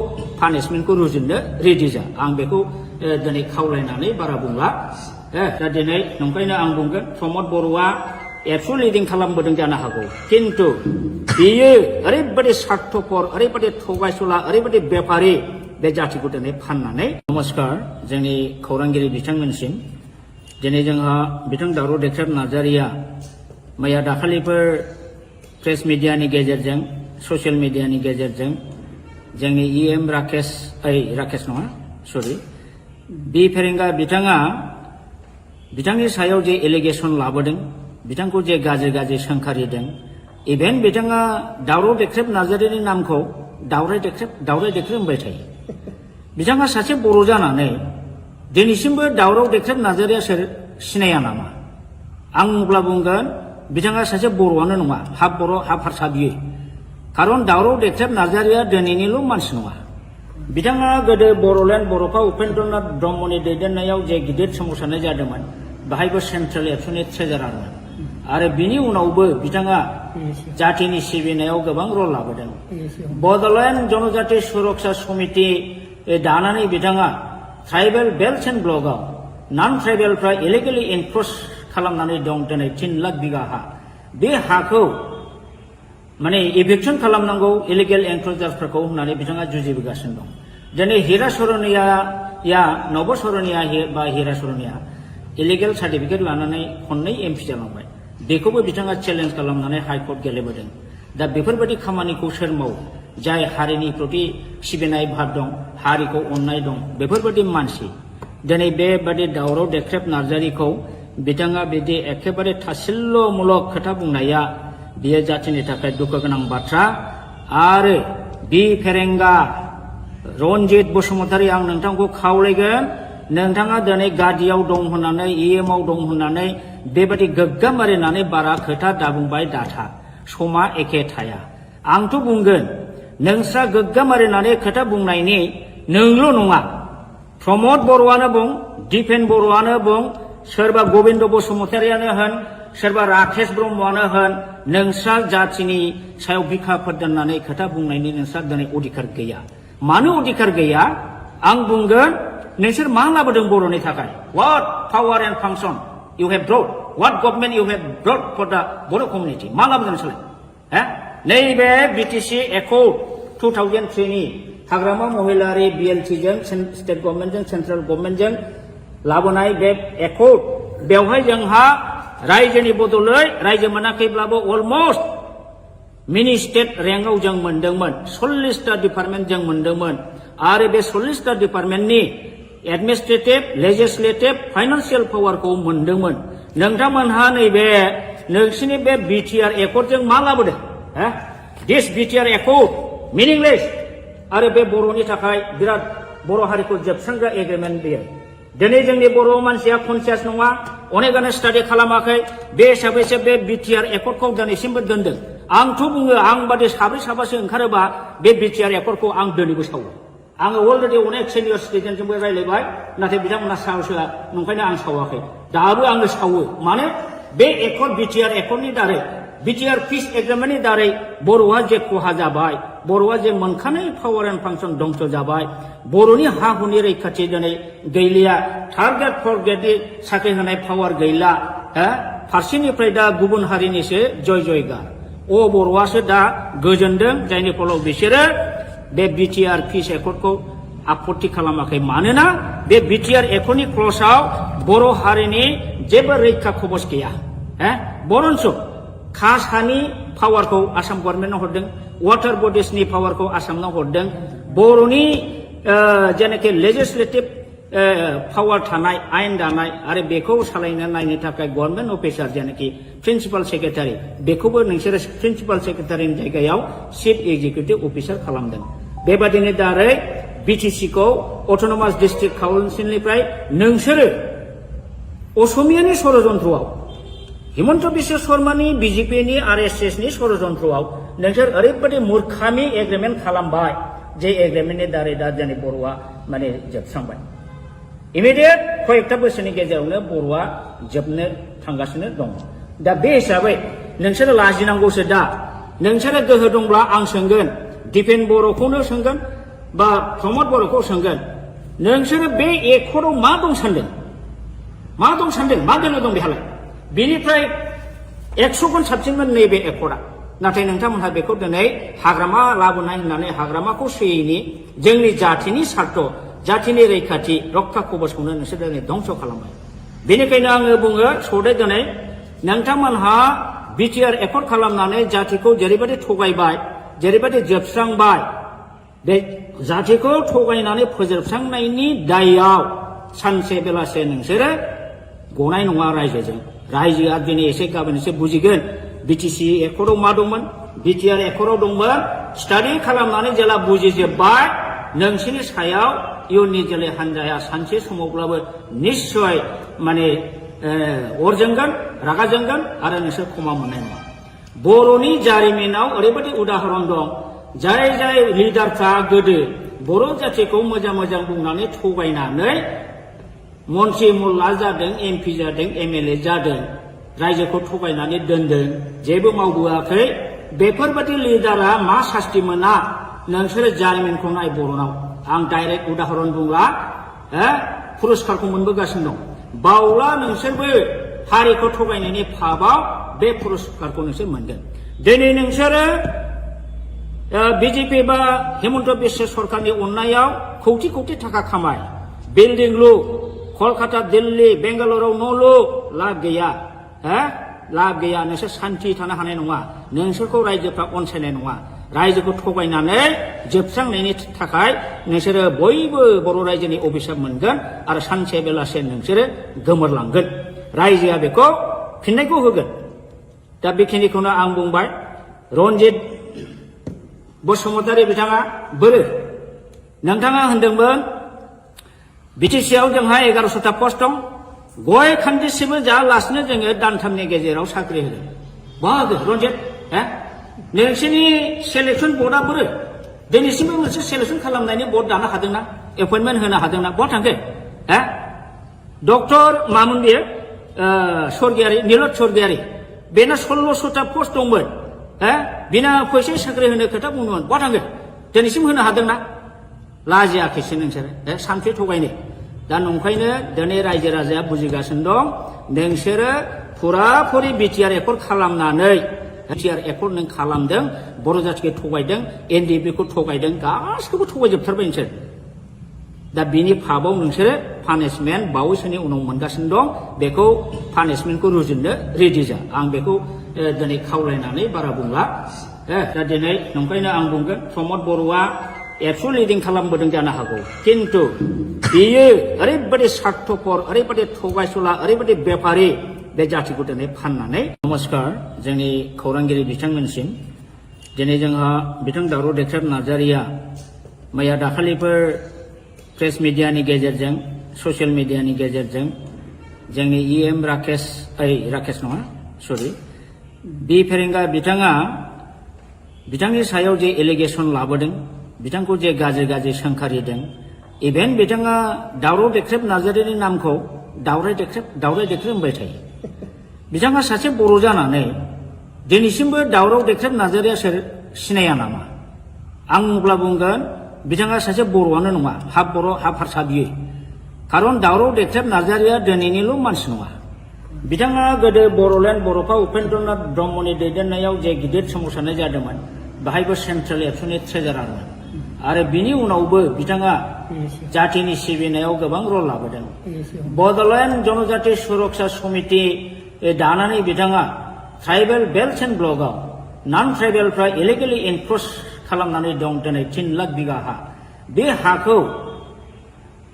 पानिशमेन्टखौ रुजुननो रेडि जा आं बेखौ दिनै खावलायनानै बारा बुंला दा दिनै नंखायनो आं बुंगोन प्रमद बर'आ एबसु लिडिं खालामबोदों जानो हागौ किन्तु बियो ओरैबायदि स्वार्थपर ओरैबायदि थगायसुला ओरैबायदि बेपारि बे जातिखौ दिनै फाननानै नमस्कार जोंनि खौरांगिरि बिथांमोनसिम दिनै जोंहा बिथां दावराव देख्रेब नार्जारिया मैया दाखालिफोर प्रेस मिडियानि गेजेरजों ससियेल मिडियानि गेजेरजों जोंनि इएम राकेश नङा सरि बि फेरेंगा बिथाङा बिथांनि सायाव जे एलिगेसन लाबोदों बिथांखौ जे गाज्रि गाज्रि सोंखारिदों इभेन बिथाङा दावराव देख्रेब नार्जारिनि नामखौ दावराय देख्रेब होनबाय थायो बिथाङा सासे बर' जानानै दिनैसिमबो दावराव देख्रेब नार्जारिया सोर सिनाया नामा आं अब्ला बुंगोन बिथाङा सासे बर'आनो नङा हाफ बर' हाफ हारसा बियो खारन दावराव देख्रेब नार्जारिया दिनैनिल' मानसि नङा बिथाङा गोदो बर'लेण्ड बर'फा उपेन्द्रनाथ ब्रह्मनि दैदेननायाव जे गिदिर सोमावसारनाय जादोंमोन बाहायबो सेन्ट्रेल एबसुनि ट्रेजारारमोन आरो बिनि उनावबो बिथाङा जातिनि सिबिनायाव गोबां रल लाबोदों बड'लेण्ड जनजाति सुरक्षा समिति दानानै बिथाङा ट्राइबेल बेल्ट एन्ड ब्लकआव नन ट्राइबेलफ्रा इलिगेलि एनक्रच खालामनानै दं दिनै 3 लाख बिगा हा बे हाखौ माने इभिक्सन खालामनांगौ इलिगेल एनक्रचार्सफोरखौ होननानै बिथाङा जुजिबोगासिनो दं दिनै हिरा सरनिया नब सरनिया बा हिरा सरनिया इलिगेल सार्टिफिकेट लानानै खननै एमपि जालांबाय बेखौबो बिथाङा चेलेन्ज खालामनानै हाइकर्ट गेलेबोदों दा बेफोरबायदि खामानिखौ सोर मावो जाय हारिनि प्रति सिबिनाय भाब दं हारिखौ अननाय दं बेफोरबायदि मानसि दिनै बेबादि दावराव देख्रेब नार्जारिखौ बिथाङा बिदि एखेबारे थासिल्यमूलक खोथा बुंनाया बियो जातिनि थाखाय दुखु गोनां बाथ्रा आरो बि फेरेंगा रनजित बसुमतारी आं नोंथांखौ खावलायगोन नोंथाङा दिनै गादियाव दं होननानै इएमआव दं होननानै बेबादि गोग्गाम मारिनानै बारा खोथा दाबुंबाय दाथा समा एखे थाया आंथ' बुंगोन नोंस्रा गोग्गाम मारिनानै खोथा बुंनायनि नोंल' नङा प्रमद बर'आनो बुं दिपेन बर'आनो बुं सोरबा गबिन्द बसुमतारियानो होन सोरबा राकेश ब्रह्मआनो होन नोंस्रा जातिनि सायाव बिखा फोरदाननानै खोथा बुंनायनि नोंस्रा दिनै अधिकार गैया मानो अधिकार गैया आं बुंगोन नोंसोर मा लाबोदों बर'नि थाखाय what power and function you have brought what government you have brought for the Bodo' community मा लाबोदों नोंसोरलाय नैबे बिटिसि एकर्ड 2003 नि हाग्रामा महिलारि बिएलटिजों स्टेट गभर्नमेन्टजों सेन्ट्रेल गभर्नमेन्टजों लाबोनाय बे एकर्ड बेवहाय जोंहा रायजोनि बदलै रायजो मोनाखैब्लाबो अलमस्ट मिनि स्टेट रेंकआव जों मोनदोंमोन 40टा डिपार्टमेन्ट जों मोनदोंमोन आरो बे 40टा डिपार्टमेन्टनि एडमिनिस्ट्रेटिभ लेजिस्लेटिभ फाइनान्सियेल पावारखौ मोनदोंमोन नोंथांमोनहा नैबे नोंसिनि बे बिटिआर एकर्डजों मा लाबोदों दिस बिटिआर एकर्ड मिनिंलेस आरो बे बर'नि थाखाय बिराद बर' हारिखौ जोबस्रांग्रा एग्रिमेन्ट बेयो दिनै जोंनि बर' मानसिया कनसियास नङा अनेकानो स्टाडि खालामाखै बे हिसाबैसो बे बिटिआर एकर्डखौ दिनैसिमबो दोनदों आंथ' बुङो आं बादि साब्रै साबासो ओंखारोबा बे बिटिआर एकर्डखौ आं दिनैबो सावो आङो अलरेडि अनेक सिनियर सिटिजेनजोंबो रायज्लायबाय नाथाय बिथांमोना साहसआ नंखायनो आं सावाखै दाबो आङो सावो मानो बे एकर्ड बिटिआर एकर्डनि दारै बिटिआर पिस एग्रिमेन्टनि दारै बर'आ जे खहा जाबाय बर'आ जे मोनखानाय पावार एन्ड फांसन दंस जाबाय बर'नि हा हुनि रैखाथि दिनै गैलिया थार्ड ग्रेड फर्थ ग्रेडनि साख्रि होनाय पावार गैला फारसेनिफ्राय दा गुबुन हारिनिसो जय जयगार बर'आसो दा गोजोनदों जायनि फलाव बिसोरो बे बिटिआर पिस एकर्डखौ आपत्ति खालामाखै मानोना बे बिटिआर एकर्डनि क्लजआव बर' हारिनि जेबो रैखा खबस गैया बरन्स खास हानि पावारखौ आसाम गभर्नमेन्टआव हरदों वाटार बडिसनि पावारखौ आसामनाव हरदों बर'नि जेनाखि लेजिस्लेटिभ पावार थानाय आयेन दानाय आरो बेखौ सालायनो नायनो थाखाय गभर्नमेन्ट अफिसार जेनाखि प्रिन्सिपाल सेक्रेटारि बेखौबो नोंसोरो प्रिन्सिपाल सेक्रेटारिनि जायगायाव चिफ एक्जिकिउटिभ अफिसार खालामदों बेबादिनो दारै बिटिसिखौ अट'नमास डिस्ट्रिक्ट काउन्सिलनिफ्राय नोंसोरो असमियानि षड़यन्त्रआव हिमन्त बिश्व शर्मानि बिजेपिनि आरएसएसनि षड़यन्त्रआव नोंसोर ओरैबायदि मूर्खामि एग्रिमेन्ट खालामबाय जे एग्रिमेन्टनि दारै दा जोंनि बर'आ माने जोबस्रांबाय इमिडियेट कयेकटा बोसोरनि गेजेरावनो बर'आ जोबनो थांगासिनो दङ दा बे हिसाबै नोंसोरो लाजिनांगौसो दा नोंसोरो गोहो दंब्ला आं सोंगोन दिपेन बर'खौनो सोंगोन बा प्रमद बर'खौ सोंगोन नोंसोरो बे एकर्डआव मा दं सानदों मा दोननो दं बेहालाय बेनिफ्राय 100 गुन साबसिनमोन नैबे एकर्डआ नाथाय नोंथांमोनहा बेखौ दिनै हाग्रामा लाबोनाय होननानै हाग्रामाखौ सोयैनि जोंनि जातिनि सार्थ जातिनि रैखाथि रक्षा कबचखौनो नोंसोर दिनै धंस खालामबाय बेनिखायनो आङो बुङो सदै दिनै नोंथांमोनहा बिटिआर एकर्ड खालामनानै जातिखौ जेरैबायदि थगायबाय जेरैबायदि जोबस्रांबाय बे जातिखौ थगायनानै फोजोबस्रांनायनि दायआव सानसे बेलासे नोंसोरो गनाय नङा रायजोजों रायजोआ दिनै एसे गाबोन एसे बुजिगोन बिटिसि एकर्डआव मा दंमोन बिटिआर एकर्डआव दंमोन स्टाडि खालामनानै जेला बुजिजोब्बाय नोंसोरनि सायाव इयुननि जोलै हान्जाया सानसे समावब्लाबो निश्चय माने अर जोंगोन रागा जोंगोन आरो नोंसोर क्षमा मोननाय नङा बर'नि जारिमिनाव ओरैबायदि उदाहरन दं जाय जाय लिडारफ्रा गोदो बर' जाथिखौ मोजां मोजां बुंनानै थगायनानै मन्त्रि मुल्ला जादों एमपि जादों एमएलए जादों रायजोखौ थगायनानै दोनदों जेबो मावबोआखै बेफोरबायदि लिडारा मा सास्ति मोना नोंसोरो जारिमिनखौ नाय बर'नाव आं डाइरेक्ट उदाहरन बुंला पुरस्कारखौ मोनबोगासिनो दं बावला नोंसोरबो हारिखौ थगायनायनि फाबाव बे पुरस्कारखौ नोंसोर मोनगोन दिनै नोंसोरो बिजेपि बा हेमन्त बिश्व सरकारनि अननायाव कौटि कौटि थाखा खामाय बिल्डिं लु कलकाता दिल्ली बेंगालुरुआव न' लु लाब गैया लाब गैया नोंसोर सान्थि थानो हानाय नङा नोंसोरखौ रायजोफ्रा अनसायनाय नङा रायजोखौ थगायनानै जोबस्रांनायनि थाखाय नोंसोरो बयबो बर' रायजोनि अभिशाप मोनगोन आरो सानसे बेलासे नोंसोरो गोमोरलांगोन रायजोआ बेखौ फिननायखौ होगोन दा बेखिनिखौनो आं बुंबाय रन्जित बसुमतारी बिथाङा बोरो नोंथाङा होनदोंमोन बिटिसिआव जोंहा 1100टा पस्ट दं गय खान्दिसिमबो जायालासिनो जोङो दानथामनि गेजेराव साख्रि होगोन बाहागो रन्जित नोंसोरनि सेलेक्सन बर्डआ बोरो दिनैसिमबो मोनसे सेलेक्सन खालामनायनि बर्ड दानो हादोंना एपइन्टमेन्ट होनो हादोंना बहा थांखो डक्टर मामोन बेयो स्वर्गियारि नीलत स्वर्गियारि बेना 1600टा पस्ट दंमोन बिना फैसा साख्रि होनो खोथा बुंदोंमोन बहा थांखो दिनैसिम होनो हादोंना लाजियाखैसो नोंसोरो सानसे थगायनो दा नंखायनो दिनै रायजो राजाया बुजिगासिनो दं नोंसोरो फुराफुरि बिटिआर एकर्ड खालामनानै बिटिआर एकर्ड नों खालामदों बर' जाथिखौ थगायदों एनडिएफबिखौ थगायदों गासिखौबो थगायजोबथारबाय नोंसोर दा बिनि फाबाव नोंसोरो पानिशमेन्ट बावैसोनि उनाव मोनगासिनो दं बेखौ पानिशमेन्टखौ रुजुननो रेडि जा आं बेखौ दिनै खावलायनानै बारा बुंला दा दिनै नंखायनो आं बुंगोन प्रमद बर'आ एबसु लिडिं खालामबोदों जानो हागौ किन्तु बियो ओरैबायदि स्वार्थपर ओरैबायदि थगायसुला ओरैबायदि बेफारि बे जाथिखौ दिनै फाननानै नमस्कार जोंनि खौरांगिरि बिथांमोनसिम दिनै जोंहा बिथां दावराव देख्रेब नार्जारिया मैया दाखालिफोर प्रेस मिडियानि गेजेरजों ससियेल मिडियानि गेजेरजों जोंनि इएम राकेश नङा सरि बि फेरेंगा बिथाङा बिथांनि सायाव जे एलिगेसन लाबोदों बिथांखौ जे गाज्रि गाज्रि सोंखारिदों इभेन बिथाङा दावराव देख्रेब नार्जारिनि नामखौ दावराय देख्रेब होनबाय थायो बिथाङा सासे बर' जानानै दिनैसिमबो दावराव देख्रेब नार्जारिया सोर सिनाया नामा आं अब्ला बुंगोन बिथाङा सासे बर'आनो नङा हाफ बर' हाफ हारसा बियो खारन दावराव देख्रेब नार्जारिया दिनैनिल' मानसि नङा बिथाङा गोदो बर'लेण्ड बर'फा उपेन्द्रनाथ ब्रह्मनि दैदेननायाव जे गिदिर सोमावसारनाय जादोंमोन बाहायबो सेन्ट्रेल एबसुनि ट्रेजारारमोन आरो बिनि उनावबो बिथाङा जातिनि सिबिनायाव गोबां रल लाबोदों बड'लेण्ड जनजाति सुरक्षा समिति दानानै बिथाङा ट्राइबेल बेल्ट एन्ड ब्लकआव नन ट्राइबेलफ्रा इलिगेलि एनक्रच खालामनानै दं दिनै 3 लाख बिगा हा बे हाखौ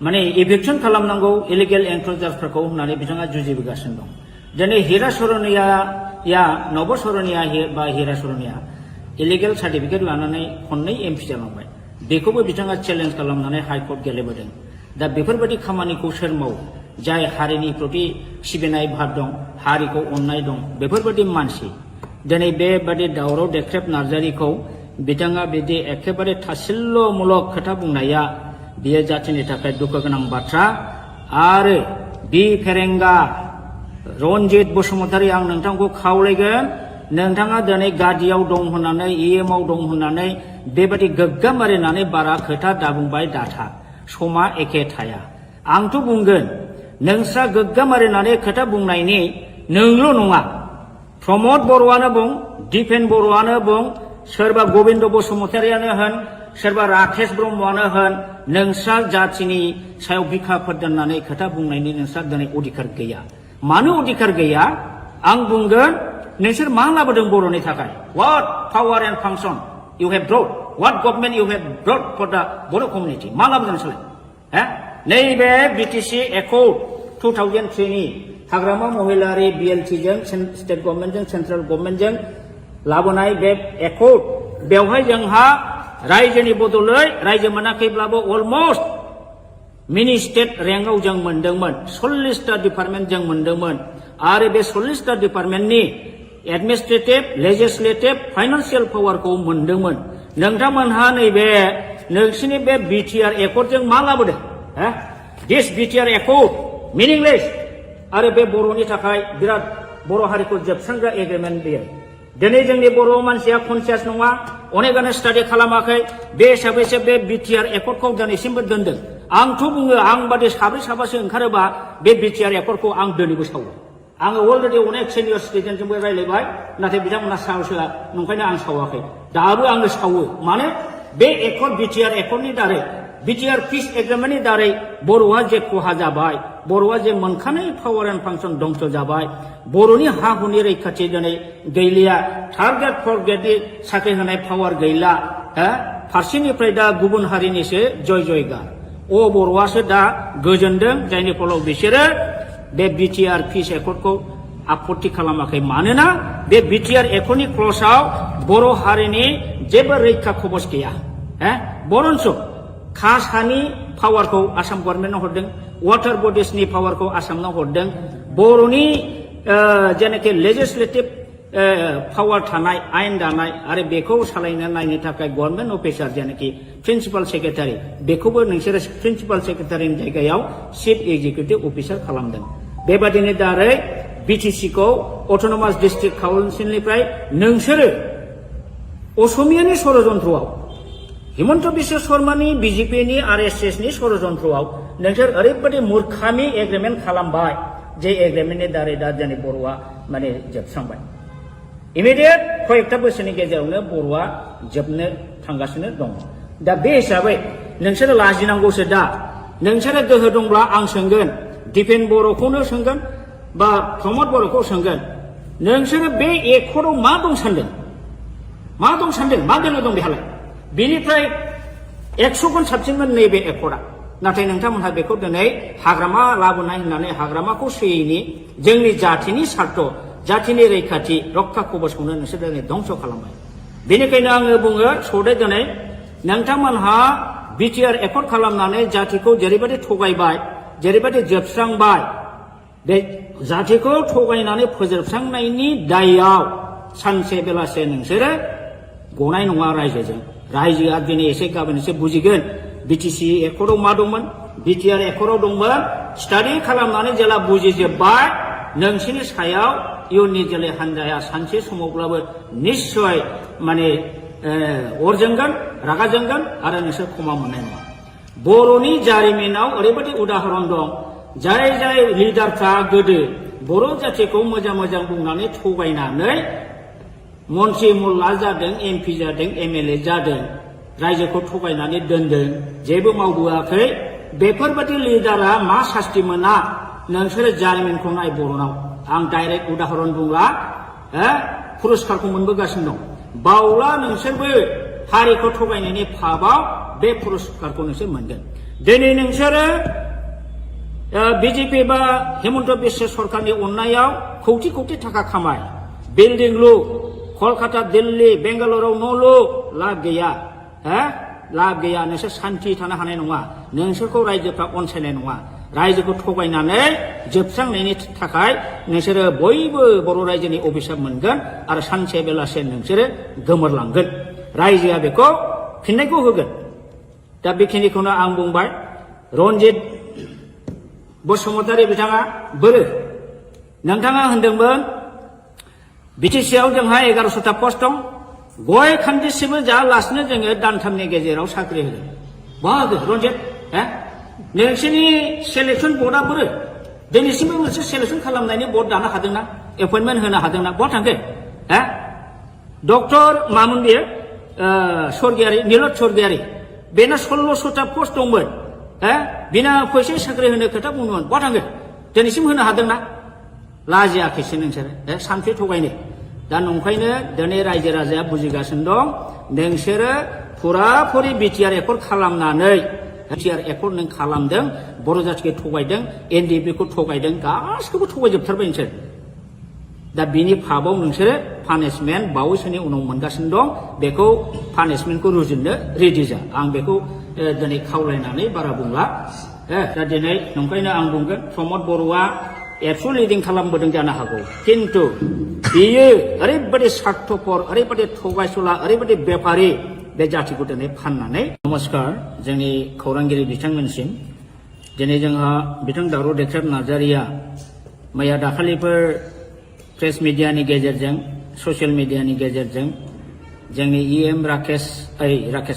माने इभिक्सन खालामनांगौ इलिगेल एनक्रचार्सफोरखौ होननानै बिथाङा जुजिबोगासिनो दं दिनै हिरा सरनिया नब सरनिया बा हिरा सरनिया इलिगेल सार्टिफिकेट लानानै खननै एमपि जालांबाय बेखौबो बिथाङा चेलेन्ज खालामनानै हाइकर्ट गेलेबोदों दा बेफोरबायदि खामानिखौ सोर मावो जाय हारिनि प्रति सिबिनाय भाब दं हारिखौ अननाय दं बेफोरबायदि मानसि दिनै बेबादि दावराव देख्रेब नार्जारिखौ बिथाङा बिदि एखेबारे थासिल्यमूलक खोथा बुंनाया बियो जातिनि थाखाय दुखु गोनां बाथ्रा आरो बि फेरेंगा रन्जित बसुमतारी आं नोंथांखौ खावलायगोन नोंथाङा दिनै गादियाव दं होननानै इएमआव दं होननानै बेबायदि गोग्गा मारिनानै बारा खोथा दाबुंबाय दाथा समा एखे थाया आंथ' बुंगोन नोंस्रा गोग्गा मारिनानै खोथा बुंनायनि नोंल' नङा प्रमद बर'आनो बुं दिपेन बर'आनो बुं सोरबा गबिन्द बसुमतारियानो होन सोरबा राकेश ब्रह्मआनो होन नोंस्रा जातिनि सायाव बिखाफोर दोननानै खोथा बुंनायनि नोंस्रा दिनै अधिकार गैया मानो अधिकार गैया आं बुंगोन नोंसोर मा लाबोदों बर'नि थाखाय what power and function you have brought what government you have brought for the Boro community मा लाबोदों नोंसोरलाय नैबे बिटिसि एकर्ड 2003 नि हाग्रामा महिलारि BLT जों स्टेट गभर्नमेन्ट जों सेन्ट्रेल गभर्नमेन्ट जों लाबोनाय बे एकर्ड बेवहाय जोंहा रायजोनि बदलै रायजो मोनाखैब्लाबो अलमोस्ट मिनि स्टेट रेंकआव जों मोनदोंमोन 40टा डिपार्टमेन्ट जों मोनदोंमोन आरो बे 40टा डिपार्टमेन्टनि एडमिनिस्ट्रेटिभ लेजिस्लेटिभ फाइनान्सियेल पावारखौ मोनदोंमोन नोंथांमोनहा नैबे नोंसिनि बे BTR एकर्डजों मा लाबोदों दिस BTR एकर्ड मिनिंलेस आरो बे बर'नि थाखाय बिराद बर' हारिखौ जोबस्रांग्रा एग्रिमेन्ट बेयो दिनै जोंनि बर' मानसिया कनसियास नङा अनेकानो स्टाडि खालामाखै बे हिसाबैसो बे BTR एकर्डखौ दिनैसिमबो दोनदों आंथ' बुङो आं बादि साब्रै साबासो ओंखारोबा बे BTR एकर्डखौ आं दिनैबो सावो आङो अलरेडि अनेक सिनियर सिटिजेनजोंबो रायलायबाय नाथाय बिथांमोना साहसोआ नंखायनो आं सावाखै दाबो आङो सावो माने बे एकर्ड BTR एकर्डनि दारै BTR पिस एग्रिमेन्टनि दारै बर'आ जे खहा जाबाय बर'आ जे मोनखानाय पावार एन्ड फांसन दंस जाबाय बर'नि हा हुनि रैखाथि दिनै गैलिया थार्ड ग्रेड फर्थ ग्रेडनि साख्रि होनाय पावार गैला फारसेनिफ्राय दा गुबुन हारिनिसो जय जयगार बर'आसो दा गोजोनदों जायनि फलाव बिसोरो बे BTR पिस एकर्डखौ आपत्ति खालामाखै मानोना बे BTR एकर्डनि क्लजआव बर' हारिनि जेबो रैखा खबस गैया बरन्स खास हानि पावारखौ आसाम गभर्नमेन्टआव हरदों वाटार बडिसनि पावारखौ आसामनाव हरदों बर'नि जेनाखि लेजिस्लेटिभ पावार थानाय आयेन दानाय आरो बेखौ सालायनो नायनो थाखाय गभर्नमेन्ट अफिसार जेनाखि प्रिन्सिपाल सेक्रेटारि बेखौबो नोंसोरो प्रिन्सिपाल सेक्रेटारिनि जायगायाव चिफ एक्जिकिउटिभ अफिसार खालामदों बेबादिनो दारै BTC-खौ अट'नमास डिस्ट्रिक्ट काउन्सिलनिफ्राय नोंसोरो असमियानि षड़यन्त्रआव हिमन्त बिश्व शर्मानि BJP-नि RSSनि षड़यन्त्रआव नोंसोर ओरैबायदि मूर्खामि एग्रिमेन्ट खालामबाय जे एग्रिमेन्टनि दारै दा जोंनि बर'आ माने जोबस्रांबाय इमिडियेट कयेकटा बोसोरनि गेजेरावनो बर'आ जोबनो थांगासिनो दङ दा बे हिसाबै नोंसोरो लाजिनांगौसो दा नोंसोरो गोहो दंब्ला आं सोंगोन दिपेन बर'खौनो सोंगोन बा प्रमद बर'खौ सोंगोन नोंसोरो बे एकर्डआव मा दं सानदों मा गोनो दं बेहालाय बेनिफ्राय 100 गुन साबसिनमोन नैबे एकर्डआ नाथाय नोंथांमोनहा बेखौ दिनै हाग्रामा लाबोनाय होननानै हाग्रामाखौ सोयैनि जोंनि जाथिनि सार्थ जाथिनि रैखाथि रक्षा कबचखौनो नोंसोर दिनै धंस खालामबाय बेनिखायनो आङो बुङो सदै दिनै नोंथांमोनहा BTR एकर्ड खालामनानै जातिखौ जेरैबायदि थगायबाय जेरैबायदि जोबस्रांबाय बे जातिखौ थगायनानै फोजोबस्रांनायनि दायआव सानसे बेलासे नोंसोरो गनाय नङा रायजोआ दिनै एसे गाबोन एसे बुजिगोन BTC एकर्डआव मा दंमोन BTR एकर्डआव दंमोन स्टाडि खालामनानै जेला बुजिजोब्बाय नोंसिनि सायाव इयुननि जोलै हान्जाया सानसे समावब्लाबो निश्चय माने अर जोंगोन रागा जोंगोन आरो नोंसोर क्षमा मोननाय नङा बर'नि जारिमिनाव ओरैबायदि उदाहरन दं जाय लिडारफ्रा गोदो बर' जातिखौ मोजां बुंनानै थगायनानै मन्त्रि मुल्ला जादों MP जादों MLA जादों रायजोखौ थगायनानै दोनदों जेबो मावबोआखै बेफोरबायदि लिडारा मा सास्ति मोना नोंसोरो जारिमिनखौ नाय बर'नाव आं डाइरेक्ट उदाहरन बुंला पुरस्कारखौ मोनबोगासिनो दं बावला नोंसोरबो हारिखौ थगायनायनि फाबाव बे पुरस्कारखौ नोंसोर मोनगोन दिनै नोंसोरो BJP बा हिमन्त बिश्व सरकारनि अननायाव कौटि थाखा खामाय बिल्डिं लु कलकाता दिल्ली बेंगालुरुआव न' लु लाब गैया नोंसोर सान्थि थानो हानाय नङा नोंसोरखौ रायजोफ्रा अनसायनाय नङा रायजोखौ थगायनानै जोबस्रांनायनि थाखाय नोंसोरो बयबो बर' रायजोनि अभिशाप मोनगोन आरो सानसे बेलासे नोंसोरो गोमोरलांगोन रायजोआ बेखौ फिननायखौ होगोन दा बेखिनिखौनो आं बुंबाय रन्जित बसुमतारी बिथाङा बोरो नोंथाङा होनदोंमोन BTC-आव जोंहा 1100टा पस्ट दं गय खान्दिसेबो जायालासिनो जोङो दानथामनि गेजेराव साख्रि होदों बाहागो रन्जित नोंसोरनि सेलेक्सन बर्डआ बोरो दिनैसिमबो मोनसे सेलेक्सन खालामनायनि बर्ड दानो हादोंना एपइन्टमेन्ट होनो हादोंना बहा थांखो डक्टर मामोन बियो स्वर्गियारि नीलत स्वर्गियारि बेना 1600टा पस्ट दंमोन बिना फैसा साख्रि होनो खोथा बुंदोंमोन बहा थांखो दिनैसिम होनो हादोंना लाजियाखैसो नोंसोरो सानसे थगायनो दा नंखायनो दिनै रायजो राजाया बुजिगासिनो दं नोंसोरो फुराफुरि BTR एकर्ड खालामनानै बिटिआर एकर्ड नों खालामदों बर' जाथिखौ थगायदों एनडिएफबि खौ थगायदों गासिखौबो थगायजोबथारबाय नोंसोर दा बिनि फाबाव नोंसोरो पानिशमेन्ट बावैसोनि उनाव मोनगासिनो दं बेखौ पानिशमेन्टखौ रुजुननो रेडि जा आं बेखौ दिनै खावलायनानै बारा बुंला दा दिनै नंखायनो आं बुंगोन प्रमद बर'आ एबसु लिडिं खालामबोदों जानो हागौ किन्तु बियो ओरैबायदि स्वार्थपर ओरैबायदि थगायसुला ओरैबायदि बेपारि बे जातिखौ दिनै फाननानै नमस्कार जोंनि खौरांगिरि बिथांमोनसिम दिनै जोंहा बिथां दावराव देख्रेब नार्जारिया मैया दाखालिफोर प्रेस मिडियानि गेजेरजों ससियेल मिडियानि गेजेरजों जोंनि इएम राकेश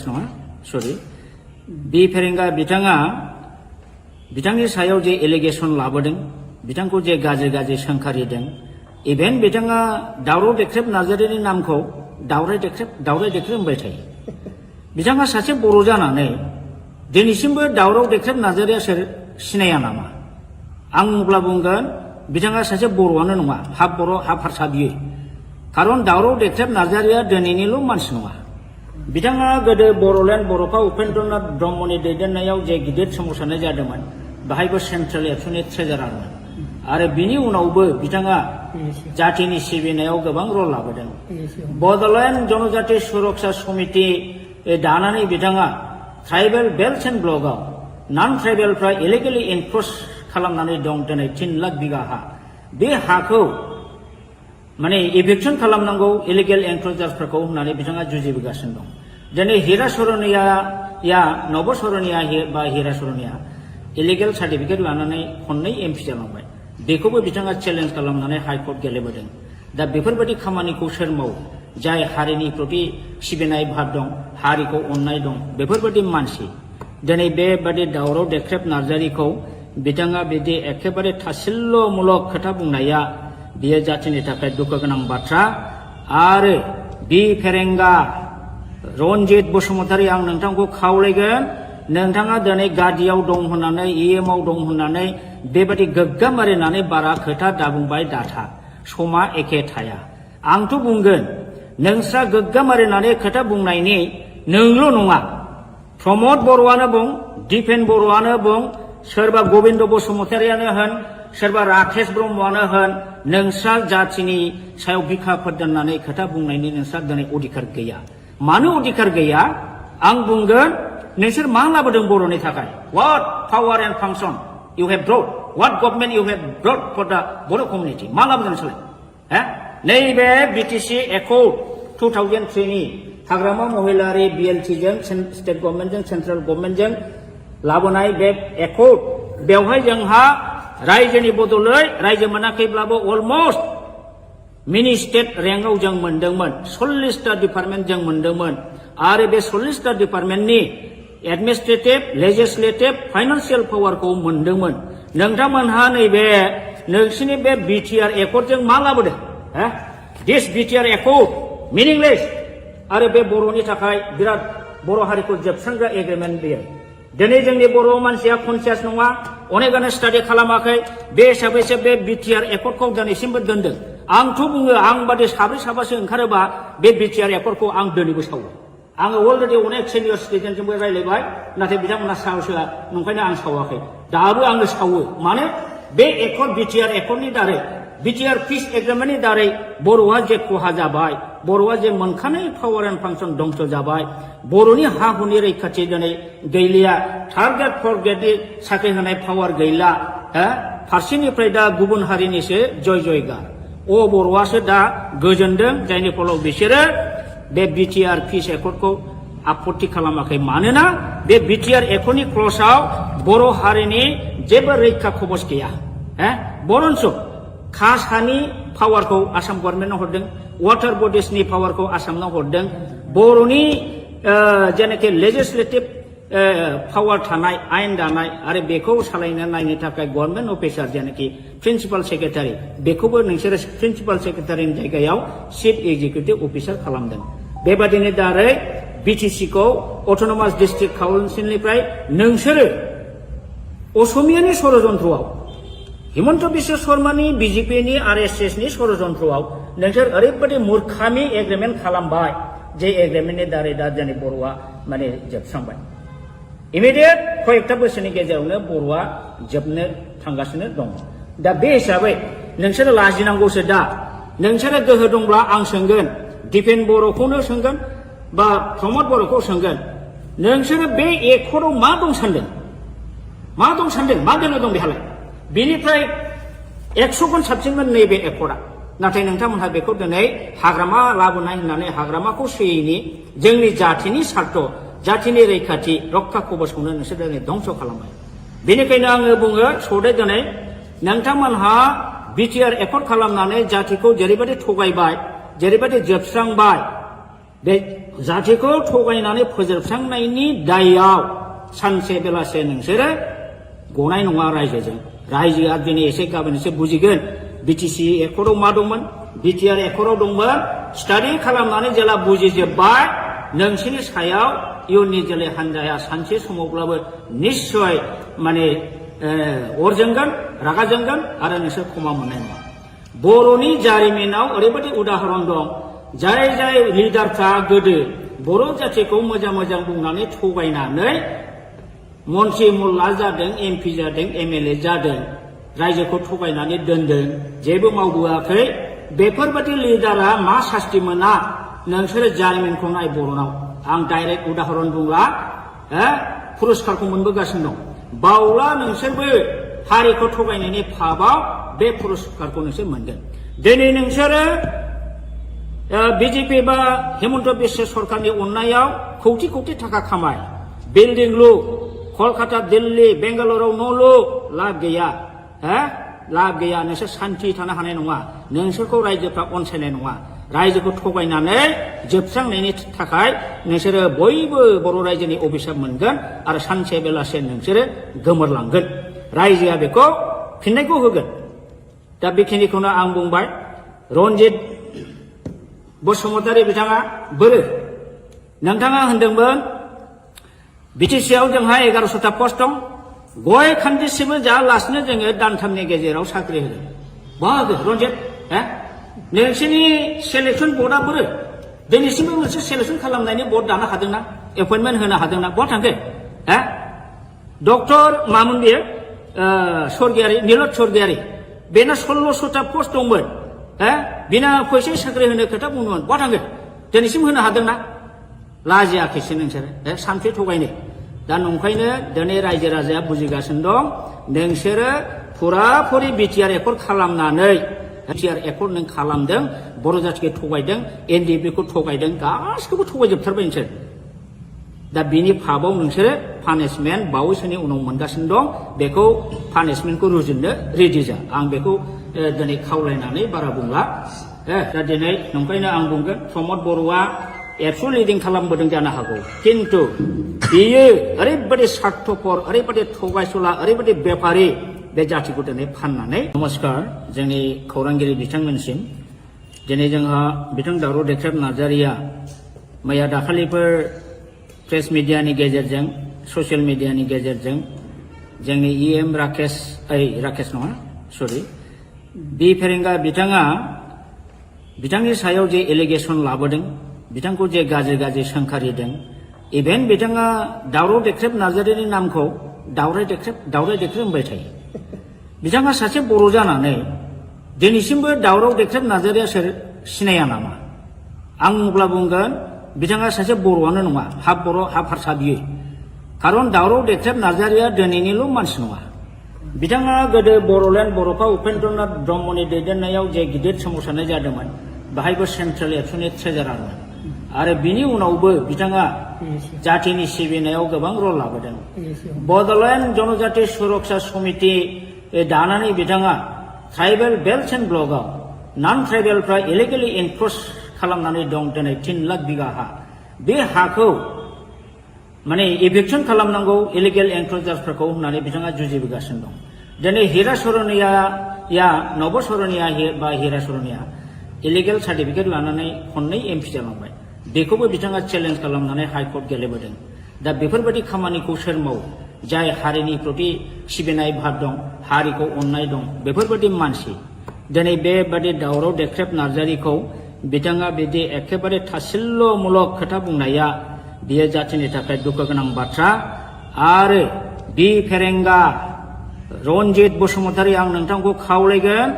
नङा सरि बि फेरेंगा बिथाङा बिथांनि सायाव जे एलिगेसन लाबोदों बिथांखौ जे गाज्रि सोंखारिदों इभेन बिथाङा दावराव देख्रेब नार्जारिनि नामखौ दावराय देख्रेब होनबाय थायो बिथाङा सासे बर' जानानै दिनैसिमबो दावराव देख्रेब नार्जारिया सोर सिनाया नामा आं अब्ला बुंगोन बिथाङा सासे बर'आनो नङा हाफ बर' हाफ हारसा बियो खारन दावराव देख्रेब नार्जारिया दिनैनिल' मानसि नङा बिथाङा गोदो बर'लेण्ड बर'फा उपेन्द्रनाथ ब्रह्मनि दैदेननायाव जे गिदिर सोमावसारनाय जादोंमोन बाहायबो सेन्ट्रेल एबसुनि ट्रेजारारमोन आरो बिनि उनावबो बिथाङा जातिनि सिबिनायाव गोबां रल लाबोदों बड'लेण्ड जनजाति सुरक्षा समिति दानानै बिथाङा ट्राइबेल बेल्ट एन्ड ब्लकआव नन ट्राइबेलफ्रा इलिगेलि एनक्रच खालामनानै दं दिनै 3 लाख बिगा हा बे हाखौ माने इभिक्सन खालामनांगौ इलिगेल एनक्रचार्सफोरखौ होननानै बिथाङा जुजिबोगासिनो दं दिनै हिरा सरनिया नब सरनिया बा हिरा सरनिया इलिगेल सार्टिफिकेट लानानै खननै एमपि जालांबाय बेखौबो बिथाङा चेलेन्ज खालामनानै हाइकर्ट गेलेबोदों दा बेफोरबायदि खामानिखौ सोर मावो जाय हारिनि प्रति सिबिनाय भाब दं हारिखौ अननाय दं बेफोरबायदि मानसि दिनै बेबादि दावराव देख्रेब नार्जारिखौ बिथाङा बिदि एखेबारे थासिल्ल'मूलक खोथा बुंनाया बियो जातिनि थाखाय दुखु गोनां बाथ्रा आरो बि फेरेंगा रनजित बसुमतारी आं नोंथांखौ खावलायगोन नोंथाङा दिनै गादियाव दं होननानै इएमआव दं होननानै बेबायदि गोग्गाम मारिनानै बारा खोथा दाबुंबाय दाथा समा एखे थाया आंथ' बुंगोन नोंस्रा गोग्गाम मारिनानै खोथा बुंनायनि नोंल' नङा प्रमद बर'आनो बुं दिपेन बर'आनो बुं सोरबा गबिन्द बसुमतारियानो होन सोरबा राकेश ब्रह्मआनो होन नोंस्रा जातिनि सायाव बिखा फोरदाननानै खोथा बुंनायनि नोंस्रा दिनै अधिकार गैया मानो अधिकार गैया आं बुंगोन नोंसोर मा लाबोदों बर'नि थाखाय what power and function you have brought what government you have brought for the Bodo' community मा लाबोदों नोंसोरलाय नैबे बिटिसि एकर्ड 2003 नि हाग्रामा महिलारि बिएलटिजों स्टेट गभर्नमेन्टजों सेन्ट्रेल गभर्नमेन्टजों लाबोनाय बे एकर्ड बेवहाय जोंहा रायजोनि बदलै रायजो मोनाखैब्लाबो अलमस्ट मिनि स्टेट रेंकआव जों मोनदोंमोन 40टा डिपार्टमेन्ट जों मोनदोंमोन आरो बे 40टा डिपार्टमेन्टनि एडमिनिस्ट्रेटिभ लेजिस्लेटिभ फाइनान्सियेल पावारखौ मोनदोंमोन नोंथांमोनहा नैबे नोंसिनि बे बिटिआर एकर्डजों मा लाबोदों दिस बिटिआर एकर्ड मिनिंलेस आरो बे बर'नि थाखाय बिराद बर' हारिखौ जोबस्रांग्रा एग्रिमेन्ट बेयो दिनै जोंनि बर' मानसिया कनसियास नङा अनेकानो स्टाडि खालामाखै बे हिसाबैसो बे बिटिआर एकर्डखौ दिनैसिमबो दोनदों आंथ' बुङो आं बादि साब्रै साबासो ओंखारोबा बे बिटिआर एकर्डखौ आं दिनैबो सावो आङो अलरेडि अनेक सिनियर सिटिजेनजोंबो रायज्लायबाय नाथाय बिथांमोना साहसआ नंखायनो आं सावाखै दाबो आङो सावो मानो बे एकर्ड बिटिआर एकर्डनि दारै बिटिआर पिस एग्रिमेन्टनि दारै बर'आ जे खहा जाबाय बर'आ जे मोनखानाय पावार एन्ड फांसन दंस जाबाय बर'नि हा हुनि रैखाथि दिनै गैलिया थार्ड ग्रेड फर्थ ग्रेडनि साख्रि होनाय पावार गैला फारसेनिफ्राय दा गुबुन हारिनिसो जय जयगार बर'आसो दा गोजोनदों जायनि फलाव बिसोरो बे बिटिआर पिस एकर्डखौ आपत्ति खालामाखै मानोना बे बिटिआर एकर्डनि क्लजआव बर' हारिनि जेबो रैखा खबस गैया बरन्स कास्ट हानि पावारखौ आसाम गभर्नमेन्टआव हरदों वाटार बडिसनि पावारखौ आसामनाव हरदों बर'नि जेनाखि लेजिस्लेटिभ पावार थानाय आयेन दानाय आरो बेखौ सालायनो नायनो थाखाय गभर्नमेन्ट अफिसार जेनाखि प्रिन्सिपाल सेक्रेटारि बेखौबो नोंसोरो प्रिन्सिपाल सेक्रेटारिनि जायगायाव चिफ एक्जिकिउटिभ अफिसार खालामदों बेबादिनो दारै बिटिसिखौ अट'नमास डिस्ट्रिक्ट काउन्सिलनिफ्राय नोंसोरो असमियानि षड़यन्त्रआव हिमन्त बिश्व शर्मानि बिजेपिनि आरएसएसनि षड़यन्त्रआव नोंसोर ओरैबायदि मूर्खामि एग्रिमेन्ट खालामबाय जे एग्रिमेन्टनि दारै दा जोंनि बर'आ माने जोबस्रांबाय इमिडियेट कयेकटा बोसोरनि गेजेरावनो बर'आ जोबनो थांगासिनो दं दा बे हिसाबै नोंसोरो लाजिनांगौसो दा नोंसोरो गोहो दंब्ला आं सोंगोन दिपेन बर'खौनो सोंगोन बा प्रमद बर'खौ सोंगोन नोंसोरो बे एकर्डआव मा दं सानदों मा दोलो दं बेहालाय बेनिफ्राय 100 गुन साबसिनमोन नैबे एकर्डआ नाथाय नोंथांमोनहा बेखौ दिनै हाग्रामा लाबोनाय होननानै हाग्रामाखौ सोयैनि जोंनि जाथिनि सार्थ जाथिनि रैखाथि रक्षा कवचखौनो नोंसोर दिनै धंस खालामबाय बेनिखायनो आङो बुङो सदै दिनै नोंथांमोनहा बिटिआर एकर्ड खालामनानै जातिखौ जेरैबायदि थगायबाय जेरैबायदि जोबस्रांबाय बे जातिखौ थगायनानै फोजोबस्रांनायनि दायआव सानसे बेलासे नोंसोरो गनाय नङा रायजोआ दिनै एसे गाबोन एसे बुजिगोन बिटिसि एकर्डआव मा दंमोन बिटिआर एकर्डआव दंमोन स्टाडि खालामनानै जेला बुजिजोबबाय नोंसोरनि सायाव इयुननि जोलै हान्जाया सानसे समावब्लाबो निश्चय माने अर जोंगोन रागा जोंगोन आरो नोंसोर क्षमा मोननाय नङा बर'नि जारिमिनाव ओरैबायदि उदाहरन दं जाय लिडारफ्रा गोदो बर' जातिखौ मोजां बुंनानै थगायनानै मन्त्रि मुल्ला जादों एमपि जादों एमएलए जादों रायजोखौ थगायनानै दोनदों जेबो मावबोआखै बेफोरबायदि लिडारा मा सास्ति मोना नोंसोरो जारिमिनखौ नाय बर'नाव आं डाइरेक्ट उदाहरन बुंला पुरस्कारखौ मोनबोगासिनो दं बावला नोंसोरबो हारिखौ थगायनायनि फाबाव बे पुरस्कारखौ नोंसोर मोनगोन दिनै नोंसोरो बिजेपि बा हेमन्त बिश्व सरकारनि अननायाव कौटि थाखा खामाय बिल्डिं लु कलकाता दिल्ली बेंगालुराव न' लु लाब गैया नोंसोर सान्थि थानो हानाय नङा नोंसोरखौ रायजोफ्रा अनसायनाय नङा रायजोखौ थगायनानै जोबस्रांनायनि थाखाय नोंसोरो बयबो बर' रायजोनि अभिशाप मोनगोन आरो सानसे बेलासे नोंसोरो गोमोरलांगोन रायजोआ बेखौ फिननायखौ होगोन दा बेखिनिखौनो आं बुंबाय रन्जित बसुमतारी बिथाङा बोरो नोंथाङा होनदोंमोन बिटिसिआव जोंहा 1100टा पस्ट दं गय खान्दिसेबो जायालासिनो जोङो दानथामनि गेजेराव साख्रि होदों बाहागो रन्जित नोंसोरनि सेलेक्सन बर्डआ बोरो दिनैसिमबो मोनसे सेलेक्सन खालामनायनि बर्ड दानो हादोंना एपइन्टमेन्ट होनो हादोंना बहा थांखो डक्टर मामोन बेयो स्वर्गियारि नीलत स्वर्गियारि बेना 1600टा पस्ट दंमोन बिना फैसा साख्रि होनो खोथा बुंदोंमोन बहा थांखो दिनैसिम होनो हादोंना लाजियाखैसो नोंसोरो सानसे थगायनो दा नंखायनो दिनै रायजो राजाया बुजिगासिनो दं नोंसोरो फुराफुरि बिटिआर एकर्ड खालामनानै बिटिआर एकर्ड नों खालामदों बर' जातिखौ थगायदों एनडिएफबिखौ थगायदों गासिखौबो थगायजोबथारबाय नोंसोर दा बिनि फाबाव नोंसोरो पानिशमेन्ट बावैसोनि उनाव मोनगासिनो दं बेखौ पानिशमेन्टखौ रुजुननो रेडि जा आं बेखौ दिनै खावलायनानै बारा बुंला दा दिनै नंखायनो आं बुंगोन प्रमद बर'आ एबसु लिडिं खालामबोदों जानो हागौ किन्तु बियो ओरैबायदि स्वार्थपर ओरैबायदि थगायसुला ओरैबायदि बेफारि बे जातिखौ दिनै फाननानै नमस्कार जोंनि खौरांगिरि बिथांमोनसिम दिनै जोंहा बिथां दावराव देख्रेब नार्जारिया मैया दाखालिफोर प्रेस मिडियानि गेजेरजों ससियेल मिडियानि गेजेरजों जोंनि इएम राकेश नङा सरि बि फेरेंगा बिथाङा बिथांनि सायाव जे एलिगेसन लाबोदों बिथांखौ जे गाज्रि सोंखारिदों इभेन बिथाङा दावराव देख्रेब नार्जारिनि नामखौ दावराय देख्रेब होनबाय थायो बिथाङा सासे बर' जानानै दिनैसिमबो दावराव देख्रेब नार्जारिया सोर सिनाया नामा आं अब्ला बुंगोन बिथाङा सासे बर'आनो नङा हाफ बर' हाफ हारसा बियो खारन दावराव देख्रेब नार्जारिया दिनैनिल' मानसि नङा बिथाङा गोदो बर'लेण्ड बर'फा उपेन्द्रनाथ ब्रह्मनि दैदेननायाव जे गिदिर सोमावसारनाय जादोंमोन बाहायबो सेन्ट्रेल एबसुनि ट्रेजारारमोन आरो बिनि उनावबो बिथाङा जातिनि सिबिनायाव गोबां रल लाबोदों बड'लेण्ड जनजाति सुरक्षा समिति दानानै बिथाङा ट्राइबेल बेल्ट एन्ड ब्लकआव नन ट्राइबेलफ्रा इलिगेलि एनक्रच खालामनानै दं दिनै 3 लाख बिगा हा बे हाखौ माने इभिक्सन खालामनांगौ इलिगेल एनक्रचार्सफोरखौ होननानै बिथाङा जुजिबोगासिनो दं दिनै हिरा सरनिया नब सरनिया बा हिरा सरनिया इलिगेल सार्टिफिकेट लानानै खननै एमपि जालांबाय बेखौबो बिथाङा चेलेन्ज खालामनानै हाइकर्ट गेलेबोदों दा बेफोरबायदि खामानिखौ सोर मावो जाय हारिनि प्रति सिबिनाय भाब दं हारिखौ अननाय दं बेफोरबायदि मानसि दिनै बेबादि दावराव देख्रेब नार्जारिखौ बिथाङा बिदि एखेबारे थासिल्यमूलक खोथा बुंनाया बियो जातिनि थाखाय दुखु गोनां बाथ्रा आरो बि फेरेंगा रनजित बसुमतारी आं नोंथांखौ खावलायगोन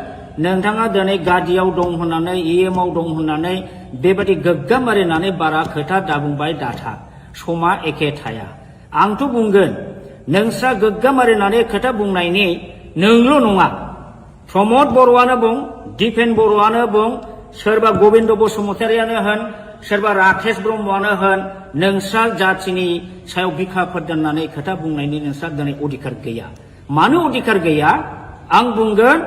नोंथाङा दिनै गादियाव दं होननानै इएमआव दं होननानै बेबादि गोग्गाम मारिनानै बारा खोथा दाबुंबाय दाथा समा एखे थाया आंथ' बुंगोन नोंस्रा गोग्गाम मारिनानै खोथा बुंनायनि नोंल' नङा प्रमद बर'आनो बुं दिपेन बर'आनो बुं सोरबा गबिन्द बसुमतारियानो होन सोरबा राकेश ब्रह्मआनो होन नोंस्रा जाथिनि सायाव बिखाफोर दोननानै खोथा बुंनायनि नोंस्रा दिनै अधिकार गैया मानो अधिकार गैया आं बुंगोन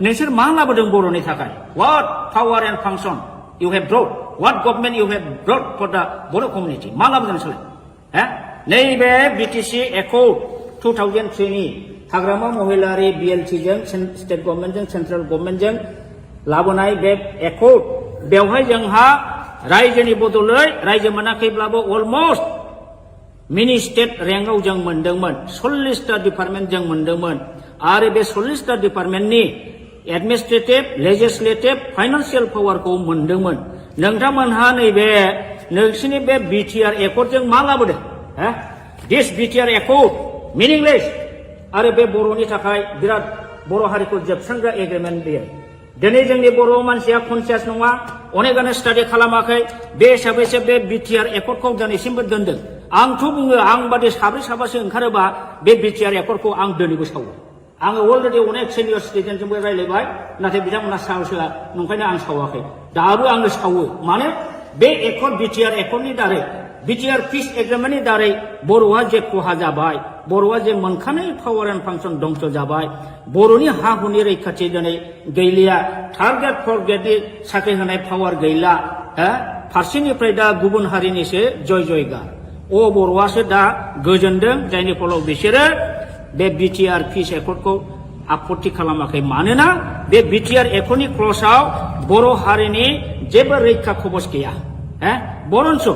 नोंसोर मा लाबोदों बर'नि थाखाय what power and function you have brought what government you have brought for the Boro community मा लाबोदों नोंसोरलाय नैबे बिटिसि एकर्ड 2003 नि हाग्रामा महिलारि बिएलटि जों स्टेट गभर्नमेन्टजों सेन्ट्रेल गभर्नमेन्टजों लाबोनाय बे एकर्ड बेवहाय जोंहा रायजोनि बदलै रायजो मोनाखैब्लाबो अलमस्ट मिनि स्टेट रेंकआव जों मोनदोंमोन 40टा डिपार्टमेन्ट जों मोनदोंमोन आरो बे 40टा डिपार्टमेन्टनि एडमिनिस्ट्रेटिभ लेजिस्लेटिभ फाइनान्सियेल पावारखौ मोनदोंमोन नोंथांमोनहा नैबे नोंसिनि बे बिटिआर एकर्डजों मा लाबोदों दिस बिटिआर एकर्ड मिनिंलेस आरो बे बर'नि थाखाय बिराद बर' हारिखौ जोबस्रांग्रा एग्रिमेन्ट बेयो दिनै जोंनि बर' मानसिया कनसियास नङा अनेकानो स्टाडि खालामाखै बे हिसाबैसो बे बिटिआर एकर्डखौ दिनैसिमबो दोनदों आंथ' बुङो आं बादि साब्रै साबासो ओंखारोबा बे बिटिआर एकर्डखौ आं दिनैबो सावो आङो अलरेडि अनेक सिनियर सिटिजेनजोंबो रायज्लायबाय नाथाय बिथांमोना साहस होआ नंखायनो आं सावाखै दाबो आङो सावो मानो बे एकर्ड बिटिआर एकर्डनि दारै बिटिआर पिस एग्रिमेन्टनि दारै बर'आ जे खहा जाबाय बर'आ जे मोनखानाय पावार एन्ड फांसन दंस जाबाय बर'नि हा हुनि रैखाथि दिनै गैलिया थार्ड ग्रेड फर्थ ग्रेडनि साख्रि होनाय पावार गैला फारसेनिफ्राय दा गुबुन हारिनिसो जय जयगार बर'आसो दा गोजोनदों जायनि फलाव बिसोरो बे बिटिआर पिस एकर्डखौ आपत्ति खालामाखै मानोना बे बिटिआर एकर्डनि क्लजआव बर' हारिनि जेबो रैखा खबस गैया बरन्स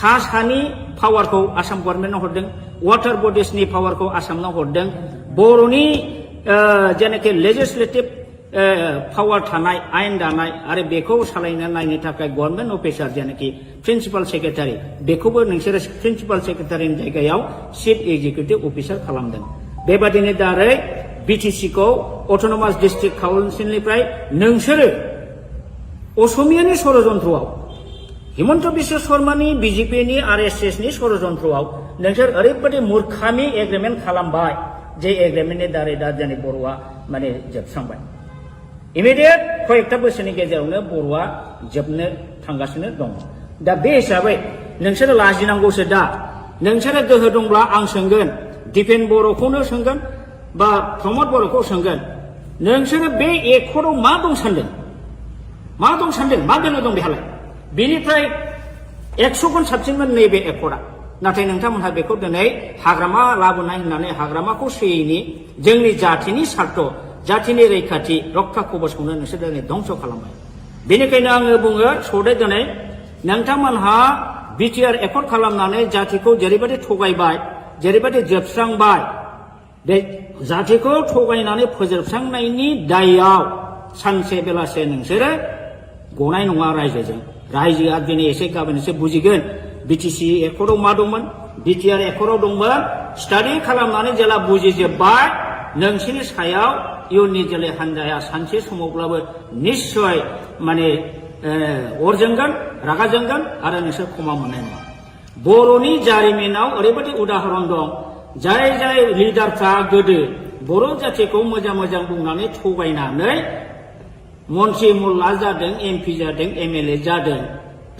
कास्ट हानि पावारखौ आसाम गभर्नमेन्टनो हरदों वाटार बडिसनि पावारखौ आसामनो हरदों बर'नि जेनाखि लेजिस्लेटिभ पावार थानाय आयेन दानाय आरो बेखौ सालायनो नायनो थाखाय गभर्नमेन्ट अफिसार जेनाखि प्रिन्सिपाल सेक्रेटारि बेखौबो नोंसोरो प्रिन्सिपाल सेक्रेटारिनि जायगायाव चिफ एग्जिकिउटिभ अफिसार खालामदों बेबादिनि दारै बिटिसिखौ अट'नमास डिस्ट्रिक्ट काउन्सिलनिफ्राय नोंसोरो असमियानि षड़यन्त्रआव हिमन्त बिश्व शर्मानि बिजेपिनि आरएसएसनि षड़यन्त्रआव नोंसोर ओरैबायदि मूर्खामि एग्रिमेन्ट खालामबाय जे एग्रिमेन्टनि दारै दा दिनै बर'आ माने जोबस्रांबाय इमिडियेट कयेकथा बोसोरनि गेजेरावनो बर'आ जोबनो थांगासिनो दं दा बे हिसाबै नोंसोरो लाजिनांगौसो दा नोंसोरो गोहो दंब्ला आं सोंगोन दिपेन बर'खौनो सोंगोन बा प्रमद बर'खौ सोंगोन नोंसोरो बे एकर्डआव मा दं सानदों मा बेल दं बेहालाय बेनिफ्राय 100 गुन साबसिनमोन नैबे एकर्डआ नाथाय नोंथांमोनहा बेखौ दिनै हाग्रामा लाबोनाय होननानै हाग्रामाखौ सोयैनि जोंनि जाथिनि सार्थ जाथिनि रैखाथि रक्षा कबचखौनो नोंसोर दिनै धंस खालामबाय बेनिखायनो आङो बुङो सदै दिनै नोंथांमोनहा बिटिआर एकर्ड खालामनानै जातिखौ जेरैबायदि थगायबाय जेरैबायदि जोबस्रांबाय बे जातिखौ थगायनानै फोजोबस्रांनायनि दायआव सानसे बेलासे नोंसोरो गनाय नङा रायजोआ दिनै एसे गाबोन एसे बुजिगोन बिटिसि एकर्डआव मा दंमोन बिटिआर एकर्डआव दंमोन स्टाडि खालामनानै जेला बुजिजोब्बाय नोंसोरनि सायाव इयुननि जोलै हान्जाया सानसे समावब्लाबो निश्चय माने अर जोंगोन रागा जोंगोन आरो नोंसोर क्षमा मोननाय नङा बर'नि जारिमिनाव ओरैबायदि उदाहरन दं जाय लिडारफ्रा गोदो बर' जातिखौ मोजां बुंनानै थगायनानै मन्त्रि मुल्ला जादों एमपि जादों एमएलए जादों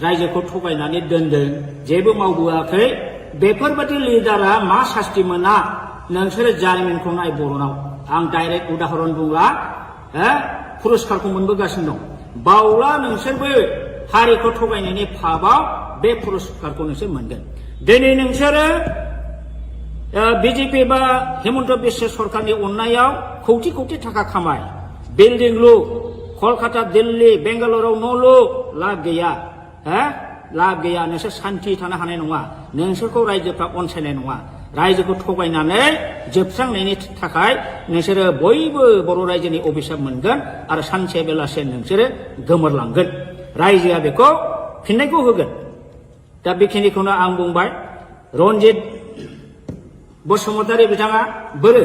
रायजोखौ थगायनानै दोनदों जेबो मावबोआखै बेफोरबायदि लिडारा मा सास्ति मोना नोंसोरो जारिमिनखौ नाय बर'नाव आं डाइरेक्ट उदाहरन बुंला पुरस्कारखौ मोनबोगासिनो दं बावला नोंसोरबो हारिखौ थगायनायनि फाबाव बे पुरस्कारखौ नोंसोर मोनगोन दिनै नोंसोरो बिजेपि बा हिमन्त बिश्व सरकारनि अननायाव कौटि थाखा खामाय बिल्डिं लु कलकाता दिल्ली बेंगालुरुआव न' लु लाब गैया नोंसोर सान्थि थानो हानाय नङा नोंसोरखौ रायजोफ्रा अनसायनाय नङा रायजोखौ थगायनानै जोबस्रांनायनि थाखाय नोंसोरो बयबो बर' रायजोनि अभिशाप मोनगोन आरो सानसे बेलासे नोंसोरो गोमोरलांगोन रायजोआ बेखौ फिननायखौ होगोन दा बेखिनिखौनो आं बुंबाय रनजित बसुमतारी बिथाङा बोरो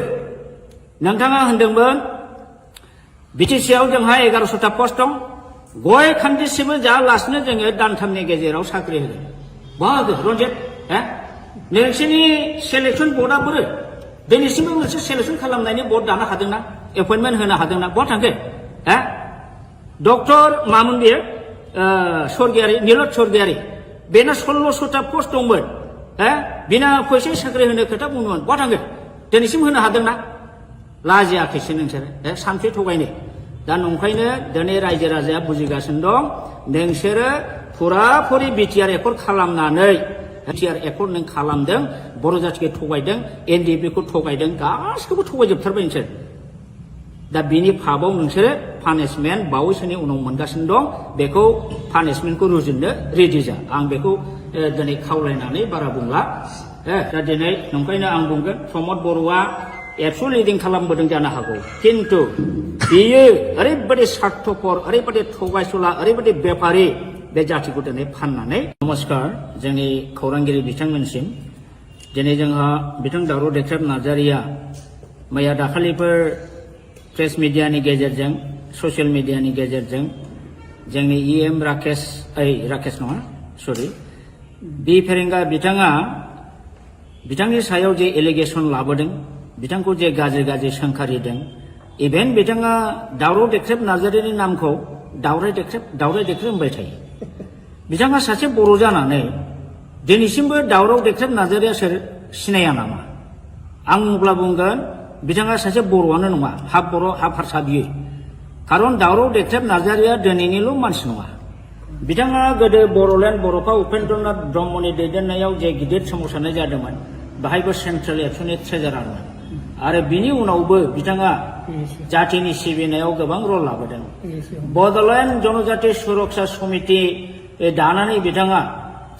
नोंथाङा होनदोंमोन बिटिसिआव जोंहा 1100टा पस्ट दं गय खान्दिसेबो जायालासिनो जोङो दानथामनि गेजेराव साख्रि होगोन बाहागो रन्जित नोंसोरनि सेलेक्सन बर्डआ बोरो दिनैसिमबो मोनसे सेलेक्सन खालामनायनि बर्ड दानो हादोंना एपइन्टमेन्ट होनो हादोंना बहा थांखो डक्टर मामोन बियो स्वर्गियारि नीलत स्वर्गियारि बेना 1600टा पस्ट दंमोन बिना फैसा साख्रि होनो खोथा बुंदोंमोन बहा थांखो दिनैसिम होनो हादोंना लाजियाखैसो नोंसोरो सानसे थगायनो दा नंखायनो दिनै रायजो राजाया बुजिगासिनो दं नोंसोरो फुराफुरि बिटिआर एकर्ड खालामनानै बिटिआर एकर्ड नों खालामदों बर' जाथिखौ थगायदों एनडिएफबिखौ थगायदों गासिखौबो थगायजोबथारबाय नोंसोर दा बिनि फाबाव नोंसोरो पानिशमेन्ट बावैसोनि उनाव मोनगासिनो दं बेखौ पानिशमेन्टखौ रुजुननो रेडि जा आं बेखौ दिनै खावलायनानै बारा बुंला दा दिनै नंखायनो आं बुंगोन प्रमद बर'आ एबसु लिडिं खालामबोदों जानो हागौ किन्तु बियो ओरैबायदि स्वार्थपर ओरैबायदि थगायसुला ओरैबायदि बेपारि बे जातिखौ दिनै फाननानै नमस्कार जोंनि खौरांगिरि बिथांमोनसिम दिनै जोंहा बिथां दावराव देख्रेब नार्जारिया मैया दाखालिफोर प्रेस मिडियानि गेजेरजों ससियेल मिडियानि गेजेरजों जोंनि इएम राकेश नङा सरि बि फेरेंगा बिथाङा बिथांनि सायाव जे एलिगेसन लाबोदों बिथांखौ जे गाज्रि गाज्रि सोंखारिदों इभेन बिथाङा दावराव देख्रेब नार्जारिनि नामखौ दावराय देख्रेब होनबाय थायो बिथाङा सासे बर' जानानै दिनैसिमबो दावराव देख्रेब नार्जारिया सोर सिनाया नामा आं अब्ला बुंगोन बिथाङा सासे बर'आनो नङा हाफ बर' हाफ हारसा बियो खारन दावराव देख्रेब नार्जारिया दिनैनिल' मानसि नङा बिथाङा गोदो बर'लेण्ड बर'फा उपेन्द्रनाथ ब्रह्मनि दैदेननायाव जे गिदिर सोमावसारनाय जादोंमोन बाहायबो सेन्ट्रेल एबसुनि ट्रेजारारमोन आरो बिनि उनावबो बिथाङा जातिनि सिबिनायाव गोबां रल लाबोदों बड'लेण्ड जनजाति सुरक्षा समिति दानानै बिथाङा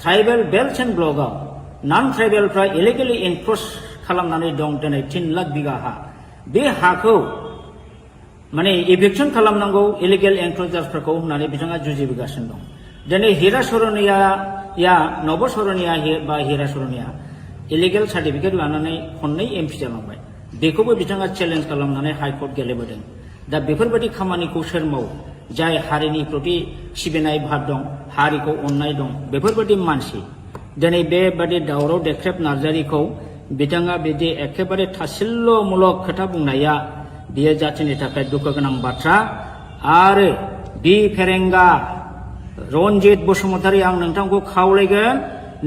ट्राइबेल बेल्ट एन्ड ब्लकआव नन ट्राइबेलफ्रा इलिगेलि एनक्रच खालामनानै दं दिनै 3 लाख बिगा हा बे हाखौ माने इभिक्सन खालामनांगौ इलिगेल एनक्रचार्सफोरखौ होननानै बिथाङा जुजिबोगासिनो दं दिनै हिरा सरनिया नब सरनिया बा हिरा सरनिया इलिगेल सार्टिफिकेट लानानै खननै एमपि जालांबाय बेखौबो बिथाङा चेलेन्ज खालामनानै हाइकर्ट गेलेबोदों दा बेफोरबायदि खामानिखौ सोर मावो जाय हारिनि प्रति सिबिनाय भाब दं हारिखौ अननाय दं बेफोरबायदि मानसि दिनै बेबादि दावराव देख्रेब नार्जारिखौ बिथाङा बिदि एखेबारे थासिल्यमूलक खोथा बुंनाया बियो जातिनि थाखाय दुखु गोनां बाथ्रा आरो बि फेरेंगा रन्जित बसुमतारी आं नोंथांखौ खावलायगोन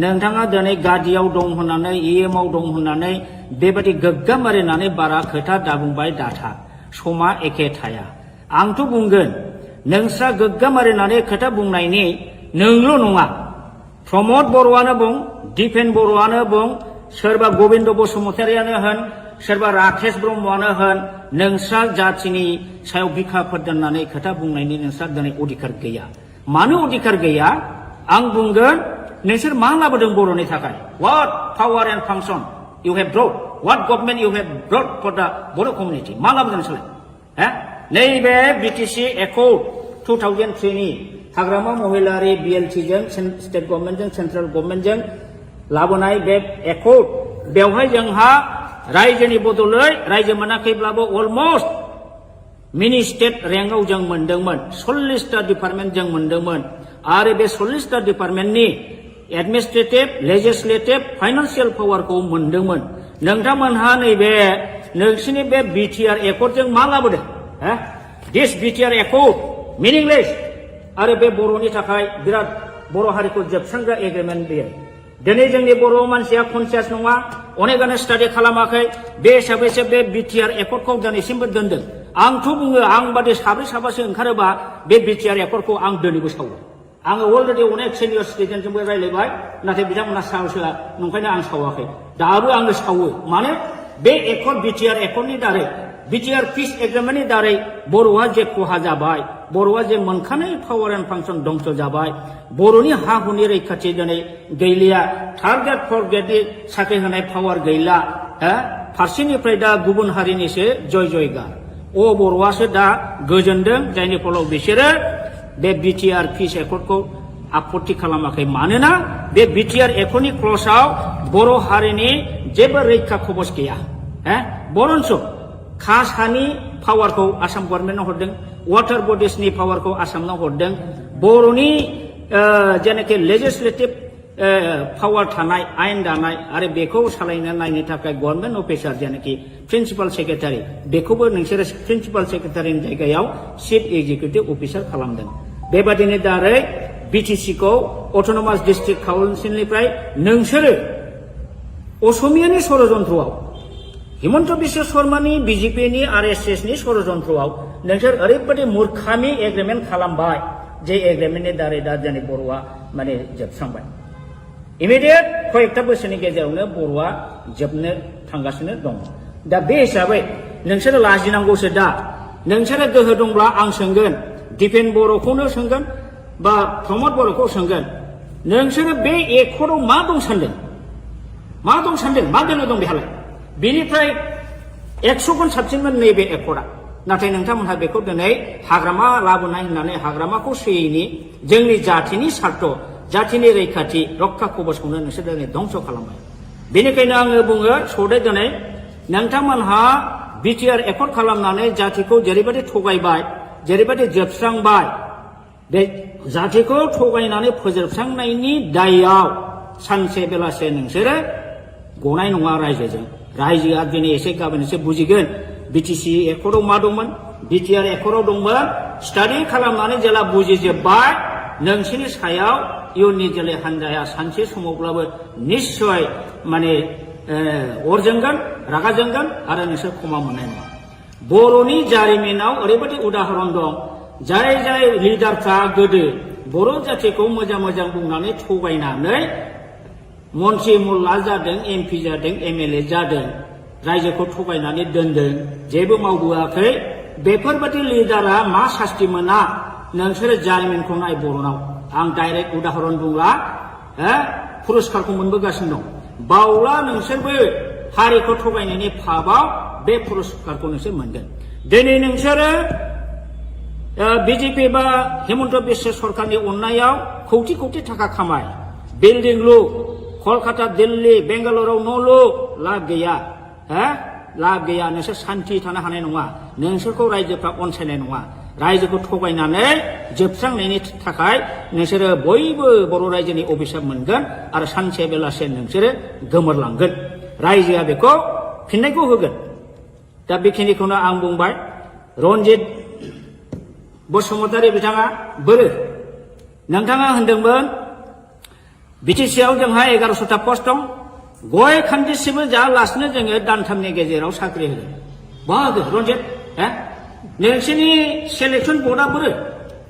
नोंथाङा दिनै गादियाव दं होननानै इएमआव दं होननानै बेबायदि गोग्गाम मारिनानै बारा खोथा दाबुंबाय दाथा समा एखे थाया आंथ' बुंगोन नोंस्रा गोग्गाम मारिनानै खोथा बुंनायनि नोंल' नङा प्रमद बर'आनो बुं दिपेन बर'आनो बुं सोरबा गबिन्द बसुमतारियानो होन सोरबा राकेश ब्रह्मआनो होन नोंस्रा जातिनि सायाव बिखाफोर दोननानै खोथा बुंनायनि नोंस्रा दिनै अधिकार गैया मानो अधिकार गैया आं बुंगोन नोंसोर मा लाबोदों बर'नि थाखाय what power and function you have brought what government you have brought for the Bodo' community मा लाबोदों नोंसोरलाय नैबे बिटिसि एकर्ड 2003 नि हाग्रामा महिलारि बिएलटिजों स्टेट गभर्नमेन्टजों सेन्ट्रेल गभर्नमेन्टजों लाबोनाय बे एकर्ड बेवहाय जोंहा रायजोनि बदलै रायजो मोनाखैब्लाबो अलमस्ट मिनि स्टेट रेंकआव जों मोनदोंमोन 40टा डिपार्टमेन्ट जों मोनदोंमोन आरो बे 40टा डिपार्टमेन्टनि एडमिनिस्ट्रेटिभ लेजिस्लेटिभ फाइनान्सियेल पावारखौ मोनदोंमोन नोंथांमोनहा नैबे नोंसिनि बे बिटिआर एकर्डजों मा लाबोदों दिस बिटिआर एकर्ड मिनिंलेस आरो बे बर'नि थाखाय बिराद बर' हारिखौ जोबस्रांग्रा एग्रिमेन्ट बेयो दिनै जोंनि बर' मानसिया कनसियास नङा अनेकानो स्टाडि खालामाखै बे हिसाबैसो बे बिटिआर एकर्डखौ दिनैसिमबो दोनदों आंथ' बुङो आं बादि साब्रै साबासो ओंखारोबा बे बिटिआर एकर्डखौ आं दिनैबो सावो आङो अलरेडि अनेक सिनियर सिटिजेनजोंबो रायज्लायबाय नाथाय बिथांमोना साहसआ नंखायनो आं सावाखै दाबो आङो सावो मानो बे एकर्ड बिटिआर एकर्डनि दारै बिटिआर पिस एग्रिमेन्टनि दारै बर'आ जे खहा जाबाय बर'आ जे मोनखानाय पावार एन्ड फांसन दंस जाबाय बर'नि हा हुनि रैखाथि दिनै गैलिया थार्ड ग्रेड फर्थ ग्रेडनि साख्रि होनाय पावार गैला फारसेनिफ्राय दा गुबुन हारिनिसो जय जयगार बर'आसो दा गोजोनदों जायनि फलाव बिसोरो बे बिटिआर पिस एकर्डखौ आपत्ति खालामाखै मानोना बे बिटिआर एकटनि क्लजआव बर' हारिनि जेबो रैखा खबस गैया बरन्स कासानि पावारखौ आसाम गभर्नमेन्टनो हरदों वाटार बडिसनि पावारखौ आसामनो हरदों बर'नि जेनाखि लेजिस्लेटिभ पावार थानाय आयेन दानाय आरो बेखौ सालायनो नायनो थाखाय गभर्नमेन्ट अफिसार जेनाखि प्रिन्सिपाल सेक्रेटारि बेखौबो नोंसोरो प्रिन्सिपाल सेक्रेटारिनि जायगायाव चिफ एक्जिकिउटिभ अफिसार खालामदों बेबादिनो दारै बिटिसिखौ अट'नमास डिस्ट्रिक्ट काउन्सिलनिफ्राय नोंसोरो असमियानि षड़यन्त्रआव हिमन्त बिश्व शर्मानि बिजेपिनि आरएसएसनि षड़यन्त्रआव नोंसोर ओरैबायदि मूर्खामि एग्रिमेन्ट खालामबाय जे एग्रिमेन्टनि दारै दा जोंनि बर'आ माने जोबस्रांबाय इमिडियेट कयेकटा बोसोरनि गेजेरावनो बर'आ जोबनो थांगासिनो दं दा बे हिसाबै नोंसोरो लाजिनांगौसो दा नोंसोरो गोहो दंब्ला आं सोंगोन दिपेन बर'खौनो सोंगोन बा प्रमद बर'खौ सोंगोन नोंसोरो बे एकर्डआव मा दं सानदों मा दोलो दं बेहालाय बेनिफ्राय 100 गुन साबसिनमोन नैबे एकर्डआ नाथाय नोंथांमोनहा बेखौ दिनै हाग्रामा लाबोनाय होननानै हाग्रामाखौ सोयैनि जोंनि जातिनि सार्थ जातिनि रैखाथि रक्षा कबचखौनो नोंसोर दिनै धंस खालामबाय बेनिखायनो आङो बुङो सौदे दिनै नोंथांमोनहा बिटिआर एकर्ड खालामनानै जातिखौ जेरैबायदि थगायबाय जेरैबायदि जोबस्रांबाय बे जातिखौ थगायनानै फोजोबस्रांनायनि दायआव सानसे बेलासे नोंसोरो गनाय नङा रायजोआ दिनै एसे गाबोन एसे बुजिगोन बिटिसि एकर्डआव मा दंमोन बिटिआर एकर्डआव दंमोन स्टाडि खालामनानै जेला बुजिजोब्बाय नोंसोरनि सायाव इयुननि जोलै हान्जाया सानसे समावब्लाबो निश्चय माने अर जोंगोन रागा जोंगोन आरो नोंसोर क्षमा मोननाय नङा बर'नि जारिमिनाव ओरैबायदि उदाहरन दं जाय लिडारफ्रा गोदो बर' जातिखौ मोजां बुंनानै थगायनानै मन्त्रि मुल्ला जादों एमपि जादों एमएलए जादों रायजोखौ थगायनानै दोनदों जेबो मावबोआखै बेफोरबायदि लिडारा मा सास्ति मोना नोंसोरो जारिमिनखौ नाय बर'नाव आं डाइरेक्ट उदाहरन बुंला पुरस्कारखौ मोनबोगासिनो दं बावला नोंसोरबो हारिखौ थगायनायनि फाबाव बे पुरस्कारखौ नोंसोर मोनगोन दिनै नोंसोरो बिजेपि बा हिमन्त बिश्व सरकारनि अननायाव कौटि थाखा खामाय बिल्डिं लु कलकाता दिल्ली बेंगालुरुआव न' लु लाब गैया नोंसोर सान्थि थानो हानाय नङा नोंसोरखौ रायजोफ्रा अनसायनाय नङा रायजोखौ थगायनानै जोबस्रांनायनि थाखाय नोंसोरो बयबो बर' रायजोनि अभिशाप मोनगोन आरो सानसे बेलासे नोंसोरो गोमोरलांगोन रायजोआ बेखौ फिननायखौ होगोन दा बेखिनिखौनो आं बुंबाय रन्जित बसुमतारी बिथाङा बोरो नोंथाङा होनदोंमोन बिटिसिआव जोंहा 1100टा पस्ट दं गय खान्दिसेबो जायालासिनो जोङो दानथामनि गेजेराव साख्रि होगोन बाहागो रन्जित नोंसोरनि सेलेक्सन बर्डआ बोरो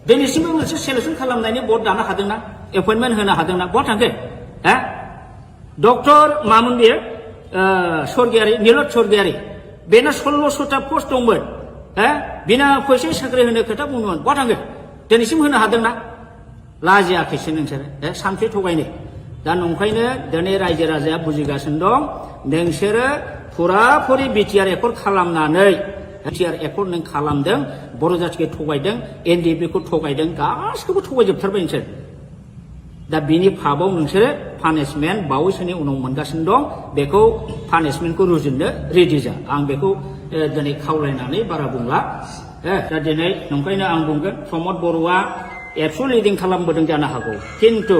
दिनैसिमबो मोनसे सेलेक्सन खालामनायनि बर्ड दानो हादोंना एपइन्टमेन्ट होनो हादोंना बहा थांखो डक्टर मामोन बेयो स्वर्गियारि नीलत स्वर्गियारि बेना 1600टा पस्ट दंमोन बिना फैसा साख्रि होनो खोथा बुंदोंमोन बहा थांखो दिनैसिम होनो हादोंना लाजियाखैसो नोंसोरो सानसे थगायनो दा नंखायनो दिनै रायजो राजाया बुजिगासिनो दं नोंसोरो फुराफुरि बिटिआर एकर्ड खालामनानै बिटिआर एकर्ड नों खालामदों बर' जातिखौ थगायदों एनडिएफबिखौ थगायदों गासिखौबो थगायजोबथारबाय नोंसोर दा बिनि फाबाव नोंसोरो पानिशमेन्ट बावैसोनि उनाव मोनगासिनो दं बेखौ पानिशमेन्टखौ रुजुननो रेडि जा आं बेखौ दिनै खावलायनानै बारा बुंला दा दिनै नंखायनो आं बुंगोन प्रमद बर'आ एबसु लिडिं खालामबोदों जानो हागौ खिन्थु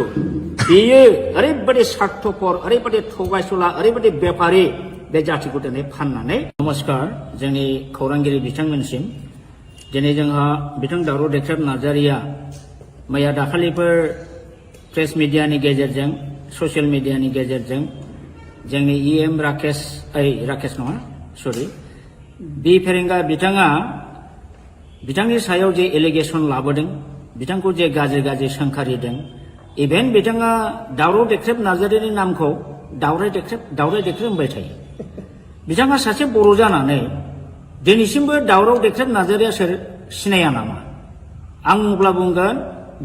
बियो ओरैबायदि स्वार्थपर ओरैबायदि थगायसुला ओरैबायदि बेपारि बे जातिखौ दिनै फाननानै नमस्कार जोंनि खौरांगिरि बिथांमोनसिम दिनै जोंहा बिथां दावराव देख्रेब नार्जारिया मैया दाखालिफोर प्रेस मिडियानि गेजेरजों ससियेल मिडियानि गेजेरजों जोंनि इएम राकेश नङा सरि बि फेरेंगा बिथाङा बिथांनि सायाव जे एलिगेसन लाबोदों बिथांखौ जे गाज्रि सोंखारिदों इभेन बिथाङा दावराव देख्रेब नार्जारिनि नामखौ दावराय देख्रेब होनबाय थायो बिथाङा सासे बर' जानानै दिनैसिमबो दावराव देख्रेब नार्जारिया सोर सिनाया नामा आं अब्ला बुंगोन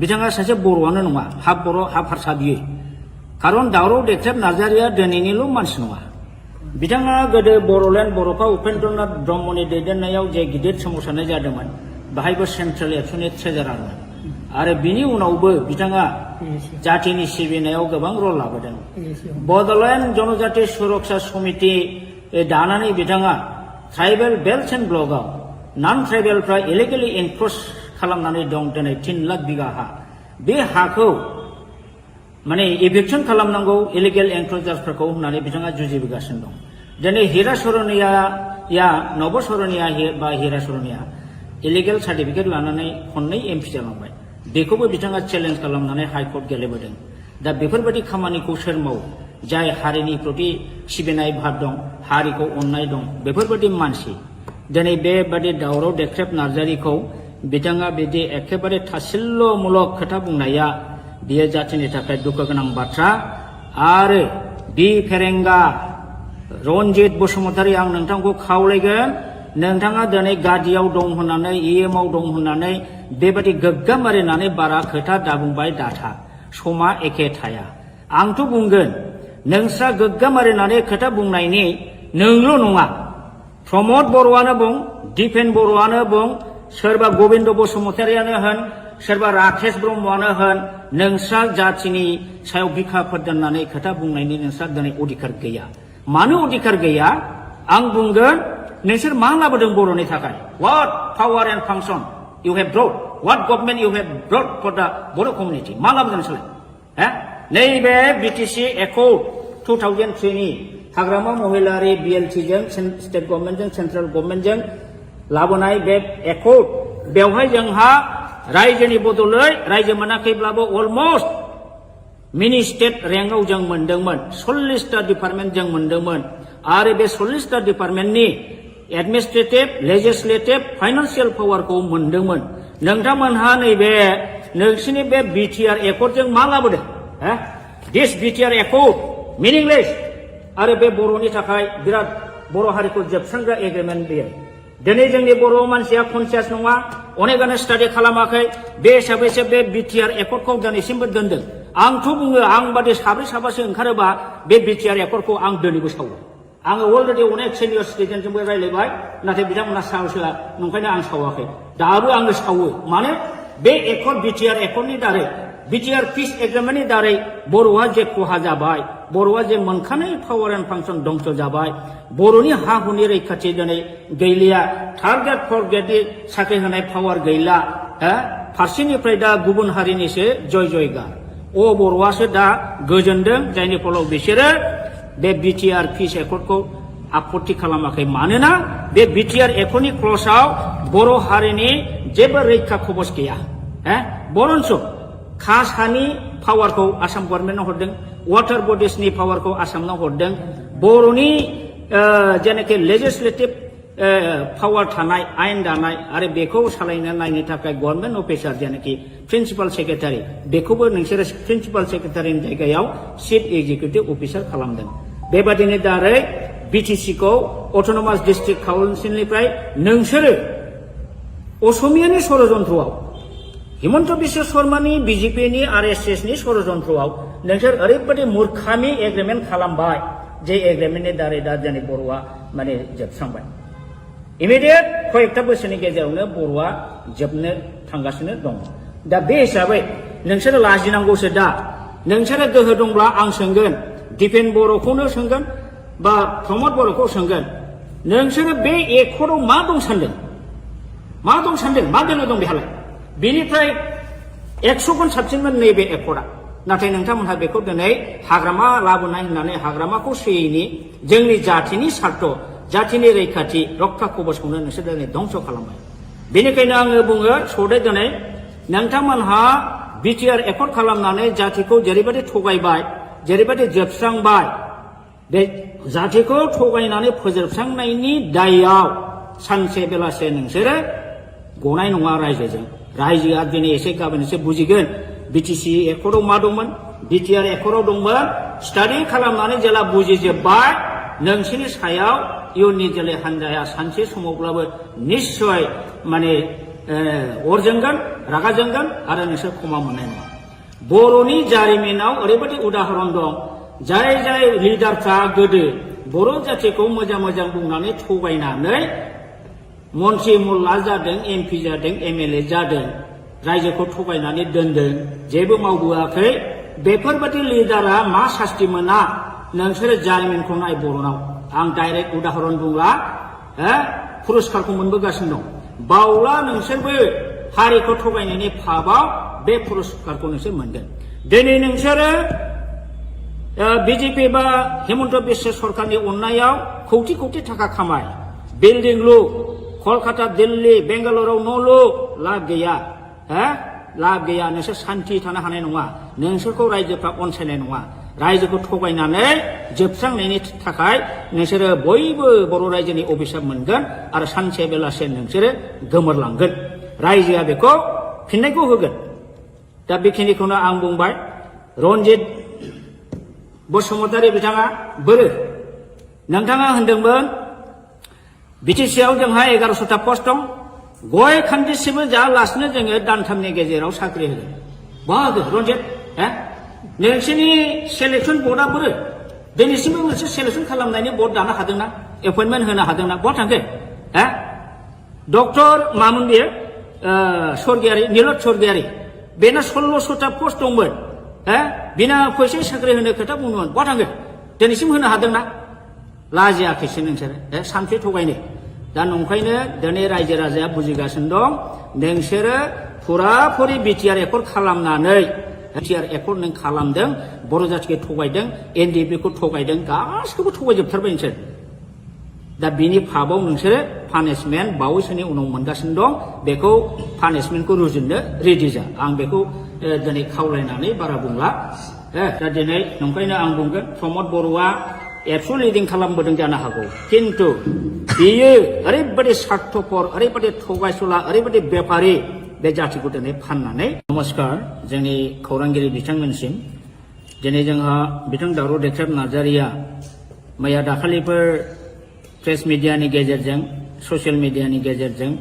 बिथाङा सासे बर'आनो नङा हाफ बर' हाफ हारसा बियो खारन दावराव देख्रेब नार्जारिया दिनैनिल' मानसि नङा बिथाङा गोदो बर'लेण्ड बर'फा उपेन्द्रनाथ ब्रह्मनि दैदेननायाव जे गिदिर सोमावसारनाय जादोंमोन बाहायबो सेन्ट्रेल एबसुनि ट्रेजारारमोन आरो बिनि उनावबो बिथाङा जातिनि सिबिनायाव गोबां रल लाबोदों बड'लेण्ड जनजाति सुरक्षा समिति दानानै बिथाङा ट्राइबेल बेल्ट एन्ड ब्लकआव नन ट्राइबेलफ्रा इलिगेलि एनक्रोच खालामनानै दं दिनै 3 लाख बिगा हा बे हाखौ माने इभिक्सन खालामनांगौ इलिगेल एनक्रोचार्सफोरखौ होननानै बिथाङा जुजिबोगासिनो दं दिनै हिरा सरनिया नब सरनिया बा हिरा सरनिया इलिगेल सार्टिफिकेट लानानै खननै एमपि जालांबाय बेखौबो बिथाङा चेलेन्ज खालामनानै हाइकर्ट गेलेबोदों दा बेफोरबायदि खामानिखौ सोर मावो जाय हारिनि प्रति सिबिनाय भाब दं हारिखौ अननाय दं बेफोरबायदि मानसि दिनै बेबादि दावराव देख्रेब नार्जारिखौ बिथाङा बिदि एखेबारे थासिल्यमूलक खोथा बुंनाया बियो जातिनि थाखाय दुखु गोनां बाथ्रा आरो बि फेरेंगा रनजित बसुमतारी आं नोंथांखौ खावलायगोन नोंथाङा दिनै गादियाव दं होननानै इएमआव दं होननानै बेबादि गोग्गाम मारिनानै बारा खोथा दाबुंबाय दाथा समा एखे थाया आंथ' बुंगोन नोंस्रा गोग्गाम मारिनानै खोथा बुंनायनि नोंल' नङा प्रमद बर'आनो बुं दिपेन बर'आनो बुं सोरबा गबिन्द बसुमतारियानो होन सोरबा राकेश ब्रह्मआनो होन नोंस्रा जातिनि सायाव बिखाफोर दोननानै खोथा बुंनायनि नोंस्रा दिनै अधिकार गैया मानो अधिकार गैया आं बुंगोन नोंसोर मा लाबोदों बर'नि थाखाय what power and function you have brought what government you have brought for the Boro community मा लाबोदों नोंसोरलाय नैबे बिटिसि एकर्ड 2003 नि हाग्रामा महिलारि BLT जों स्टेट गभर्नमेन्टजों सेन्ट्रेल गभर्नमेन्टजों लाबोनाय बे एकर्ड बेवहाय जोंहा रायजोनि बदलै रायजो मोनाखैब्लाबो अलमस्ट मिनि स्टेट रेंकआव जों मोनदोंमोन 40टा डिपार्टमेन्ट जों मोनदोंमोन आरो बे 40टा डिपार्टमेन्टनि एडमिनिस्ट्रेटिभ लेजिस्लेटिभ फाइनान्सियेल पावारखौ मोनदोंमोन नोंथांमोनहा नैबे नोंसिनि बे बिटिआर एकर्डजों मा लाबोदों दिस बिटिआर एकर्ड मिनिंलेस आरो बे बर'नि थाखाय बिराद बर' हारिखौ जोबस्रांग्रा एग्रिमेन्ट बेयो दिनै जोंनि बर' मानसिया कनसियास नङा अनेकानो स्टाडि खालामाखै बे हिसाबैसो बे बिटिआर एकर्डखौ दिनैसिमबो दोनदों आंथ' बुङो आं बादि साब्रै साबासो ओंखारोबा बे बिटिआर एकर्डखौ आं दिनैबो सावो आङो अलरेडि अनेक सिनियर सिटिजेनजोंबो रायज्लायबाय नाथाय बिथांमोना साहस होआ नंखायनो आं सावाखै दाबो आङो सावो मानो बे एकर्ड बिटिआर एकर्डनि दारै बिटिआर पिस एग्रिमेन्टनि दारै बर'आ जे खहा जाबाय बर'आ जे मोनखानाय पावार एन्ड फांसन दंस जाबाय बर'नि हा हुनि रैखाथि दिनै गैलिया थार्ड ग्रेड फर्थ ग्रेडनि साख्रि होनाय पावार गैला फारसेनिफ्राय दा गुबुन हारिनिसो जय जयगार बर'आसो दा गोजोनदों जायनि फलाव बिसोरो बे बिटिआर पिस एकर्डखौ आपत्ति खालामाखै मानोना बे बिटिआर एकर्डनि क्लजआव बर' हारिनि जेबो रैखा खबस गैया बरन्स कास्ट हानि पावारखौ आसाम गभर्नमेन्टआव हरदों वाटार बडिसनि पावारखौ आसामनाव हरदों बर'नि जेनाखि लेजिस्लेटिभ पावार थानाय आयेन दानाय आरो बेखौ सालायनो नायनो थाखाय गभर्नमेन्ट अफिसार जेनाखि प्रिन्सिपाल सेक्रेटारि बेखौबो नोंसोरो प्रिन्सिपाल सेक्रेटारिनि जायगायाव चिफ एक्जिकिउटिभ अफिसार खालामदों बेबादिनो दारै बिटिसिखौ अट'नमास डिस्ट्रिक्ट काउन्सिलनिफ्राय नोंसोरो असमियानि षड़यन्त्रआव हिमन्त बिश्व शर्मानि बिजेपिनि आरएसएसनि षड़यन्त्रआव नोंसोर ओरैबायदि मूर्खामि एग्रिमेन्ट खालामबाय जे एग्रिमेन्टनि दारै दा दिनै बर'आ माने जोबस्रांबाय इमिडियेट कयेकथा बोसोरनि गेजेरावनो बर'आ जोबनो थांगासिनो दं दा बे हिसाबै नोंसोरो लाजिनांगौसो दा नोंसोरो गोहो दंब्ला आं सोंगोन दिपेन बर'खौनो सोंगोन बा प्रमद बर'खौ सोंगोन नोंसोरो बे एकर्डआव मा दं सानदों मा दोलो दं बेहालाय बेनिफ्राय 100 गुन साबसिनमोन नैबे एकर्डआ नाथाय नोंथांमोनहा बेखौ दिनै हाग्रामा लाबोनाय होननानै हाग्रामाखौ सोयैनि जोंनि जातिनि सार्थ जातिनि रैखाथि रक्षा कबचखौनो नोंसोर दिनै धंस खालामबाय बेनिखायनो आङो बुङो सदै दिनै नोंथांमोनहा बिटिआर एकर्ड खालामनानै जातिखौ जेरैबायदि थगायबाय जेरैबायदि जोबस्रांबाय बे जातिखौ थगायनानै फोजोबस्रांनायनि दायआव सानसे बेलासे नोंसोरो गनाय नङा रायजोआ दिनै एसे गाबोन एसे बुजिगोन बिटिसि एकर्डआव मा दंमोन बिटिआर एकर्डआव दंमोन स्टाडि खालामनानै जेला बुजिजोब्बाय नोंसोरनि सायाव इयुननि जोलै हान्जाया सानसे समावब्लाबो निश्चय माने अर जोंगोन रागा जोंगोन आरो नोंसोर क्षमा मोननाय नङा बर'नि जारिमिनाव ओरैबायदि उदाहरन दं जाय लिडारफ्रा गोदो बर' जातिखौ मोजां बुंनानै थगायनानै मन्त्रि मुल्ला जादों एमपि जादों एमएलए जादों रायजोखौ थगायनानै दोनदों जेबो मावबोआखै बेफोरबादि लिडारा मा सास्ति मोना नोंसोरो जारिमिनखौ नाय बर'नाव आं डाइरेक्ट उदाहरन बुंला पुरस्कारखौ मोनबोगासिनो दं बावला नोंसोरबो हारिखौ थगायनायनि फाबाव बे पुरस्कारखौ नोंसोर मोनगोन दिनै नोंसोरो बिजेपि बा हेमन्त बिश्व सरकारनि अननायाव कौटि कौटि थाखा खामाय बिल्डिं लु कलकाता दिल्ली बेंगालुरुआव न' लु लाब गैया लाब गैया नोंसोर सान्थि थानो हानाय नङा नोंसोरखौ रायजोफ्रा अनसायनाय नङा रायजोखौ थगायनानै जोबस्रांनायनि थाखाय नोंसोरो बयबो बर' रायजोनि अभिशाप मोनगोन आरो सानसे बेलासे नोंसोरो गोमोरलांगोन रायजोआ बेखौ फिननायखौ होगोन दा बेखिनिखौनो आं बुंबाय रन्जित बसुमतारी बिथाङा बोरो नोंथाङा होनदोंमोन बिटिसिआव जोंहा 1100टा पस्ट दं गय खान्दिसेबो जायालासिनो जोङो दानथामनि गेजेराव साख्रि होगोन बाहागो रन्जित नोंसोरनि सेलेक्सन बर्डआ बोरो दिनैसिमबो मोनसे सेलेक्सन खालामनायनि बर्ड दानो हादोंना एपइन्टमेन्ट होनो हादोंना बहा थांखो डक्टर मामोन बेयो स्वर्गियारि नीलत स्वर्गियारि बेना 1600टा पस्ट दंमोन बिना फैसा साख्रि होनो खोथा बुंदोंमोन बहा थांखो दिनैसिम होनो हादोंना लाजियाखैसो नोंसोरो सानसे थगायनो दा नंखायनो दिनै रायजो राजाया बुजिगासिनो दं नोंसोरो फुराफुरि बिटिआर एकर्ड खालामनानै बिटिआर एकर्ड नों खालामदों बर' जाथिखौ थगायदों एनडिएफबिखौ थगायदों गासिखौबो थगायजोबथारबाय नोंसोर दा बिनि फाबाव नोंसोरो पानिशमेन्ट बावैसोनि उनाव मोनगासिनो दं बेखौ पानिशमेन्टखौ रुजुननो रेडि जा आं बेखौ दिनै खावलायनानै बारा बुंला दा दिनै नंखायनो आं बुंगोन प्रमद बर'आ एबसु लिडिं खालामबोदों जानो हागौ किन्तु बियो ओरैबायदि स्वार्थपर ओरैबायदि थगायसुला ओरैबायदि बेपारि बे जातिखौ दिनै फाननानै नमस्कार जोंनि खौरांगिरि बिथांमोनसिम दिनै जोंहा बिथां दावराव देख्रेब नार्जारिया मैया दाखालिफोर प्रेस मिडियानि गेजेरजों ससियेल मिडियानि गेजेरजों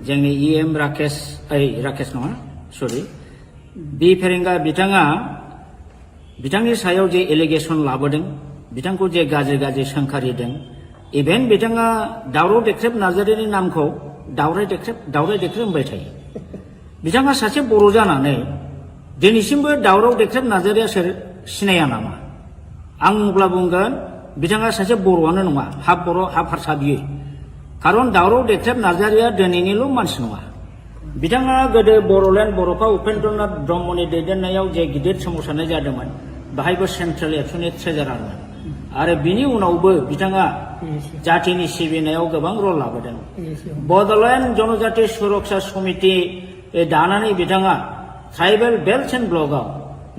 जोंनि इएम राकेश नङा सरि बि फेरेंगा बिथाङा बिथांनि सायाव जे एलिगेसन लाबोदों बिथांखौ जे गाज्रि गाज्रि सोंखारिदों इभेन बिथाङा दावराव देख्रेब नार्जारिनि नामखौ दावराय देख्रेब होनबाय थायो बिथाङा सासे बर' जानानै दिनैसिमबो दावराव देख्रेब नार्जारिया सोर सिनाया नामा आं अब्ला बुंगोन बिथाङा सासे बर'आनो नङा हाफ बर' हाफ हारसा बियो खारन दावराव देख्रेब नार्जारिया दिनैनिल' मानसि नङा बिथाङा गोदो बर'लेण्ड बर'फा उपेन्द्रनाथ ब्रह्मनि दैदेननायाव जे गिदिर सोमावसारनाय जादोंमोन बाहायबो सेन्ट्रेल एबसुनि ट्रेजारारमोन आरो बिनि उनावबो बिथाङा जातिनि सिबिनायाव गोबां रल लाबोदों बड'लेण्ड जनजाति सुरक्षा समिति दानानै बिथाङा ट्राइबेल बेल्ट एन्ड ब्लकआव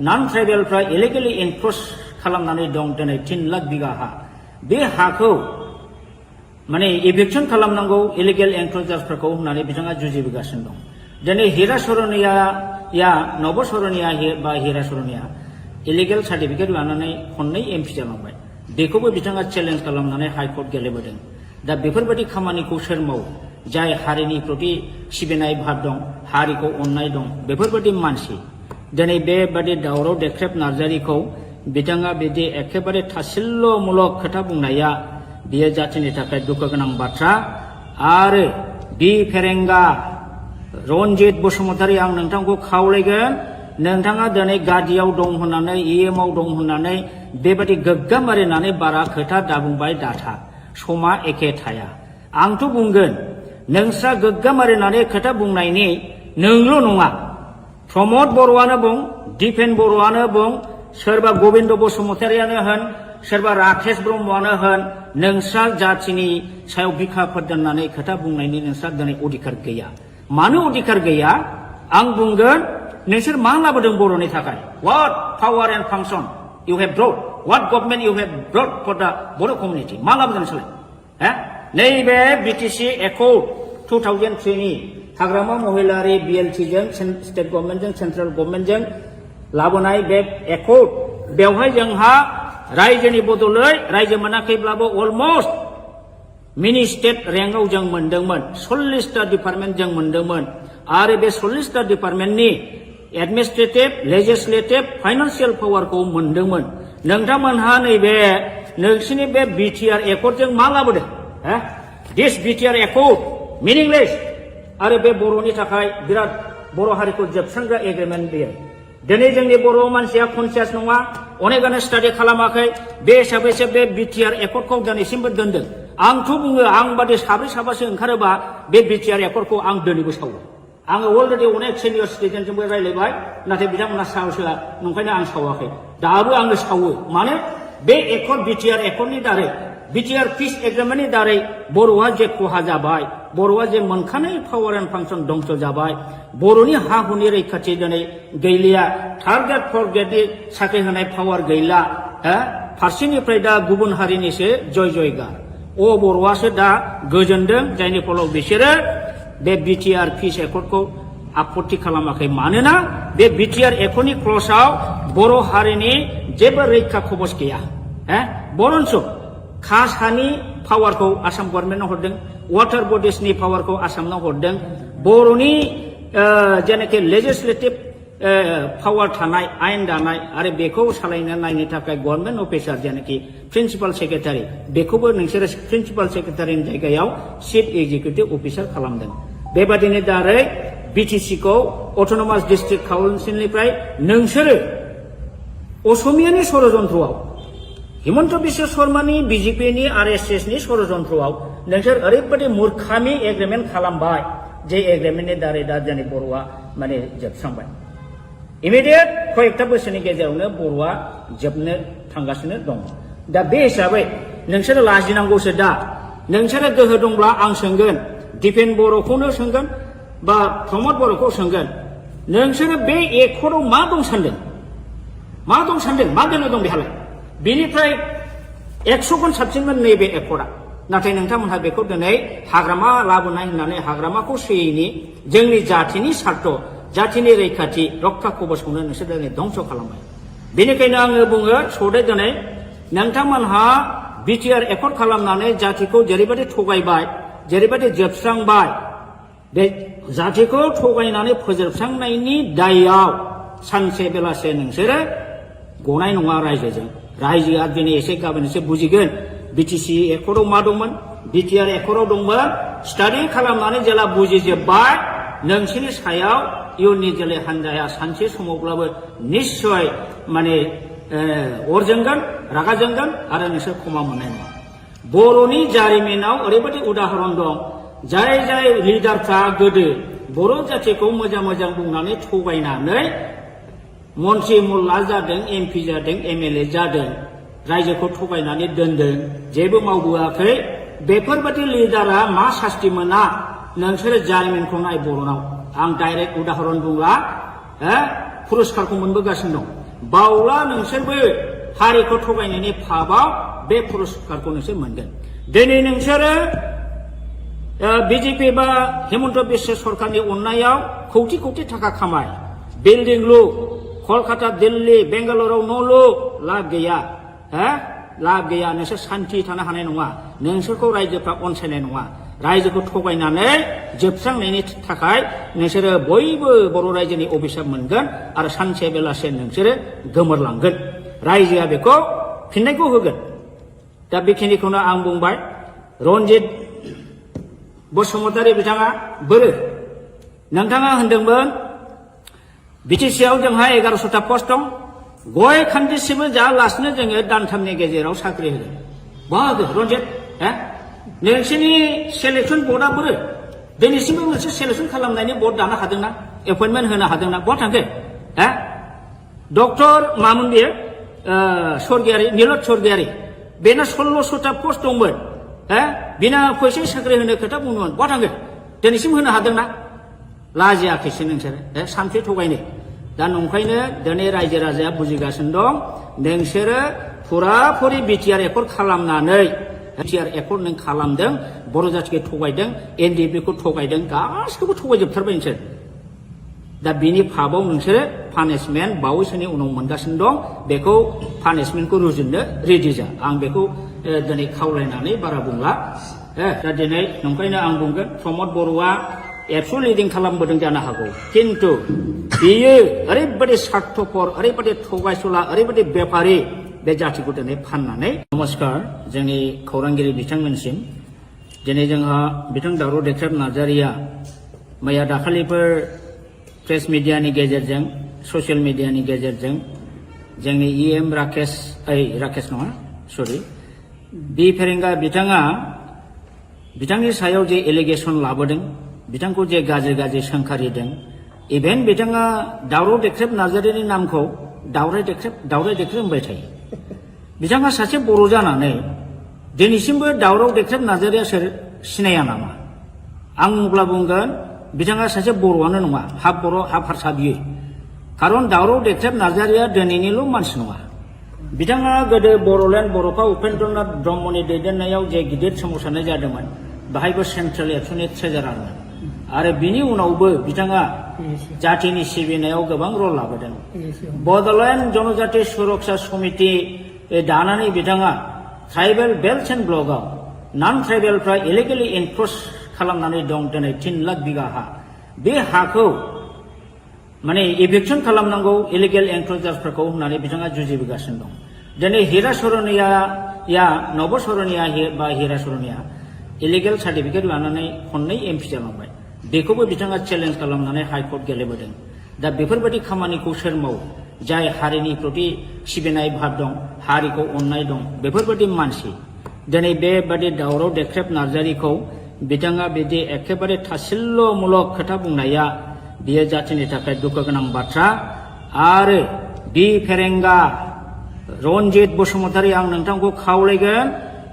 नन ट्राइबेलफ्रा इलिगेलि एनक्रच खालामनानै दं दिनै 3 लाख बिगा हा बे हाखौ माने इभिक्सन खालामनांगौ इलिगेल एनक्रचार्सफोरखौ होननानै बिथाङा जुजिबोगासिनो दं दिनै हिरा सरनिया नब सरनिया बा हिरा सरनिया इलिगेल सार्टिफिकेट लानानै खननै एमपि जालांबाय बेखौबो बिथाङा चेलेन्ज खालामनानै हाइकर्ट गेलेबोदों दा बेफोरबायदि खामानिखौ सोर मावो जाय हारिनि प्रति सिबिनाय भाब दं हारिखौ अननाय दं बेफोरबायदि मानसि दिनै बेबादि दावराव देख्रेब नार्जारिखौ बिथाङा बिदि एखेबारे थासिल्यमूलक खोथा बुंनाया बियो जातिनि थाखाय दुखु गोनां बाथ्रा आरो बि फेरेंगा रन्जित बसुमतारी आं नोंथांखौ खावलायगोन नोंथाङा दिनै गादियाव दं होननानै इएमआव दं होननानै बेबायदि गोग्गाम मारिनानै बारा खोथा दाबुंबाय दाथा समा एखे थाया आंथ' बुंगोन नोंस्रा गोग्गाम मारिनानै खोथा बुंनायनि नोंल' नङा प्रमद बर'आनो बुं दिपेन बर'आनो बुं सोरबा गबिन्द बसुमतारियानो होन सोरबा राकेश ब्रह्मआनो होन नोंस्रा जातिनि सायाव बिखाफोर दोननानै खोथा बुंनायनि नोंस्रा दिनै अधिकार गैया मानो अधिकार गैया आं बुंगोन नोंसोर मा लाबोदों बर'नि थाखाय what power and function you have brought what government you have brought for the Bodo' community मा लाबोदों नोंसोरलाय नैबे बिटिसि एकर्ड 2003 नि हाग्रामा महिलारि बिएलटिजों स्टेट गभर्नमेन्टजों सेन्ट्रेल गभर्नमेन्टजों लाबोनाय बे एकर्ड बेवहाय जोंहा रायजोनि बदलै रायजो मोनाखैब्लाबो अलमस्ट मिनि स्टेट रेंकआव जों मोनदोंमोन 40टा डिपार्टमेन्ट जों मोनदोंमोन आरो बे 40टा डिपार्टमेन्टनि एडमिनिस्ट्रेटिभ लेजिस्लेटिभ फाइनान्सियेल पावारखौ मोनदोंमोन नोंथांमोनहा नैबे नोंसिनि बे बिटिआर एकर्डजों मा लाबोदों दिस बिटिआर एकर्ड मिनिंलेस आरो बे बर'नि थाखाय बिराद बर' हारिखौ जोबस्रांग्रा एग्रिमेन्ट बेयो दिनै जोंनि बर' मानसिया कनसियास नङा अनेकानो स्टाडि खालामाखै बे हिसाबैसो बे बिटिआर एकर्डखौ दिनैसिमबो दोनदों आंथ' बुङो आं बादि साब्रै साबासो ओंखारोबा बे बिटिआर एकर्डखौ आं दिनैबो सावो आङो अलरेडि अनेक सिनियर सिटिजेनजोंबो रायज्लायबाय नाथाय बिथांमोना साहसआ नंखायनो आं सावाखै दाबो आङो सावो मानो बे एकर्ड बिटिआर एकर्डनि दारै बिटिआर पिस एग्रिमेन्टनि दारै बर'आ जे खहा जाबाय बर'आ जे मोनखानाय पावार एन्ड फांसन दंस जाबाय बर'नि हा हुनि रैखाथि दिनै गैलिया थार्ड ग्रेड फर्थ ग्रेडनि साख्रि होनाय पावार गैला फारसेनिफ्राय दा गुबुन हारिनिसो जय जयगार बर'आसो दा गोजोनदों जायनि फलाव बिसोरो बे बिटिआर पिस एकर्डखौ आपत्ति खालामाखै मानोना बे बिटिआर एकर्डनि क्लजआव बर' हारिनि जेबो रैखा खबस गैया बरन्स खास हानि पावारखौ आसाम गभर्नमेन्टआव हरदों वाटार बडिसनि पावारखौ आसामनाव हरदों बर'नि जेनाखि लेजिस्लेटिभ पावार थानाय आयेन दानाय आरो बेखौ सालायनो नायनो थाखाय गभर्नमेन्ट अफिसार जेनाखि प्रिन्सिपाल सेक्रेटारि बेखौबो नोंसोरो प्रिन्सिपाल सेक्रेटारिनि जायगायाव चिफ एक्जिकिउटिभ अफिसार खालामदों बेबादिनो दारै बिटिसिखौ अट'नमास डिस्ट्रिक्ट काउन्सिलनिफ्राय नोंसोरो असमियानि षड़यन्त्रआव हिमन्त बिश्व शर्मानि बिजेपिनि आरएसएसनि षड़यन्त्रआव नोंसोर ओरैबायदि मूर्खामि एग्रिमेन्ट खालामबाय जे एग्रिमेन्टनि दारै दा जोंनि बर'आ माने जोबस्रांबाय इमिडियेट कयेकथा बोसोरनि गेजेरावनो बर'आ जोबनो थांगासिनो दं दा बे हिसाबै नोंसोरो लाजिनांगौसो दा नोंसोरो गोहो दंब्ला आं सोंगोन दिपेन बर'खौनो सोंगोन बा प्रमद बर'खौ सोंगोन नोंसोरो बे एकर्डआव मा दं सानदों मा गोनो दं बेहालाय बेनिफ्राय 100 गुन साबसिनमोन नैबे एकर्डआ नाथाय नोंथांमोनहा बेखौ दिनै हाग्रामा लाबोनाय होननानै हाग्रामाखौ सोयैनि जोंनि जाथिनि सार्थ जाथिनि रैखाथि रक्षा कबचखौनो नोंसोर दिनै धंस खालामबाय बेनिखायनो आङो बुङो सौदे दिनै नोंथांमोनहा बिटिआर एकर्ड खालामनानै जातिखौ जेरैबायदि थगायबाय जेरैबायदि जोबस्रांबाय बे जातिखौ थगायनानै फोजोबस्रांनायनि दायआव सानसे बेलासे नोंसोरो गनाय नङा रायजोआ दिनै एसे गाबोन एसे बुजिगोन बिटिसि एकर्डआव मा दंमोन बिटिआर एकर्डआव दंमोन स्टाडि खालामनानै जेला बुजिजोब्बाय नोंसोरनि सायाव इयुननि जोलै हान्जाया सानसे समावब्लाबो निश्चय माने अर जोंगोन रागा जोंगोन आरो नोंसोर क्षमा मोननाय नङा बर'नि जारिमिनाव ओरैबायदि उदाहरन दं जाय लिडारफ्रा गोदो बर' जातिखौ मोजां बुंनानै थगायनानै मन्त्रि मुल्ला जादों एमपि जादों एमएलए जादों रायजोखौ थगायनानै दोनदों जेबो मावबोआखै बेफोरबायदि लिडारा मा सास्ति मोना नोंसोरो जारिमिनखौ नाय बर'नाव आं डाइरेक्ट उदाहरन बुंला पुरस्कारखौ मोनबोगासिनो दं बावला नोंसोरबो हारिखौ थगायनायनि फाबाव बे पुरस्कारखौ नोंसोर मोनगोन दिनै नोंसोरो बिजेपि बा हिमन्त बिश्व सरकारनि अननायाव कौटि थाखा खामाय बिल्डिं लु कलकाता दिल्ली बेंगालुरुआव न' लु लाब गैया नोंसोर सान्थि थानो हानाय नङा नोंसोरखौ रायजोफ्रा अनसायनाय नङा रायजोखौ थगायनानै जोबस्रांनायनि थाखाय नोंसोरो बयबो बर' रायजोनि अभिशाप मोनगोन आरो सानसे बेलासे नोंसोरो गोमोरलांगोन रायजोआ बेखौ फिननायखौ होगोन दा बेखिनिखौनो आं बुंबाय रन्जित बसुमतारी बिथाङा बोरो नोंथाङा होनदोंमोन बिटिसिआव जोंहा 1100टा पस्ट दं गय खान्दिसेबो जायालासिनो जोङो दानथामनि गेजेराव साख्रि होगोन बाहागो रन्जित नोंसोरनि सेलेक्सन बर्डआ बोरो दिनैसिमबो मोनसे सेलेक्सन खालामनायनि बर्ड दानो हादोंना एपइन्टमेन्ट होनो हादोंना बहा थांखो डक्टर मामोन बेयो स्वर्गियारि नीलत स्वर्गियारि बेना 1600टा पस्ट दंमोन बिना फैसा साख्रि होनो खोथा बुंदोंमोन बहा थांखो दिनैसिम होनो हादोंना लाजियाखैसो नोंसोरो सानसे थगायनो दा नंखायनो दिनै रायजो राजाया बुजिगासिनो दं नोंसोरो फुराफुरि बिटिआर एकर्ड खालामनानै बिटिआर एकर्ड नों खालामदों बर' जातिखौ थगायदों एनडिएफबिखौ थगायदों गासिखौबो थगायजोबथारबाय नोंसोर दा बिनि फाबाव नोंसोरो पानिशमेन्ट बावैसोनि उनाव मोनगासिनो दं बेखौ पानिशमेन्टखौ रुजुननो रेडि जा आं बेखौ दिनै खावलायनानै बारा बुंला दा दिनै नंखायनो आं बुंगोन प्रमद बर'आ एबसु लिडिं खालामबोदों जानो हागौ किन्तु बियो ओरैबायदि स्वार्थपर ओरैबायदि थगायसुला ओरैबायदि बेफारि बे जातिखौ दिनै फाननानै नमस्कार जोंनि खौरांगिरि बिथांमोनसिम दिनै जोंहा बिथां दावराव देख्रेब नार्जारिया मैया दाखालिफोर प्रेस मिडियानि गेजेरजों ससियेल मिडियानि गेजेरजों जोंनि EM राकेश नङा सरि बि फेरेंगा बिथांनि सायाव जे एलिगेसन लाबोदों बिथांखौ जे गाज्रि सोंखारिदों इभेन बिथाङा दावराव देख्रेब नार्जारिनि नामखौ दावराय देख्रेब होनबाय थायो बिथाङा सासे बर' जानानै दिनैसिमबो दावराव देख्रेब नार्जारिया सोर सिनाया नामा आं अब्ला बुंगोन बिथाङा सासे बर'आनो नङा हाफ बर' हाफ हारसा बियो खारन दावराव देख्रेब नार्जारिया दिनैनिल' मानसि नङा बिथाङा गोदो बर'लेण्ड बर'फा उपेन्द्रनाथ ब्रह्मनि दैदेननायाव जे गिदिर सोमावसारनाय जादोंमोन बाहायबो सेन्ट्रेल एक्सननि ट्रेजारारमोन आरो बिनि उनावबो बिथाङा जातिनि सिबिनायाव गोबां रल लाबोदों बड'लेण्ड जनजाति सुरक्षा समिति दानानै बिथाङा ट्राइबेल बेल्ट एन्ड ब्लकआव नन ट्राइबेलफ्रा इलिगेलि एनक्रच खालामनानै दं दिनै 3 लाख बिगा हा बे हाखौ माने इभिक्सन खालामनांगौ इलिगेल एनक्रचार्सफोरखौ होननानै बिथाङा जुजिबोगासिनो दं दिनै हिरा सरनिया नब सरनिया बा हिरा सरनिया इलिगेल सार्टिफिकेट लानानै खननै MP जालांबाय बेखौबो बिथाङा चेलेन्ज खालामनानै हाइकर्ट गेलेबोदों दा बेफोरबायदि खामानिखौ सोर मावो जाय हारिनि प्रति सिबिनाय भाब दं हारिखौ अननाय दं बेफोरबायदि मानसि दिनै बेबादि दावराव देख्रेब नार्जारिखौ बिथाङा बिदि एखेबारे थासिल्यमूलक खोथा बुंनाया बियो जातिनि थाखाय दुखु गोनां बाथ्रा आरो बि फेरेंगा रनजित बसुमतारी आं नोंथांखौ खावलायगोन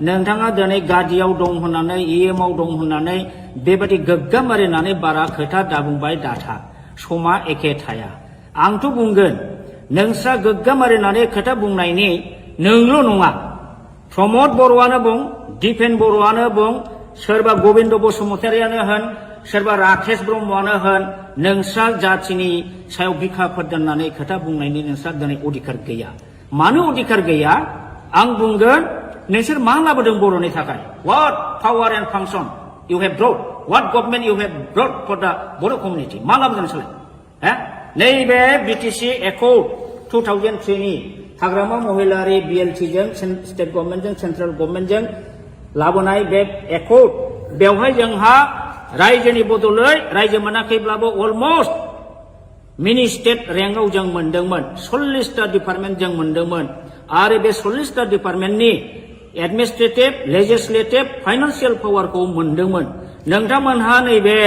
नोंथाङा दिनै गादियाव दं होननानै EMआव दं होननानै बेबादि गोग्गाम मारिनानै बारा खोथा दाबुंबाय दाथा समा एखे थाया आंथ' बुंगोन नोंस्रा गोग्गाम मारिनानै खोथा बुंनायनि नोंल' नङा प्रमद बर'आनो बुं दिपेन बर'आनो बुं सोरबा गबिन्द बसुमतारियानो होन सोरबा राकेश ब्रह्मआनो होन नोंस्रा जातिनि सायाव बिखाफोर दोननानै खोथा बुंनायनि नोंस्रा दिनै अधिकार गैया मानो अधिकार गैया आं बुंगोन नोंसोर मा लाबोदों बर'नि थाखाय what power and function you have brought what government you have brought for the Boro community मा लाबोदों नोंसोरलाय नैबे BTC Accord 2003 नि हाग्रामा महिलारि BLT जों स्टेट गभर्नमेन्टजों सेन्ट्रेल गभर्नमेन्टजों लाबोनाय बे एकर्ड बेवहाय जोंहा रायजोनि बदलै रायजो मोनाखैब्लाबो अलमस्ट मिनि स्टेट रेंकआव जों मोनदोंमोन 40टा डिपार्टमेन्ट जों मोनदोंमोन आरो बे 40टा डिपार्टमेन्टनि एडमिनिस्ट्रेटिभ लेजिस्लेटिभ फाइनान्सियेल पावारखौ मोनदोंमोन नोंथांमोनहा नैबे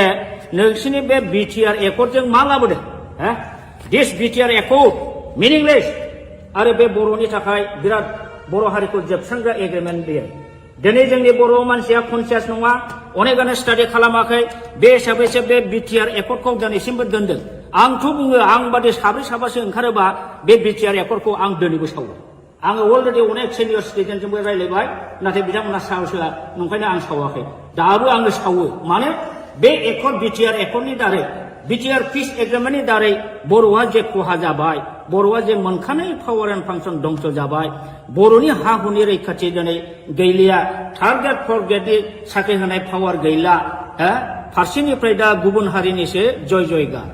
नोंसिनि बे BTR एकर्डजों मा लाबोदों दिस BTR एकर्ड मिनिंलेस आरो बे बर'नि थाखाय बिराद बर' हारिखौ जोबस्रांग्रा एग्रिमेन्ट बेयो दिनै जोंनि बर' मानसिया कनसियास नङा अनेकानो स्टाडि खालामाखै बे हिसाबैसो बे BTR एकर्डखौ दिनैसिमबो दोनदों आंथ' बुङो आं बादि साब्रैसो ओंखारोबा बे BTR एकर्डखौ आं दिनैबो सावो आङो अलरेडि अनेक सिनियर सिटिजेनजोंबो रायलायबाय नाथाय बिथांमोना साहस होआ नंखायनो आं सावाखै दाबो आङो सावो माने बे एकर्ड BTR एकर्डनि दारै BTR पिस एग्रिमेन्टनि दारै बर'आ जे खहा जाबाय बर'आ जे मोनखानाय पावार एन्ड फांसन दंस जाबाय बर'नि हा हुनि रैखाथि दिनै गैलिया थार्ड ग्रेड फर्थ ग्रेडनि साख्रि होनाय पावार गैला फारसेनिफ्राय दा गुबुन हारिनिसो जयगार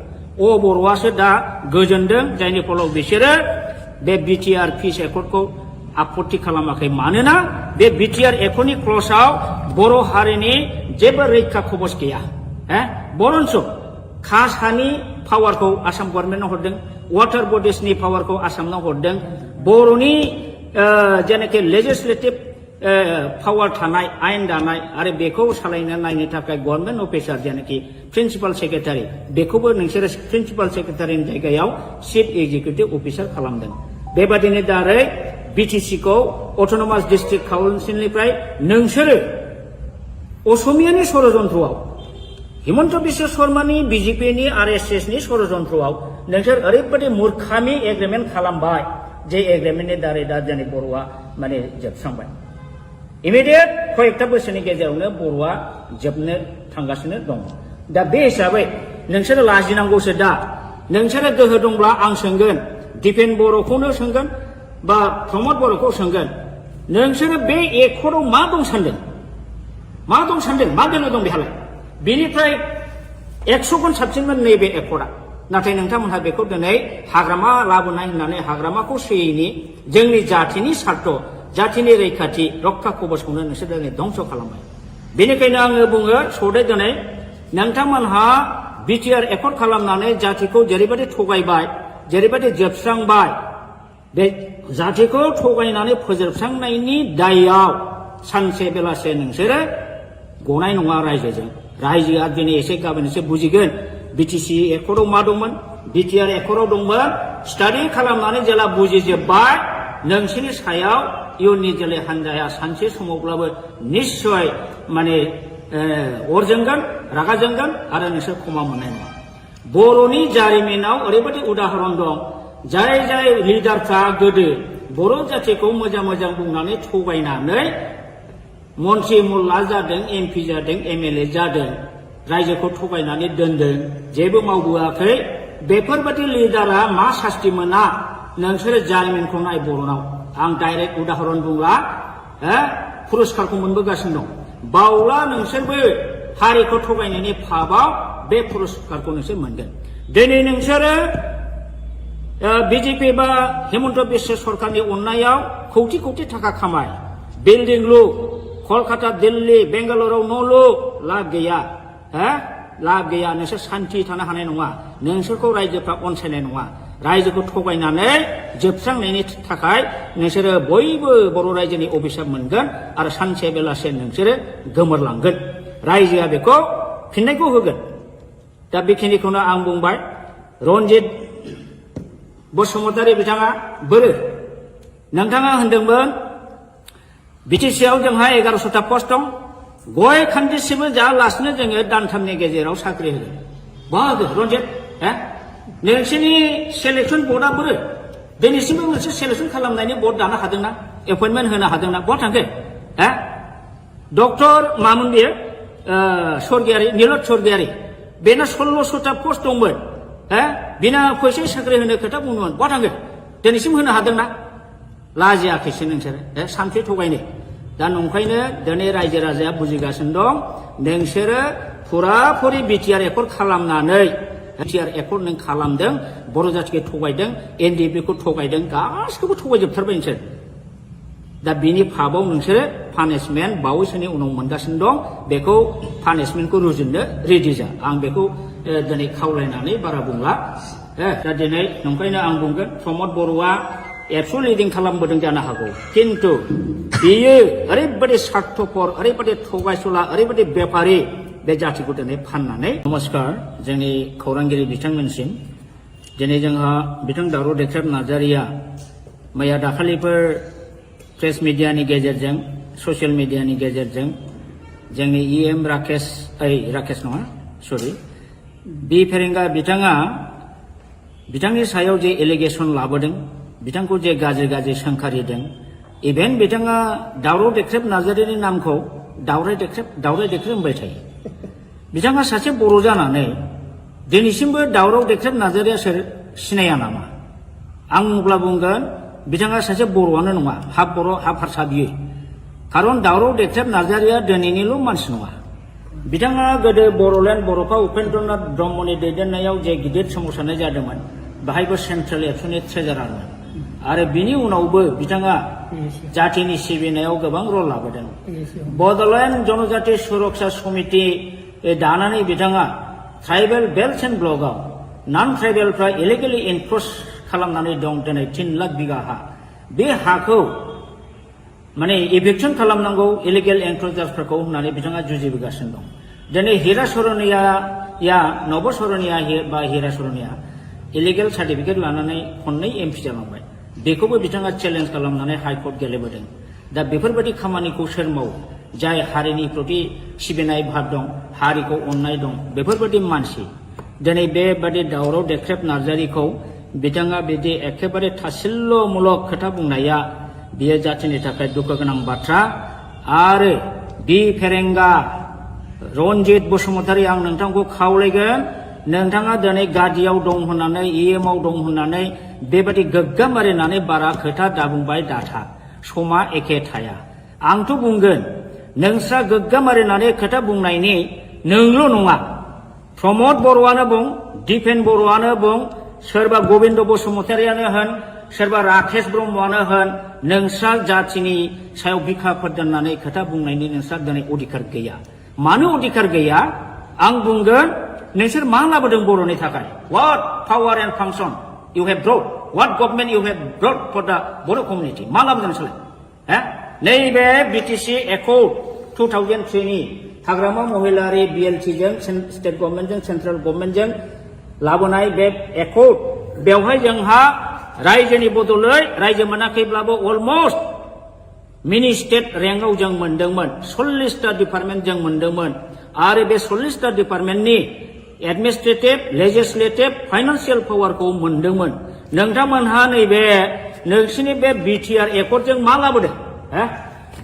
बर'आसो दा गोजोनदों जायनि फलाव बिसोरो बे BTR पिस एकर्डखौ आपत्ति खालामाखै मानोना बे BTR एकर्डनि क्लजआव बर' हारिनि जेबो रैखा खबस गैया बरन्स खास हानि पावारखौ आसाम गभर्नमेन्टआव हरदों वाटार बडिसनि पावारखौ आसामनाव हरदों बर'नि जेनाखि लेजिस्लेटिभ पावार थानाय आयेन दानाय आरो बेखौ सालायनो नायनो थाखाय गभर्नमेन्ट अफिसार जेनाखि प्रिन्सिपाल सेक्रेटारि बेखौबो नोंसोरो प्रिन्सिपाल सेक्रेटारिनि जायगायाव चिफ एक्जिकिउटिभ अफिसार खालामदों बेबादिनो दारै BTCखौ अट'नमास डिस्ट्रिक्ट काउन्सिलनिफ्राय नोंसोरो असमियानि षड़यन्त्रआव हिमन्त बिश्व शर्मानि BJPनि RSSनि षड़यन्त्रआव नोंसोर ओरैबायदि मूर्खामि एग्रिमेन्ट खालामबाय जे एग्रिमेन्टनि दारै दा दिनै बर'आ माने जोबस्रांबाय इमिडियेट कयेकथा बोसोरनि गेजेरावनो बर'आ जोबनो थांगासिनो दं दा बे हिसाबै नोंसोरो लाजिनांगौसो दा नोंसोरो गोहो दंब्ला आं सोंगोन दिपेन बर'खौनो सोंगोन बा प्रमद बर'खौ सोंगोन नोंसोरो बे एकर्डआव मा दं सानदों मा गोनो दं बेहालाय बेनिफ्राय 100 गुन साबसिनमोन नैबे एकर्डआ नाथाय नोंथांमोनहा बेखौ दिनै हाग्रामा लाबोनाय होननानै हाग्रामाखौ सोयैनि जोंनि जातिनि सार्थ जातिनि रैखाथि रक्षा कबचखौनो नोंसोर दिनै धंस खालामबाय बेनिखायनो आङो बुङो सदै दिनै नोंथांमोनहा बिटिआर एकर्ड खालामनानै जातिखौ जेरैबायदि थगायबाय जेरैबायदि जोबस्रांबाय बे जातिखौ थगायनानै फोजोबस्रांनायनि दायाव सानसे बेलासे नोंसोरो गनाय नङा रायजोजों रायजोआ दिनै एसे गाबोन एसे बुजिगोन बिटिसि एकर्डआव मा दंमोन बिटिआर एकर्डआव दंमोन स्टाडि खालामनानै जेला बुजिजोबबाय नोंसोरनि सायाव इयुननि जोलै हान्जाया सानसे समावब्लाबो निश्चय माने अर जोंगोन रागा जोंगोन आरो नोंसोर क्षमा मोननाय नङा बर'नि जारिमिनाव ओरैबायदि उदाहरन दं जाय जाय लिडारफ्रा गोदो बर' जातिखौ मोजां मोजां बुंनानै थगायनानै मन्त्रि मुल्ला जादों एमपि जादों एमएलए जादों रायजोखौ थगायनानै दोनदों जेबो मावबोआखै बेफोरबायदि लिडारा मा सास्ति मोना नोंसोरो जारिमिनखौ नाय बर'नाव आं डाइरेक्ट उदाहरन बुंला पुरस्कारखौ मोनबोगासिनो दं बावला नोंसोरबो हारिखौ थगायनायनि फाबाव बे पुरस्कारखौ नोंसोर मोनगोन दिनै नोंसोरो बिजेपि बा हेमन्त बिश्व सरकारनि अननायाव कौटि कौटि थाखा खामाय बिल्डिं लु कलकाता दिल्ली बेंगालुरुआव न' लु लाब गैया लाब गैया नोंसोर सान्थि थानो हानाय नङा नोंसोरखौ रायजोफ्रा अनसायनाय नङा रायजोखौ थगायनानै जोबस्रांनायनि थाखाय नोंसोरो बयबो बर' रायजोनि अभिशाप मोनगोन आरो सानसे बेलासे नोंसोरो गोमोरलांगोन रायजोआ बेखौ फिननायखौ होगोन दा बेखिनिखौनो आं बुंबाय रन्जित बसुमतारी बिथाङा बोरो नोंथाङा होनदोंमोन बिटिसिआव जोंहा 1100टा पस्ट दं गय खान्दिसेबो जायालासिनो जोङो दानथामनि गेजेराव साख्रि होगोन बाहागो रन्जित नोंसोरनि सेलेक्सन बर्डआ बोरो दिनैसिमबो मोनसे सेलेक्सन खालामनायनि बर्ड दानो हादोंना एपइन्टमेन्ट होनो हादोंना बहा थांखो डक्टर मामोन बियो स्वर्गियारि नीलत स्वर्गियारि बेना 1600टा पस्ट दंमोन बिना फैसा साख्रि होनो खोथा बुंदोंमोन बहा थांखो दिनैसिम होनो हादोंना लाजियाखैसो नोंसोरो सानसे थगायनो दा नंखायनो दिनै रायजो राजाया बुजिगासिनो दं नोंसोरो फुराफुरि बिटिआर एकर्ड खालामनानै बिटिआर एकर्ड नों खालामदों बर' जातिखौ थगायदों एनडिएफबिखौ थगायदों गासिखौबो थगायजोबथारबाय नोंसोर दा बिनि फाबाव नोंसोरो पानिशमेन्ट बावैसोनि उनाव मोनगासिनो दं बेखौ पानिशमेन्टखौ रुजुननो रेडि जा आं बेखौ दिनै खावलायनानै बारा बुंला दा दिनै नंखायनो आं बुंगोन प्रमद बर'आ एबसु लिडिं खालामबोदों जानो हागौ किन्तु बियो ओरैबायदि स्वार्थपर ओरैबायदि थगायसुला ओरैबायदि बेपारि बे जातिखौ दिनै फाननानै नमस्कार जोंनि खौरांगिरि बिथांमोनसिम दिनै जोंहा बिथां दावराव देख्रेब नार्जारिया मैया दाखालिफोर प्रेस मिडियानि गेजेरजों ससियेल मिडियानि गेजेरजों जोंनि इएम राकेश नङा सरि बि फेरेंगा बिथाङा बिथांनि सायाव जे एलिगेसन लाबोदों बिथांखौ जे गाज्रि गाज्रि सोंखारिदों इभेन बिथाङा दावराव देख्रेब नार्जारिनि नामखौ दावराय देख्रेब होनबाय थायो बिथाङा सासे बर' जानानै दिनैसिमबो दावराव देख्रेब नार्जारिया सोर सिनाया नामा आं अब्ला बुंगोन बिथाङा सासे बर'आनो नङा हाफ बर' हाफ हारसा बियो खारन दावराव देख्रेब नार्जारिया दिनैनिल' मानसि नङा बिथाङा गोदो बर'लेण्ड बर'फा उपेन्द्रनाथ ब्रह्मनि दैदेननायाव जे गिदिर सोमावसारनाय जादोंमोन बाहायबो सेन्ट्रेल एबसुनि ट्रेजारारमोन आरो बिनि उनावबो बिथाङा जातिनि सिबिनायाव गोबां रल लाबोदों बड'लेण्ड जनजाति सुरक्षा समिति दानानै बिथाङा ट्राइबेल बेल्ट एन्ड ब्लकआव नन ट्राइबेलफ्रा इलिगेलि एनक्रच खालामनानै दं दिनै 3 लाख बिगा हा बे हाखौ माने इभिक्सन खालामनांगौ इलिगेल एनक्रचार्सफोरखौ होननानै बिथाङा जुजिबोगासिनो दं दिनै हिरा सरनिया नब सरनिया बा हिरा सरनिया इलिगेल सार्टिफिकेट लानानै खननै एमपि जालांबाय बेखौबो बिथाङा चेलेन्ज खालामनानै हाइकर्ट गेलेबोदों दा बेफोरबायदि खामानिखौ सोर मावो जाय हारिनि प्रति सिबिनाय भाब दं हारिखौ अननाय दं बेफोरबायदि मानसि दिनै बेबादि दावराव देख्रेब नार्जारिखौ बिथाङा बिदि एखेबारे थासिल्यमूलक खोथा बुंनाया बियो जातिनि थाखाय दुखु गोनां बाथ्रा आरो बि फेरेंगा रन्जित बसुमतारी आं नोंथांखौ खावलायगोन नोंथाङा दिनै गादियाव दं होननानै इएमआव दं होननानै बेबादि गोग्गाम मारिनानै बारा खोथा दाबुंबाय दाथा समा एखे थाया आंथ' बुंगोन नोंस्रा गोग्गाम मारिनानै खोथा बुंनायनि नोंल' नङा प्रमद बर'आनो बुं दिपेन बर'आनो बुं सोरबा गबिन्द बसुमतारियानो होन सोरबा राकेश ब्रह्मआनो होन नोंस्रा जातिनि सायाव बिखाफोर दोननानै खोथा बुंनायनि नोंस्रा दिनै अधिकार गैया मानो अधिकार गैया आं बुंगोन नोंसोर मा लाबोदों बर'नि थाखाय what power and function you have brought what government you have brought for the Boro community मा लाबोदों नोंसोरलाय नैबे बिटिसि एकर्ड 2003 नि हाग्रामा महिलारि BLT जों स्टेट गभर्नमेन्टजों सेन्ट्रेल गभर्नमेन्टजों लाबोनाय बे एकर्ड बेवहाय जोंहा रायजोनि बदलै रायजो मोनाखैब्लाबो अलमोस्ट मिनि स्टेट रेंकआव जों मोनदोंमोन 40टा डिपार्टमेन्ट जों मोनदोंमोन आरो बे 40टा डिपार्टमेन्टनि एडमिनिस्ट्रेटिभ लेजिस्लेटिभ फाइनान्सियेल पावारखौ मोनदोंमोन नोंथांमोनहा नैबे नोंसिनि बे बिटिआर एकर्डजों मा लाबोदों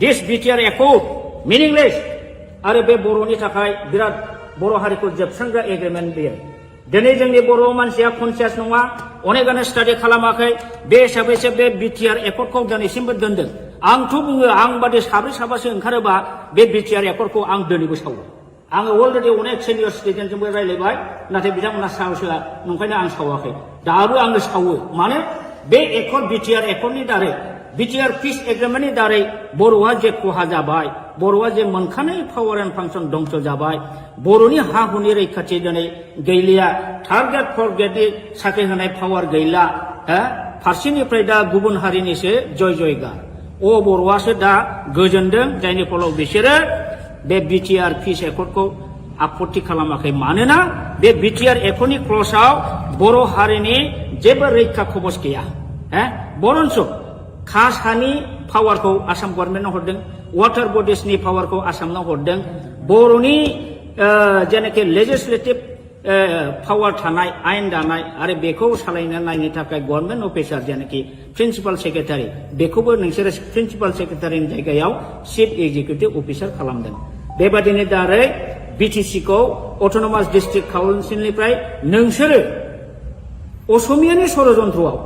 दिस बिटिआर एकर्ड मिनिंलेस आरो बे बर'नि थाखाय बिराद बर' हारिखौ जोबस्रांग्रा एग्रिमेन्ट बेयो दिनै जोंनि बर' मानसिया कनसियास नङा अनेकानो स्टाडि खालामाखै बे हिसाबैसो बे बिटिआर एकर्डखौ दिनैसिमबो दोनदों आंथ' बुङो आं बादि साब्रै साबासो ओंखारोबा बे बिटिआर एकर्डखौ आं दिनैबो सावो आङो अलरेडि अनेक सिनियर सिटिजेनजोंबो रायलायबाय नाथाय बिथांमोना साहसआ नंखायनो आं सावाखै दाबो आङो सावो मानो बे एकर्ड बिटिआर एकर्डनि दारै बिटिआर पिस एग्रिमेन्टनि दारै बर'आ जे खहा जाबाय बर'आ जे मोनखानाय पावार एन्ड फांसन दंस जाबाय बर'नि हा हुनि रैखाथि दिनै गैलिया थार्ड ग्रेड फर्थ ग्रेडनि साख्रि होनाय पावार गैला फारसेनिफ्राय दा गुबुन हारिनिसो जय जयगार बर'आसो दा गोजोनदों जायनि फलाव बिसोरो बे बिटिआर पिस एकर्डखौ आपत्ति खालामाखै मानोना बे बिटिआर एकर्डनि क्लजआव बर' हारिनि जेबो रैखा कवच गैया बरन्स कासानि पावारखौ आसाम गभर्नमेन्टआव हरदों वाटार बडिसनि पावारखौ आसामनाव हरदों बर'नि जेनाखि लेजिस्लेटिभ पावार थानाय आयेन दानाय आरो बेखौ सालायनो नायनो थाखाय गभर्नमेन्ट अफिसार जेनाखि प्रिन्सिपाल सेक्रेटारि बेखौबो नोंसोरो प्रिन्सिपाल सेक्रेटारिनि जायगायाव चिफ एक्जिकिउटिभ अफिसार खालामदों बेबादिनो दारै बिटिसिखौ अट'नमास डिस्ट्रिक्ट काउन्सिलनिफ्राय नोंसोरो असमियानि षड़यन्त्रआव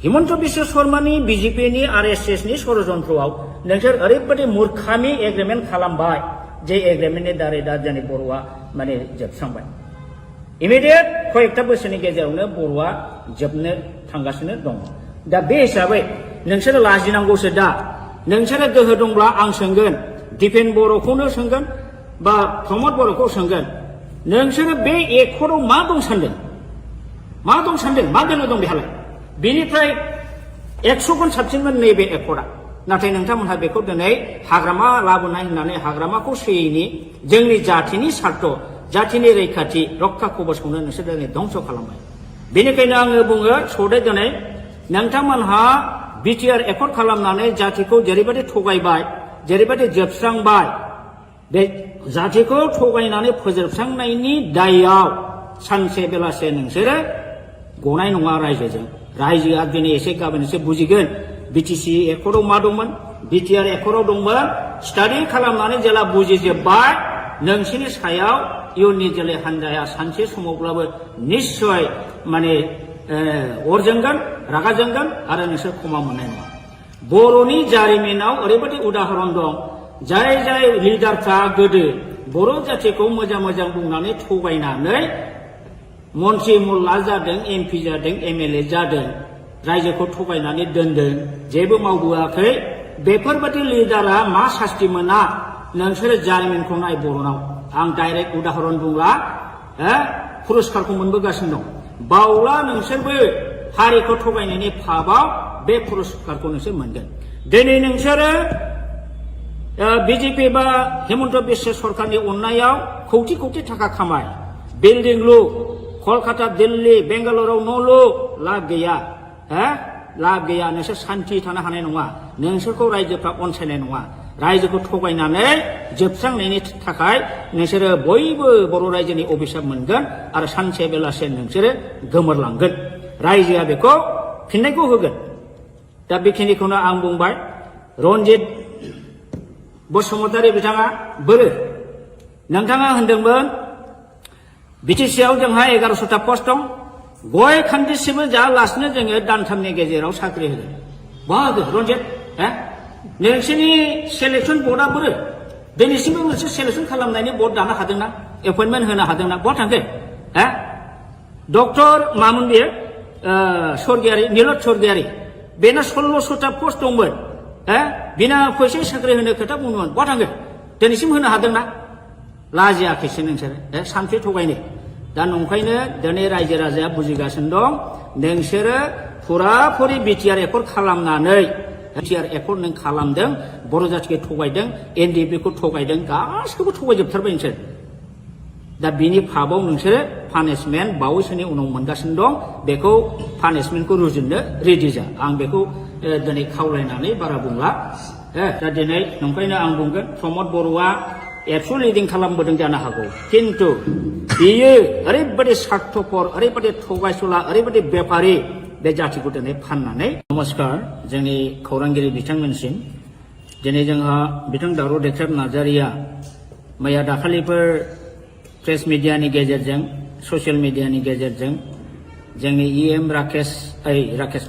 हिमन्त बिश्व शर्मानि बिजेपिनि आरएसएसनि षड़यन्त्रआव नोंसोर ओरैबायदि मूर्खामि एग्रिमेन्ट खालामबाय जे एग्रिमेन्टनि दारै दा जोंनि बर'आ माने जोबस्रांबाय इमिडियेट कयेकटा बोसोरनि गेजेरावनो बर'आ जोबनो थांगासिनो दं दा बे हिसाबै नोंसोरो लाजिनांगौसो दा नोंसोरो गोहो दंब्ला आं सोंगोन दिपेन बर'खौनो सोंगोन बा प्रमद बर'खौ सोंगोन नोंसोरो बे एकर्डआव मा दं सानदों मा दोनो दं बेहालाय बेनिफ्राय 100 गुन साबसिनमोन नैबे एकर्डआ नाथाय नोंथांमोनहा बेखौ दिनै हाग्रामा लाबोनाय होननानै हाग्रामाखौ सोयैनि जोंनि जाथिनि सार्थ जाथिनि रैखाथि रक्षा कवचखौनो नोंसोर दिनै धंस खालामबाय बेनिखायनो आङो बुङो सदै दिनै नोंथांमोनहा बिटिआर एकर्ड खालामनानै जातिखौ जेरैबायदि थगायबाय जेरैबायदि जोबस्रांबाय बे जातिखौ थगायनानै फोजोबस्रांनायनि दायआव सानसे बेलासे नोंसोरो गनाय नङा रायजोआ दिनै एसे गाबोन एसे बुजिगोन बिटिसि एकर्डआव मा दंमोन बिटिआर एकर्डआव दंमोन स्टाडि खालामनानै जेला बुजिजोब्बाय नोंसोरनि सायाव इयुननि जोलै हान्जाया सानसे समावब्लाबो निश्चय माने अर जोंगोन रागा जोंगोन आरो नोंसोर क्षमा मोननाय नङा बर'नि जारिमिनाव ओरैबायदि उदाहरन दं जाय लिडारफ्रा गोदो बर' जातिखौ मोजां बुंनानै थगायनानै मन्त्रि मुल्ला जादों एमपि जादों एमएलए जादों रायजोखौ थगायनानै दोनदों जेबो मावबोआखै बेफोरबायदि लिडारा मा सास्ति मोना नोंसोरो जारिमिनखौ नाय बर'नाव आं डाइरेक्ट उदाहरन बुंला पुरस्कारखौ मोनबोगासिनो दं बावला नोंसोरबो हारिखौ थगायनायनि फाबाव बे पुरस्कारखौ नोंसोर मोनगोन दिनै नोंसोरो बिजेपि बा हिमन्त बिश्व सरकारनि अननायाव कौटि थाखा खामाय बिल्डिं लु कलकाता दिल्ली बेंगालुरुआव न' लु लाब गैया नोंसोर सान्थि थानो हानाय नङा नोंसोरखौ रायजोफ्रा अनसायनाय नङा रायजोखौ थगायनानै जोबस्रांनायनि थाखाय नोंसोरो बयबो बर' रायजोनि अभिशाप मोनगोन आरो सानसे बेलासे नोंसोरो गोमोरलांगोन रायजोआ बेखौ फिननायखौ होगोन दा बेखिनिखौनो आं बुंबाय रन्जित बसुमतारी बिथाङा बोरो नोंथाङा होनदोंमोन बिटिसिआव जोंहा 1100टा पस्ट दं गय खान्दिसेबो जायालासिनो जोङो दानथामनि गेजेराव साख्रि होगोन बहा होगोन रन्जित नोंसोरनि सेलेक्सन बर्डआ बोरो दिनैसिमबो मोनसे सेलेक्सन खालामनायनि बर्ड दानो हादोंना एपइन्टमेन्ट होनो हादोंना बहा थांखो डक्टर मामोन बेयो स्वर्गियारि नीलत स्वर्गियारि बेना 1600टा पस्ट दंमोन बिना फैसा साख्रि होनो खोथा बुंदोंमोन बहा थांखो दिनैसिम होनो हादोंना लाजियाखैसो नोंसोरो सानसे थगायनो दा नंखायनो दिनै रायजो राजाया बुजिगासिनो दं नोंसोरो फुराफुरि बिटिआर एकर्ड खालामनानै बिटिआर एकर्ड नों खालामदों बर' जाथिखौ थगायदों एनडिएफबि खौ थगायदों गासिखौबो थगायजोबथारबाय नोंसोर दा बिनि फाबाव नोंसोरो पानिशमेन्ट बावैसोनि उनाव मोनगासिनो दं बेखौ पानिशमेन्टखौ रुजुननो रेडि जा आं बेखौ दिनै खावलायनानै बारा बुंला दा दिनै नंखायनो आं बुंगोन प्रमद बर'आ एबसु लिडिं खालामबोदों जानो हागौ किन्तु बियो ओरैबायदि स्वार्थपर ओरैबायदि थगायसुला ओरैबायदि बेपारि बे जातिखौ दिनै फाननानै नमस्कार जोंनि खौरांगिरि बिथांमोनसिम दिनै जोंहा बिथां दावराव देख्रेब नार्जारिया मैया दाखालिफोर प्रेस मिडियानि गेजेरजों ससियेल मिडियानि गेजेरजों जोंनि इएम राकेश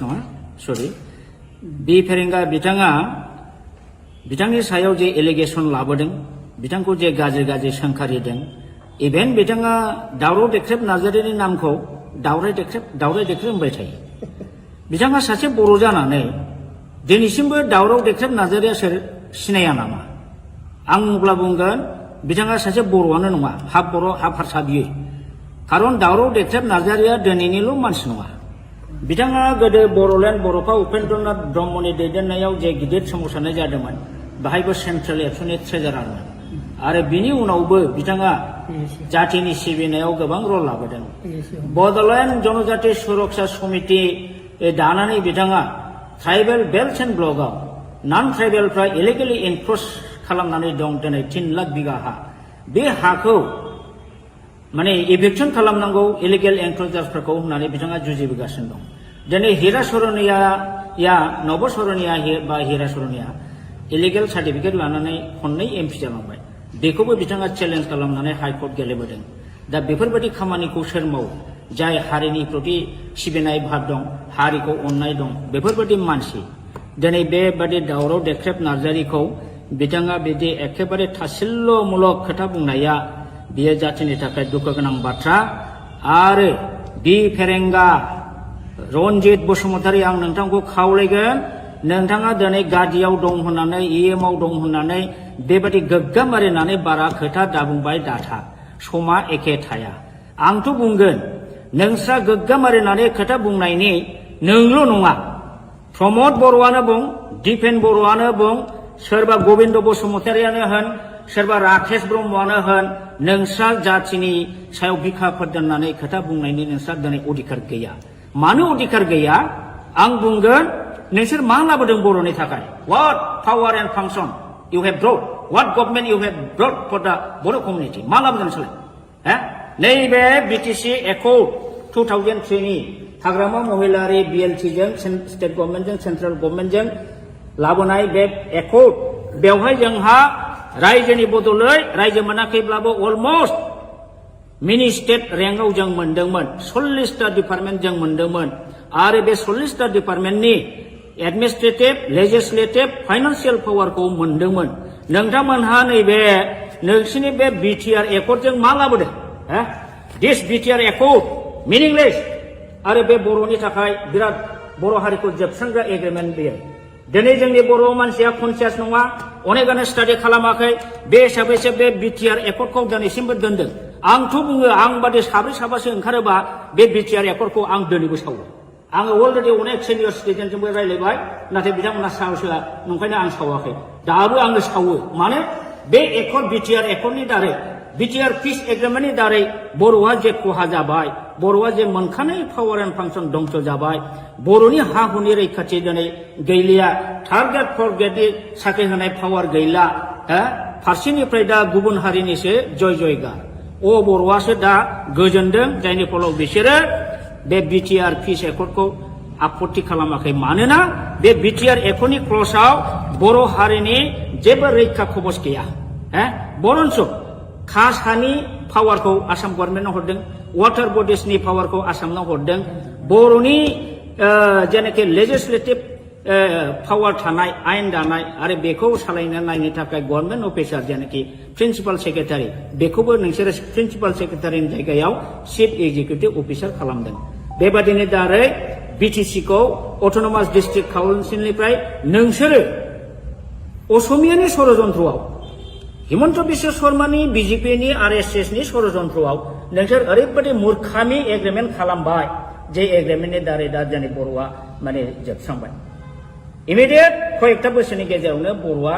नङा सरि बि फेरेंगा बिथाङा बिथांनि सायाव जे एलिगेसन लाबोदों बिथांखौ जे गाज्रि सोंखारिदों इभेन बिथाङा दावराव देख्रेब नार्जारिनि नामखौ दावराय देख्रेब होनबाय थायो बिथाङा सासे बर' जानानै दिनैसिमबो दावराव देख्रेब नार्जारिया सोर सिनाया नामा आं अब्ला बुंगोन बिथाङा सासे बर'आनो नङा हाफ बर' हाफ हारसा बियो खारन दावराव देख्रेब नार्जारिया दिनैनिल' मानसि नङा बिथाङा गोदो बर'लेण्ड बर'फा उपेन्द्रनाथ ब्रह्मनि दैदेननायाव जे गिदिर सोमावसारनाय जादोंमोन बाहायबो सेन्ट्रेल एबसुनि ट्रेजारारमोन आरो बिनि उनावबो बिथाङा जातिनि सिबिनायाव गोबां रल लाबोदों बड'लेण्ड जनजाति सुरक्षा समिति दानानै बिथाङा ट्राइबेल बेल्ट एन्ड ब्लकआव नन ट्राइबेलफ्रा इलिगेलि एनक्रच खालामनानै दं दिनै 3 लाख बिगा हा बे हाखौ माने इभिक्सन खालामनांगौ इलिगेल एनक्रचार्सफोरखौ होननानै बिथाङा जुजिबोगासिनो दं दिनै हिरा सरनिया नब सरनिया बा हिरा सरनिया इलिगेल सार्टिफिकेट लानानै खननै एमपि जालांबाय बेखौबो बिथाङा चेलेन्ज खालामनानै हाइकर्ट गेलेबोदों दा बेफोरबायदि खामानिखौ सोर मावो जाय हारिनि प्रति सिबिनाय भाब दं हारिखौ अननाय दं बेफोरबायदि मानसि दिनै बेबादि दावराव देख्रेब नार्जारिखौ बिथाङा बिदि एखेबारे थासिल्यमूलक खोथा बुंनाया बियो जातिनि थाखाय दुखु गोनां बाथ्रा आरो बि फेरेंगा रनजित बसुमतारी आं नोंथांखौ खावलायगोन नोंथाङा दिनै गादियाव दं होननानै इएमआव दं होननानै बेबायदि गोग्गाम मारिनानै बारा खोथा दाबुंबाय दाथा समा एखे थाया आंथ' बुंगोन नोंस्रा गोग्गाम मारिनानै खोथा बुंनायनि नोंल' नङा प्रमद बर'आनो बुं दिपेन बर'आनो बुं सोरबा गबिन्द बसुमतारियानो होन सोरबा राकेश ब्रह्मआनो होन नोंस्रा जातिनि सायाव बिखाफोर दोननानै खोथा बुंनायनि नोंस्रा दिनै अधिकार गैया मानो अधिकार गैया आं बुंगोन नोंसोर मा लाबोदों बर'नि थाखाय what power and function you have brought what government you have brought for the Bodo' community मा लाबोदों नोंसोरलाय नैबे बिटिसि एकर्ड 2003 नि हाग्रामा महिलारि बिएलटिजों स्टेट गभर्नमेन्टजों सेन्ट्रेल गभर्नमेन्टजों लाबोनाय बे एकर्ड बेवहाय जोंहा रायजोनि बदलै रायजो मोनाखैब्लाबो अलमस्ट मिनि स्टेट रेंकआव जों मोनदोंमोन 40टा डिपार्टमेन्ट जों मोनदोंमोन आरो बे 40टा डिपार्टमेन्टनि एडमिनिस्ट्रेटिभ लेजिस्लेटिभ फाइनान्सियेल पावारखौ मोनदोंमोन नोंथांमोनहा नैबे नोंसिनि बे बिटिआर एकर्डजों मा लाबोदों दिस बिटिआर एकर्ड मिनिंलेस आरो बे बर'नि थाखाय बिराद बर' हारिखौ जोबस्रांग्रा एग्रिमेन्ट बेयो दिनै जोंनि बर' मानसिया कनसियास नङा अनेकानो स्टाडि खालामाखै बे हिसाबैसो बे बिटिआर एकर्डखौ दिनैसिमबो दोनदों आंथ' बुङो आं बादि साब्रै साबासो ओंखारोबा बे बिटिआर एकर्डखौ आं दिनैबो सावो आङो अलरेडि अनेक सिनियर सिटिजेनजोंबो रायज्लायबाय नाथाय बिथांमोना साहसआ नंखायनो आं सावाखै दाबो आङो सावो मानो बे एकर्ड बिटिआर एकर्डनि दारै बिटिआर पिस एग्रिमेन्टनि दारै बर'आ जे खहा जाबाय बर'आ जे मोनखानाय पावार एन्ड फांसन दंस जाबाय बर'नि हा हुनि रैखाथि दिनै गैलिया थार्ड ग्रेड फर्थ ग्रेडनि साख्रि होनाय पावार गैला फारसेनिफ्राय दा गुबुन हारिनिसो जयगार बर'आसो दा गोजोनदों जायनि फलाव बिसोरो बे बिटिआर पिस एकर्डखौ आपत्ति खालामाखै मानोना बे बिटिआर एकर्डनि क्लजआव बर' हारिनि जेबो रैखा खबस गैया बरन्स कास्ट हानि पावारखौ आसाम गभर्नमेन्टआव हरदों वाटार बडिसनि पावारखौ आसामनाव हरदों बर'नि जेनाखि लेजिस्लेटिभ पावार थानाय आयेन दानाय आरो बेखौ सालायनो नायनो थाखाय गभर्नमेन्ट अफिसार जेनाखि प्रिन्सिपाल सेक्रेटारि बेखौबो नोंसोरो प्रिन्सिपाल सेक्रेटारिनि जायगायाव चिफ एक्जिकिउटिभ अफिसार खालामदों बेबादिनो दारै बिटिसिखौ अट'नमास डिस्ट्रिक्ट काउन्सिलनिफ्राय नोंसोरो असमियानि षड़यन्त्रआव हिमन्त बिश्व शर्मानि बिजेपिनि आरएसएसनि षड़यन्त्रआव नोंसोर ओरैबायदि मूर्खामि एग्रिमेन्ट खालामबाय जे एग्रिमेन्टनि दारै दा जोंनि बर'आ माने जोबस्रांबाय इमिडियेट कयेकथा बोसोरनि गेजेरावनो बर'आ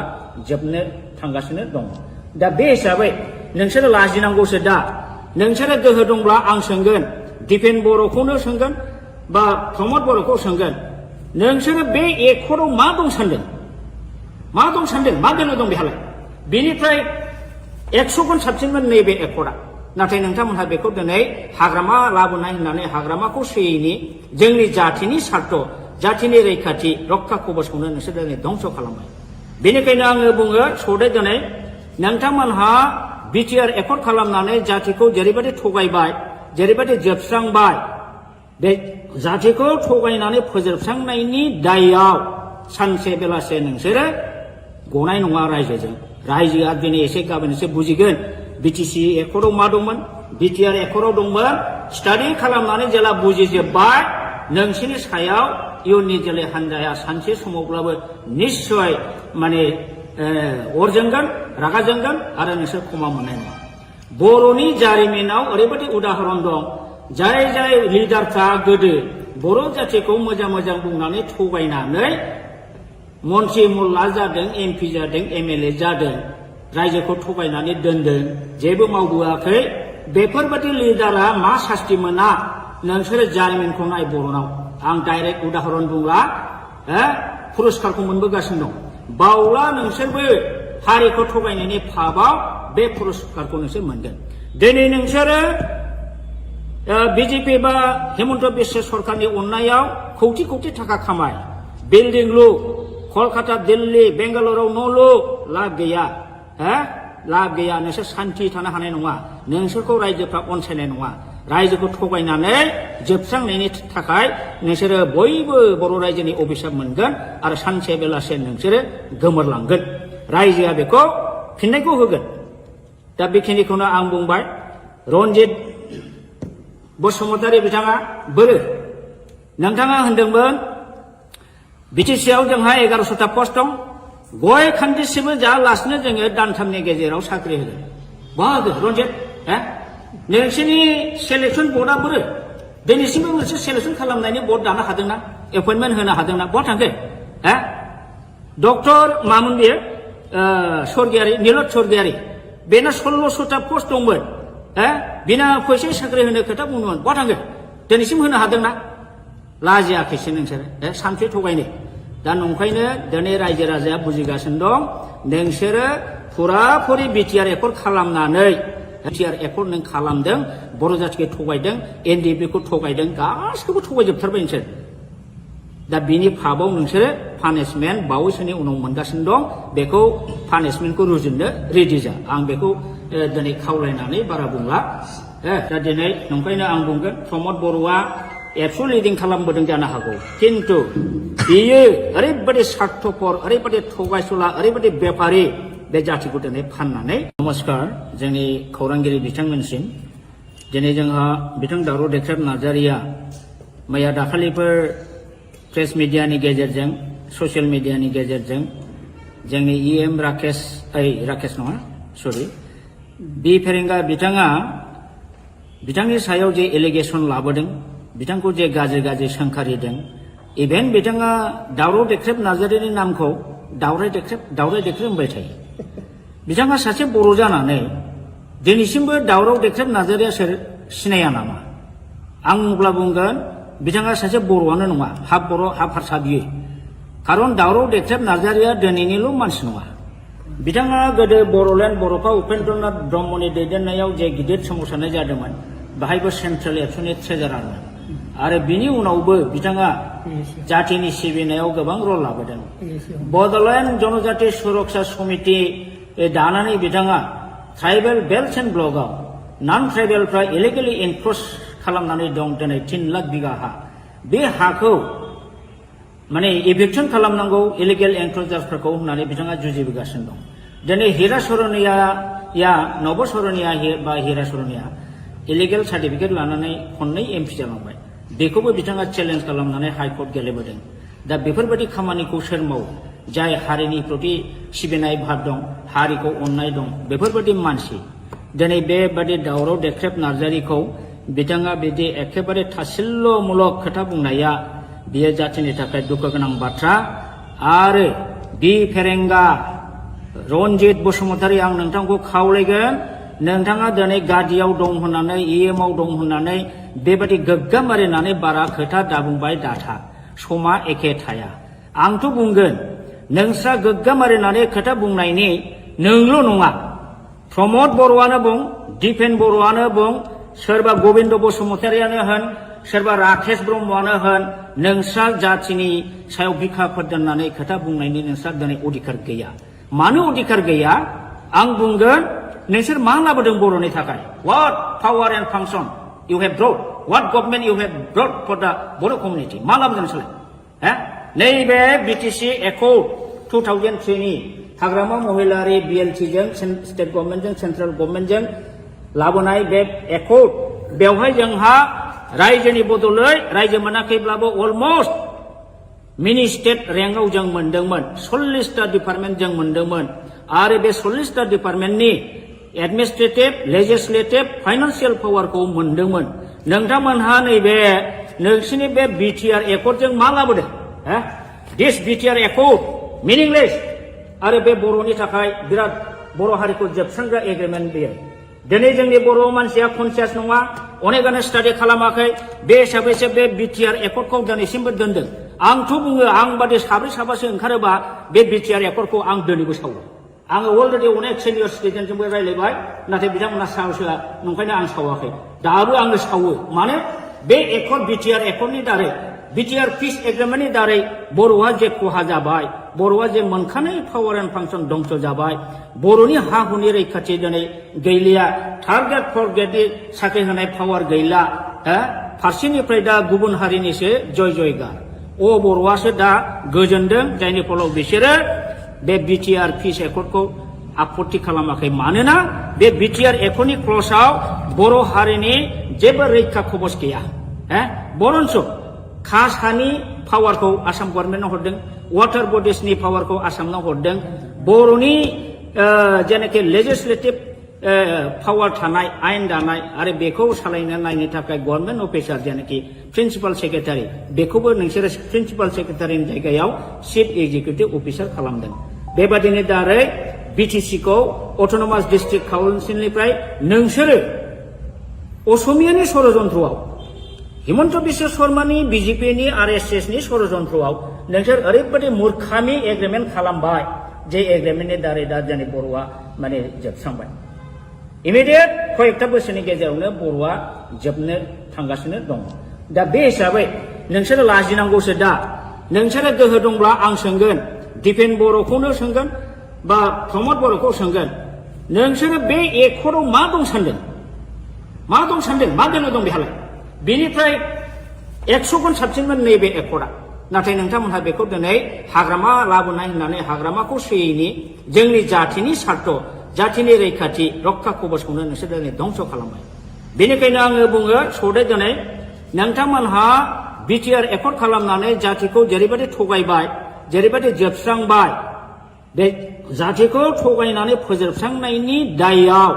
जोबनो थांगासिनो दं दा बे हिसाबै नोंसोरो लाजिनांगौसो दा नोंसोरो गोहो दंब्ला आं सोंगोन दिपेन बर'खौनो सोंगोन बा प्रमद बर'खौ सोंगोन नोंसोरो बे एकर्डआव मा दं सानदों मा बेनो दं बेहालाय बेनिफ्राय 100 गुन साबसिनमोन नैबे एकर्डआ नाथाय नोंथांमोनहा बेखौ दिनै हाग्रामा लाबोनाय होननानै हाग्रामाखौ सोयैनि जोंनि जातिनि सार्थ जातिनि रैखाथि रक्षा कवचखौनो नोंसोर दिनै धंस खालामबाय बेनिखायनो आङो बुङो सदै दिनै नोंथांमोनहा बिटिआर एकर्ड खालामनानै जातिखौ जेरैबायदि थगायबाय जेरैबायदि जोबस्रांबाय बे जातिखौ थगायनानै फोजोबस्रांनायनि दायाव सानसे बेलासे नोंसोरो गनाय नङा रायजोजों रायजोआ दिनै एसे गाबोन एसे बुजिगोन बिटिसि एकर्डआव मा दंमोन बिटिआर एकर्डआव दंमोन स्टाडि खालामनानै जेला बुजिजोबबाय नोंसोरनि सायाव इयुननि जोलै हान्जाया सानसे समावब्लाबो निश्चय माने अर जोंगोन रागा जोंगोन आरो नोंसोर क्षमा मोननाय नङा बर'नि जारिमिनाव ओरैबायदि उदाहरन दं जाय जाय लिडारफ्रा गोदो बर' जातिखौ मोजां बुंनानै थगायनानै मन्त्रि मुल्ला जादों एमपि जादों एमएलए जादों रायजोखौ थगायनानै दोनदों जेबो मावबोआखै बेफोरबायदि लिडारा मा सास्ति मोना नोंसोरो जारिमिनखौ नाय बर'नाव आं डाइरेक्ट उदाहरन बुंला पुरस्कारखौ मोनबोगासिनो दं बावला नोंसोरबो हारिखौ थगायनायनि फाबाव बे पुरस्कारखौ नोंसोर मोनगोन दिनै नोंसोरो बिजेपि बा हेमन्त बिश्व सरकारनि अननायाव कौटि थाखा खामाय बिल्डिं लु कलकाता दिल्ली बेंगालुरुआव न' लु लाब गैया लाब गैया नोंसोर सान्थि थानो हानाय नङा नोंसोरखौ रायजोफ्रा अनसायनाय नङा रायजोखौ थगायनानै जोबस्रांनायनि थाखाय नोंसोरो बयबो बर' रायजोनि अभिशाप मोनगोन आरो सानसे बेलासे नोंसोरो गोमोरलांगोन रायजोआ बेखौ फिननायखौ होगोन दा बेखिनिखौनो आं बुंबाय रन्जित बसुमतारी बिथाङा बोरो नोंथाङा होनदोंमोन बिटिसिआव जोंहा 1100टा पस्ट दं गय खान्दिसेबो जायालासिनो जोङो दानथामनि गेजेराव साख्रि होगोन बहा होगोन रन्जित नोंसोरनि सेलेक्सन बर्डआ बोरो दिनैसिमबो मोनसे सेलेक्सन खालामनायनि बर्ड दानो हादोंना एपइन्टमेन्ट होनो हादोंना बहा थांखो डक्टर मामोन बेयो स्वर्गियारि नीलत स्वर्गियारि बेना 1600टा पस्ट दंमोन बिना फैसा साख्रि होनो खोथा बुंदोंमोन बहा थांखो दिनैसिम होनो हादोंना लाजियाखैसो नोंसोरो सानसे थगायनो दा नंखायनो दिनै रायजो राजाया बुजिगासिनो दं नोंसोरो फुराफुरि बिटिआर एकर्ड खालामनानै बिटिआर एकर्ड नों खालामदों बर' जातिखौ थगायदों एनडिएफबिखौ थगायदों गासिखौबो थगायजोबथारबाय नोंसोर दा बिनि फाबाव नोंसोरो पानिशमेन्ट बावैसोनि उनाव मोनगासिनो दं बेखौ पानिशमेन्टखौ रुजुननो रेडि जा आं बेखौ दिनै खावलायनानै बारा बुंला दा दिनै नंखायनो आं बुंगोन प्रमद बर'आ एबसु लिडिं खालामबोदों जानो हागौ किन्तु बियो ओरैबायदि स्वार्थपर ओरैबायदि थगायसुला ओरैबायदि बेपारि बे जातिखौ दिनै फाननानै नमस्कार जोंनि खौरांगिरि बिथांमोनसिम दिनै जोंहा बिथां दावराव देख्रेब नार्जारिया मैया दाखालिफोर प्रेस मिडियानि गेजेरजों ससियेल मिडियानि गेजेरजों जोंनि इएम राकेश नङा सरि बि फेरेंगा बिथाङा बिथांनि सायाव जे एलिगेसन लाबोदों बिथांखौ जे गाज्रि सोंखारिदों इभेन बिथाङा दावराव देख्रेब नार्जारिनि नामखौ दावराय देख्रेब होनबाय थायो बिथाङा सासे बर' जानानै दिनैसिमबो दावराव देख्रेब नार्जारिया सोर सिनाया नामा आं अब्ला बुंगोन बिथाङा सासे बर'आनो नङा हाफ बर' हाफ हारसा बियो खारन दावराव देख्रेब नार्जारिया दिनैनिल' मानसि नङा बिथाङा गोदो बर'लेण्ड बर'फा उपेन्द्रनाथ ब्रह्मनि दैदेननायाव जे गिदिर सोमावसारनाय जादोंमोन बाहायबो सेन्ट्रेल एबसुनि ट्रेजारारमोन आरो बिनि उनावबो बिथाङा जातिनि सिबिनायाव गोबां रल लाबोदों बड'लेण्ड जनजाति सुरक्षा समिति दानानै बिथाङा ट्राइबेल बेल्ट एन्ड ब्लकआव नन ट्राइबेलफ्रा इलिगेलि एनक्रच खालामनानै दं दिनै 3 लाख बिगा हा बे हाखौ माने इभिक्सन खालामनांगौ इलिगेल एनक्रचार्सफोरखौ होननानै बिथाङा जुजिबोगासिनो दं दिनै हिरा सरनिया नब सरनिया बा हिरा सरनिया इलिगेल सार्टिफिकेट लानानै खननै एमपि जालांबाय बेखौबो बिथाङा चेलेन्ज खालामनानै हाइकर्ट गेलेबोदों दा बेफोरबायदि खामानिखौ सोर मावो जाय हारिनि प्रति सिबिनाय भाब दं हारिखौ अननाय दं बेफोरबायदि मानसि दिनै बेबादि दावराव देख्रेब नार्जारिखौ बिथाङा बिदि एखेबारे थासिल्ल'मूलक खोथा बुंनाया बियो जाथिनि थाखाय दुखु गोनां बाथ्रा। आरो बि फेरेंगा रनजित बसुमतारी आं नोंथांखौ खावलायगोन, नोंथाङा दिनै गादियाव दं होननानै इएमआव दं होननानै बेबादि गोग्गा मारिनानै बारा खोथा दाबुंबाय दाथा, समा एखे थाया। आंथ' बुंगोन नोंस्रा गोग्गा मारिनानै खोथा बुंनायनि नोंल' नङा, प्रमद बर'आनो बुं, दिपेन बर'आनो बुं, सोरबा गबिन्द बसुमतारियानो होन, सोरबा राकेश ब्रह्मआनो होन, नोंस्रा जाथिनि सायाव बिखाफोर दोननानै खोथा बुंनायनि नोंस्रा दिनै अधिकार गैया। मानो अधिकार गैया? आं बुंगोन नोंसोर मा लाबोदों बर'नि थाखाय? What power and function you have brought? What government you have brought for the Bodo community? मा लाबोदों नोंसोरलाय? नैबे बिटिसि एकर्ड 2003 नि हाग्रामा महिलारि BLT जों स्टेट गभर्नमेन्टजों सेन्ट्रेल गभर्नमेन्टजों लाबोनाय बे एकर्ड, बेवहाय जोंहा रायजोनि बदलै रायजो मोनाखैब्लाबो अलमस्ट मिनि स्टेट रेंकआव जों मोनदोंमोन। 40टा डिपार्टमेन्ट जों मोनदोंमोन आरो बे 40टा डिपार्टमेन्टनि एडमिनिस्ट्रेटिभ, लेजिस्लेटिभ, फाइनान्सियेल पावारखौ मोनदोंमोन। नोंथांमोनहा नैबे नोंसिनि बे बिटिआर एकर्डजों मा लाबोदों? दिस बिटिआर एकर्ड मिनिंलेस आरो बे बर'नि थाखाय बिराद बर' हारिखौ जोबस्रांग्रा एग्रिमेन्ट बेयो। दिनै जोंनि बर' मानसिया कनसियास नङा, अनेकानो स्टाडि खालामाखै, बे हिसाबैसो बे बिटिआर एकर्डखौ दिनैसिमबो दोनदों। आंथ' बुङो आं बादि साब्रै साबासो ओंखारोबा बे बिटिआर एकर्डखौ आं दिनैबो सावो। आङो अलरेडि अनेक सिनियर सिटिजेनजोंबो रायलायबाय, नाथाय बिथांमोना साहस होआ, नंखायनो आं सावाखै। दाबो आङो सावो। मानो? बे एकर्ड बिटिआर एकर्डनि दारै, बिटिआर पिस एग्रिमेन्टनि दारै बर'आ जे खहा जाबाय, बर'आ जे मोनखानाय पावार एन्ड फांसन दंस जाबाय, बर'नि हा हुनि रैखाथि दिनै गैलिया, थार्ड ग्रेड फर्थ ग्रेडनि साख्रि होनाय पावार गैला, फारसेनिफ्राय दा गुबुन हारिनिसो जय जयगार। बर'आसो दा गोजोनदों, जायनि फलाव बिसोरो बे बिटिआर पिस एकर्डखौ आपत्ति खालामाखै। मानोना बे बिटिआर एकर्डनि क्लजआव बर' हारिनि जेबो रैखा कवच गैया। बरन्स कास्ट हानि पावारखौ आसाम गभर्नमेन्टआव हरदों, वाटार बडिसनि पावारखौ आसामनाव हरदों, बर'नि जेनाखि लेजिस्लेटिभ पावार थानाय, आयेन दानाय आरो बेखौ सालायनो नायनो थाखाय गभर्नमेन्ट अफिसार जेनाखि प्रिन्सिपाल सेक्रेटारि, बेखौबो नोंसोरो प्रिन्सिपाल सेक्रेटारिनि जायगायाव चिफ एग्जिकिउटिभ अफिसार खालामदों। बेबादिनो दारै बिटिसिखौ अट'नमास डिस्ट्रिक्ट काउन्सिलनिफ्राय नोंसोरो असमियानि षड़यन्त्रआव, हिमन्त बिश्व शर्मानि बिजेपिनि RSSनि षड़यन्त्रआव नोंसोर ओरैबादि मूर्खामि एग्रिमेन्ट खालामबाय, जे एग्रिमेन्टनि दारै दा जोंनि बर'आ माने जोबस्रांबाय। इमिडियेट कयेकटा बोसोरनि गेजेरावनो बर'आ जोबनो थांगासिनो दं। दा बे हिसाबै नोंसोरो लाजिनांगौसो। दा नोंसोरो गोहो दंब्ला आं सोंगोन, दिपेन बर'खौनो सोंगोन बा प्रमद बर'खौ सोंगोन, नोंसोरो बे एकर्डआव मा दं सानदों? मा दं सानदों? मा दोननो दं बेहालाय? बेनिफ्राय 100 गुन साबसिनमोन नैबे एकर्डआ। नाथाय नोंथांमोनहा बेखौ दिनै हाग्रामा लाबोनाय होननानै हाग्रामाखौ सोयैनि जोंनि जाथिनि सार्थ, जाथिनि रैखाथि रक्षा कवचखौनो नोंसोर दिनै धंस खालामबाय। बेनिखायनो आङो बुङो सदे दिनै नोंथांमोनहा बिटिआर एकर्ड खालामनानै जातिखौ जेरैबायदि थगायबाय, जेरैबायदि जोबस्रांबाय, बे जातिखौ थगायनानै फोजोबस्रांनायनि दायआव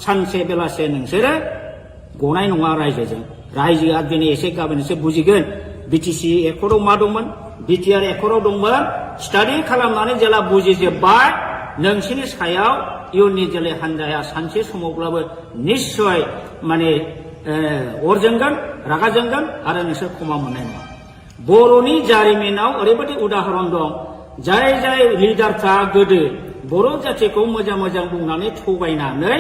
सानसे बेलासे नोंसोरो गनाय नङा रायजोजों। रायजोआ दिनै एसे गाबोन एसे बुजिगोन बिटिसि एकर्डआव मा दंमोन, बिटिआर एकर्डआव दंमोन। स्टाडि खालामनानै जेला बुजिजोब्बाय, नोंसोरनि सायाव इयुननि जोलै हान्जाया सानसे समावब्लाबो निश्चय माने अर जोंगोन, रागा जोंगोन आरो नोंसोर क्षमा मोननाय नङा। बर'नि जारिमिनाव ओरैबायदि उदाहरन दं, जाय जाय लिडारफ्रा गोदो बर' जातिखौ मोजां मोजां बुंनानै थगायनानै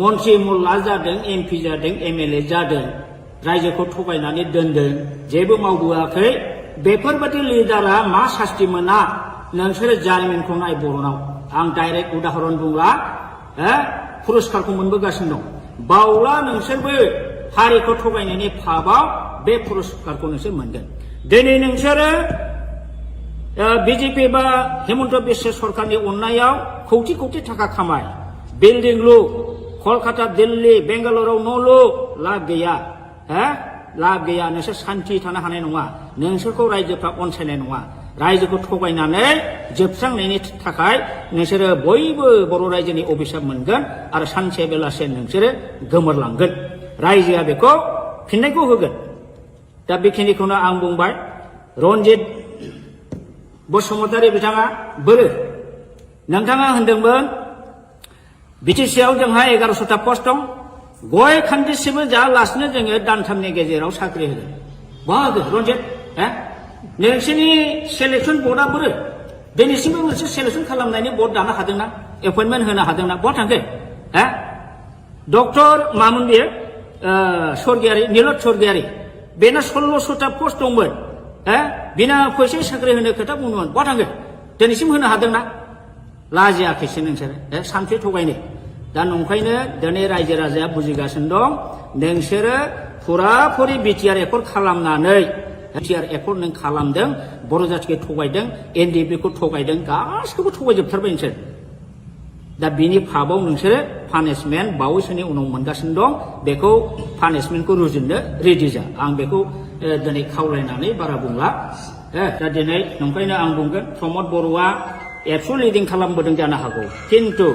मन्त्रि मुल्ला जादों, MP जादों, MLA जादों, रायजोखौ थगायनानै दोनदों, जेबो मावबोआखै, बेफोरबायदि लिडारा मा सास्ति मोना नोंसोरो जारिमिनखौ नाय बर'नाव। आं डाइरेक्ट उदाहरन बुंला, पुरस्कारखौ मोनबोगासिनो दं। बावला नोंसोरबो हारिखौ थगायनायनि फाबाव बे पुरस्कारखौ नोंसोर मोनगोन। दिनै नोंसोरो बिजेपि बा हिमन्त बिश्व सरकारनि अननायाव कौटि कौटि थाखा खामाय, बिल्डिं लु, कलकाता, दिल्ली, बेंगालुरुआव न' लु, लाब गैया। लाब गैया। नोंसोर सान्थि थानो हानाय नङा, नोंसोरखौ रायजोफ्रा अनसायनाय नङा। रायजोखौ थगायनानै जोबस्रांनायनि थाखाय नोंसोरो बयबो बर' रायजोनि अभिशाप मोनगोन आरो सानसे बेलासे नोंसोरो गोमोरलांगोन रायजोआ बेखौ फिननायखौ होगोन दा बेखिनिखौनो आं बुंबाय रनजित बसुमतारी बिथाङा बोरो नोंथाङा होनदोंमोन बिटिसिआव जोंहा 1100टा पस्ट दं गय खान्दिसेबो जायालासिनो जोङो दानथामनि गेजेराव साख्रि होगोन बहा होगोन रनजित नोंसोरनि सेलेक्सन बर्डआ बोरो दिनैसिमबो मोनसे सेलेक्सन खालामनायनि बर्ड दानो हादोंना एपइन्टमेन्ट होनो हादोंना बहा थांखो डक्टर मामोन बेयो स्वर्गियारि नीलत स्वर्गियारि बेना 1600टा पस्ट दंमोन बिना फैसा साख्रि होनो खोथा बुंदोंमोन बहा थांखो दिनैसिम होनो हादोंना लाजियाखैसो नोंसोरो सानसे थगायनो दा नंखायनो दिनै रायजो राजाया बुजिगासिनो दं नोंसोरो फुराफुरि बिटिआर एकर्ड खालामनानै बिटिआर एकर्ड नों खालामदों बर' जाथिखौ थगायदों एनडिएफबिखौ थगायदों गासिखौबो थगायजोबथारबाय नोंसोर दा बिनि फाबाव नोंसोरो पानिशमेन्ट बावैसोनि उनाव मोनगासिनो दं बेखौ पानिशमेन्टखौ रुजुननो रेडि जा आं बेखौ दिनै खावलायनानै बारा बुंला दा दिनै नंखायनो आं बुंगोन प्रमद बर'आ एबसु लिडिं खालामबोदों जानो हागौ किन्तु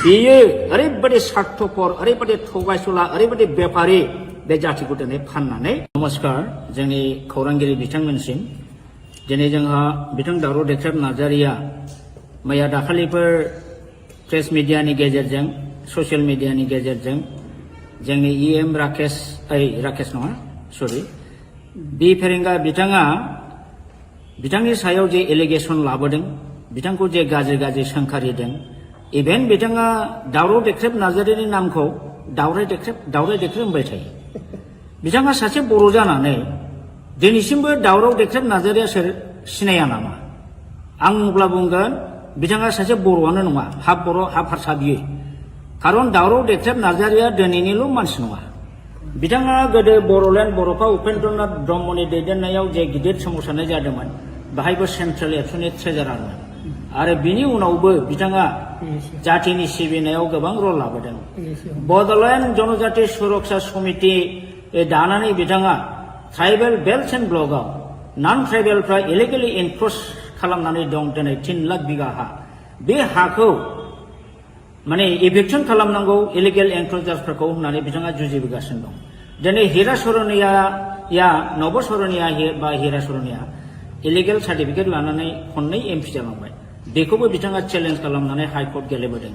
बियो ओरैबायदि स्वार्थपर ओरैबायदि थगायसुला ओरैबायदि बेपारि बे जातिखौ दिनै फाननानै नमस्कार जोंनि खौरांगिरि बिथांमोनसिम दिनै जोंहा बिथां दावराव देख्रेब नार्जारिया मैया दाखालिफोर प्रेस मिडियानि गेजेरजों ससियेल मिडियानि गेजेरजों जोंनि इएम राकेश नङा सरि बि फेरेंगा बिथाङा बिथांनि सायाव जे एलिगेसन लाबोदों बिथांखौ जे गाज्रि गाज्रि सोंखारिदों इभेन बिथाङा दावराव देख्रेब नार्जारिनि नामखौ दावराय देख्रेब होनबाय थायो बिथाङा सासे बर' जानानै दिनैसिमबो दावराव देख्रेब नार्जारिया सोर सिनाया नामा आं अब्ला बुंगोन बिथाङा सासे बर'आनो नङा हाफ बर' हाफ हारसा बियो खारन दावराव देख्रेब नार्जारिया दिनैनिल' मानसि नङा बिथाङा गोदो बर'लेण्ड बर'फा उपेन्द्रनाथ ब्रह्मनि दैदेननायाव जे गिदिर सोमावसारनाय जादोंमोन बाहायबो सेन्ट्रेल एबसुनि ट्रेजारारमोन आरो बिनि उनावबो बिथाङा जातिनि सिबिनायाव गोबां रल लाबोदों बड'लेण्ड जनजाति सुरक्षा समिति दानानै बिथाङा ट्राइबेल बेल्ट एन्ड ब्लकआव नन ट्राइबेलफ्रा इलिगेलि एनक्रच खालामनानै दं दिनै 3 लाख बिगा हा बे हाखौ माने इभिक्सन खालामनांगौ इलिगेल एनक्रचार्सफोरखौ होननानै बिथाङा जुजिबोगासिनो दं दिनै हिरा सरनिया नब सरनिया बा हिरा सरनिया इलिगेल सार्टिफिकेट लानानै खननै एमपि जालांबाय बेखौबो बिथाङा चेलेन्ज खालामनानै हाइकर्ट गेलेबोदों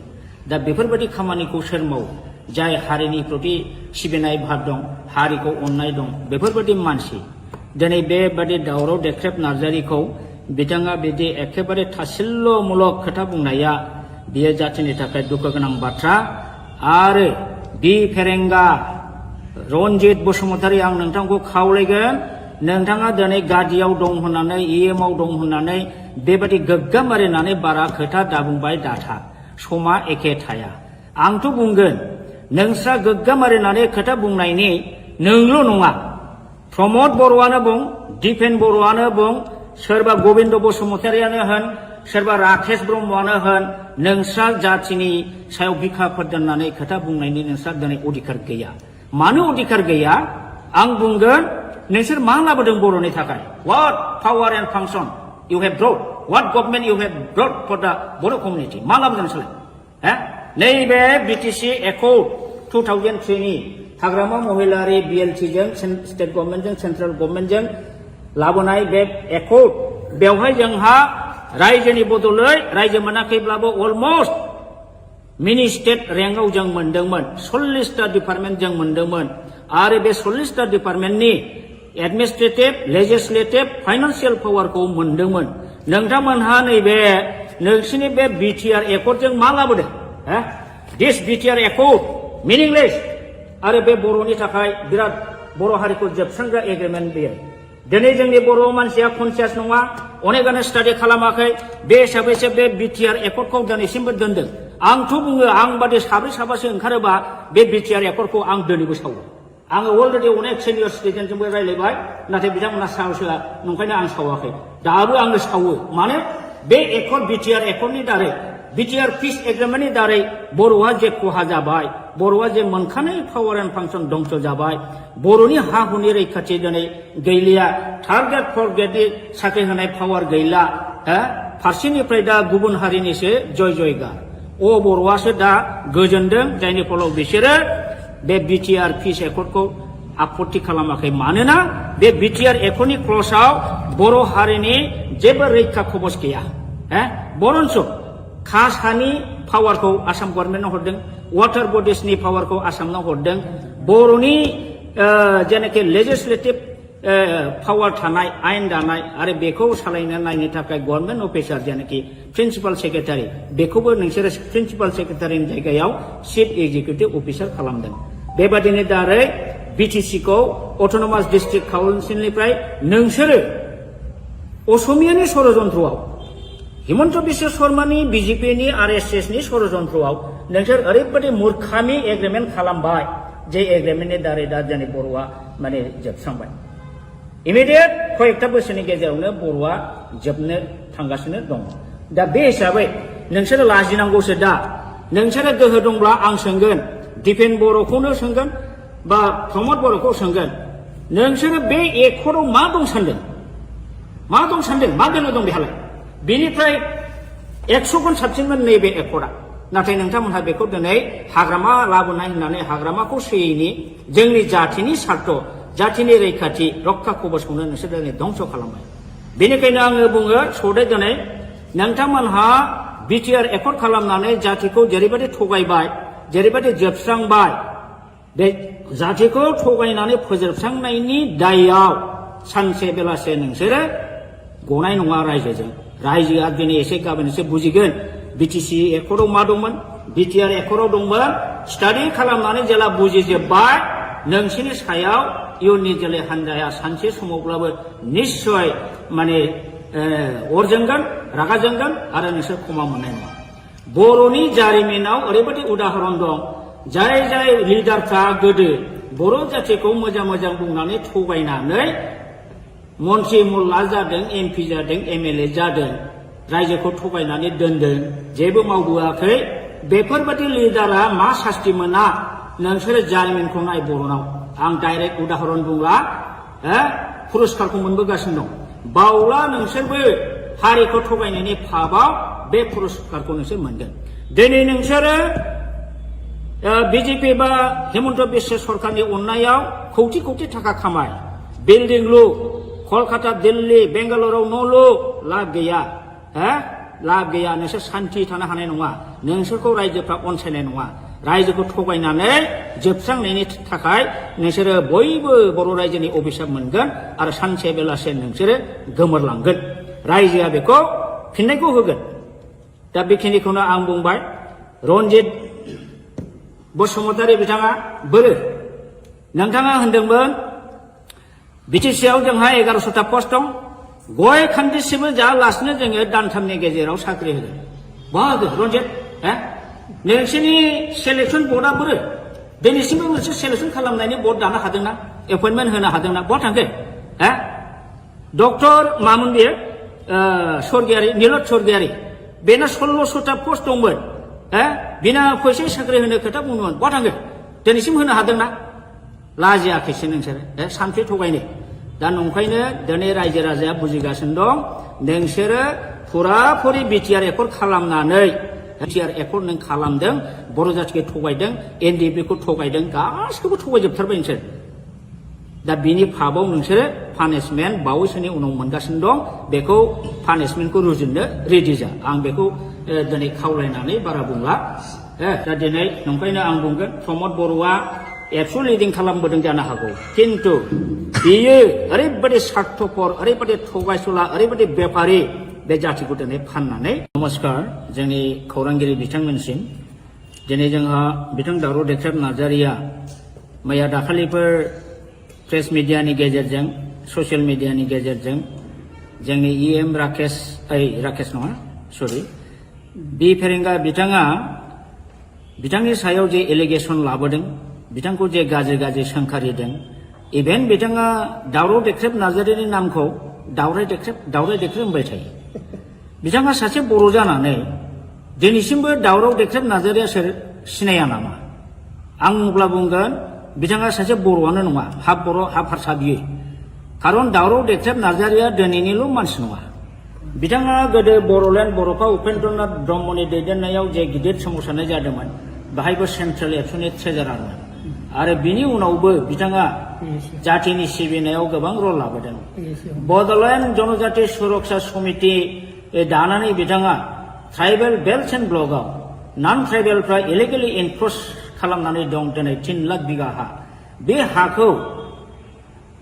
दा बेफोरबायदि खामानिखौ सोर मावो जाय हारिनि प्रति सिबिनाय भाब दं हारिखौ अननाय दं बेफोरबायदि मानसि दिनै बेबादि दावराव देख्रेब नार्जारिखौ बिथाङा बिदि एखेबारे थासिल्यमूलक खोथा बुंनाया बियो जातिनि थाखाय दुखु गोनां बाथ्रा आरो बि फेरेंगा रनजित बसुमतारी आं नोंथांखौ खावलायगोन नोंथाङा दिनै गादियाव दं होननानै इएमआव दं होननानै बेबायदि गोग्गाम मारिनानै बारा खोथा दाबुंबाय दाथा समा एखे थाया आंथ' बुंगोन नोंस्रा गोग्गाम मारिनानै खोथा बुंनायनि नोंल' नङा प्रमद बर'आनो बुं दिपेन बर'आनो बुं सोरबा गबिन्द बसुमतारियानो होन सोरबा राकेश ब्रह्मआनो होन नोंस्रा जातिनि सायाव बिखाफोर दोननानै खोथा बुंनायनि नोंस्रा दिनै अधिकार गैया मानो अधिकार गैया आं बुंगोन नोंसोर मा लाबोदों बर'नि थाखाय what power and function you have brought what government you have brought for the Bodo' community मा लाबोदों नोंसोरलाय नैबे बिटिसि एकर्ड 2003 नि हाग्रामा महिलारि बिएलटिजों स्टेट गभर्नमेन्टजों सेन्ट्रेल गभर्नमेन्टजों लाबोनाय बे एकर्ड बेवहाय जोंहा रायजोनि बदलै रायजो मोनाखैब्लाबो अलमस्ट मिनि स्टेट रेंकआव जों मोनदोंमोन 40टा डिपार्टमेन्ट जों मोनदोंमोन आरो बे 40टा डिपार्टमेन्टनि एडमिनिस्ट्रेटिभ लेजिस्लेटिभ फाइनान्सियेल पावारखौ मोनदोंमोन नोंथांमोनहा नैबे नोंसिनि बे बिटिआर एकर्डजों मा लाबोदों दिस बिटिआर एकर्ड मिनिंलेस आरो बे बर'नि थाखाय बिराद बर' हारिखौ जोबस्रांग्रा एग्रिमेन्ट बेयो दिनै जोंनि बर' मानसिया कनसियास नङा अनेकानो स्टाडि खालामाखै बे हिसाबैसो बे बिटिआर एकर्डखौ दिनैसिमबो दोनदों आंथ' बुङो आं बादि साब्रै साबासो ओंखारोबा बे बिटिआर एकर्डखौ आं दिनैबो सावो आङो अलरेडि अनेक सिनियर सिटिजेनजोंबो रायज्लायबाय नाथाय बिथांमोना साहसहोआ नंखायनो आं सावाखै दाबो आङो सावो मानो बे एकर्ड बिटिआर एकर्डनि दारै बिटिआर पिस एग्रिमेन्टनि दारै बर'आ जे खहा जाबाय बर'आ जे मोनखानाय पावार एन्ड फांसन दंस' जाबाय बर'नि हा हुनि रैखाथि दिनै गैलिया थार्ड ग्रेड फर्थ ग्रेडनि साख्रि होनाय पावार गैला फारसेनिफ्राय दा गुबुन हारिनिसो जय जयगार बर'आसो दा गोजोनदों जायनि फलाव बिसोरो बे बिटिआर पिस एकर्डखौ आपत्ति खालामाखै मानोना बे बिटिआर एकर्डनि क्ल'जआव बर' हारिनि जेबो रैखा खबस गैया बरन्स कास्ट हानि पावारखौ आसाम गभर्नमेन्टनो हरदों वाटार बडिसनि पावारखौ आसामनो हरदों बर'नि जेनाखि लेजिस्लेटिभ पावार थानाय आयेन दानाय आरो बेखौ सालायनो नायनो थाखाय गभर्नमेन्ट अफिसार जेनाखि प्रिन्सिपाल सेक्रेटारि बेखौबो नोंसोरो प्रिन्सिपाल सेक्रेटारिनि जायगायाव चिफ एक्जिकिउटिभ अफिसार खालामदों बेबादिनो दारै बिटिसिखौ अट'नमास डिस्ट्रिक्ट काउन्सिलनिफ्राय नोंसोरो असमियानि षड़यन्त्रआव हिमन्त बिश्व शर्मानि बिजेपिनि आरएसएसनि षड़यन्त्रआव नोंसोर ओरैबायदि मूर्खामि एग्रिमेन्ट खालामबाय जे एग्रिमेन्टनि दारै दा जोंनि बर'आ माने जोबस्रांबाय इमिडियेट कयेकथा बोसोरनि गेजेरावनो बर'आ जोबनो थांगासिनो दं दा बे हिसाबै नोंसोरो लाजिनांगौसो दा नोंसोरो गोहो दंब्ला आं सोंगोन दिपेन बर'खौनो सोंगोन बा प्रमद बर'खौ सोंगोन नोंसोरो बे एकर्डआव मा दं सानदों मा गोनो दं बेहालाय बेनिफ्राय 100 गुन साबसिनमोन नैबे एकर्डआ नाथाय नोंथांमोनहा बेखौ दिनै हाग्रामा लाबोनाय होननानै हाग्रामाखौ सोयैनि जोंनि जाथिनि सार्थ जाथिनि रैखाथि रक्षा कबचखौनो नोंसोर दिनै धंस खालामबाय बेनिखायनो आङो बुङो सदै दिनै नोंथांमोनहा बिटिआर एकर्ड खालामनानै जातिखौ जेरैबायदि थगायबाय जेरैबायदि जोबस्रांबाय बे जातिखौ थगायनानै फोजोबस्रांनायनि दायाव सानसे बेलासे नोंसोरो गनाय नङा रायजोजों रायजोआ दिनै एसे गाबोन एसे बुजिगोन बिटिसि एकर्डआव मा दंमोन बिटिआर एकर्डआव दंमोन स्टाडि खालामनानै जेला बुजिजोब्बाय नोंसोरनि सायाव इयुननि जोलै हान्जाया सानसे समावब्लाबो निश्चय माने अर जोंगोन रागा जोंगोन आरो नोंसोर क्षमा मोननाय नङा बर'नि जारिमिनाव ओरैबायदि उदाहरन दं जाय जाय लिडारफ्रा गोदो बर' जातिखौ मोजां मोजां बुंनानै थगायनानै मन्त्रि मुल्ला जादों एमपि जादों एमएलए जादों रायजोखौ थगायनानै दोनदों जेबो मावबोआखै बेफोरबायदि लिडारा मा सास्ति मोना नोंसोरो जारिमिनखौ नाय बर'नाव आं डाइरेक्ट उदाहरन बुंला पुरस्कारखौ मोनबोगासिनो दं बावला नोंसोरबो हारिखौ थगायनायनि फाबाव बे पुरस्कारखौ नोंसोर मोनगोन दिनै नोंसोरो बिजेपि बा हिमन्त बिश्व सरकारनि अननायाव कौटि कौटि थाखा खामाय बिल्डिं लु कलकाता दिल्ली बेंगालुरुआव न' लु लाब गैया लाब गैया नोंसोर सान्थि थानो हानाय नङा नोंसोरखौ रायजोफ्रा अनसायनाय नङा रायजोखौ थगायनानै जोबस्रांनायनि थाखाय नोंसोरो बयबो बर' रायजोनि अभिशाप मोनगोन आरो सानसे बेलासे नोंसोरो गोमोरलांगोन रायजोआ बेखौ फिननायखौ होगोन दा बेखिनिखौनो आं बुंबाय रन्जित बसुमतारी बिथाङा बोरो नोंथाङा होनदोंमोन बिटिसिआव जोंहा 1100टा पस्ट दं गय खान्दिसेबो जायालासिनो जोङो दानथामनि गेजेराव साख्रि होगोन बहा रन्जित नोंसोरनि सेलेक्सन बर्डआ बोरो दिनैसिमबो मोनसे सेलेक्सन खालामनायनि बर्ड दानो हादोंना एपइन्टमेन्ट होनो हादोंना बहा थांखो डक्टर मामोन बेयो स्वर्गियारि नीलत स्वर्गियारि बेना 1600टा पस्ट दंमोन बिना फैसा साख्रि होनो खोथा बुंदोंमोन बहा थांखो दिनैसिम होनो हादोंना लाजियाखैसो नोंसोरो सानसे थगायनो दा नंखायनो दिनै रायजो राजाया बुजिगासिनो दं नोंसोरो फुराफुरि बिटिआर एकर्ड खालामनानै बिटिआर एकर्ड नों खालामदों बर' जातिखौ थगायदों एनडिएफबिखौ थगायदों गासिखौबो थगायजोबथारबाय नोंसोर दा बिनि फाबाव नोंसोरो पानिशमेन्ट बावैसोनि उनाव मोनगासिनो दं बेखौ पानिशमेन्टखौ रुजुननो रेडि जा आं बेखौ दिनै खावलायनानै बारा बुंला दा दिनै नंखायनो आं बुंगोन प्रमद बर'आ एबसु लिडिं खालामबोदों जानो हागौ किन्तु बियो ओरैबायदि स्वार्थपर ओरैबायदि थगायसुला ओरैबायदि बेपारि बे जातिखौ दिनै फाननानै नमस्कार जोंनि खौरांगिरि बिथांमोनसिम दिनै जोंहा बिथां दावराव देख्रेब नार्जारिया मैया दाखालिफोर प्रेस मिडियानि गेजेरजों ससियेल मिडियानि गेजेरजों जोंनि इएम राकेश नङा सरि बि फेरेंगा बिथाङा बिथांनि सायाव जे एलिगेसन लाबोदों बिथांखौ जे गाज्रि गाज्रि सोंखारिदों इभेन बिथाङा दावराव देख्रेब नार्जारिनि नामखौ दावराय देख्रेब होनबाय थायो बिथाङा सासे बर' जानानै दिनैसिमबो दावराव देख्रेब नार्जारिया सोर सिनाया नामा आं अब्ला बुंगोन बिथाङा सासे बर'आनो नङा हाफ बर' हाफ हारसा बियो खारन दावराव देख्रेब नार्जारिया दिनैनिल' मानसि नङा बिथाङा गोदो बर'लेण्ड बर'फा उपेन्द्रनाथ ब्रह्मनि दैदेननायाव जे गिदिर सोमावसारनाय जादोंमोन बाहायबो सेन्ट्रेल एबसुनि ट्रेजारारमोन आरो बिनि उनावबो बिथाङा जातिनि सिबिनायाव गोबां रल लाबोदों बड'लेण्ड जनजाति सुरक्षा समिति दानानै बिथाङा ट्राइबेल बेल्ट एन्ड ब्लकआव नन ट्राइबेलफ्रा इलिगेलि एनक्रच खालामनानै दं दिनै 3 लाख बिगा हा बे हाखौ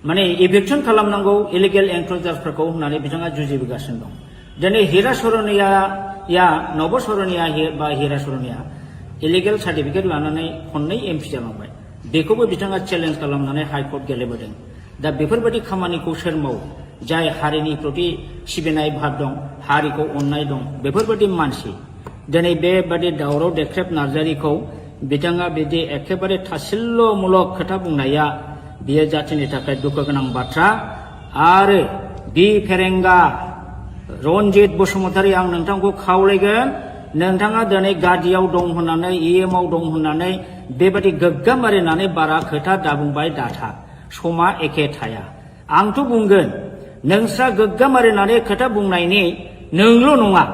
माने इभिक्सन खालामनांगौ इलिगेल एनक्रचार्सफोरखौ होननानै बिथाङा जुजिबोगासिनो दं दिनै हिरा सरनिया नब सरनिया बा हिरा सरनिया इलिगेल सार्टिफिकेट लानानै खननै एमपि जालांबाय बेखौबो बिथाङा चेलेन्ज खालामनानै हाइकर्ट गेलेबोदों दा बेफोरबायदि खामानिखौ सोर मावो जाय हारिनि प्रति सिबिनाय भाब दं हारिखौ अननाय दं बेफोरबायदि मानसि दिनै बेबादि दावराव देख्रेब नार्जारिखौ बिथाङा बिदि एखेबारे थासिल्ल'मूलक खोथा बुंनाया बियो जातिनि थाखाय दुखु गोनां बाथ्रा आरो बि फेरेंगा रनजित बसुमतारी आं नोंथांखौ खावलायगोन नोंथाङा दिनै गादियाव दं होननानै इएमआव दं होननानै बेबादि गोग्गाम मारिनानै बारा खोथा दाबुंबाय दाथा समा एखे थाया आंथ' बुंगोन नोंस्रा गोग्गाम मारिनानै खोथा बुंनायनि नोंल' नङा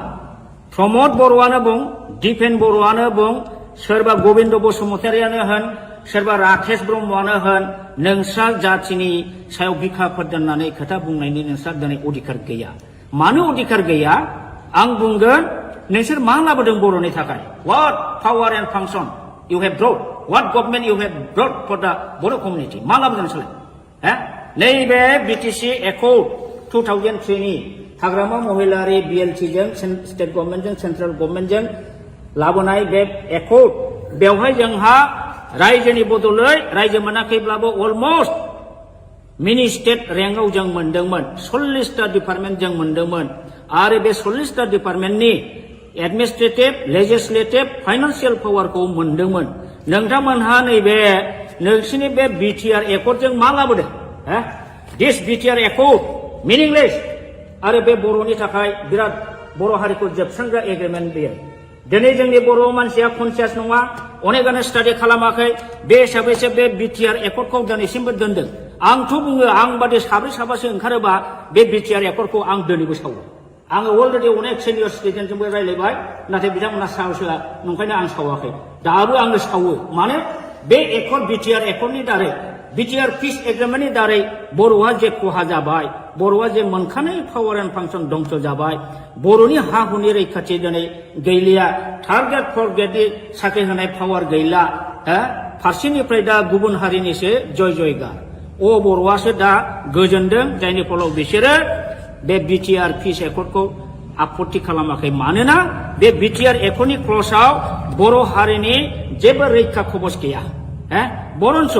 प्रमद बर'आनो बुं दिपेन बर'आनो बुं सोरबा गबिन्द बसुमतारियानो होन सोरबा राकेश ब्रह्मआनो होन नोंस्रा जातिनि सायाव बिखाफोर दोननानै खोथा बुंनायनि नोंस्रा दिनै अधिकार गैया मानो अधिकार गैया आं बुंगोन नोंसोर मा लाबोदों बर'नि थाखाय what power and function you have brought what government you have brought for the Boro community मा लाबोदों नोंसोरलाय नैबे बिटिसि एकर्ड 2003 नि हाग्रामा महिलारि बिएलटिजों स्टेट गभर्नमेन्टजों सेन्ट्रेल गभर्नमेन्टजों लाबोनाय बे एकर्ड बेवहाय जोंहा रायजोनि बदलै रायजो मोनाखैब्लाबो अलमस्ट मिनि स्टेट रेंकआव जों मोनदोंमोन 40टा डिपार्टमेन्ट जों मोनदोंमोन आरो बे 40टा डिपार्टमेन्टनि एडमिनिस्ट्रेटिभ लेजिस्लेटिभ फाइनान्सियेल पावारखौ मोनदोंमोन नोंथांमोनहा नैबे नोंसिनि बे बिटिआर एकर्डजों मा लाबोदों दिस बिटिआर एकर्ड मिनिंलेस आरो बे बर'नि थाखाय बिराद बर' हारिखौ जोबस्रांग्रा एग्रिमेन्ट बेयो दिनै जोंनि बर' मानसिया कनसियास नङा अनेकानो स्टाडि खालामाखै बे हिसाबैसो बे बिटिआर एकर्डखौ दिनैसिमबो दोनदों आंथ' बुङो आं बादि साब्रै साबासो ओंखारोबा बे बिटिआर एकर्डखौ आं दिनैबो सावो आङो अलरेडि अनेक सिनियर सिटिजेनजोंबो रायज्लायबाय नाथाय बिथांमोना साहसआ नंखायनो आं सावाखै दाबो आङो सावो मानो बे एकर्ड बिटिआर एकर्डनि दारै बिटिआर पिस एग्रिमेन्टनि दारै बर'आ जे खहा जाबाय बर'आ जे मोनखानाय पावार एन्ड फांसन दंस जाबाय बर'नि हा हुनि रैखाथि दिनै गैलिया थार्ड ग्रेड फर्थ ग्रेडनि साख्रि होनाय पावार गैला फारसेनिफ्राय दा गुबुन हारिनिसो जय जयगार बर'आसो दा गोजोनदों जायनि फलाव बिसोरो बे बिटिआर पिस एकर्डखौ आपत्ति खालामाखै मानोना बे बिटिआर एकर्डनि क्लजआव बर' हारिनि जेबो रैखा कवच गैया बरन्स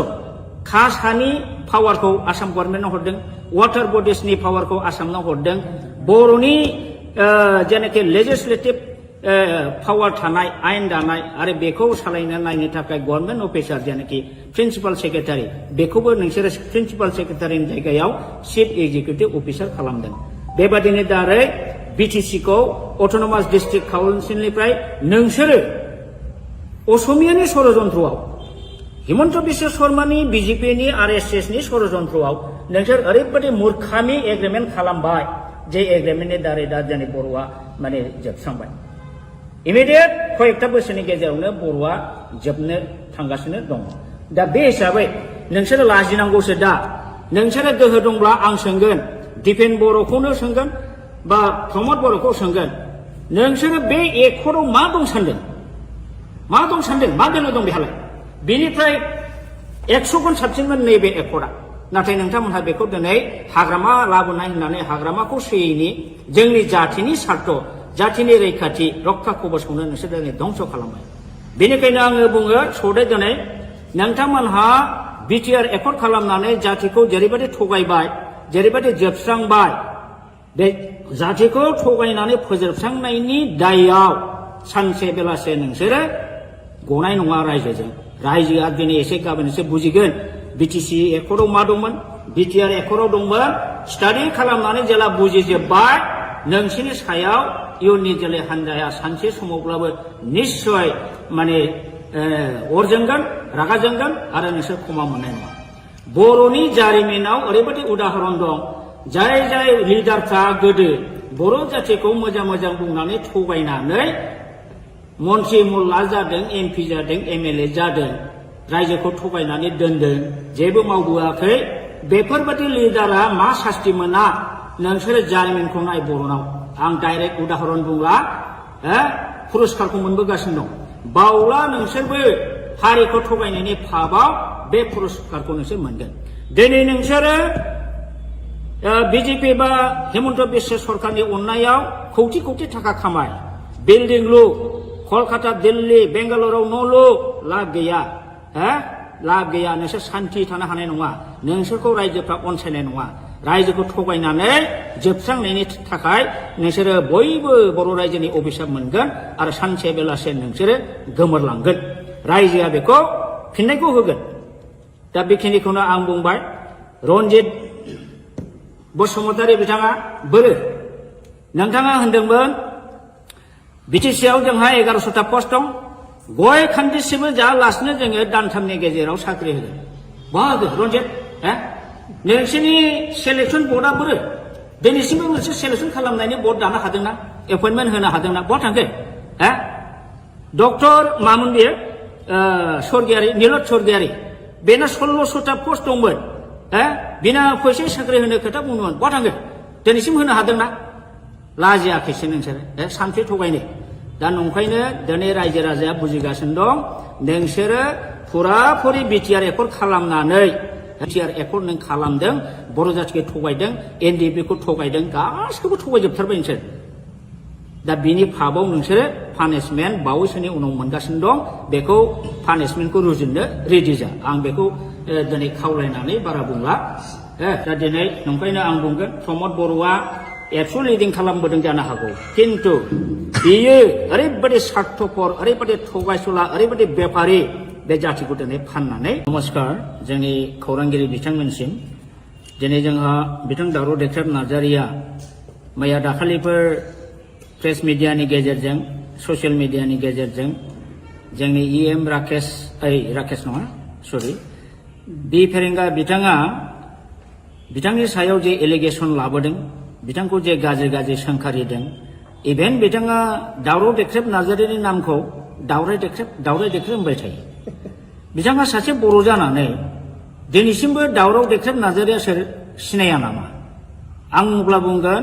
कासानि पावारखौ आसाम गभर्नमेन्टआव हरदों वाटार बडिसनि पावारखौ आसामनाव हरदों बर'नि जेनाखि लेजिस्लेटिभ पावार थानाय आयेन दानाय आरो बेखौ सालायनो नायनो थाखाय गभर्नमेन्ट अफिसार जेनाखि प्रिन्सिपाल सेक्रेटारि बेखौबो नोंसोरो प्रिन्सिपाल सेक्रेटारिनि जायगायाव चिफ एक्जिकिउटिभ अफिसार खालामदों बेबादिनो दारै बिटिसिखौ अट'नमास डिस्ट्रिक्ट काउन्सिलनिफ्राय नोंसोरो असमियानि षड़यन्त्रआव हिमन्त बिश्व शर्मानि बिजेपिनि आरएसएसनि षड़यन्त्रआव नोंसोर ओरैबायदि मूर्खामि एग्रिमेन्ट खालामबाय जे एग्रिमेन्टनि दारै दा दिनै बर'आ माने जोबस्रांबाय इमिडियेट कयेकटा बोसोरनि गेजेरावनो बर'आ जोबनो थांगासिनो दङ दा बे हिसाबै नोंसोरो लाजिनांगौसो दा नोंसोरो गोहो दंब्ला आं सोंगोन दिपेन बर'खौनो सोंगोन बा प्रमद बर'खौ सोंगोन नोंसोरो बे एकर्डआव मा दं सानदों मा दोननो दं बेहालाय बेनिफ्राय 100 गुन साबसिनमोन नैबे एकर्डआ नाथाय नोंथांमोनहा बेखौ दिनै हाग्रामा लाबोनाय होननानै हाग्रामाखौ सोयैनि जोंनि जातिनि सार्थ जातिनि रैखाथि रक्षा कवचखौनो नोंसोर दिनै धंस खालामबाय बेनिखायनो आङो बुङो सदै दिनै नोंथांमोनहा बिटिआर एकर्ड खालामनानै जातिखौ जेरैबायदि थगायबाय जेरैबायदि जोबस्रांबाय बे जातिखौ थगायनानै फोजोबस्रांनायनि दायआव सानसे बेलासे नोंसोरो गनाय नङा रायजोआ दिनै एसे गाबोन एसे बुजिगोन बिटिसि एकर्डआव मा दंमोन बिटिआर एकर्डआव दंमोन स्टाडि खालामनानै जेला बुजिजोब्बाय नोंसिनि सायाव इयुननि जोलै हान्जाया सानसे समावब्लाबो निश्चय माने अर जोंगोन रागा जोंगोन आरो नोंसोर क्षमा मोननाय नङा बर'नि जारिमिनाव ओरैबायदि उदाहरन दं जाय जाय लिडारफ्रा गोदो बर' जातिखौ मोजां मोजां बुंनानै थगायनानै मन्त्रि मुल्ला जादों एमपि जादों एमएलए जादों रायजोखौ थगायनानै दोनदों जेबो मावबोआखै बेफोरबायदि लिडारा मा सास्ति मोना नोंसोरो जारिमिनखौ नाय बर'नाव आं डाइरेक्ट उदाहरन बुंला पुरस्कारखौ मोनबोगासिनो दं बावला नोंसोरबो हारिखौ थगायनायनि फाबाव बे पुरस्कारखौ नोंसोर मोनगोन दिनै नोंसोरो बिजेपि बा हेमन्त बिश्व सरकारनि अननायाव कौटि कौटि थाखा खामाय बिल्डिं लु कलकाता दिल्ली बेंगालुरुआव न' लु लाब गैया लाब गैया नोंसोर सान्थि थानो हानाय नङा नोंसोरखौ रायजोफ्रा अनसायनाय नङा रायजोखौ थगायनानै जोबस्रांनायनि थाखाय नोंसोरो बयबो बर' रायजोनि अभिशाप मोनगोन आरो सानसे बेलासे नोंसोरो गोमोरलांगोन रायजोआ बेखौ फिननायखौ होगोन दा बेखिनिखौनो आं बुंबाय रन्जित बसुमतारी बिथाङा बोरो नोंथाङा होनदोंमोन बिटिसिआव जोंहा 1100टा पस्ट दं गय खान्दिसेबो जायालासिनो जोङो दानथामनि गेजेराव साख्रि होगोन बहा होगोन रन्जित नोंसोरनि सेलेक्सन बर्डआ बोरो दिनैसिमबो मोनसे सेलेक्सन खालामनायनि बर्ड दानो हादोंना एपइन्टमेन्ट होनो हादोंना बहा थांखो डक्टर मामोन बेयो स्वर्गियारि नीलत स्वर्गियारि बेना 1600टा पस्ट दंमोन बिना फैसा साख्रि होनो खोथा बुंदोंमोन बहा थांखो दिनैसिम होनो हादोंना लाजियाखैसो नोंसोरो सानसे थगायनो दा नंखायनो दिनै रायजो राजाया बुजिगासिनो दं नोंसोरो फुराफुरि बिटिआर एकर्ड खालामनानै बिटिआर एकर्ड नों खालामदों बर' जातिखौ थगायदों एनडिएफबिखौ थगायदों गासिखौबो थगायजोबथारबाय नोंसोर दा बिनि फाबाव नोंसोरो पानिशमेन्ट बावैसोनि उनाव मोनगासिनो दं बेखौ पानिशमेन्टखौ रुजुननो रेडि जा आं बेखौ दिनै खावलायनानै बारा बुंला दा दिनै नंखायनो आं बुंगोन प्रमद बर'आ एबसु लिडिं खालामबोदों जानो हागौ किन्तु बियो ओरैबायदि स्वार्थपर ओरैबायदि थगायसुला ओरैबायदि बेपारि बे जातिखौ दिनै फाननानै नमस्कार जोंनि खौरांगिरि बिथांमोनसिम दिनै जोंहा बिथां दावराव देख्रेब नार्जारिया मैया दाखालिफोर प्रेस मिडियानि गेजेरजों ससियेल मिडियानि गेजेरजों जोंनि इएम राकेश नङा सरि बि फेरेंगा बिथाङा बिथांनि सायाव जे एलिगेसन लाबोदों बिथांखौ जे गाज्रि गाज्रि सोंखारिदों इभेन बिथाङा दावराव देख्रेब नार्जारिनि नामखौ दावराय देख्रेब होनबाय थायो बिथाङा सासे बर' जानानै दिनैसिमबो दावराव देख्रेब नार्जारिया सोर सिनाया नामा आं अब्ला बुंगोन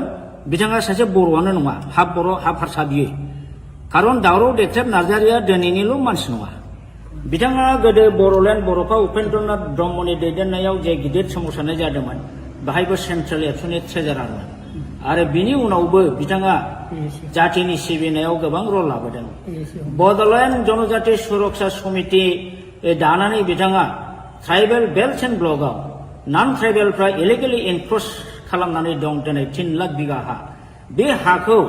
बिथाङा सासे बर'आनो नङा हाफ बर' हाफ हारसा बियो खारन दावराव देख्रेब नार्जारिया दिनैनिल' मानसि नङा बिथाङा गोदो बर'लेण्ड बर'फा उपेन्द्रनाथ ब्रह्मनि दैदेननायाव जे गिदिर सोमावसारनाय जादोंमोन बाहायबो सेन्ट्रेल एबसुनि ट्रेजारारमोन आरो बिनि उनावबो बिथाङा जातिनि सिबिनायाव गोबां रल लाबोदों बड'लेण्ड जनजाति सुरक्षा समिति दानानै बिथाङा ट्राइबेल बेल्ट एन्ड ब्लकआव नन ट्राइबेलफ्रा इलिगेलि एनक्रच खालामनानै दं दिनै 3 लाख बिगा हा बे हाखौ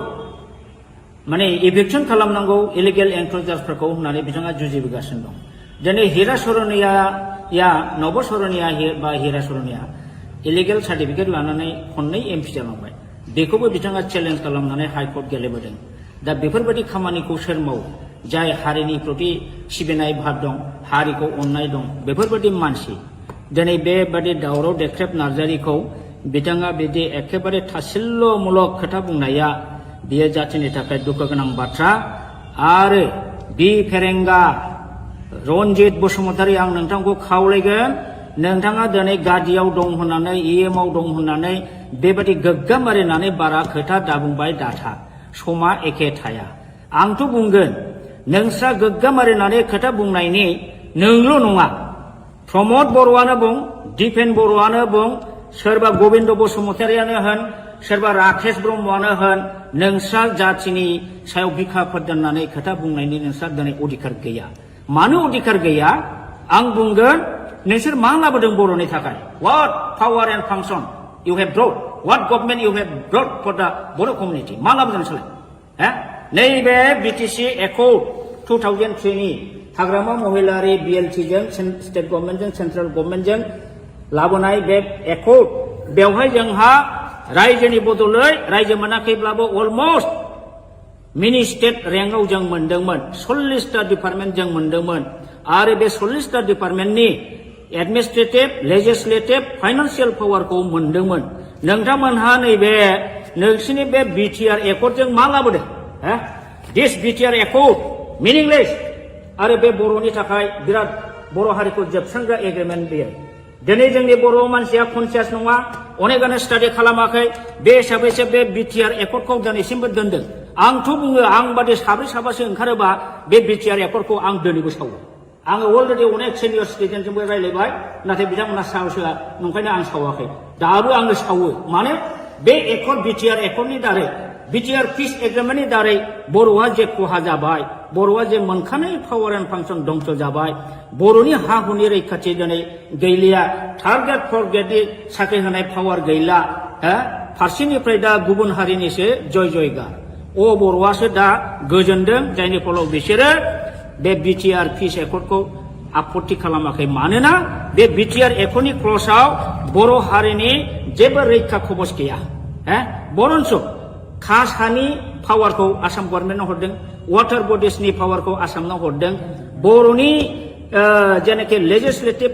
माने इभिक्सन खालामनांगौ इलिगेल एनक्रचार्सफोरखौ होननानै बिथाङा जुजिबोगासिनो दं दिनै हिरा सरनिया नब सरनिया बा हिरा सरनिया इलिगेल सार्टिफिकेट लानानै खननै एमपि जालांबाय बेखौबो बिथाङा चेलेन्ज खालामनानै हाइकर्ट गेलेबोदों दा बेफोरबायदि खामानिखौ सोर मावो जाय हारिनि प्रति सिबिनाय भाब दं हारिखौ अननाय दं बेफोरबायदि मानसि दिनै बेबादि दावराव देख्रेब नार्जारिखौ बिथाङा बिदि एखेबारे थासिल्यमूलक खोथा बुंनाया बियो जातिनि थाखाय दुखु गोनां बाथ्रा आरो बि फेरेंगा रन्जित बसुमतारी आं नोंथांखौ खावलायगोन नोंथाङा दिनै गादियाव दं होननानै इएमआव दं होननानै बेबायदि गोग्गाम मारिनानै बारा खोथा दाबुंबाय दाथा समा एखे थाया आंथ' बुंगोन नोंस्रा गोग्गाम मारिनानै खोथा बुंनायनि नोंल' नङा प्रमद बर'आनो बुं दिपेन बर'आनो बुं सोरबा गबिन्द बसुमतारियानो होन सोरबा राकेश ब्रह्मआनो होन नोंस्रा जातिनि सायाव बिखा फोरदाननानै खोथा बुंनायनि नोंस्रा दिनै अधिकार गैया मानो अधिकार गैया आं बुंगोन नोंसोर मा लाबोदों बर'नि थाखाय what power and function you have brought what government you have brought for the Bodo' community मा लाबोदों नोंसोरलाय नैबे बिटिसि एकर्ड 2003 नि हाग्रामा महिलारि बिएलटिजों स्टेट गभर्नमेन्टजों सेन्ट्रेल गभर्नमेन्टजों लाबोनाय बे एकर्ड बेवहाय जोंहा रायजोनि बदलै रायजो मोनाखैब्लाबो अलमस्ट मिनि स्टेट रेंकआव जों मोनदोंमोन 40टा डिपार्टमेन्ट जों मोनदोंमोन आरो बे 40टा डिपार्टमेन्टनि एडमिनिस्ट्रेटिभ लेजिस्लेटिभ फाइनान्सियेल पावारखौ मोनदोंमोन नोंथांमोनहा नैबे नोंसिनि बे बिटिआर एकर्डजों मा लाबोदों दिस बिटिआर एकर्ड मिनिंलेस आरो बे बर'नि थाखाय बिराद बर' हारिखौ जोबस्रांग्रा एग्रिमेन्ट बेयो दिनै जोंनि बर' मानसिया कनसियास नङा अनेकानो स्टाडि खालामाखै बे हिसाबैसो बे बिटिआर एकर्डखौ दिनैसिमबो दोनदों आंथ' बुङो आं बादि साब्रै साबासो ओंखारोबा बे बिटिआर एकर्डखौ आं दिनैबो सावो आङो अलरेडि अनेक सिनियर सिटिजेनजोंबो रायलायबाय नाथाय बिथांमोना साहस होआ नंखायनो आं सावाखै दाबो आङो सावो माने बे एकर्ड बिटिआर एकर्डनि दारै बिटिआर पिस एग्रिमेन्टनि दारै बर'आ जे खहा जाबाय बर'आ जे मोनखानाय पावार एन्ड फांसन दंस जाबाय बर'नि हा हुनि रैखाथि दिनै गैलिया थार्ड ग्रेड फर्थ ग्रेडनि साख्रि होनाय पावार गैला फारसेनिफ्राय दा गुबुन हारिनिसो जय जयगार बर'आसो दा गोजोनदों जायनि फलाव बिसोरो बे बिटिआर पिस एकर्डखौ आपत्ति खालामाखै मानोना बे बिटिआर एकर्डनि क्लजआव बर' हारिनि जेबो रैखा खबस गैया बरन्स कास्ट हानि पावारखौ आसाम गभर्नमेन्टनो हरदों वाटार बडिसनि पावारखौ आसामनो हरदों बर'नि जेनाखि लेजिस्लेटिभ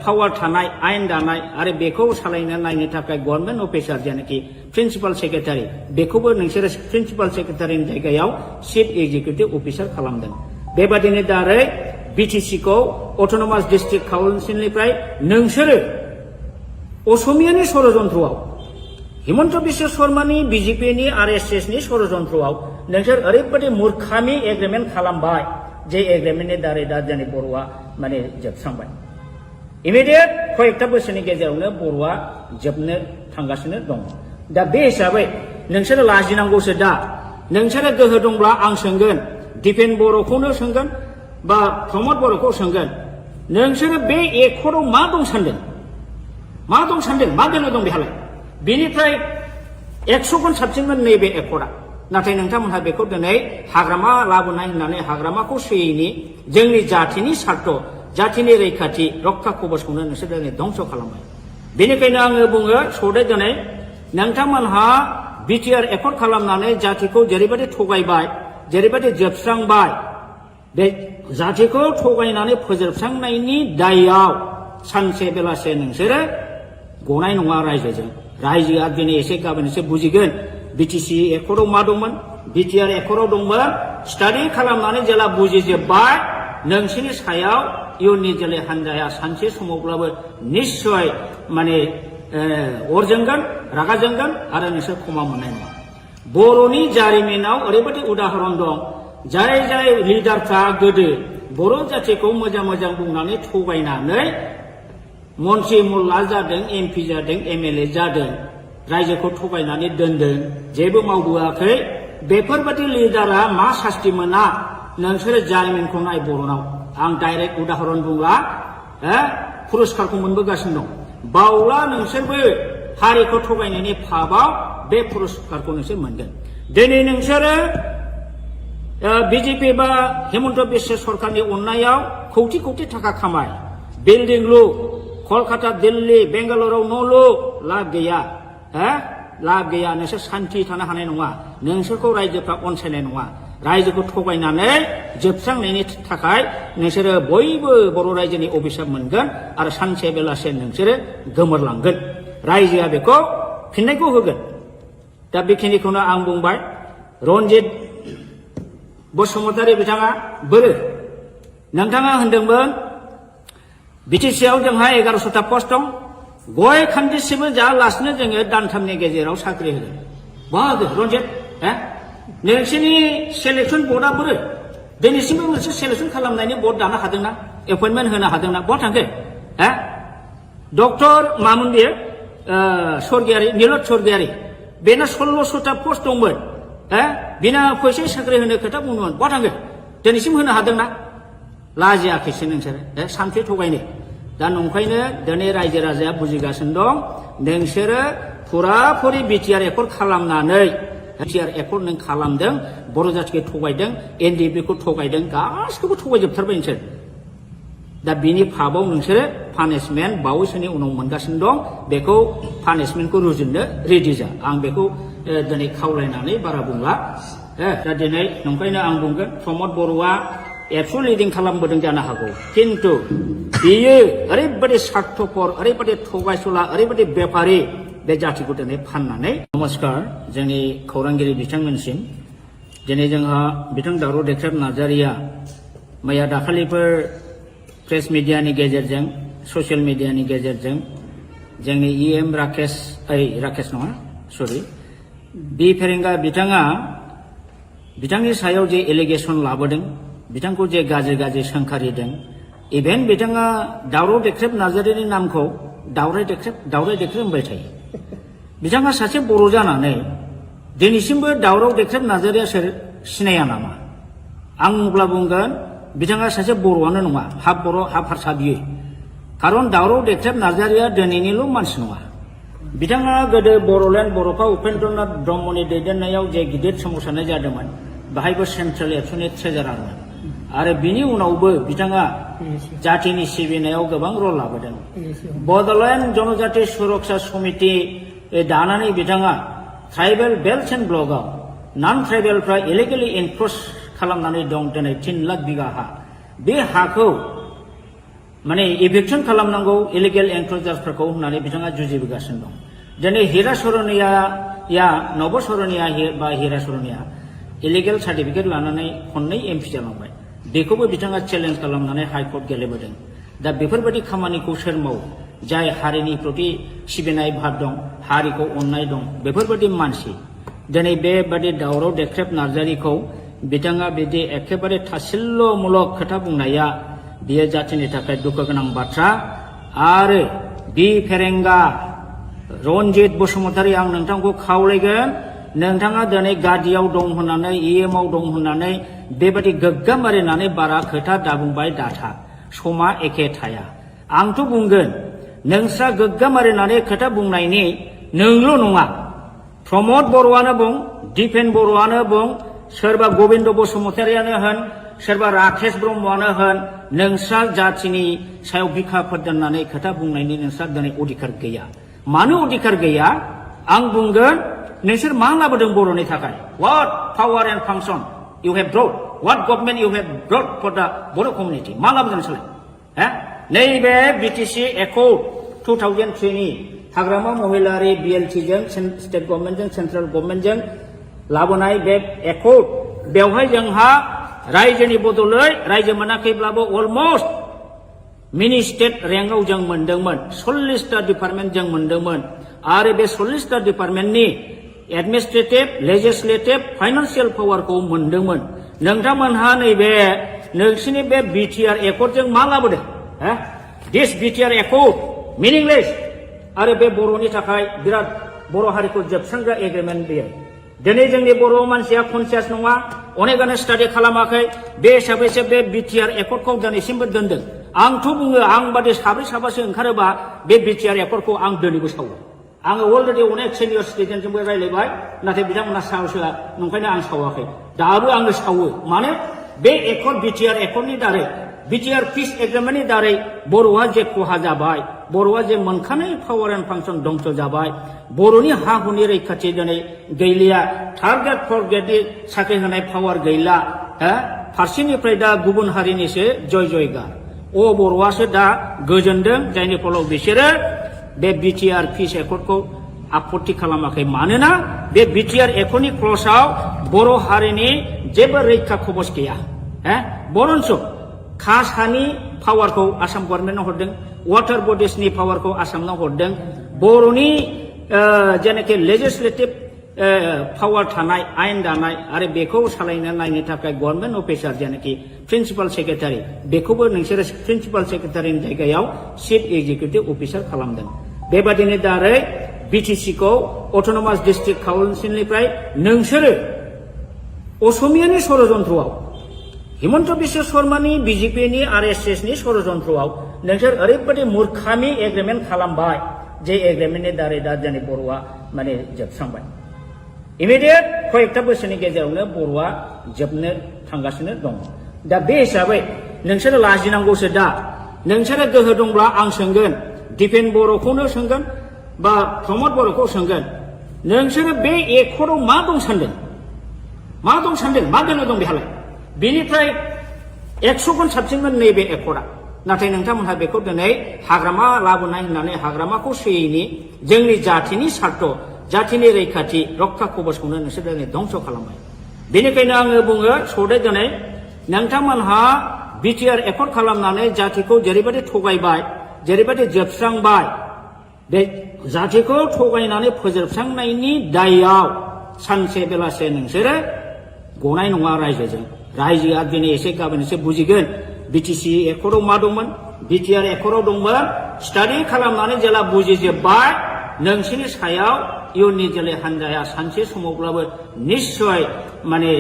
पावार थानाय आयेन दानाय आरो बेखौ सालायनो नायनो थाखाय गभर्नमेन्ट अफिसार जेनाखि प्रिन्सिपाल सेक्रेटारि बेखौबो नोंसोरो प्रिन्सिपाल सेक्रेटारिनि जायगायाव चिफ एक्जिकिउटिभ अफिसार खालामदों बेबादिनो दारै बिटिसिखौ अट'नमास डिस्ट्रिक्ट काउन्सिलनिफ्राय नोंसोरो असमियानि षड़यन्त्रआव हिमन्त बिश्व शर्मानि बिजेपिनि आरएसएसनि षड़यन्त्रआव नोंसोर ओरैबायदि मूर्खामि एग्रिमेन्ट खालामबाय जे एग्रिमेन्टनि दारै दा जोंनि बर'आ माने जोबस्रांबाय इमिडियेट कयेकटा बोसोरनि गेजेरावनो बर'आ जोबनो थांगासिनो दं दा बे हिसाबै नोंसोरो लाजिनांगौसो दा नोंसोरो गोहो दंब्ला आं सोंगोन दिपेन बर'खौनो सोंगोन बा प्रमद बर'खौ सोंगोन नोंसोरो बे एकर्डआव मा दं सानदों मा बेला दं बेहालाय बेनिफ्राय 100 गुन साबसिनमोन नैबे एकर्डआ नाथाय नोंथांमोनहा बेखौ दिनै हाग्रामा लाबोनाय होननानै हाग्रामाखौ सोयैनि जोंनि जाथिनि सार्थ जाथिनि रैखाथि रक्षा कबचखौनो नोंसोर दिनै धंस खालामबाय बेनिखायनो आङो बुङो सदै दिनै नोंथांमोनहा बिटिआर एकर्ड खालामनानै जातिखौ जेरैबायदि थगायबाय जेरैबायदि जोबस्रांबाय बे जातिखौ थगायनानै फोजोबस्रांनायनि दायआव सानसे बेलासे नोंसोरो गनाय नङा रायजोआ दिनै एसे गाबोन एसे बुजिगोन बिटिसि एकर्डआव मा दंमोन बिटिआर एकर्डआव दंमोन स्टाडि खालामनानै जेला बुजिजोब्बाय नोंसोरनि सायाव इयुननि जोलै हान्जाया सानसे समावब्लाबो निश्चय माने अर जोंगोन रागा जोंगोन आरो नोंसोर क्षमा मोननाय नङा बर'नि जारिमिनाव ओरैबायदि उदाहरन दं जाय लिडारफ्रा गोदो बर' जातिखौ मोजां बुंनानै थगायनानै मन्त्रि मुल्ला जादों एमपि जादों एमएलए जादों रायजोखौ थगायनानै दोनदों जेबो मावबोआखै बेफोरबायदि लिडारा मा सास्ति मोना नोंसोरो जारिमिनखौ नाय बर'नाव आं डाइरेक्ट उदाहरन बुंला पुरस्कारखौ मोनबोगासिनो दं बावला नोंसोरबो हारिखौ थगायनायनि फाबाव बे पुरस्कारखौ नोंसोर मोनगोन दिनै नोंसोरो बिजेपि बा हिमन्त बिश्व सरकारनि अननायाव कौटि थाखा खामाय बिल्डिं लु कलकाता दिल्ली बेंगालुरुआव न' लु लाब गैया नोंसोर सान्थि थानो हानाय नङा नोंसोरखौ रायजोफ्रा अनसायनाय नङा रायजोखौ थगायनानै जोबस्रांनायनि थाखाय नोंसोरो बयबो बर' रायजोनि अभिशाप मोनगोन आरो सानसे बेलासे नोंसोरो गोमोरलांगोन रायजोआ बेखौ फिननायखौ होगोन दा बेखिनिखौनो आं बुंबाय रन्जित बसुमतारी बिथाङा बोरो नोंथाङा होनदोंमोन बिटिसिआव जोंहा 1100टा पस्ट दं गय खान्दिसिमबो जायालासिनो जोङो दानथामनि गेजेराव साख्रि होगोन बहा रन्जित नोंसोरनि सेलेक्सन बर्डआ बोरो दिनैसिमबो मोनसे सेलेक्सन खालामनायनि बर्ड दानो हादोंना एपइन्टमेन्ट होनो हादोंना बहा थांखो डक्टर मामोन बेयो स्वर्गियारि नीलद स्वर्गियारि बेना 1600टा पस्ट दंमोन बिना फैसा साख्रि होनो खोथा बुंदोंमोन बहा थांखो दिनैसिम होनो हादोंना लाजियाखैसो नोंसोरो सानसे थगायनो दा नंखायनो दिनै रायजो राजाया बुजिगासिनो दं नोंसोरो फुराफुरि बिटिआर एकर्ड खालामनानै बिटिआर एकर्ड नों खालामदों बर' जातिखौ थगायदों एनडिएफबिखौ थगायदों गासिखौबो थगायजोबथारबाय नोंसोर दा बिनि फाबाव नोंसोरो पानिशमेन्ट बावैसोनि उनाव मोनगासिनो दं बेखौ पानिशमेन्टखौ रुजुननो रेडि जा आं बेखौ दिनै खावलायनानै बारा बुंला दा दिनै नंखायनो आं बुंगोन प्रमद बर'आ एबसु लिडिं खालामबोदों जानो हागौ किन्तु बियो ओरैबायदि सार्थपर ओरैबायदि थगायसुला ओरैबायदि बेफारि बे जातिखौ दिनै फाननानै नमस्कार जोंनि खौरांगिरि बिथांमोनसिम दिनै जोंहा बिथां दावराव देख्रेब नार्जारिया मैया दाखालिफोर प्रेस मिडियानि गेजेरजों ससियेल मिडियानि गेजेरजों जोंनि EM राकेश नङा सरि बि फेरेंगा बिथाङा बिथांनि सायाव जे एलिगेसन लाबोदों बिथांखौ जे गाज्रि सोंखारिदों इभेन बिथाङा दावराव देख्रेब नार्जारिनि नामखौ दावराय देख्रेब होनबाय थायो बिथाङा सासे बर' जानानै दिनैसिमबो दावराव देख्रेब नार्जारिया सोर सिनाया नामा आं अब्ला बुंगोन बिथाङा सासे बर'आनो नङा हाफ बर' हाफ हारसा बियो खारन दावराव देख्रेब नार्जारिया दिनैनिल' मानसि नङा बिथाङा गोदो बर'लेण्ड बर'फा उपेन्द्रनाथ ब्रह्मनि दैदेननायाव जे गिदिर सोमावसारनाय जादोंमोन बाहायबो सेन्ट्रेल एबसुनि ट्रेजारारमोन आरो बिनि उनावबो बिथाङा जातिनि सिबिनायाव गोबां रल लाबोदों बड'लेण्ड जनजाति सुरक्षा समिति दानानै बिथाङा ट्राइबेल बेल्ट एन्ड ब्लकआव नन ट्राइबेलफ्रा इलिगेलि एनक्रच खालामनानै दं दिनै 3 लाख बिगा हा बे हाखौ माने इभिक्सन खालामनांगौ इलिगेल एनक्रचार्सफोरखौ होननानै बिथाङा जुजिबोगासिनो दं दिनै हिरा सरनिया नब सरनिया बा हिरा सरनिया इलिगेल सार्टिफिकेट लानानै खननै MP जालांबाय बेखौबो बिथाङा चेलेन्ज खालामनानै हाइकर्ट गेलेबोदों दा बेफोरबायदि खामानिखौ सोर मावो जाय हारिनि प्रति सिबिनाय भाब दं हारिखौ अननाय दं बेफोरबायदि मानसि दिनै बेबादि दावराव देख्रेब नार्जारिखौ बिथाङा बिदि एखेबारे थासिल्यमूलक खोथा बुंनाया बियो जातिनि थाखाय दुखु गोनां बाथ्रा आरो बि फेरेंगा रनजित बसुमतारी आं नोंथांखौ खावलायगोन नोंथाङा दिनै गादियाव दं होननानै EMआव दं होननानै बेबायदि गोग्गा मारिनानै बारा खोथा दाबुंबाय दाथा समा एखे थाया आंथ' बुंगोन नोंस्रा गोग्गा मारिनानै खोथा बुंनायनि नोंल' नङा प्रमद बर'आनो बुं दिपेन बर'आनो बुं सोरबा गबिन्द बसुमतारियानो होन सोरबा राकेश ब्रह्मआनो होन नोंस्रा जातिनि सायाव बिखा फोरदाननानै खोथा बुंनायनि नोंस्रा दिनै अधिकार गैया मानो अधिकार गैया आं बुंगोन नोंसोर मा लाबोदों बर'नि थाखाय what power and function you have brought what government you have brought for the Boro community मा लाबोदों नोंसोरलाय नैबे BTC एकर्ड 2003 नि हाग्रामा महिलारि BLT जों स्टेट गभर्नमेन्टजों सेन्ट्रेल गभर्नमेन्टजों लाबोनाय बे एकर्ड बेवहाय जोंहा रायजोनि बदलै रायजो मोनाखैब्लाबो अलमस्ट मिनि स्टेट रेंकआव जों मोनदोंमोन 40टा डिपार्टमेन्ट जों मोनदोंमोन आरो बे 40टा डिपार्टमेन्टनि एडमिनिस्ट्रेटिभ लेजिस्लेटिभ फाइनान्सियेल पावारखौ मोनदोंमोन नोंथांमोनहा नैबे नोंसिनि बे BTR एकर्डजों मा लाबोदों दिस BTR एकर्ड मिनिंलेस आरो बे बर'नि थाखाय बिराद बर' हारिखौ जोबस्रांग्रा एग्रिमेन्ट बेयो दिनै जोंनि बर' मानसिया कनसियास नङा अनेकानो स्टाडि खालामाखै बे हिसाबैसो बे BTR एकर्डखौ दिनैसिमबो दोनदों आंथ' बुङो आं बादि साब्रै साबासो ओंखारोबा बे BTR एकर्डखौ आं दिनैबो सावो आङो अलरेडि अनेक सिनियर सिटिजेनजोंबो रायज्लायबाय नाथाय बिथांमोना साहस होआ नंखायनो आं सावाखै दाबो आङो सावो मानो बे एकर्ड BTR एकर्डनि दारै BTR पिस एग्रिमेन्टनि दारै बर'आ जे खहा जाबाय बर'आ जे मोनखानाय पावार एन्ड फांसन दंस जाबाय बर'नि हा हुनि रैखाथि दिनै गैलिया थार्ड ग्रेड फर्थ ग्रेडनि साख्रि होनाय पावार गैला फारसेनिफ्राय दा गुबुन हारिनिसो जयगार बर'आसो दा गोजोनदों जायनि फलाव बिसोरो बे BTR पिस एकर्डखौ आपत्ति खालामाखै मानोना बे BTR एकर्डनि क्लजआव बर' हारिनि जेबो रैखा खबस गैया बरन्स खास हानि पावारखौ आसाम गभर्नमेन्टआव हरदों वाटार बडिसनि पावारखौ आसामनाव हरदों बर'नि जेनाखि लेजिस्लेटिभ पावार थानाय आयेन दानाय आरो बेखौ सालायनो नायनो थाखाय गभर्नमेन्ट अफिसार जेनाखि प्रिन्सिपाल सेक्रेटारि बेखौबो नोंसोरो प्रिन्सिपाल सेक्रेटारिनि जायगायाव चिफ एक्जिकिउटिभ अफिसार खालामदों बेबादिनो दारै BTCखौ अट'नमास डिस्ट्रिक्ट काउन्सिलनिफ्राय नोंसोरो असमियानि षड़यन्त्रआव हिमन्त बिश्व शर्मानि BJPनि RSSनि षड़यन्त्रआव नोंसोर ओरैबायदि मूर्खामि एग्रिमेन्ट खालामबाय जे एग्रिमेन्टनि दारै दा जोंनि बर'आ माने जोबस्रांबाय इमिडियेट कयेकटा बोसोरनि गेजेरावनो बर'आ जोबनो थांगासिनो दं दा बे हिसाबै नोंसोरो लाजिनांगौसो दा नोंसोरो गोहो दंब्ला आं सोंगोन दिपेन बर'खौनो सोंगोन बा प्रमद बर'खौ सोंगोन नोंसोरो बे एकर्डआव मा दं सानदों मा दं सानदों मा बेनो दं बेहालाय बेनिफ्राय 100 गुन साबसिनमोन नैबे एकर्डआ नाथाय नोंथांमोनहा बेखौ दिनै हाग्रामा लाबोनाय होननानै हाग्रामाखौ सोयैनि जोंनि जाथिनि सार्थ जाथिनि रैखाथि रक्षा कवचखौनो नोंसोर दिनै धंस खालामबाय बेनिखायनो आङो बुङो सदै दिनै नोंथांमोनहा बिटिआर एकर्ड खालामनानै जातिखौ जेरैबायदि थगायबाय जेरैबायदि जोबस्रांबाय बे जातिखौ थगायनानै फोजोबस्रांनायनि दायाव सानसे बेलासे नोंसोरो गनाय नङा रायजोजों रायजोआ दिनै एसे गाबोन एसे बुजिगोन बिटिसि एकर्डआव मा दंमोन बिटिआर एकर्डआव दंमोन स्टाडि खालामनानै जेला बुजिजोब्बाय नोंसोरनि सायाव इयुननि जोलै हान्जाया सानसे समावब्लाबो निश्चय माने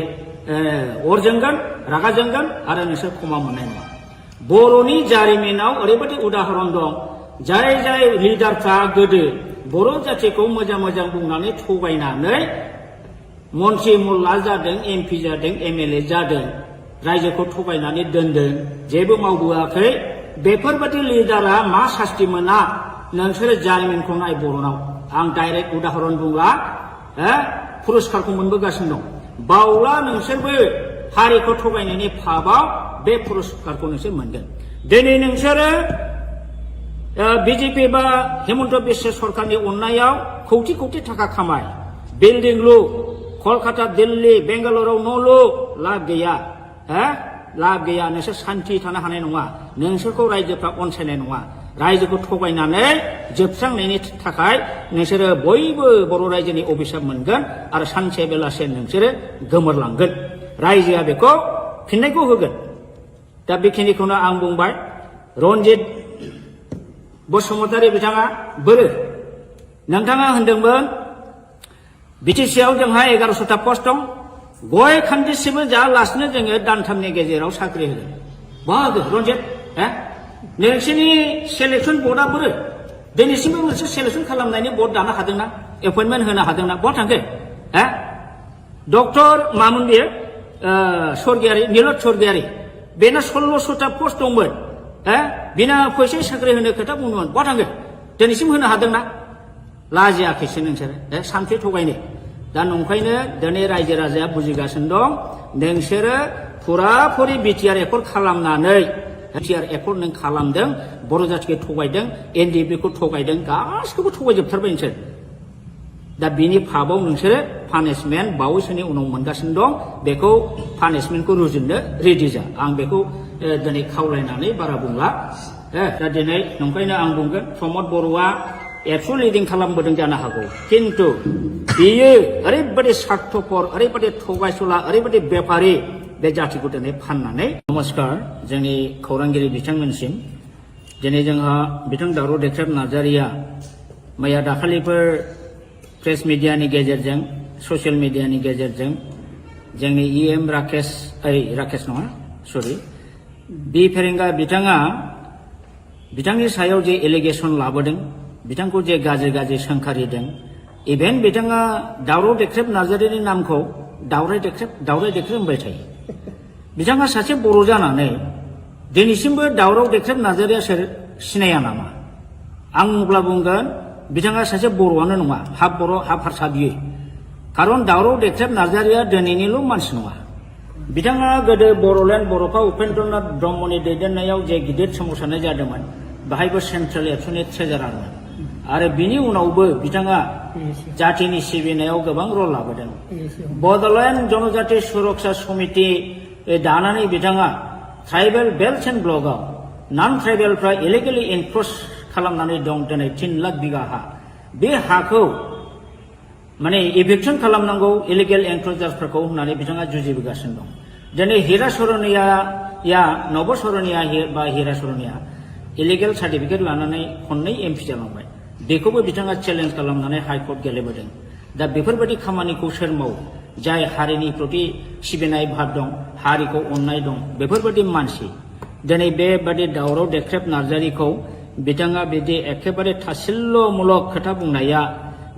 अर जोंगोन रागा जोंगोन आरो नोंसोर क्षमा मोननाय नङा बर'नि जारिमिनाव ओरैबायदि उदाहरन दं जाय जाय लिडारफ्रा गोदो बर' जातिखौ मोजां मोजां बुंनानै थगायनानै मन्त्रि मुल्ला जादों एमपि जादों एमएलए जादों रायजोखौ थगायनानै दोनदों जेबो मावबोआखै बेफोरबायदि लिडारा मा सास्ति मोना नोंसोरो जारिमिनखौ नाय बर'नाव आं डाइरेक्ट उदाहरन बुंला पुरस्कारखौ मोनबोगासिनो दं बावला नोंसोरबो हारिखौ थगायनायनि फाबाव बे पुरस्कारखौ नोंसोर मोनगोन दिनै नोंसोरो बिजेपि बा हेमन्त बिश्व सरकारनि अननायाव कौटि कौटि थाखा खामाय बिल्डिं लु कलकाता दिल्ली बेंगालुरुआव न' लु लाब गैया लाब गैया नोंसोर सान्थि थानो हानाय नङा नोंसोरखौ रायजोफ्रा अनसायनाय नङा रायजोखौ थगायनानै जोबस्रांनायनि थाखाय नोंसोरो बयबो बर' रायजोनि अभिशाप मोनगोन आरो सानसे बेलासे नोंसोरो गोमोरलांगोन रायजोआ बेखौ फिननायखौ होगोन दा बेखिनिखौनो आं बुंबाय रन्जित बसुमतारी बिथाङा बोरो नोंथाङा होनदोंमोन बिटिसिआव जोंहा 1100टा पस्ट दं गय खान्दिसेबो जायालासिनो जोङो दानथामनि गेजेराव साख्रि होगोन बाहागो रन्जित नोंसोरनि सेलेक्सन बर्डआ बोरो दिनैसिमबो मोनसे सेलेक्सन खालामनायनि बर्ड दानो हादोंना एपइन्टमेन्ट होनो हादोंना बहा थांखो डक्टर मामोन बेयो स्वर्गियारि नीलत स्वर्गियारि बेना 1600टा पस्ट दंमोन बिना फैसा साख्रि होनो खोथा बुंदोंमोन बहा थांखो दिनैसिम होनो हादोंना लाजियाखैसो नोंसोरो सानथ्रि थगायनो दा नंखायनो दिनै रायजो राजाया बुजिगासिनो दं नोंसोरो फुराफुरि बिटिआर एकर्ड खालामनानै बिटिआर एकर्ड नों खालामदों बर' जातिखौ थगायदों एनडिएफबिखौ थगायदों गासिखौबो थगायजोबथारबाय नोंसोर दा बिनि फाबाव नोंसोरो पानिशमेन्ट बावैसोनि उनाव मोनगासिनो दं बेखौ पानिशमेन्टखौ रुजुननो रेडि जा आं बेखौ दिनै खावलायनानै बारा बुंला दा दिनै नंखायनो आं बुंगोन प्रमद बर'आ एबसु लिडिं खालामबोदों जानो हागौ किन्तु बियो ओरैबायदि स्वार्थपर ओरैबायदि थगायसुला ओरैबायदि बेपारि बे जातिखौ दिनै फाननानै नमस्कार जोंनि खौरांगिरि बिथांमोनसिम दिनै जोंहा बिथां दावराव देख्रेब नार्जारिया मैया दाखालिफोर प्रेस मिडियानि गेजेरजों ससियेल मिडियानि गेजेरजों जोंनि इएम राकेश नङा सरि बि फेरेंगा बिथाङा बिथांनि सायाव जे एलिगेसन लाबोदों बिथांखौ जे गाज्रि गाज्रि सोंखारिदों इभेन बिथाङा दावराव देख्रेब नार्जारिनि नामखौ दावराय देख्रेब होनबाय थायो बिथाङा सासे बर' जानानै दिनैसिमबो दावराव देख्रेब नार्जारिया सोर सिनाया नामा आं अब्ला बुंगोन बिथाङा सासे बर'आनो नङा हाफ बर' हाफ हारसा बियो खारन दावराव देख्रेब नार्जारिया दिनैनिल' मानसि नङा बिथाङा गोदो बर'लेण्ड बर'फा उपेन्द्रनाथ ब्रह्मनि दैदेननायाव जे गिदिर सोमावसारनाय जादोंमोन बाहायबो सेन्ट्रेल एबसुनि ट्रेजारारमोन आरो बिनि उनावबो बिथाङा जातिनि सिबिनायाव गोबां रल लाबोदों बड'लेण्ड जनजाति सुरक्षा समिति दानानै बिथाङा ट्राइबेल बेल्ट एन्ड ब्लकआव नन ट्राइबेलफ्रा इलिगेलि एनक्रच खालामनानै दं दिनै 3 लाख बिगा हा बे हाखौ माने इभिक्सन खालामनांगौ इलिगेल एनक्रचार्सफोरखौ होननानै बिथाङा जुजिबोगासिनो दं दिनै हिरा सरनिया नब सरनिया बा हिरा सरनिया इलिगेल सार्टिफिकेट लानानै खननै एमपि जालांबाय बेखौबो बिथाङा चेलेन्ज खालामनानै हाइकर्ट गेलेबोदों दा बेफोरबायदि खामानिखौ सोर मावो जाय हारिनि प्रति सिबिनाय भाब दं हारिखौ अननाय दं बेफोरबायदि मानसि दिनै बेबादि दावराव देख्रेब नार्जारिखौ बिथाङा बिदि एखेबारे थासिल्यमूलक खोथा बुंनाया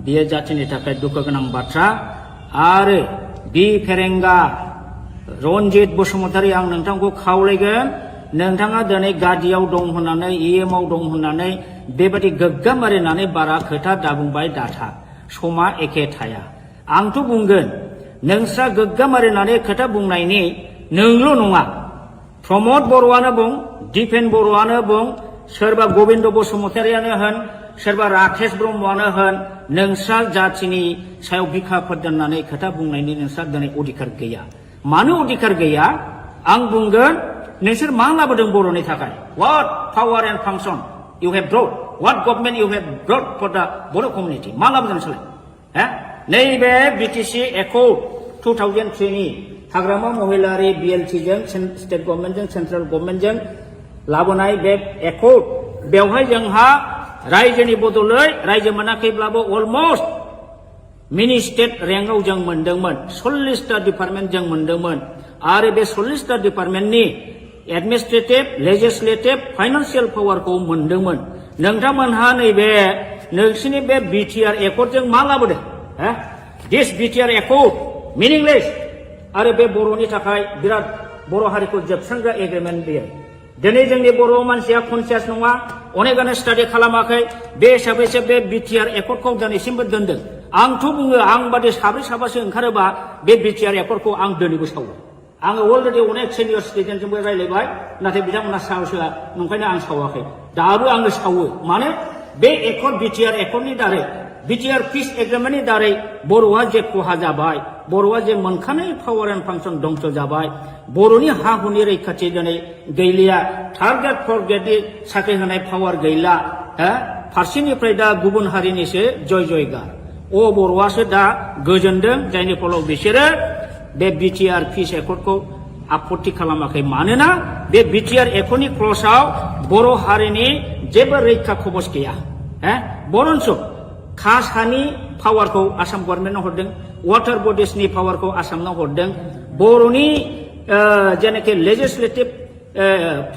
बियो जातिनि थाखाय दुखु गोनां बाथ्रा आरो बि फेरेंगा रन्जित बसुमतारी आं नोंथांखौ खावलायगोन नोंथाङा दिनै गादियाव दं होननानै इएमआव दं होननानै बेबायदि गोग्गाम मारिनानै बारा खोथा दाबुंबाय दाथा समा एखे थाया आंथ' बुंगोन नोंस्रा गोग्गामारिनानै खोथा बुंनायनि नोंल' नङा प्रमद बर'आनो बुं दिपेन बर'आनो बुं सोरबा गबिन्द बसुमतारियानो होन सोरबा राकेश ब्रह्मआनो होन नोंस्रा जाथिनि सायाव बिखा फोरदाननानै खोथा बुंनायनि नोंस्रा दिनै अधिकार गैया मानो अधिकार गैया आं बुंगोन नोंसोर मा लाबोदों बर'नि थाखाय what power and function you have brought what government you have brought for the Boro community मा लाबोदों नोंसोरलाय नैबे बिटिसि एकर्ड 2003 नि हाग्रामा महिलारि BLT जों स्टेट गभर्नमेन्टजों सेन्ट्रेल गभर्नमेन्टजों लाबोनाय बे एकर्ड बेवहाय जोंहा रायजोनि बदलै रायजो मोनाखैब्लाबो अलमोस्ट मिनि स्टेट रेंकआव जों मोनदोंमोन 40टा डिपार्टमेन्ट जों मोनदोंमोन आरो बे 40टा डिपार्टमेन्टनि एडमिनिस्ट्रेटिभ लेजिस्लेटिभ फाइनान्सियेल पावारखौ मोनदोंमोन नोंथांमोनहा नैबे नोंसिनि बे बिटिआर एकर्डजों मा लाबोदों दिस बिटिआर एकर्ड मिनिंलेस आरो बे बर'नि थाखाय बिराद बर' हारिखौ जोबस्रांग्रा एग्रिमेन्ट बेयो दिनै जोंनि बर' मानसिया कनसियास नङा अनेकानो स्टाडि खालामाखै बे हिसाबैसो बे बिटिआर एकर्डखौ दिनैसिमबो दोनदों आंथ' बुङो आं बादि साब्रै साबासो ओंखारोबा बे बिटिआर एकर्डखौ आं दिनैबो सावो आङो अलरेडि अनेक सिनियर सिटिजेनजोंबो रायलायबाय नाथाय बिथांमोना साहसआ नंखायनो आं सावाखै दाबो आङो सावो मानो बे एकर्ड बिटिआर एकर्डनि दारै बिटिआर पिस एग्रिमेन्टनि दारै बर'आ जे खहा जाबाय बर'आ जे मोनखानाय पावार एन्ड फांसन दंस जाबाय बर'नि हा हुनि रैखाथि दिनै गैलिया थार्ड ग्रेड फर्थ ग्रेडनि साख्रि होनाय पावार गैला फारसेनिफ्राय दा गुबुन हारिनिसो जय जयगार बर'आसो दा गोजोनदों जायनि फलाव बिसोरो बे बिटिआर पिस एकर्डखौ आपत्ति खालामाखै मानोना बे बिटिआर एकर्डनि क्लजआव बर' हारिनि जेबो रैखा खबस गैया बरन्स कास्ट हानि पावारखौ आसाम गभर्नमेन्टनो हरदों वाटार बडिसनि पावारखौ आसामनो हरदों बर'नि जेनाखि लेजिस्लेटिभ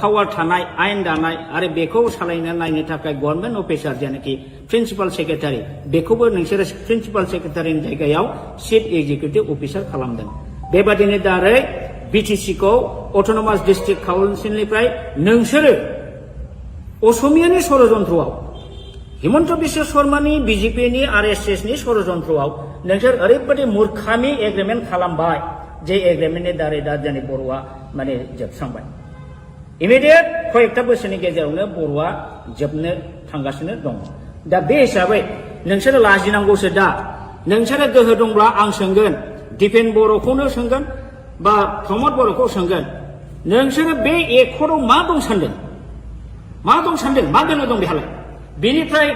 पावार थानाय आयेन दानाय आरो बेखौ सालायनो नायनो थाखाय गभर्नमेन्ट अफिसार जेनाखि प्रिन्सिपाल सेक्रेटारि बेखौबो नोंसोरो प्रिन्सिपाल सेक्रेटारिनि जायगायाव चिफ एक्जिकिउटिभ अफिसार खालामदों बेबादिनो दारै बिटिसिखौ अट'नमास डिस्ट्रिक्ट काउन्सिलनिफ्राय नोंसोरो असमियानि षड़यन्त्रआव हिमन्त बिश्व शर्मानि बिजेपिनि आरएसएसनि षड़यन्त्रआव नोंसोर ओरैबायदि मूर्खामि एग्रिमेन्ट खालामबाय जे एग्रिमेन्टनि दारै दा जोंनि बर'आ माने जोबस्रांबाय इमिडियेट कयेकटा बोसोरनि गेजेरावनो बर'आ जोबनो थांगासिनो दङ दा बे हिसाबै नोंसोरो लाजिनांगौसो दा नोंसोरो गोहो दंब्ला आं सोंगोन दिपेन बर'खौनो सोंगोन बा प्रमद बर'खौ सोंगोन नोंसोरो बे एकर्डआव मा दं सानदों मा दोलो दं बेहालाय बेनिफ्राय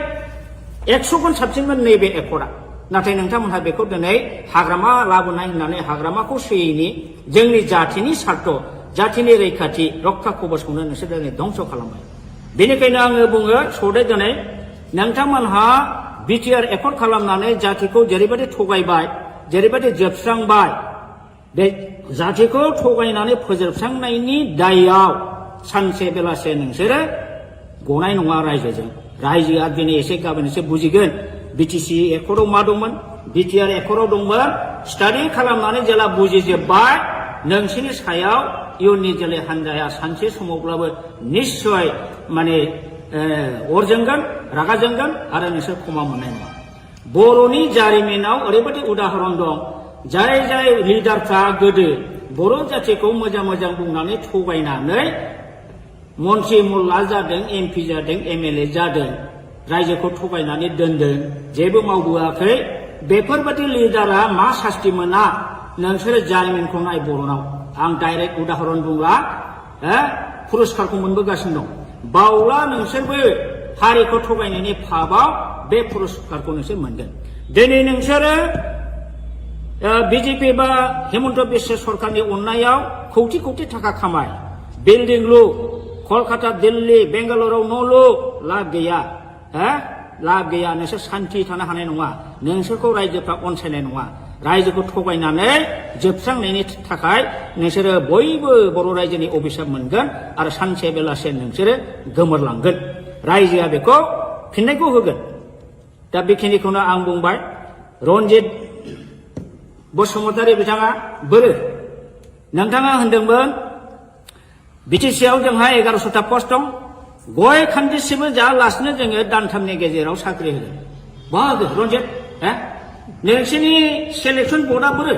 100 गुन साबसिनमोन नैबे एकर्डआ नाथाय नोंथांमोनहा बेखौ दिनै हाग्रामा लाबोनाय होननानै हाग्रामाखौ सोयैनि जोंनि जाथिनि सार्थ जाथिनि रैखाथि रक्षा कबचखौनो नोंसोर दिनै धंस खालामबाय बेनिखायनो आङो बुङो सदै दिनै नोंथांमोनहा बिटिआर एकर्ड खालामनानै जातिखौ जेरैबायदि थगायबाय जेरैबायदि जोबस्रांबाय बे जातिखौ थगायनानै फोजोबस्रांनायनि दायआव सानसे बेलासे नोंसोरो गनाय नङा रायजोआ दिनै एसे गाबोन एसे बुजिगोन बिटिसि एकर्डआव मा दंमोन बिटिआर एकर्डआव दंमोन स्टाडि खालामनानै जेला बुजिजोब्बाय नोंसिनि सायाव इयुननि जोलै हान्जाया सानसे समावब्लाबो निश्चय माने अर जोंगोन रागा जोंगोन आरो नोंसोर क्षमा मोननाय नङा बर'नि जारिमिनाव ओरैबायदि उदाहरन दं जाय लिडारफ्रा गोदो बर' जातिखौ मोजां बुंनानै थगायनानै मन्त्रि मुल्ला जादों एमपि जादों एमएलए जादों रायजोखौ थगायनानै दोनदों जेबो मावबोआखै बेफोरबायदि लिडारा मा सास्ति मोना नोंसोरो जारिमिनखौ नाय बर'नाव आं डाइरेक्ट उदाहरन बुंला पुरस्कारखौ मोनबोगासिनो दं बावला नोंसोरबो हारिखौ थगायनायनि फाबाव बे पुरस्कारखौ नोंसोर मोनगोन दिनै नोंसोरो बिजेपि बा हिमन्त बिश्व सरकारनि अननायाव कौटि थाखा खामाय बिल्डिं लु कलकाता दिल्ली बेंगालुराव न' लु लाब गैया नोंसोर सान्थि थानो हानाय नङा नोंसोरखौ रायजोफ्रा अनसायनाय नङा रायजोखौ थगायनानै जोबस्रांनायनि थाखाय नोंसोरो बयबो बर' रायजोनि अभिशाप मोनगोन आरो सानसे बेलासे नोंसोरो गोमोरलांगोन रायजोआ बेखौ फिननायखौ होगोन दा बेखिनिखौनो आं बुंबाय रन्जित बसुमतारी बिथाङा बोरो नोंथाङा होनदोंमोन बिटिसिआव जोंहा 1100टा पस्ट दं गय खान्दिसेबो जायालासिनो जोङो दानथामनि गेजेराव साख्रि होगोन बाहागो रन्जित नोंसोरनि सेलेक्सन बर्डआ बोरो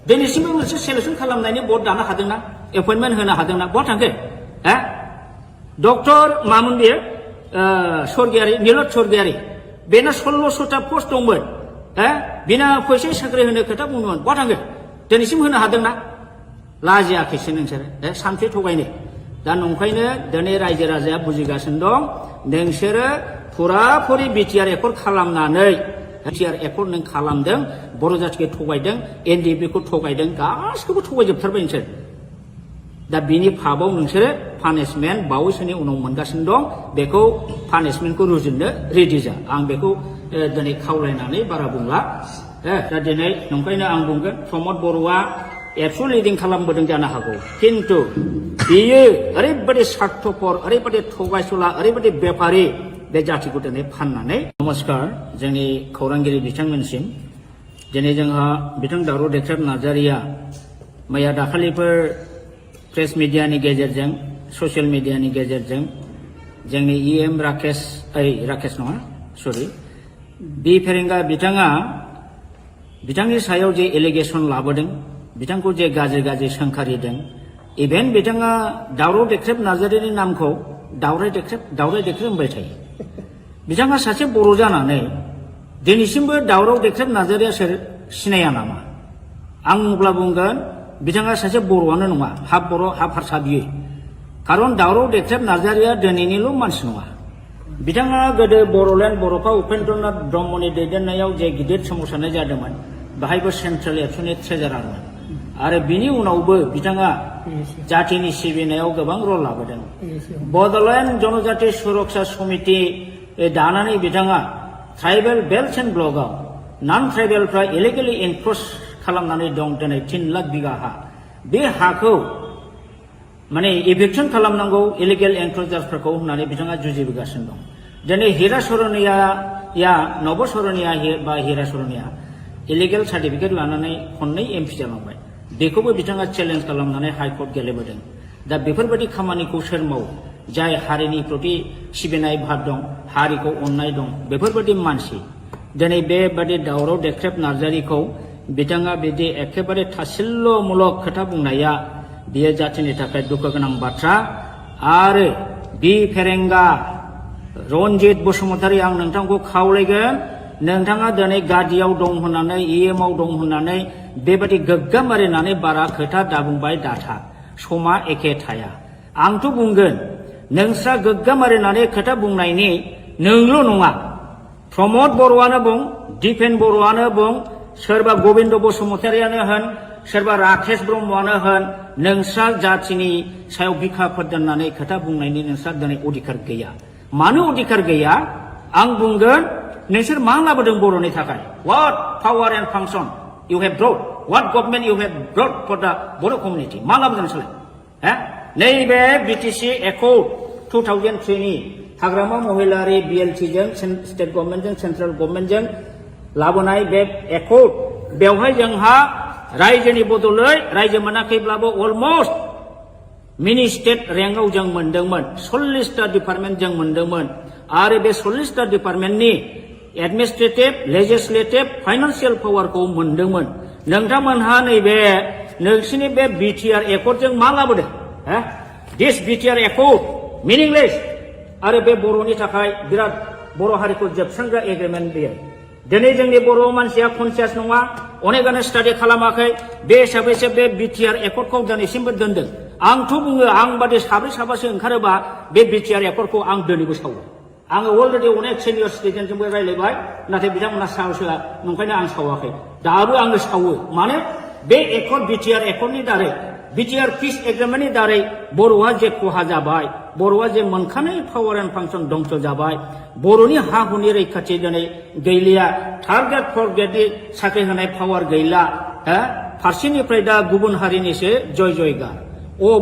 दिनैसिमबो मोनसे सेलेक्सन खालामनायनि बर्ड दानो हादोंना एपइन्टमेन्ट होनो हादोंना बहा थांखो डक्टर मामोन बेयो स्वर्गियारि नीलत स्वर्गियारि बेना 1600टा पस्ट दंमोन बिना फैसा साख्रि होनो खोथा बुंदोंमोन बहा थांखो दिनैसिम होनो हादोंना लाजियाखैसो नोंसोरो सानसे थगायनो दा नंखायनो दिनै रायजो राजाया बुजिगासिनो दं नोंसोरो फुराफुरि बिटिआर एकर्ड खालामनानै बिटिआर एकर्ड नों खालामदों बर' जाथिखौ थगायदों एनडिएफबिखौ थगायदों गासिखौबो थगायजोबथारबाय नोंसोर दा बिनि फाबाव नोंसोरो पानिशमेन्ट बावैसोनि उनाव मोनगासिनो दं बेखौ पानिशमेन्टखौ रुजुननो रेडि जा आं बेखौ दिनै खावलायनानै बारा बुंला दा दिनै नंखायनो आं बुंगोन प्रमद बर'आ एबसु लिडिं खालामबोदों जानो हागौ किन्तु बियो ओरैबायदि स्वार्थपर ओरैबायदि थगायसुला ओरैबायदि बेफारि बे जातिखौ दिनै फाननानै नमस्कार जोंनि खौरांगिरि बिथांमोनसिम दिनै जोंहा बिथां दावराव देख्रेब नार्जारिया मैया दाखालिफोर प्रेस मिडियानि गेजेरजों ससियेल मिडियानि गेजेरजों जोंनि इएम राकेश नङा सरि बि फेरेंगा बिथाङा बिथांनि सायाव जे एलिगेसन लाबोदों बिथांखौ जे गाज्रि गाज्रि सोंखारिदों इभेन बिथाङा दावराव देख्रेब नार्जारिनि नामखौ दावराय देख्रेब होनबाय थायो बिथाङा सासे बर' जानानै दिनैसिमबो दावराव देख्रेब नार्जारिया सोर सिनाया नामा आं अब्ला बुंगोन बिथाङा सासे बर'आनो नङा हाफ बर' हाफ हारसा बियो खारन दावराव देख्रेब नार्जारिया दिनैनिल' मानसि नङा बिथाङा गोदो बर'लेण्ड बर'फा उपेन्द्रनाथ ब्रह्मनि दैदेननायाव जे गिदिर सोमावसारनाय जादोंमोन बाहायबो सेन्ट्रेल एबसुनि ट्रेजारारमोन आरो बिनि उनावबो बिथाङा जातिनि सिबिनायाव गोबां रल लाबोदों बड'लेण्ड जनजाति सुरक्षा समिति दानानै बिथाङा ट्राइबेल बेल्ट एन्ड ब्लकआव नन ट्राइबेलफ्रा इलिगेलि एनक्रच खालामनानै दं दिनै 3 लाख बिगा हा बे हाखौ माने इभिक्सन खालामनांगौ इलिगेल एनक्रचार्सफोरखौ होननानै बिथाङा जुजिबोगासिनो दं दिनै हिरा सरनिया नब सरनिया बा हिरा सरनिया इलिगेल सार्टिफिकेट लानानै खननै एमपि जालांबाय बेखौबो बिथाङा चेलेन्ज खालामनानै हाइकर्ट गेलेबोदों दा बेफोरबायदि खामानिखौ सोर मावो जाय हारिनि प्रति सिबिनाय भाब दं हारिखौ अननाय दं बेफोरबायदि मानसि दिनै बेबादि दावराव देख्रेब नार्जारिखौ बिथाङा बिदि एखेबारे थासिल्यमूलक खोथा बुंनाया बियो जातिनि थाखाय दुखु गोनां बाथ्रा आरो बि फेरेंगा रनजित बसुमतारी आं नोंथांखौ खावलायगोन नोंथाङा दिनै गादियाव दं होननानै इएमआव दं होननानै बेबायदि गोग्गामारिनानै बारा खोथा दाबुंबाय दाथा समा एखे थाया आंथ' बुंगोन नोंस्रा गोग्गामारिनानै खोथा बुंनायनि नोंल' नङा प्रमद बर'आनो बुं दिपेन बर'आनो बुं सोरबा गबिन्द बसुमतारियानो होन सोरबा राकेश ब्रह्मआनो होन नोंस्रा जातिनि सायाव बिखाफोर दोननानै खोथा बुंनायनि नोंस्रा दिनै अधिकार गैया मानो अधिकार गैया आं बुंगोन नोंसोर मा लाबोदों बर'नि थाखाय what power and function you have brought what government you have brought for the Boro community मा लाबोदों नोंसोरलाय नैबे बिटिसि एकर्ड 2003 नि हाग्रामा महिलारि बिएलटिजों स्टेट गभर्नमेन्टजों सेन्ट्रेल गभर्नमेन्टजों लाबोनाय बे एकर्ड बेवहाय जोंहा रायजोनि बदलै रायजो मोनाखैब्लाबो अलमस्ट मिनि स्टेट रेंकआव जों मोनदोंमोन 40टा डिपार्टमेन्ट जों मोनदोंमोन आरो बे 40टा डिपार्टमेन्टनि एडमिनिस्ट्रेटिभ लेजिस्लेटिभ फाइनान्सियेल पावारखौ मोनदोंमोन नोंथांमोनहा नैबे नोंसिनि बे बिटिआर एकर्डजों मा लाबोदों दिस बिटिआर एकर्ड मिनिंलेस आरो बे बर'नि थाखाय बिराद बर' हारिखौ जोबस्रांग्रा एग्रिमेन्ट बेयो दिनै जोंनि बर' मानसिया कनसियास नङा अनेकानो स्टाडि खालामाखै बे हिसाबैसो बे बिटिआर एकर्डखौ दिनैसिमबो दोनदों आंथ' बुङो आं बादि साब्रै साबासो ओंखारोबा बे बिटिआर एकर्डखौ आं दिनैबो सावो आङो अलरेडि अनेक सिनियर सिटिजेनजोंबो रायज्लायबाय नाथाय बिथांमोना साहस होआ नंखायनो आं सावाखै दाबो आङो सावो मानो बे एकर्ड बिटिआर एकर्डनि दारै बिटिआर पिस एग्रिमेन्टनि दारै बर'आ जे खहा जाबाय बर'आ जे मोनखानाय पावार एन्ड फांसन दंस जाबाय बर'नि हा हुनि रैखाथि दिनै गैलिया थार्ड ग्रेड फर्थ ग्रेडनि साख्रि होनाय पावार गैला फारसेनिफ्राय दा गुबुन हारिनिसो जय जयगार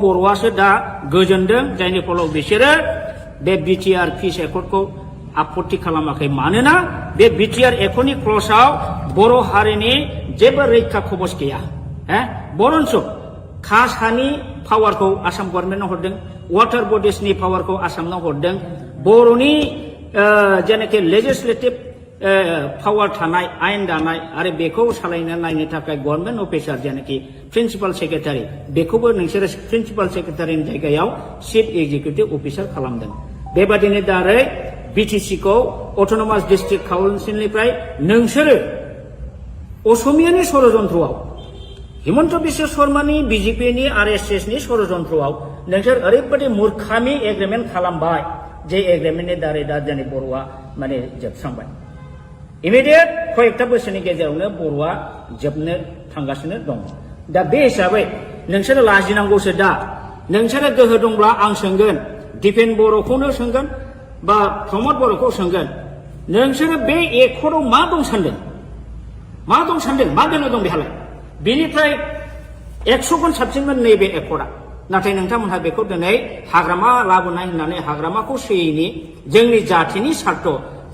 बर'आसो दा गोजोनदों जायनि फलाव बिसोरो बे बिटिआर पिस एकर्डखौ आपत्ति खालामाखै मानोना बे बिटिआर एकर्डनि क्लजआव बर' हारिनि जेबो रैखा खबस गैया बरन्स खास हानि पावारखौ आसाम गभर्नमेन्टआव हरदों वाटार बडिसनि पावारखौ आसामनाव हरदों बर'नि जेनाखि लेजिस्लेटिभ पावार थानाय आयेन दानाय आरो बेखौ सालायनो नायनो थाखाय गभर्नमेन्ट अफिसार जेनाखि प्रिन्सिपाल सेक्रेटारि बेखौबो नोंसोरो प्रिन्सिपाल सेक्रेटारिनि जायगायाव चिफ एग्जिकिउटिभ अफिसार खालामदों बेबादिनो दारै बिटिसि खौ अट'नमास डिस्ट्रिक्ट काउन्सिलनिफ्राय नोंसोरो असमियानि षड़यन्त्रआव हिमन्त बिश्व शर्मानि बिजेपिनि आरएसएसनि षड़यन्त्रआव नोंसोर ओरैबायदि मूर्खामि एग्रिमेन्ट खालामबाय जे एग्रिमेन्टनि दारै दा जोंनि बर'आ माने जोबस्रांबाय इमिडियेट कयेकथा बोसोरनि गेजेरावनो बर'आ जोबनो थांगासिनो दं दा बे हिसाबै नोंसोरो लाजिनांगौसो दा नोंसोरो गोहो दंब्ला आं सोंगोन दिपेन बर'खौनो सोंगोन बा प्रमद बर'खौ सोंगोन नोंसोरो बे एकर्डआव मा दं सानदों मा बेनो दं बेहालाय बेनिफ्राय 100 गुन साबसिनमोन नैबे एकर्डआ नाथाय नोंथांमोनहा बेखौ दिनै हाग्रामा लाबोनाय होननानै हाग्रामाखौ सोयैनि जोंनि जाथिनि सार्थ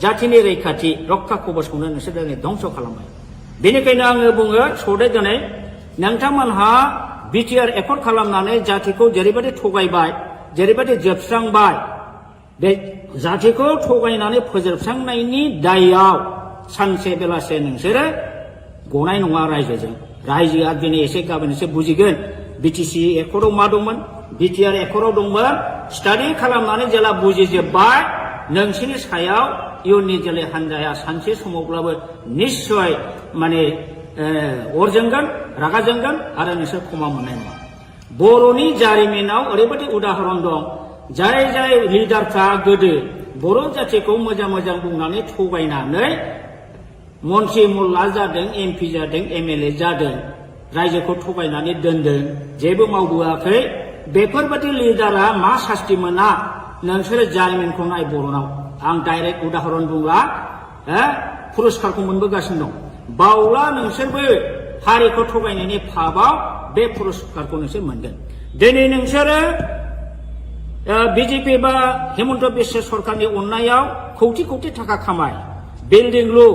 जाथिनि रैखाथि रक्षा कवचखौनो नोंसोर दिनै धंस खालामबाय बेनिखायनो आङो बुङो सदै दिनै नोंथांमोनहा बिटिआर एकर्ड खालामनानै जातिखौ जेरैबायदि थगायबाय जेरैबायदि जोबस्रांबाय बे जातिखौ थगायनानै फोजोबस्रांनायनि दायआव सानसे बेलासे नोंसोरो गनाय नङा रायजोजों रायजोआ दिनै एसे गाबोन एसे बुजिगोन बिटिसि एकर्डआव मा दंमोन बिटिआर एकर्डआव दंमोन स्टाडि खालामनानै जेला बुजिजोब्बाय नोंसोरनि सायाव इयुननि जोलै हान्जाया सानसे समावब्लाबो निश्चय माने अर जोंगोन रागा जोंगोन आरो नोंसोर क्षमा मोननाय नङा बर'नि जारिमिनाव ओरैबायदि उदाहरन दं जाय लिडारफ्रा गोदो बर' जातिखौ मोजां बुंनानै थगायनानै मन्त्रि मुल्ला जादों एमपि जादों एमएलए जादों रायजोखौ थगायनानै दोनदों जेबो मावबोआखै बेफोरबायदि लिडारा मा सास्ति मोना नोंसोरो जारिमिनखौ नाय बर'नाव आं डाइरेक्ट उदाहरन बुंला पुरस्कारखौ मोनबोगासिनो दं बावला नोंसोरबो हारिखौ थगायनायनि फाबाव बे पुरस्कारखौ नोंसोर मोनगोन दिनै नोंसोरो बिजेपि बा हिमन्त बिश्व सरकारनि अननायाव कौटि थाखा खामाय बिल्डिं लु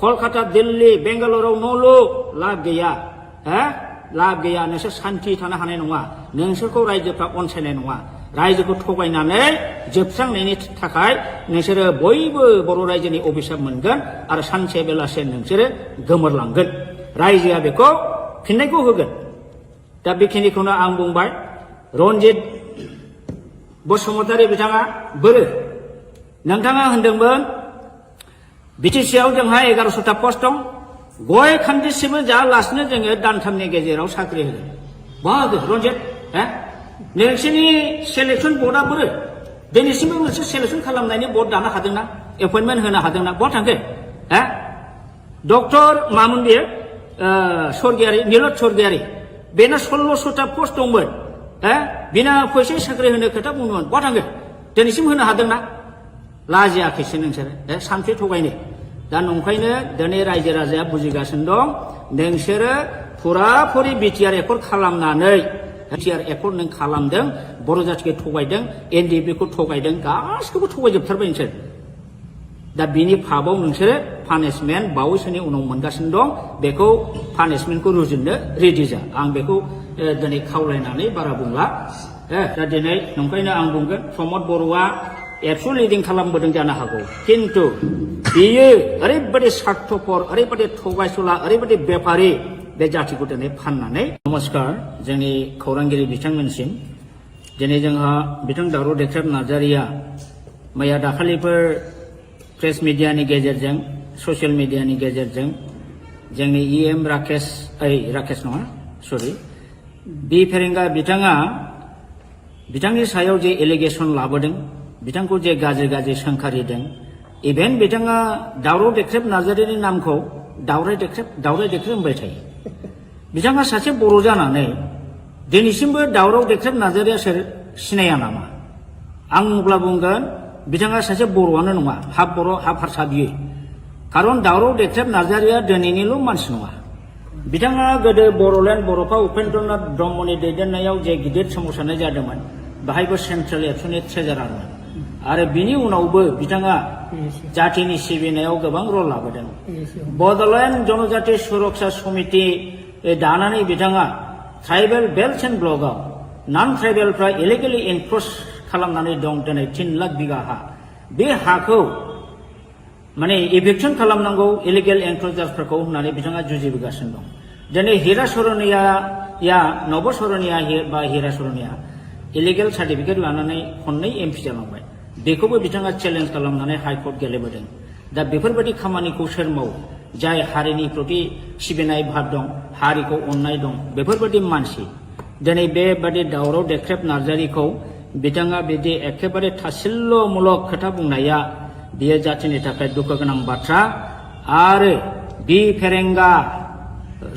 कलकाता दिल्ली बेंगालुरुआव न' लु लाब गैया लाब गैया नोंसोर सान्थि थानो हानाय नङा नोंसोरखौ रायजोफ्रा अनसायनाय नङा रायजोखौ थगायनानै जोबस्रांनायनि थाखाय नोंसोरो बयबो बर' रायजोनि अभिशाप मोनगोन आरो सानसे बेलासे नोंसोरो गोमोरलांगोन रायजोआ बेखौ फिननायखौ होगोन दा बेखिनिखौनो आं बुंबाय रन्जित बसुमतारी बिथाङा बोरो नोंथाङा होनदोंमोन बिटिसिआव जोंहा 1100टा पस्ट दं गय खान्दिसेबो जायालासिनो जोङो दानथामनि गेजेराव साख्रि होगोन बाहागो रन्जित नोंसोरनि सेलेक्सन बर्डआ बोरो दिनैसिमबो मोनसे सेलेक्सन खालामनायनि बर्ड दानो हादोंना एपइन्टमेन्ट होनो हादोंना बहा थांखो डक्टर मामोन बेयो स्वर्गियारि नीलत स्वर्गियारि बेना 1600टा पस्ट दंमोन बिना फैसा साख्रि होनो खोथा बुंदोंमोन बहा थांखो दिनैसिम होनो हादोंना लाजियाखैसो नोंसोरो सानसे थगायनो दा नंखायनो दिनै रायजो राजाया बुजिगासिनो दं नोंसोरो फुराफुरि बिटिआर एकर्ड खालामनानै बिटिआर एकर्ड नों खालामदों बर' जातिखौ थगायदों एनडिएफबिखौ थगायदों गासिखौबो थगायजोबथारबाय नोंसोर दा बिनि फाबाव नोंसोरो पानिशमेन्ट बावैसोनि उनाव मोनगासिनो दं बेखौ पानिशमेन्टखौ रुजुननो रेडि जा आं बेखौ दिनै खावलायनानै बारा बुंला दा दिनै नंखायनो आं बुंगोन प्रमद बर'आ एबसु लिडिं खालामबोदों जानो हागौ किन्तु बियो ओरैबायदि स्वार्थपर ओरैबायदि थगायसुला ओरैबायदि बेपारि बे जातिखौ दिनै फाननानै नमस्कार जोंनि खौरांगिरि बिथांमोनसिम दिनै जोंहा बिथां दावराव देख्रेब नार्जारिया मैया दाखालिफोर प्रेस मिडियानि गेजेरजों ससियेल मिडियानि गेजेरजों जोंनि इएम राकेश नङा सरि बि फेरेंगा बिथाङा बिथांनि सायाव जे एलिगेसन लाबोदों बिथांखौ जे गाज्रि सोंखारिदों इभेन बिथाङा दावराव देख्रेब नार्जारिनि नामखौ दावराय देख्रेब होनबाय थायो बिथाङा सासे बर' जानानै दिनैसिमबो दावराव देख्रेब नार्जारिया सोर सिनाया नामा आं अब्ला बुंगोन बिथाङा सासे बर'आनो नङा हाफ बर' हाफ हारसा बियो खारन दावराव देख्रेब नार्जारिया दिनैनिल' मानसि नङा बिथाङा गोदो बर'लेण्ड बर'फा उपेन्द्रनाथ ब्रह्मनि दैदेननायाव जे गिदिर सोमावसारनाय जादोंमोन बाहायबो सेन्ट्रेल एबसुनि ट्रेजारारमोन आरो बिनि उनावबो बिथाङा जातिनि सिबिनायाव गोबां रल लाबोदों बड'लेण्ड जनजाति सुरक्षा समिति दानानै बिथाङा ट्राइबेल बेल्ट एन्ड ब्लकआव नन ट्राइबेलफ्रा इलिगेलि एनक्रच खालामनानै दं दिनै 3 लाख बिगा हा बे हाखौ माने इभिक्सन खालामनांगौ इलिगेल एनक्ल'जारफोरखौ होननानै बिथाङा जुजिबोगासिनो दं। दिनै हिरा सरनिया नब सरनिया बा हिरा सरनिया इलिगेल सार्टिफिकेट लानानै खननै एमपि जालांबाय। बेखौबो बिथाङा चेलेन्ज खालामनानै हाइकर्ट गेलेबोदों। दा बेफोरबायदि खामानिखौ सोर मावो? जाय हारिनि प्रति सिबिनाय भाब दं, हारिखौ अननाय दं, बेफोरबायदि मानसि दिनै बेबादि दावराव देख्रेब नार्जारिखौ बिथाङा बिदि एखेबारे थासिल्ल'मूलक खोथा बुंनाया बियो जातिनि थाखाय दुखु गोनां बाथ्रा। आरो बि फेरेंगा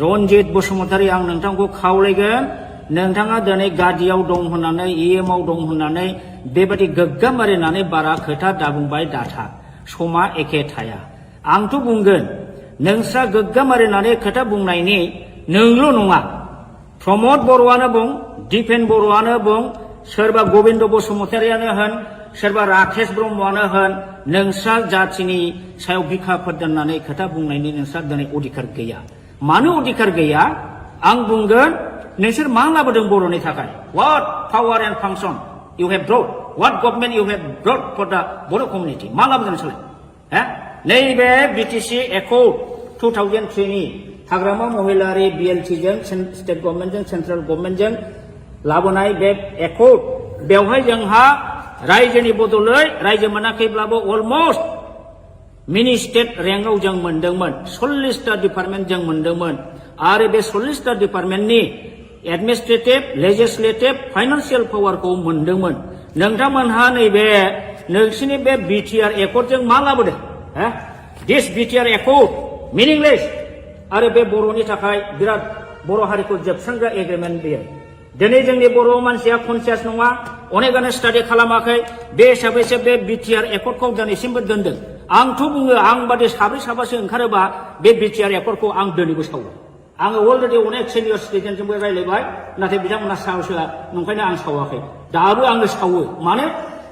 रनजित बसुमतारी आं नोंथांखौ खावलायगोन, नोंथाङा दिनै गादियाव दं होननानै इएमआव दं होननानै बेबादि गोग्गाम मारिनानै बारा खोथा दाबुंबाय दाथा। समा एखे थाया। आंथ' बुंगोन नोंस्रा गोग्गाम मारिनानै खोथा बुंनायनि नोंल' नङा, प्रमद बर'आनो बुं, दिपेन बर'आनो बुं, सोरबा गबिन्द बसुमतारियानो होन, सोरबा राकेश ब्रह्मआनो होन, नोंस्रा जातिनि सायाव बिखा फोरदाननानै खोथा बुंनायनि नोंस्रा दिनै अधिकार गैया। मानो अधिकार गैया? आं बुंगोन नोंसोर मा लाबोदों बर'नि थाखाय? What power and function you have brought? What government you have brought for the Bodo community? मा लाबोदों नोंसोरलाय? नैबे बिटिसि एकर्ड 2003 नि हाग्रामा महिलारि बिएलटिजों स्टेट गभर्नमेन्टजों सेन्ट्रेल गभर्नमेन्टजों लाबोनाय बे एकर्ड, बेवहाय जोंहा रायजोनि बदलै रायजो मोनाखैब्लाबो अलमस्ट मिनि स्टेट रेंकआव जों मोनदोंमोन। 40टा डिपार्टमेन्ट जों मोनदोंमोन। आरो बे 40टा डिपार्टमेन्टनि एडमिनिस्ट्रेटिभ, लेजिस्लेटिभ, फाइनान्सियेल पावारखौ मोनदोंमोन। नोंथांमोनहा नैबे नोंसिनि बे बिटिआर एकर्डजों मा लाबोदों? दिस बिटिआर एकर्ड मिनिंलेस। आरो बे बर'नि थाखाय बिराद बर' हारिखौ जोबस्रांग्रा एग्रिमेन्ट बेयो। दिनै जोंनि बर' मानसिया कनसियास नङा, अनेकानो स्टाडि खालामाखै। बे हिसाबैसो बे बिटिआर एकर्डखौ दिनैसिमबो दोनदों। आंथ' बुङो आं बादि साब्रै साबासो ओंखारोबा बे बिटिआर एकर्डखौ आं दिनैबो सावो। आङो अलरेडि अनेक सिनियर सिटिजेनजोंबो रायज्लायबाय, नाथाय बिथांमोना साहस होआ, नंखायनो आं सावाखै। दाबो आङो सावो। मानो?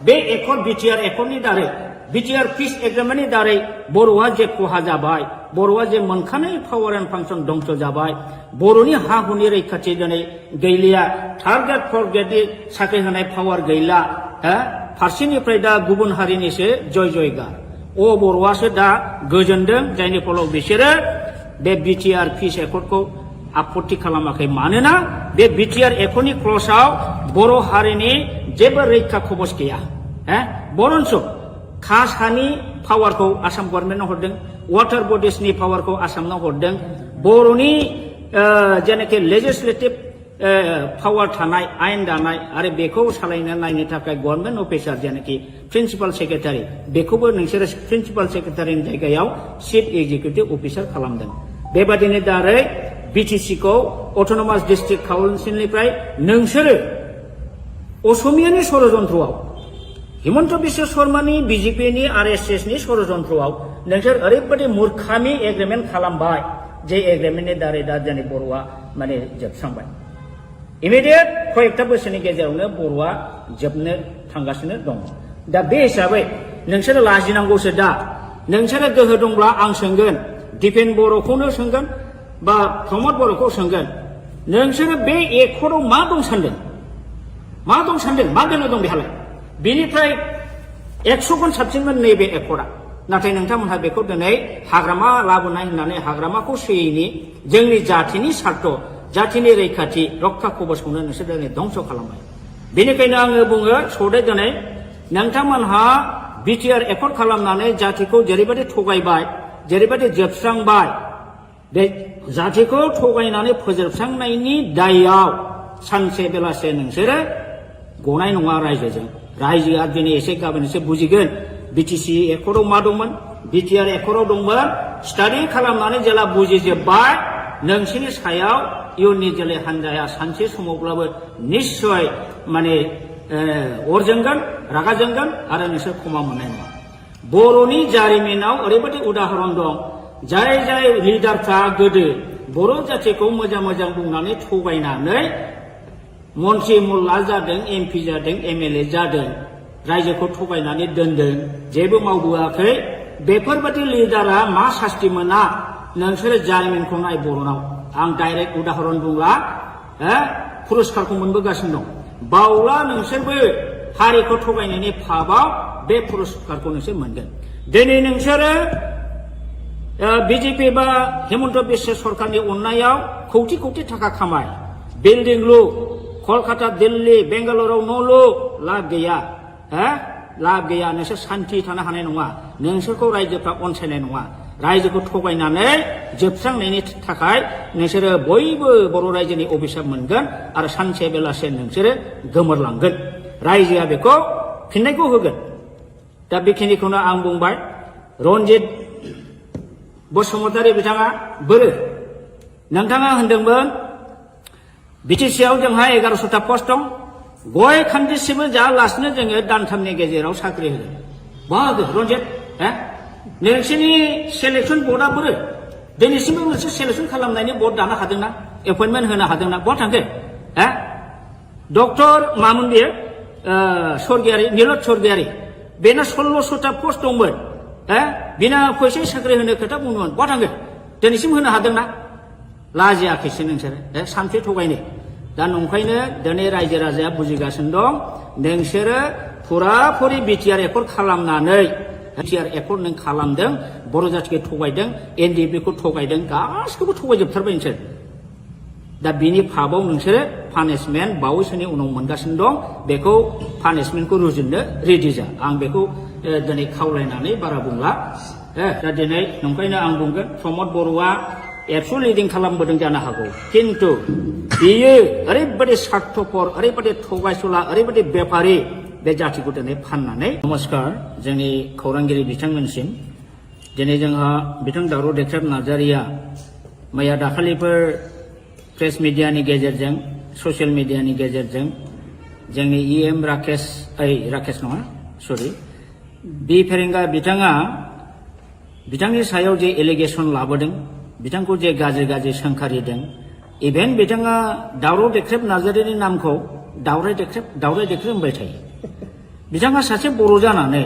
बे एकर्ड बिटिआर एकर्डनि दारै, बिटिआर पिस एग्रिमेन्टनि दारै बर'आ जे खहा जाबाय, बर'आ जे मोनखानाय पावार एन्ड फांसन दंस जाबाय, बर'नि हा हुनि रैखाथि दिनै गैलिया, थार्ड ग्रेड फर्थ ग्रेडनि साख्रि होनाय पावार गैला, फारसेनिफ्राय दा गुबुन हारिनिसो जय जयगार। बर'आसो दा गोजोनदों, जायनि फलाव बिसोरो बे बिटिआर पिस एकर्डखौ आपत्ति खालामाखै। मानोना बे बिटिआर एकर्डनि क्लजआव बर' हारिनि जेबो रैखा खबस गैया। बरन्स कास्ट हानि पावारखौ आसाम गभर्नमेन्टनो हरदों, वाटार बडिसनि पावारखौ आसामनाव हरदों, बर'नि जेनाखि लेजिस्लेटिभ पावार थानाय, आयेन दानाय आरो बेखौ सालायनो नायनो थाखाय गभर्नमेन्ट अफिसार जेनाखि प्रिन्सिपाल सेक्रेटारि, बेखौबो नोंसोरो प्रिन्सिपाल सेक्रेटारिनि जायगायाव चिफ एक्जिकिउटिभ अफिसार खालामदों। बेबादिनो दारै बिटिसिखौ अट'नमास डिस्ट्रिक्ट काउन्सिलनिफ्राय नोंसोरो असमियानि षड़यन्त्रआव, हिमन्त बिश्व शर्मानि बिजेपिनि आरएसएसनि षड़यन्त्रआव नोंसोर ओरैबायदि मुर्खामि एग्रिमेन्ट खालामबाय, जे एग्रिमेन्टनि दारै दा जोंनि बर'आ माने जोबस्रांबाय। इमिडियेट कयेकटा बोसोरनि गेजेरावनो बर'आ जोबनो थांगासिनो दं। दा बे हिसाबै नोंसोरो लाजिनांगौसो। दा नोंसोरो गोहो दंब्ला आं सोंगोन, दिपेन बर'खौनो सोंगोन बा प्रमद बर'खौ सोंगोन, नोंसोरो बे एकर्डआव मा दं सानदों? मा दं सानदों? मा दोलो दं बेहालाय? बेनिफ्राय 100 गुन साबसिनमोन नैबे एकर्डआ। नाथाय नोंथांमोनहा बेखौ दिनै हाग्रामा लाबोनाय होननानै हाग्रामाखौ सोयैनि जोंनि जातिनि सार्थ, जातिनि रैखाथि रक्षा कबचखौनो नोंसोर दिनै धंस खालामबाय। बेनिखायनो आङो बुङो सदै दिनै नोंथांमोनहा बिटिआर एकर्ड खालामनानै जातिखौ जेरैबायदि थगायबाय, जेरैबायदि जोबस्रांबाय, बे जातिखौ थगायनानै फोजोबस्रांनायनि दायआव सानसे बेलासे नोंसोरो गनाय नङा रायजोजों। रायजोआ दिनै एसे गाबोन एसे बुजिगोन बिटिसि एकर्डआव मा दंमोन, बिटिआर एकर्डआव दंमोन। स्टाडि खालामनानै जेला बुजिजोब्बाय, नोंसोरनि सायाव इयुननि जोलै हान्जाया सानसे समावब्लाबो निस्सय माने अर जोंगोन, रागा जोंगोन आरो नोंसोर क्षमा मोननाय नङा। बर'नि जारिमिनाव ओरैबायदि उदाहरन दं, जाय जाय लिडारफ्रा गोदो बर' जातिखौ मोजां मोजां बुंनानै थगायनानै मन्त्रि मुल्ला जादों, एमपि जादों, एमएलए जादों, रायजोखौ थगायनानै दोनदों, जेबो मावबोआखै। बेफोरबायदि लिडारा मा सास्ति मोना? नोंसोरो जारिमिनखौ नाय बर'नाव। आं डाइरेक्ट उदाहरन बुंला, पुरस्कारखौ मोनबोगासिनो दं। बावला नोंसोरबो हारिखौ थगायनायनि फाबाव बे पुरस्कारखौ नोंसोर मोनगोन। दिनै नोंसोरो बिजेपि बा हेमन्त बिश्व सरकारनि अननायाव कौटि कौटि थाखा खामाय बिल्डिं लु कलकाता दिल्ली बेंगालुराव न' लु लाब गैया लाब गैया नोंसोर सान्थि थानो हानाय नङा नोंसोरखौ रायजोफ्रा अनसायनाय नङा रायजोखौ थगायनानै जोबस्रांनायनि थाखाय नोंसोरो बयबो बर' रायजोनि अभिशाप मोनगोन आरो सानसे बेलासे नोंसोरो गोमोरलांगोन रायजोआ बेखौ फिननायखौ होगोन दा बेखिनिखौनो आं बुंबाय रन्जित बसुमतारी बिथाङा बोरो नोंथाङा होनदोंमोन बिटिसिआव जोंहा 1100टा पस्ट दं गय खान्दिसेबो जायालासिनो जोङो दानथामनि गेजेराव साख्रि होगोन बाहागो रन्जित नोंसोरनि सेलेक्सन बर्डआ बोरो दिनैसिमबो मोनसे सेलेक्सन खालामनायनि बर्ड दानो हादोंना एपइन्टमेन्ट होनो हादोंना बहा थांखो डक्टर मामोन बेयो स्वर्गियारि नीलत स्वर्गियारि बेना 1600टा पस्ट दंमोन बिना फैसा साख्रि होनो खोथा बुंदोंमोन बहा थांखो दिनैसिम होनो हादोंना लाजियाखैसो नोंसोरो सानसे थगायनो दा नंखायनो दिनै रायजो राजाया बुजिगासिनो दं नोंसोरो फुराफुरि बिटिआर एकर्ड खालामनानै बिटिआर एकर्ड नों खालामदों बर' जाथिखौ थगायदों एनडिएफबिखौ थगायदों गासिखौबो थगायजोबथारबाय नोंसोर दा बिनि फाबाव नोंसोरो पानिशमेन्ट बावैसोनि उनाव मोनगासिनो दं बेखौ पानिशमेन्टखौ रुजुननो रेडि जा आं बेखौ दिनै खावलायनानै बारा बुंला दा दिनै नंखायनो आं बुंगोन प्रमद बर'आ एबसु लिडिं खालामबोदों जानो हागौ किन्तु बियो ओरैबायदि स्वार्थपर ओरैबायदि थगायसुला ओरैबायदि बेफारि बे जातिखौ दिनै फाननानै नमस्कार जोंनि खौरांगिरि बिथांमोनसिम दिनै जोंहा बिथां दावराव देख्रेब नार्जारिया मैया दाखालिफोर प्रेस मिडियानि गेजेरजों ससियेल मिडियानि गेजेरजों जोंनि इएम राकेश नङा सरि बि फेरेंगा बिथाङा बिथांनि सायाव जे एलिगेसन लाबोदों बिथांखौ जे गाज्रि गाज्रि सोंखारिदों इभेन बिथाङा दावराव देख्रेब नार्जारिनि नामखौ दावराय देख्रेब होनबाय थायो बिथाङा सासे बर' जानानै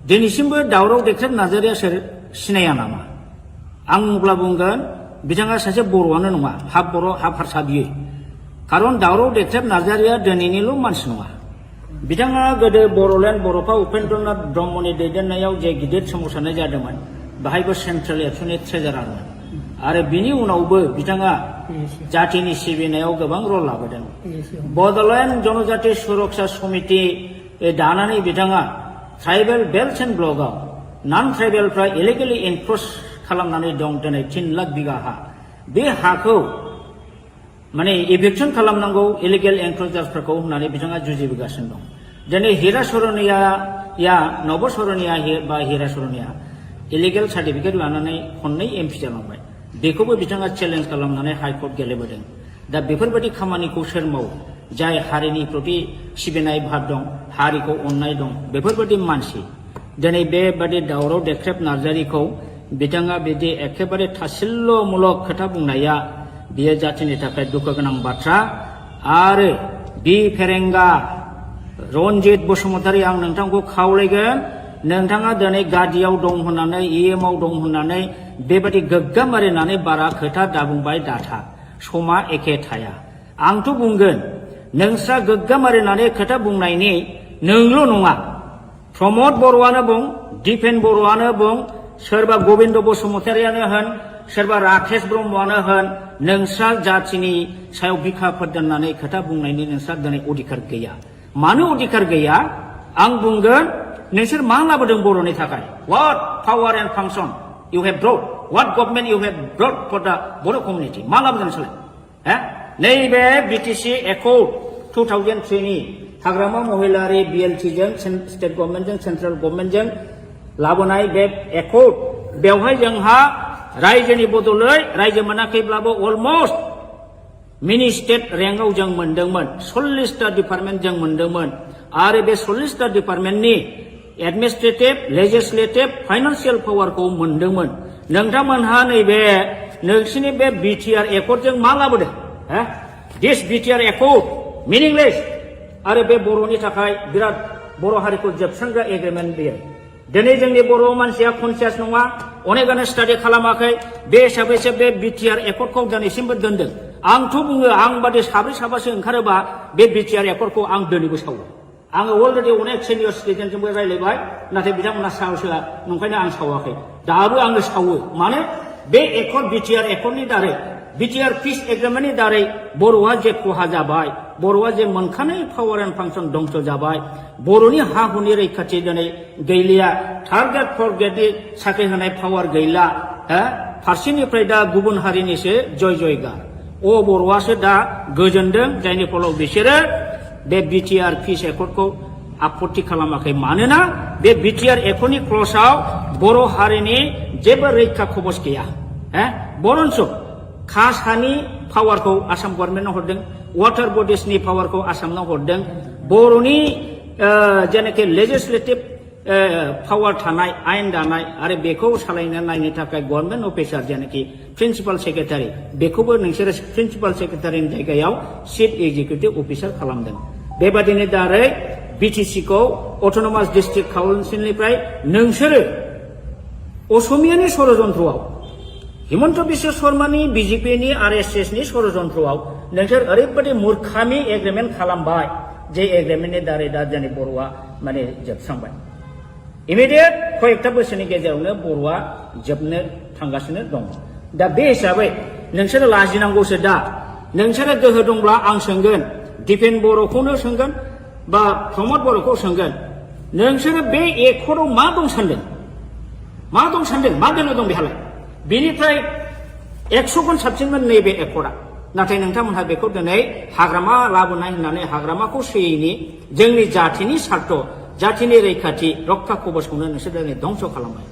दिनैसिमबो दावराव देख्रेब नार्जारिया सोर सिनाया नामा आं अब्ला बुंगोन बिथाङा सासे बर'आनो नङा हाफ बर' हाफ हारसा बियो खारन दावराव देख्रेब नार्जारिया दिनैनिल' मानसि नङा बिथाङा गोदो बर'लेण्ड बर'फा उपेन्द्रनाथ ब्रह्मनि दैदेननायाव जे गिदिर सोमावसारनाय जादोंमोन बाहायबो सेन्ट्रेल एबसुनि ट्रेजारारमोन आरो बिनि उनावबो बिथाङा जातिनि सिबिनायाव गोबां रल लाबोदों बड'लेण्ड जनजाति सुरक्षा समिति दानानै बिथाङा ट्राइबेल बेल्ट एन्ड ब्लकआव नन ट्राइबेलफ्रा इलिगेलि एनक्रच खालामनानै दं दिनै 3 लाख बिगा हा बे हाखौ माने इभिक्सन खालामनांगौ इलिगेल एनक्रचार्सफोरखौ होननानै बिथाङा जुजिबोगासिनो दं दिनै हिरा सरनिया नब सरनिया बा हिरा सरनिया इलिगेल सार्टिफिकेट लानानै खननै एमपि जालांबाय बेखौबो बिथाङा चेलेन्ज खालामनानै हाइकर्ट गेलेबोदों दा बेफोरबायदि खामानिखौ सोर मावो जाय हारिनि प्रति सिबिनाय भाब दं हारिखौ अननाय दं बेफोरबायदि मानसि दिनै बेबादि दावराव देख्रेब नार्जारिखौ बिथाङा बिदि एखेबारे थासिल्यमूलक खोथा बुंनाया बियो जातिनि थाखाय दुखु गोनां बाथ्रा आरो बि फेरेंगा रन्जित बसुमतारी आं नोंथांखौ खावलायगोन नोंथाङा दिनै गादियाव दं होननानै इएमआव दं होननानै बेबायदि गोग्गाम मारिनानै बारा खोथा दाबुंबाय दाथा समा एखे थाया आंथ' बुंगोन नोंस्रा गोग्गाम मारिनानै खोथा बुंनायनि नोंल' नङा प्रमद बर'आनो बुं दिपेन बर'आनो बुं सोरबा गबिन्द बसुमतारियानो होन सोरबा राकेश ब्रह्मआनो होन नोंस्रा जातिनि सायाव बिखाफोर दोननानै खोथा बुंनायनि नोंस्रा दिनै अधिकार गैया मानो अधिकार गैया आं बुंगोन नोंसोर मा लाबोदों बर'नि थाखाय what power and function you have brought what government you have brought for the Boro community मा लाबोदों नोंसोरलाय नैबे बिटिसि एकर्ड 2003 नि हाग्रामा महिलारि बिएलटिजों स्टेट गभर्नमेन्टजों सेन्ट्रेल गभर्नमेन्टजों लाबोनाय बे एकर्ड बेवहाय जोंहा रायजोनि बदलै रायजो मोनाखैब्लाबो अलमस्ट मिनि स्टेट रेंकआव जों मोनदोंमोन 40टा डिपार्टमेन्ट जों मोनदोंमोन आरो बे 40टा डिपार्टमेन्टनि एडमिनिस्ट्रेटिभ लेजिस्लेटिभ फाइनान्सियेल पावारखौ मोनदोंमोन नोंथांमोनहा नैबे नोंसिनि बे बिटिआर एकर्डजों मा लाबोदों दिस बिटिआर एकर्ड मिनिंलेस आरो बे बर'नि थाखाय बिराद बर' हारिखौ जोबस्रांग्रा एग्रिमेन्ट बेयो दिनै जोंनि बर' मानसिया कनसियास नङा अनेकानो स्टाडि खालामाखै बे हिसाबैसो बे बिटिआर एकर्डखौ दिनैसिमबो दोनदों आंथ' बुङो आं बादि साब्रै साबासो ओंखारोबा बे बिटिआर एकर्डखौ आं दिनैबो सावो आङो अलरेडि अनेक सिनियर सिटिजेनजोंबो रायलायबाय नाथाय बिथांमोना साहसआ नंखायनो आं सावाखै दाबो आङो सावो माने बे एकर्ड बिटिआर एकर्डनि दारै बिटिआर पिस एग्रिमेन्टनि दारै बर'आ जे खहा जाबाय बर'आ जे मोनखानाय पावार एन्ड फांसन दंस जाबाय बर'नि हा हुनि रैखाथि दिनै गैलिया थार्ड ग्रेड फर्थ ग्रेडनि साख्रि होनाय पावार गैला फारसेनिफ्राय दा गुबुन हारिनिसो जय जयगार बर'आसो दा गोजोनदों जायनि फलाव बिसोरो बे बिटिआर पिस एकर्डखौ आपत्ति खालामाखै मानोना बे बिटिआर एकर्डनि क्लजआव बर' हारिनि जेबो रैखा खबस गैया बरन्स कास्ट हानि पावारखौ आसाम गभर्नमेन्टनो हरदों वाटार बडिसनि पावारखौ आसामनो हरदों बर'नि जेनाखि लेजिस्लेटिभ पावार थानाय आयेन दानाय आरो बेखौ सालायनो नायनो थाखाय गभर्नमेन्ट अफिसार जेनाखि प्रिन्सिपाल सेक्रेटारि बेखौबो नोंसोरो प्रिन्सिपाल सेक्रेटारिनि जायगायाव चिफ एग्जिकिउटिभ अफिसार खालामदों बेबादिनो दारै बिटिसिखौ अट'नमास डिस्ट्रिक्ट काउन्सिलनिफ्राय नोंसोरो असमियानि षड़यन्त्रआव हिमन्त बिश्व शर्मानि बिजेपिनि आरएसएसनि षड़यन्त्रआव नोंसोर ओरैबायदि मूर्खामि एग्रिमेन्ट खालामबाय जे एग्रिमेन्टनि दारै दा जोंनि बर'आ माने जोबस्रांबाय इमिडियेट कयेकथा बोसोरनि गेजेरावनो बर'आ जोबनो थांगासिनो दं दा बे हिसाबै नोंसोरो लाजिनांगौसो दा नोंसोरो गोहो दंब्ला आं सोंगोन दिपेन बर'खौनो सोंगोन बा प्रमद बर'खौ सोंगोन नोंसोरो बे एकर्डआव मा दं सानदों मा बेल दं बेहालाय बेनिफ्राय 100 गुन साबसिनमोन नैबे एकर्डआ नाथाय नोंथांमोनहा बेखौ दिनै हाग्रामा लाबोनाय होननानै हाग्रामाखौ सोयैनि जोंनि जाथिनि सार्थ जाथिनि रैखाथि रक्षा कबचखौनो नोंसोर दिनै धंस खालामबाय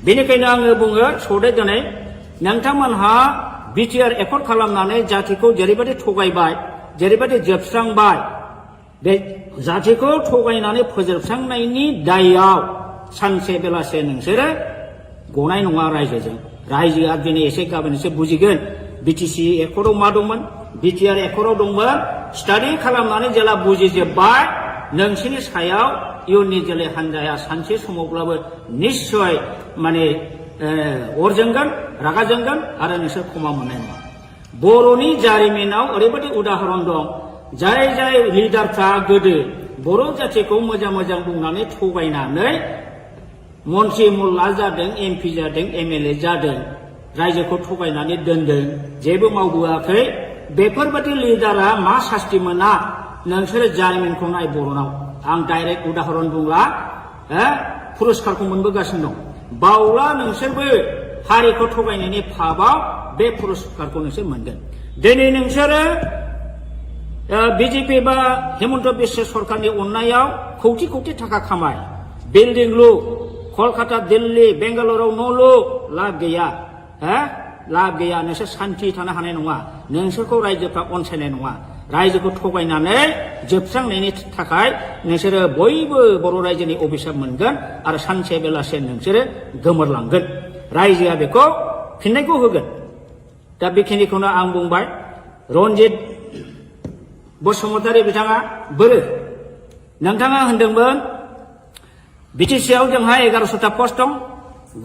बेनिखायनो आङो बुङो सौदे दिनै नोंथांमोनहा बिटिआर एकर्ड खालामनानै जाथिखौ जेरैबायदि थगायबाय जेरैबायदि जोबस्रांबाय बे जाथिखौ थगायनानै फोजोबस्रांनायनि दायआव सानसे बेलासे नोंसोरो गनाय नङा रायजोआ दिनै एसे गाबोन एसे बुजिगोन बिटिसि एकर्डआव मा दंमोन बिटिआर एकर्डआव दंमोन स्टाडि खालामनानै जेला बुजिजोब्बाय नोंसोरनि सायाव इयुननि जोलै हान्जाया सानसे समावब्लाबो निश्चय माने अर जोंगोन रागा जोंगोन आरो नोंसोर क्षमा मोननाय नङा बर'नि जारिमिनाव ओरैबायदि उदाहरन दं जाय लिडारफ्रा गोदो बर' जाथिखौ मोजां बुंनानै थगायनानै मन्त्रि मुल्ला जादों एमपि जादों एमएलए जादों रायजोखौ थगायनानै दोनदों जेबो मावबोआखै बेफोरबायदि लिडारा मा सास्ति मोना नोंसोरो जारिमिनखौ नाय बर'नाव आं डाइरेक्ट उदाहरन बुंला पुरस्कारखौ मोनबोगासिनो दं बावला नोंसोरबो हारिखौ थगायनायनि फाबाव बे पुरस्कारखौ नोंसोर मोनगोन दिनै नोंसोरो बिजेपि बा हिमन्त बिश्व सरकारनि अननायाव कौटि थाखा खामाय बिल्डिं लु कलकाता दिल्ली बेंगालुरुआव न' लु लाब गैया नोंसोर सान्थि थानो हानाय नङा नोंसोरखौ रायजोफ्रा अनसायनाय नङा रायजोखौ थगायनानै जोबस्रांनायनि थाखाय नोंसोरो बयबो बर' रायजोनि अभिशाप मोनगोन आरो सानसे बेलासे नोंसोरो गोमोरलांगोन रायजोआ बेखौ फिननायखौ होगोन दा बेखिनिखौनो आं बुंबाय रन्जित बसुमतारी बिथाङा बोरो नोंथाङा होनदोंमोन बिटिसिआव जोंहा 1100टा पस्ट दं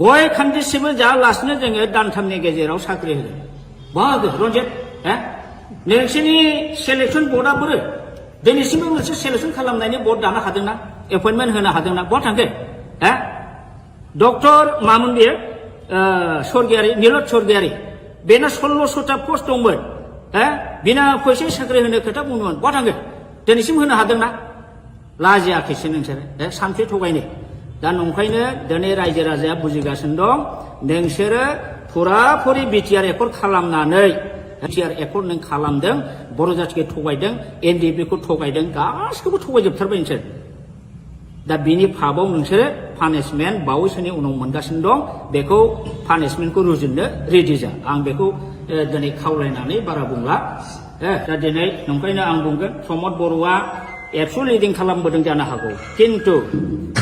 गय खान्दिसेबो जायालासिनो जोङो दानथामनि गेजेराव साख्रि होगोन बाहागो रन्जित नोंसोरनि सेलेक्सन बर्डआ बोरो दिनैसिमबो मोनसे सेलेक्सन खालामनायनि बर्ड दानो हादोंना एपइन्टमेन्ट होनो हादोंना बहा थांखो डक्टर मामोन बियो स्वर्गियारि नीलत स्वर्गियारि बेना 1600टा पस्ट दंमोन बिना फैसा साख्रि होनो खोथा बुंदोंमोन बहा थांखो दिनैसिम होनो हादोंना लाजियाखैसो नोंसोरो सानसे थगायनो दा नंखायनो दिनै रायजो राजाया बुजिगासिनो दं नोंसोरो फुराफुरि बिटिआर एकर्ड खालामनानै बिटिआर एकर्ड नों खालामदों बर' जाथिखौ थगायदों एनडिएफबिखौ थगायदों गासिखौबो थगायजोबथारबाय नोंसोर दा बिनि फाबाव नोंसोरो पानिशमेन्ट बावैसोनि उनाव मोनगासिनो दं बेखौ पानिशमेन्टखौ रुजुननो रेडि जा आं बेखौ दिनै खावलायनानै बारा बुंला दा दिनै नंखायनो आं बुंगोन प्रमद बर'आ एबसु लिडिं खालामबोदों जानो हागौ किन्तु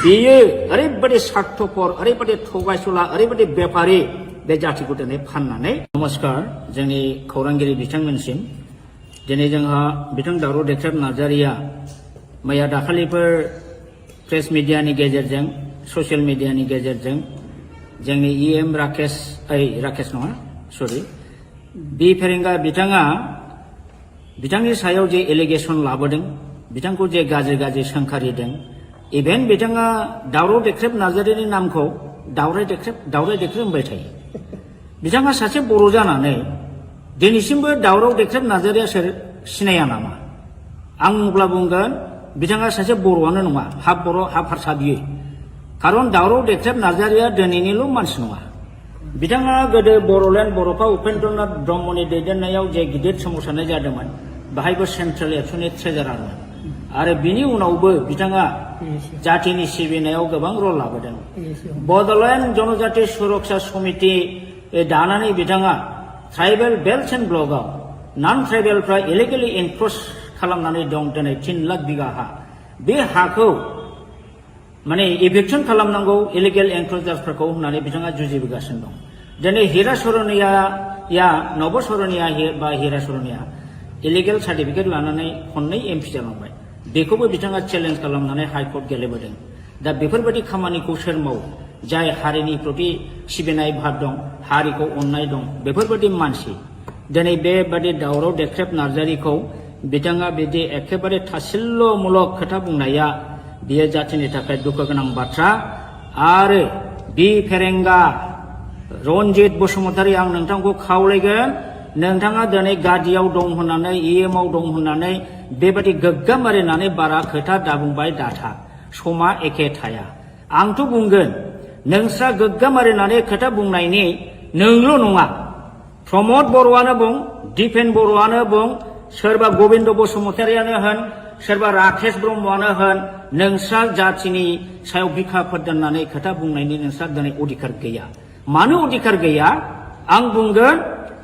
बियो ओरैबायदि स्वार्थपर ओरैबायदि थगायसुला ओरैबायदि बेपारि बे जाथिखौ दिनै फाननानै नमस्कार जोंनि खौरांगिरि बिथांमोनसिम दिनै जोंहा बिथां दावराव देख्रेब नार्जारिया मैया दाखालिफोर प्रेस मिडियानि गेजेरजों ससियेल मिडियानि गेजेरजों जोंनि इएम राकेश नङा सरि बि फेरेंगा बिथाङा बिथांनि सायाव जे एलिगेसन लाबोदों बिथांखौ जे गाज्रि गाज्रि सोंखारिदों इभेन बिथाङा दावराव देख्रेब नार्जारिनि नामखौ दावराय देख्रेब होनबाय थायो बिथाङा सासे बर' जानानै दिनैसिमबो दावराव देख्रेब नार्जारिया सोर सिनाया नामा आं अब्ला बुंगोन बिथाङा सासे बर'आनो नङा हाफ बर' हाफ हारसा बियो खारन दावराव देख्रेब नार्जारिया दिनैनिल' मानसि नङा बिथाङा गोदो बर'लेण्ड बर'फा उपेन्द्रनाथ ब्रह्मनि दैदेननायाव जे गिदिर सोमावसारनाय जादोंमोन बाहायबो सेन्ट्रेल एबसुनि ट्रेजारारमोन आरो बिनि उनावबो बिथाङा जातिनि सिबिनायाव गोबां रल लाबोदों बड'लेण्ड जनजाति सुरक्षा समिति दानानै बिथाङा ट्राइबेल बेल्ट एन्ड ब्लकआव नन ट्राइबेलफ्रा इलिगेलि एनक्रच खालामनानै दं दिनै 3 लाख बिगा हा बे हाखौ माने इभिक्सन खालामनांगौ इलिगेल एनक्रचार्सफोरखौ होननानै बिथाङा जुजिबोगासिनो दं दिनै हिरा सरनिया नब सरनिया बा हिरा सरनिया इलिगेल सार्टिफिकेट लानानै खननै एमपि जालांबाय बेखौबो बिथाङा चेलेन्ज खालामनानै हाइकर्ट गेलेबोदों दा बेफोरबायदि खामानिखौ सोर मावो जाय हारिनि प्रति सिबिनाय भाब दं हारिखौ अननाय दं बेफोरबायदि मानसि दिनै बेबादि दावराव देख्रेब नार्जारिखौ बिथाङा बिदि एखेबारे थासिल्यमूलक खोथा बुंनाया बियो जातिनि थाखाय दुखु गोनां बाथ्रा आरो बि फेरेंगा रनजित बसुमतारी आं नोंथांखौ खावलायगोन नोंथाङा दिनै गादियाव दं होननानै इएमआव दं होननानै बेबादि गोग्गा मारिनानै बारा खोथा दाबुंबाय दाथा समा एखे थाया आंथ' बुंगोन नोंस्रा गोग्गा मारिनानै खोथा बुंनायनि नोंल' नङा प्रमद बर'आनो बुं दिपेन बर'आनो बुं सोरबा गबिन्द बसुमतारियानो होन सोरबा राकेश ब्रह्मआनो होन नोंस्रा जातिनि सायाव बिखा फोरदाननानै खोथा बुंनायनि नोंस्रा दिनै अधिकार गैया मानो अधिकार गैया आं बुंगोन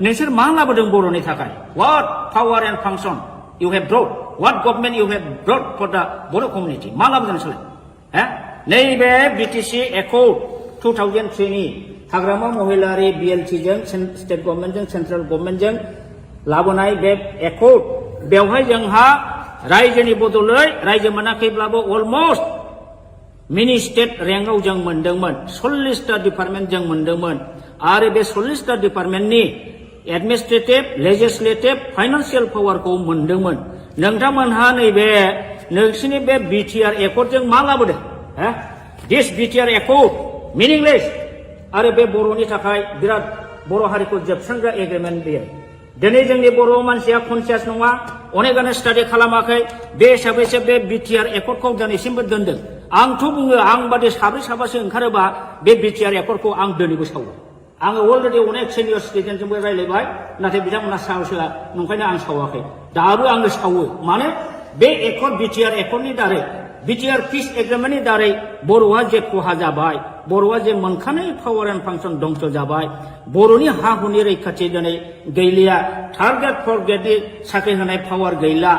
नोंसोर मा लाबोदों बर'नि थाखाय what power and function you have brought what government you have brought for the Bodo' community मा लाबोदों नोंसोरलाय नैबे बिटिसि एकर्ड 2003 नि हाग्रामा महिलारि बिएलटिजों स्टेट गभर्नमेन्टजों सेन्ट्रेल गभर्नमेन्टजों लाबोनाय बे एकर्ड बेवहाय जोंहा रायजोनि बदलै रायजो मोनाखैब्लाबो अलमस्ट मिनि स्टेट रेंकआव जों मोनदोंमोन 40टा डिपार्टमेन्ट जों मोनदोंमोन आरो बे 40टा डिपार्टमेन्टनि एडमिनिस्ट्रेटिभ लेजिस्लेटिभ फाइनान्सियेल पावारखौ मोनदोंमोन नोंथांमोनहा नैबे नोंसिनि बे बिटिआर एकर्डजों मा लाबोदों दिस बिटिआर एकर्ड मिनिंलेस आरो बे बर'नि थाखाय बिराद बर' हारिखौ जोबस्रांग्रा एग्रिमेन्ट बेयो दिनै जोंनि बर' मानसिया कनसियास नङा अनेकानो स्टाडि खालामाखै बे हिसाबैसो बे बिटिआर एकर्डखौ दिनैसिमबो दोनदों आंथ' बुङो आं बादि साब्रै साबासो ओंखारोबा बे बिटिआर एकर्डखौ आं दिनैबो सावो आङो अलरेडि अनेक सिनियर सिटिजेनजोंबो रायज्लायबाय नाथाय बिथांमोना साहसआ नंखायनो आं सावाखै दाबो आङो सावो मानो बे एकर्ड बिटिआर एकर्डनि दारै बिटिआर पिस एग्रिमेन्टनि दारै बर'आ जे खहा जाबाय बर'आ जे मोनखानाय पावार एन्ड फांसन दंस जाबाय बर'नि हा हुनि रैखाथि दिनै गैलिया थार्ड ग्रेड फर्थ ग्रेडनि साख्रि होनाय पावार गैला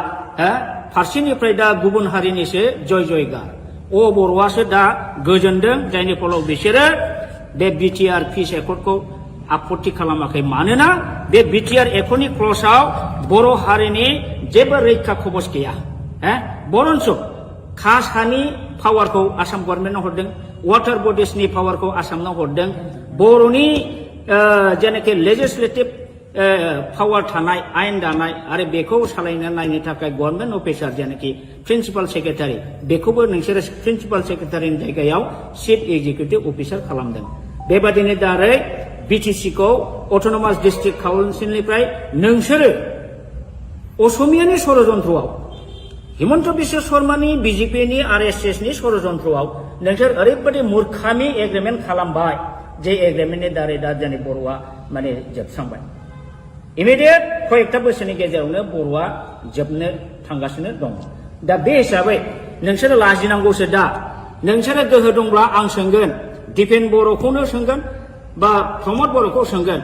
फारसेनिफ्राय दा गुबुन हारिनिसो जय जयगार बर'आसो दा गोजोनदों जायनि फलाव बिसोरो बे बिटिआर पिस एकर्डखौ आपत्ति खालामाखै मानोना बे बिटिआर एकर्डनि क्लजआव बर' हारिनि जेबो रैखा खबस गैया बरन्स कास्ट हानि पावारखौ आसाम गभर्नमेन्टआव हरदों वाटार बडिसनि पावारखौ आसामनाव हरदों बर'नि जेनाखि लेजिस्लेटिभ पावार थानाय आयेन दानाय आरो बेखौ सालायनो नायनो थाखाय गभर्नमेन्ट अफिसार जेनाखि प्रिन्सिपाल सेक्रेटारि बेखौबो नोंसोरो प्रिन्सिपाल सेक्रेटारिनि जायगायाव चिफ एक्जिकिउटिभ अफिसार खालामदों बेबादिनो दारै बिटिसिखौ अट'नमास डिस्ट्रिक्ट काउन्सिलनिफ्राय नोंसोरो असमियानि षड़यन्त्रआव हिमन्त बिश्व शर्मानि बिजेपिनि आरएसएसनि षड़यन्त्रआव नोंसोर ओरैबायदि मूर्खामि एग्रिमेन्ट खालामबाय जे एग्रिमेन्टनि दारै दा जोंनि बर'आ माने जोबस्रांबाय इमिडियेट कयेकटा बोसोरनि गेजेरावनो बर'आ जोबनो थांगासिनो दं दा बे हिसाबै नोंसोरो लाजिनांगौसो दा नोंसोरो गोहो दंब्ला आं सोंगोन दिपेन बर'खौनो सोंगोन बा प्रमद बर'खौ सोंगोन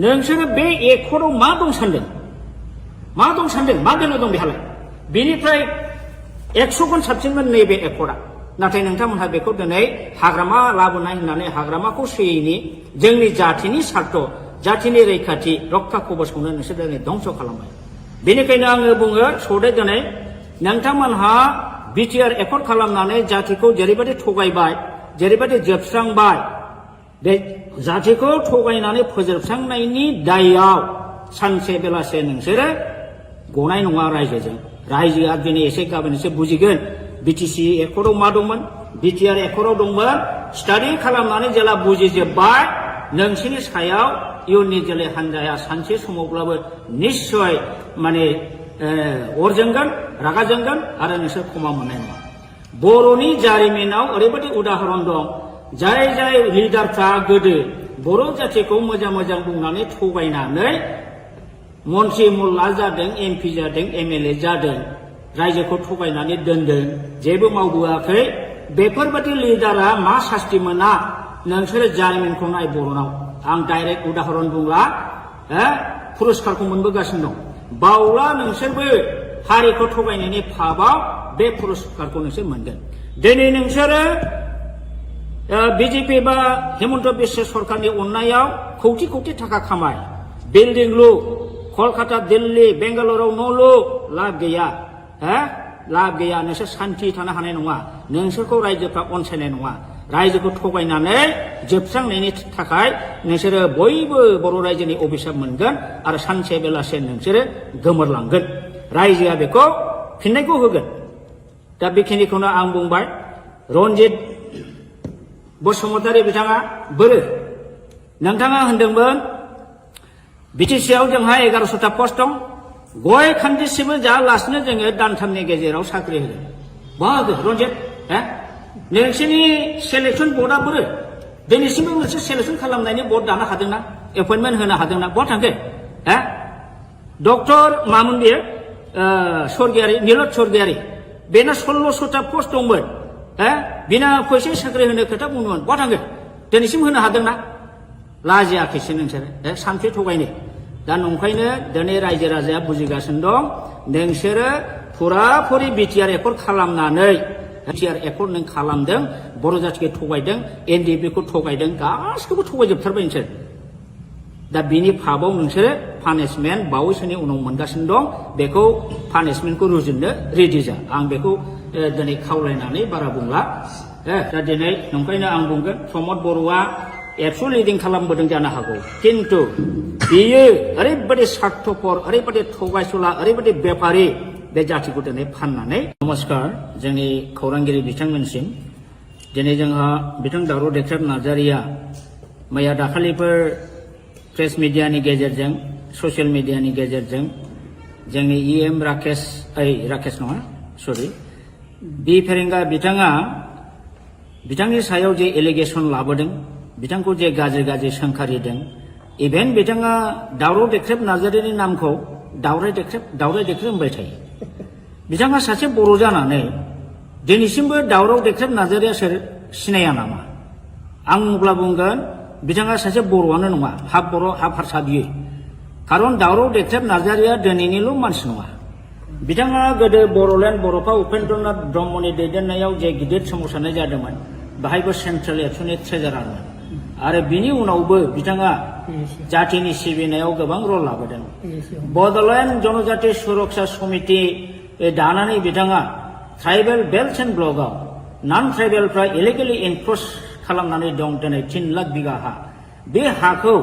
नोंसोरो बे एकर्डआव मा दं सानदों मा गोनो दं बेहालाय बेनिफ्राय 100 गुन साबसिनमोन नैबे एकर्डआ नाथाय नोंथांमोनहा बेखौ दिनै हाग्रामा लाबोनाय होननानै हाग्रामाखौ सोयैनि जोंनि जातिनि सार्थ जातिनि रैखाथि रक्षा कबचखौनो नोंसोर दिनै धंस खालामबाय बेनिखायनो आङो बुङो सौदे दिनै नोंथांमोनहा बिटिआर एकर्ड खालामनानै जातिखौ जेरैबायदि थगायबाय जेरैबायदि जोबस्रांबाय बे जातिखौ थगायनानै फोजोबस्रांनायनि दायआव सानसे बेलासे नोंसोरो गनाय नङा रायजोजों रायजोआ दिनै एसे गाबोन एसे बुजिगोन बिटिसि एकर्डआव मा दंमोन बिटिआर एकर्डआव दंमोन स्टाडि खालामनानै जेला बुजिजोब्बाय नोंसोरनि सायाव इयुननि जोलै हान्जाया सानसे समावब्लाबो निश्चय माने अर जोंगोन रागा जोंगोन आरो नोंसोर क्षमा मोननाय नङा बर'नि जारिमिनाव ओरैबायदि उदाहरन दं जाय जाय लिडारफ्रा गोदो बर' जाथिखौ मोजां मोजां बुंनानै थगायनानै मन्त्रि मुल्ला जादों एमपि जादों एमएलए जादों रायजोखौ थगायनानै दोनदों जेबो मावबोआखै बेफोरबायदि लिडारा मा सास्ति मोना नोंसोरो जारिमिनखौ नाय बर'नाव आं डाइरेक्ट उदाहरन बुंला पुरस्कारखौ मोनबोगासिनो दं बावला नोंसोरबो हारिखौ थगायनायनि फाबाव बे पुरस्कारखौ नोंसोर मोनगोन दिनै नोंसोरो बिजेपि बा हेमन्त बिश्व सरकारनि अननायाव कौटि कौटि थाखा खामाय बिल्डिं लु कलकाता दिल्ली बेंगालुरुआव न' लु लाब गैया लाब गैया नोंसोर सान्थि थानो हानाय नङा नोंसोरखौ रायजोफ्रा अनसायनाय नङा रायजोखौ थगायनानै जोबस्रांनायनि थाखाय नोंसोरो बयबो बर' रायजोनि अभिशाप मोनगोन आरो सानसे बेलासे नोंसोरो गोमोरलांगोन रायजोआ बेखौ फिननायखौ होगोन दा बेखिनिखौनो आं बुंबाय रन्जित बसुमतारी बिथाङा बोरो नोंथाङा होनदोंमोन बिटिसिआव जोंहा 1100टा पस्ट दं गय खान्दिसेबो जायालासिनो जोङो दानथामनि गेजेराव साख्रि होगोन बाहागो रन्जित नोंसोरनि सेलेक्सन बर्डआ बोरो दिनैसिमबो मोनसे सेलेक्सन खालामनायनि बर्ड दानो हादोंना एपइन्टमेन्ट होनो हादोंना बहा थांखो डक्टर मामोन बेयो स्वर्गियारि नीलत स्वर्गियारि बेना 1600टा पस्ट दंमोन बिना फैसा साख्रि होनो खोथा बुंदोंमोन बहा थांखो दिनैसिम होनो हादोंना लाजियाखैसो नोंसोरो सानसे थगायनो दा नंखायनो दिनै रायजो राजाया बुजिगासिनो दं नोंसोरो फुराफुरि बिटिआर एकर्ड खालामनानै बिटिआर एकर्ड नों खालामदों बर' जाथिखौ थगायदों एनडिएफबिखौ थगायदों गासिखौबो थगायजोबथारबाय नोंसोर दा बिनि फाबाव नोंसोरो पानिशमेन्ट बावैसोनि उनाव मोनगासिनो दं बेखौ पानिशमेन्टखौ रुजुननो रेडि जा आं बेखौ दिनै खावलायनानै बारा बुंला दा दिनै नंखायनो आं बुंगोन प्रमद बर'आ एबसु लिडिं खालामबोदों जानो हागौ किन्तु बियो ओरैबायदि स्वार्थपर ओरैबायदि थगायसुला ओरैबायदि बेफारि बे जातिखौ दिनै फाननानै नमस्कार जोंनि खौरांगिरि बिथांमोनसिम दिनै जोंहा बिथां दावराव देख्रेब नार्जारिया मैया दाखालिफोर प्रेस मिडियानि गेजेरजों ससियेल मिडियानि गेजेरजों जोंनि इएम राकेश नङा सरि बि फेरेंगा बिथाङा बिथांनि सायाव जे एलिगेसन लाबोदों बिथांखौ जे गाज्रि गाज्रि सोंखारिदों इभेन बिथाङा दावराव देख्रेब नार्जारिनि नामखौ दावराय देख्रेब होनबाय थायो बिथाङा सासे बर' जानानै दिनैसिमबो दावराव देख्रेब नार्जारिया सोर सिनाया नामा आं अब्ला बुंगोन बिथाङा सासे बर'आनो नङा हाफ बर' हाफ हारसा बियो खारन दावराव देख्रेब नार्जारिया दिनैनिल' मानसि नङा बिथाङा गोदो बर'लेण्ड बर'फा उपेन्द्रनाथ ब्रह्मनि दैदेननायाव जे गिदिर सोमावसारनाय जादोंमोन बाहायबो सेन्ट्रेल एबसुनि ट्रेजारारमोन आरो बिनि उनावबो बिथाङा जातिनि सिबिनायाव गोबां रल लाबोदों बड'लेण्ड जनजाति सुरक्षा समिति दानानै बिथाङा ट्राइबेल बेल्ट एन्ड ब्लकआव नन ट्राइबेलफ्रा इलिगेलि एनक्रच खालामनानै दं दिनै 3 लाख बिगा हा बे हाखौ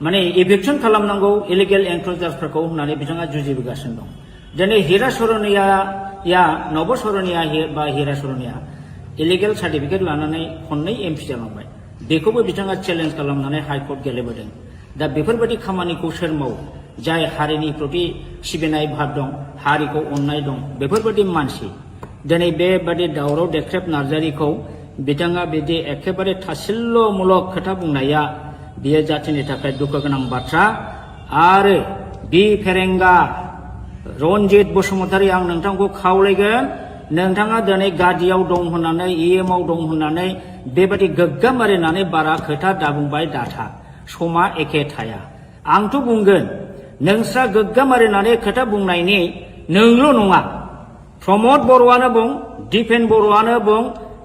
माने इभिक्सन खालामनांगौ इलिगेल एनक्रचार्सफोरखौ होननानै बिथाङा जुजिबोगासिनो दं दिनै हिरा सरनिया नब सरनिया बा हिरा सरनिया इलिगेल सार्टिफिकेट लानानै खननै एमपि जालांबाय बेखौबो बिथाङा चेलेन्ज खालामनानै हाइकर्ट गेलेबोदों दा बेफोरबायदि खामानिखौ सोर मावो जाय हारिनि प्रति सिबिनाय भाब दं हारिखौ अननाय दं बेफोरबायदि मानसि दिनै बेबादि दावराव देख्रेब नार्जारिखौ बिथाङा बिदि एखेबारे थासिल्यमूलक खोथा बुंनाया बियो जातिनि थाखाय दुखु गोनां बाथ्रा आरो बि फेरेंगा रन्जित बसुमतारी आं नोंथांखौ खावलायगोन नोंथाङा दिनै गादियाव दं होननानै इएमआव दं होननानै बेबायदि गोग्गाम मारिनानै बारा खोथा दाबुंबाय दाथा समा एखे थाया आंथ' बुंगोन नोंस्रा गोग्गाम मारिनानै खोथा बुंनायनि नोंल' नङा प्रमद बर'आनो बुं दिपेन बर'आनो बुं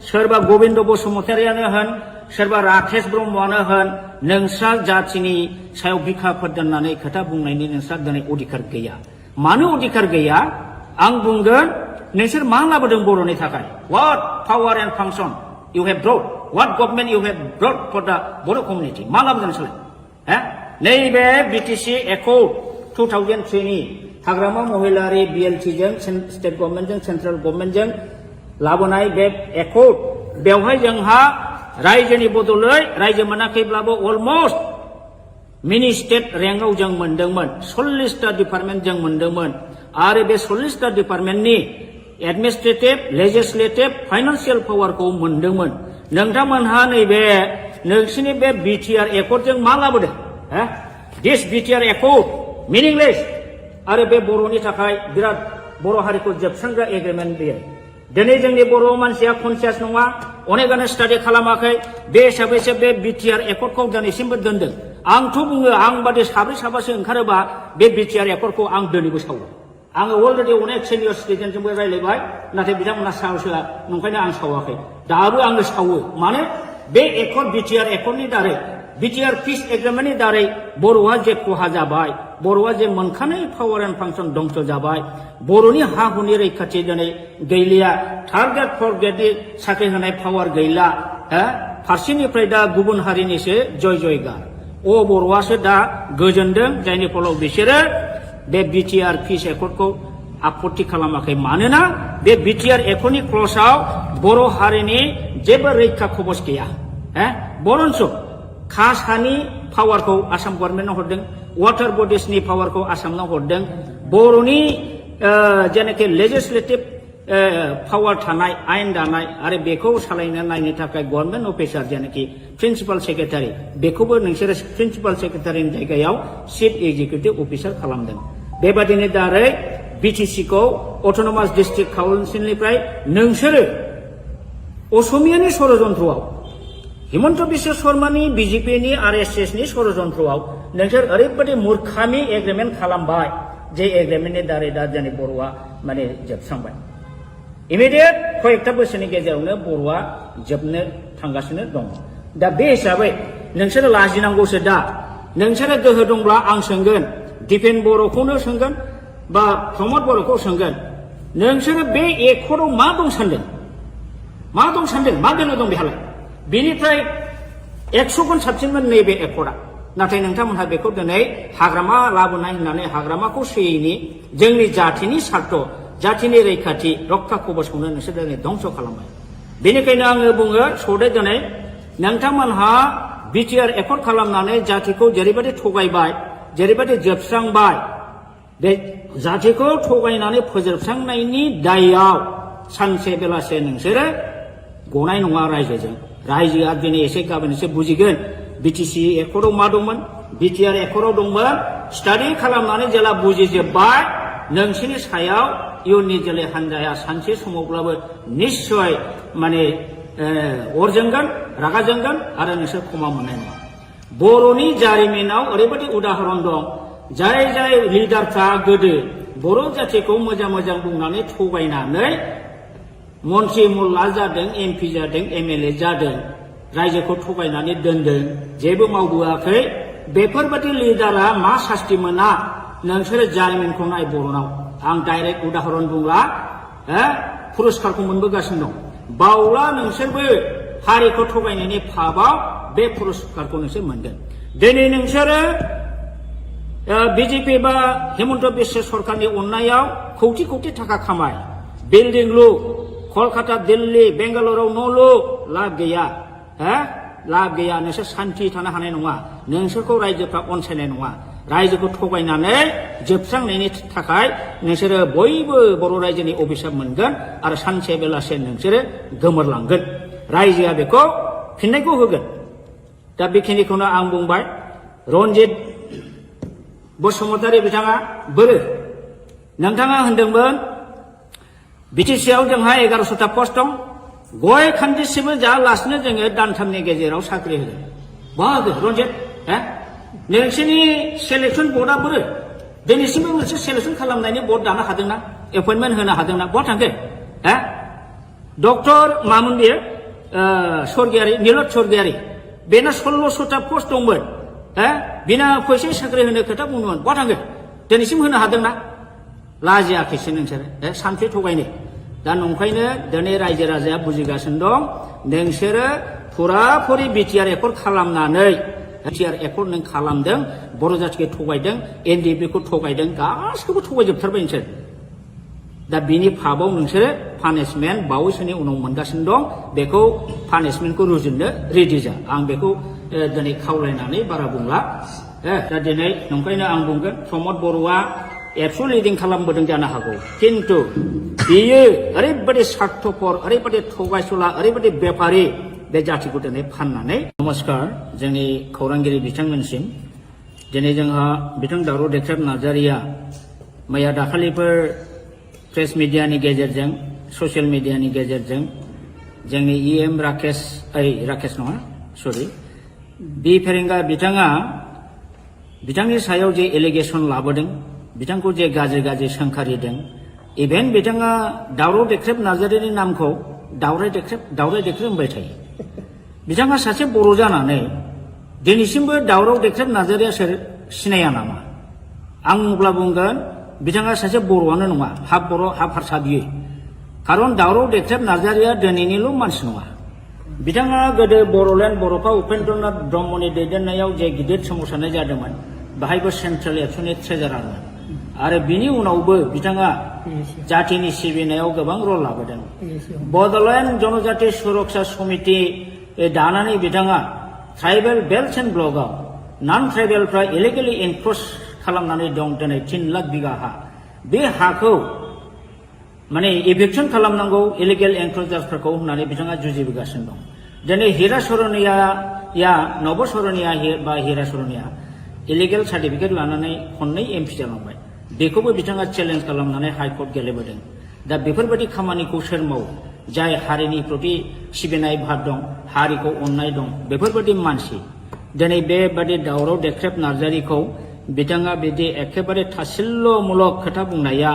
सोरबा गबिन्द बसुमतारियानो होन सोरबा राकेश ब्रह्मआनो होन नोंस्रा जातिनि सायाव बिखाफोर दोननानै खोथा बुंनायनि नोंस्रा दिनै अधिकार गैया मानो अधिकार गैया आं बुंगोन नोंसोर मा लाबोदों बर'नि थाखाय what power and function you have brought what government you have brought for the Boro community मा लाबोदों नोंसोरलाय नैबे बिटिसि एकर्ड 2003 नि हाग्रामा महिलारि BLT जों स्टेट गभर्नमेन्ट जों सेन्ट्रेल गभर्नमेन्ट जों लाबोनाय बे एकर्ड बेवहाय जोंहा रायजोनि बदलै रायजो मोनाखैब्लाबो अलमोस्ट मिनि स्टेट रेंकआव जों मोनदोंमोन 40टा डिपार्टमेन्ट जों मोनदोंमोन आरो बे 40टा डिपार्टमेन्टनि एडमिनिस्ट्रेटिभ लेजिस्लेटिभ फाइनान्सियेल पावारखौ मोनदोंमोन नोंथांमोनहा नैबे नोंसिनि बे BTR एकर्डजों मा लाबोदों दिस BTR एकर्ड मिनिंलेस आरो बे बर'नि थाखाय बिराद बर' हारिखौ जोबस्रांग्रा एग्रिमेन्ट बेयो दिनै जोंनि बर' मानसिया कनसियास नङा अनेकानो स्टाडि खालामाखै बे हिसाबैसो बे BTR एकर्डखौ दिनैसिमबो दोनदों आंथ' बुङो आं बादि साब्रै साबासो ओंखारोबा बे BTR एकर्डखौ आं दिनैबो सावो आङो अलरेडि अनेक सिनियर सिटिजेनजोंबो रायलायबाय नाथाय बिथांमोना साहसआ नंखायनो आं सावाखै दाबो आङो सावो माने बे एकर्ड BTR एकर्डनि दारै BTR पिस एग्रिमेन्टनि दारै बर'आ जे खहा जाबाय बर'आ जे मोनखानाय पावार एन्ड फांसन दंस जाबाय बर'नि हा हुनि रैखाथि दिनै गैलिया थार्ड ग्रेड फर्थ ग्रेडनि साख्रि होनाय पावार गैला फारसेनिफ्राय दा गुबुन हारिनिसो जय जयगार बर'आसो दा गोजोनदों जायनि फलाव बिसोरो बे BTR पिस एकर्डखौ आपत्ति खालामाखै मानोना बे BTR एकर्डनि क्लजआव बर' हारिनि जेबो रैखा खबस गैया बरन्स कासानि पावारखौ आसाम गभर्नमेन्टआव हरदों वाटार बडिसनि पावारखौ आसामनाव हरदों बर'नि जेनाखि लेजिस्लेटिभ पावार थानाय आयेन दानाय आरो बेखौ सालायनो नायनो थाखाय गभर्नमेन्ट अफिसार जेनाखि प्रिन्सिपाल सेक्रेटारि बेखौबो नोंसोरो प्रिन्सिपाल सेक्रेटारिनि जायगायाव चिफ एक्जिकिउटिभ अफिसार खालामदों बेबादिनो दारै BTC-खौ अट'नमास डिस्ट्रिक्ट काउन्सिलनिफ्राय नोंसोरो असमियानि षड़यन्त्रआव हिमन्त बिश्व शर्मानि BJP-नि RSS-नि षड़यन्त्रआव नोंसोर ओरैबायदि मूर्खामि एग्रिमेन्ट खालामबाय जे एग्रिमेन्टनि दारै दा जोंनि बर'आ माने जोबस्रांबाय इमिडियेट कयेकथा बोसोरनि गेजेरावनो बर'आ जोबनो थांगासिनो दं दा बे हिसाबै नोंसोरो लाजिनांगौसो दा नोंसोरो गोहो दंब्ला आं सोंगोन दिपेन बर'खौनो सोंगोन बा प्रमद बर'खौ सोंगोन नोंसोरो बे एकर्डआव मा दं सानदों मा बेनो दं बेहालाय बेनिफ्राय 100 गुन साबसिनमोन नैबे एकर्डआ नाथाय नोंथांमोनहा बेखौ दिनै हाग्रामा लाबोनाय होननानै हाग्रामाखौ सोयैनि जोंनि जाथिनि सार्थ जाथिनि रैखाथि रक्षा कबचखौनो नोंसोर दिनै धंस खालामबाय बेनिखायनो आङो बुङो सौदे दिनै नोंथांमोनहा BTR एकर्ड खालामनानै जाथिखौ जेरैबायदि थगायबाय जेरैबायदि जोबस्रांबाय बे जाथिखौ थगायनानै फोजोबस्रांनायनि दायआव सानसे बेलासे नोंसोरो गनाय नङा रायजोआ दिनै एसे गाबोन एसे बुजिगोन BTC एकर्डआव मा दंमोन BTR एकर्डआव दंमोन स्टाडि खालामनानै जेला बुजिजोब्बाय नोंसोरनि सायाव इयुननि जोलै हान्जाया सानसे समावब्लाबो निश्चय माने अर जोंगोन रागा जोंगोन आरो नोंसोर क्षमा मोननाय नङा बर'नि जारिमिनाव ओरैबायदि उदाहरन दं जाय लिडारफ्रा गोदो बर' जाथिखौ मोजां बुंनानै थगायनानै मन्त्रि मुल्ला जादों MP जादों MLA जादों रायजोखौ थगायनानै दोनदों जेबो मावबोआखै बेफोरबायदि लिडारा मा सास्ति मोना नोंसोरो जारिमिनखौ नाय बर'नाव आं डाइरेक्ट उदाहरन बुंला पुरस्कारखौ मोनबोगासिनो दं बावला नोंसोरबो हारिखौ थगायनायनि फाबाव बे पुरस्कारखौ नोंसोर मोनगोन दिनै नोंसोरो BJP बा हिमन्त बिश्व सरकारनि अननायाव कौटि थाखा खामाय बिल्डिं लु कलकाता दिल्ली बेंगालुरुआव न' लु लाब गैया नोंसोर सान्थि थानो हानाय नङा नोंसोरखौ रायजोफ्रा अनसायनाय नङा रायजोखौ थगायनानै जोबस्रांनायनि थाखाय नोंसोरो बयबो बर' रायजोनि अभिशाप मोनगोन आरो सानसे बेलासे नोंसोरो गोमोरलांगोन रायजोआ बेखौ फिननायखौ होगोन दा बेखिनिखौनो आं बुंबाय रन्जित बसुमतारी बिथाङा बोरो नोंथाङा होनदोंमोन BTC-आव जोंहा 1100टा पस्ट दं गय खान्दिसेबो जायालासिनो जोङो दानथामनि गेजेराव साख्रि होगोन बाहागो रन्जित नोंसोरनि सेलेक्सन बर्डआ बोरो दिनैसिमबो मोनसे सेलेक्सन खालामनायनि बर्ड दानो हादोंना एपइन्टमेन्ट होनो हादोंना बहा थांखो डक्टर मामोन बियो स्वर्गियारि नीलत स्वर्गियारि बेना 1600टा पस्ट दंमोन बिना फैसा साख्रि होनो खोथा बुंदोंमोन बहा थांखो दिनैसिम होनो हादोंना लाजियाखैसो नोंसोरो सानसे थगायनो दा नंखायनो दिनै रायजो राजाया बुजिगासिनो दं नोंसोरो फुराफुरि BTR एकर्ड खालामनानै बिटिआर एकर्ड नों खालामदों बर' जाथिखौ थगायदों एनडिएफबि खौ थगायदों गासिखौबो थगायजोबथारबाय नोंसोर दा बिनि फाबाव नोंसोरो पानिशमेन्ट बावैसोनि उनाव मोनगासिनो दं बेखौ पानिशमेन्टखौ रुजुननो रेडि जा आं बेखौ दिनै खावलायनानै बारा बुंला दा दिनै नंखायनो आं बुंगोन प्रमद बर'आ एबसु लिडिं खालामबोदों जानो हागौ किन्तु बियो ओरैबायदि स्वार्थपर ओरैबायदि थगायसुला ओरैबायदि बेपारि बे जातिखौ दिनै फाननानै नमस्कार जोंनि खौरांगिरि बिथांमोनसिम दिनै जोंहा बिथां दावराव देख्रेब नार्जारिया मैया दाखालिफोर प्रेस मिडियानि गेजेरजों ससियेल मिडियानि गेजेरजों जोंनि इएम राकेश नङा सरि बि फेरेंगा बिथाङा बिथांनि सायाव जे एलिगेसन लाबोदों बिथांखौ जे गाज्रि गाज्रि सोंखारिदों इभेन बिथाङा दावराव देख्रेब नार्जारिनि नामखौ दावराय देख्रेब होनबाय थायो बिथाङा सासे बर' जानानै दिनैसिमबो दावराव देख्रेब नार्जारिया सोर सिनाया नामा आं अब्ला बुंगोन बिथाङा सासे बर'आनो नङा हाफ बर' हाफ हारसा बियो खारन दावराव देख्रेब नार्जारिया दिनैनिल' मानसि नङा बिथाङा गोदो बर'लेण्ड बर'फा उपेन्द्रनाथ ब्रह्मनि दैदेननायाव जे गिदिर सोमावसारनाय जादोंमोन बाहायबो सेन्ट्रेल एबसुनि ट्रेजारारमोन आरो बिनि उनावबो बिथाङा जातिनि सिबिनायाव गोबां रल लाबोदों बड'लेण्ड जनजाति सुरक्षा समिति दानानै बिथाङा ट्राइबेल बेल्ट एन्ड ब्लकआव नन ट्राइबेलफ्रा इलिगेलि एनक्रच खालामनानै दं दिनै 3 लाख बिगा हा बे हाखौ माने इभिक्सन खालामनांगौ इलिगेल एनक्रचार्सफोरखौ होननानै बिथाङा जुजिबोगासिनो दं दिनै हिरा सरनिया नब सरनिया बा हिरा सरनिया इलिगेल सार्टिफिकेट लानानै खननै एमपि जालांबाय बेखौबो बिथाङा चेलेन्ज खालामनानै हाइकर्ट गेलेबोदों दा बेफोरबायदि खामानिखौ सोर मावो जाय हारिनि प्रति सिबिनाय भाब दं हारिखौ अननाय दं बेफोरबायदि मानसि दिनै बेबादि दावराव देख्रेब नार्जारिखौ बिथाङा बिदि एखेबारे थासिल्यमूलक खोथा बुंनाया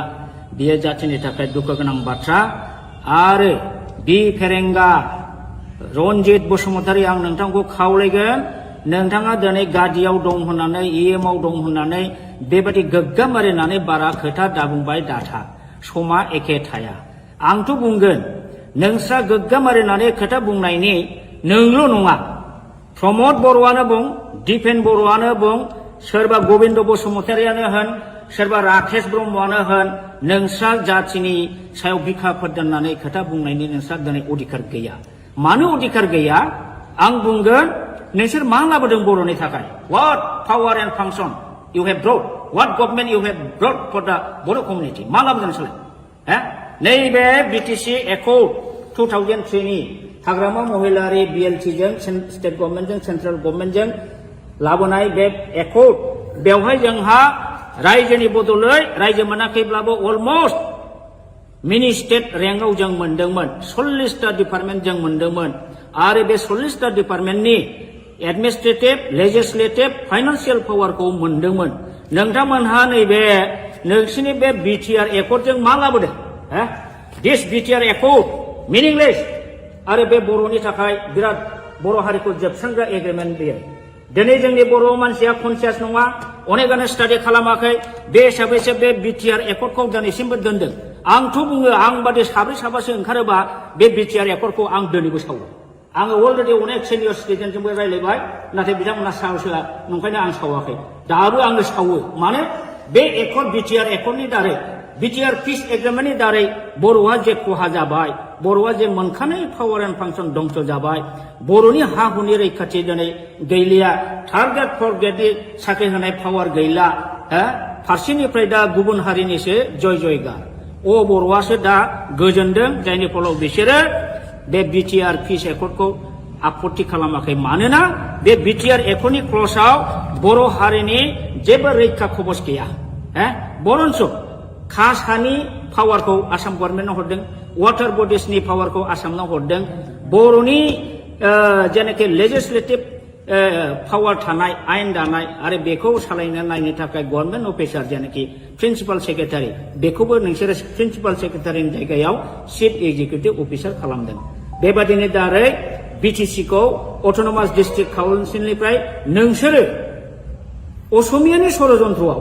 बियो जातिनि थाखाय दुखु गोनां बाथ्रा आरो बि फेरेंगा रनजित बसुमतारी आं नोंथांखौ खावलायगोन नोंथाङा दिनै गादियाव दं होननानै इएमआव दं होननानै बेबायदि गोग्गाम मारिनानै बारा खोथा दाबुंबाय दाथा समा एखे थाया आंथ' बुंगोन नोंस्रा गोग्गाम मारिनानै खोथा बुंनायनि नोंल' नङा प्रमद बर'आनो बुं दिपेन बर'आनो बुं सोरबा गबिन्द बसुमतारियानो होन सोरबा राकेश ब्रह्मआनो होन नोंस्रा जातिनि सायाव बिखा फोरदाननानै खोथा बुंनायनि नोंस्रा दिनै अधिकार गैया मानो अधिकार गैया आं बुंगोन नोंसोर मा लाबोदों बर'नि थाखाय what power and function you have brought what government you have brought for the Bodo' community मा लाबोदों नोंसोरलाय नैबे बिटिसि एकर्ड 2003 नि हाग्रामा महिलारि बिएलटिजों स्टेट गभर्नमेन्टजों सेन्ट्रेल गभर्नमेन्टजों लाबोनाय बे एकर्ड बेवहाय जोंहा रायजोनि बदलै रायजो मोनाखैब्लाबो अलमस्ट मिनि स्टेट रेंकआव जों मोनदोंमोन 40टा डिपार्टमेन्ट जों मोनदोंमोन आरो बे 40टा डिपार्टमेन्टनि एडमिनिस्ट्रेटिभ लेजिस्लेटिभ फाइनान्सियेल पावारखौ मोनदोंमोन नोंथांमोनहा नैबे नोंसिनि बे बिटिआर एकर्डजों मा लाबोदों दिस बिटिआर एकर्ड मिनिंलेस आरो बे बर'नि थाखाय बिराद बर' हारिखौ जोबस्रांग्रा एग्रिमेन्ट बेयो दिनै जोंनि बर' मानसिया कनसियास नङा अनेकानो स्टाडि खालामाखै बे हिसाबैसो बे बिटिआर एकर्डखौ दिनैसिमबो दोनदों आंथ' बुङो आं बादि साब्रै साबासो ओंखारोबा बे बिटिआर एकर्डखौ आं दिनैबो सावो आङो अलरेडि अनेक सिनियर सिटिजेनजोंबो रायज्लायबाय नाथाय बिथांमोना साहसआ नंखायनो आं सावाखै दाबो आङो सावो मानो बे एकर्ड बिटिआर एकर्डनि दारै बिटिआर पिस एग्रिमेन्टनि दारै बर'आ जे खहा जाबाय बर'आ जे मोनखानाय पावार एन्ड फांसन दंस जाबाय बर'नि हा हुनि रैखाथि दिनै गैलिया थार्ड ग्रेड फर्थ ग्रेडनि साख्रि होनाय पावार गैला फारसेनिफ्राय दा गुबुन हारिनिसो जय जयगा बर'आसो दा गोजोनदों जायनि फलाव बिसोरो बे बिटिआर पिस एकर्डखौ आपत्ति खालामाखै मानोना बे बिटिआर एकर्डनि क्लजआव बर' हारिनि जेबो रैखा खबस गैया बरन्स कास्ट हानि पावारखौ आसाम गभर्नमेन्टनो हरदों वाटार बडिसनि पावारखौ आसामनो हरदों बर'नि जेनाखि लेजिस्लेटिभ पावार थानाय आयेन दानाय आरो बेखौ सालायनो नायनो थाखाय गभर्नमेन्ट अफिसार जेनाखि प्रिन्सिपाल सेक्रेटारि बेखौबो नोंसोरो प्रिन्सिपाल सेक्रेटारिनि जायगायाव चिफ एक्जिकिउटिभ अफिसार खालामदों बेबादिनो दारै बिटिसिखौ अट'नमास डिस्ट्रिक्ट काउन्सिलनिफ्राय नोंसोरो असमियानि षड़यन्त्रआव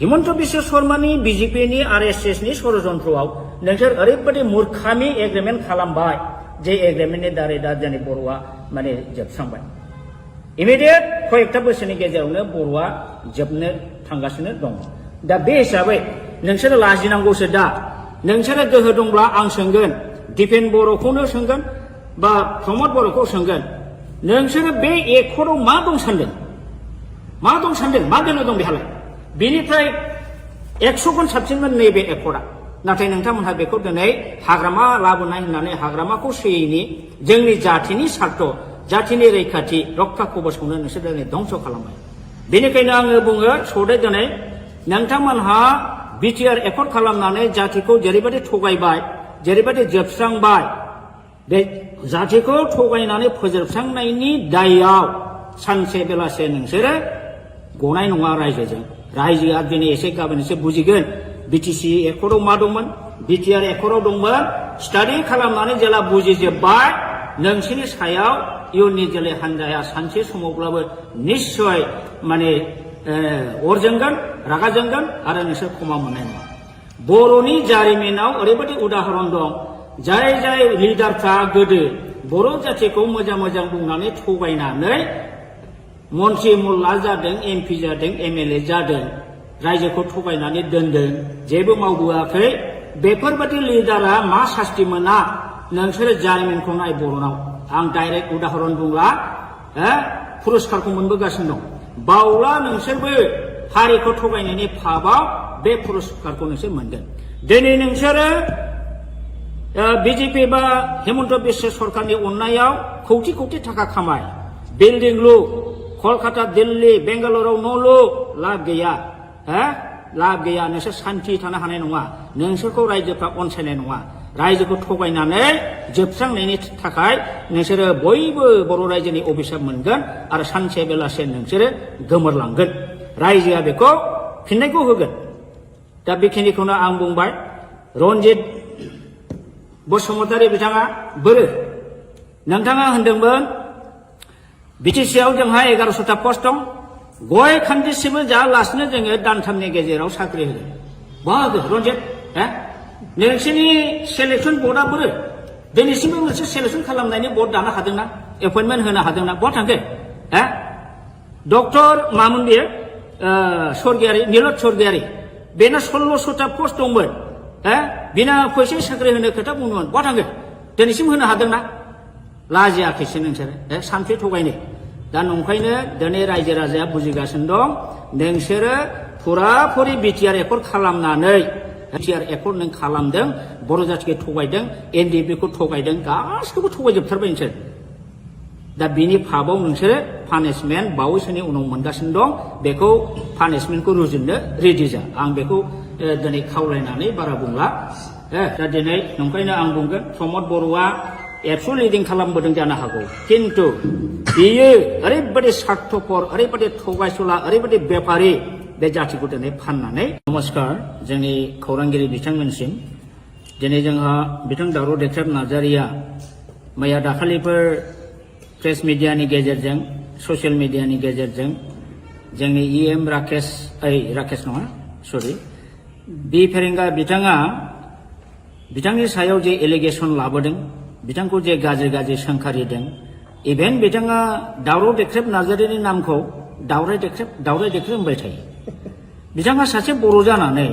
हिमन्त बिश्व शर्मानि बिजेपिनि आरएसएसनि षड़यन्त्रआव नोंसोर ओरैबायदि मूर्खामि एग्रिमेन्ट खालामबाय जे एग्रिमेन्टनि दारै दा जोंनि बर'आ माने जोबस्रांबाय इमिडियेट कयेकटा बोसोरनि गेजेरावनो बर'आ जोबनो थांगासिनो दं दा बे हिसाबै नोंसोरो लाजिनांगौसो दा नोंसोरो गोहो दंब्ला आं सोंगोन दिपेन बर'खौनो सोंगोन बा प्रमद बर'खौ सोंगोन नोंसोरो बे एकर्डआव मा दं सानदों मा बेनो दं बेहालाय बेनिफ्राय 100 गुन साबसिनमोन नैबे एकर्डआ नाथाय नोंथांमोनहा बेखौ दिनै हाग्रामा लाबोनाय होननानै हाग्रामाखौ सोयैनि जोंनि जाथिनि सार्थ जाथिनि रैखाथि रक्षा कवचखौनो नोंसोर दिनै धंस खालामबाय बेनिखायनो आङो बुङो सौदे दिनै नोंथांमोनहा बिटिआर एकर्ड खालामनानै जातिखौ जेरैबायदि थगायबाय जेरैबायदि जोबस्रांबाय बे जातिखौ थगायनानै फोजोबस्रांनायनि दायआव सानसे बेलासे नोंसोरो गनाय नङा रायजोआ दिनै एसे गाबोन एसे बुजिगोन बिटिसि एकर्डआव मा दंमोन बिटिआर एकर्डआव दंमोन स्टाडि खालामनानै जेला बुजिजोबबाय नोंसोरनि सायाव इयुननि जोलै हान्जाया सानसे समावब्लाबो निश्चय माने अर जोंगोन रागा जोंगोन आरो नोंसोर क्षमा मोननाय नङा बर'नि जारिमिनाव ओरैबायदि उदाहरन दं जाय लिडारफ्रा गोदो बर' जातिखौ मोजां बुंनानै थगायनानै मन्त्रि मुल्ला जादों एमपि जादों एमएलए जादों रायजोखौ थगायनानै दोनदों जेबो मावबोआखै बेफोरबायदि लिडारा मा सास्ति मोना नोंसोरो जारिमिनखौ नाय बर'नाव आं डाइरेक्ट उदाहरन बुंला पुरस्कारखौ मोनबोगासिनो दं बावला नोंसोरबो हारिखौ थगायनायनि फाबाव बे पुरस्कारखौ नोंसोर मोनगोन दिनै नोंसोरो बिजेपि बा हेमन्त बिश्व सरकारनि अननायाव कौटि थाखा खामाय बिल्डिं लु कलकाता दिल्ली बेंगालुरुआव न' लु लाब गैया नोंसोर सान्थि थानो हानाय नङा नोंसोरखौ रायजोफ्रा अनसायनाय नङा रायजोखौ थगायनानै जोबस्रांनायनि थाखाय नोंसोरो बयबो बर' रायजोनि अभिशाप मोनगोन आरो सानसे बेलासे नोंसोरो गोमोरलांगोन रायजोआ बेखौ फिननायखौ होगोन दा बेखिनिखौनो आं बुंबाय रन्जित बसुमतारी बिथाङा बोरो नोंथाङा होनदोंमोन बिटिसिआव जोंहा 1100टा पस्ट दं गय खान्दिसेबो जायालासिनो जोङो दानथामनि गेजेराव साख्रि होगोन बहा होगोन रन्जित नोंसोरनि सेलेक्सन बर्डआ बोरो दिनैसिमबो मोनसे सेलेक्सन खालामनायनि बर्ड दानो हादोंना एपइन्टमेन्ट होनो हादोंना बहा थांखो डक्टर मामोन बेयो स्वर्गियारि नीलत स्वर्गियारि बेना 1600टा पस्ट दंमोन बिना फैसा साख्रि होनो खोथा बुंदोंमोन बहा थांखो दिनैसिम होनो हादोंना लाजियाखैसो नोंसोरो सान्थि थगायनो दा नंखायनो दिनै रायजो राजाया बुजिगासिनो दं नोंसोरो फुराफुरि बिटिआर एकर्ड खालामनानै बिटिआर एकर्ड नों खालामदों बर' जातिखौ थगायदों एनडिएफबिखौ थगायदों गासिखौबो थगायजोबथारबाय नोंसोर दा बिनि फाबाव नोंसोरो पानिशमेन्ट बावैसोनि उनाव मोनगासिनो दं बेखौ पानिशमेन्टखौ रुजुननो रेडि जा आं बेखौ दिनै खावलायनानै बारा बुंला दा दिनै नंखायनो आं बुंगोन प्रमद बर'आ एबसु लिडिं खालामबोदों जानो हागौ किन्तु बियो ओरैबायदि स्वार्थपर ओरैबायदि थगायसुला ओरैबायदि बेपारि बे जातिखौ दिनै फाननानै नमस्कार जोंनि खौरांगिरि बिथांमोनसिम दिनै जोंहा बिथां दावराव देख्रेब नार्जारिया मैया दाखालिफोर प्रेस मिडियानि गेजेरजों ससियेल मिडियानि गेजेरजों जोंनि इएम राकेश नङा सरि बि फेरेंगा बिथाङा बिथांनि सायाव जे एलिगेसन लाबोदों बिथांखौ जे गाज्रि सोंखारिदों इभेन बिथाङा दावराव देख्रेब नार्जारिनि नामखौ दावराय देख्रेब होनबाय थायो बिथाङा सासे बर' जानानै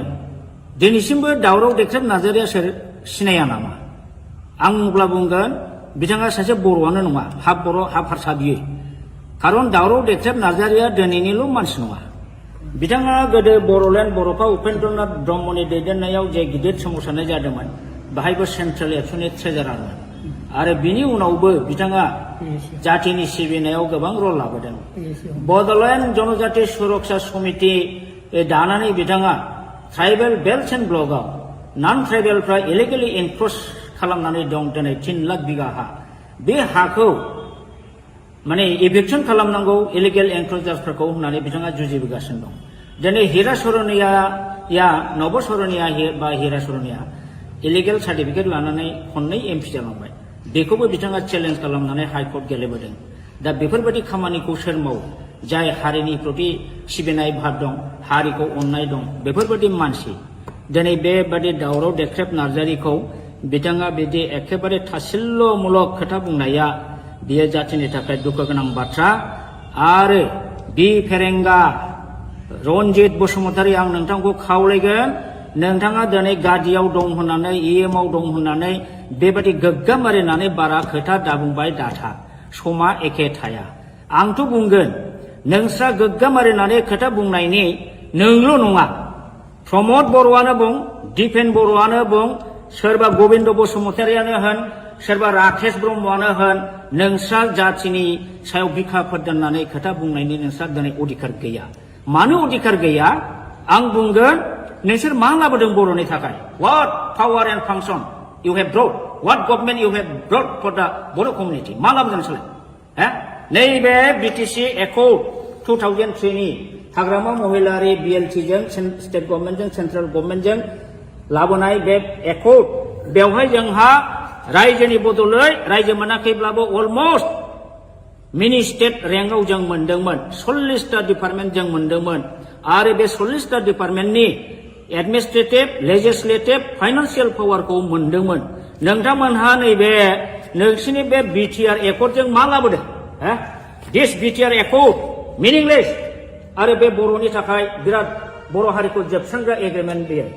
दिनैसिमबो दावराव देख्रेब नार्जारिया सोर सिनाया नामा आं अब्ला बुंगोन बिथाङा सासे बर'आनो नङा हाफ बर' हाफ हारसा बियो खारन दावराव देख्रेब नार्जारिया दिनैनिल' मानसि नङा बिथाङा गोदो बर'लेण्ड बर'फा उपेन्द्रनाथ ब्रह्मनि दैदेननायाव जे गिदिर सोमावसारनाय जादोंमोन बाहायबो सेन्ट्रेल एबसुनि ट्रेजारारमोन आरो बिनि उनावबो बिथाङा जातिनि सिबिनायाव गोबां रल लाबोदों बड'लेण्ड जनजाति सुरक्षा समिति दानानै बिथाङा ट्राइबेल बेल्ट एन्ड ब्लकआव नन ट्राइबेलफ्रा इलिगेलि एनक्रच खालामनानै दं दिनै 3 लाख बिगा हा बे हाखौ माने इभिक्सन खालामनांगौ इलिगेल एनक्रचार्सफोरखौ होननानै बिथाङा जुजिबोगासिनो दं दिनै हिरा सरनिया नब सरनिया बा हिरा सरनिया इलिगेल सार्टिफिकेट लानानै खननै एमपि जालांबाय बेखौबो बिथाङा चेलेन्ज खालामनानै हाइकर्ट गेलेबोदों दा बेफोरबायदि खामानिखौ सोर मावो जाय हारिनि प्रति सिबिनाय भाब दं हारिखौ अननाय दं बेफोरबायदि मानसि दिनै बेबादि दावराव देख्रेब नार्जारिखौ बिथाङा बिदि एखेबारे थासिल्यमूलक खोथा बुंनाया बियो जातिनि थाखाय दुखु गोनां बाथ्रा आरो बि फेरेंगा रनजित बसुमतारी आं नोंथांखौ खावलायगोन नोंथाङा दिनै गादियाव दं होननानै इएमआव दं होननानै बेबादि गोग्गाम मारिनानै बारा खोथा दाबुंबाय दाथा समा एखे थाया आंथ' बुंगोन नोंस्रा गोग्गाम मारिनानै खोथा बुंनायनि नोंल' नङा प्रमद बर'आनो बुं दिपेन बर'आनो बुं सोरबा गबिन्द बसुमतारियानो होन सोरबा राकेश ब्रह्मआनो होन नोंस्रा जाथिनि सायाव बिखाफोर दोननानै खोथा बुंनायनि नोंस्रा दिनै अधिकार गैया मानो अधिकार गैया आं बुंगोन नोंसोर मा लाबोदों बर'नि थाखाय what power and function you have brought what government you have brought for the Boro community मा लाबोदों नोंसोरलाय नैबे बिटिसि एकर्ड 2003 नि हाग्रामा महिलारि BLT जों स्टेट गभर्नमेन्टजों सेन्ट्रेल गभर्नमेन्टजों लाबोनाय बे एकर्ड बेवहाय जोंहा रायजोनि बदलै रायजो मोनाखैब्लाबो अलमस्ट मिनि स्टेट रेंकआव जों मोनदोंमोन 40टा डिपार्टमेन्ट जों मोनदोंमोन आरो बे 40टा डिपार्टमेन्टनि एडमिनिस्ट्रेटिभ लेजिस्लेटिभ फाइनान्सियेल पावारखौ मोनदोंमोन नोंथांमोनहा नैबे नोंसिनि बे बिटिआर एकर्डजों मा लाबोदों दिस बिटिआर एकर्ड मिनिंलेस आरो बे बर'नि थाखाय बिराद बर' हारिखौ जोबस्रांग्रा एग्रिमेन्ट बेयो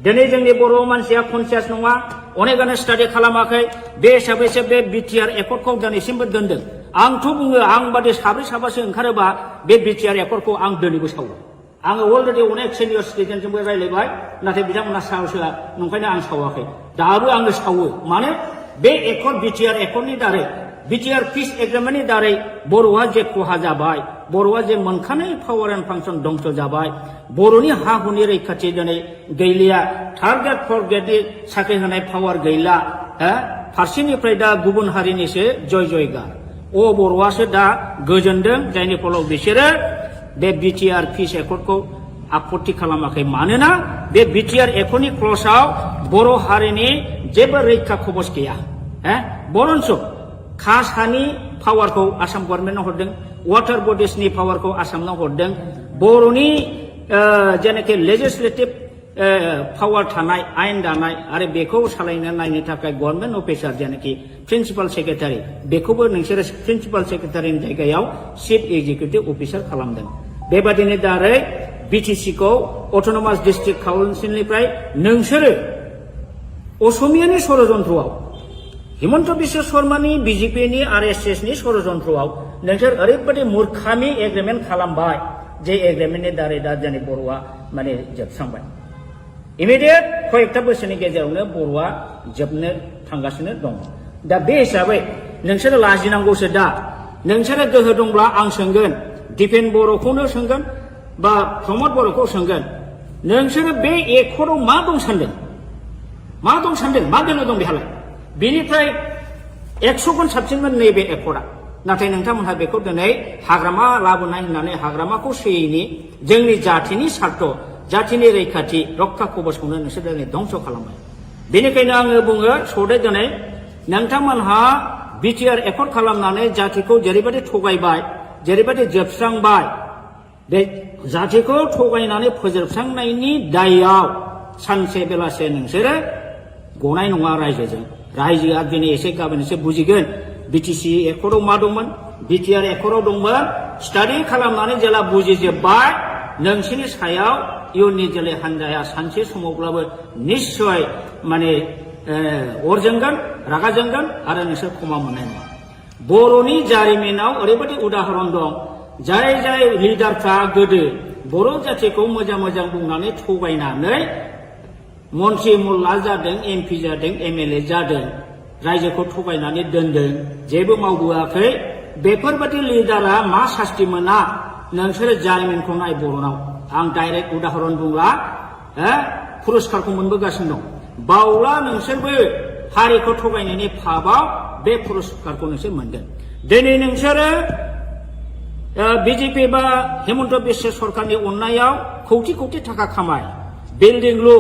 दिनै जोंनि बर' मानसिया कनसियास नङा अनेकानो स्टाडि खालामाखै बे हिसाबैसो बे बिटिआर एकर्डखौ दिनैसिमबो दोनदों आंथ' बुङो आं बादि साब्रै साबासो ओंखारोबा बे बिटिआर एकर्डखौ आं दिनैबो सावो आङो अलरेडि अनेक सिनियर सिटिजेनजोंबो रायज्लायबाय नाथाय बिथांमोना साहसआ नंखायनो आं सावाखै दाबो आङो सावो मानो बे एकर्ड बिटिआर एकर्डनि दारै बिटिआर पिस एग्रिमेन्टनि दारै बर'आ जे खहा जाबाय बर'आ जे मोनखानाय पावार एन्ड फांसन दंस जाबाय बर'नि हा हुनि रैखाथि दिनै गैलिया थार्ड ग्रेड फर्थ ग्रेडनि साख्रि होनाय पावार गैला फारसेनिफ्राय दा गुबुन हारिनिसो जय जयगार बर'आसो दा गोजोनदों जायनि फलाव बिसोरो बे बिटिआर पिस एकर्डखौ आपत्ति खालामाखै मानोना बे बिटिआर एकर्डनि क्लजआव बर' हारिनि जेबो रैखा खबस गैया बरन्स कासानि पावारखौ आसाम गभर्नमेन्टआव हरदों वाटार बडिसनि पावारखौ आसामनाव हरदों बर'नि जेनाखि लेजिस्लेटिभ पावार थानाय आयेन दानाय आरो बेखौ सालायनो नायनो थाखाय गभर्नमेन्ट अफिसार जेनाखि प्रिन्सिपाल सेक्रेटारि बेखौबो नोंसोरो प्रिन्सिपाल सेक्रेटारिनि जायगायाव चिफ एक्जिकिउटिभ अफिसार खालामदों बेबादिनो दारै बिटिसिखौ अट'नमास डिस्ट्रिक्ट काउन्सिलनिफ्राय नोंसोरो असमियानि षड़यन्त्रआव हिमन्त बिश्व शर्मानि बिजेपिनि आरएसएसनि षड़यन्त्रआव नोंसोर ओरैबायदि मूर्खामि एग्रिमेन्ट खालामबाय जे एग्रिमेन्टनि दारै दा जोंनि बर'आ माने जोबस्रांबाय इमिडियेट कयेकथा बोसोरनि गेजेरावनो बर'आ जोबनो थांगासिनो दं दा बे हिसाबै नोंसोरो लाजिनांगौसो दा नोंसोरो गोहो दंब्ला आं सोंगोन दिपेन बर'खौनो सोंगोन बा प्रमद बर'खौ सोंगोन नोंसोरो बे एकर्डआव मा दं सानदों मा दोनो दं बेहालाय बेनिफ्राय 100 गुन साबसिनमोन नैबे एकर्डआ नाथाय नोंथांमोनहा बेखौ दिनै हाग्रामा लाबोनाय होननानै हाग्रामाखौ सोयैनि जोंनि जाथिनि सार्थ जाथिनि रैखाथि रक्षा कबचखौनो नोंसोर दिनै धंस खालामबाय बेनिखायनो आङो बुङो सदै दिनै नोंथांमोनहा बिटिआर एकर्ड खालामनानै जातिखौ जेरैबायदि थगायबाय जेरैबायदि जोबस्रांबाय बे जातिखौ थगायनानै फोजोबस्रांनायनि दायआव सानसे बेलासे नोंसोरो गनाय नङा रायजोआ दिनै एसे गाबोन एसे बुजिगोन बिटिसि एकर्डआव मा दंमोन बिटिआर एकर्डआव दंमोन स्टाडि खालामनानै जेला बुजिजोब्बाय नोंसोरनि सायाव इयुननि जोलै हान्जाया सानसे समावब्लाबो निश्चय माने अर जोंगोन रागा जोंगोन आरो नोंसोर क्षमा मोननाय नङा बर'नि जारिमिनाव ओरैबायदि उदाहरन दं जाय लिडारफ्रा गोदो बर' जातिखौ मोजां बुंनानै थगायनानै मन्त्रि मुल्ला जादों एमपि जादों एमएलए जादों रायजोखौ थगायनानै दोनदों जेबो मावबोआखै बेफोरबायदि लिडारा मा सास्ति मोना नोंसोरो जारिमिनखौ नाय बर'नाव आं डाइरेक्ट उदाहरन बुंला पुरस्कारखौ मोनबोगासिनो दं बावला नोंसोरबो हारिखौ थगायनायनि फाबाव बे पुरस्कारखौ नोंसोर मोनगोन दिनै नोंसोरो बिजेपि बा हिमन्त बिश्व सरकारनि अननायाव कौटि थाखा खामाय बिल्डिं लु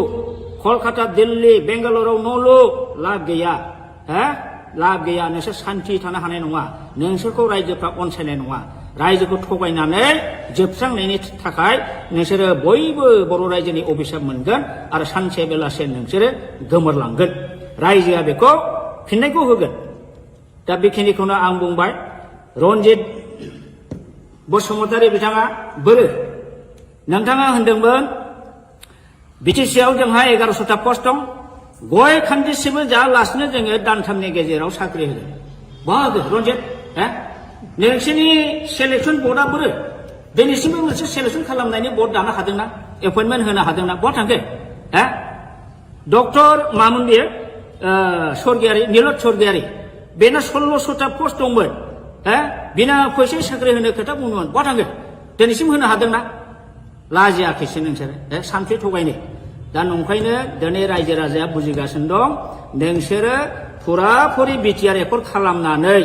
कलकाता दिल्ली बेंगालुरुआव न' लु लाब गैया नोंसोर सान्थि थानो हानाय नङा नोंसोरखौ रायजोफ्रा अनसायनाय नङा रायजोखौ थगायनानै जोबस्रांनायनि थाखाय नोंसोरो बयबो बर' रायजोनि अभिशाप मोनगोन आरो सानसे बेलासे नोंसोरो गोमोरलांगोन रायजोआ बेखौ फिननायखौ होगोन दा बेखिनिखौनो आं बुंबाय रनजित बसुमतारी बिथाङा बोरो नोंथाङा होनदोंमोन बिटिसिआव जोंहा 1100टा पस्ट दं गय खान्दिसेबो जायालासिनो जोङो दानथामनि गेजेराव साख्रि होगोन बाहागो रन्जित नोंसोरनि सेलेक्सन बर्डआ बोरो दिनैसिमबो मोनसे सेलेक्सन खालामनायनि बर्ड दानो हादोंना एपइन्टमेन्ट होनो हादोंना बहा थांखो डक्टर मामोन बियो स्वर्गियारि नीलत स्वर्गियारि बेना 1600टा पस्ट दंमोन बिना फैसा साख्रि होनो खोथा बुंदोंमोन बहा थांखो दिनैसिम होनो हादोंना लाजियाखैसो नोंसोरो सानसे थगायनो दा नंखायनो दिनै रायजो राजाया बुजिगासिनो दं नोंसोरो फुराफुरि बिटिआर एकर्ड खालामनानै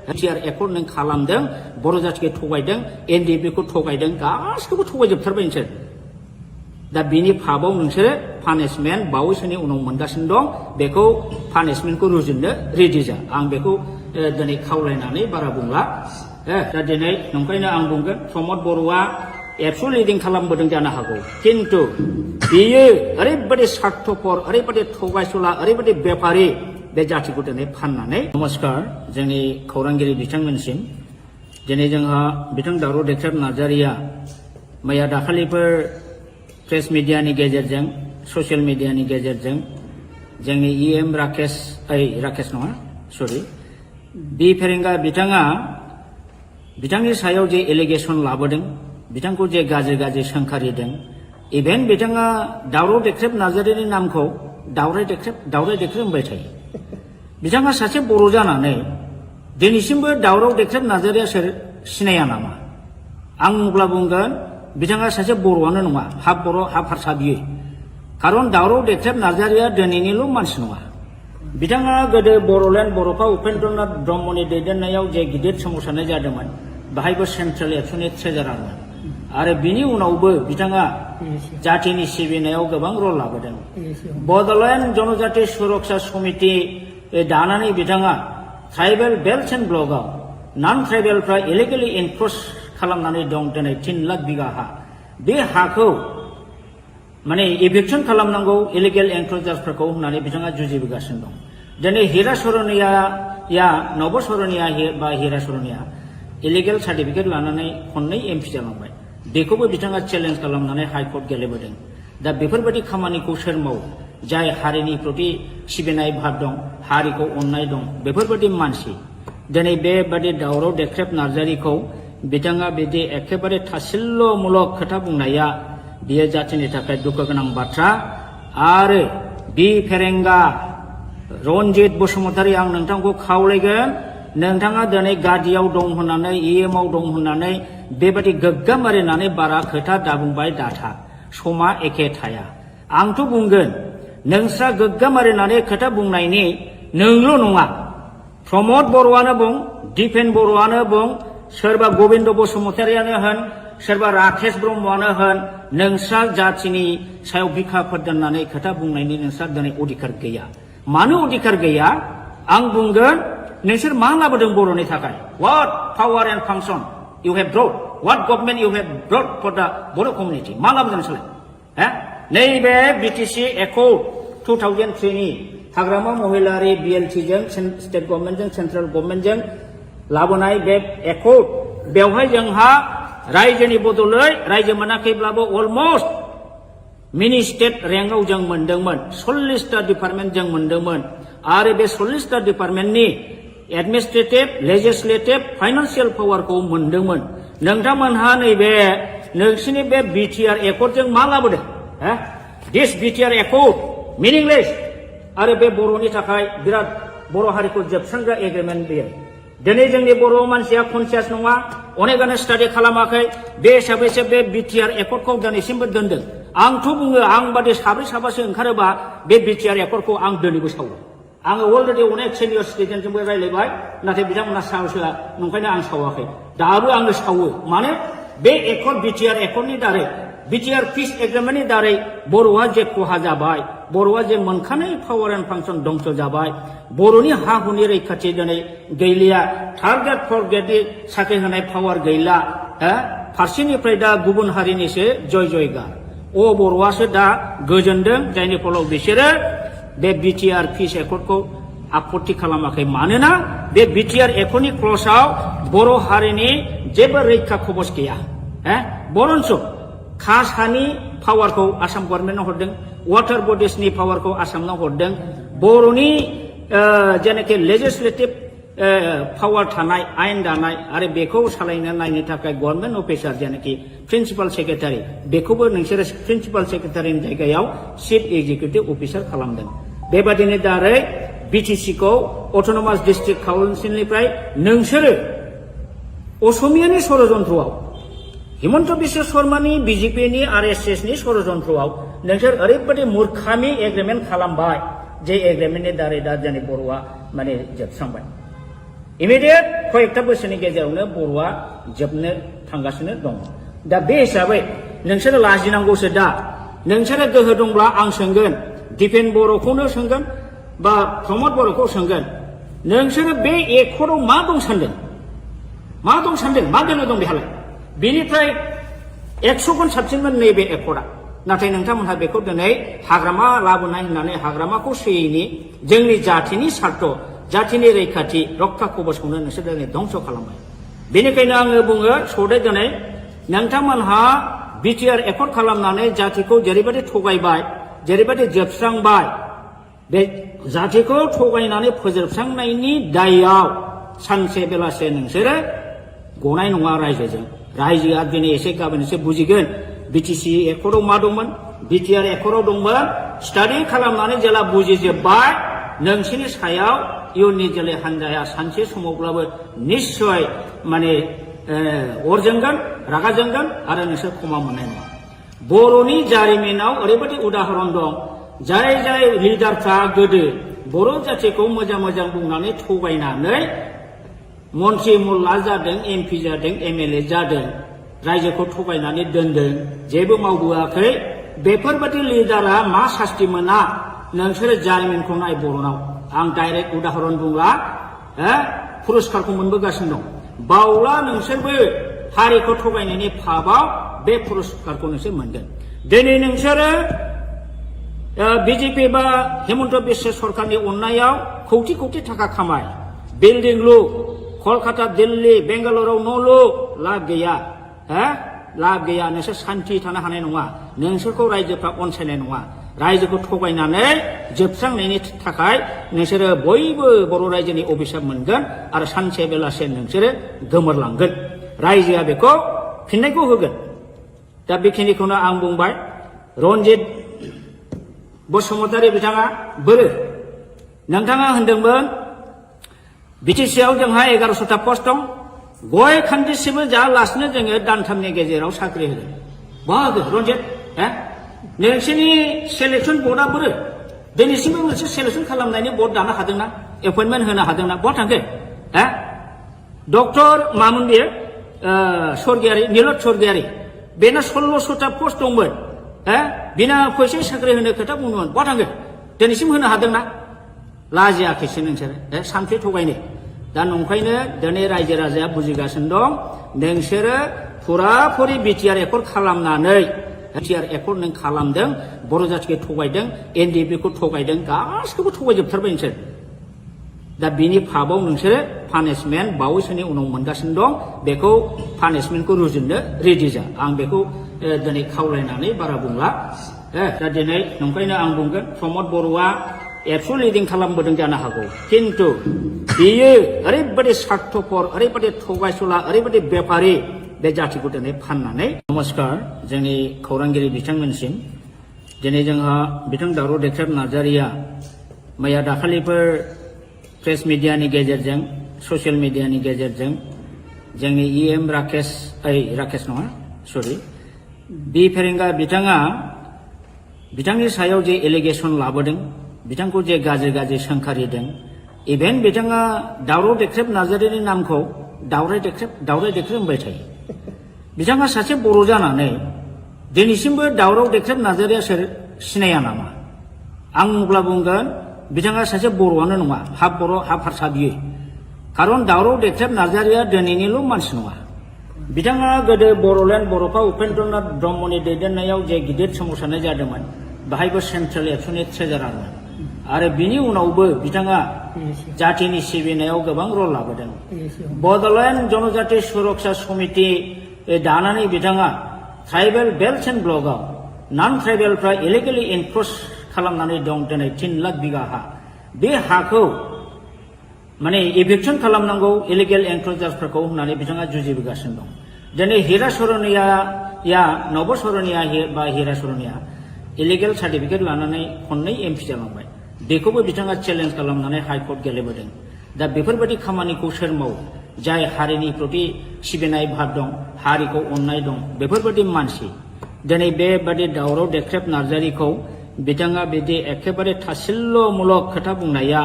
बिटिआर एकर्ड नों खालामदों बर' जाथिखौ थगायदों एनडिएफबिखौ थगायदों गासिखौबो थगायजोबथारबाय नोंसोर दा बिनि फाबाव नोंसोरो पानिशमेन्ट बावैसोनि उनाव मोनगासिनो दं बेखौ पानिशमेन्टखौ रुजुननो रेडि जा आं बेखौ दिनै खावलायनानै बारा बुंला दा दिनै नंखायनो आं बुंगोन प्रमद बर'आ एबसु लिडिं खालामबोदों जानो हागौ किन्तु बियो ओरैबायदि स्वार्थपर ओरैबायदि थगायसुला ओरैबायदि बेपारि बे जातिखौ दिनै फाननानै नमस्कार जोंनि खौरांगिरि बिथांमोनसिम दिनै जोंहा बिथां दावराव देख्रेब नार्जारिया मैया दाखालिफोर प्रेस मिडियानि गेजेरजों ससियेल मिडियानि गेजेरजों जोंनि इएम राकेश नङा सरि बि फेरेंगा बिथाङा बिथांनि सायाव जे एलिगेसन लाबोदों बिथांखौ जे गाज्रि सोंखारिदों इभेन बिथाङा दावराव देख्रेब नार्जारिनि नामखौ दावराय देख्रेब होनबाय थायो बिथाङा सासे बर' जानानै दिनैसिमबो दावराव देख्रेब नार्जारिया सोर सिनाया नामा आं अब्ला बुंगोन बिथाङा सासे बर'आनो नङा हाफ बर' हाफ हारसा बियो खारन दावराव देख्रेब नार्जारिया दिनैनिल' मानसि नङा बिथाङा गोदो बर'लेण्ड बर'फा उपेन्द्रनाथ ब्रह्मनि दैदेननायाव जे गिदिर सोमावसारनाय जादोंमोन बाहायबो सेन्ट्रेल एबसुनि ट्रेजारारमोन आरो बिनि उनावबो बिथाङा जातिनि सिबिनायाव गोबां रल लाबोदों बड'लेण्ड जनजाति सुरक्षा समिति दानानै बिथाङा ट्राइबेल बेल्ट एन्ड ब्लकआव नन ट्राइबेलफ्रा इलिगेलि एनक्रच खालामनानै दं दिनै 3 लाख बिगा हा बे हाखौ माने इभिक्सन खालामनांगौ इलिगेल एनक्रचार्सफोरखौ होननानै बिथाङा जुजिबोगासिनो दं दिनै हिरा सरनिया नब सरनिया बा हिरा सरनिया इलिगेल सार्टिफिकेट लानानै खननै एमपि जालांबाय बेखौबो बिथाङा चेलेन्ज खालामनानै हाइकर्ट गेलेबोदों दा बेफोरबायदि खामानिखौ सोर मावो जाय हारिनि प्रति सिबिनाय भाब दं हारिखौ अननाय दं बेफोरबायदि मानसि दिनै बेबादि दावराव देख्रेब नार्जारिखौ बिथाङा बिदि एखेबारे थासिल्यमूलक खोथा बुंनाया बियो जातिनि थाखाय दुखु गोनां बाथ्रा आरो बि फेरेंगा रन्जित बसुमतारी आं नोंथांखौ खावलायगोन नोंथाङा दिनै गादियाव दं होननानै इएमआव दं होननानै बेबायदि गोग्गामारिनानै बारा खोथा दाबुंबाय दाथा समा एखे थाया आंथ' बुंगोन नोंस्रा गोग्गामारिनानै खोथा बुंनायनि नोंल' नङा प्रमद बर'आनो बुं दिपेन बर'आनो बुं सोरबा गबिन्द बसुमतारियानो होन सोरबा राकेश ब्रह्मआनो होन नोंस्रा जातिनि सायाव बिखाफोर दोननानै खोथा बुंनायनि नोंस्रा दिनै अधिकार गैया मानो अधिकार गैया आं बुंगोन नोंसोर मा लाबोदों बर'नि थाखाय what power and function you have brought what government you have brought for the Bodo' community मा लाबोदों नोंसोरलाय नैबे बिटिसि एकर्ड 2003 नि हाग्रामा महिलारि बिएलटिजों स्टेट गभर्नमेन्टजों सेन्ट्रेल गभर्नमेन्टजों लाबोनाय बे एकर्ड बेवहाय जोंहा रायजोनि बदलै रायजो मोनाखैब्लाबो अलमस्ट मिनि स्टेट रेंकआव जों मोनदोंमोन 40टा डिपार्टमेन्ट जों मोनदोंमोन आरो बे 40टा डिपार्टमेन्टनि एडमिनिस्ट्रेटिभ लेजिस्लेटिभ फाइनान्सियेल पावारखौ मोनदोंमोन नोंथांमोनहा नैबे नोंसिनि बे बिटिआर एकर्डजों मा लाबोदों दिस बिटिआर एकर्ड मिनिंलेस आरो बे बर'नि थाखाय बिराद बर' हारिखौ जोबस्रांग्रा एग्रिमेन्ट बेयो दिनै जोंनि बर' मानसिया कनसियास नङा अनेकानो स्टाडि खालामाखै बे हिसाबैसो बे बिटिआर एकर्डखौ दिनैसिमबो दोनदों आंथ' बुङो आं बादि साब्रै साबासो ओंखारोबा बे बिटिआर एकर्डखौ आं दिनैबो सावो आङो अलरेडि अनेक सिनियर सिटिजेनजोंबो रायज्लायबाय नाथाय बिथांमोना साहस होआ नंखायनो आं सावाखै दाबो आङो सावो माने बे एकर्ड बिटिआर एकर्डनि दारै बिटिआर पिस एग्रिमेन्टनि दारै बर'आ जे खहा जाबाय बर'आ जे मोनखानाय पावार एन्ड फांसन दंस जाबाय बर'नि हा हुनि रैखाथि दिनै गैलिया थार्ड ग्रेड फर्थ ग्रेडनि साख्रि होनाय पावार गैला फारसेनिफ्राय दा गुबुन हारिनिसो जयगार बर'आसो दा गोजोनदों जायनि फलाव बिसोरो बे बिटिआर पिस एकर्डखौ आपत्ति खालामाखै मानोना बे बिटिआर एकटनि क्लजआव बर' हारिनि जेबो रैखा खबस गैया बरन्स कासानि पावारखौ आसाम गभर्नमेन्टनो हरदों वाटार बडिसनि पावारखौ आसामनो हरदों बर'नि जेनाखि लेजिस्लेटिभ पावार थानाय आयेन दानाय आरो बेखौ सालायनो नायनो थाखाय गभर्नमेन्ट अफिसार जेनाखि प्रिन्सिपाल सेक्रेटारि बेखौबो नोंसोरो प्रिन्सिपाल सेक्रेटारिनि जायगायाव चिफ एक्जिकिउटिभ अफिसार खालामदों बेबादिनो दारै बिटिसिखौ अट'नमास डिस्ट्रिक्ट काउन्सिलनिफ्राय नोंसोरो असमियानि षड़यन्त्रआव हिमन्त बिश्व शर्मानि बिजेपिनि आरएसएसनि षड़यन्त्रआव नोंसोर ओरैबायदि मूर्खामि एग्रिमेन्ट खालामबाय जे एग्रिमेन्टनि दारै दा जोंनि बर'आ माने जोबस्रांबाय इमिडियेट कयेकटा बोसोरनि गेजेरावनो बर'आ जोबनो थांगासिनो दं दा बे हिसाबै नोंसोरो लाजिनांगौसो दा नोंसोरो गोहो दंब्ला आं सोंगोन दिपेन बर'खौनो सोंगोन बा प्रमद बर'खौ सोंगोन नोंसोरो बे एकर्डआव मा दं सानदों मा दोनो दं बेहालाय बेनिफ्राय 100 गुन साबसिनमोन नैबे एकर्डआ नाथाय नोंथांमोनहा बेखौ दिनै हाग्रामा लाबोनाय होननानै हाग्रामाखौ सोयैनि जोंनि जाथिनि सार्थ जाथिनि रैखाथि रक्षा कबचखौनो नोंसोर दिनै धंस खालामबाय बेनिखायनो आङो बुङो सदै दिनै नोंथांमोनहा बिटिआर एकर्ड खालामनानै जातिखौ जेरैबायदि थगायबाय जेरैबायदि जोबस्रांबाय बे जातिखौ थगायनानै फोजोबस्रांनायनि दायआव सानसे बेलासे नोंसोरो गनाय नङा रायजोजों रायजोआ दिनै एसे गाबोन एसे बुजिगोन बिटिसि एकर्डआव मा दंमोन बिटिआर एकर्डआव दंमोन स्टाडि खालामनानै जेला बुजिजोब्बाय नोंसोरनि सायाव इयुननि जोलै हान्जाया सानसे समावब्लाबो निश्चय माने अर जोंगोन रागा जोंगोन आरो नोंसोर क्षमा मोननाय नङा बर'नि जारिमिनाव ओरैबायदि उदाहरन दं जाय जाय लिडारफ्रा गोदो बर' जातिखौ मोजां मोजां बुंनानै थगायनानै मन्त्रि मुल्ला जादों एमपि जादों एमएलए जादों रायजोखौ थगायनानै दोनदों जेबो मावबोआखै बेफोरबायदि लिडारा मा सास्ति मोना नोंसोरो जारिमिनखौ नाय बर'नाव आं डाइरेक्ट उदाहरन बुंला पुरस्कारखौ मोनबोगासिनो दं बावला नोंसोरबो हारिखौ थगायनायनि फाबाव बे पुरस्कारखौ नोंसोर मोनगोन दिनै नोंसोरो बिजेपि बा हिमन्त बिश्व सरकारनि अननायाव कौटि कौटि थाखा खामाय बिल्डिं लु कलकाता दिल्ली बेंगालुरुआव न' लु लाब गैया लाब गैया नोंसोर सान्थि थानो हानाय नङा नोंसोरखौ रायजोफ्रा अनसायनाय नङा रायजोखौ थगायनानै जोबस्रांनायनि थाखाय नोंसोरो बयबो बर' रायजोनि अभिशाप मोनगोन आरो सानसे बेलासे नोंसोरो गोमोरलांगोन रायजोआ बेखौ फिननायखौ होगोन दा बेखिनिखौनो आं बुंबाय रन्जित बसुमतारी बिथाङा बोरो नोंथाङा होनदोंमोन बिटिसिआव जोंहा 1100टा पस्ट दं गय खान्दिसेबो जायालासिनो जोङो दानथामनि गेजेराव साख्रि होगोन बहा होगोन रन्जित नोंसोरनि सेलेक्सन बर्डआ बोरो दिनैसिमबो मोनसे सेलेक्सन खालामनायनि बर्ड दानो हादोंना एपइन्टमेन्ट होनो हादोंना बहा थांखो डक्टर मामोन बेयो स्वर्गियारि नीलत स्वर्गियारि बेना 1600टा पस्ट दंमोन बिना फैसा साख्रि होनो खोथा बुंदोंमोन बहा थांखो दिनैसिम होनो हादोंना लाजियाखैसो नोंसोरो सानसे थगायनो दा नंखायनो दिनै रायजो राजाया बुजिगासिनो दं नोंसोरो फुराफुरि बिटिआर एकर्ड खालामनानै बिटिआर एकर्ड नों खालामदों बर' जातिखौ थगायदों एनडिएफबिखौ थगायदों गासिखौबो थगायजोबथारबाय नोंसोर दा बिनि फाबाव नोंसोरो पानिशमेन्ट बावैसोनि उनाव मोनगासिनो दं बेखौ पानिशमेन्टखौ रुजुननो रेडि जा आं बेखौ दिनै खावलायनानै बारा बुंला दा दिनै नंखायनो आं बुंगोन प्रमद बर'आ एबसु लिडिं खालामबोदों जानो हागौ किन्तु बियो ओरैबायदि स्वार्थपर ओरैबायदि थगायसुला ओरैबायदि बेपारि बे जातिखौ दिनै फाननानै नमस्कार जोंनि खौरांगिरि बिथांमोनसिम दिनै जोंहा बिथां दावराव देख्रेब नार्जारिया मैया दाखालिफोर प्रेस मिडियानि गेजेरजों ससियेल मिडियानि गेजेरजों जोंनि इएम राकेश नङा सरि बि फेरेंगा बिथाङा बिथांनि सायाव जे एलिगेसन लाबोदों बिथांखौ जे गाज्रि गाज्रि सोंखारिदों इभेन बिथाङा दावराव देख्रेब नार्जारिनि नामखौ दावराय देख्रेब होनबाय थायो बिथाङा सासे बर' जानानै दिनैसिमबो दावराव देख्रेब नार्जारिया सोर सिनाया नामा आं अब्ला बुंगोन बिथाङा सासे बर'आनो नङा हाफ बर' हाफ हारसा बियो खारन दावराव देख्रेब नार्जारिया दिनैनिल' मानसि नङा बिथाङा गोदो बर'लेण्ड बर'फा उपेन्द्रनाथ ब्रह्मनि दैदेननायाव जे गिदिर सोमावसारनाय जादोंमोन बाहायबो सेन्ट्रेल एबसुनि ट्रेजारारमोन आरो बिनि उनावबो बिथाङा जातिनि सिबिनायाव गोबां रल लाबोदों बड'लेण्ड जनजाति सुरक्षा समिति दानानै बिथाङा ट्राइबेल बेल्ट एन्ड ब्लकआव नन ट्राइबेलफ्रा इलिगेलि एनक्रोच खालामनानै दं दिनै 3 लाख बिगा हा बे हाखौ माने इभिक्सन खालामनांगौ इलिगेल एनक्रोचार्सफोरखौ होननानै बिथाङा जुजिबोगासिनो दं दिनै हिरा सरनिया नब सरनिया बा हिरा सरनिया इलिगेल सार्टिफिकेट लानानै खननै एमपि जालांबाय बेखौबो बिथाङा चेलेन्ज खालामनानै हाइकर्ट गेलेबोदों दा बेफोरबायदि खामानिखौ सोर मावो जाय हारिनि प्रति सिबिनाय भाब दं हारिखौ अननाय दं बेफोरबायदि मानसि दिनै बेबादि दावराव देख्रेब नार्जारिखौ बिथाङा बिदि एखेबारे थासिल्ल'मूलक खोथा बुंनाया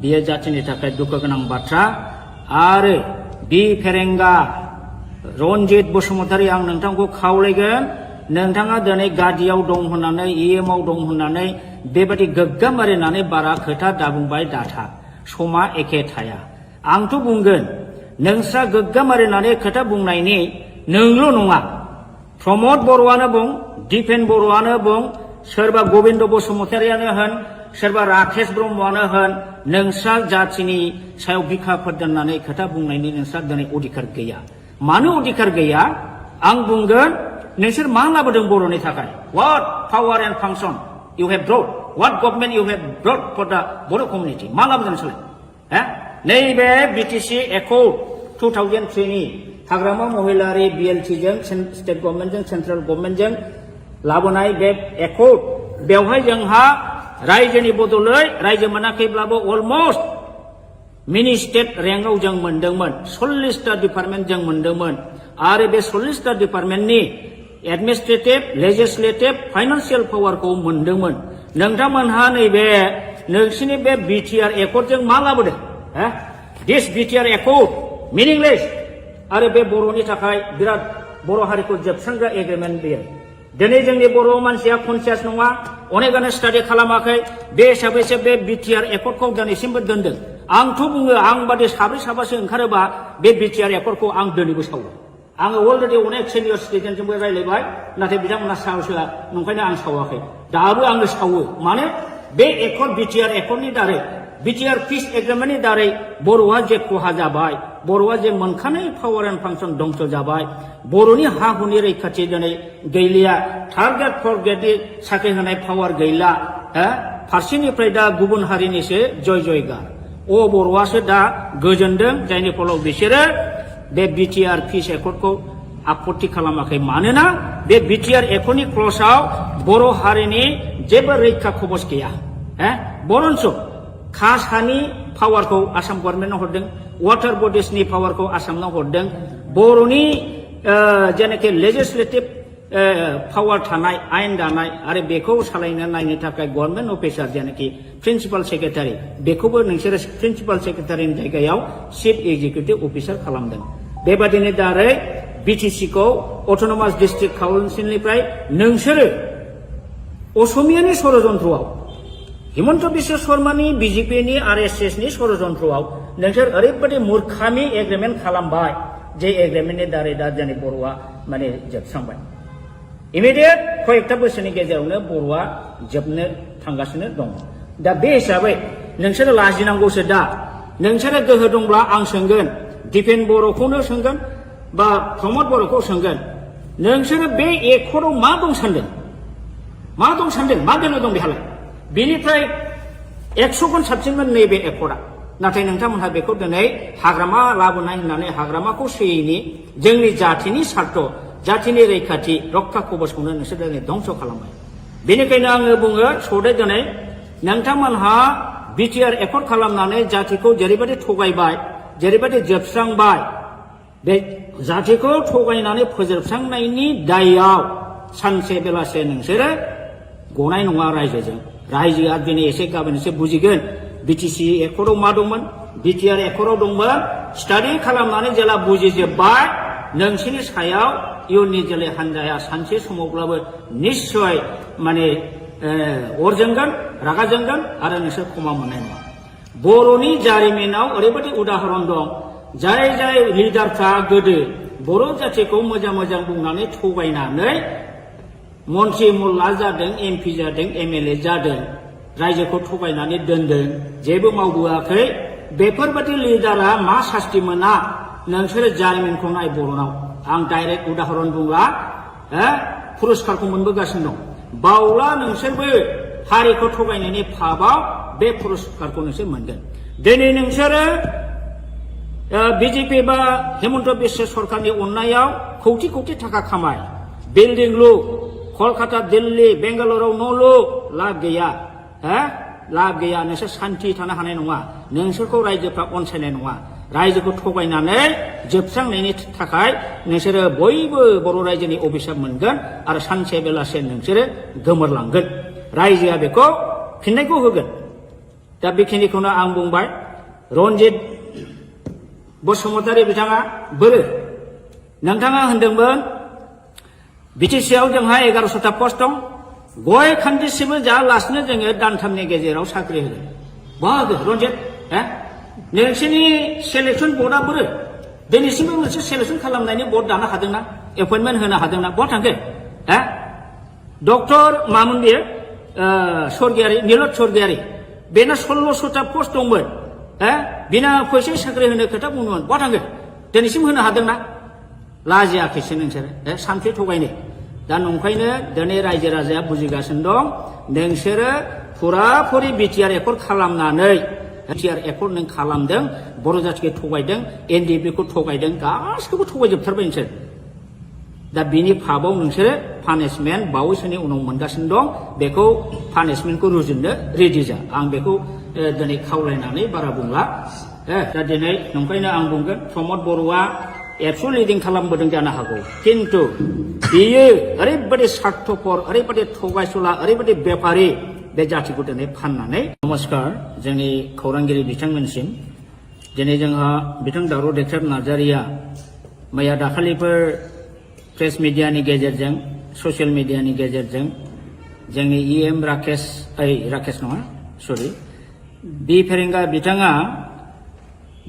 बियो जातिनि थाखाय दुखु गोनां बाथ्रा आरो बि फेरेंगा रनजित बसुमतारी आं नोंथांखौ खावलायगोन नोंथाङा दिनै गादियाव दं होननानै इएमआव दं होननानै बेबादि गोग्गाम मारिनानै बारा खोथा दाबुंबाय दाथा समा एखे थाया आंथ' बुंगोन नोंस्रा गोग्गाम मारिनानै खोथा बुंनायनि नोंल' नङा प्रमद बर'आनो बुं दिपेन बर'आनो बुं सोरबा गबिन्द बसुमतारियानो होन सोरबा राकेश ब्रह्मआनो होन नोंस्रा जातिनि सायाव बिखाफोर दोननानै खोथा बुंनायनि नोंस्रा दिनै अधिकार गैया मानो अधिकार गैया आं बुंगोन नोंसोर मा लाबोदों बर'नि थाखाय what power and function you have brought what government you have brought for the Boro community मा लाबोदों नोंसोरलाय नैबे बिटिसि एकर्ड 2003 नि हाग्रामा महिलारि BLT जों स्टेट गभर्नमेन्टजों सेन्ट्रेल गभर्नमेन्टजों लाबोनाय बे एकर्ड बेवहाय जोंहा रायजोनि बदलै रायजो मोनाखैब्लाबो अलमस्ट मिनि स्टेट रेंकआव जों मोनदोंमोन 40टा डिपार्टमेन्ट जों मोनदोंमोन आरो बे 40टा डिपार्टमेन्टनि एडमिनिस्ट्रेटिभ लेजिस्लेटिभ फाइनान्सियेल पावारखौ मोनदोंमोन नोंथांमोनहा नैबे नोंसिनि बे बिटिआर एकर्डजों मा लाबोदों दिस बिटिआर एकर्ड मिनिंलेस आरो बे बर'नि थाखाय बिराद बर' हारिखौ जोबस्रांग्रा एग्रिमेन्ट बेयो दिनै जोंनि बर' मानसिया कनसियास नङा अनेकानो स्टाडि खालामाखै बे हिसाबैसो बे बिटिआर एकर्डखौ दिनैसिमबो दोनदों आंथ' बुङो आं बादि साब्रै साबासो ओंखारोबा बे बिटिआर एकर्डखौ आं दिनैबो सावो आङो अलरेडि अनेक सिनियर सिटिजेनजोंबो रायलायबाय नाथाय बिथांमोना साहसहोआ नंखायनो आं सावाखै दाबो आङो सावो माने बे एकर्ड बिटिआर एकर्डनि दारै बिटिआर पिस एग्रिमेन्टनि दारै बर'आ जे खहा जाबाय बर'आ जे मोनखानाय पावार एन्ड फांसन दंस जाबाय बर'नि हा हुनि रैखाथि दिनै गैलिया थार्ड ग्रेड फर्थ ग्रेडनि साख्रि होनाय पावार गैला फारसेनिफ्राय दा गुबुन हारिनिसो जय जयगार बर'आसो दा गोजोनदों जायनि फलाव बिसोरो बे बिटिआर पिस एकर्डखौ आपत्ति खालामाखै मानोना बे बिटिआर एकर्डनि क्लजआव बर' हारिनि जेबो रैखा खबस गैया बरन्स कास्ट हानि पावारखौ आसाम गभर्नमेन्टआव हरदों वाटार बडिसनि पावारखौ आसामनाव हरदों बर'नि जेनाखि लेजिस्लेटिभ पावार थानाय आयेन दानाय आरो बेखौ सालायनो नायनो थाखाय गभर्नमेन्ट अफिसार जेनाखि प्रिन्सिपाल सेक्रेटारि बेखौबो नोंसोरो प्रिन्सिपाल सेक्रेटारिनि जायगायाव चिफ एक्जिकिउटिभ अफिसार खालामदों बेबादिनो दारै बिटिसिखौ अट'नमास डिस्ट्रिक्ट काउन्सिलनिफ्राय नोंसोरो असमियानि षड़यन्त्रआव हिमन्त बिश्व शर्मानि बिजेपिनि आरएसएसनि षड़यन्त्रआव नोंसोर ओरैबायदि मूर्खामि एग्रिमेन्ट खालामबाय जे एग्रिमेन्टनि दारै दा जोंनि बर'आ माने जोबस्रांबाय इमिडियेट कयेकथा बोसोरनि गेजेरावनो बर'आ जोबनो थांगासिनो दं दा बे हिसाबै नोंसोरो लाजिनांगौसो दा नोंसोरो गोहो दंब्ला आं सोंगोन दिपेन बर'खौनो सोंगोन बा प्रमद बर'खौ सोंगोन नोंसोरो बे एकर्डआव मा दं सानदों मा दोनो दं बेहालाय बेनिफ्राय 100 गुन साबसिनमोन नैबे एकर्डआ नाथाय नोंथांमोनहा बेखौ दिनै हाग्रामा लाबोनाय होननानै हाग्रामाखौ सोयैनि जोंनि जातिनि सार्थ जातिनि रैखाथि रक्षा कबचखौनो नोंसोर दिनै धंस खालामबाय बेनिखायनो आङो बुङो सदै दिनै नोंथांमोनहा बिटिआर एकर्ड खालामनानै जातिखौ जेरैबायदि थगायबाय जेरैबायदि जोबस्रांबाय बे जातिखौ थगायनानै फोजोबस्रांनायनि दायआव सानसे बेलासे नोंसोरो गनाय नङा रायजोआ दिनै एसे गाबोन एसे बुजिगोन बिटिसि एकर्डआव मा दंमोन बिटिआर एकर्डआव दंमोन स्टाडि खालामनानै जेला बुजिजोब्बाय नोंसोरनि सायाव इयुननि जोलै हान्जाया सानसे समावब्लाबो निश्चय माने अर जोंगोन रागा जोंगोन आरो नोंसोर क्षमा मोननाय नङा बर'नि जारिमिनाव ओरैबायदि उदाहरन दं जाय लिडारफ्रा गोदो बर' जातिखौ मोजां बुंनानै थगायनानै मन्त्रि मुल्ला जादों एमपि जादों एमएलए जादों रायजोखौ थगायनानै दोनदों जेबो मावबोआखै बेफोरबादि लिडारा मा सास्ति मोना नोंसोरो जारिमिनखौ नाय बर'नाव आं डाइरेक्ट उदाहरन बुंला पुरस्कारखौ मोनबोगासिनो दं बावला नोंसोरबो हारिखौ थगायनायनि फाबाव बे पुरस्कारखौ नोंसोर मोनगोन दिनै नोंसोरो बिजेपि बा हेमन्त बिश्व सरकारनि अननायाव कौटि कौटि थाखा खामाय बिल्डिं लु कलकाता दिल्ली बेंगालुराव न' लु लाब गैया लाब गैया नोंसोर सान्थि थानो हानाय नङा नोंसोरखौ रायजोफ्रा अनसायनाय नङा रायजोखौ थगायनानै जोबस्रांनायनि थाखाय नोंसोरो बयबो बर' रायजोनि अभिशाप मोनगोन आरो सानसे बेलासे नोंसोरो गोमोरलांगोन रायजोआ बेखौ फिननायखौ होगोन दा बेखिनिखौनो आं बुंबाय रन्जित बसुमतारी बिथाङा बोरो नोंथाङा होनदोंमोन बिटिसिआव जोंहा 1100टा पस्ट दं गय खान्दिसेबो जायालासिनो जोङो दानथामनि गेजेराव साख्रि होगोन बहा रन्जित नोंसोरनि सेलेक्सन बर्डआ बोरो दिनैसिमबो मोनसे सेलेक्सन खालामनायनि बर्ड दानो हादोंना एपइन्टमेन्ट होनो हादोंना बहा थांखो डक्टर मामोन बेयो स्वर्गियारि निलत स्वर्गियारि बेना 1600टा पस्ट दंमोन बिना फैसा साख्रि होनो खोथा बुंदोंमोन बहा थांखो दिनैसिम होनो हादोंना लाजियाखैसो नोंसोरो सानसे थगायनो दा नंखायनो दिनै रायजो राजाया बुजिगासिनो दं नोंसोरो फुराफुरि बिटिआर एकर्ड खालामनानै बिटिआर एकर्ड नों खालामदों बर' जाथिखौ थगायदों एनडिएफबिखौ थगायदों गासिखौबो थगायजोबथारबाय नोंसोर दा बिनि फाबाव नोंसोरो पानिशमेन्ट बावैसोनि उनाव मोनगासिनो दं बेखौ पानिशमेन्टखौ रुजुननो रेडि जा आं बेखौ दिनै खावलायनानै बारा बुंला दा दिनै नंखायनो आं बुंगोन प्रमद बर'आ एबसु लिडिं खालामबोदों जानो हागौ किन्तु बियो ओरैबायदि स्वार्थपर ओरैबायदि थगायसुला ओरैबायदि बेपारि बे जाथिखौ दिनै फाननानै नमस्कार जोंनि खौरांगिरि बिथांमोनसिम दिनै जोंहा बिथां दावराव देख्रेब नार्जारिया मैया दाखालिफोर प्रेस मिडियानि गेजेरजों ससियेल मिडियानि गेजेरजों जोंनि इएम राकेश नङा सरि बि फेरेंगा बिथाङा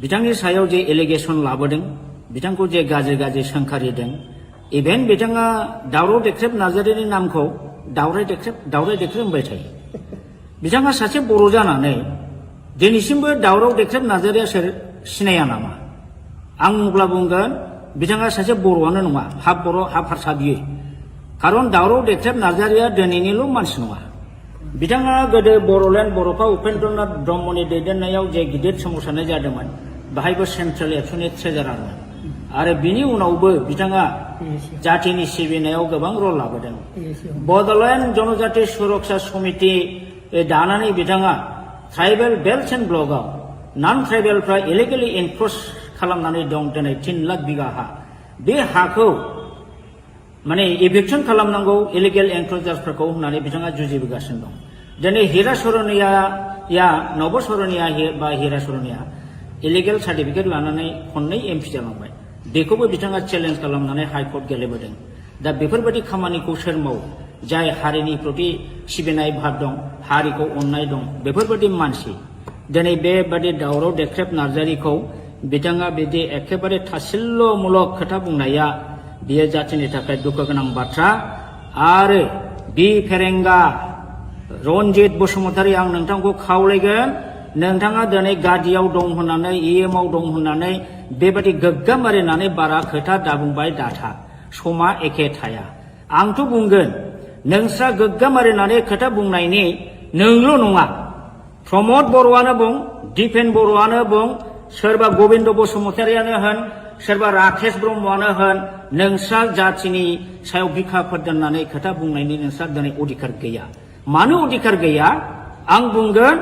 बिथांनि सायाव जे एलिगेसन लाबोदों बिथांखौ जे गाज्रि गाज्रि सोंखारिदों इभेन बिथाङा दावराव देख्रेब नार्जारिनि नामखौ दावराय देख्रेब होनबाय थायो बिथाङा सासे बर' जानानै दिनैसिमबो दावराव देख्रेब नार्जारिया सोर सिनाया नामा आं अब्ला बुंगोन बिथाङा सासे बर'आनो नङा हाफ बर' हाफ हारसा बियो खारन दावराव देख्रेब नार्जारिया दिनैनिल' मानसि नङा बिथाङा गोदो बर'लेण्ड बर'फा उपेन्द्रनाथ ब्रह्मनि दैदेननायाव जे गिदिर सोमावसारनाय जादोंमोन बाहायबो सेन्ट्रेल एबसुनि ट्रेजारारमोन आरो बिनि उनावबो बिथाङा जातिनि सिबिनायाव गोबां रल लाबोदों बड'लेण्ड जनजाति सुरक्षा समिति दानानै बिथाङा ट्राइबेल बेल्ट एन्ड ब्लकआव नन ट्राइबेलफ्रा इलिगेलि एनक्रच खालामनानै दं दिनै 3 लाख बिगा हा बे हाखौ माने इभिक्सन खालामनांगौ इलिगेल एनक्रचार्सफोरखौ होननानै बिथाङा जुजिबोगासिनो दं दिनै हिरा सरनिया नब सरनिया बा हिरा सरनिया इलिगेल सार्टिफिकेट लानानै खननै एमपि जालांबाय बेखौबो बिथाङा चेलेन्ज खालामनानै हाइकर्ट गेलेबोदों दा बेफोरबायदि खामानिखौ सोर मावो जाय हारिनि प्रति सिबिनाय भाब दं हारिखौ अननाय दं बेफोरबायदि मानसि दिनै बेबादि दावराव देख्रेब नार्जारिखौ बिथाङा बिदि एखेबारे थासिल्यमूलक खोथा बुंनाया बियो जातिनि थाखाय दुखु गोनां बाथ्रा आरो बि फेरेंगा रन्जित बसुमतारी आं नोंथांखौ खावलायगोन नोंथाङा दिनै गादियाव दं होननानै इएमआव दं होननानै बेबायदि गोग्गाम मारिनानै बारा खोथा दाबुंबाय दाथा समा एखे थाया आंथ' बुंगोन नोंस्रा गोग्गाम मारिनानै खोथा बुंनायनि नोंल' नङा प्रमद बर'आनो बुं दिपेन बर'आनो बुं सोरबा गबिन्द बसुमतारियानो होन सोरबा राकेश ब्रह्मआनो होन नोंस्रा जातिनि सायाव बिखाफोर दोननानै खोथा बुंनायनि नोंस्रा दिनै अधिकार गैया मानो अधिकार गैया आं बुंगोन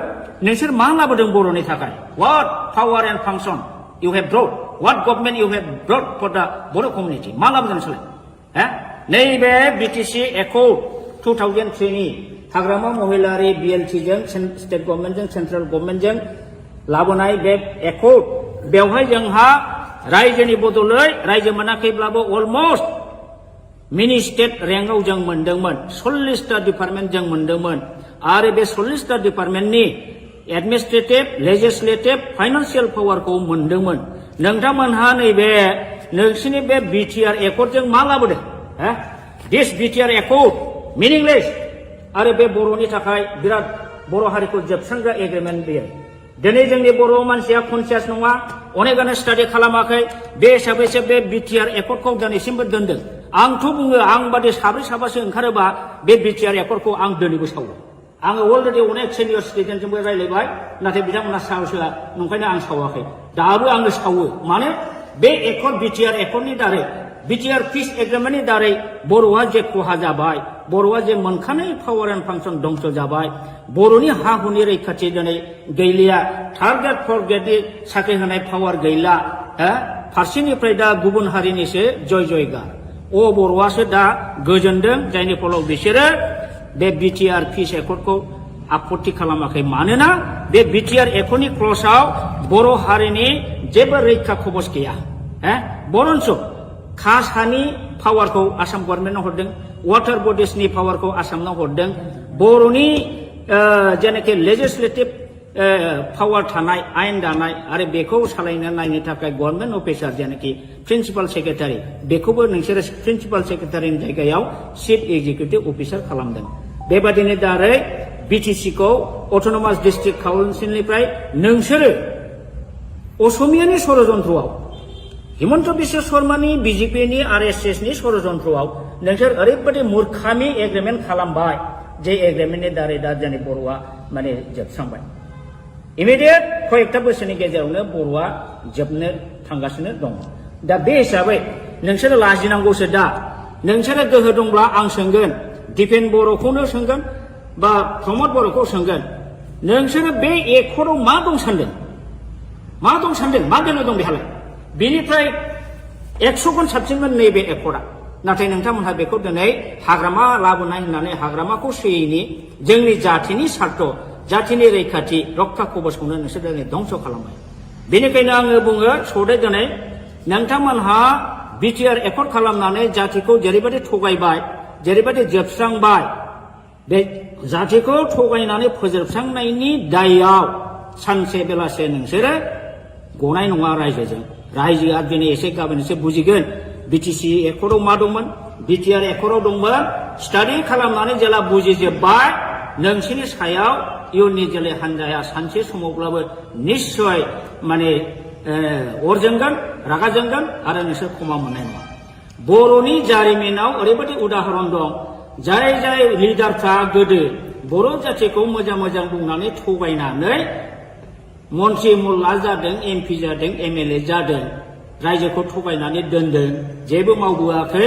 नोंसोर मा लाबोदों बर'नि थाखाय what power and function you have brought what government you have brought for the Bodo' community मा लाबोदों नोंसोरलाय नैबे बिटिसि एकर्ड 2003 नि हाग्रामा महिलारि बिएलटिजों स्टेट गभर्नमेन्टजों सेन्ट्रेल गभर्नमेन्टजों लाबोनाय बे एकर्ड बेवहाय जोंहा रायजोनि बदलै रायजो मोनाखैब्लाबो अलमस्ट मिनि स्टेट रेंकआव जों मोनदोंमोन 40टा डिपार्टमेन्ट जों मोनदोंमोन आरो बे 40टा डिपार्टमेन्टनि एडमिनिस्ट्रेटिभ लेजिस्लेटिभ फाइनान्सियेल पावारखौ मोनदोंमोन नोंथांमोनहा नैबे नोंसिनि बे बिटिआर एकर्डजों मा लाबोदों दिस बिटिआर एकर्ड मिनिंलेस आरो बे बर'नि थाखाय बिराद बर' हारिखौ जोबस्रांग्रा एग्रिमेन्ट बेयो दिनै जोंनि बर' मानसिया कनसियास नङा अनेकानो स्टाडि खालामाखै बे हिसाबैसो बे बिटिआर एकर्डखौ दिनैसिमबो दोनदों आंथ' बुङो आं बादि साब्रै साबासो ओंखारोबा बे बिटिआर एकर्डखौ आं दिनैबो सावो आङो अलरेडि अनेक सिनियर सिटिजेनजोंबो रायलायबाय नाथाय बिथांमोना साहसआ नंखायनो आं सावाखै दाबो आङो सावो माने बे एकर्ड बिटिआर एकर्डनि दारै बिटिआर पिस एग्रिमेन्टनि दारै बर'आ जे खहा जाबाय बर'आ जे मोनखानाय पावार एन्ड फांसन दंस जाबाय बर'नि हा हुनि रैखाथि दिनै गैलिया थार्ड ग्रेड फर्थ ग्रेडनि साख्रि होनाय पावार गैला फारसेनिफ्राय दा गुबुन हारिनिसो जय जयगार बर'आसो दा गोजोनदों जायनि फलाव बिसोरो बे बिटिआर पिस एकर्डखौ आपत्ति खालामाखै मानोना बे बिटिआर एकर्डनि क्लजआव बर' हारिनि जेबो रैखा खबस गैया बरन्स कासानि पावारखौ आसाम गभर्नमेन्टआव हरदों वाटार बडिसनि पावारखौ आसामनाव हरदों बर'नि जेनाखि लेजिस्लेटिभ पावार थानाय आयेन दानाय आरो बेखौ सालायनो नायनो थाखाय गभर्नमेन्ट अफिसार जेनाखि प्रिन्सिपाल सेक्रेटारि बेखौबो नोंसोरो प्रिन्सिपाल सेक्रेटारिनि जायगायाव चिफ एग्जिकिउटिभ अफिसार खालामदों बेबादिनो दारै बिटिसिखौ अट'नमास डिस्ट्रिक्ट काउन्सिलनिफ्राय नोंसोरो असमियानि षड़यन्त्रआव हिमन्त बिश्व शर्मानि बिजेपिनि आरएसएसनि षड़यन्त्रआव नोंसोर ओरैबायदि मूर्खामि एग्रिमेन्ट खालामबाय जे एग्रिमेन्टनि दारै दा जोंनि बर'आ माने जोबस्रांबाय इमिडियेट कयेकटा बोसोरनि गेजेरावनो बर'आ जोबनो थांगासिनो दं दा बे हिसाबै नोंसोरो लाजिनांगौसो दा नोंसोरो गोहो दंब्ला आं सोंगोन दिपेन बर'खौनो सोंगोन बा प्रमद बर'खौ सोंगोन नोंसोरो बे एकर्डआव मा दं सानदों मा गोनो दं बेहालाय बेनिफ्राय 100 गुन साबसिनमोन नैबे एकर्डआ नाथाय नोंथांमोनहा बेखौ दिनै हाग्रामा लाबोनाय होननानै हाग्रामाखौ सोयैनि जोंनि जाथिनि सार्थ जाथिनि रैखाथि रक्षा कबचखौनो नोंसोर दिनै धंस खालामबाय बेनिखायनो आङो बुङो सदै दिनै नोंथांमोनहा बिटिआर एकर्ड खालामनानै जातिखौ जेरैबायदि थगायबाय जेरैबायदि जोबस्रांबाय बे जातिखौ थगायनानै फोजोबस्रांनायनि दायआव सानसे बेलासे नोंसोरो गनाय नङा रायजोजों रायजोआ दिनै एसे गाबोन एसे बुजिगोन बिटिसि एकर्डआव मा दंमोन बिटिआर एकर्डआव दंमोन स्टाडि खालामनानै जेला बुजिजोब्बाय नोंसोरनि सायाव इयुननि जोलै हान्जाया सानसे समावब्लाबो निश्चय माने अर जोंगोन रागा जोंगोन आरो नोंसोर क्षमा मोननाय नङा बर'नि जारिमिनाव ओरैबायदि उदाहरन दं जाय जाय लिडारफ्रा गोदो बर' जातिखौ मोजां मोजां बुंनानै थगायनानै मन्त्रि मुल्ला जादों एमपि जादों एमएलए जादों रायजोखौ थगायनानै दोनदों जेबो मावबोआखै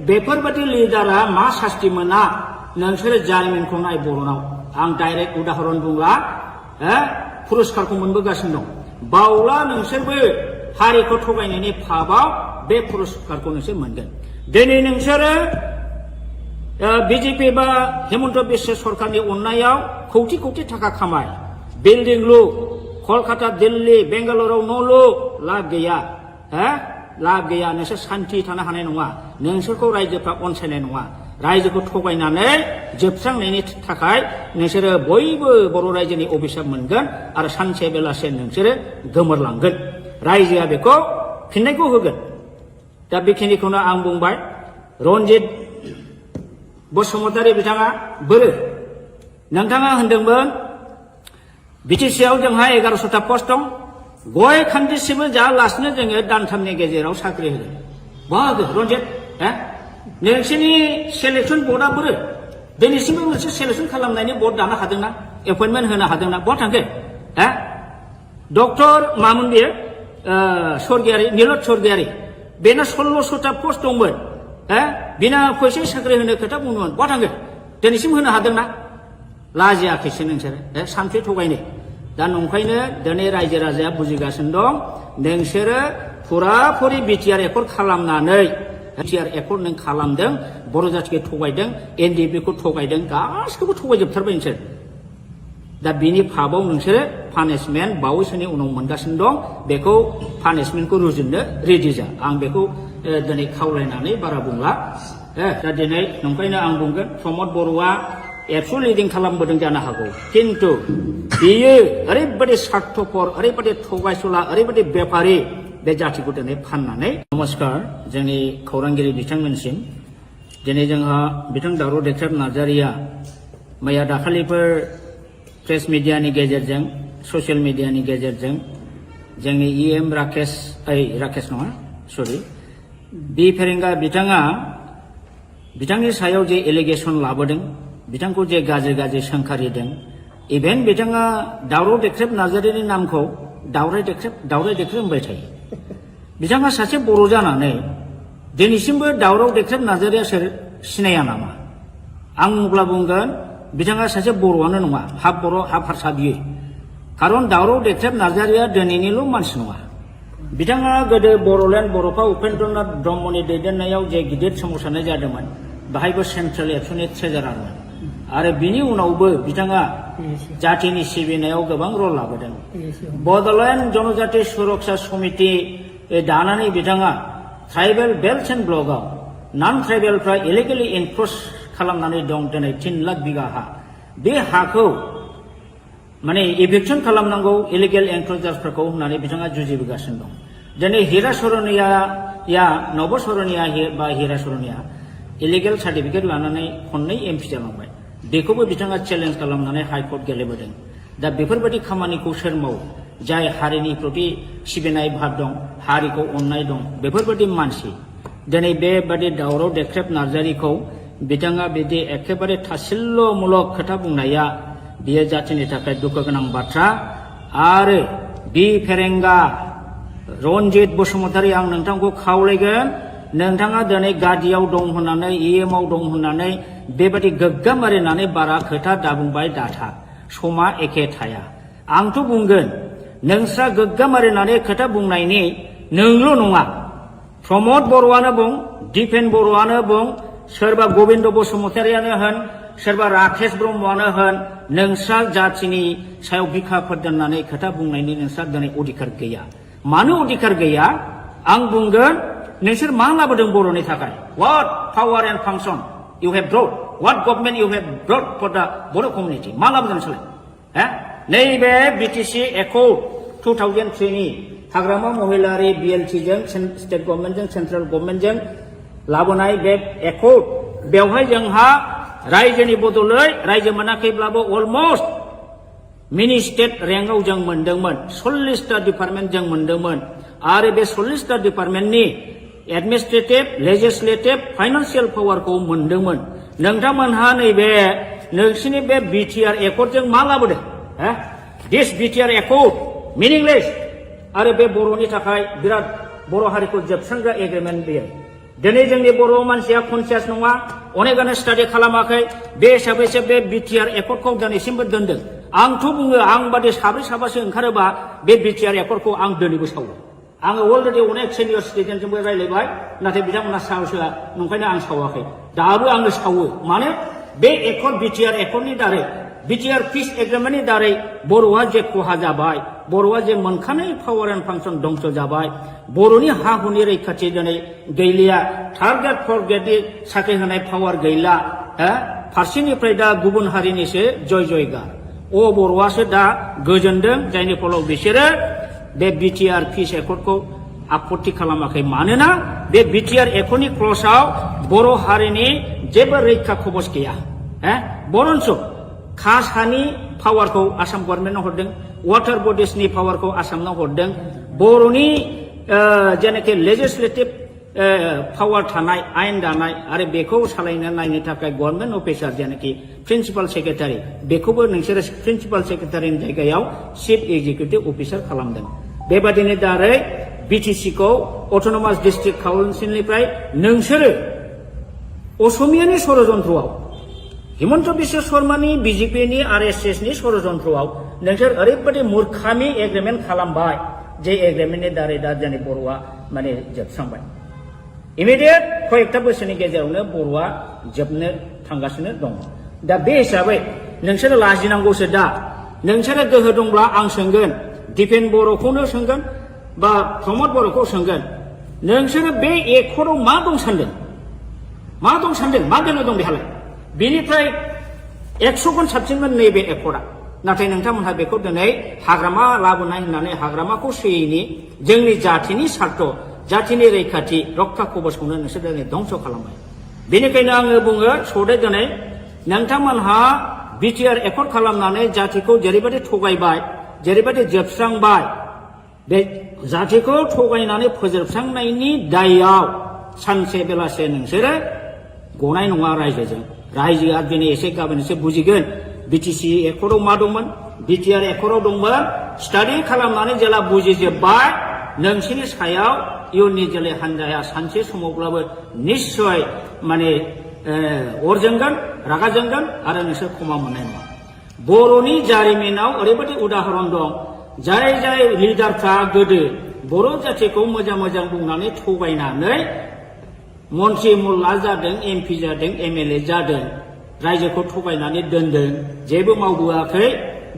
बेफोरबायदि लिडारा मा सास्ति मोना नोंसोरो जारिमिनखौ नाय बर'नाव आं डाइरेक्ट उदाहरन बुंला पुरस्कारखौ मोनबोगासिनो दं बावला नोंसोरबो हारिखौ थगायनायनि फाबाव बे पुरस्कारखौ नोंसोर मोनगोन दिनै नोंसोरो बिजेपि बा हिमन्त बिश्व सरकारनि अननायाव कौटि कौटि थाखा खामाय बिल्डिं लु कलकाता दिल्ली बेंगालुरुआव न' लु लाब गैया लाब गैया नोंसोर सान्थि थानो हानाय नङा नोंसोरखौ रायजोफ्रा अनसायनाय नङा रायजोखौ थगायनानै जोबस्रांनायनि थाखाय नोंसोरो बयबो बर' रायजोनि अभिशाप मोनगोन आरो सानसे बेलासे नोंसोरो गोमोरलांगोन रायजोआ बेखौ फिननायखौ होगोन दा बेखिनिखौनो आं बुंबाय रन्जित बसुमतारी बिथाङा बोरो नोंथाङा होनदोंमोन बिटिसिआव जोंहा 1100टा पस्ट दं गय खान्दिसेबो जायालासिनो जोङो दानथामनि गेजेराव साख्रि होगोन बहा होगोन रन्जित नोंसोरनि सेलेक्सन बर्डआ बोरो दिनैसिमबो मोनसे सेलेक्सन खालामनायनि बर्ड दानो हादोंना एपइन्टमेन्ट होनो हादोंना बहा थांखो डक्टर मामोन बेयो स्वर्गियारि नीलत स्वर्गियारि बेना 1600टा पस्ट दंमोन बिना फैसा साख्रि होनो खोथा बुंदोंमोन बहा थांखो दिनैसिम होनो हादोंना लाजियाखैसो नोंसोरो सानसे थगायनो दा नंखायनो दिनै रायजो राजाया बुजिगासिनो दं नोंसोरो फुराफुरि बिटिआर एकर्ड खालामनानै बिटिआर एकर्ड नों खालामदों बर' जातिखौ थगायदों एनडिएफबिखौ थगायदों गासिखौबो थगायजोबथारबाय नोंसोर दा बिनि फाबाव नोंसोरो पानिशमेन्ट बावैसोनि उनाव मोनगासिनो दं बेखौ पानिशमेन्टखौ रुजुननो रेडि जा आं बेखौ दिनै खावलायनानै बारा बुंला दा दिनै नंखायनो आं बुंगोन प्रमद बर'आ एबसु लिडिं खालामबोदों जानो हागौ किन्तु बियो ओरैबायदि स्वार्थपर ओरैबायदि थगायसुला ओरैबायदि बेपारि बे जातिखौ दिनै फाननानै नमस्कार जोंनि खौरांगिरि बिथांमोनसिम दिनै जोंहा बिथां दावराव देख्रेब नार्जारिया मैया दाखालिफोर प्रेस मिडियानि गेजेरजों ससियेल मिडियानि गेजेरजों जोंनि EM राकेश नङा सरि बि फेरेंगा बिथाङा बिथांनि सायाव जे एलिगेसन लाबोदों बिथांखौ जे गाज्रि सोंखारिदों इभेन बिथाङा दावराव देख्रेब नार्जारिनि नामखौ दावराय देख्रेब होनबाय थायो बिथाङा सासे बर' जानानै दिनैसिमबो दावराव देख्रेब नार्जारिया सोर सिनाया नामा आं अब्ला बुंगोन बिथाङा सासे बर'आनो नङा हाफ बर' हाफ हारसा बियो खारन दावराव देख्रेब नार्जारिया दिनैनिल' मानसि नङा बिथाङा गोदो बर'लेण्ड बर'फा उपेन्द्रनाथ ब्रह्मनि दैदेननायाव जे गिदिर सोमावसारनाय जादोंमोन बाहायबो सेन्ट्रेल एबसुनि ट्रेजारारमोन आरो बिनि उनावबो बिथाङा जातिनि सिबिनायाव गोबां रल लाबोदों बड'लेण्ड जनजाति सुरक्षा समिति दानानै बिथाङा ट्राइबेल बेल्ट एन्ड ब्लकआव नन ट्राइबेलफ्रा इलिगेलि एनक्रोच खालामनानै दं दिनै 3 लाख बिगा हा बे हाखौ माने इभिक्सन खालामनांगौ इलिगेल एनक्रोचार्सफोरखौ होननानै बिथाङा जुजिबोगासिनो दं दिनै हिरा सरनिया नब सरनिया बा हिरा सरनिया इलिगेल सार्टिफिकेट लानानै खननै MP जालांबाय बेखौबो बिथाङा चेलेन्ज खालामनानै हाइकर्ट गेलेबोदों दा बेफोरबायदि खामानिखौ सोर मावो जाय हारिनि प्रति सिबिनाय भाब दं हारिखौ अननाय दं बेफोरबायदि मानसि दिनै बेबादि दावराव देख्रेब नार्जारिखौ बिथाङा बिदि एखेबारे थासिल्यमूलक खोथा बुंनाया बियो जातिनि थाखाय दुखु गोनां बाथ्रा आरो बि फेरेंगा रनजित बसुमतारी आं नोंथांखौ खावलायगोन नोंथाङा दिनै गादियाव दं होननानै EMआव दं होननानै बेबादि गोग्गाम मारिनानै बारा खोथा दाबुंबाय दाथा समा एखे थाया आंथ' बुंगोन नोंस्रा गोग्गाम मारिनानै खोथा बुंनायनि नोंल' नङा प्रमद बर'आनो बुं दिपेन बर'आनो बुं सोरबा गबिन्द बसुमतारियानो होन सोरबा राकेश ब्रह्मआनो होन नोंस्रा जातिनि सायाव बिखाफोर दोननानै खोथा बुंनायनि नोंस्रा दिनै अधिकार गैया मानो अधिकार गैया आं बुंगोन नोंसोर मा लाबोदों बर'नि थाखाय what power and function you have brought what government you have brought for the Boro community मा लाबोदों नोंसोरलाय नैबे BTC Accord 2003 नि हाग्रामा महिलारि BLT जों स्टेट गभर्नमेन्टजों सेन्ट्रेल गभर्नमेन्टजों लाबोनाय बे एकर्ड बेवहाय जोंहा रायजोनि बदलै रायजो मोनाखैब्लाबो अलमस्ट मिनि स्टेट रेंकआव जों मोनदोंमोन 40टा डिपार्टमेन्ट जों मोनदोंमोन आरो बे 40टा डिपार्टमेन्टनि एडमिनिस्ट्रेटिभ लेजिस्लेटिभ फाइनान्सियेल पावारखौ मोनदोंमोन नोंथांमोनहा नैबे नोंसिनि बे BTR एकर्डजों मा लाबोदों दिस BTR एकर्ड मिनिंलेस आरो बे बर'नि थाखाय बिराद बर' हारिखौ जोबस्रांग्रा एग्रिमेन्ट बेयो दिनै जोंनि बर' मानसिया कनसियास नङा अनेकानो स्टाडि खालामाखै बे हिसाबैसो बे BTR एकर्डखौ दिनैसिमबो दोनदों आंथ' बुङो आं बादि साब्रैसो ओंखारोबा बे BTR एकर्डखौ आं दिनैबो सावो आङो अलरेडि अनेक सिनियर सिटिजेनजोंबो रायलायबाय नाथाय बिथांमोना साहस होआ नंखायनो आं सावाखै दाबो आङो सावो मानो बे एकर्ड BTR एकर्डनि दारै BTR पिस एग्रिमेन्टनि दारै बर'आ जे खहा जाबाय बर'आ जे मोनखानाय पावार एन्ड फांसन दंस जाबाय बर'नि हा हुनि रैखाथि दिनै गैलिया थार्ड ग्रेड फर्थ ग्रेडनि साख्रि होनाय पावार गैला फारसेनिफ्राय दा गुबुन हारिनिसो जयगार बर'आसो दा गोजोनदों जायनि फलाव बिसोरो बे BTR पिस एकर्डखौ आपत्ति खालामाखै मानोना बे BTR एकर्डनि क्लजआव बर' हारिनि जेबो रैखा खबस गैया बरन्स खास हानि पावारखौ आसाम गभर्नमेन्टनो हरदों वाटार बडिसनि पावारखौ आसामनाव हरदों बर'नि जेनाखि लेजिस्लेटिभ पावार थानाय आयेन दानाय आरो बेखौ सालायनो नायनो थाखाय गभर्नमेन्ट अफिसार जेनाखि प्रिन्सिपाल सेक्रेटारि बेखौबो नोंसोरो प्रिन्सिपाल सेक्रेटारिनि जायगायाव चिफ एक्जिकिउटिभ अफिसार खालामदों बेबादिनो दारै BTCखौ अट'नमास डिस्ट्रिक्ट काउन्सिलनिफ्राय नोंसोरो असमियानि षड़यन्त्रआव हिमन्त बिश्व शर्मानि BJPनि RSSनि षड़यन्त्रआव नोंसोर ओरैबायदि मूर्खामि एग्रिमेन्ट खालामबाय जे एग्रिमेन्टनि दारै दा जोंनि बर'आ माने जोबस्रांबाय इमिडियेट कयेकथा बोसोरनि गेजेरावनो बर'आ जोबनो थांगासिनो दङ दा बे हिसाबै नोंसोरो लाजिनांगौसो दा नोंसोरो गोहो दंब्ला आं सोंगोन दिपेन बर'खौनो सोंगोन बा प्रमद बर'खौ सोंगोन नोंसोरो बे एकर्डआव मा दं सानदों मा दोननो दं बेहालाय बेनिफ्राय 100 गुन साबसिनमोन नैबे एकर्डआ नाथाय नोंथांमोनहा बेखौ दिनै हाग्रामा लाबोनाय होननानै हाग्रामाखौ सोयैनि जोंनि जातिनि सार्थ जातिनि रैखाथि रक्षा कबचखौनो नोंसोर दिनै धंस खालामबाय बेनिखायनो आङो बुङो सदे दिनै नोंथांमोनहा बिटिआर एकर्ड खालामनानै जातिखौ जेरैबायदि थगायबाय जेरैबायदि जोबस्रांबाय बे जातिखौ थगायनानै फोजोबस्रांनायनि दायाव सानसे बेलासे नोंसोरो गनाय नङा रायजोजों रायजोआ दिनै एसे गाबोन एसे बुजिगोन बिटिसि एकर्डआव मा दंमोन बिटिआर एकर्डआव दंमोन स्टाडि खालामनानै जेला बुजिजोबबाय नोंसोरनि सायाव इयुननि जोलै हान्जाया सानसे समावब्लाबो निश्चय माने अर जोंगोन रागा जोंगोन आरो नोंसोर क्षमा मोननाय नङा बर'नि जारिमिनाव ओरैबायदि उदाहरन दं जाय जाय लिडारफ्रा गोदो बर' जातिखौ मोजां मोजां बुंनानै थगायनानै मन्त्रि मुल्ला जादों एमपि जादों एमएलए जादों रायजोखौ थगायनानै दोनदों जेबो मावबोआखै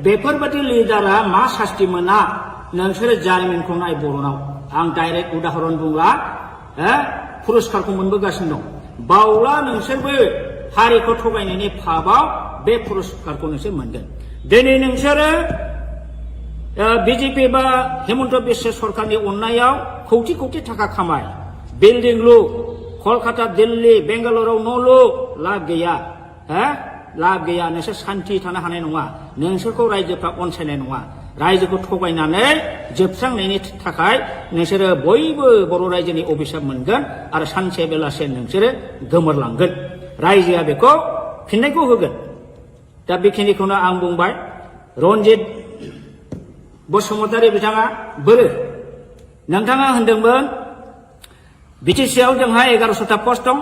बेफोरबायदि लिडारा मा सास्ति मोना नोंसोरो जारिमिनखौ नाय बर'नाव आं डाइरेक्ट उदाहरन बुंला पुरस्कारखौ मोनबोगासिनो दं बावला नोंसोरबो हारिखौ थगायनायनि फाबाव बे पुरस्कारखौ नोंसोर मोनगोन दिनै नोंसोरो बिजेपि बा हेमन्त बिश्व सरकारनि अननायाव कौटि कौटि थाखा खामाय बिल्डिं लु कलकाता दिल्ली बेंगालुरुआव न' लु लाब गैया लाब गैया नोंसोर सान्थि थानो हानाय नङा नोंसोरखौ रायजोफ्रा अनसायनाय नङा रायजोखौ थगायनानै जोबस्रांनायनि थाखाय नोंसोरो बयबो बर' रायजोनि अभिशाप मोनगोन आरो सानसे बेलासे नोंसोरो गोमोरलांगोन रायजोआ बेखौ फिननायखौ होगोन दा बेखिनिखौनो आं बुंबाय रन्जित बसुमतारी बिथाङा बोरो नोंथाङा होनदोंमोन बिटिसिआव जोंहा 1100टा पस्ट दं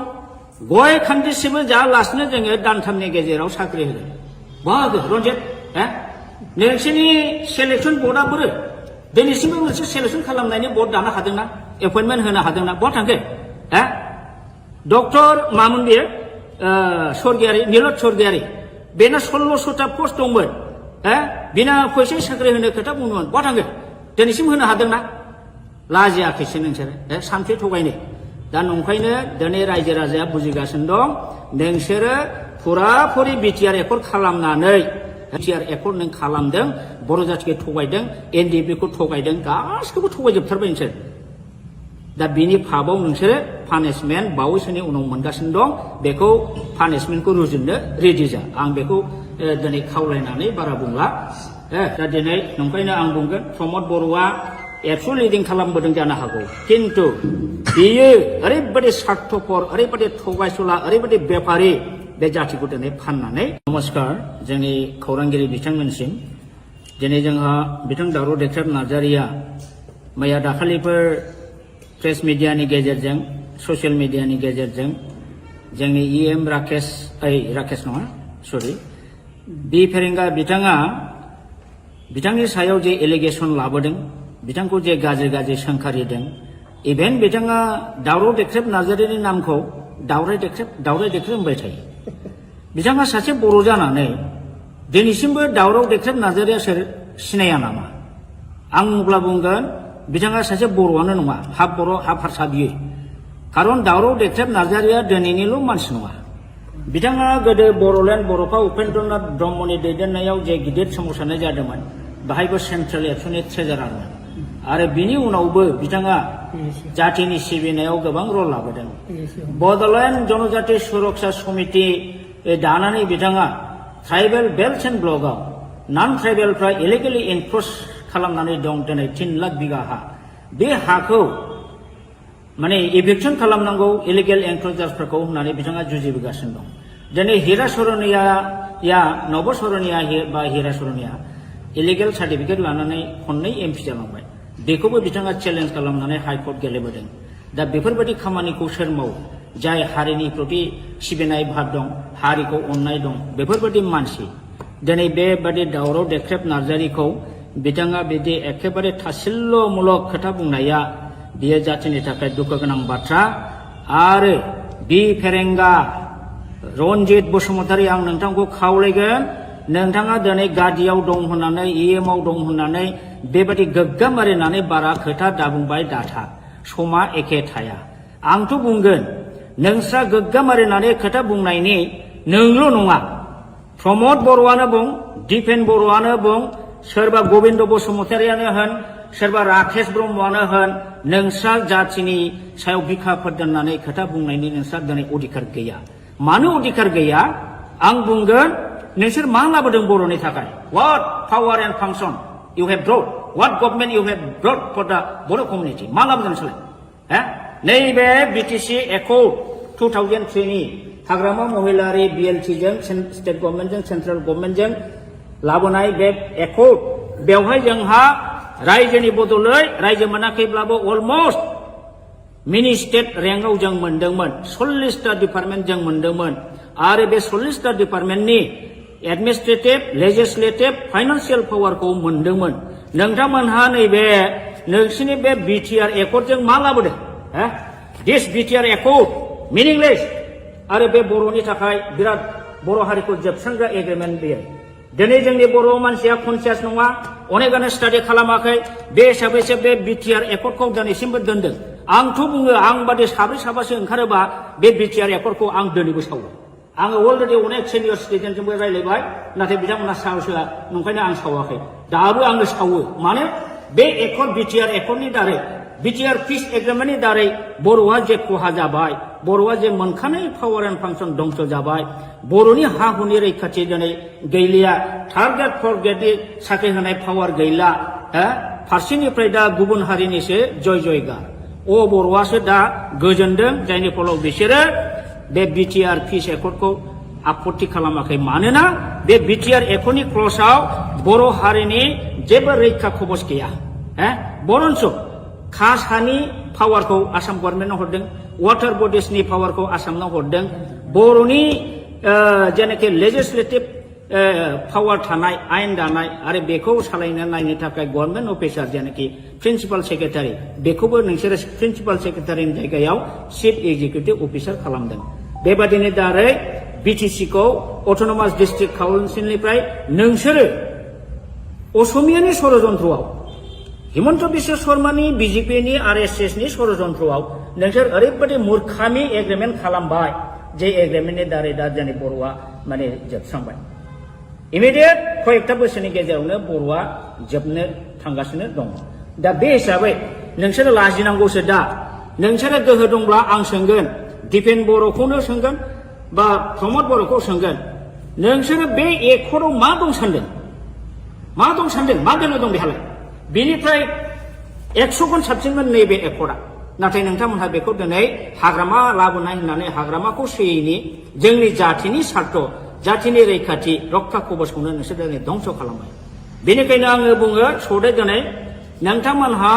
गय खान्दिसेबो जायालासिनो जोङो दानथामनि गेजेराव साख्रि होगोन बहा रन्जित नोंसोरनि सेलेक्सन बर्डआ बोरो दिनैसिमबो मोनसे सेलेक्सन खालामनायनि बर्ड दानो हादोंना एपइन्टमेन्ट होनो हादोंना बहा थांखो डक्टर मामोन बेयो स्वर्गियारि नीलत स्वर्गियारि बेना 1600टा पस्ट दंमोन बिना फैसा साख्रि होनो खोथा बुंदोंमोन बहा थांखो दिनैसिम होनो हादोंना लाजियाखैसो नोंसोरो सानसे थगायनो दा नंखायनो दिनै रायजो राजाया बुजिगासिनो दं नोंसोरो फुराफुरि बिटिआर एकर्ड खालामनानै बिटिआर एकर्ड नों खालामदों बर' जातिखौ थगायदों एनडिएफबिखौ थगायदों गासिखौबो थगायजोबथारबाय नोंसोर दा बिनि फाबाव नोंसोरो पानिशमेन्ट बावैसोनि उनाव मोनगासिनो दं बेखौ पानिशमेन्टखौ रुजुननो रेडि जा आं बेखौ दिनै खावलायनानै बारा बुंला दा दिनै नंखायनो आं बुंगोन प्रमद बर'आ एबसु लिडिं खालामबोदों जानो हागौ किन्तु बियो ओरैबायदि स्वार्थपर ओरैबायदि थगायसुला ओरैबायदि बेपारि बे जातिखौ दिनै फाननानै नमस्कार जोंनि खौरांगिरि बिथांमोनसिम दिनै जोंहा बिथां दावराव देख्रेब नार्जारिया मैया दाखालिफोर प्रेस मिडियानि गेजेरजों ससियेल मिडियानि गेजेरजों जोंनि इएम राकेश नङा सरि बि फेरेंगा बिथाङा बिथांनि सायाव जे एलिगेसन लाबोदों बिथांखौ जे गाज्रि गाज्रि सोंखारिदों इभेन बिथाङा दावराव देख्रेब नार्जारिनि नामखौ दावराय देख्रेब होनबाय थायो बिथाङा सासे बर' जानानै दिनैसिमबो दावराव देख्रेब नार्जारिया सोर सिनाया नामा आं अब्ला बुंगोन बिथाङा सासे बर'आनो नङा हाफ बर' हाफ हारसा बियो खारन दावराव देख्रेब नार्जारिया दिनैनिल' मानसि नङा बिथाङा गोदो बर'लेण्ड बर'फा उपेन्द्रनाथ ब्रह्मनि दैदेननायाव जे गिदिर सोमावसारनाय जादोंमोन बाहायबो सेन्ट्रेल एबसुनि ट्रेजारारमोन आरो बिनि उनावबो बिथाङा जातिनि सिबिनायाव गोबां रल लाबोदों बड'लेण्ड जनजाति सुरक्षा समिति दानानै बिथाङा ट्राइबेल बेल्ट एन्ड ब्लकआव नन ट्राइबेलफ्रा इलिगेलि एनक्रच खालामनानै दं दिनै 3 लाख बिगा हा बे हाखौ माने इभिक्सन खालामनांगौ इलिगेल एनक्रचार्सफोरखौ होननानै बिथाङा जुजिबोगासिनो दं दिनै हिरा सरनिया नब सरनिया बा हिरा सरनिया इलिगेल सार्टिफिकेट लानानै खननै एमपि जालांबाय बेखौबो बिथाङा चेलेन्ज खालामनानै हाइकर्ट गेलेबोदों दा बेफोरबायदि खामानिखौ सोर मावो जाय हारिनि प्रति सिबिनाय भाब दं हारिखौ अननाय दं बेफोरबायदि मानसि दिनै बेबादि दावराव देख्रेब नार्जारिखौ बिथाङा बिदि एखेबारे थासिल्यमूलक खोथा बुंनाया बियो जातिनि थाखाय दुखु गोनां बाथ्रा आरो बि फेरेंगा रन्जित बसुमतारी आं नोंथांखौ खावलायगोन नोंथाङा दिनै गादियाव दं होननानै इएमआव दं होननानै बेबायदि गोग्गाम मारिनानै बारा खोथा दाबुंबाय दाथा समा एखे थाया आंथ' बुंगोन नोंस्रा गोग्गाम मारिनानै खोथा बुंनायनि नोंल' नङा प्रमद बर'आनो बुं दिपेन बर'आनो बुं सोरबा गबिन्द बसुमतारियानो होन सोरबा राकेश ब्रह्मआनो होन नोंस्रा जातिनि सायाव बिखाफोर दोननानै खोथा बुंनायनि नोंस्रा दिनै अधिकार गैया मानो अधिकार गैया आं बुंगोन नोंसोर मा लाबोदों बर'नि थाखाय what power and function you have brought what government you have brought for the Boro community मा लाबोदों नोंसोरलाय नैबे बिटिसि एकर्ड 2003 नि हाग्रामा महिलारि BLT जों स्टेट गभर्नमेन्टजों सेन्ट्रेल गभर्नमेन्टजों लाबोनाय बे एकर्ड बेवहाय जोंहा रायजोनि बदलै रायजो मोनाखैब्लाबो अलमोस्ट मिनि स्टेट रेंकआव जों मोनदोंमोन 40टा डिपार्टमेन्ट जों मोनदोंमोन आरो बे 40टा डिपार्टमेन्टनि एडमिनिस्ट्रेटिभ लेजिस्लेटिभ फाइनान्सियेल पावारखौ मोनदोंमोन नोंथांमोनहा नैबे नोंसिनि बे बिटिआर एकर्डजों मा लाबोदों दिस बिटिआर एकर्ड मिनिंलेस आरो बे बर'नि थाखाय बिराद बर' हारिखौ जोबस्रांग्रा एग्रिमेन्ट बेयो दिनै जोंनि बर' मानसिया कनसियास नङा अनेकानो स्टाडि खालामाखै बे हिसाबैसो बे बिटिआर एकर्डखौ दिनैसिमबो दोनदों आंथ' बुङो आं बादि साब्रै साबासो ओंखारोबा बे बिटिआर एकर्डखौ आं दिनैबो सावो आङो अलरेडि अनेक सिनियर सिटिजेनजोंबो रायलायबाय नाथाय बिथांमोना साहसआ नंखायनो आं सावाखै दाबो आङो सावो मानो बे एकर्ड बिटिआर एकर्डनि दारै बिटिआर पिस एग्रिमेन्टनि दारै बर'आ जे खहा जाबाय बर'आ जे मोनखानाय पावार एन्ड फांसन दंस जाबाय बर'नि हा हुनि रैखाथि दिनै गैलिया थार्ड ग्रेड फर्थ ग्रेडनि साख्रि होनाय पावार गैला फारसेनिफ्राय दा गुबुन हारिनिसो जय जयगार बर'आसो दा गोजोनदों जायनि फलाव बिसोरो बे बिटिआर पिस एकर्डखौ आपत्ति खालामाखै मानोना बे बिटिआर एकर्डनि क्लजआव बर' हारिनि जेबो रैखा कवच गैया बरन्स कासानि पावारखौ आसाम गभर्नमेन्टआव हरदों वाटार बडिसनि पावारखौ आसामनाव हरदों बर'नि जेनाखि लेजिस्लेटिभ पावार थानाय आयेन दानाय आरो बेखौ सालायनो नायनो थाखाय गभर्नमेन्ट अफिसार जेनाखि प्रिन्सिपाल सेक्रेटारि बेखौबो नोंसोरो प्रिन्सिपाल सेक्रेटारिनि जायगायाव चिफ एक्जिकिउटिभ अफिसार खालामदों बेबादिनो दारै बिटिसिखौ अट'नमास डिस्ट्रिक्ट काउन्सिलनिफ्राय नोंसोरो असमियानि षड़यन्त्रआव हिमन्त बिश्व शर्मानि बिजेपिनि आरएसएसनि षड़यन्त्रआव नोंसोर ओरैबायदि मूर्खामि एग्रिमेन्ट खालामबाय जे एग्रिमेन्टनि दारै दा जोंनि बर'आ माने जोबस्रांबाय इमिडियेट कयेकटा बोसोरनि गेजेरावनो बर'आ जोबनो थांगासिनो दङ दा बे हिसाबै नोंसोरो लाजिनांगौसो दा नोंसोरो गोहो दंब्ला आं सोंगोन दिपेन बर'खौनो सोंगोन बा प्रमद बर'खौ सोंगोन नोंसोरो बे एकर्डआव मा दं सानदों मा दोलो दं बेहालाय बेनिफ्राय 100 गुन साबसिनमोन नैबे एकर्डआ नाथाय नोंथांमोनहा बेखौ दिनै हाग्रामा लाबोनाय होननानै हाग्रामाखौ सोयैनि जोंनि जाथिनि सार्थ जाथिनि रैखाथि रक्षा कवचखौनो नोंसोर दिनै धंस खालामबाय बेनिखायनो आङो बुङो सदे दिनै नोंथांमोनहा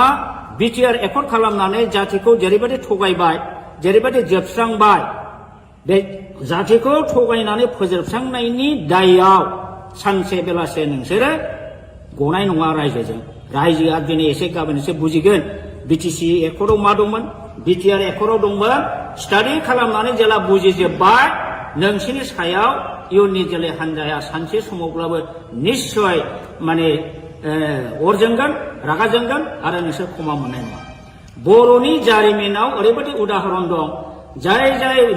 बिटिआर एकर्ड खालामनानै जातिखौ जेरैबायदि थगायबाय जेरैबायदि जोबस्रांबाय बे जातिखौ थगायनानै फोजोबस्रांनायनि दायआव सानसे बेलासे नोंसोरो गनाय नङा रायजोजों रायजोआ दिनै एसे गाबोन एसे बुजिगोन बिटिसि एकर्डआव मा दंमोन बिटिआर एकर्डआव दंमोन स्टाडि खालामनानै जेला बुजिजोब्बाय नोंसिनि सायाव इयुननि जोलै हान्जाया सानसे समावब्लाबो निश्चय माने अर जोंगोन रागा जोंगोन आरो नोंसोर क्षमा मोननाय नङा बर'नि जारिमिनाव ओरैबायदि उदाहरन दं जाय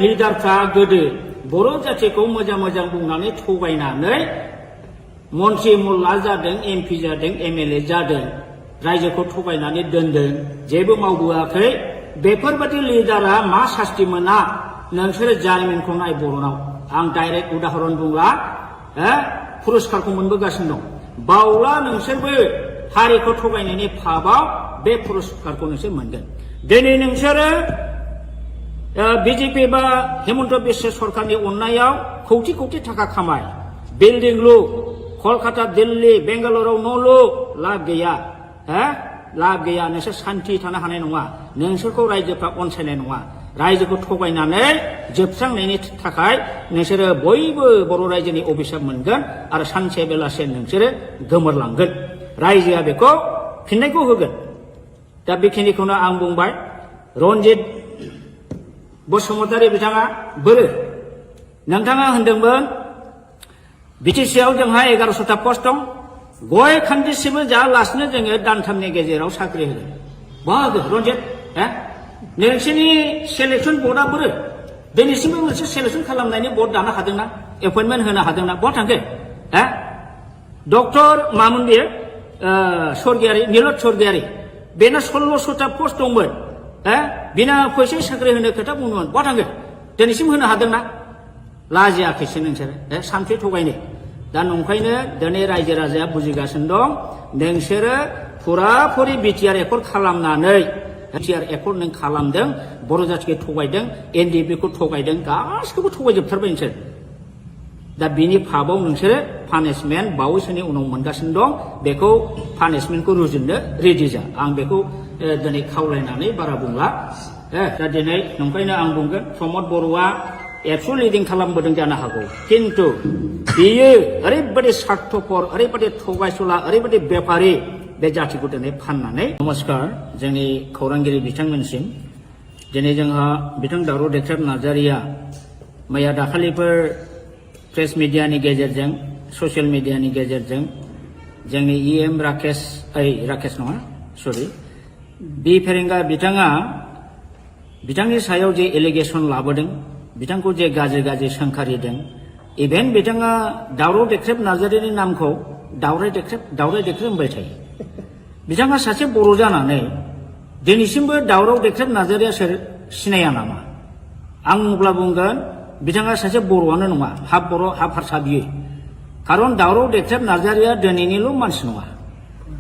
लिडारफ्रा गोदो बर' जातिखौ मोजां बुंनानै थगायनानै मन्त्रि मुल्ला जादों एमपि जादों एमएलए जादों रायजोखौ थगायनानै दोनदों जेबो मावबोआखै बेफोरबायदि लिडारा मा सास्ति मोना नोंसोरो जारिमिनखौ नाय बर'नाव आं डाइरेक्ट उदाहरन बुंला पुरस्कारखौ मोनबोगासिनो दं बावला नोंसोरबो हारिखौ थगायनायनि फाबाव बे पुरस्कारखौ नोंसोर मोनगोन दिनै नोंसोरो बिजेपि बा हिमन्त बिश्व सरकारनि अननायाव कौटि थाखा खामाय बिल्डिं लु कलकाता दिल्ली बेंगालुरुआव न' लु लाब गैया लाब गैया नोंसोर सान्थि थानो हानाय नङा नोंसोरखौ रायजोफ्रा अनसायनाय नङा रायजोखौ थगायनानै जोबस्रांनायनि थाखाय नोंसोरो बयबो बर' रायजोनि अभिशाप मोनगोन आरो सानसे बेलासे नोंसोरो गोमोरलांगोन रायजोआ बेखौ फिननायखौ होगोन दा बेखिनिखौनो आं बुंबाय रन्जित बसुमतारी बिथाङा बोरो नोंथाङा होनदोंमोन बिटिसिआव जोंहा 1100टा पस्ट दं गय खान्दिसेबो जायालासिनो जोङो दानथामनि गेजेराव साख्रि होगोन बाहागो रन्जित नोंसोरनि सेलेक्सन बर्डआ बोरो दिनैसिमबो मोनसे सेलेक्सन खालामनायनि बर्ड दानो हादोंना एपइन्टमेन्ट होनो हादोंना बहा थांखो डक्टर मामोन बेयो स्वर्गियारि नीलत स्वर्गियारि बेना 1600टा पस्ट दंमोन बिना फैसा साख्रि होनो खोथा बुंदोंमोन बहा थांखो दिनैसिम होनो हादोंना लाजियाखैसो नोंसोरो सानसे थगायनो दा नंखायनो दिनै रायजो राजाया बुजिगासिनो दं नोंसोरो फुराफुरि बिटिआर एकर्ड खालामनानै बिटिआर एकर्ड नों खालामदों बर' जाथिखौ थगायदों एनडिएफबि खौ थगायदों गासिखौबो थगायजोबथारबाय नोंसोर दा बिनि फाबाव नोंसोरो पानिशमेन्ट बावैसोनि उनाव मोनगासिनो दं बेखौ पानिशमेन्टखौ रुजुननो रेडि जा आं बेखौ दिनै खावलायनानै बारा बुंला दा दिनै नंखायनो आं बुंगोन प्रमद बर'आ एबसु लिडिं खालामबोदों जानो हागौ किन्तु बियो ओरैबायदि स्वार्थपर ओरैबायदि थगायसुला ओरैबायदि बेपारि बे जातिखौ दिनै फाननानै नमस्कार जोंनि खौरांगिरि बिथांमोनसिम दिनै जोंहा बिथां दावराव देख्रेब नार्जारिया मैया दाखालिफोर प्रेस मिडियानि गेजेरजों ससियेल मिडियानि गेजेरजों जोंनि इएम राकेश नङा सरि बि फेरेंगा बिथाङा बिथांनि सायाव जे एलिगेसन लाबोदों बिथांखौ जे गाज्रि गाज्रि सोंखारिदों इभेन बिथाङा दावराव देख्रेब नार्जारिनि नामखौ दावराय देख्रेब होनबाय थायो बिथाङा सासे बर' जानानै दिनैसिमबो दावराव देख्रेब नार्जारिया सोर सिनाया नामा आं अब्ला बुंगोन बिथाङा सासे बर'आनो नङा हाफ बर' हाफ हारसा बियो खारन दावराव देख्रेब नार्जारिया दिनैनिल' मानसि नङा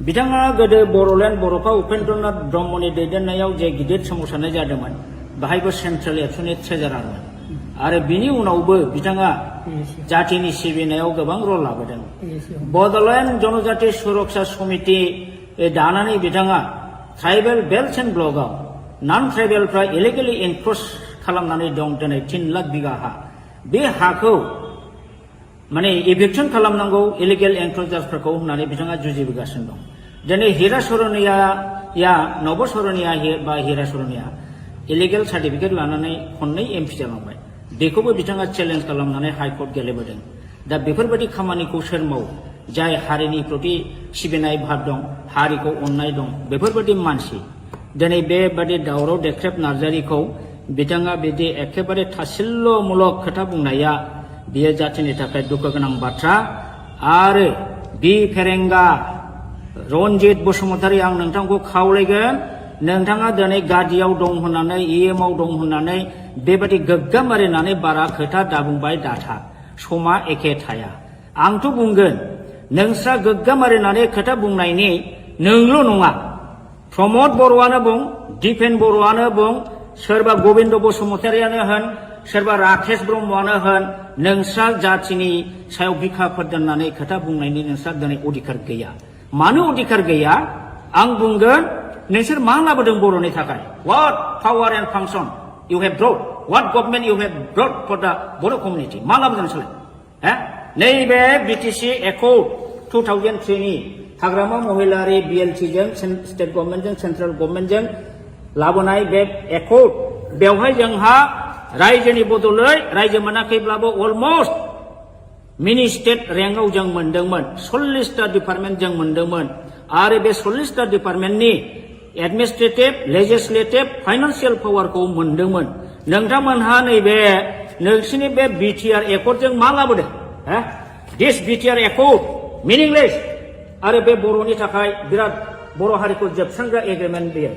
बिथाङा गोदो बर'लेण्ड बर'फा उपेन्द्रनाथ ब्रह्मनि दैदेननायाव जे गिदिर सोमावसारनाय जादोंमोन बाहायबो सेन्ट्रेल एबसुनि ट्रेजारारमोन आरो बिनि उनावबो बिथाङा जातिनि सिबिनायाव गोबां रल लाबोदों बड'लेण्ड जनजाति सुरक्षा समिति दानानै बिथाङा ट्राइबेल बेल्ट एन्ड ब्लकआव नन ट्राइबेलफ्रा इलिगेलि एनक्रच खालामनानै दं दिनै 3 लाख बिगा हा बे हाखौ माने इभिक्सन खालामनांगौ इलिगेल एनक्रचार्सफोरखौ होननानै बिथाङा जुजिबोगासिनो दं दिनै हिरा सरनिया नब सरनिया बा हिरा सरनिया इलिगेल सार्टिफिकेट लानानै खननै एमपि जालांबाय बेखौबो बिथाङा चेलेन्ज खालामनानै हाइकर्ट गेलेबोदों दा बेफोरबायदि खामानिखौ सोर मावो जाय हारिनि प्रति सिबिनाय भाब दं हारिखौ अननाय दं बेफोरबायदि मानसि दिनै बेबादि दावराव देख्रेब नार्जारिखौ बिथाङा बिदि एखेबारे थासिल्यमूलक खोथा बुंनाया बियो जातिनि थाखाय दुखु गोनां बाथ्रा आरो बि फेरेंगा रनजित बसुमतारी आं नोंथांखौ खावलायगोन नोंथाङा दिनै गादियाव दं होननानै इएमआव दं होननानै बेबायदि गोग्गाम मारिनानै बारा खोथा दाबुंबाय दाथा समा एखे थाया आंथ' बुंगोन नोंस्रा गोग्गाम मारिनानै खोथा बुंनायनि नोंल' नङा प्रमद बर'आनो बुं दिपेन बर'आनो बुं सोरबा गबिन्द बसुमतारियानो होन सोरबा राकेश ब्रह्मआनो होन नोंस्रा जातिनि सायाव बिखाफोर दोननानै खोथा बुंनायनि नोंस्रा दिनै अधिकार गैया मानो अधिकार गैया आं बुंगोन नोंसोर मा लाबोदों बर'नि थाखाय what power and function you have brought what government you have brought for the Bodo' community मा लाबोदों नोंसोरलाय नैबे बिटिसि एकर्ड 2003 नि हाग्रामा महिलारि बिएलटिजों स्टेट गभर्नमेन्टजों सेन्ट्रेल गभर्नमेन्टजों लाबोनाय बे एकर्ड बेवहाय जोंहा रायजोनि बदलै रायजो मोनाखैब्लाबो अलमस्ट मिनि स्टेट रेंकआव जों मोनदोंमोन 40टा डिपार्टमेन्ट जों मोनदोंमोन आरो बे 40टा डिपार्टमेन्टनि एडमिनिस्ट्रेटिभ लेजिस्लेटिभ फाइनान्सियेल पावारखौ मोनदोंमोन नोंथांमोनहा नैबे नोंसिनि बे बिटिआर एकर्डजों मा लाबोदों दिस बिटिआर एकर्ड मिनिंलेस आरो बे बर'नि थाखाय बिराद बर' हारिखौ जोबस्रांग्रा एग्रिमेन्ट बेयो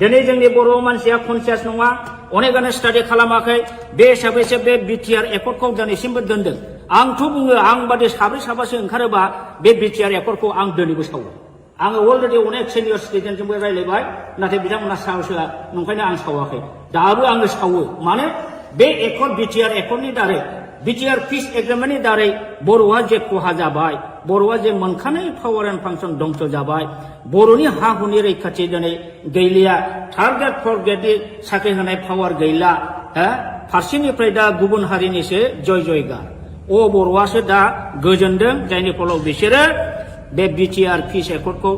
दिनै जोंनि बर' मानसिया कनसियास नङा अनेकानो स्टाडि खालामाखै बे हिसाबैसो बे बिटिआर एकर्डखौ दिनैसिमबो दोनदों आंथ' बुङो आं बादि साब्रै साबासो ओंखारोबा बे बिटिआर एकर्डखौ आं दिनैबो सावो आङो अलरेडि अनेक सिनियर सिटिजेनजोंबो रायज्लायबाय नाथाय बिथांमोना साहसआ नंखायनो आं सावाखै दाबो आङो सावो मानो बे एकर्ड बिटिआर एकर्डनि दारै बिटिआर पिस एग्रिमेन्टनि दारै बर'आ जे खहा जाबाय बर'आ जे मोनखानाय पावार एन्ड फांसन दंस जाबाय बर'नि हा हुनि रैखाथि दिनै गैलिया थार्ड ग्रेड फर्थ ग्रेडनि साख्रि होनाय पावार गैला फारसेनिफ्राय दा गुबुन हारिनिसो जय जयगार बर'आसो दा गोजोनदों जायनि फलाव बिसोरो बे बिटिआर पिस एकर्डखौ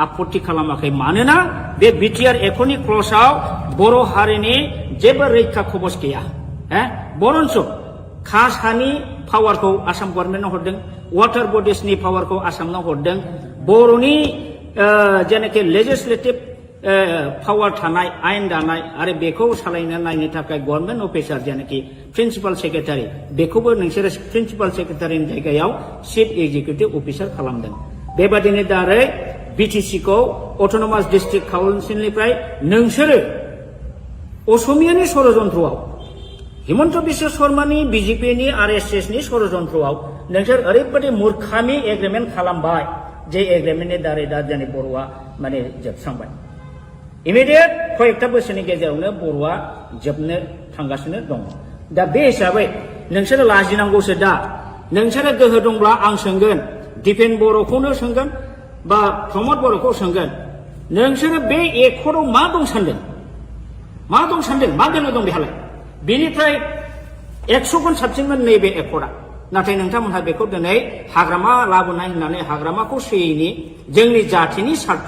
आपत्ति खालामाखै मानोना बे बिटिआर एकर्डनि क्लजआव बर' हारिनि जेबो रैखा खबस गैया बरन्स खास हानि पावारखौ आसाम गभर्नमेन्टनो हरदों वाटार बडिसनि पावारखौ आसामनो हरदों बर'नि जेनाखि लेजिस्लेटिभ पावार थानाय आयेन दानाय आरो बेखौ सालायनो नायनो थाखाय गभर्नमेन्ट अफिसार जेनाखि प्रिन्सिपाल सेक्रेटारि बेखौबो नोंसोरो प्रिन्सिपाल सेक्रेटारिनि जायगायाव चिफ एक्जिकिउटिभ अफिसार खालामदों बेबादिनो दारै बिटिसिखौ अट'नमास डिस्ट्रिक्ट काउन्सिलनिफ्राय नोंसोरो असमियानि षड़यन्त्रआव हिमन्त बिश्व शर्मानि बिजेपिनि आरएसएसनि षड़यन्त्रआव नोंसोर ओरैबायदि मूर्खामि एग्रिमेन्ट खालामबाय जे एग्रिमेन्टनि दारै दा जोंनि बर'आ माने जोबस्रांबाय इमिडियेट कयेकथा बोसोरनि गेजेरावनो बर'आ जोबनो थांगासिनो दङ दा बे हिसाबै नोंसोरो लाजिनांगौसो दा नोंसोरो गोहो दंब्ला आं सोंगोन दिपेन बर'खौनो सोंगोन बा प्रमद बर'खौ सोंगोन नोंसोरो बे एकर्डआव मा दं सानदों मा बेनो दं बेहालाय बेनिफ्राय 100 गुन साबसिनमोन नैबे एकर्डआ नाथाय नोंथांमोनहा बेखौ दिनै हाग्रामा लाबोनाय होननानै हाग्रामाखौ सोयैनि जोंनि जाथिनि सार्थ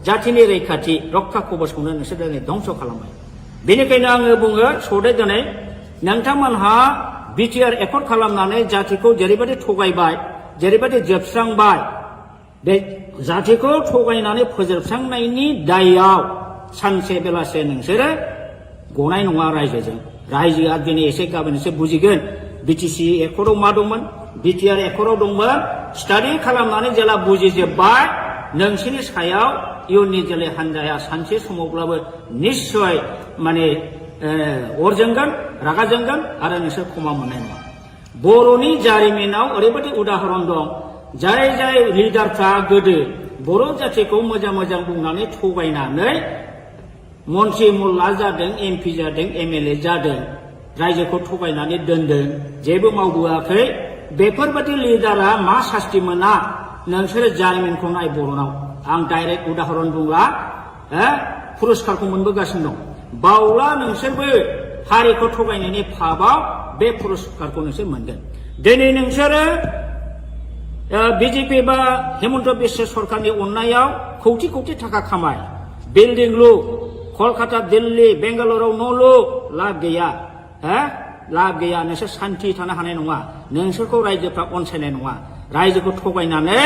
जाथिनि रैखाथि रक्षा कवचखौनो नोंसोर दिनै धंस खालामबाय बेनिखायनो आङो बुङो सदै दिनै नोंथांमोनहा बिटिआर एकर्ड खालामनानै जातिखौ जेरैबायदि थगायबाय जेरैबायदि जोबस्रांबाय बे जातिखौ थगायनानै फोजोबस्रांनायनि दायआव सानसे बेलासे नोंसोरो गनाय नङा रायजोजों रायजोआ दिनै एसे गाबोन एसे बुजिगोन बिटिसि एकर्डआव मा दंमोन बिटिआर एकर्डआव दंमोन स्टाडि खालामनानै जेला बुजिजोब्बाय नोंसोरनि सायाव इयुननि जोलै हान्जाया सानसे समावब्लाबो निश्चय माने अर जोंगोन रागा जोंगोन आरो नोंसोर क्षमा मोननाय नङा बर'नि जारिमिनाव ओरैबायदि उदाहरन दं जाय जाय लिडारफ्रा गोदो बर' जातिखौ मोजां मोजां बुंनानै थगायनानै मन्त्रि मुल्ला जादों एमपि जादों एमएलए जादों रायजोखौ थगायनानै दोनदों जेबो मावबोआखै बेफोरबायदि लिडारा मा सास्ति मोना नोंसोरो जारिमिनखौ नाय बर'नाव आं डाइरेक्ट उदाहरन बुंला पुरस्कारखौ मोनबोगासिनो दं बावला नोंसोरबो हारिखौ थगायनायनि फाबाव बे पुरस्कारखौ नोंसोर मोनगोन दिनै नोंसोरो बिजेपि बा हेमन्त बिश्व सरकारनि अननायाव कौटि कौटि थाखा खामाय बिल्डिं लु कलकाता दिल्ली बेंगालुराव न' लु लाब गैया लाब गैया नोंसोर सान्थि थानो हानाय नङा नोंसोरखौ रायजोफ्रा अनसायनाय नङा रायजोखौ थगायनानै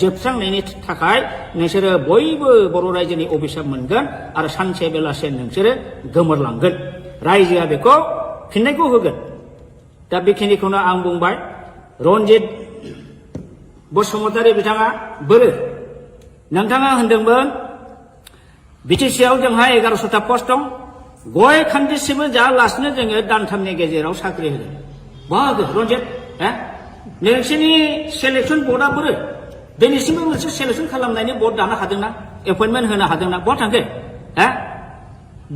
जोबस्रांनायनि थाखाय नोंसोरो बयबो बर' रायजोनि अभिशाप मोनगोन आरो सानसे बेलासे नोंसोरो गोमोरलांगोन रायजोआ बेखौ फिननायखौ होगोन दा बेखिनिखौनो आं बुंबाय रन्जित बसुमतारी बिथाङा बोरो नोंथाङा होनदोंमोन बिटिसिआव जोंहा 1100टा पस्ट दं गय खान्दिसिमबो जायालासिनो जोङो दानथामनि गेजेराव साख्रि होगोन बाहागो रन्जित नोंसोरनि सेलेक्सन बर्डआ बोरो दिनैसिमबो मोनसे सेलेक्सन खालामनायनि बर्ड दानो हादोंना एपइन्टमेन्ट होनो हादोंना बहा थांखो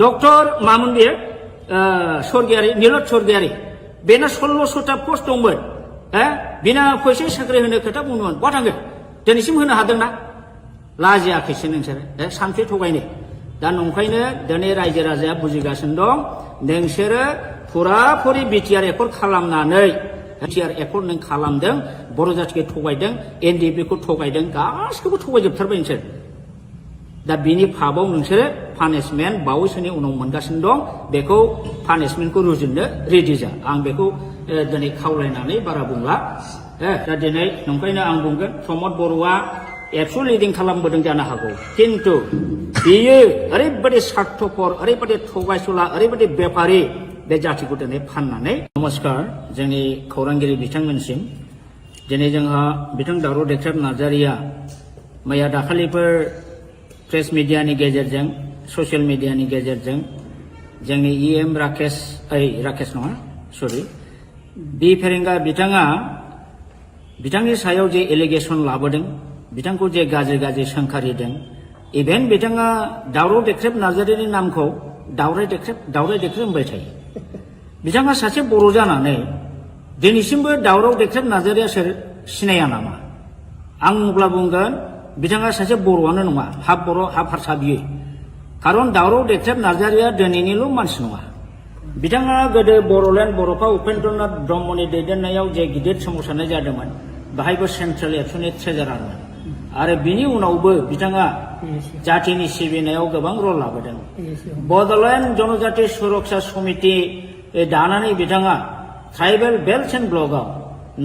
डक्टर मामोन बेयो स्वर्गियारि नीलत स्वर्गियारि बेना 1600टा पस्ट दंमोन बिना फैसा साख्रि होनो खोथा बुंदोंमोन बहा थांखो दिनैसिम होनो हादोंना लाजियाखैसो नोंसोरो सानसे थगायनो दा नंखायनो दिनै रायजो राजाया बुजिगासिनो दं नोंसोरो फुराफुरि बिटिआर एकर्ड खालामनानै बिटिआर एकर्ड नों खालामदों बर' जातिखौ थगायदों एनडिएफबिखौ थगायदों गासिखौबो थगायजोबथारबाय नोंसोर दा बिनि फाबाव नोंसोरो पानिशमेन्ट बावैसोनि उनाव मोनगासिनो दं बेखौ पानिशमेन्टखौ रुजुननो रेडि जा आं बेखौ दिनै खावलायनानै बारा बुंला दा दिनै नंखायनो आं बुंगोन प्रमद बर'आ एबसु लिडिं खालामबोदों जानो हागौ किन्तु बियो ओरैबायदि स्वार्थपर ओरैबायदि थगायसुला ओरैबायदि बेपारि बे जातिखौ दिनै फाननानै नमस्कार जोंनि खौरांगिरि बिथांमोनसिम दिनै जोंहा बिथां दावराव देख्रेब नार्जारिया मैया दाखालिफोर प्रेस मिडियानि गेजेरजों ससियेल मिडियानि गेजेरजों जोंनि इएम राकेश नङा सरि बि फेरेंगा बिथाङा बिथांनि सायाव जे एलिगेसन लाबोदों बिथांखौ जे गाज्रि गाज्रि सोंखारिदों इभेन बिथाङा दावराव देख्रेब नार्जारिनि नामखौ दावराय देख्रेब होनबाय थायो बिथाङा सासे बर' जानानै दिनैसिमबो दावराव देख्रेब नार्जारिया सोर सिनाया नामा आं अब्ला बुंगोन बिथाङा सासे बर'आनो नङा हाफ बर' हाफ हारसा बियो खारन दावराव देख्रेब नार्जारिया दिनैनिल' मानसि नङा बिथाङा गोदो बर'लेण्ड बर'फा उपेन्द्रनाथ ब्रह्मनि दैदेननायाव जे गिदिर सोमावसारनाय जादोंमोन बाहायबो सेन्ट्रेल एबसुनि ट्रेजारारमोन आरो बिनि उनावबो बिथाङा जातिनि सिबिनायाव गोबां रल लाबोदों बड'लेण्ड जनजाति सुरक्षा समिति दानानै बिथाङा ट्राइबेल बेल्ट एन्ड ब्लकआव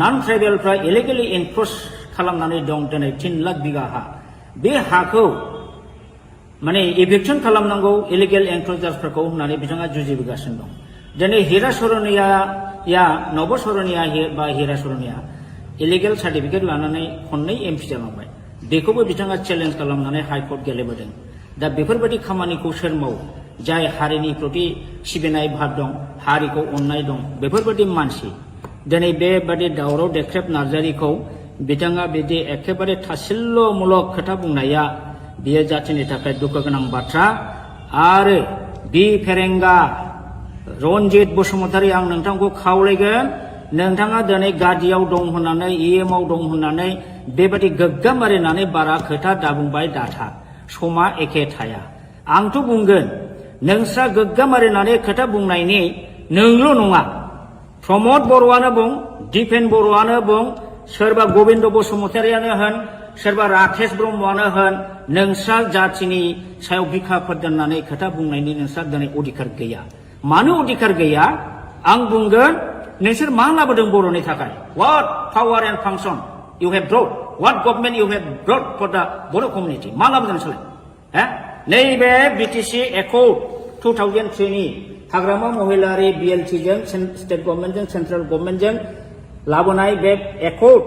नन ट्राइबेलफ्रा इलिगेलि एनक्रच खालामनानै दं दिनै 3 लाख बिगा हा बे हाखौ माने इभिक्सन खालामनांगौ इलिगेल एनक्रचार्सफोरखौ होननानै बिथाङा जुजिबोगासिनो दं दिनै हिरा सरनिया नब सरनिया बा हिरा सरनिया इलिगेल सार्टिफिकेट लानानै खननै एमपि जालांबाय बेखौबो बिथाङा चेलेन्ज खालामनानै हाइकर्ट गेलेबोदों दा बेफोरबायदि खामानिखौ सोर मावो जाय हारिनि प्रति सिबिनाय भाब दं हारिखौ अननाय दं बेफोरबायदि मानसि दिनै बेबादि दावराव देख्रेब नार्जारिखौ बिथाङा बिदि एखेबारे थासिल्ल'मूलक खोथा बुंनाया बियो जाथिनि थाखाय दुखु गोनां बाथ्रा। आरो बि फेरेंगा रनजित बसुमतारी आं नोंथांखौ खावलायगोन, नोंथाङा दिनै गादियाव दं होननानै इएमआव दं होननानै बेबादि गोग्गामारिनानै बारा खोथा दाबुंबाय दाथा, समा एखे थाया। आंथ' बुंगोन नोंस्रा गोग्गामारिनानै खोथा बुंनायनि नोंल' नङा, प्रमद बर'आनो बुं, दिपेन बर'आनो बुं, सोरबा गबिन्द बसुमतारियानो होन, सोरबा राकेश ब्रह्मआनो होन, नोंस्रा जाथिनि सायाव बिखाफोर दोननानै खोथा बुंनायनि नोंस्रा दिनै अधिकार गैया। मानो अधिकार गैया? आं बुंगोन नोंसोर मा लाबोदों बर'नि थाखाय? What power and function you have brought? What government you have brought for the Bodo community? मा लाबोदों नोंसोरलाय? नैबे बिटिसि एकर्ड 2003 नि हाग्रामा महिलारि BLT जों स्टेट गभर्नमेन्टजों सेन्ट्रेल गभर्नमेन्टजों लाबोनाय बे एकर्ड,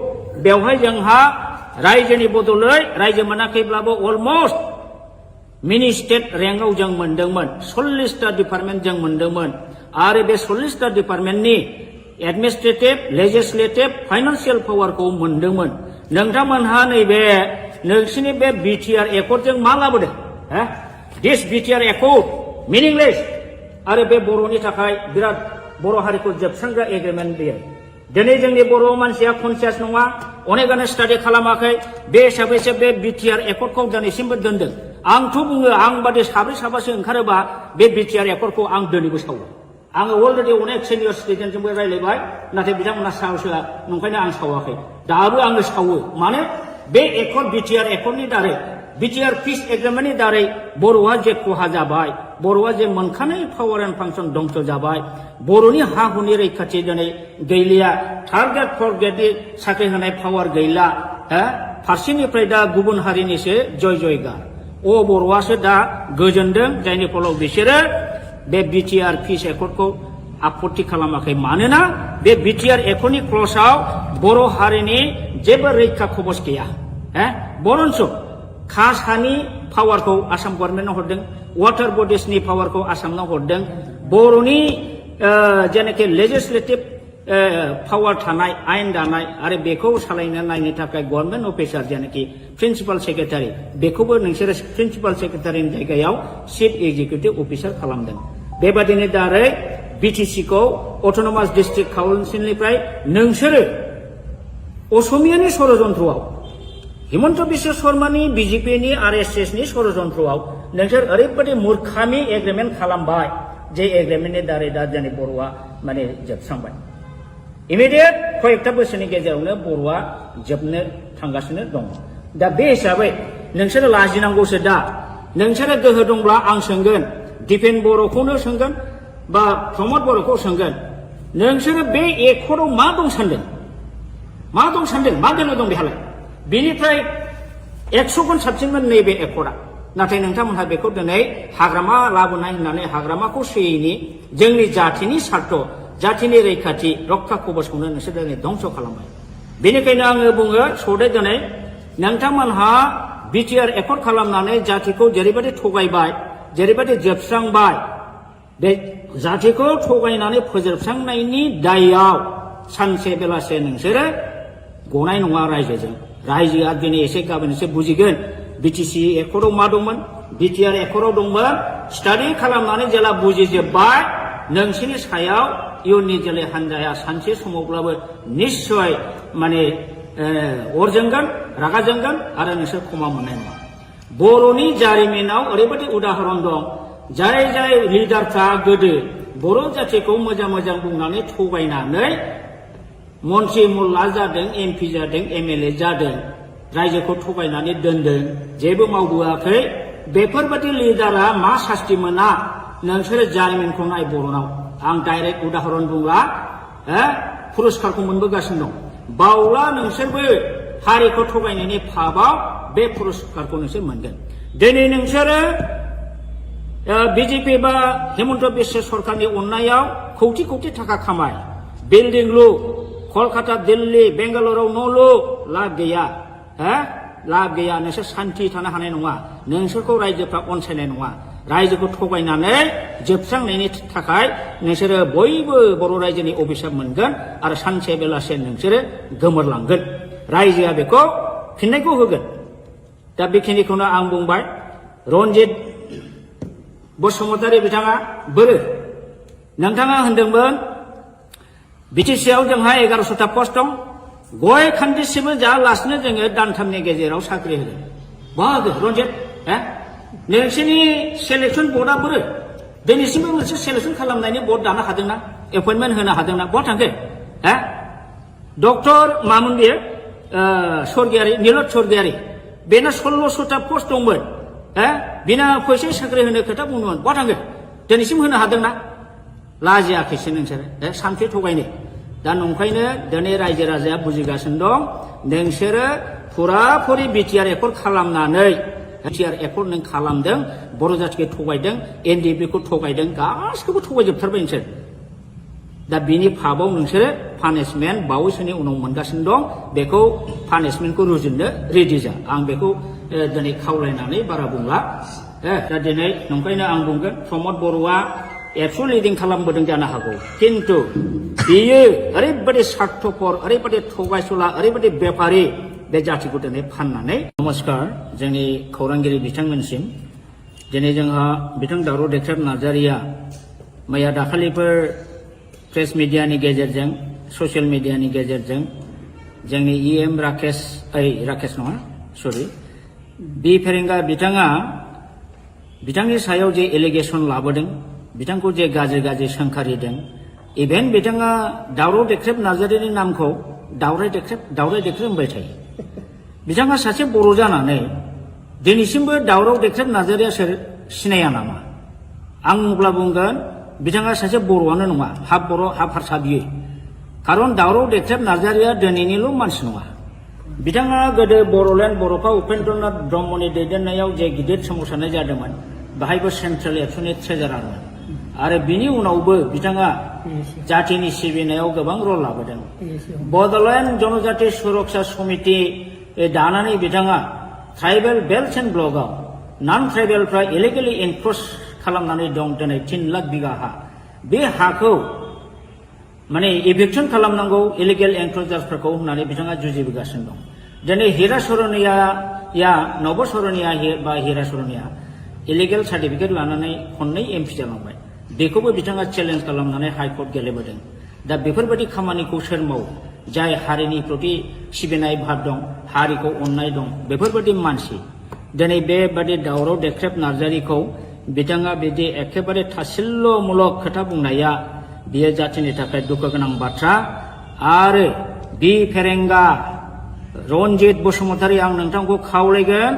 बेवहाय जोंहा रायजोनि बदलै रायजो मोनाखैब्लाबो अलमस्ट मिनि स्टेट रेंकआव जों मोनदोंमोन। 40टा डिपार्टमेन्ट जों मोनदोंमोन आरो बे 40टा डिपार्टमेन्टनि एडमिनिस्ट्रेटिभ, लेजिस्लेटिभ, फाइनान्सियेल पावारखौ मोनदोंमोन। नोंथांमोनहा नैबे नोंसिनि बे बिटिआर एकर्डजों मा लाबोदों? दिस बिटिआर एकर्ड मिनिंलेस आरो बे बर'नि थाखाय बिराद बर' हारिखौ जोबस्रांग्रा एग्रिमेन्ट बेयो। दिनै जोंनि बर' मानसिया कनसियास नङा, अनेकानो स्टाडि खालामाखै, बे हिसाबैसो बे बिटिआर एकर्डखौ दिनैसिमबो दोनदों। आंथ' बुङो आं बादि साब्रै साबासो ओंखारोबा बे बिटिआर एकर्डखौ आं दिनैबो सावो। आङो अलरेडि अनेक सिनियर सिटिजेनजोंबो रायज्लायबाय, नाथाय बिथांमोना साहस होआ, नंखायनो आं सावाखै। दाबो आङो सावो। मानो? बे एकर्ड बिटिआर एकर्डनि दारै, बिटिआर पिस एग्रिमेन्टनि दारै बर'आ जे खहा जाबाय, बर'आ जे मोनखानाय पावार एन्ड फांसन दंस जाबाय, बर'नि हा हुनि रैखाथि दिनै गैलिया, थार्ड ग्रेड फर्थ ग्रेडनि साख्रि होनाय पावार गैला, फारसेनिफ्राय दा गुबुन हारिनिसो जय जयगार। बर'आसो दा गोजोनदों, जायनि फलाव बिसोरो बे बिटिआर पिस एकर्डखौ आपत्ति खालामाखै। मानोना बे बिटिआर एकर्डनि क्लजआव बर' हारिनि जेबो रैखा कवच गैया। बरन्स कास्ट हानि पावारखौ आसाम गभर्नमेन्टआव हरदों, वाटार बडिसनि पावारखौ आसामनाव हरदों, बर'नि जेनाखि लेजिस्लेटिभ पावार थानाय, आयेन दानाय आरो बेखौ सालायनो नायनो थाखाय गभर्नमेन्ट अफिसार जेनाखि प्रिन्सिपाल सेक्रेटारि, बेखौबो नोंसोरो प्रिन्सिपाल सेक्रेटारिनि जायगायाव चिफ एग्जिकिउटिभ अफिसार खालामदों। बेबादिनो दारै बिटिसिखौ अट'नमास डिस्ट्रिक्ट काउन्सिलनिफ्राय नोंसोरो असमियानि षड़यन्त्रआव, हिमन्त बिश्व शर्मानि बिजेपिनि RSSनि षड़यन्त्रआव नोंसोर ओरैबायदि मुर्खामि एग्रिमेन्ट खालामबाय, जे एग्रिमेन्टनि दारै दा जोंनि बर'आ माने जोबस्रांबाय। इमिडियेट कयेकटा बोसोरनि गेजेरावनो बर'आ जोबनो थांगासिनो दङ। दा बे हिसाबै नोंसोरो लाजिनांगौसो। दा नोंसोरो गोहो दंब्ला आं सोंगोन, दिपेन बर'खौनो सोंगोन बा प्रमद बर'खौ सोंगोन, नोंसोरो बे एकर्डआव मा दं सानदों? मा दं सानदों? मा दोननो दं बेहालाय? बेनिफ्राय 100 गुन साबसिनमोन नैबे एकर्डआ। नाथाय नोंथांमोनहा बेखौ दिनै हाग्रामा लाबोनाय होननानै हाग्रामाखौ सोयैनि जोंनि जाथिनि सार्थ, जाथिनि रैखाथि रक्षा कवचखौनो नोंसोर दिनै धंस खालामबाय। बेनिखायनो आङो बुङो सदै दिनै नोंथांमोनहा बिटिआर एकर्ड खालामनानै जातिखौ जेरैबायदि थगायबाय, जेरैबायदि जोबस्रांबाय, बे जातिखौ थगायनानै फोजोबस्रांनायनि दायआव सानसे बेलासे नोंसोरो गनाय नङा रायजोजों। रायजोआ दिनै एसे गाबोन एसे बुजिगोन बिटिसि एकर्डआव मा दंमोन, बिटिआर एकर्डआव दंमोन। स्टाडि खालामनानै जेला बुजिजोब्बाय, नोंसोरनि सायाव इयुननि जोलै हान्जाया सानसे समावब्लाबो निस्सय माने अर जोंगोन, रागा जोंगोन आरो नोंसोर क्षमा मोननाय नङा। बर'नि जारिमिनाव ओरैबायदि उदाहरन दं, जाय जाय लिडारफ्रा गोदो बर' जातिखौ मोजां मोजां बुंनानै थगायनानै मन्त्रि मुल्ला जादों, MP जादों, MLA जादों, रायजोखौ थगायनानै दोनदों, जेबो मावबोआखै, बेफोरबायदि लिडारा मा सास्ति मोना नोंसोरो जारिमिनखौ नाय बर'नाव। आं डाइरेक्ट उदाहरन बुंला, पुरस्कारखौ मोनबोगासिनो दं। बावला नोंसोरबो हारिखौ थगायनायनि फाबाव बे पुरस्कारखौ नोंसोर मोनगोन। दिनै नोंसोरो बिजेपि बा हिमन्त बिश्व सरकारनि अननायाव कौटि कौटि थाखा खामाय, बिल्डिं लु, कलकाता, दिल्ली, बेंगालुरुआव न' लु, लाब गैया। लाब गैया। नोंसोर सान्थि थानो हानाय नङा, नोंसोरखौ रायजोफ्रा अनसायनाय नङा। रायजोखौ थगायनानै जोबस्रांनायनि थाखाय नोंसोरो बयबो बर' रायजोनि अभिशाप मोनगोन आरो सानसे बेलासे नोंसोरो गोमोरलांगोन रायजोआ बेखौ फिननायखौ होगोन दा बेखिनिखौनो आं बुंबाय रनजित बसुमतारी बिथाङा बोरो नोंथाङा होनदोंमोन बिटिसिआव जोंहा 1100टा पस्ट दं गय खान्दिसेबो जायालासिनो जोङो दानथामनि गेजेराव साख्रि होगोन बाहागो रनजित नोंसोरनि सेलेक्सन बर्डआ बोरो दिनैसिमबो मोनसे सेलेक्सन खालामनायनि बर्ड दानो हादोंना एपइन्टमेन्ट होनो हादोंना बहा थांखो डक्टर मामोन बियो स्वर्गियारि नीलत स्वर्गियारि बेना 1600टा पस्ट दंमोन बिना फैसा साख्रि होनो खोथा बुंदोंमोन बहा थांखो दिनैसिम होनो हादोंना लाजियाखैसो नोंसोरो सानसे थगायनो दा नंखायनो दिनै रायजो राजाया बुजिगासिनो दं नोंसोरो फुराफुरि बिटिआर एकर्ड खालामनानै बिटिआर एकर्ड नों खालामदों बर' जाथिखौ थगायदों एनडिएफबिखौ थगायदों गासिखौबो थगायजोबथारबाय नोंसोर दा बिनि फाबाव नोंसोरो पानिशमेन्ट बावैसोनि उनाव मोनगासिनो दं बेखौ पानिशमेन्टखौ रुजुननो रेडि जा आं बेखौ दिनै खावलायनानै बारा बुंला दा दिनै नंखायनो आं बुंगोन प्रमद बर'आ एबसु लिडिं खालामबोदों जानो हागौ किन्तु बियो ओरैबायदि स्वार्थपर ओरैबायदि थगायसुला ओरैबायदि बेपारि बे जातिखौ दिनै फाननानै नमस्कार जोंनि खौरांगिरि बिथांमोनसिम दिनै जोंहा बिथां दावराव देख्रेब नार्जारिया मैया दाखालिफोर प्रेस मिडियानि गेजेरजों ससियेल मिडियानि गेजेरजों जोंनि इएम राकेश नङा सरि बि फेरेंगा बिथाङा बिथांनि सायाव जे एलिगेसन लाबोदों बिथांखौ जे गाज्रि गाज्रि सोंखारिदों इभेन बिथाङा दावराव देख्रेब नार्जारिनि नामखौ दावराय देख्रेब होनबाय थायो बिथाङा सासे बर' जानानै दिनैसिमबो दावराव देख्रेब नार्जारिया सोर सिनाया नामा आं अब्ला बुंगोन बिथाङा सासे बर'आनो नङा हाफ बर' हाफ हारसा बियो खारन दावराव देख्रेब नार्जारिया दिनैनिल' मानसि नङा बिथाङा गोदो बर'लेण्ड बर'फा उपेन्द्रनाथ ब्रह्मनि दैदेननायाव जे गिदिर सोमावसारनाय जादोंमोन बाहायबो सेन्ट्रेल एबसुनि ट्रेजारारमोन आरो बिनि उनावबो बिथाङा जातिनि सिबिनायाव गोबां रल लाबोदों बड'लेण्ड जनजाति सुरक्षा समिति दानानै बिथाङा ट्राइबेल बेल्ट एन्ड ब्लकआव नन ट्राइबेलफ्रा इलिगेलि एनक्रच खालामनानै दं दिनै 3 लाख बिगा हा बे हाखौ माने इभिक्सन खालामनांगौ इलिगेल एनक्रचार्सफोरखौ होननानै बिथाङा जुजिबोगासिनो दं दिनै हिरा सरनिया नब सरनिया बा हिरा सरनिया इलिगेल सार्टिफिकेट लानानै खननै एमपि जालांबाय बेखौबो बिथाङा चेलेन्ज खालामनानै हाइकर्ट गेलेबोदों दा बेफोरबायदि खामानिखौ सोर मावो जाय हारिनि प्रति सिबिनाय भाब दं हारिखौ अननाय दं बेफोरबायदि मानसि दिनै बेबादि दावराव देख्रेब नार्जारिखौ बिथाङा बिदि एखेबारे थासिल्यमूलक खोथा बुंनाया बियो जातिनि थाखाय दुखु गोनां बाथ्रा आरो बि फेरेंगा रनजित बसुमतारी आं नोंथांखौ खावलायगोन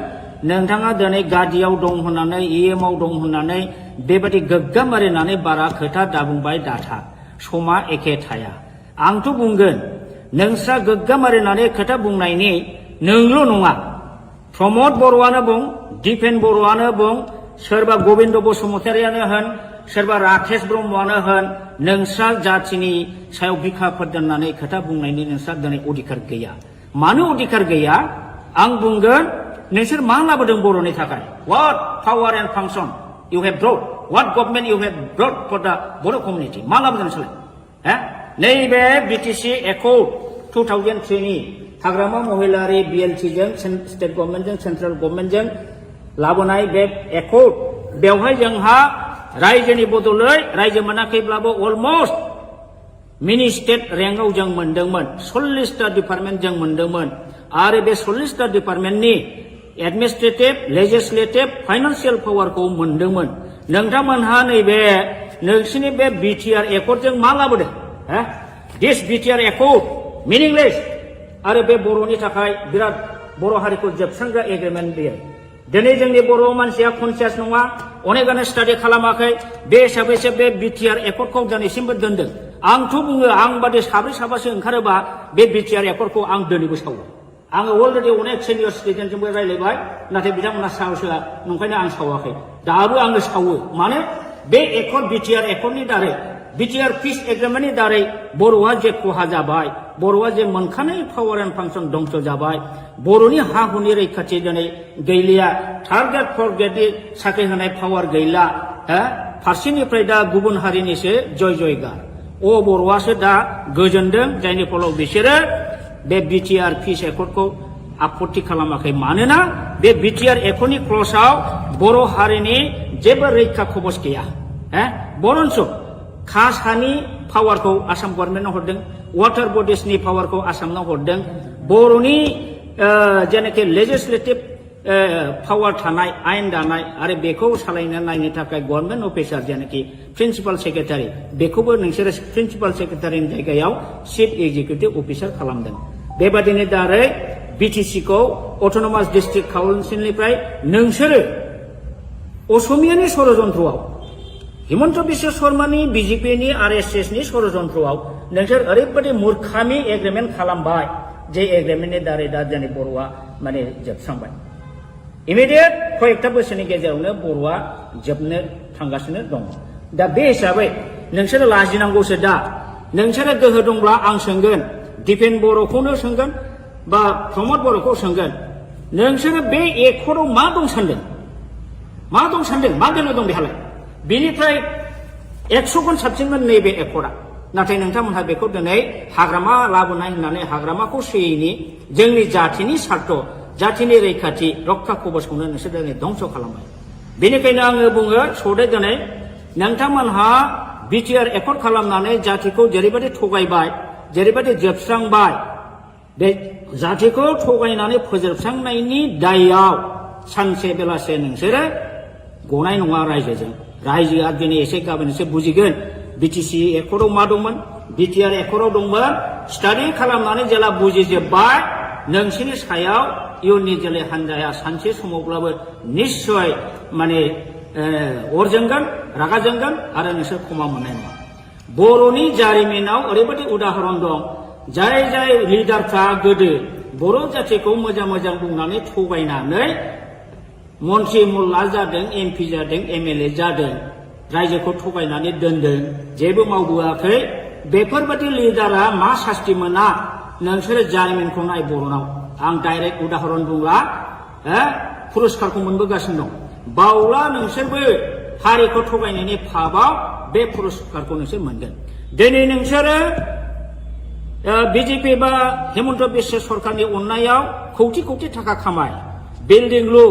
नोंथाङा दिनै गादियाव दं होननानै इएमआव दं होननानै बेबायदि गोग्गाम मारिनानै बारा खोथा दाबुंबाय दाथा समा एखे थाया आंथ' बुंगोन नोंस्रा गोग्गाम मारिनानै खोथा बुंनायनि नोंल' नङा प्रमद बर'आनो बुं दिपेन बर'आनो बुं सोरबा गबिन्द बसुमतारियानो होन सोरबा राकेश ब्रह्मआनो होन नोंस्रा जातिनि सायाव बिखाफोर दोननानै खोथा बुंनायनि नोंस्रा दिनै अधिकार गैया मानो अधिकार गैया आं बुंगोन नोंसोर मा लाबोदों बर'नि थाखाय what power and function you have brought what government you have brought for the Bodo' community मा लाबोदों नोंसोरलाय नैबे बिटिसि एकर्ड 2003 नि हाग्रामा महिलारि बिएलटिजों स्टेट गभर्नमेन्टजों सेन्ट्रेल गभर्नमेन्टजों लाबोनाय बे एकर्ड बेवहाय जोंहा रायजोनि बदलै रायजो मोनाखैब्लाबो अलमस्ट मिनि स्टेट रेंकआव जों मोनदोंमोन 40टा डिपार्टमेन्ट जों मोनदोंमोन आरो बे 40टा डिपार्टमेन्टनि एडमिनिस्ट्रेटिभ लेजिस्लेटिभ फाइनान्सियेल पावारखौ मोनदोंमोन नोंथांमोनहा नैबे नोंसिनि बे बिटिआर एकर्डजों मा लाबोदों दिस बिटिआर एकर्ड मिनिंलेस आरो बे बर'नि थाखाय बिराद बर' हारिखौ जोबस्रांग्रा एग्रिमेन्ट बेयो दिनै जोंनि बर' मानसिया कनसियास नङा अनेकानो स्टाडि खालामाखै बे हिसाबैसो बे बिटिआर एकर्डखौ दिनैसिमबो दोनदों आंथ' बुङो आं बादि साब्रै साबासो ओंखारोबा बे बिटिआर एकर्डखौ आं दिनैबो सावो आङो अलरेडि अनेक सिनियर सिटिजेनजोंबो रायज्लायबाय नाथाय बिथांमोना साहसआ नंखायनो आं सावाखै दाबो आङो सावो मानो बे एकर्ड बिटिआर एकर्डनि दारै बिटिआर पिस एग्रिमेन्टनि दारै बर'आ जे खहा जाबाय बर'आ जे मोनखानाय पावार एन्ड फांसन दंस जाबाय बर'नि हा हुनि रैखाथि दिनै गैलिया थार्ड ग्रेड फर्थ ग्रेडनि साख्रि होनाय पावार गैला फारसेनिफ्राय दा गुबुन हारिनिसो जय जयगार बर'आसो दा गोजोनदों जायनि फलाव बिसोरो बे बिटिआर पिस एकर्डखौ आपत्ति खालामाखै मानोना बे बिटिआर एकर्डनि क्लजआव बर' हारिनि जेबो रैखा खबस गैया बरन्स खास हानि पावारखौ आसाम गभर्नमेन्टनो हरदों वाटार बडिसनि पावारखौ आसामनो हरदों बर'नि जेनाखि लेजिस्लेटिभ पावार थानाय आयेन दानाय आरो बेखौ सालायनो नायनो थाखाय गभर्नमेन्ट अफिसार जेनाखि प्रिन्सिपाल सेक्रेटारि बेखौबो नोंसोरो प्रिन्सिपाल सेक्रेटारिनि जायगायाव चिफ एक्जिकिउटिभ अफिसार खालामदों बेबादिनो दारै बिटिसिखौ अट'नमास डिस्ट्रिक्ट काउन्सिलनिफ्राय नोंसोरो असमियानि षड़यन्त्रआव हिमन्त बिश्व शर्मानि बिजेपिनि आरएसएसनि षड़यन्त्रआव नोंसोर ओरैबायदि मूर्खामि एग्रिमेन्ट खालामबाय जे एग्रिमेन्टनि दारै दा जोंनि बर'आ माने जोबस्रांबाय इमिडियेट कयेकथा बोसोरनि गेजेरावनो बर'आ जोबनो थांगासिनो दङ दा बे हिसाबै नोंसोरो लाजिनांगौसो दा नोंसोरो गोहो दंब्ला आं सोंगोन दिपेन बर'खौनो सोंगोन बा प्रमद बर'खौ सोंगोन नोंसोरो बे एकर्डआव मा दं सानदों मा दोलो दं बेहालाय बेनिफ्राय 100 गुन साबसिनमोन नैबे एकर्डआ नाथाय नोंथांमोनहा बेखौ दिनै हाग्रामा लाबोनाय होननानै हाग्रामाखौ सोयैनि जोंनि जाथिनि सार्थ जाथिनि रैखाथि रक्षा कबचखौनो नोंसोर दिनै धंस खालामबाय बेनिखायनो आङो बुङो सदै दिनै नोंथांमोनहा बिटिआर एकर्ड खालामनानै जातिखौ जेरैबायदि थगायबाय जेरैबायदि जोबस्रांबाय बे जातिखौ थगायनानै फोजोबस्रांनायनि दायआव सानसे बेलासे नोंसोरो गनाय नङा रायजोआ दिनै एसे गाबोन एसे बुजिगोन बिटिसि एकर्डआव मा दंमोन बिटिआर एकर्डआव दंमोन स्टाडि खालामनानै जेला बुजिजोब्बाय नोंसोरनि सायाव इयुननि जोलै हान्जाया सानसे समावब्लाबो निश्चय माने अर जोंगोन रागा जोंगोन आरो नोंसोर क्षमा मोननाय नङा बर'नि जारिमिनाव ओरैबायदि उदाहरन दं जाय लिडारफ्रा गोदो बर' जातिखौ मोजां बुंनानै थगायनानै मन्त्रि मुल्ला जादों एमपि जादों एमएलए जादों रायजोखौ थगायनानै दोनदों जेबो मावबोआखै बेफोरबायदि लिडारा मा सास्ति मोना नोंसोरो जारिमिनखौ नाय बर'नाव आं डाइरेक्ट उदाहरन बुंला पुरस्कारखौ मोनबोगासिनो दं बावला नोंसोरबो हारिखौ थगायनायनि फाबाव बे पुरस्कारखौ नोंसोर मोनगोन दिनै नोंसोरो बिजेपि बा हिमन्त बिश्व सरकारनि अननायाव कौटि थाखा खामाय बिल्डिं लु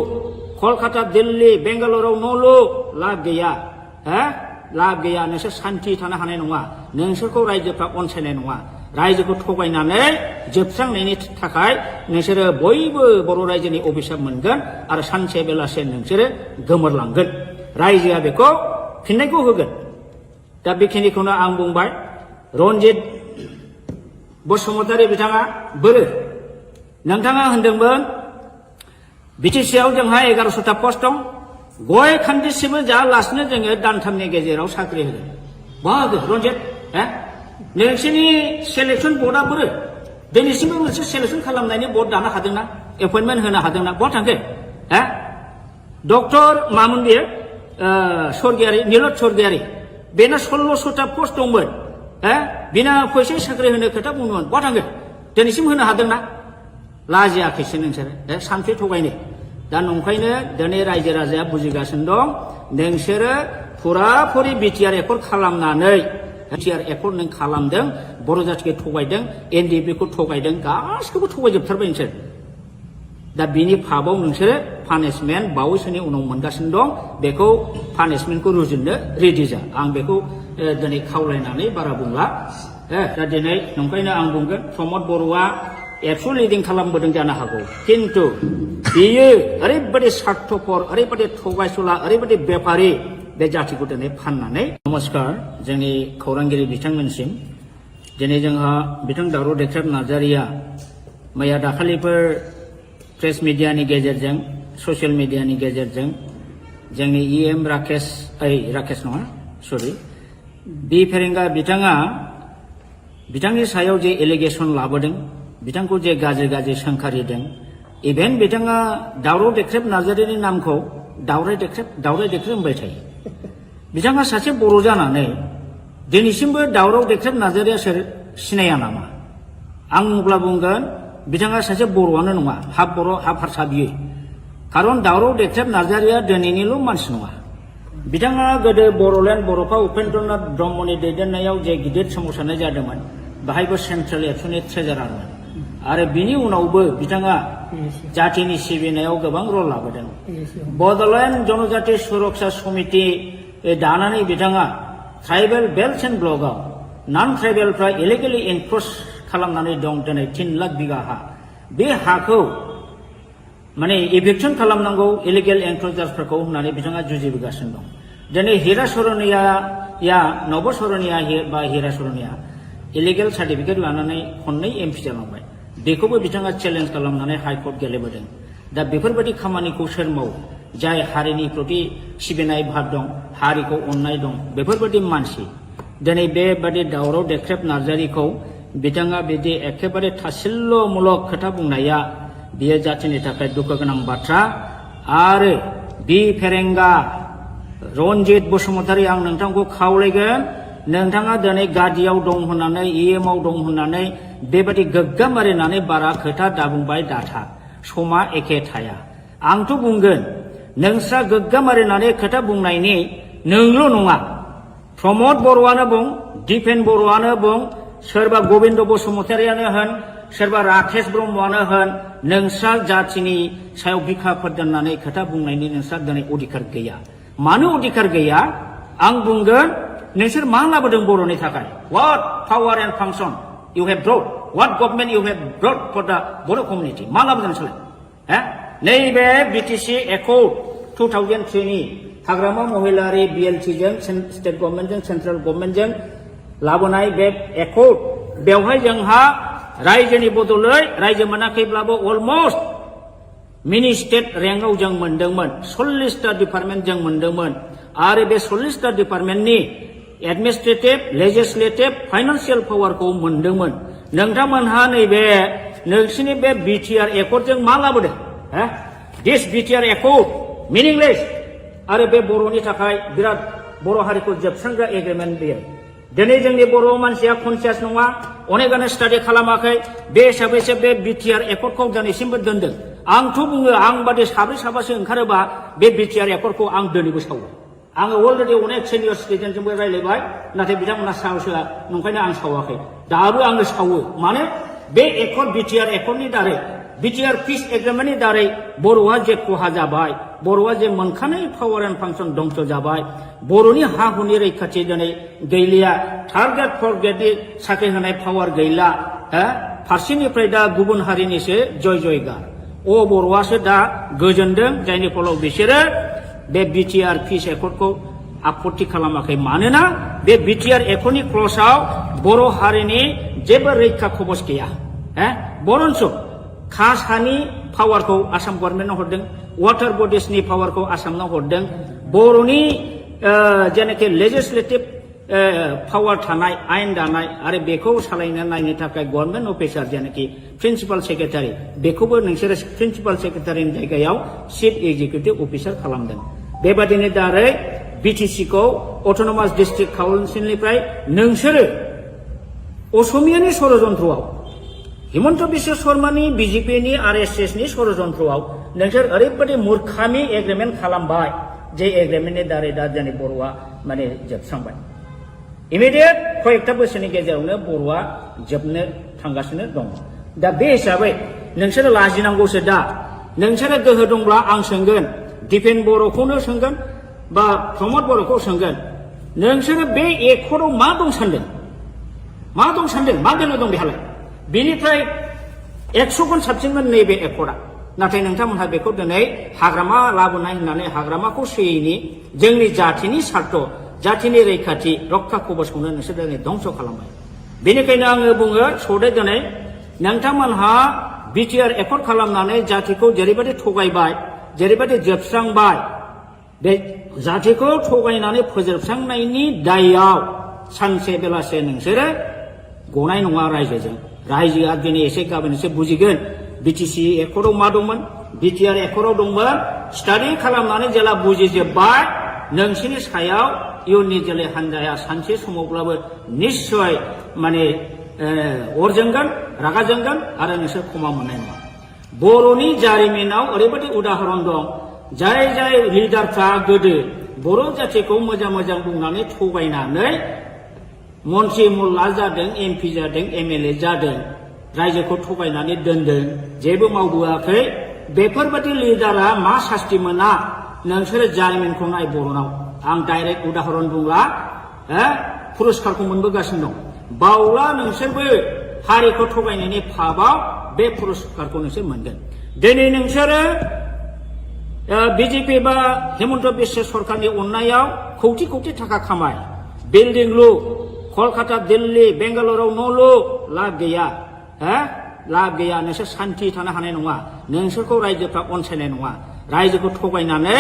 कलकाता दिल्ली बेंगालुराव न' लु लाब गैया नोंसोर सान्थि थानो हानाय नङा नोंसोरखौ रायजोफ्रा अनसायनाय नङा रायजोखौ थगायनानै जोबस्रांनायनि थाखाय नोंसोरो बयबो बर' रायजोनि अभिशाप मोनगोन आरो सानसे बेलासे नोंसोरो गोमोरलांगोन रायजोआ बेखौ फिननायखौ होगोन दा बेखिनिखौनो आं बुंबाय रन्जित बसुमतारी बिथाङा बोरो नोंथाङा होनदोंमोन बिटिसिआव जोंहा 1100टा पस्ट दं गय खान्दिसेबो जायालासिनो जोङो दानथामनि गेजेराव साख्रि होगोन बाहागो रन्जित नोंसोरनि सेलेक्सन बर्डआ बोरो दिनैसिमबो मोनसे सेलेक्सन खालामनायनि बर्ड दानो हादोंना एपइन्टमेन्ट होनो हादोंना बहा थांखो डक्टर मामोन बेयो स्वर्गियारि नीलत स्वर्गियारि बेना 1600टा पस्ट दंमोन बिना फैसा साख्रि होनो खोथा बुंदोंमोन बहा थांखो दिनैसिम होनो हादोंना लाजियाखैसो नोंसोरो सानसे थगायनो दा नंखायनो दिनै रायजो राजाया बुजिगासिनो दं नोंसोरो फुराफुरि बिटिआर एकर्ड खालामनानै बिटिआर एकर्ड नों खालामदों बर' जातिखौ थगायदों एनडिएफबिखौ थगायदों गासिखौबो थगायजोबथारबाय नोंसोर दा बिनि फाबाव नोंसोरो पानिशमेन्ट बावैसोनि उनाव मोनगासिनो दं बेखौ पानिशमेन्टखौ रुजुननो रेडि जा आं बेखौ दिनै खावलायनानै बारा बुंला दा दिनै नंखायनो आं बुंगोन प्रमद बर'आ एबसु लिडिं खालामबोदों जानो हागौ किन्तु बियो ओरैबायदि स्वार्थपर ओरैबायदि थगायसुला ओरैबायदि बेपारि बे जातिखौ दिनै फाननानै नमस्कार जोंनि खौरांगिरि बिथांमोनसिम दिनै जोंहा बिथां दावराव देख्रेब नार्जारिया मैया दाखालिफोर प्रेस मिडियानि गेजेरजों ससियेल मिडियानि गेजेरजों जोंनि इएम राकेश नङा सरि बि फेरेंगा बिथाङा बिथांनि सायाव जे एलिगेसन लाबोदों बिथांखौ जे गाज्रि सोंखारिदों इभेन बिथाङा दावराव देख्रेब नार्जारिनि नामखौ दावराय देख्रेब होनबाय थायो बिथाङा सासे बर' जानानै दिनैसिमबो दावराव देख्रेब नार्जारिया सोर सिनाया नामा आं अब्ला बुंगोन बिथाङा सासे बर'आनो नङा हाफ बर' हाफ हारसा बियो खारन दावराव देख्रेब नार्जारिया दिनैनिल' मानसि नङा बिथाङा गोदो बर'लेण्ड बर'फा उपेन्द्रनाथ ब्रह्मनि दैदेननायाव जे गिदिर सोमावसारनाय जादोंमोन बाहायबो सेन्ट्रेल एबसुनि ट्रेजारारमोन आरो बिनि उनावबो बिथाङा जातिनि सिबिनायाव गोबां रल लाबोदों बड'लेण्ड जनजाति सुरक्षा समिति दानानै बिथाङा ट्राइबेल बेल्ट एन्ड ब्लकआव नन ट्राइबेलफ्रा इलिगेलि एनक्रोच खालामनानै दं दिनै 3 लाख बिगा हा बे हाखौ माने इभिक्सन खालामनांगौ इलिगेल एनक्रोचार्सफोरखौ होननानै बिथाङा जुजिबोगासिनो दं दिनै हिरा सरनिया नब सरनिया बा हिरा सरनिया इलिगेल सार्टिफिकेट लानानै खननै एमपि जालांबाय बेखौबो बिथाङा चेलेन्ज खालामनानै हाइकर्ट गेलेबोदों दा बेफोरबायदि खामानिखौ सोर मावो जाय हारिनि प्रति सिबिनाय भाब दं हारिखौ अननाय दं बेफोरबायदि मानसि दिनै बेबादि दावराव देख्रेब नार्जारिखौ बिथाङा बिदि एखेबारे थासिल्यमूलक खोथा बुंनाया बियो जातिनि थाखाय दुखु गोनां बाथ्रा आरो बि फेरेंगा रनजित बसुमतारी आं नोंथांखौ खावलायगोन नोंथाङा दिनै गादियाव दं होननानै इएमआव दं होननानै बेबादि गोग्गामारिनानै बारा खोथा दाबुंबाय दाथा समा एखे थाया आंथ' बुंगोन नोंस्रा गोग्गामारिनानै खोथा बुंनायनि नोंल' नङा प्रमद बर'आनो बुं दिपेन बर'आनो बुं सोरबा गबिन्द बसुमतारियानो होन सोरबा राकेश ब्रह्मआनो होन नोंस्रा जातिनि सायाव बिखाफोर दोननानै खोथा बुंनायनि नोंस्रा दिनै अधिकार गैया मानो अधिकार गैया आं बुंगोन नोंसोर मा लाबोदों बर'नि थाखाय what power and function you have brought what government you have brought for the Boro community मा लाबोदों नोंसोरलाय नैबे बिटिसि एकर्ड 2003 नि हाग्रामा महिलारि बिएलटिजों स्टेट गभर्नमेन्टजों सेन्ट्रेल गभर्नमेन्टजों लाबोनाय बे एकर्ड बेवहाय जोंहा रायजोनि बदलै रायजो मोनाखैब्लाबो अलमस्ट मिनि स्टेट रेंकआव जों मोनदोंमोन 40टा डिपार्टमेन्ट जों मोनदोंमोन आरो बे 40टा डिपार्टमेन्टनि एडमिनिस्ट्रेटिभ लेजिस्लेटिभ फाइनान्सियेल पावारखौ मोनदोंमोन नोंथांमोनहा नैबे नोंसिनि बे बिटिआर एकर्डजों मा लाबोदों दिस बिटिआर एकर्ड मिनिंलेस आरो बे बर'नि थाखाय बिराद बर' हारिखौ जोबस्रांग्रा एग्रिमेन्ट बेयो दिनै जोंनि बर' मानसिया कनसियास नङा अनेकानो स्टाडि खालामाखै बे हिसाबैसो बे बिटिआर एकर्डखौ दिनैसिमबो दोनदों आंथ' बुङो आं बादि साब्रै साबासो ओंखारोबा बे बिटिआर एकर्डखौ आं दिनैबो सावो आङो अलरेडि अनेक सिनियर सिटिजेनजोंबो रायज्लायबाय नाथाय बिथांमोना साहस होआ नंखायनो आं सावाखै दाबो आङो सावो माने बे एकर्ड बिटिआर एकर्डनि दारै बिटिआर पिस एग्रिमेन्टनि दारै बर'आ जे खहा जाबाय बर'आ जे मोनखानाय पावार एन्ड फांसन दंस जाबाय बर'नि हा हुनि रैखाथि दिनै गैलिया थार्ड ग्रेड फर्थ ग्रेडनि साख्रि होनाय पावार गैला फारसेनिफ्राय दा गुबुन हारिनिसो जय जयगार बर'आसो दा गोजोनदों जायनि फलाव बिसोरो बे बिटिआर पिस एकर्डखौ आपत्ति खालामाखै मानोना बे बिटिआर एकर्डनि क्लजआव बर' हारिनि जेबो रैखा खबस गैया बरन्स खास हानि पावारखौ आसाम गभर्नमेन्टआव हरदों वाटार बडिसनि पावारखौ आसामनाव हरदों बर'नि जेनाखि लेजिस्लेटिभ पावार थानाय आयेन दानाय आरो बेखौ सालायनो नायनो थाखाय गभर्नमेन्ट अफिसार जेनाखि प्रिन्सिपाल सेक्रेटारि बेखौबो नोंसोरो प्रिन्सिपाल सेक्रेटारिनि जायगायाव चिफ एग्जिकिउटिभ अफिसार खालामदों बेबादिनो दारै बिटिसिखौ अट'नमास डिस्ट्रिक्ट काउन्सिलनिफ्राय नोंसोरो असमियानि षड़यन्त्रआव हिमन्त बिश्व शर्मानि बिजेपिनि आरएसएसनि षड़यन्त्रआव नोंसोर ओरैबायदि मूर्खामि एग्रिमेन्ट खालामबाय जे एग्रिमेन्टनि दारै दा जोंनि बर'आ माने जोबस्रांबाय इमिडियेट कयेकथा बोसोरनि गेजेरावनो बर'आ जोबनो थांगासिनो दङ दा बे हिसाबै नोंसोरो लाजिनांगौसो दा नोंसोरो गोहो दंब्ला आं सोंगोन दिपेन बर'खौनो सोंगोन बा प्रमद बर'खौ सोंगोन नोंसोरो बे एकर्डआव मा दं सानदों मा दोननो दं बेहालाय बेनिफ्राय 100 गुन साबसिनमोन नैबे एकर्डआ नाथाय नोंथांमोनहा बेखौ दिनै हाग्रामा लाबोनाय होननानै हाग्रामाखौ सोयैनि जोंनि जातिनि सार्थ जातिनि रैखाथि रक्षा कबचखौनो नोंसोर दिनै धंस खालामबाय बेनिखायनो आङो बुङो सदै दिनै नोंथांमोनहा बिटिआर एकर्ड खालामनानै जातिखौ जेरैबायदि थगायबाय जेरैबायदि जोबस्रांबाय बे जातिखौ थगायनानै फोजोबस्रांनायनि दायआव सानसे बेलासे नोंसोरो गनाय नङा रायजोआ दिनै एसे गाबोन एसे बुजिगोन बिटिसि एकर्डआव मा दंमोन बिटिआर एकर्डआव दंमोन स्टाडि खालामनानै जेला बुजिजोब्बाय नोंसिनि सायाव इयुननि जोलै हान्जाया सानसे समावब्लाबो निश्चय माने अर जोंगोन रागा जोंगोन आरो नोंसोर क्षमा मोननाय नङा बर'नि जारिमिनाव ओरैबायदि उदाहरन दं जाय जाय लिडारफ्रा गोदो बर' जाथिखौ मोजां मोजां बुंनानै थगायनानै मन्त्रि मुल्ला जादों एमपि जादों एमएलए जादों रायजोखौ थगायनानै दोनदों जेबो मावबोआखै बेफोरबायदि लिडारा मा सास्ति मोना नोंसोरो जारिमिनखौ नाय बर'नाव आं डाइरेक्ट उदाहरन बुंला पुरस्कारखौ मोनबोगासिनो दं बावला नोंसोरबो हारिखौ थगायनायनि फाबाव बे पुरस्कारखौ नोंसोर मोनगोन दिनै नोंसोरो बिजेपि बा हेमन्त बिश्व सरकारनि अननायाव कौटि कौटि थाखा खामाय बिल्डिं लु कलकाता दिल्ली बेंगालुरुआव न' लु लाब गैया लाब गैया नोंसोर सान्थि थानो हानाय नङा नोंसोरखौ रायजोफ्रा अनसायनाय नङा रायजोखौ थगायनानै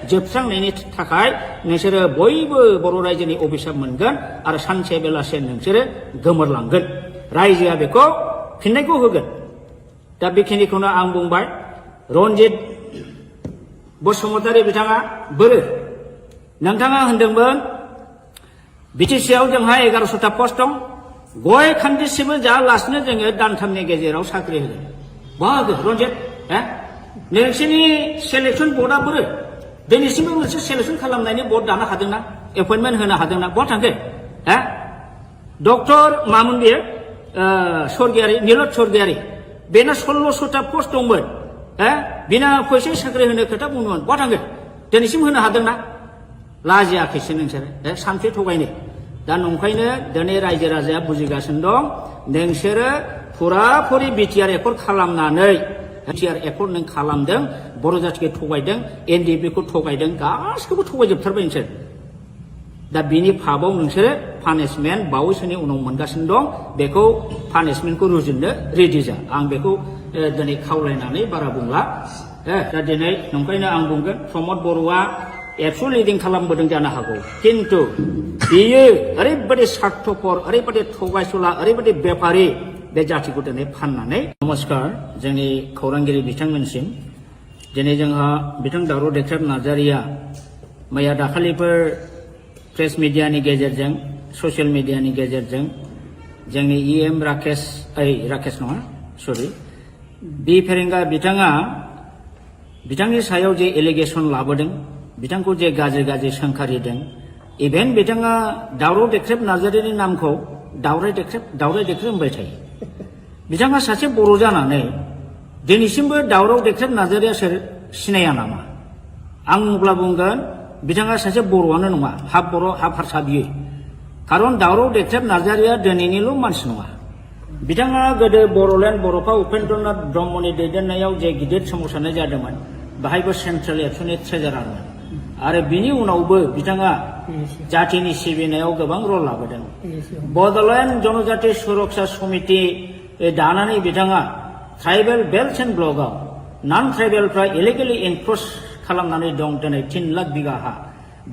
जोबस्रांनायनि थाखाय नोंसोरो बयबो बर' रायजोनि अभिशाप मोनगोन आरो सानसे बेलासे नोंसोरो गोमोरलांगोन रायजोआ बेखौ फिननायखौ होगोन दा बेखिनिखौनो आं बुंबाय रन्जित बसुमतारी बिथाङा बोरो नोंथाङा होनदोंमोन बिटिसिआव जोंहा 1100टा पस्ट दं गय खान्दिसेबो जायालासिनो जोङो दानथामनि गेजेराव साख्रि होगोन बहा होगोन रन्जित नोंसोरनि सेलेक्सन बर्डआ बोरो दिनैसिमबो मोनसे सेलेक्सन खालामनायनि बर्ड दानो हादोंना एपइन्टमेन्ट होनो हादोंना बहा थांखो डक्टर मामोन बियो स्वर्गियारि नीलत स्वर्गियारि बेना 1600टा पस्ट दंमोन बिना फैसा साख्रि होनो खोथा बुंदोंमोन बहा थांखो दिनैसिम होनो हादोंना लाजियाखैसो नोंसोरो सानसे थगायनो दा नंखायनो दिनै रायजो राजाया बुजिगासिनो दं नोंसोरो फुराफुरि बिटिआर एकर्ड खालामनानै बिटिआर एकर्ड नों खालामदों बर' जाथिखौ थगायदों एनडिएफबिखौ थगायदों गासिखौबो थगायजोबथारबाय नोंसोर दा बिनि फाबाव नोंसोरो पानिशमेन्ट बावैसोनि उनाव मोनगासिनो दं बेखौ पानिशमेन्टखौ रुजुननो रेडि जा आं बेखौ दिनै खावलायनानै बारा बुंला दा दिनै नंखायनो आं बुंगोन प्रमद बर'आ एबसु लिडिं खालामबोदों जानो हागौ किन्तु बियो ओरैबायदि स्वार्थपर ओरैबायदि थगायसुला ओरैबायदि बेपारि बे जातिखौ दिनै फाननानै नमस्कार जोंनि खौरांगिरि बिथांमोनसिम दिनै जोंहा बिथां दावराव देख्रेब नार्जारिया मैया दाखालिफोर प्रेस मिडियानि गेजेरजों ससियेल मिडियानि गेजेरजों जोंनि इएम राकेश नङा सरि बि फेरेंगा बिथाङा बिथांनि सायाव जे एलिगेसन लाबोदों बिथांखौ जे गाज्रि गाज्रि सोंखारिदों इभेन बिथाङा दावराव देख्रेब नार्जारिनि नामखौ दावराय देख्रेब होनबाय थायो बिथाङा सासे बर' जानानै दिनैसिमबो दावराव देख्रेब नार्जारिया सोर सिनाया नामा आं अब्ला बुंगोन बिथाङा सासे बर'आनो नङा हाफ बर' हाफ हारसा बियो खारन दावराव देख्रेब नार्जारिया दिनैनिल' मानसि नङा बिथाङा गोदो बर'लेण्ड बर'फा उपेन्द्रनाथ ब्रह्मनि दैदेननायाव जे गिदिर सोमावसारनाय जादोंमोन बाहायबो सेन्ट्रेल एबसुनि ट्रेजारारमोन आरो बिनि उनावबो बिथाङा जातिनि सिबिनायाव गोबां रल लाबोदों बड'लेण्ड जनजाति सुरक्षा समिति दानानै बिथाङा ट्राइबेल बेल्ट एन्ड ब्लकआव नन ट्राइबेलफ्रा इलिगेलि एनक्रच खालामनानै दं दिनै 3 लाख बिगा हा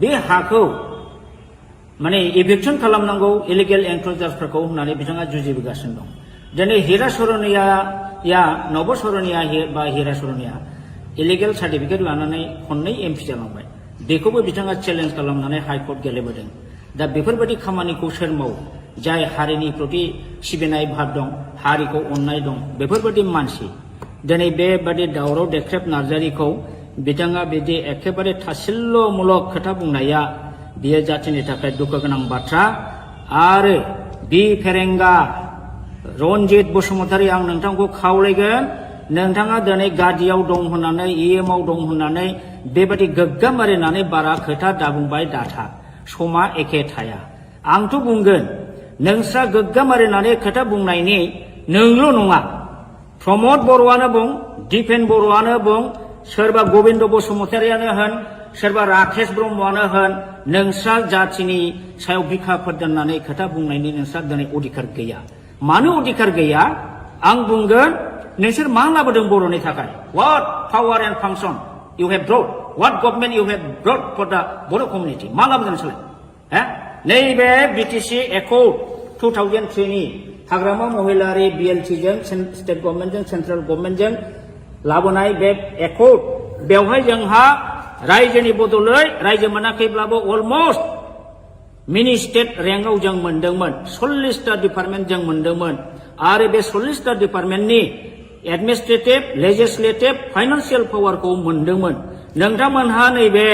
बे हाखौ माने इभिक्सन खालामनांगौ इलिगेल एनक्रचार्सफोरखौ होननानै बिथाङा जुजिबोगासिनो दं दिनै हिरा सरनिया नब सरनिया बा हिरा सरनिया इलिगेल सार्टिफिकेट लानानै खननै एमपि जालांबाय बेखौबो बिथाङा चेलेन्ज खालामनानै हाइकर्ट गेलेबोदों दा बेफोरबायदि खामानिखौ सोर मावो जाय हारिनि प्रति सिबिनाय भाब दं हारिखौ अननाय दं बेफोरबायदि मानसि दिनै बेबादि दावराव देख्रेब नार्जारिखौ बिथाङा बिदि एखेबारे थासिल्यमूलक खोथा बुंनाया बियो जातिनि थाखाय दुखु गोनां बाथ्रा आरो बि फेरेंगा रन्जित बसुमतारी आं नोंथांखौ खावलायगोन नोंथाङा दिनै गादियाव दं होननानै इएमआव दं होननानै बेबायदि गोग्गाम मारिनानै बारा खोथा दाबुंबाय दाथा समा एखे थाया आंथ' बुंगोन नोंस्रा गोग्गाम मारिनानै खोथा बुंनायनि नोंल' नङा प्रमद बर'आनो बुं दिपेन बर'आनो बुं सोरबा गबिन्द बसुमतारियानो होन सोरबा राकेश ब्रह्मआनो होन नोंस्रा जातिनि सायाव बिखाफोर दोननानै खोथा बुंनायनि नोंस्रा दिनै अधिकार गैया मानो अधिकार गैया आं बुंगोन नोंसोर मा लाबोदों बर'नि थाखाय what power and function you have brought what government you have brought for the Bodo' community मा लाबोदों नोंसोरलाय नैबे बिटिसि एकर्ड 2003 नि हाग्रामा महिलारि बिएलटिजों स्टेट गभर्नमेन्टजों सेन्ट्रेल गभर्नमेन्टजों लाबोनाय बे एकर्ड बेवहाय जोंहा रायजोनि बदलै रायजो मोनाखैब्लाबो अलमस्ट मिनि स्टेट रेंकआव जों मोनदोंमोन 40टा डिपार्टमेन्ट जों मोनदोंमोन आरो बे 40टा डिपार्टमेन्टनि एडमिनिस्ट्रेटिभ लेजिस्लेटिभ फाइनान्सियेल पावारखौ मोनदोंमोन नोंथांमोनहा नैबे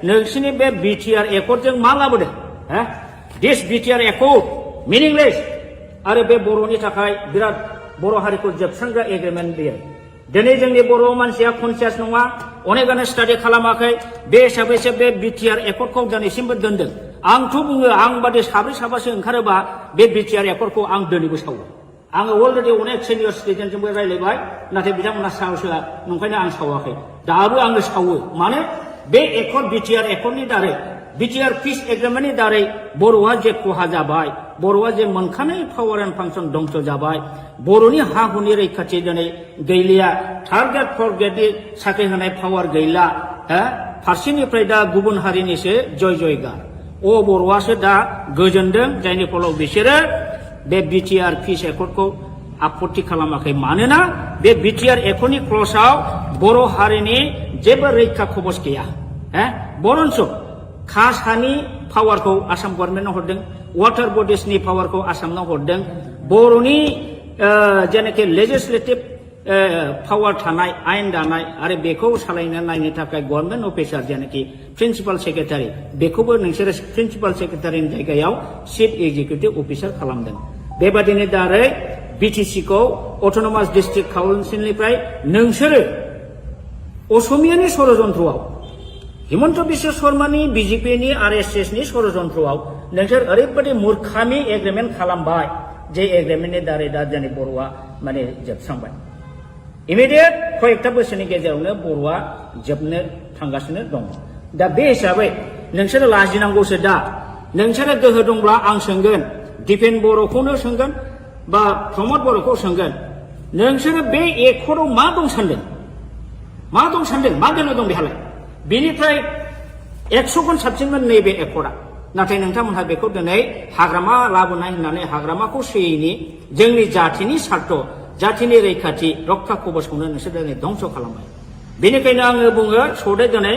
नोंसिनि बे बिटिआर एकर्डजों मा लाबोदों दिस बिटिआर एकर्ड मिनिंलेस आरो बे बर'नि थाखाय बिराद बर' हारिखौ जोबस्रांग्रा एग्रिमेन्ट बेयो दिनै जोंनि बर' मानसिया कनसियास नङा अनेकानो स्टाडि खालामाखै बे हिसाबैसो बे बिटिआर एकर्डखौ दिनैसिमबो दोनदों आंथ' बुङो आं बादि साब्रै साबासो ओंखारोबा बे बिटिआर एकर्डखौ आं दिनैबो सावो आङो अलरेडि अनेक सिनियर सिटिजेनजोंबो रायलायबाय नाथाय बिथांमोना साहसआ नंखायनो आं सावाखै दाबो आङो सावो मानो बे एकर्ड बिटिआर एकर्डनि दारै बिटिआर पिस एग्रिमेन्टनि दारै बर'आ जे खहा जाबाय बर'आ जे मोनखानाय पावार एन्ड फांसन दंस जाबाय बर'नि हा हुनि रैखाथि दिनै गैलिया थार्ड ग्रेड फर्थ ग्रेडनि साख्रि होनाय पावार गैला फारसेनिफ्राय दा गुबुन हारिनिसो जय जयगार बर'आसो दा गोजोनदों जायनि फलाव बिसोरो बे बिटिआर पिस एकर्डखौ आपत्ति खालामाखै मानोना बे बिटिआर एकर्डनि क्लजआव बर' हारिनि जेबो रैखा खबस गैया बरन्स कास्ट हानि पावारखौ आसाम गभर्नमेन्टनो हरदों वाटार बडिसनि पावारखौ आसामनो हरदों बर'नि जेनाखि लेजिस्लेटिभ पावार थानाय आयेन दानाय आरो बेखौ सालायनो नायनो थाखाय गभर्नमेन्ट अफिसार जेनाखि प्रिन्सिपाल सेक्रेटारि बेखौबो नोंसोरो प्रिन्सिपाल सेक्रेटारिनि जायगायाव चिफ एक्जिकिउटिभ अफिसार खालामदों बेबादिनो दारै बिटिसिखौ अट'नमास डिस्ट्रिक्ट काउन्सिलनिफ्राय नोंसोरो असमियानि षड़यन्त्रआव हिमन्त बिश्व शर्मानि बिजेपिनि आरएसएसनि षड़यन्त्रआव नोंसोर ओरैबायदि मूर्खामि एग्रिमेन्ट खालामबाय जे एग्रिमेन्टनि दारै दा जोंनि बर'आ माने जोबस्रांबाय इमिडियेट कयेकटा बोसोरनि गेजेरावनो बर'आ जोबनो थांगासिनो दं दा बे हिसाबै नोंसोरो लाजिनांगौसो दा नोंसोरो गोहो दंब्ला आं सोंगोन दिपेन बर'खौनो सोंगोन बा प्रमद बर'खौ सोंगोन नोंसोरो बे एकर्डआव मा दं सानदों मा दोलो दं बेहालाय बेनिफ्राय 100 गुन साबसिनमोन नैबे एकर्डआ नाथाय नोंथांमोनहा बेखौ दिनै हाग्रामा लाबोनाय होननानै हाग्रामाखौ सोयैनि जोंनि जाथिनि सार्थ जाथिनि रैखाथि रक्षा कबचखौनो नोंसोर दिनै धंस खालामबाय बेनिखायनो आङो बुङो सौदे दिनै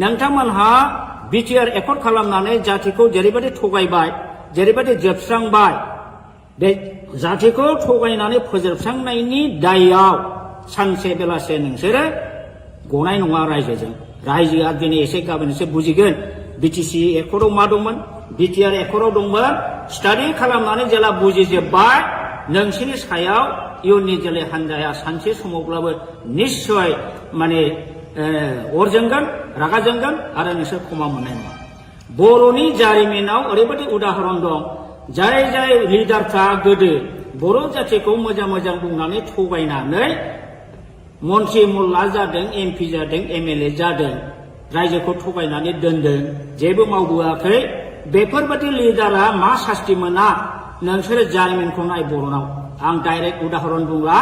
नोंथांमोनहा बिटिआर एकर्ड खालामनानै जातिखौ जेरैबायदि थगायबाय जेरैबायदि जोबस्रांबाय बे जातिखौ थगायनानै फोजोबस्रांनायनि दायआव सानसे बेलासे नोंसोरो गनाय नङा रायजोआ दिनै एसे गाबोन एसे बुजिगोन बिटिसि एकर्डआव मा दंमोन बिटिआर एकर्डआव दंमोन स्टाडि खालामनानै जेला बुजिजोब्बाय नोंसिनि सायाव इयुननि जोलै हान्जाया सानसे समावब्लाबो निश्चय माने अर जोंगोन रागा जोंगोन आरो नोंसोर क्षमा मोननाय नङा बर'नि जारिमिनाव ओरैबायदि उदाहरन दं जाय लिडारफ्रा गोदो बर' जातिखौ मोजां बुंनानै थगायनानै मन्त्रि मुल्ला जादों एमपि जादों एमएलए जादों रायजोखौ थगायनानै दोनदों जेबो मावबोआखै बेफोरबायदि लिडारा मा सास्ति मोना नोंसोरो जारिमिनखौ नाय बर'नाव आं डाइरेक्ट उदाहरन बुंला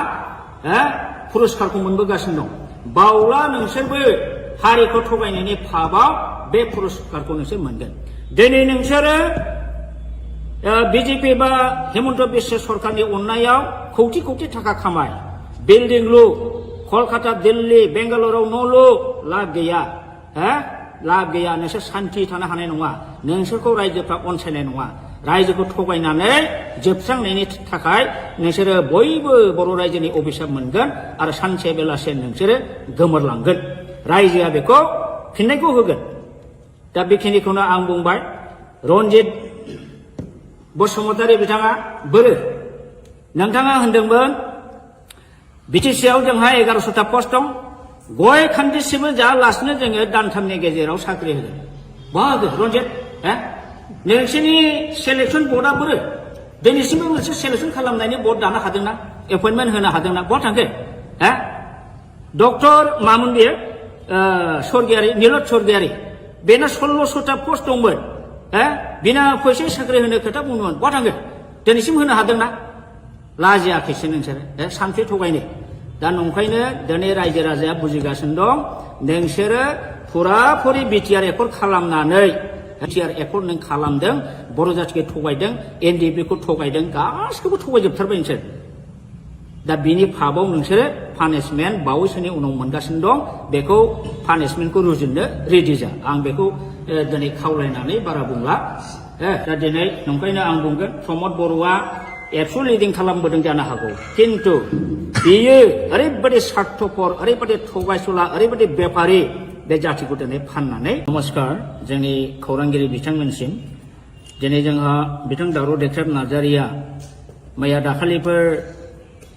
पुरस्कारखौ मोनबोगासिनो दं बावला नोंसोरबो हारिखौ थगायनायनि फाबाव बे पुरस्कारखौ नोंसोर मोनगोन दिनै नोंसोरो बिजेपि बा हिमन्त बिश्व सरकारनि अननायाव कौटि थाखा खामाय बिल्डिं लु कलकाता दिल्ली बेंगालुराव न' लु लाब गैया नोंसोर सान्थि थानो हानाय नङा नोंसोरखौ रायजोफ्रा अनसायनाय नङा रायजोखौ थगायनानै जोबस्रांनायनि थाखाय नोंसोरो बयबो बर' रायजोनि अभिशाप मोनगोन आरो सानसे बेलासे नोंसोरो गोमोरलांगोन रायजोआ बेखौ फिननायखौ होगोन दा बेखिनिखौनो आं बुंबाय रन्जित बसुमतारी बिथाङा बोरो नोंथाङा होनदोंमोन बिटिसिआव जोंहा 1100टा पस्ट दं गय खान्दिसेबो जायालासिनो जोङो दानथामनि गेजेराव साख्रि होगोन बाहागो रन्जित नोंसोरनि सेलेक्सन बर्डआ बोरो दिनैसिमबो मोनसे सेलेक्सन खालामनायनि बर्ड दानो हादोंना एपइन्टमेन्ट होनो हादोंना बहा थांखो डक्टर मामोन बेयो स्वर्गियारि नीलत स्वर्गियारि बेना 1600टा पस्ट दंमोन बिना फैसा साख्रि होनो खोथा बुंदोंमोन बहा थांखो दिनैसिम होनो हादोंना लाजियाखैसो नोंसोरो सानथि थगायनो दा नंखायनो दिनै रायजो राजाया बुजिगासिनो दं नोंसोरो फुराफुरि बिटिआर एकर्ड खालामनानै बिटिआर एकर्ड नों खालामदों बर' जातिखौ थगायदों एनडिएफबिखौ थगायदों गासिखौबो थगायजोबथारबाय नोंसोर दा बिनि फाबाव नोंसोरो पानिशमेन्ट बावैसोनि उनाव मोनगासिनो दं बेखौ पानिशमेन्टखौ रुजुननो रेडि जा आं बेखौ दिनै खावलायनानै बारा बुंला दा दिनै नंखायनो आं बुंगोन प्रमद बर'आ एबसु लिडिं खालामबोदों जानो हागौ किन्तु बियो ओरैबायदि सार्थपर ओरैबायदि थगायसुला ओरैबायदि बेपारि बे जातिखौ दिनै फाननानै नमस्कार जोंनि खौरांगिरि बिथांमोनसिम दिनै जोंहा बिथां दावराव देख्रेब नार्जारिया मैया दाखालिफोर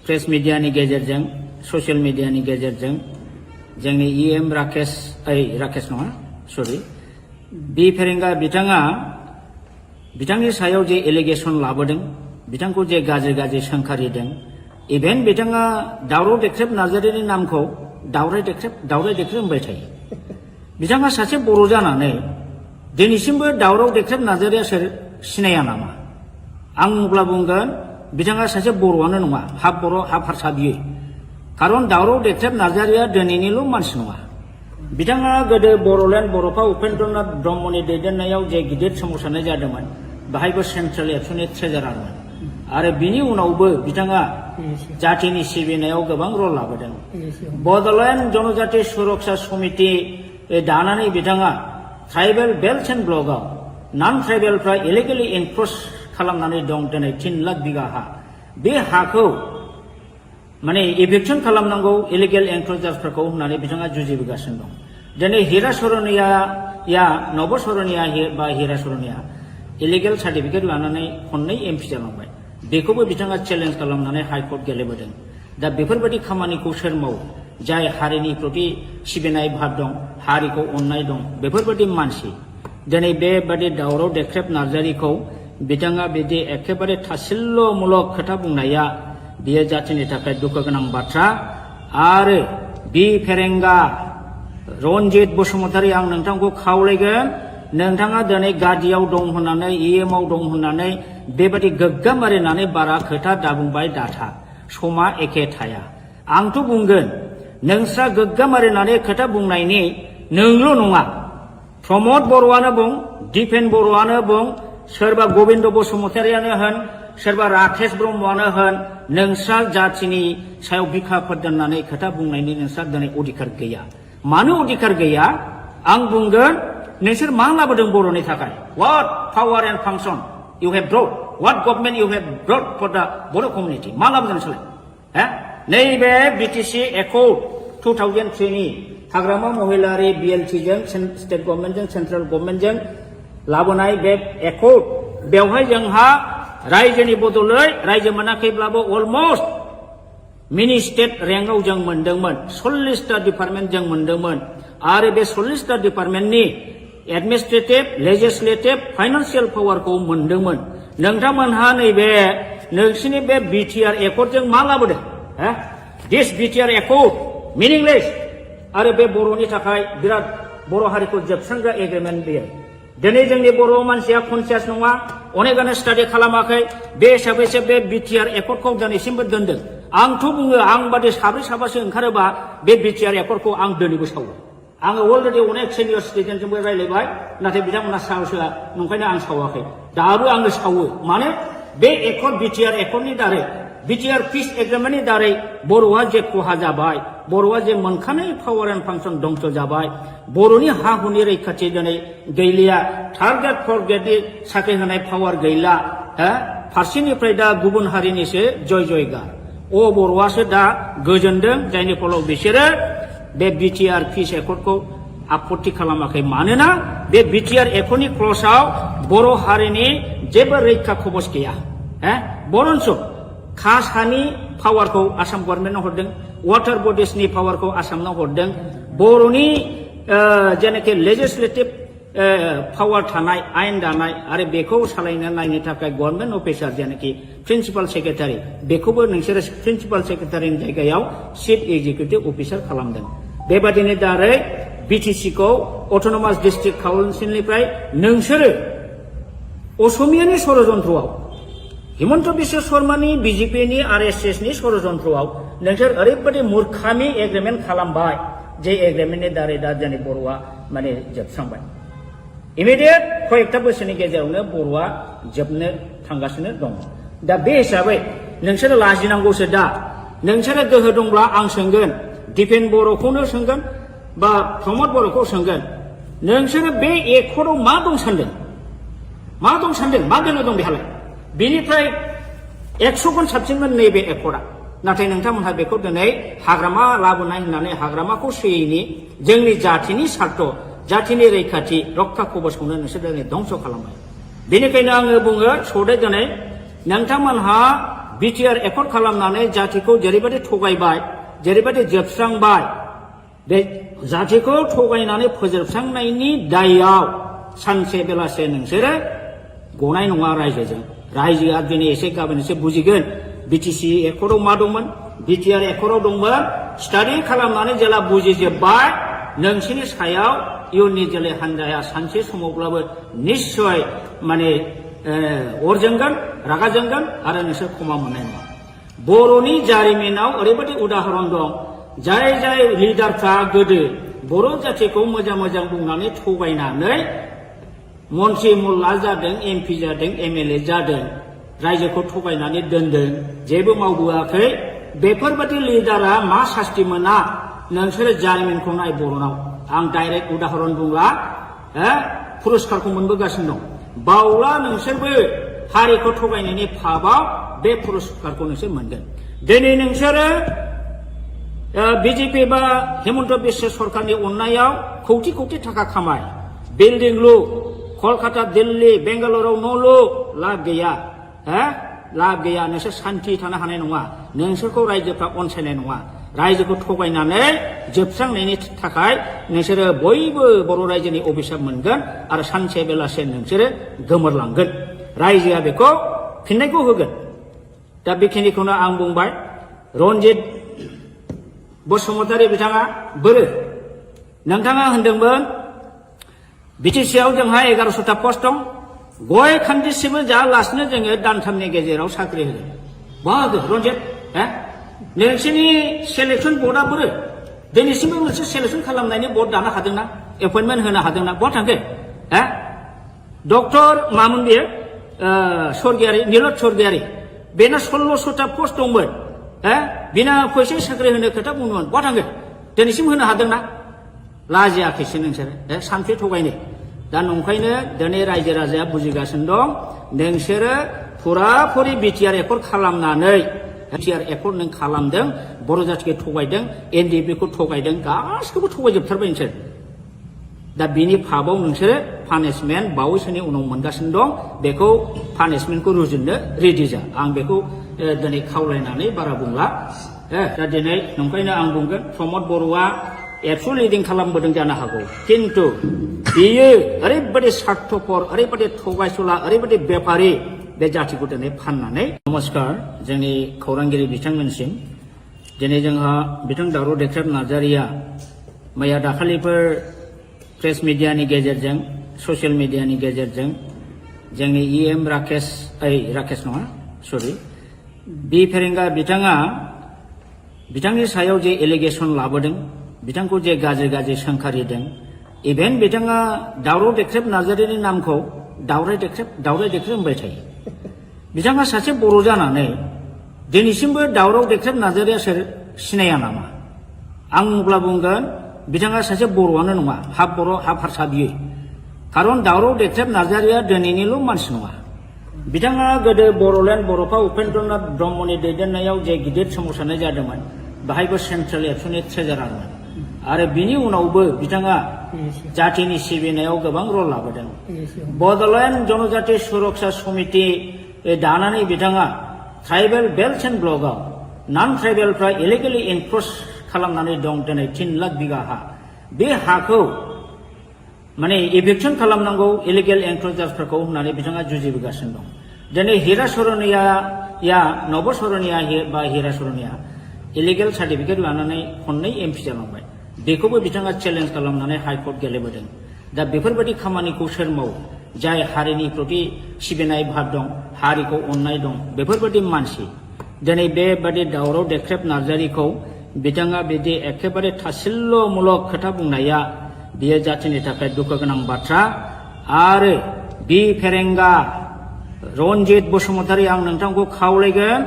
प्रेस मिडियानि गेजेरजों ससियेल मिडियानि गेजेरजों जोंनि EM राकेश नङा सरि बि फेरेंगा बिथाङा बिथांनि सायाव जे एलिगेसन लाबोदों बिथांखौ जे गाज्रि सोंखारिदों इभेन बिथाङा दावराव देख्रेब नार्जारिनि नामखौ दावराय देख्रेब होनबाय थायो बिथाङा सासे बर' जानानै दिनैसिमबो दावराव देख्रेब नार्जारिया सोर सिनाया नामा आं अब्ला बुंगोन बिथाङा सासे बर'आनो नङा हाफ बर' हाफ हारसा बियो खारन दावराव देख्रेब नार्जारिया दिनैनिल' मानसि नङा बिथाङा गोदो बर'लेण्ड बर'फा उपेन्द्रनाथ ब्रह्मनि दैदेननायाव जे गिदिर सोमावसारनाय जादोंमोन बाहायबो सेन्ट्रेल एबसुनि ट्रेजारारमोन आरो बिनि उनावबो बिथाङा जातिनि सिबिनायाव गोबां रल लाबोदों बड'लेण्ड जनजाति सुरक्षा समिति दानानै बिथाङा ट्राइबेल बेल्ट एन्ड ब्लकआव नन ट्राइबेलफ्रा इलिगेलि एनक्रच खालामनानै दं दिनै 3 लाख बिगा हा बे हाखौ माने इभिक्सन खालामनांगौ इलिगेल एनक्रचार्सफोरखौ होननानै बिथाङा जुजिबोगासिनो दं दिनै हिरा सरनिया नब सरनिया बा हिरा सरनिया इलिगेल सार्टिफिकेट लानानै खननै MP जालांबाय बेखौबो बिथाङा चेलेन्ज खालामनानै हाइकर्ट गेलेबोदों दा बेफोरबायदि खामानिखौ सोर मावो जाय हारिनि प्रति सिबिनाय भाब दं हारिखौ अननाय दं बेफोरबायदि मानसि दिनै बेबादि दावराव देख्रेब नार्जारिखौ बिथाङा बिदि एखेबारे थासिल्यमूलक खोथा बुंनाया बियो जातिनि थाखाय दुखु गोनां बाथ्रा आरो बि फेरेंगा रनजित बसुमतारी आं नोंथांखौ खावलायगोन नोंथाङा दिनै गादियाव दं होननानै EMआव दं होननानै बेबायदि गोग्गाम मारिनानै बारा खोथा दाबुंबाय दाथा समा एखे थाया आंथ' बुंगोन नोंस्रा गोग्गाम मारिनानै खोथा बुंनायनि नोंल' नङा प्रमद बर'आनो बुं दिपेन बर'आनो बुं सोरबा गबिन्द बसुमतारियानो होन सोरबा राकेश ब्रह्मआनो होन नोंस्रा जातिनि सायाव बिखाफोर दोननानै खोथा बुंनायनि नोंस्रा दिनै अधिकार गैया मानो अधिकार गैया आं बुंगोन नोंसोर मा लाबोदों बर'नि थाखाय what power and function you have brought what government you have brought for the Boro community मा लाबोदों नोंसोरलाय नैबे BTC एकर्ड 2003 नि हाग्रामा महिलारि BLT जों स्टेट गभर्नमेन्टजों सेन्ट्रेल गभर्नमेन्टजों लाबोनाय बे एकर्ड बेवहाय जोंहा रायजोनि बदलै रायजो मोनाखैब्लाबो अलमस्ट मिनि स्टेट रेंकआव जों मोनदोंमोन 40टा डिपार्टमेन्ट जों मोनदोंमोन आरो बे 40टा डिपार्टमेन्टनि एडमिनिस्ट्रेटिभ लेजिस्लेटिभ फाइनान्सियेल पावारखौ मोनदोंमोन नोंथांमोनहा नैबे नोंसिनि बे BTR एकर्डजों मा लाबोदों दिस BTR एकर्ड मिनिंलेस आरो बे बर'नि थाखाय बिराद बर' हारिखौ जोबस्रांग्रा एग्रिमेन्ट बेयो दिनै जोंनि बर' मानसिया कनसियास नङा अनेकानो स्टाडि खालामाखै बे हिसाबैसो बे BTR एकर्डखौ दिनैसिमबो दोनदों आंथ' बुङो आं बादि साब्रै साबासो ओंखारोबा बे BTR एकर्डखौ आं दिनैबो सावो आङो अलरेडि अनेक सिनियर सिटिजेनजोंबो रायलायबाय नाथाय बिथांमोना साहसआ नंखायनो आं सावाखै दाबो आङो सावो माने बे एकर्ड BTR एकर्डनि दारै BTR पिस एग्रिमेन्टनि दारै बर'आ जे खहा जाबाय बर'आ जे मोनखानाय पावार एन्ड फांसन दंस जाबाय बर'नि हा हुनि रैखाथि दिनै गैलिया थार्ड ग्रेड फर्थ ग्रेडनि साख्रि होनाय पावार गैला फारसेनिफ्राय दा गुबुन हारिनिसो जयगार बर'आसो दा गोजोनदों जायनि फलाव बिसोरो बे BTR पिस एकर्डखौ आपत्ति खालामाखै मानोना बे BTR एकर्डनि क्लजआव बर' हारिनि जेबो रैखा खबस गैया बरन्स कास्ट हानि पावारखौ आसाम गभर्नमेन्टनो हरदों वाटार बडिसनि पावारखौ आसामनो हरदों बर'नि जेनाखि लेजिस्लेटिभ पावार थानाय आयेन दानाय आरो बेखौ सालायनो नायनो थाखाय गभर्नमेन्ट अफिसार जेनाखि प्रिन्सिपाल सेक्रेटारि बेखौबो नोंसोरो प्रिन्सिपाल सेक्रेटारिनि जायगायाव चिफ एक्जिकिउटिभ अफिसार खालामदों बेबादिनो दारै BTCखौ अट'नमास डिस्ट्रिक्ट काउन्सिलनिफ्राय नोंसोरो असमियानि षड़यन्त्रआव हिमन्त बिश्व शर्मानि BJPनि RSSनि षड़यन्त्रआव नोंसोर ओरैबायदि मूर्खामि एग्रिमेन्ट खालामबाय जे एग्रिमेन्टनि दारै दा दिनै बर'आ माने जोबस्रांबाय इमिडियेट कयेकथा बोसोरनि गेजेरावनो बर'आ जोबनो थांगासिनो दं दा बे हिसाबै नोंसोरो लाजिनांगौसो दा नोंसोरो गोहो दंब्ला आं सोंगोन दिपेन बर'खौनो सोंगोन बा प्रमद बर'खौ सोंगोन नोंसोरो बे एकर्डआव मा दं सानदों मा दं सानदों मा बेल दं बेहालाय बेनिफ्राय 100 गुन साबसिनमोन नैबे एकर्डआ नाथाय नोंथांमोनहा बेखौ दिनै हाग्रामा लाबोनाय होननानै हाग्रामाखौ सोयैनि जोंनि जाथिनि सार्थ जाथिनि रैखाथि रक्षा कवचखौनो नोंसोर दिनै धंस खालामबाय बेनिखायनो आङो बुङो सौदे दिनै नोंथांमोनहा बिटिआर एकर्ड खालामनानै जातिखौ जेरैबायदि थगायबाय जेरैबायदि जोबस्रांबाय बे जातिखौ थगायनानै फोजोबस्रांनायनि दायाव सानसे बेलासे नोंसोरो गनाय नङा रायजोजों रायजोआ दिनै एसे गाबोन एसे बुजिगोन बिटिसि एकर्डआव मा दंमोन बिटिआर एकर्डआव दंमोन स्टाडि खालामनानै जेला बुजिजोबबाय नोंसोरनि सायाव इयुननि जोलै हान्जाया सानसे समावब्लाबो निश्चय माने अर जोंगोन रागा जोंगोन आरो नोंसोर क्षमा मोननाय नङा बर'नि जारिमिनाव ओरैबायदि उदाहरन दं जाय जाय लिडारफ्रा गोदो बर' जातिखौ मोजां मोजां बुंनानै थगायनानै मन्त्रि मुल्ला जादों एमपि जादों एमएलए जादों रायजोखौ थगायनानै दोनदों जेबो मावबोआखै बेफोरबायदि लिडारा मा सास्ति मोना नोंसोरो जारिमिनखौ नाय बर'नाव आं डाइरेक्ट उदाहरन बुंला पुरस्कारखौ मोनबोगासिनो दं बावला नोंसोरबो हारिखौ थगायनायनि फाबाव बे पुरस्कारखौ नोंसोर मोनगोन दिनै नोंसोरो बिजेपि बा हेमन्त बिश्व सरकारनि अननायाव कौटि कौटि थाखा खामाय बिल्डिं लु कलकाता दिल्ली बेंगालुरुआव न' लु लाब गैया लाब गैया नोंसोर सान्थि थानो हानाय नङा नोंसोरखौ रायजोफ्रा अनसायनाय नङा रायजोखौ थगायनानै जोबस्रांनायनि थाखाय नोंसोरो बयबो बर' रायजोनि अभिशाप मोनगोन आरो सानसे बेलासे नोंसोरो गोमोरलांगोन रायजोआ बेखौ फिननायखौ होगोन दा बेखिनिखौनो आं बुंबाय रन्जित बसुमतारी बिथाङा बोरो नोंथाङा होनदोंमोन बिटिसिआव जोंहा 1100टा पस्ट दं गय खान्दिसेबो जायालासिनो जोङो दानथामनि गेजेराव साख्रि होगोन बाहागो रन्जित नोंसोरनि सेलेक्सन बर्डआ बोरो दिनैसिमबो मोनसे सेलेक्सन खालामनायनि बर्ड दानो हादोंना एपइन्टमेन्ट होनो हादोंना बहा थांखो डक्टर मामोन बेयो स्वर्गियारि नीलत स्वर्गियारि बेना 1600टा पस्ट दंमोन बिना फैसा साख्रि होनो खोथा बुंदोंमोन बहा थांखो दिनैसिम होनो हादोंना लाजियाखैसो नोंसोरो सानसे थगायनो दा नंखायनो दिनै रायजो राजाया बुजिगासिनो दं नोंसोरो फुराफुरि बिटिआर एकर्ड खालामनानै बिटिआर एकर्ड नों खालामदों बर' जातिखौ थगायदों एनडिएफबिखौ थगायदों गासिखौबो थगायजोबथारबाय नोंसोर दा बिनि फाबाव नोंसोरो पानिशमेन्ट बावैसोनि उनाव मोनगासिनो दं बेखौ पानिशमेन्टखौ रुजुननो रेडि जा आं बेखौ दिनै खावलायनानै बारा बुंला दा दिनै नंखायनो आं बुंगोन प्रमद बर'आ एबसु लिडिं खालामबोदों जानो हागौ किन्तु बियो ओरैबायदि स्वार्थपर ओरैबायदि थगायसुला ओरैबायदि बेपारि बे जातिखौ दिनै फाननानै नमस्कार जोंनि खौरांगिरि बिथांमोनसिम दिनै जोंहा बिथां दावराव देख्रेब नार्जारिया मैया दाखालिफोर प्रेस मिडियानि गेजेरजों ससियेल मिडियानि गेजेरजों जोंनि इएम राकेश नङा सरि बि फेरेंगा बिथाङा बिथांनि सायाव जे एलिगेसन लाबोदों बिथांखौ जे गाज्रि गाज्रि सोंखारिदों इभेन बिथाङा दावराव देख्रेब नार्जारिनि नामखौ दावराय देख्रेब होनबाय थायो बिथाङा सासे बर' जानानै दिनैसिमबो दावराव देख्रेब नार्जारिया सोर सिनाया नामा आं अब्ला बुंगोन बिथाङा सासे बर'आनो नङा हाफ बर' हाफ हारसा बियो खारन दावराव देख्रेब नार्जारिया दिनैनिल' मानसि नङा बिथाङा गोदो बर'लेण्ड बर'फा उपेन्द्रनाथ ब्रह्मनि दैदेननायाव जे गिदिर सोमावसारनाय जादोंमोन बाहायबो सेन्ट्रेल एबसुनि ट्रेजारारमोन आरो बिनि उनावबो बिथाङा जातिनि सिबिनायाव गोबां रल लाबोदों बड'लेण्ड जनजाति सुरक्षा समिति दानानै बिथाङा ट्राइबेल बेल्ट एन्ड ब्लकआव नन ट्राइबेलफ्रा इलिगेलि एनक्रच खालामनानै दं दिनै 3 लाख बिगा हा बे हाखौ माने इभिक्सन खालामनांगौ इलिगेल एनक्रचार्सफोरखौ होननानै बिथाङा जुजिबोगासिनो दं दिनै हिरा सरनिया नब सरनिया बा हिरा सरनिया इलिगेल सार्टिफिकेट लानानै खननै एमपि जालांबाय बेखौबो बिथाङा चेलेन्ज खालामनानै हाइकर्ट गेलेबोदों दा बेफोरबायदि खामानिखौ सोर मावो जाय हारिनि प्रति सिबिनाय भाब दं हारिखौ अननाय दं बेफोरबायदि मानसि दिनै बेबायदि दावराव देख्रेब नार्जारिखौ बिथाङा बिदि एखेबारे थासिल्यमूलक खोथा बुंनाया बियो जातिनि थाखाय दुखु गोनां बाथ्रा आरो बि फेरेंगा रन्जित बसुमतारी आं नोंथांखौ खावलायगोन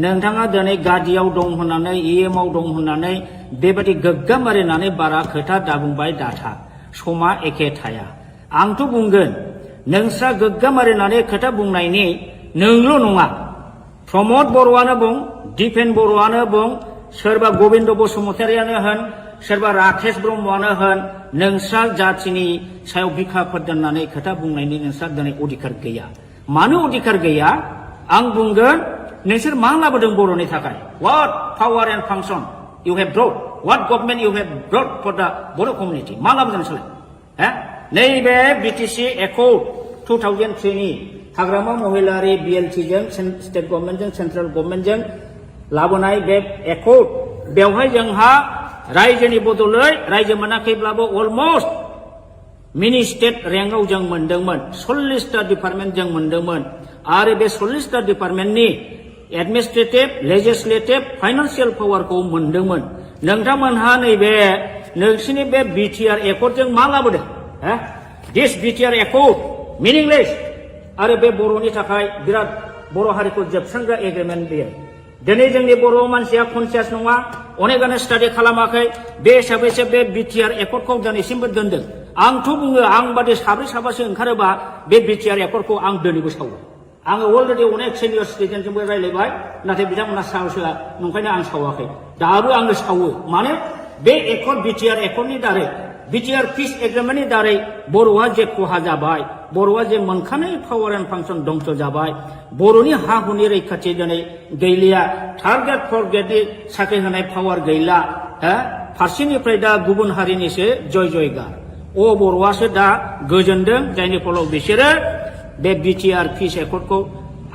नोंथाङा दिनै गादियाव दं होननानै इएमआव दं होननानै बेबायदि गोग्गाम मारिनानै बारा खोथा दाबुंबाय दाथा समा एखे थाया आंथ' बुंगोन नोंस्रा गोग्गामारि होननानै खोथा बुंनायनि नोंल' नङा प्रमद बर'आनो बुं दिपेन बर'आनो बुं सोरबा गबिन्द बसुमतारियानो होन सोरबा राकेश ब्रह्मआनो होन नोंस्रा जाथिनि सायाव बिखाफोर दोननानै खोथा बुंनायनि नोंस्रा दिनै अधिकार गैया मानो अधिकार गैया आं बुंगोन नोंसोर मा लाबोदों बर'नि थाखाय what power and function you have brought what government you have brought for the Boro community मा लाबोदों नोंसोरलाय नैबे बिटिसि एकर्ड 2003 नि हाग्रामा महिलारि BLT जों स्टेट गभर्नमेन्टजों सेन्ट्रेल गभर्नमेन्टजों लाबोनाय बे एकर्ड बेवहाय जोंहा रायजोनि बदलै रायजो मोनाखैब्लाबो अलमोस्ट मिनि स्टेट रेंकआव जों मोनदोंमोन 40टा डिपार्टमेन्ट जों मोनदोंमोन आरो बे 40टा डिपार्टमेन्टनि एडमिनिस्ट्रेटिभ लेजिस्लेटिभ फाइनान्सियेल पावारखौ मोनदोंमोन नोंथांमोनहा नैबे नोंसिनि बे बिटिआर एकर्डजों मा लाबोदों दिस बिटिआर एकर्ड मिनिंलेस आरो बे बर'नि थाखाय बिराद बर' हारिखौ जोबस्रांग्रा एग्रिमेन्ट बेयो दिनै जोंनि बर' मानसिया कनसियास नङा अनेकानो स्टाडि खालामाखै बे हिसाबैसो बे बिटिआर एकर्डखौ दिनैसिमबो दोनदों आंथ' बुङो आं बादि साब्रै साबासो ओंखारोबा बे बिटिआर एकर्डखौ आं दिनैबो सावो आङो अलरेडि अनेक सिनियर सिटिजेनजोंबो रायज्लायबाय नाथाय बिथांमोना साहसआ नंखायनो आं सावाखै दाबो आङो सावो माने बे एकर्ड बिटिआर एकर्डनि दारै बिटिआर पिस एग्रिमेन्टनि दारै बर'आ जे खहा जाबाय बर'आ जे मोनखानाय पावार एन्ड फांसन दंस जाबाय बर'नि हा हुनि रैखाथि दिनै गैलिया थार्ड ग्रेड फर्थ ग्रेडनि साख्रि होनाय पावार गैला फारसेनिफ्राय दा गुबुन हारिनिसो जय जयगार बर'आसो दा गोजोनदों जायनि फलाव बिसोरो बे बिटिआर पिस एकर्डखौ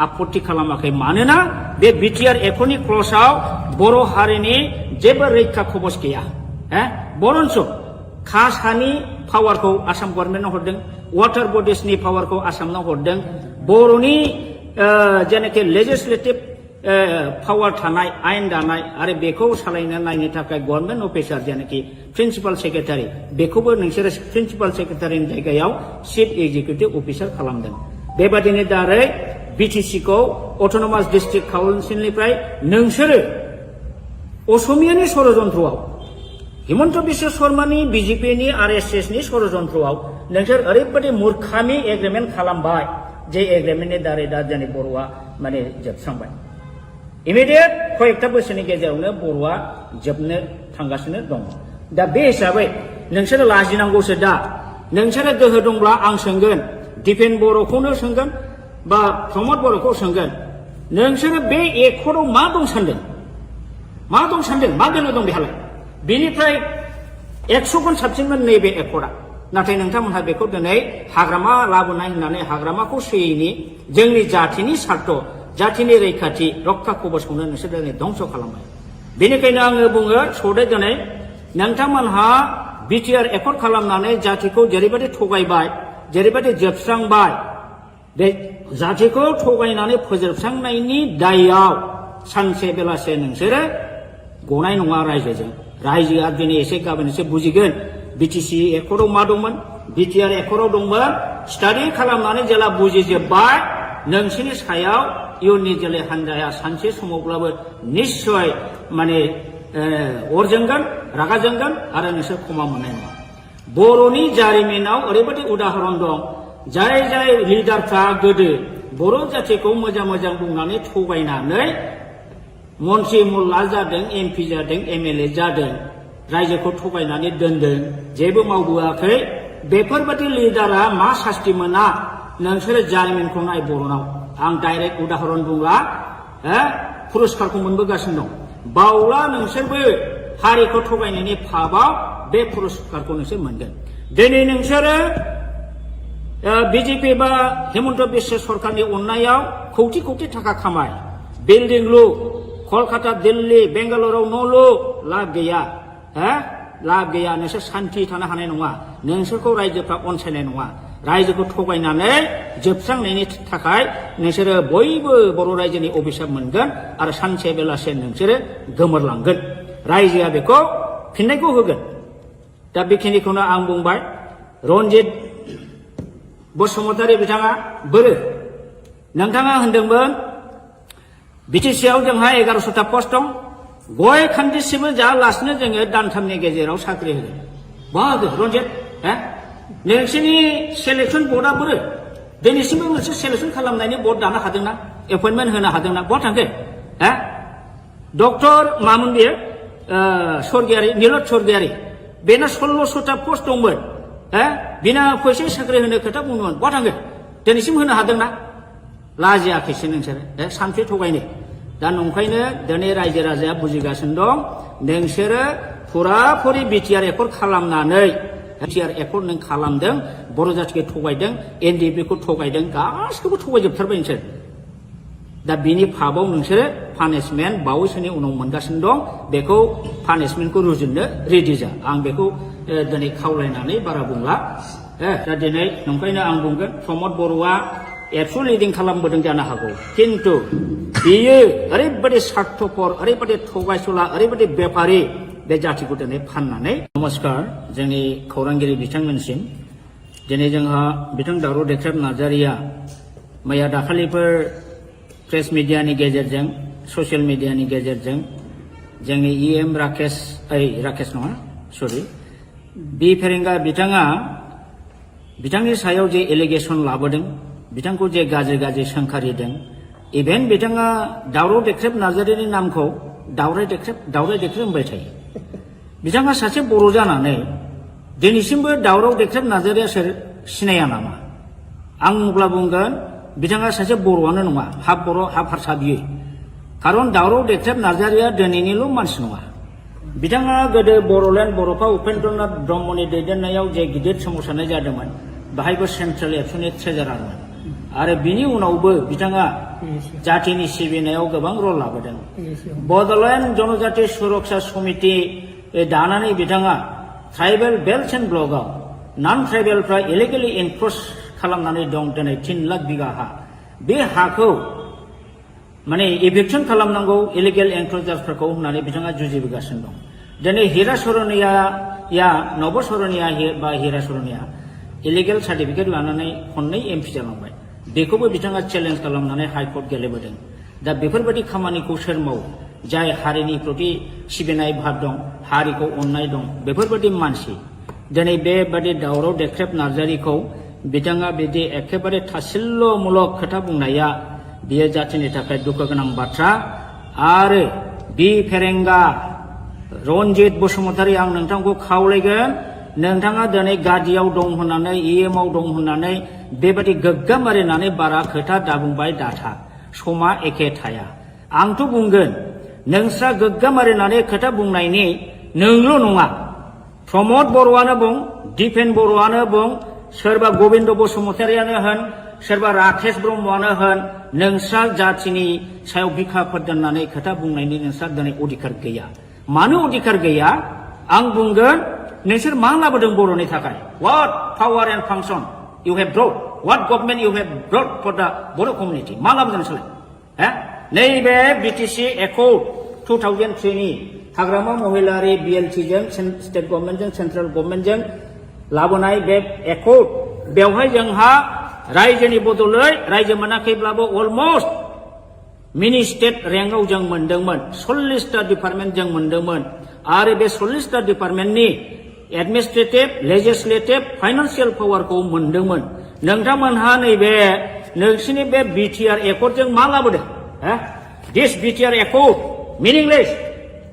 आपत्ति खालामाखै मानोना बे बिटिआर एकर्डनि क्लजआव बर' हारिनि जेबो रैखा खबस गैया बरन्स कास्ट हानि पावारखौ आसाम गभर्नमेन्टआव हरदों वाटार बडिसनि पावारखौ आसामनाव हरदों बर'नि जेनाखि लेजिस्लेटिभ पावार थानाय आयेन दानाय आरो बेखौ सालायनो नायनो थाखाय गभर्नमेन्ट अफिसार जेनाखि प्रिन्सिपाल सेक्रेटारि बेखौबो नोंसोरो प्रिन्सिपाल सेक्रेटारिनि जायगायाव चिफ एक्जिकिउटिभ अफिसार खालामदों बेबादिनो दारै बिटिसिखौ अट'नमास डिस्ट्रिक्ट काउन्सिलनिफ्राय नोंसोरो असमियानि षड़यन्त्रआव हिमन्त बिश्व शर्मानि बिजेपिनि आरएसएसनि षड़यन्त्रआव नोंसोर ओरैबायदि मूर्खामि एग्रिमेन्ट खालामबाय जे एग्रिमेन्टनि दारै दा जोंनि बर'आ माने जोबस्रांबाय इमिडियेट कयेकटा बोसोरनि गेजेरावनो बर'आ जोबनो थांगासिनो दं दा बे हिसाबै नोंसोरो लाजिनांगौसो दा नोंसोरो गोहो दंब्ला आं सोंगोन दिपेन बर'खौनो सोंगोन बा प्रमद बर'खौ सोंगोन नोंसोरो बे एकर्डआव मा दं सानदों मा गोनो दं बेहालाय बेनिफ्राय 100 गुन साबसिनमोन नैबे एकर्डआ नाथाय नोंथांमोनहा बेखौ दिनै हाग्रामा लाबोनाय होननानै हाग्रामाखौ सोयैनि जोंनि जाथिनि सार्थ जाथिनि रैखाथि रक्षा कबचखौनो नोंसोर दिनै धंस खालामबाय बेनिखायनो आङो बुङो सौदे दिनै नोंथांमोनहा बिटिआर एकर्ड खालामनानै जाथिखौ जेरैबायदि थगायबाय जेरैबायदि जोबस्रांबाय बे जाथिखौ थगायनानै फोजोबस्रांनायनि दायआव सानसे बेलासे नोंसोरो गनाय नङा रायजोआ दिनै एसे गाबोन एसे बुजिगोन बिटिसि एकर्डआव मा दंमोन बिटिआर एकर्डआव दंमोन स्टाडि खालामनानै जेला बुजिजोब्बाय नोंसिनि सायाव इयुननि जोलै हान्जाया सानसे समावब्लाबो निश्चय माने अर जोंगोन रागा जोंगोन आरो नोंसोर क्षमा मोननाय नङा बर'नि जारिमिनाव ओरैबायदि उदाहरन दं जाय लिडारफ्रा गोदो बर' जाथिखौ मोजां बुंनानै थगायनानै मन्त्रि मुल्ला जादों एमपि जादों एमएलए जादों रायजोखौ थगायनानै दोनदों जेबो मावबोआखै बेफोरबायदि लिडारा मा सास्ति मोना नोंसोरो जारिमिनखौ नाय बर'नाव आं डाइरेक्ट उदाहरन बुंला पुरस्कारखौ मोनबोगासिनो दं बावला नोंसोरबो हारिखौ थगायनायनि फाबाव बे पुरस्कारखौ नोंसोर मोनगोन दिनै नोंसोरो बिजेपि बा हिमन्त बिश्व सरकारनि अननायाव कौटि थाखा खामाय बिल्डिं लु कलकाता दिल्ली बेंगालुरुआव न' लु लाब गैया नोंसोर सान्थि थानो हानाय नङा नोंसोरखौ रायजोफ्रा अनसायनाय नङा रायजोखौ थगायनानै जोबस्रांनायनि थाखाय नोंसोरो बयबो बर' रायजोनि अभिशाप मोनगोन आरो सानसे बेलासे नोंसोरो गोमोरलांगोन रायजोआ बेखौ फिननायखौ होगोन दा बेखिनिखौनो आं बुंबाय रन्जित बसुमतारी बिथाङा बोरो नोंथाङा होनदोंमोन बिटिसिआव जोंहा 1100टा पस्ट दं गय खान्दिसेबो जायालासिनो जोङो दानथामनि गेजेराव साख्रि होगोन बाहागो रन्जित नोंसिनि सेलेक्सन बर्डआ बोरो दिनैसिमबो मोनसे सेलेक्सन खालामनायनि बर्ड दानो हादोंना एपइन्टमेन्ट होनो हादोंना बहा थांखो डक्टर मामोन बेयो स्वर्गियारि नीलद स्वर्गियारि बेना 1600टा पोस्ट दंमोन बिना फैसा साख्रि होनो खोथा बुंदोंमोन बहा थांखो दिनैसिम होनो हादोंना लाजियाखैसो नोंसोरो सानसे थगायनो दा नंखायनो दिनै रायजो राजाया बुजिगासिनो दं नोंसोरो फुराफुरि बिटिआर एकर्ड खालामनानै बिटिआर एकर्ड नों खालामदों बर' जाथिखौ थगायदों एनडिएफबि खौ थगायदों गासिखौबो थगायजोबथारबाय नोंसोर दा बिनि फाबाव नोंसोरो पानिशमेन्ट बावैसोनि उनाव मोनगासिनो दं बेखौ पानिशमेन्टखौ रुजुननो रेडि जा आं बेखौ दिनै खावलायनानै बारा बुंला दा दिनै नंखायनो आं बुंगोन प्रमद बर'आ एबसु लिडिं खालामबोदों जानो हागौ किन्तु बियो ओरैबायदि स्वार्थपर ओरैबायदि थगायसुला ओरैबायदि बेफारि बे जातिखौ दिनै फाननानै नमस्कार जोंनि खौरांगिरि बिथांमोनसिम दिनै जोंहा बिथां दावराव देख्रेब नार्जारिया मैया दाखालिफोर प्रेस मिडियानि गेजेरजों ससियेल मिडियानि गेजेरजों जोंनि इएम राकेश नङा सरि बि फेरेंगा बिथाङा बिथांनि सायाव जे एलिगेसन लाबोदों बिथांखौ जे गाज्रि गाज्रि सोंखारिदों इभेन बिथाङा दावराव देख्रेब नार्जारिनि नामखौ दावराय देख्रेब होनबाय थायो बिथाङा सासे बर' जानानै दिनैसिमबो दावराव देख्रेब नार्जारिया सोर सिनाया नामा आं अब्ला बुंगोन बिथाङा सासे बर'आनो नङा हाफ बर' हाफ हारसा बियो खारन दावराव देख्रेब नार्जारिया दिनैनिल' मानसि नङा बिथाङा गोदो बर'लेण्ड बर'फा उपेन्द्रनाथ ब्रह्मनि दैदेननायाव जे गिदिर सोमावसारनाय जादोंमोन बाहायबो सेन्ट्रेल एबसुनि ट्रेजारारमोन आरो बिनि उनावबो बिथाङा जातिनि सिबिनायाव गोबां रल लाबोदों बड'लेण्ड जनजाति सुरक्षा समिति दानानै बिथाङा ट्राइबेल बेल्ट एन्ड ब्लकआव नन ट्राइबेलफ्रा इलिगेलि एनक्रच खालामनानै दं दिनै 3 लाख बिगा हा बे हाखौ माने इभिक्सन खालामनांगौ इलिगेल एनक्रचार्सफोरखौ होननानै बिथाङा जुजिबोगासिनो दं दिनै हिरा सरनिया नब सरनिया बा हिरा सरनिया इलिगेल सार्टिफिकेट लानानै खननै एमपि जालांबाय बेखौबो बिथाङा चेलेन्ज खालामनानै हाइकर्ट गेलेबोदों दा बेफोरबायदि खामानिखौ सोर मावो जाय हारिनि प्रति सिबिनाय भाब दं हारिखौ अननाय दं बेफोरबायदि मानसि दिनै बेबादि दावराव देख्रेब नार्जारिखौ बिथाङा बिदि एखेबारे थासिल्यमूलक खोथा बुंनाया बियो जातिनि थाखाय दुखु गोनां बाथ्रा आरो बि फेरेंगा रनजित बसुमतारी आं नोंथांखौ खावलायगोन नोंथाङा दिनै गादियाव दं होननानै इएमआव दं होननानै बेबायदि गोग्गाम मारिनानै बारा खोथा दाबुंबाय दाथा समा एखे थाया आंथ' बुंगोन नोंस्रा गोग्गाम मारिनानै खोथा बुंनायनि नोंल' नङा प्रमद बर'आनो बुं दिपेन बर'आनो बुं सोरबा गबिन्द बसुमतारियानो होन सोरबा राकेश ब्रह्मआनो होन नोंस्रा जातिनि सायाव बिखाफोर दोननानै खोथा बुंनायनि नोंस्रा दिनै अधिकार गैया मानो अधिकार गैया आं बुंगोन नोंसोर मा लाबोदों बर'नि थाखाय what power and function you have brought what government you have brought for the Boro community मा लाबोदों नोंसोरलाय नैबे बिटिसि एकर्ड 2003 नि हाग्रामा महिलारि बिएलटिजों स्टेट गभर्नमेन्टजों सेन्ट्रेल गभर्नमेन्टजों लाबोनाय बे एकर्ड बेवहाय जोंहा रायजोनि बदलै रायजो मोनाखैब्लाबो अलमस्ट मिनि स्टेट रेंकआव जों मोनदोंमोन 40टा डिपार्टमेन्ट जों मोनदोंमोन आरो बे 40टा डिपार्टमेन्टनि एडमिनिस्ट्रेटिभ लेजिस्लेटिभ फाइनान्सियेल पावारखौ मोनदोंमोन नोंथांमोनहा नैबे नोंसिनि बे बिटिआर एकर्डजों मा लाबोदों दिस बिटिआर एकर्ड मिनिंलेस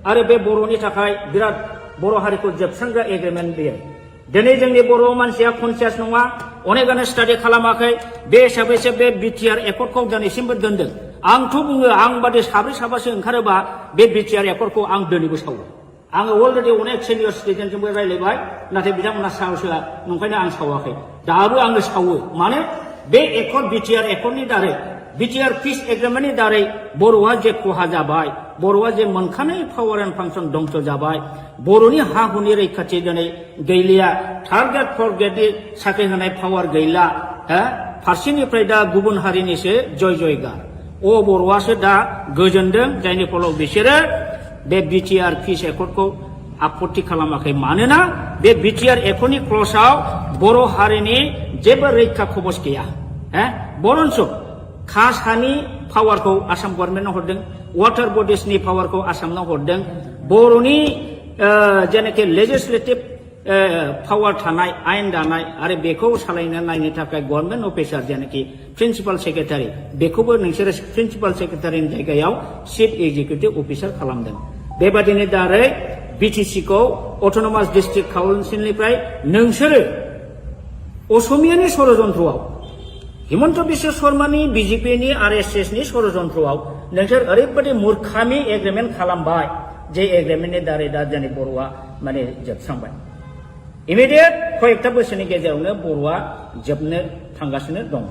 आरो बे बर'नि थाखाय बिराद बर' हारिखौ जोबस्रांग्रा एग्रिमेन्ट बेयो दिनै जोंनि बर' मानसिया कनसियास नङा अनेकानो स्टाडि खालामाखै बे हिसाबैसो बे बिटिआर एकर्डखौ दिनैसिमबो दोनदों आंथ' बुङो आं बादि साब्रै साबासो ओंखारोबा बे बिटिआर एकर्डखौ आं दिनैबो सावो आङो अलरेडि अनेक सिनियर सिटिजेनजोंबो रायज्लायबाय नाथाय बिथांमोना साहसआ नंखायनो आं सावाखै दाबो आङो सावो मानो बे एकर्ड बिटिआर एकर्डनि दारै बिटिआर पिस एग्रिमेन्टनि दारै बर'आ जे खहा जाबाय बर'आ जे मोनखानाय पावार एन्ड फांसन दंस जाबाय बर'नि हा हुनि रैखाथि दिनै गैलिया थार्ड ग्रेड फर्थ ग्रेडनि साख्रि होनाय पावार गैला फारसेनिफ्राय दा गुबुन हारिनिसो जय जयगार बर'आसो दा गोजोनदों जायनि फलाव बिसोरो बे बिटिआर पिस एकर्डखौ आपत्ति खालामाखै मानोना बे बिटिआर एकर्डनि क्लजआव बर' हारिनि जेबो रैखा खबस गैया बरन्स कास्ट हानि पावारखौ आसाम गभर्नमेन्टआव हरदों वाटार बडिसनि पावारखौ आसामनाव हरदों बर'नि जेनाखि लेजिस्लेटिभ पावार थानाय आयेन दानाय आरो बेखौ सालायनो नायनो थाखाय गभर्नमेन्ट अफिसार जेनाखि प्रिन्सिपाल सेक्रेटारि बेखौबो नोंसोरो प्रिन्सिपाल सेक्रेटारिनि जायगायाव चिफ एग्जिकिउटिभ अफिसार खालामदों बेबादिनो दारै बिटिसि खौ अट'नमास डिस्ट्रिक्ट काउन्सिलनिफ्राय नोंसोरो असमियानि षड़यन्त्रआव हिमन्त बिश्व शर्मानि बिजेपिनि आरएसएसनि षड़यन्त्रआव नोंसोर ओरैबायदि मूर्खामि एग्रिमेन्ट खालामबाय जे एग्रिमेन्टनि दारै दा जोंनि बर'आ माने जोबस्रांबाय इमिडियेट कयेकथा बोसोरनि गेजेरावनो बर'आ जोबनो थांगासिनो दं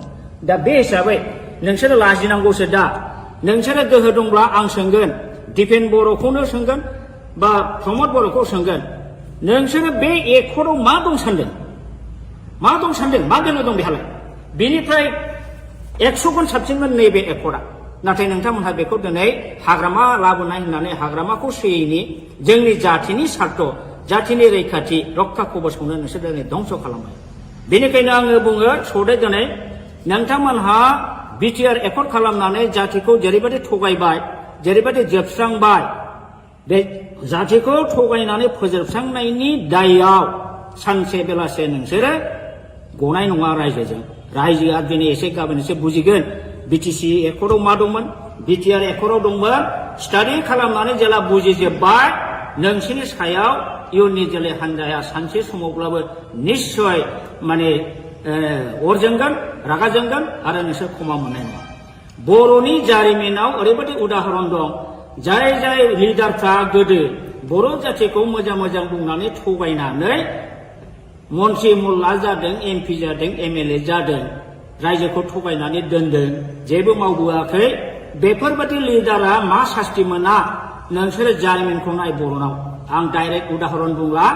दा बे हिसाबै नोंसोरो लाजिनांगौसो दा नोंसोरो गोहो दंब्ला आं सोंगोन दिपेन बर'खौनो सोंगोन बा प्रमद बर'खौ सोंगोन नोंसोरो बे एकर्डआव मा दं सानदों मा गोनो दं बेहालाय बेनिफ्राय 100 गुन साबसिनमोन नैबे एकर्डआ नाथाय नोंथांमोनहा बेखौ दिनै हाग्रामा लाबोनाय होननानै हाग्रामाखौ सोयैनि जोंनि जाथिनि सार्थ जाथिनि रैखाथि रक्षा कवचखौनो नोंसोर दिनै धंस खालामबाय बेनिखायनो आङो बुङो सौदे दिनै नोंथांमोनहा बिटिआर एकर्ड खालामनानै जातिखौ जेरैबायदि थगायबाय जेरैबायदि जोबस्रांबाय बे जातिखौ थगायनानै फोजोबस्रांनायनि दायआव सानसे बेलासे नोंसोरो गनाय नङा रायजोजों रायजोआ दिनै एसे गाबोन एसे बुजिगोन बिटिसि एकर्डआव मा दंमोन बिटिआर एकर्डआव दंमोन स्टाडि खालामनानै जेला बुजिजोबबाय नोंसोरनि सायाव इयुननि जोलै हान्जाया सानसे समावब्लाबो निश्चय माने अर जोंगोन रागा जोंगोन आरो नोंसोर क्षमा मोननाय नङा बर'नि जारिमिनाव ओरैबायदि उदाहरन दं जाय जाय लिडारफ्रा गोदो बर' जातिखौ मोजां मोजां बुंनानै थगायनानै मन्त्रि मुल्ला जादों एमपि जादों एमएलए जादों रायजोखौ थगायनानै दोनदों जेबो मावबोआखै बेफोरबायदि लिडारा मा सास्ति मोना नोंसोरो जारिमिनखौ नाय बर'नाव आं डाइरेक्ट उदाहरन बुंला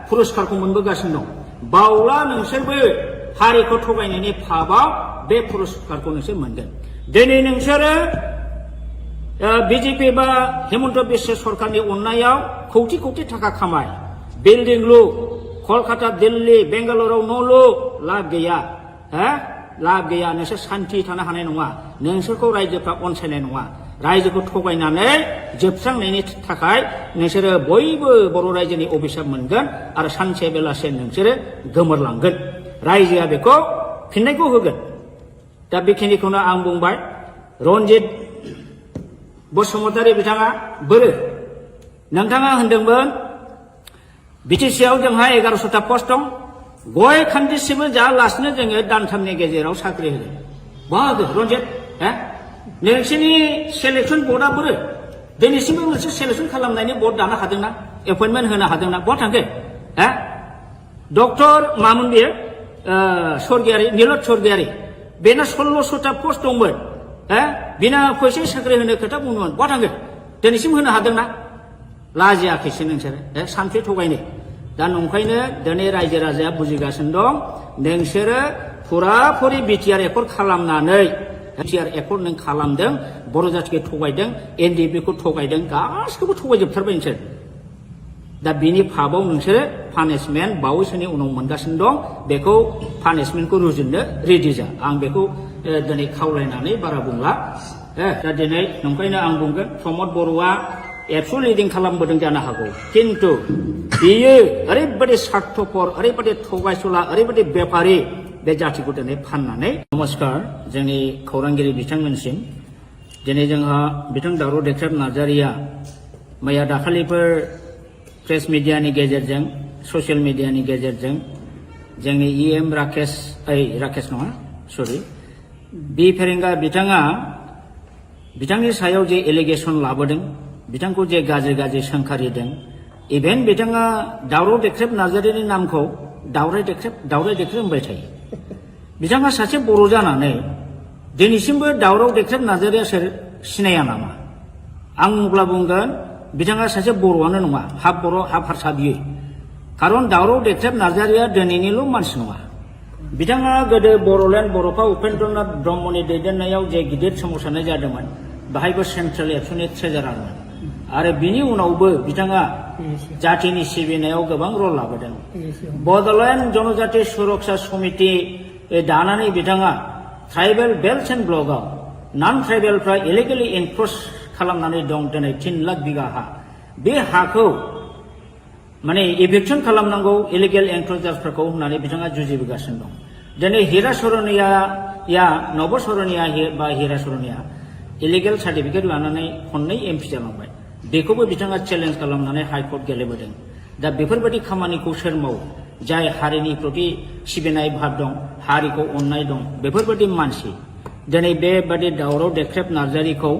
पुरस्कारखौ मोनबोगासिनो दं बावला नोंसोरबो हारिखौ थगायनायनि फाबाव बे पुरस्कारखौ नोंसोर मोनगोन दिनै नोंसोरो बिजेपि बा हिमन्त बिश्व सरकारनि अननायाव कौटि कौटि थाखा खामाय बिल्डिं लु कलकाता दिल्ली बेंगालुरुआव न' लु लाब गैया लाब गैया नोंसोर सान्थि थानो हानाय नङा नोंसोरखौ रायजोफ्रा अनसायनाय नङा रायजोखौ थगायनानै जोबस्रांनायनि थाखाय नोंसोरो बयबो बर' रायजोनि अभिशाप मोनगोन आरो सानसे बेलासे नोंसोरो गोमोरलांगोन रायजोआ बेखौ फिननायखौ होगोन दा बेखिनिखौनो आं बुंबाय रन्जित बसुमतारी बिथाङा बोरो नोंथाङा होनदोंमोन बिटिसिआव जोंहा 1100टा पस्ट दं गय खान्दिसेबो जायालासिनो जोङो दानथामनि गेजेराव साख्रि होगोन बाहागो रन्जित नोंसोरनि सेलेक्सन बर्डआ बोरो दिनैसिमबो मोनसे सेलेक्सन खालामनायनि बर्ड दानो हादोंना एपइन्टमेन्ट होनो हादोंना बहा थांखो डक्टर मामोन बेयो स्वर्गियारि नीलत स्वर्गियारि बेना 1600टा पस्ट दंमोन बिना फैसा साख्रि होनो खोथा बुंदोंमोन बहा थांखो दिनैसिम होनो हादोंना लाजियाखैसो नोंसोरो सानसे थगायनो दा नंखायनो दिनै रायजो राजाया बुजिगासिनो दं नोंसोरो फुराफुरि बिटिआर एकर्ड खालामनानै बिटिआर एकर्ड नों खालामदों बर' जातिखौ थगायदों एनडिएफबिखौ थगायदों गासिखौबो थगायजोबथारबाय नोंसोर दा बिनि फाबाव नोंसोरो पानिशमेन्ट बावैसोनि उनाव मोनगासिनो दं बेखौ पानिशमेन्टखौ रुजुननो रेडि जा आं बेखौ दिनै खावलायनानै बारा बुंला दा दिनै नंखायनो आं बुंगोन प्रमद बर'आ एबसु लिडिं खालामबोदों जानो हागौ किन्तु बियो ओरैबायदि स्वार्थपर ओरैबायदि थगायसुला ओरैबायदि बेपारि बे जातिखौ दिनै फाननानै नमस्कार जोंनि खौरांगिरि बिथांमोनसिम दिनै जोंहा बिथां दावराव देख्रेब नार्जारिया मैया दाखालिफोर प्रेस मिडियानि गेजेरजों ससियेल मिडियानि गेजेरजों जोंनि इएम राकेश नङा सरि बि फेरेंगा बिथाङा बिथांनि सायाव जे एलिगेसन लाबोदों बिथांखौ जे गाज्रि गाज्रि सोंखारिदों इभेन बिथाङा दावराव देख्रेब नार्जारिनि नामखौ दावराय देख्रेब होनबाय थायो बिथाङा सासे बर' जानानै दिनैसिमबो दावराव देख्रेब नार्जारिया सोर सिनाया नामा आं अब्ला बुंगोन बिथाङा सासे बर'आनो नङा हाफ बर' हाफ हारसा बियो खारन दावराव देख्रेब नार्जारिया दिनैनिल' मानसि नङा बिथाङा गोदो बर'लेण्ड बर'फा उपेन्द्रनाथ ब्रह्मनि दैदेननायाव जे गिदिर सोमावसारनाय जादोंमोन बाहायबो सेन्ट्रेल एबसुनि ट्रेजारारमोन आरो बिनि उनावबो बिथाङा जातिनि सिबिनायाव गोबां रल लाबोदों बड'लेण्ड जनजाति सुरक्षा समिति दानानै बिथाङा ट्राइबेल बेल्ट एन्ड ब्लकआव नन ट्राइबेलफ्रा इलिगेलि इनक्रोच खालामनानै दं दिनै 3 लाख बिगा हा बे हाखौ माने इभिक्सन खालामनांगौ इलिगेल एनक्ल'जारफोरखौ होननानै बिथाङा जुजिबोगासिनो दं। दिनै हिरा सरनिया नब सरनिया बा हिरा सरनिया इलिगेल सार्टिफिकेट लानानै खननै एमपि जालांबाय। बेखौबो बिथाङा चेलेन्ज खालामनानै हाइकर्ट गेलेबोदों। दा बेफोरबायदि खामानिखौ सोर मावो? जाय हारिनि प्रति सिबिनाय भाब दं, हारिखौ अननाय दं, बेफोरबायदि मानसि दिनै बेबादि दावराव देख्रेब नार्जारिखौ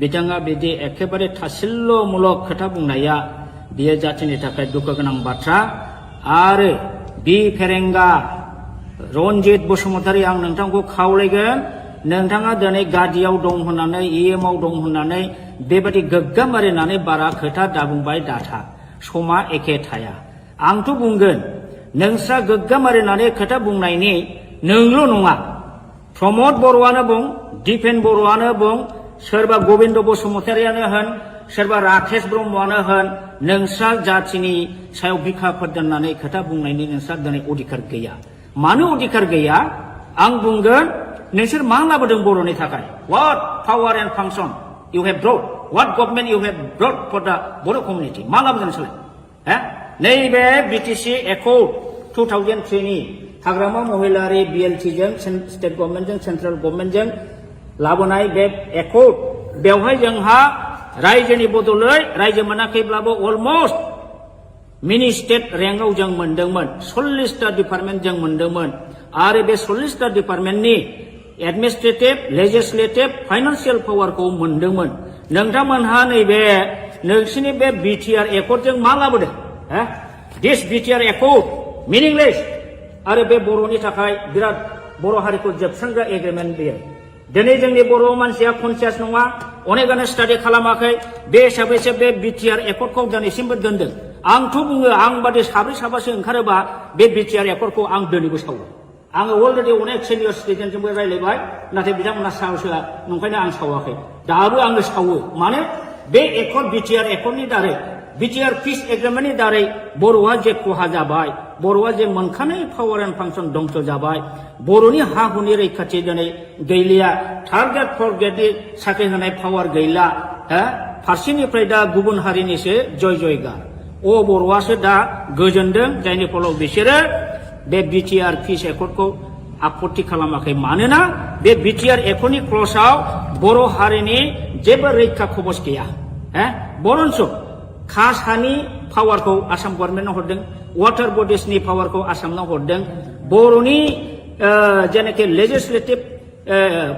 बिथाङा बिदि एखेबारे थासिल्ल'मूलक खोथा बुंनाया बियो जाथिनि थाखाय दुखु गोनां बाथ्रा। आरो बि फेरेंगा रनजित बसुमतारी आं नोंथांखौ खावलायगोन, नोंथाङा दिनै गादियाव दं होननानै इएमआव दं होननानै बेबादि गोग्गाम मारिनानै बारा खोथा दाबुंबाय दाथा। समा एखे थाया। आंथ' बुंगोन नोंस्रा गोग्गाम मारिनानै खोथा बुंनायनि नोंल' नङा, प्रमद बर'आनो बुं, दिपेन बर'आनो बुं, सोरबा गबिन्द बसुमतारियानो होन, सोरबा राकेश ब्रह्मआनो होन, नोंस्रा जाथिनि सायाव बिखाफोर दोननानै खोथा बुंनायनि नोंस्रा दिनै अधिकार गैया। मानो अधिकार गैया? आं बुंगोन नोंसोर मा लाबोदों बर'नि थाखाय? What power and function you have brought? What government you have brought for the Boro community? मा लाबोदों नोंसोरलाय? नैबे बिटिसि एकर्ड 2003 नि हाग्रामा महिलारि बिएलटिजों स्टेट गभर्नमेन्टजों सेन्ट्रेल गभर्नमेन्टजों लाबोनाय बे एकर्ड, बेवहाय जोंहा रायजोनि बदलै रायजो मोनाखैब्लाबो अलमस्ट मिनि स्टेट रेंकआव जों मोनदोंमोन। 40टा डिपार्टमेन्ट जों मोनदोंमोन। आरो बे 40टा डिपार्टमेन्टनि एडमिनिस्ट्रेटिभ, लेजिस्लेटिभ, फाइनान्सियेल पावारखौ मोनदोंमोन। नोंथांमोनहा नैबे नोंसिनि बे बिटिआर एकर्डजों मा लाबोदों? दिस बिटिआर एकर्ड मिनिंलेस। आरो बे बर'नि थाखाय बिराद बर' हारिखौ जोबस्रांग्रा एग्रिमेन्ट बेयो। दिनै जोंनि बर' मानसिया कनसियास नङा, अनेकानो स्टाडि खालामाखै। बे हिसाबैसो बे बिटिआर एकर्डखौ दिनैसिमबो दोनदों। आंथ' बुङो, आं बादि साब्रै साबासो ओंखारोबा बे बिटिआर एकर्डखौ आं दिनैबो सावो। आङो अलरेडि अनेक सिनियर सिटिजेनजोंबो रायज्लायबाय, नाथाय बिथांमोना साहसोआ, नंखायनो आं सावाखै। दाबो आङो सावो। मानो? बे एकर्ड बिटिआर एकर्डनि दारै, बिटिआर पिस एग्रिमेन्टनि दारै बर'आ जे खहा जाबाय, बर'आ जे मोनखानाय पावार एन्ड फांसन दंस जाबाय, बर'नि हा हुनि रैखाथि दिनै गैलिया, थार्ड ग्रेड फर्थ ग्रेडनि साख्रि होनाय पावार गैला, फारसेनिफ्राय दा गुबुन हारिनिसो जय जयगार। बर'आसो दा गोजोनदों, जायनि फलाव बिसोरो बे बिटिआर पिस एकर्डखौ आपत्ति खालामाखै। मानोना बे बिटिआर एकर्डनि क्लजआव बर' हारिनि जेबो रैखा कवच गैया। बरन्स कास्ट हानि पावारखौ आसाम गभर्नमेन्टनो हरदों, वाटार बडिसनि पावारखौ आसामनो हरदों, बर'नि जेनाखि लेजिस्लेटिभ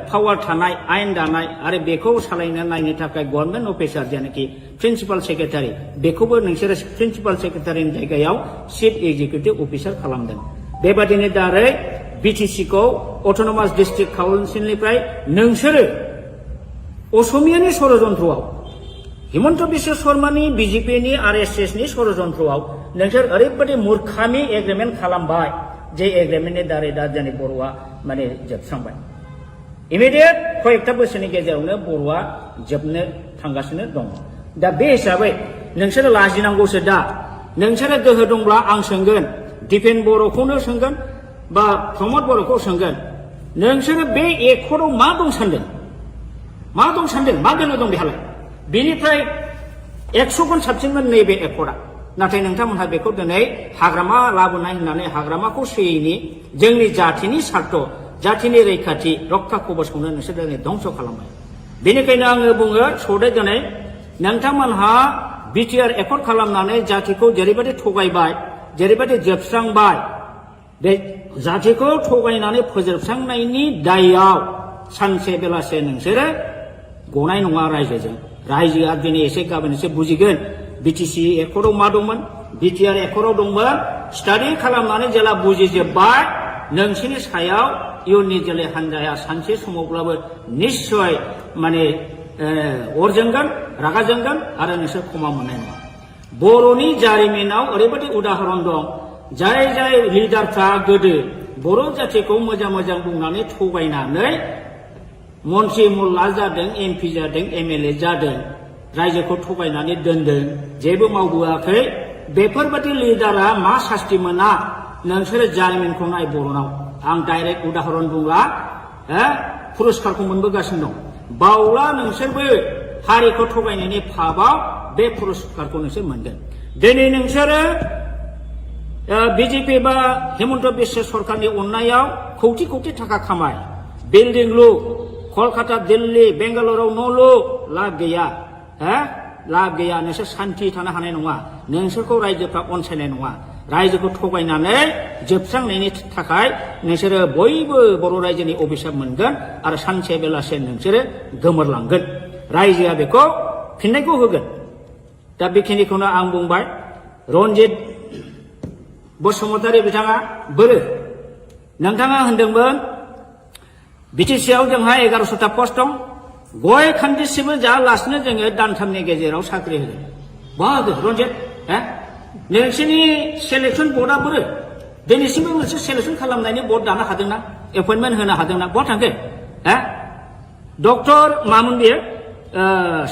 पावार थानाय, आयेन दानाय आरो बेखौ सालायनो नायनो थाखाय गभर्नमेन्ट अफिसार जेनाखि प्रिन्सिपाल सेक्रेटारि, बेखौबो नोंसोरो प्रिन्सिपाल सेक्रेटारिनि जायगायाव चिफ एक्जिकिउटिभ अफिसार खालामदों। बेबादिनो दारै बिटिसिखौ अट'नमास डिस्ट्रिक्ट काउन्सिलनिफ्राय नोंसोरो असमियानि षड़यन्त्रआव, हिमन्त बिश्व शर्मानि बिजेपिनि आरएसएसनि षड़यन्त्रआव नोंसोर ओरैबायदि मूर्खामि एग्रिमेन्ट खालामबाय, जे एग्रिमेन्टनि दारै दा दिनै बर'आ माने जोबस्रांबाय। इमिडियेट कयेकटा बोसोरनि गेजेरावनो बर'आ जोबनो थांगासिनो दं। दा बे हिसाबै नोंसोरो लाजिनांगौसो। दा नोंसोरो गोहो दंब्ला आं सोंगोन, दिपेन बर'खौनो सोंगोन बा प्रमद बर'खौ सोंगोन, नोंसोरो बे एकर्डआव मा दं सानदों? मा दं सानदों? मा गोहो दं बेहालाय? बेनिफ्राय 100 गुन साबसिनमोन नैबे एकर्डआ। नाथाय नोंथांमोनहा बेखौ दिनै हाग्रामा लाबोनाय होननानै हाग्रामाखौ सोयैनि जोंनि जाथिनि सार्थ, जाथिनि रैखाथि रक्षा कवचखौनो नोंसोर दिनै धंस खालामबाय। बेनिखायनो आङो बुङो, सौदे दिनै नोंथांमोनहा बिटिआर एकर्ड खालामनानै जातिखौ जेरैबायदि थगायबाय, जेरैबायदि जोबस्रांबाय, बे जातिखौ थगायनानै फोजोबस्रांनायनि दायआव सानसे बेलासे नोंसोरो गनाय नङा रायजोजों। रायजोआ दिनै एसे गाबोन एसे बुजिगोन। बिटिसि एकर्डआव मा दंमोन? बिटिआर एकर्डआव दंमोन। स्टाडि खालामनानै जेला बुजिजोब्बाय, नोंसोरनि सायाव इयुननि जोलै हान्जाया सानसे समावब्लाबो निस्सय माने अर जोंगोन, रागा जोंगोन आरो नोंसोर क्षमा मोननाय नङा। बर'नि जारिमिनाव ओरैबायदि उदाहरन दं, जाय जाय लिडारफ्रा गोदो बर' जातिखौ मोजां मोजां बुंनानै थगायनानै मन्त्रि मुल्ला जादों, एमपि जादों, एमएलए जादों, रायजोखौ थगायनानै दोनदों, जेबो मावबोआखै। बेफोरबायदि लिडारा मा सास्ति मोना? नोंसोरो जारिमिनखौ नाय बर'नाव। आं डाइरेक्ट उदाहरन बुंला, पुरस्कारखौ मोनबोगासिनो दं। बावला नोंसोरबो हारिखौ थगायनायनि फाबाव बे पुरस्कारखौ नोंसोर मोनगोन। दिनै नोंसोरो बिजेपि बा हेमन्त बिश्व सरकारनि अननायाव कौटि कौटि थाखा खामाय बिल्डिं लु कलकाता दिल्ली बेंगालुराव न' लु लाब गैया लाब गैया नोंसोर सान्थि थानो हानाय नङा नोंसोरखौ रायजोफ्रा अनसायनाय नङा रायजोखौ थगायनानै जोबस्रांनायनि थाखाय नोंसोरो बयबो बर' रायजोनि अभिशाप मोनगोन आरो सानसे बेलासे नोंसोरो गोमोरलांगोन रायजोआ बेखौ फिननायखौ होगोन दा बेखिनिखौनो आं बुंबाय रन्जित बसुमतारी बिथाङा बोरो नोंथाङा होनदोंमोन बिटिसिआव जोंहा 1100टा पस्ट दं गय खान्दिसेबो जायालासिनो जोङो दानथामनि गेजेराव साख्रि होगोन बहा होगोन रन्जित नोंसोरनि सेलेक्सन बर्डआ बोरो दिनैसिमबो मोनसे सेलेक्सन खालामनायनि बर्ड दानो हादोंना एपइन्टमेन्ट होनो हादोंना बहा थांखो डक्टर मामोन बेयो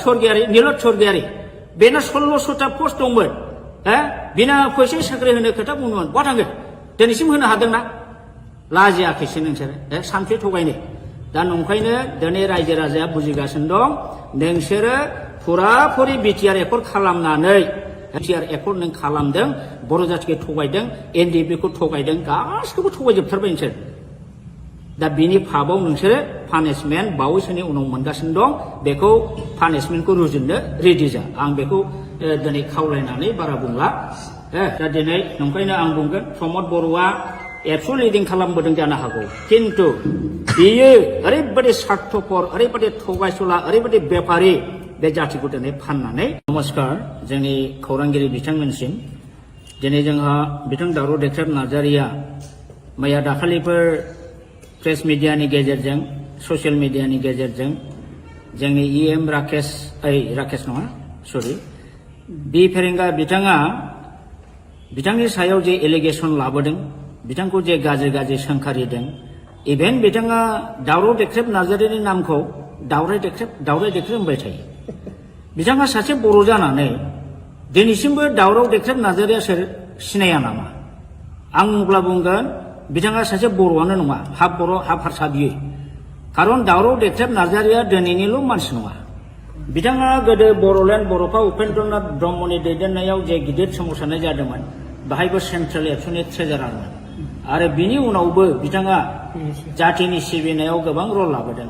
स्वर्गियारि नीलत स्वर्गियारि बेना 1600टा पस्ट दंमोन बिना फैसा साख्रि होनो खोथा बुंदोंमोन बहा थांगोन दिनैसिम होनो हादोंना लाजियाखैसो नोंसोरो सानथि थगायनो दा नंखायनो दिनै रायजो राजाया बुजिगासिनो दं नोंसोरो फुराफुरि बिटिआर एकर्ड खालामनानै बिटिआर एकर्ड नों खालामदों बर' जाथिखौ थगायदों एनडिएफबिखौ थगायदों गासिखौबो थगायजोबथारबाय नोंसोर दा बिनि फाबाव नोंसोरो पानिशमेन्ट बावैसोनि उनाव मोनगासिनो दं बेखौ पानिशमेन्टखौ रुजुननो रेडि जा आं बेखौ दिनै खावलायनानै बारा बुंला दा दिनै नंखायनो आं बुंगोन प्रमद बर'आ एबसु लिडिं खालामबोदों जानो हागौ किन्तु बियो ओरैबायदि स्वार्थपर ओरैबायदि थगायसुला ओरैबायदि बेपारि बे जातिखौ दिनै फाननानै नमस्कार जोंनि खौरांगिरि बिथांमोनसिम दिनै जोंहा बिथां दावराव देख्रेब नार्जारिया मैया दाखालिफोर प्रेस मिडियानि गेजेरजों ससियेल मिडियानि गेजेरजों जोंनि इएम राकेश नङा सरि बि फेरेंगा बिथाङा बिथांनि सायाव जे एलिगेसन लाबोदों बिथांखौ जे गाज्रि गाज्रि सोंखारिदों इभेन बिथाङा दावराव देख्रेब नार्जारिनि नामखौ दावराय देख्रेब होनबाय थायो बिथाङा सासे बर' जानानै दिनैसिमबो दावराव देख्रेब नार्जारिया सोर सिनाया नामा आं अब्ला बुंगोन बिथाङा सासे बर'आनो नङा हाफ बर' हाफ हारसा बियो खारन दावराव देख्रेब नार्जारिया दिनैनिल' मानसि नङा बिथाङा गोदो बर'लेण्ड बर'फा उपेन्द्रनाथ ब्रह्मनि दैदेननायाव जे गिदिर सोमावसारनाय जादोंमोन बाहायबो सेन्ट्रेल एबसुनि ट्रेजारारमोन आरो बिनि उनावबो बिथाङा जातिनि सिबिनायाव गोबां रल लाबोदों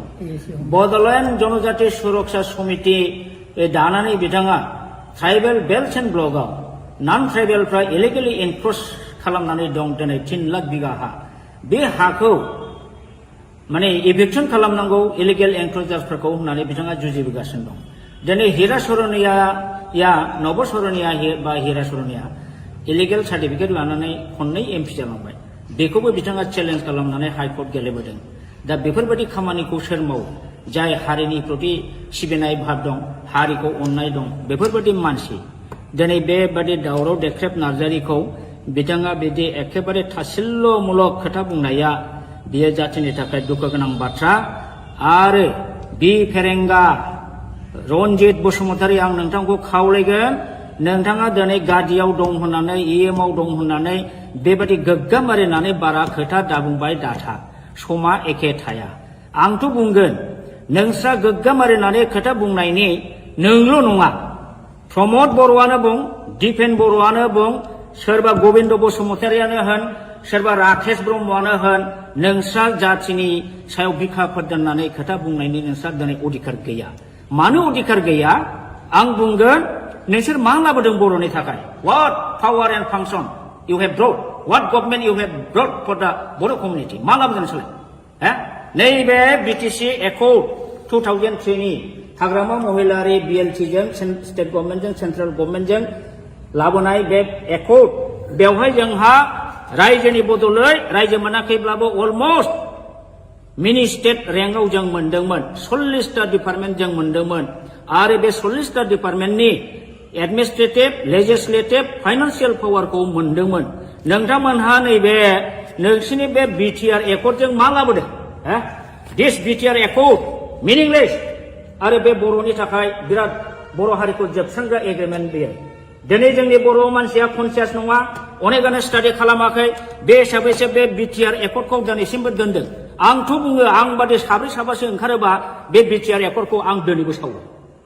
बड'लेण्ड जनजाति सुरक्षा समिति दानानै बिथाङा ट्राइबेल बेल्ट एन्ड ब्लकआव नन ट्राइबेलफ्रा इलिगेलि एनक्रच खालामनानै दं दिनै 3 लाख बिगा हा बे हाखौ माने इभिक्सन खालामनांगौ इलिगेल एनक्रचार्सफोरखौ होननानै बिथाङा जुजिबोगासिनो दं दिनै हिरा सरनिया नब सरनिया बा हिरा सरनिया इलिगेल सार्टिफिकेट लानानै खननै एमपि जालांबाय बेखौबो बिथाङा चेलेन्ज खालामनानै हाइकर्ट गेलेबोदों दा बेफोरबायदि खामानिखौ सोर मावो जाय हारिनि प्रति सिबिनाय भाब दं हारिखौ अननाय दं बेफोरबायदि मानसि दिनै बेबादि दावराव देख्रेब नार्जारिखौ बिथाङा बिदि एखेबारे थासिल्यमूलक खोथा बुंनाया बियो जातिनि थाखाय दुखु गोनां बाथ्रा आरो बि फेरेंगा रन्जित बसुमतारी आं नोंथांखौ खावलायगोन नोंथाङा दिनै गादियाव दं होननानै इएमआव दं होननानै बेबायदि गोग्गाम मारिनानै बारा खोथा दाबुंबाय दाथा समा एखे थाया आंथ' बुंगोन नोंस्रा गोग्गाम मारिनानै खोथा बुंनायनि नोंल' नङा प्रमद बर'आनो बुं दिपेन बर'आनो बुं सोरबा गबिन्द बसुमतारियानो होन सोरबा राकेश ब्रह्मआनो होन नोंस्रा जातिनि सायाव बिखाफोर दोननानै खोथा बुंनायनि नोंस्रा दिनै अधिकार गैया मानो अधिकार गैया आं बुंगोन नोंसोर मा लाबोदों बर'नि थाखाय what power and function you have brought what government you have brought for the Boro community मा लाबोदों नोंसोरलाय नैबे बिटिसि एकर्ड 2003 नि हाग्रामा महिलारि बिएलटिजों स्टेट गभर्नमेन्टजों सेन्ट्रेल गभर्नमेन्टजों लाबोनाय बे एकर्ड बेवहाय जोंहा रायजोनि बदलै रायजो मोनाखैब्लाबो अलमस्ट मिनि स्टेट रेंकआव जों मोनदोंमोन 40टा डिपार्टमेन्ट जों मोनदोंमोन आरो बे 40टा डिपार्टमेन्टनि एडमिनिस्ट्रेटिभ लेजिस्लेटिभ फाइनान्सियेल पावारखौ मोनदोंमोन नोंथांमोनहा नैबे नोंसिनि बे बिटिआर एकर्डजों मा लाबोदों दिस बिटिआर एकर्ड मिनिंलेस आरो बे बर'नि थाखाय बिराद बर' हारिखौ जोबस्रांग्रा एग्रिमेन्ट बेयो दिनै जोंनि बर' मानसिया कनसियास नङा अनेकानो स्टाडि खालामाखै बे हिसाबैसो बे बिटिआर एकर्डखौ दिनैसिमबो दोनदों आंथ' बुङो आं बादि साब्रै साबासो ओंखारोबा बे बिटिआर एकर्डखौ आं दिनैबो सावो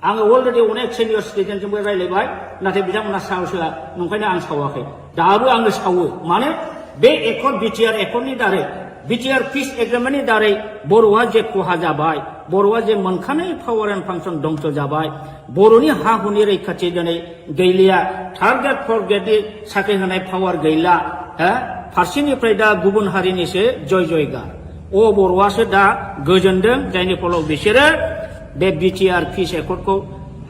आङो अलरेडि अनेक सिनियर सिटिजेनजोंबो रायलायबाय नाथाय बिथांमोना साहसआ नंखायनो आं सावाखै दाबो आङो सावो माने बे एकर्ड बिटिआर एकर्डनि दारै बिटिआर पिस एग्रिमेन्टनि दारै बर'आ जे खहा जाबाय बर'आ जे मोनखानाय पावार एन्ड फांसन दंस जाबाय बर'नि हा हुनि रैखाथि दिनै गैलिया थार्ड ग्रेड फर्थ ग्रेडनि साख्रि होनाय पावार गैला फारसेनिफ्राय दा गुबुन हारिनिसो जय जयगार बर'आसो दा गोजोनदों जायनि फलाव बिसोरो बे बिटिआर पिस एकर्डखौ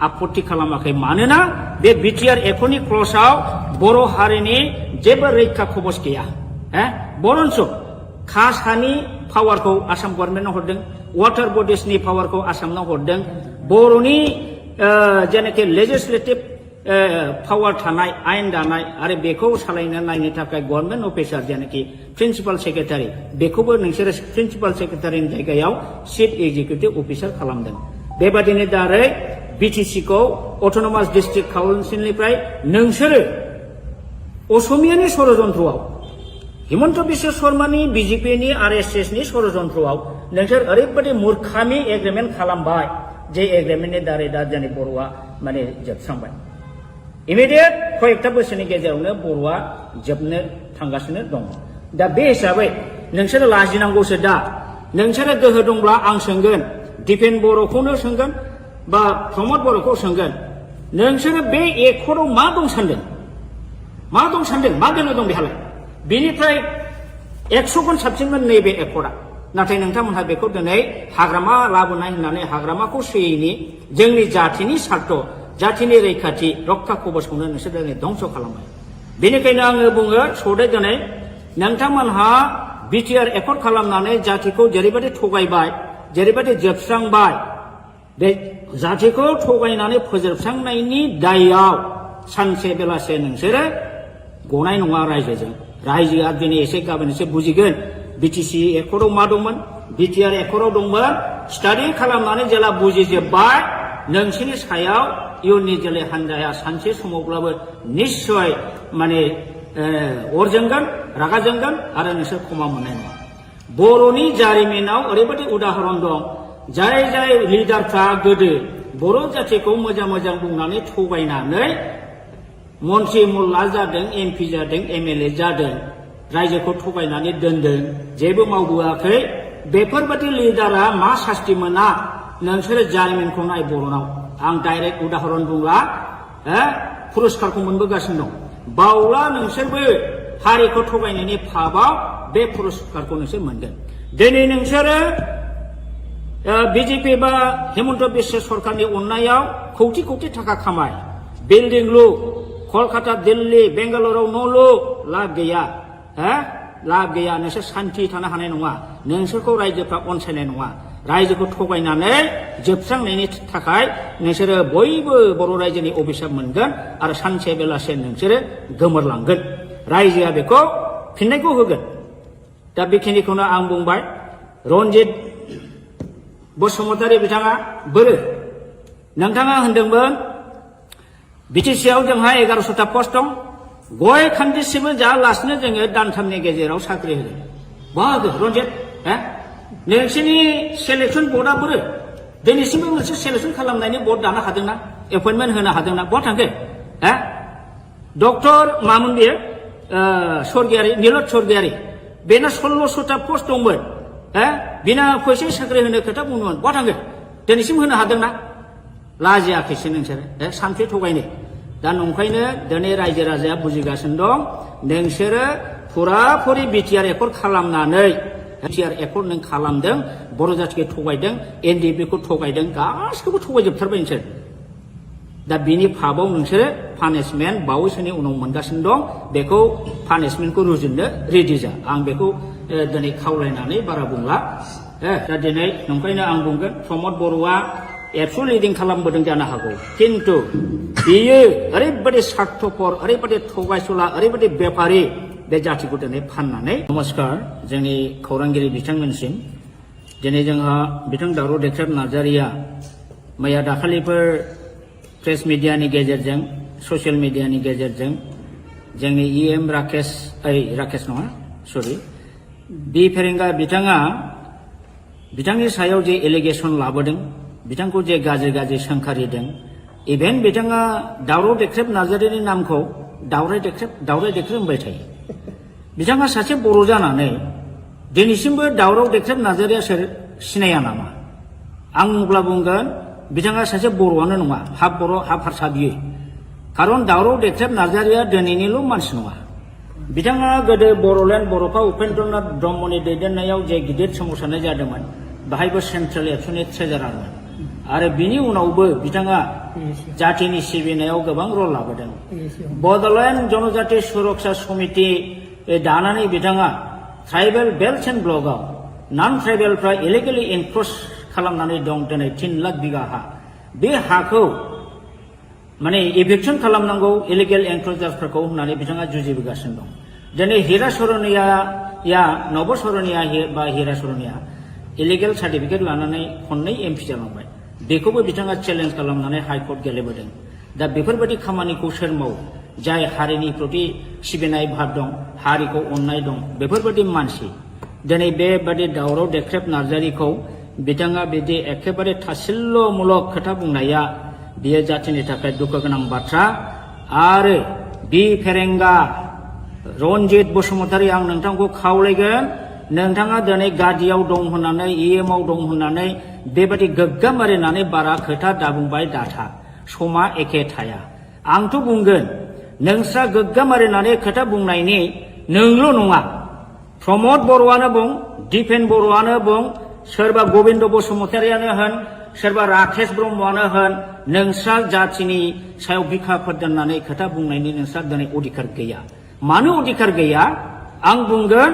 आपत्ति खालामाखै मानोना बे बिटिआर एकर्डनि क्लजआव बर' हारिनि जेबो रैखा खबस गैया बरन्स कास्ट हानि पावारखौ आसाम गभर्नमेन्टनो हरदों वाटार बडिसनि पावारखौ आसामनो हरदों बर'नि जेनाखि लेजिस्लेटिभ पावार थानाय आयेन दानाय आरो बेखौ सालायनो नायनो थाखाय गभर्नमेन्ट अफिसार जेनाखि प्रिन्सिपाल सेक्रेटारि बेखौबो नोंसोरो प्रिन्सिपाल सेक्रेटारिनि जायगायाव चिफ एग्जिकिउटिभ अफिसार खालामदों बेबादिनो दारै बिटिसिखौ अट'नमास डिस्ट्रिक्ट काउन्सिलनिफ्राय नोंसोरो असमियानि षड़यन्त्रआव हिमन्त बिश्व शर्मानि बिजेपिनि आरएसएसनि षड़यन्त्रआव नोंसोर ओरैबायदि मूर्खामि एग्रिमेन्ट खालामबाय जे एग्रिमेन्टनि दारै दा जोंनि बर'आ माने जोबस्रांबाय इमिडियेट कयेकथा बोसोरनि गेजेरावनो बर'आ जोबनो थांगासिनो दं दा बे हिसाबै नोंसोरो लाजिनांगौसो दा नोंसोरो गोहो दंब्ला आं सोंगोन दिपेन बर'खौनो सोंगोन बा प्रमद बर'खौ सोंगोन नोंसोरो बे एकर्डआव मा दं सानदों मा गोनो दं बेहालाय बेनिफ्राय 100 गुन साबसिनमोन नैबे एकर्डआ नाथाय नोंथांमोनहा बेखौ दिनै हाग्रामा लाबोनाय होननानै हाग्रामाखौ सोयैनि जोंनि जाथिनि सार्थ जाथिनि रैखाथि रक्षा कबचखौनो नोंसोर दिनै धंस खालामबाय बेनिखायनो आङो बुङो सौदे दिनै नोंथांमोनहा बिटिआर एकर्ड खालामनानै जाथिखौ जेरैबायदि थगायबाय जेरैबायदि जोबस्रांबाय बे जाथिखौ थगायनानै फोजोबस्रांनायनि दायआव सानसे बेलासे नोंसोरो गनाय नङा रायजोआ दिनै एसे गाबोन एसे बुजिगोन बिटिसि एकर्डआव मा दंमोन बिटिआर एकर्डआव दंमोन स्टाडि खालामनानै जेला बुजिजोब्बाय नोंसोरनि सायाव इयुननि जोलै हान्जाया सानसे समावब्लाबो निश्चय माने अर जोंगोन रागा जोंगोन आरो नोंसोर क्षमा मोननाय नङा बर'नि जारिमिनाव ओरैबायदि उदाहरन दं जाय लिडारफ्रा गोदो बर' जाथिखौ मोजां बुंनानै थगायनानै मन्त्रि मुल्ला जादों एमपि जादों एमएलए जादों रायजोखौ थगायनानै दोनदों जेबो मावबोआखै बेफोरबायदि लिडारा मा सास्ति मोना नोंसोरो जारिमिनखौ नाय बर'नाव आं डाइरेक्ट उदाहरन बुंला पुरस्कारखौ मोनबोगासिनो दं बावला नोंसोरबो हारिखौ थगायनायनि फाबाव बे पुरस्कारखौ नोंसोर मोनगोन दिनै नोंसोरो बिजेपि बा हिमन्त बिश्व सरकारनि अननायाव कौटि थाखा खामाय बिल्डिं लु कलकाता दिल्ली बेंगालुरुआव न' लु लाब गैया नोंसोर सान्थि थानो हानाय नङा नोंसोरखौ रायजोफ्रा अनसायनाय नङा रायजोखौ थगायनानै जोबस्रांनायनि थाखाय नोंसोरो बयबो बर' रायजोनि अभिशाप मोनगोन आरो सानसे बेलासे नोंसोरो गोमोरलांगोन रायजोआ बेखौ फिननायखौ होगोन दा बेखिनिखौनो आं बुंबाय रन्जित बसुमतारी बिथाङा बोरो नोंथाङा होनदोंमोन बिटिसिआव जोंहा 1100टा पस्ट दं गय खान्दिसिबो जायालासिनो जोङो दानथामनि गेजेराव साख्रि होगोन बाहागो रन्जित नोंसोरनि सेलेक्सन बर्डआ बोरो दिनैसिमबो मोनसे सेलेक्सन खालामनायनि बर्ड दानो हादोंना एपइन्टमेन्ट होनो हादोंना बहा थांखो डक्टर मामोन बेयो स्वर्गियारि नीलत स्वर्गियारि बेना 1600टा पस्ट दंमोन बिना फैसा साख्रि होनो खोथा बुंदोंमोन बहा थांखो दिनैसिम होनो हादोंना लाजियाखैसो नोंसोरो सानसे थगायनो दा नंखायनो दिनै रायजो राजाया बुजिगासिनो दं नोंसोरो फुराफुरि बिटिआर एकर्ड खालामनानै बिटिआर एकर्ड नों खालामदों बर' जाथिखौ थगायदों एनडिएफबिखौ थगायदों गासिखौबो थगायजोबथारबाय नोंसोर दा बिनि फाबाव नोंसोरो पानिशमेन्ट बावैसोनि उनाव मोनगासिनो दं बेखौ पानिशमेन्टखौ रुजुननो रेडि जा आं बेखौ दिनै खावलायनानै बारा बुंला दा दिनै नंखायनो आं बुंगोन प्रमद बर'आ एबसु लिडिं खालामबोदों जानो हागौ किन्तु बियो ओरैबायदि स्वार्थपर ओरैबायदि थगायसुला ओरैबायदि बेपारि बे जातिखौ दिनै फाननानै नमस्कार जोंनि खौरांगिरि बिथांमोनसिम दिनै जोंहा बिथां दावराव देख्रेब नार्जारिया मैया दाखालिफोर प्रेस मिडियानि गेजेरजों ससियेल मिडियानि गेजेरजों जोंनि इएम राकेश नङा सरि बि फेरेंगा बिथाङा बिथांनि सायाव जे एलिगेसन लाबोदों बिथांखौ जे गाज्रि गाज्रि सोंखारिदों इभेन बिथाङा दावराव देख्रेब नार्जारिनि नामखौ दावराय देख्रेब होनबाय थायो बिथाङा सासे बर' जानानै दिनैसिमबो दावराव देख्रेब नार्जारिया सोर सिनाया नामा आं अब्ला बुंगोन बिथाङा सासे बर'आनो नङा हाफ बर' हाफ हारसा बियो खारन दावराव देख्रेब नार्जारिया दिनैनिल' मानसि नङा बिथाङा गोदो बर'लेण्ड बर'फा उपेन्द्रनाथ ब्रह्मनि दैदेननायाव जे गिदिर सोमावसारनाय जादोंमोन बाहायबो सेन्ट्रेल एबसुनि ट्रेजारारमोन आरो बिनि उनावबो बिथाङा जातिनि सिबिनायाव गोबां रल लाबोदों बड'लेण्ड जनजाति सुरक्षा समिति दानानै बिथाङा ट्राइबेल बेल्ट एन्ड ब्लकआव नन ट्राइबेलफ्रा इलिगेलि एनक्रच खालामनानै दं दिनै 3 लाख बिगा हा बे हाखौ माने इभिक्सन खालामनांगौ इलिगेल एनक्रचार्सफोरखौ होननानै बिथाङा जुजिबोगासिनो दं दिनै हिरा सरनिया नब सरनिया बा हिरा सरनिया इलिगेल सार्टिफिकेट लानानै खननै एमपि जालांबाय बेखौबो बिथाङा चेलेन्ज खालामनानै हाइकर्ट गेलेबोदों दा बेफोरबायदि खामानिखौ सोर मावो जाय हारिनि प्रति सिबिनाय भाब दं हारिखौ अननाय दं बेफोरबायदि मानसि दिनै बेबादि दावराव देख्रेब नार्जारिखौ बिथाङा बिदि एखेबारे थासिल्यमूलक खोथा बुंनाया बियो जातिनि थाखाय दुखु गोनां बाथ्रा आरो बि फेरेंगा रनजित बसुमतारी आं नोंथांखौ खावलायगोन नोंथाङा दिनै गादियाव दं होननानै इएमआव दं होननानै बेबादि गोग्गा मारिनानै बारा खोथा दाबुंबाय दाथा समा एखे थाया आंथ' बुंगोन नोंस्रा गोग्गा मारिनानै खोथा बुंनायनि नोंल' नङा प्रमद बर'आनो बुं दिपेन बर'आनो बुं सोरबा गबिन्द बसुमतारियानो होन सोरबा राकेश ब्रह्मआनो होन नोंस्रा जातिनि सायाव बिखाफोर दोननानै खोथा बुंनायनि नोंस्रा दिनै अधिकार गैया मानो अधिकार गैया आं बुंगोन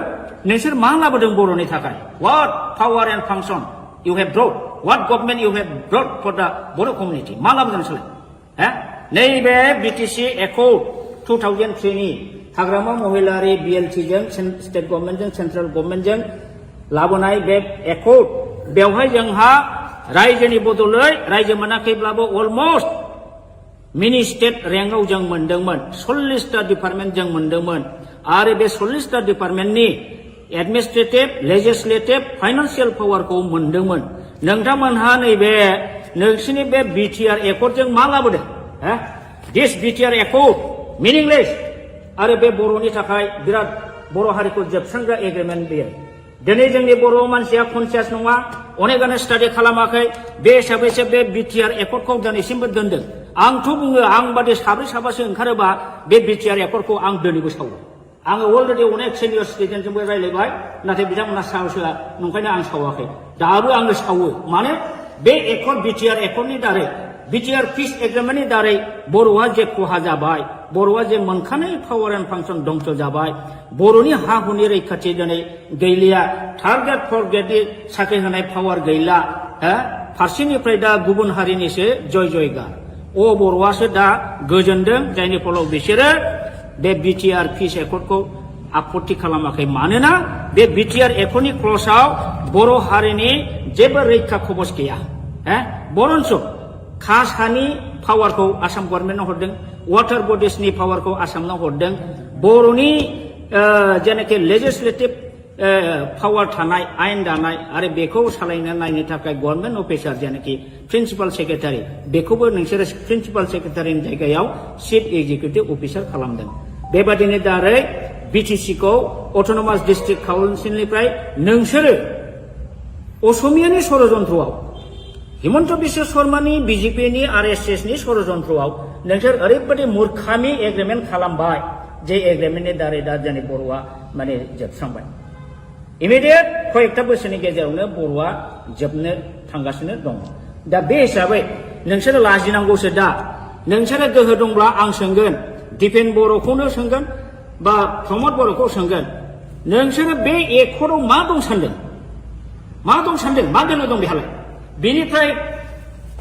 नोंसोर मा लाबोदों बर'नि थाखाय what power and function you have brought what government you have brought for the Bodo' community मा लाबोदों नोंसोरलाय नैबे बिटिसि एकर्ड 2003 नि हाग्रामा महिलारि बिएलटिजों स्टेट गभर्नमेन्टजों सेन्ट्रेल गभर्नमेन्टजों लाबोनाय बे एकर्ड बेवहाय जोंहा रायजोनि बदलै रायजो मोनाखैब्लाबो अलमस्ट मिनि स्टेट रेंकआव जों मोनदोंमोन 40टा डिपार्टमेन्ट जों मोनदोंमोन आरो बे 40टा डिपार्टमेन्टनि एडमिनिस्ट्रेटिभ लेजिस्लेटिभ फाइनान्सियेल पावारखौ मोनदोंमोन नोंथांमोनहा नैबे नोंसिनि बे बिटिआर एकर्डजों मा लाबोदों दिस बिटिआर एकर्ड मिनिंलेस आरो बे बर'नि थाखाय बिराद बर' हारिखौ जोबस्रांग्रा एग्रिमेन्ट बेयो दिनै जोंनि बर' मानसिया कनसियास नङा अनेकानो स्टाडि खालामाखै बे हिसाबैसो बे बिटिआर एकर्डखौ दिनैसिमबो दोनदों आंथ' बुङो आं बादि साब्रै साबासो ओंखारोबा बे बिटिआर एकर्डखौ आं दिनैबो सावो आङो अलरेडि अनेक सिनियर सिटिजेनजोंबो रायज्लायबाय नाथाय बिथांमोना साहस होआ नंखायनो आं सावाखै दाबो आङो सावो माने बे एकर्ड बिटिआर एकर्डनि दारै बिटिआर पिस एग्रिमेन्टनि दारै बर'आ जे खहा जाबाय बर'आ जे मोनखानाय पावार एन्ड फांसन दंस जाबाय बर'नि हा हुनि रैखाथि दिनै गैलिया थार्ड ग्रेड फर्थ ग्रेडनि साख्रि होनाय पावार गैला फारसेनिफ्राय दा गुबुन हारिनिसो जय जयगार बर'आसो दा गोजोनदों जायनि फलाव बिसोरो बे बिटिआर पिस एकर्डखौ आपत्ति खालामाखै मानोना बे बिटिआर एकर्डनि क्लजआव बर' हारिनि जेबो रैखा कवच गैया बरन्स कासानि पावारखौ आसाम गभर्नमेन्टआव हरदों वाटार बडिसनि पावारखौ आसामनाव हरदों बर'नि जेनाखि लेजिस्लेटिभ पावार थानाय आयेन दानाय आरो बेखौ सालायनो नायनो थाखाय गभर्नमेन्ट अफिसार जेनाखि प्रिन्सिपाल सेक्रेटारि बेखौबो नोंसोरो प्रिन्सिपाल सेक्रेटारिनि जायगायाव चिफ एग्जिकिउटिभ अफिसार खालामदों बेबादिनो दारै बिटिसिखौ अट'नमास डिस्ट्रिक्ट काउन्सिलनिफ्राय नोंसोरो असमियानि षड़यन्त्रआव हिमन्त बिश्व शर्मानि बिजेपिनि आरएसएसनि षड़यन्त्रआव नोंसोर ओरैबायदि मूर्खामि एग्रिमेन्ट खालामबाय जे एग्रिमेन्टनि दारै दा जोंनि बर'आ माने जोबस्रांबाय इमिडियेट कयेकटा बोसोरनि गेजेरावनो बर'आ जोबनो थांगासिनो दं दा बे हिसाबै नोंसोरो लाजिनांगौसो दा नोंसोरो गोहो दंब्ला आं सोंगोन दिपेन बर'खौनो सोंगोन बा प्रमद बर'खौ सोंगोन नोंसोरो बे एकर्डआव मा दं सानदों मा दोननो दं बेहालाय बेनिफ्राय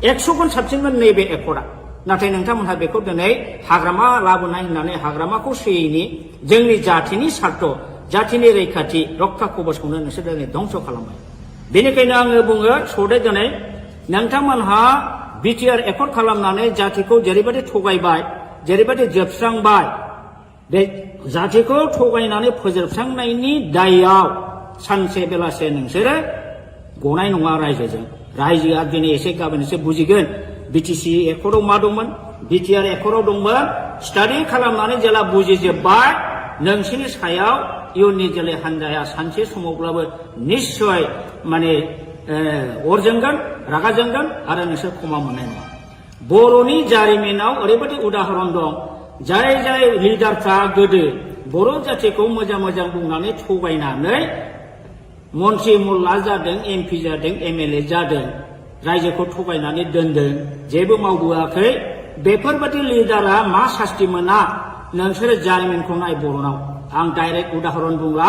100 गुन साबसिनमोन नैबे एकर्डआ नाथाय नोंथांमोनहा बेखौ दिनै हाग्रामा लाबोनाय होननानै हाग्रामाखौ सोयैनि जोंनि जातिनि सार्थ जातिनि रैखाथि रक्षा कवचखौनो नोंसोर दिनै धंस खालामबाय बेनिखायनो आङो बुङो सदे दिनै नोंथांमोनहा बिटिआर एकर्ड खालामनानै जातिखौ जेरैबायदि थगायबाय जेरैबायदि जोबस्रांबाय बे जातिखौ थगायनानै फोजोबस्रांनायनि दायआव सानसे बेलासे नोंसोरो गनाय नङा रायजोजों रायजोआ दिनै एसे गाबोन एसे बुजिगोन बिटिसि एकर्डआव मा दंमोन बिटिआर एकर्डआव दंमोन स्टाडि खालामनानै जेला बुजिजोब्बाय नोंसोरनि सायाव इयुननि जोलै हान्जाया सानसे समावब्लाबो निश्चय माने अर जोंगोन रागा जोंगोन आरो नोंसोर क्षमा मोननाय नङा बर'नि जारिमिनाव ओरैबायदि उदाहरन दं जाय जाय लिडारफ्रा गोदो बर' जातिखौ मोजां मोजां बुंनानै थगायनानै मन्त्रि मुल्ला जादों एमपि जादों एमएलए जादों रायजोखौ थगायनानै दोनदों जेबो मावबोआखै बेफोरबायदि लिडारा मा सास्ति मोना नोंसोरो जारिमिनखौ नाय बर'नाव आं डाइरेक्ट उदाहरन बुंला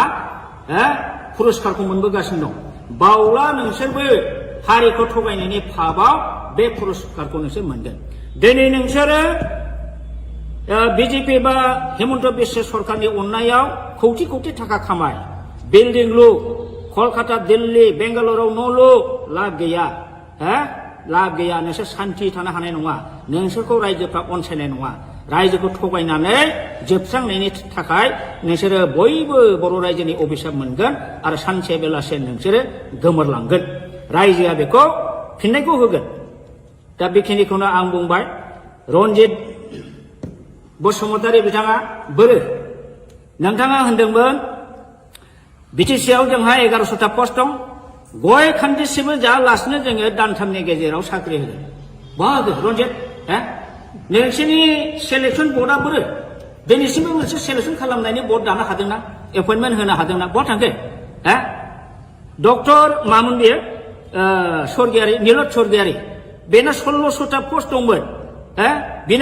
पुरस्कारखौ मोनबोगासिनो दं बावला नोंसोरबो हारिखौ थगायनायनि फाबाव बे पुरस्कारखौ नोंसोर मोनगोन दिनै नोंसोरो बिजेपि बा हेमन्त बिश्व सरकारनि अननायाव कौटि कौटि थाखा खामाय बिल्डिं लु कलकाता दिल्ली बेंगालुरुआव न' लु लाब गैया लाब गैया नोंसोर सान्थि थानो हानाय नङा नोंसोरखौ रायजोफ्रा अनसायनाय नङा रायजोखौ थगायनानै जोबस्रांनायनि थाखाय नोंसोरो बयबो बर' रायजोनि अभिशाप मोनगोन आरो सानसे बेलासे नोंसोरो गोमोरलांगोन रायजोआ बेखौ फिननायखौ होगोन दा बेखिनिखौनो आं बुंबाय रन्जित बसुमतारी बिथाङा बोरो नोंथाङा होनदोंमोन बिटिसिआव जोंहा 1100टा पस्ट दं गय खान्दिसेबो जायालासिनो जोङो दानथामनि गेजेराव साख्रि होगोन बहा होगोन रन्जित नोंसोरनि सेलेक्सन बर्डआ बोरो दिनैसिमबो मोनसे सेलेक्सन खालामनायनि बर्ड दानो हादोंना एपइन्टमेन्ट होनो हादोंना बहा थांखो डक्टर मामोन बेयो स्वर्गियारि नीलत स्वर्गियारि बेना 1600टा पस्ट दंमोन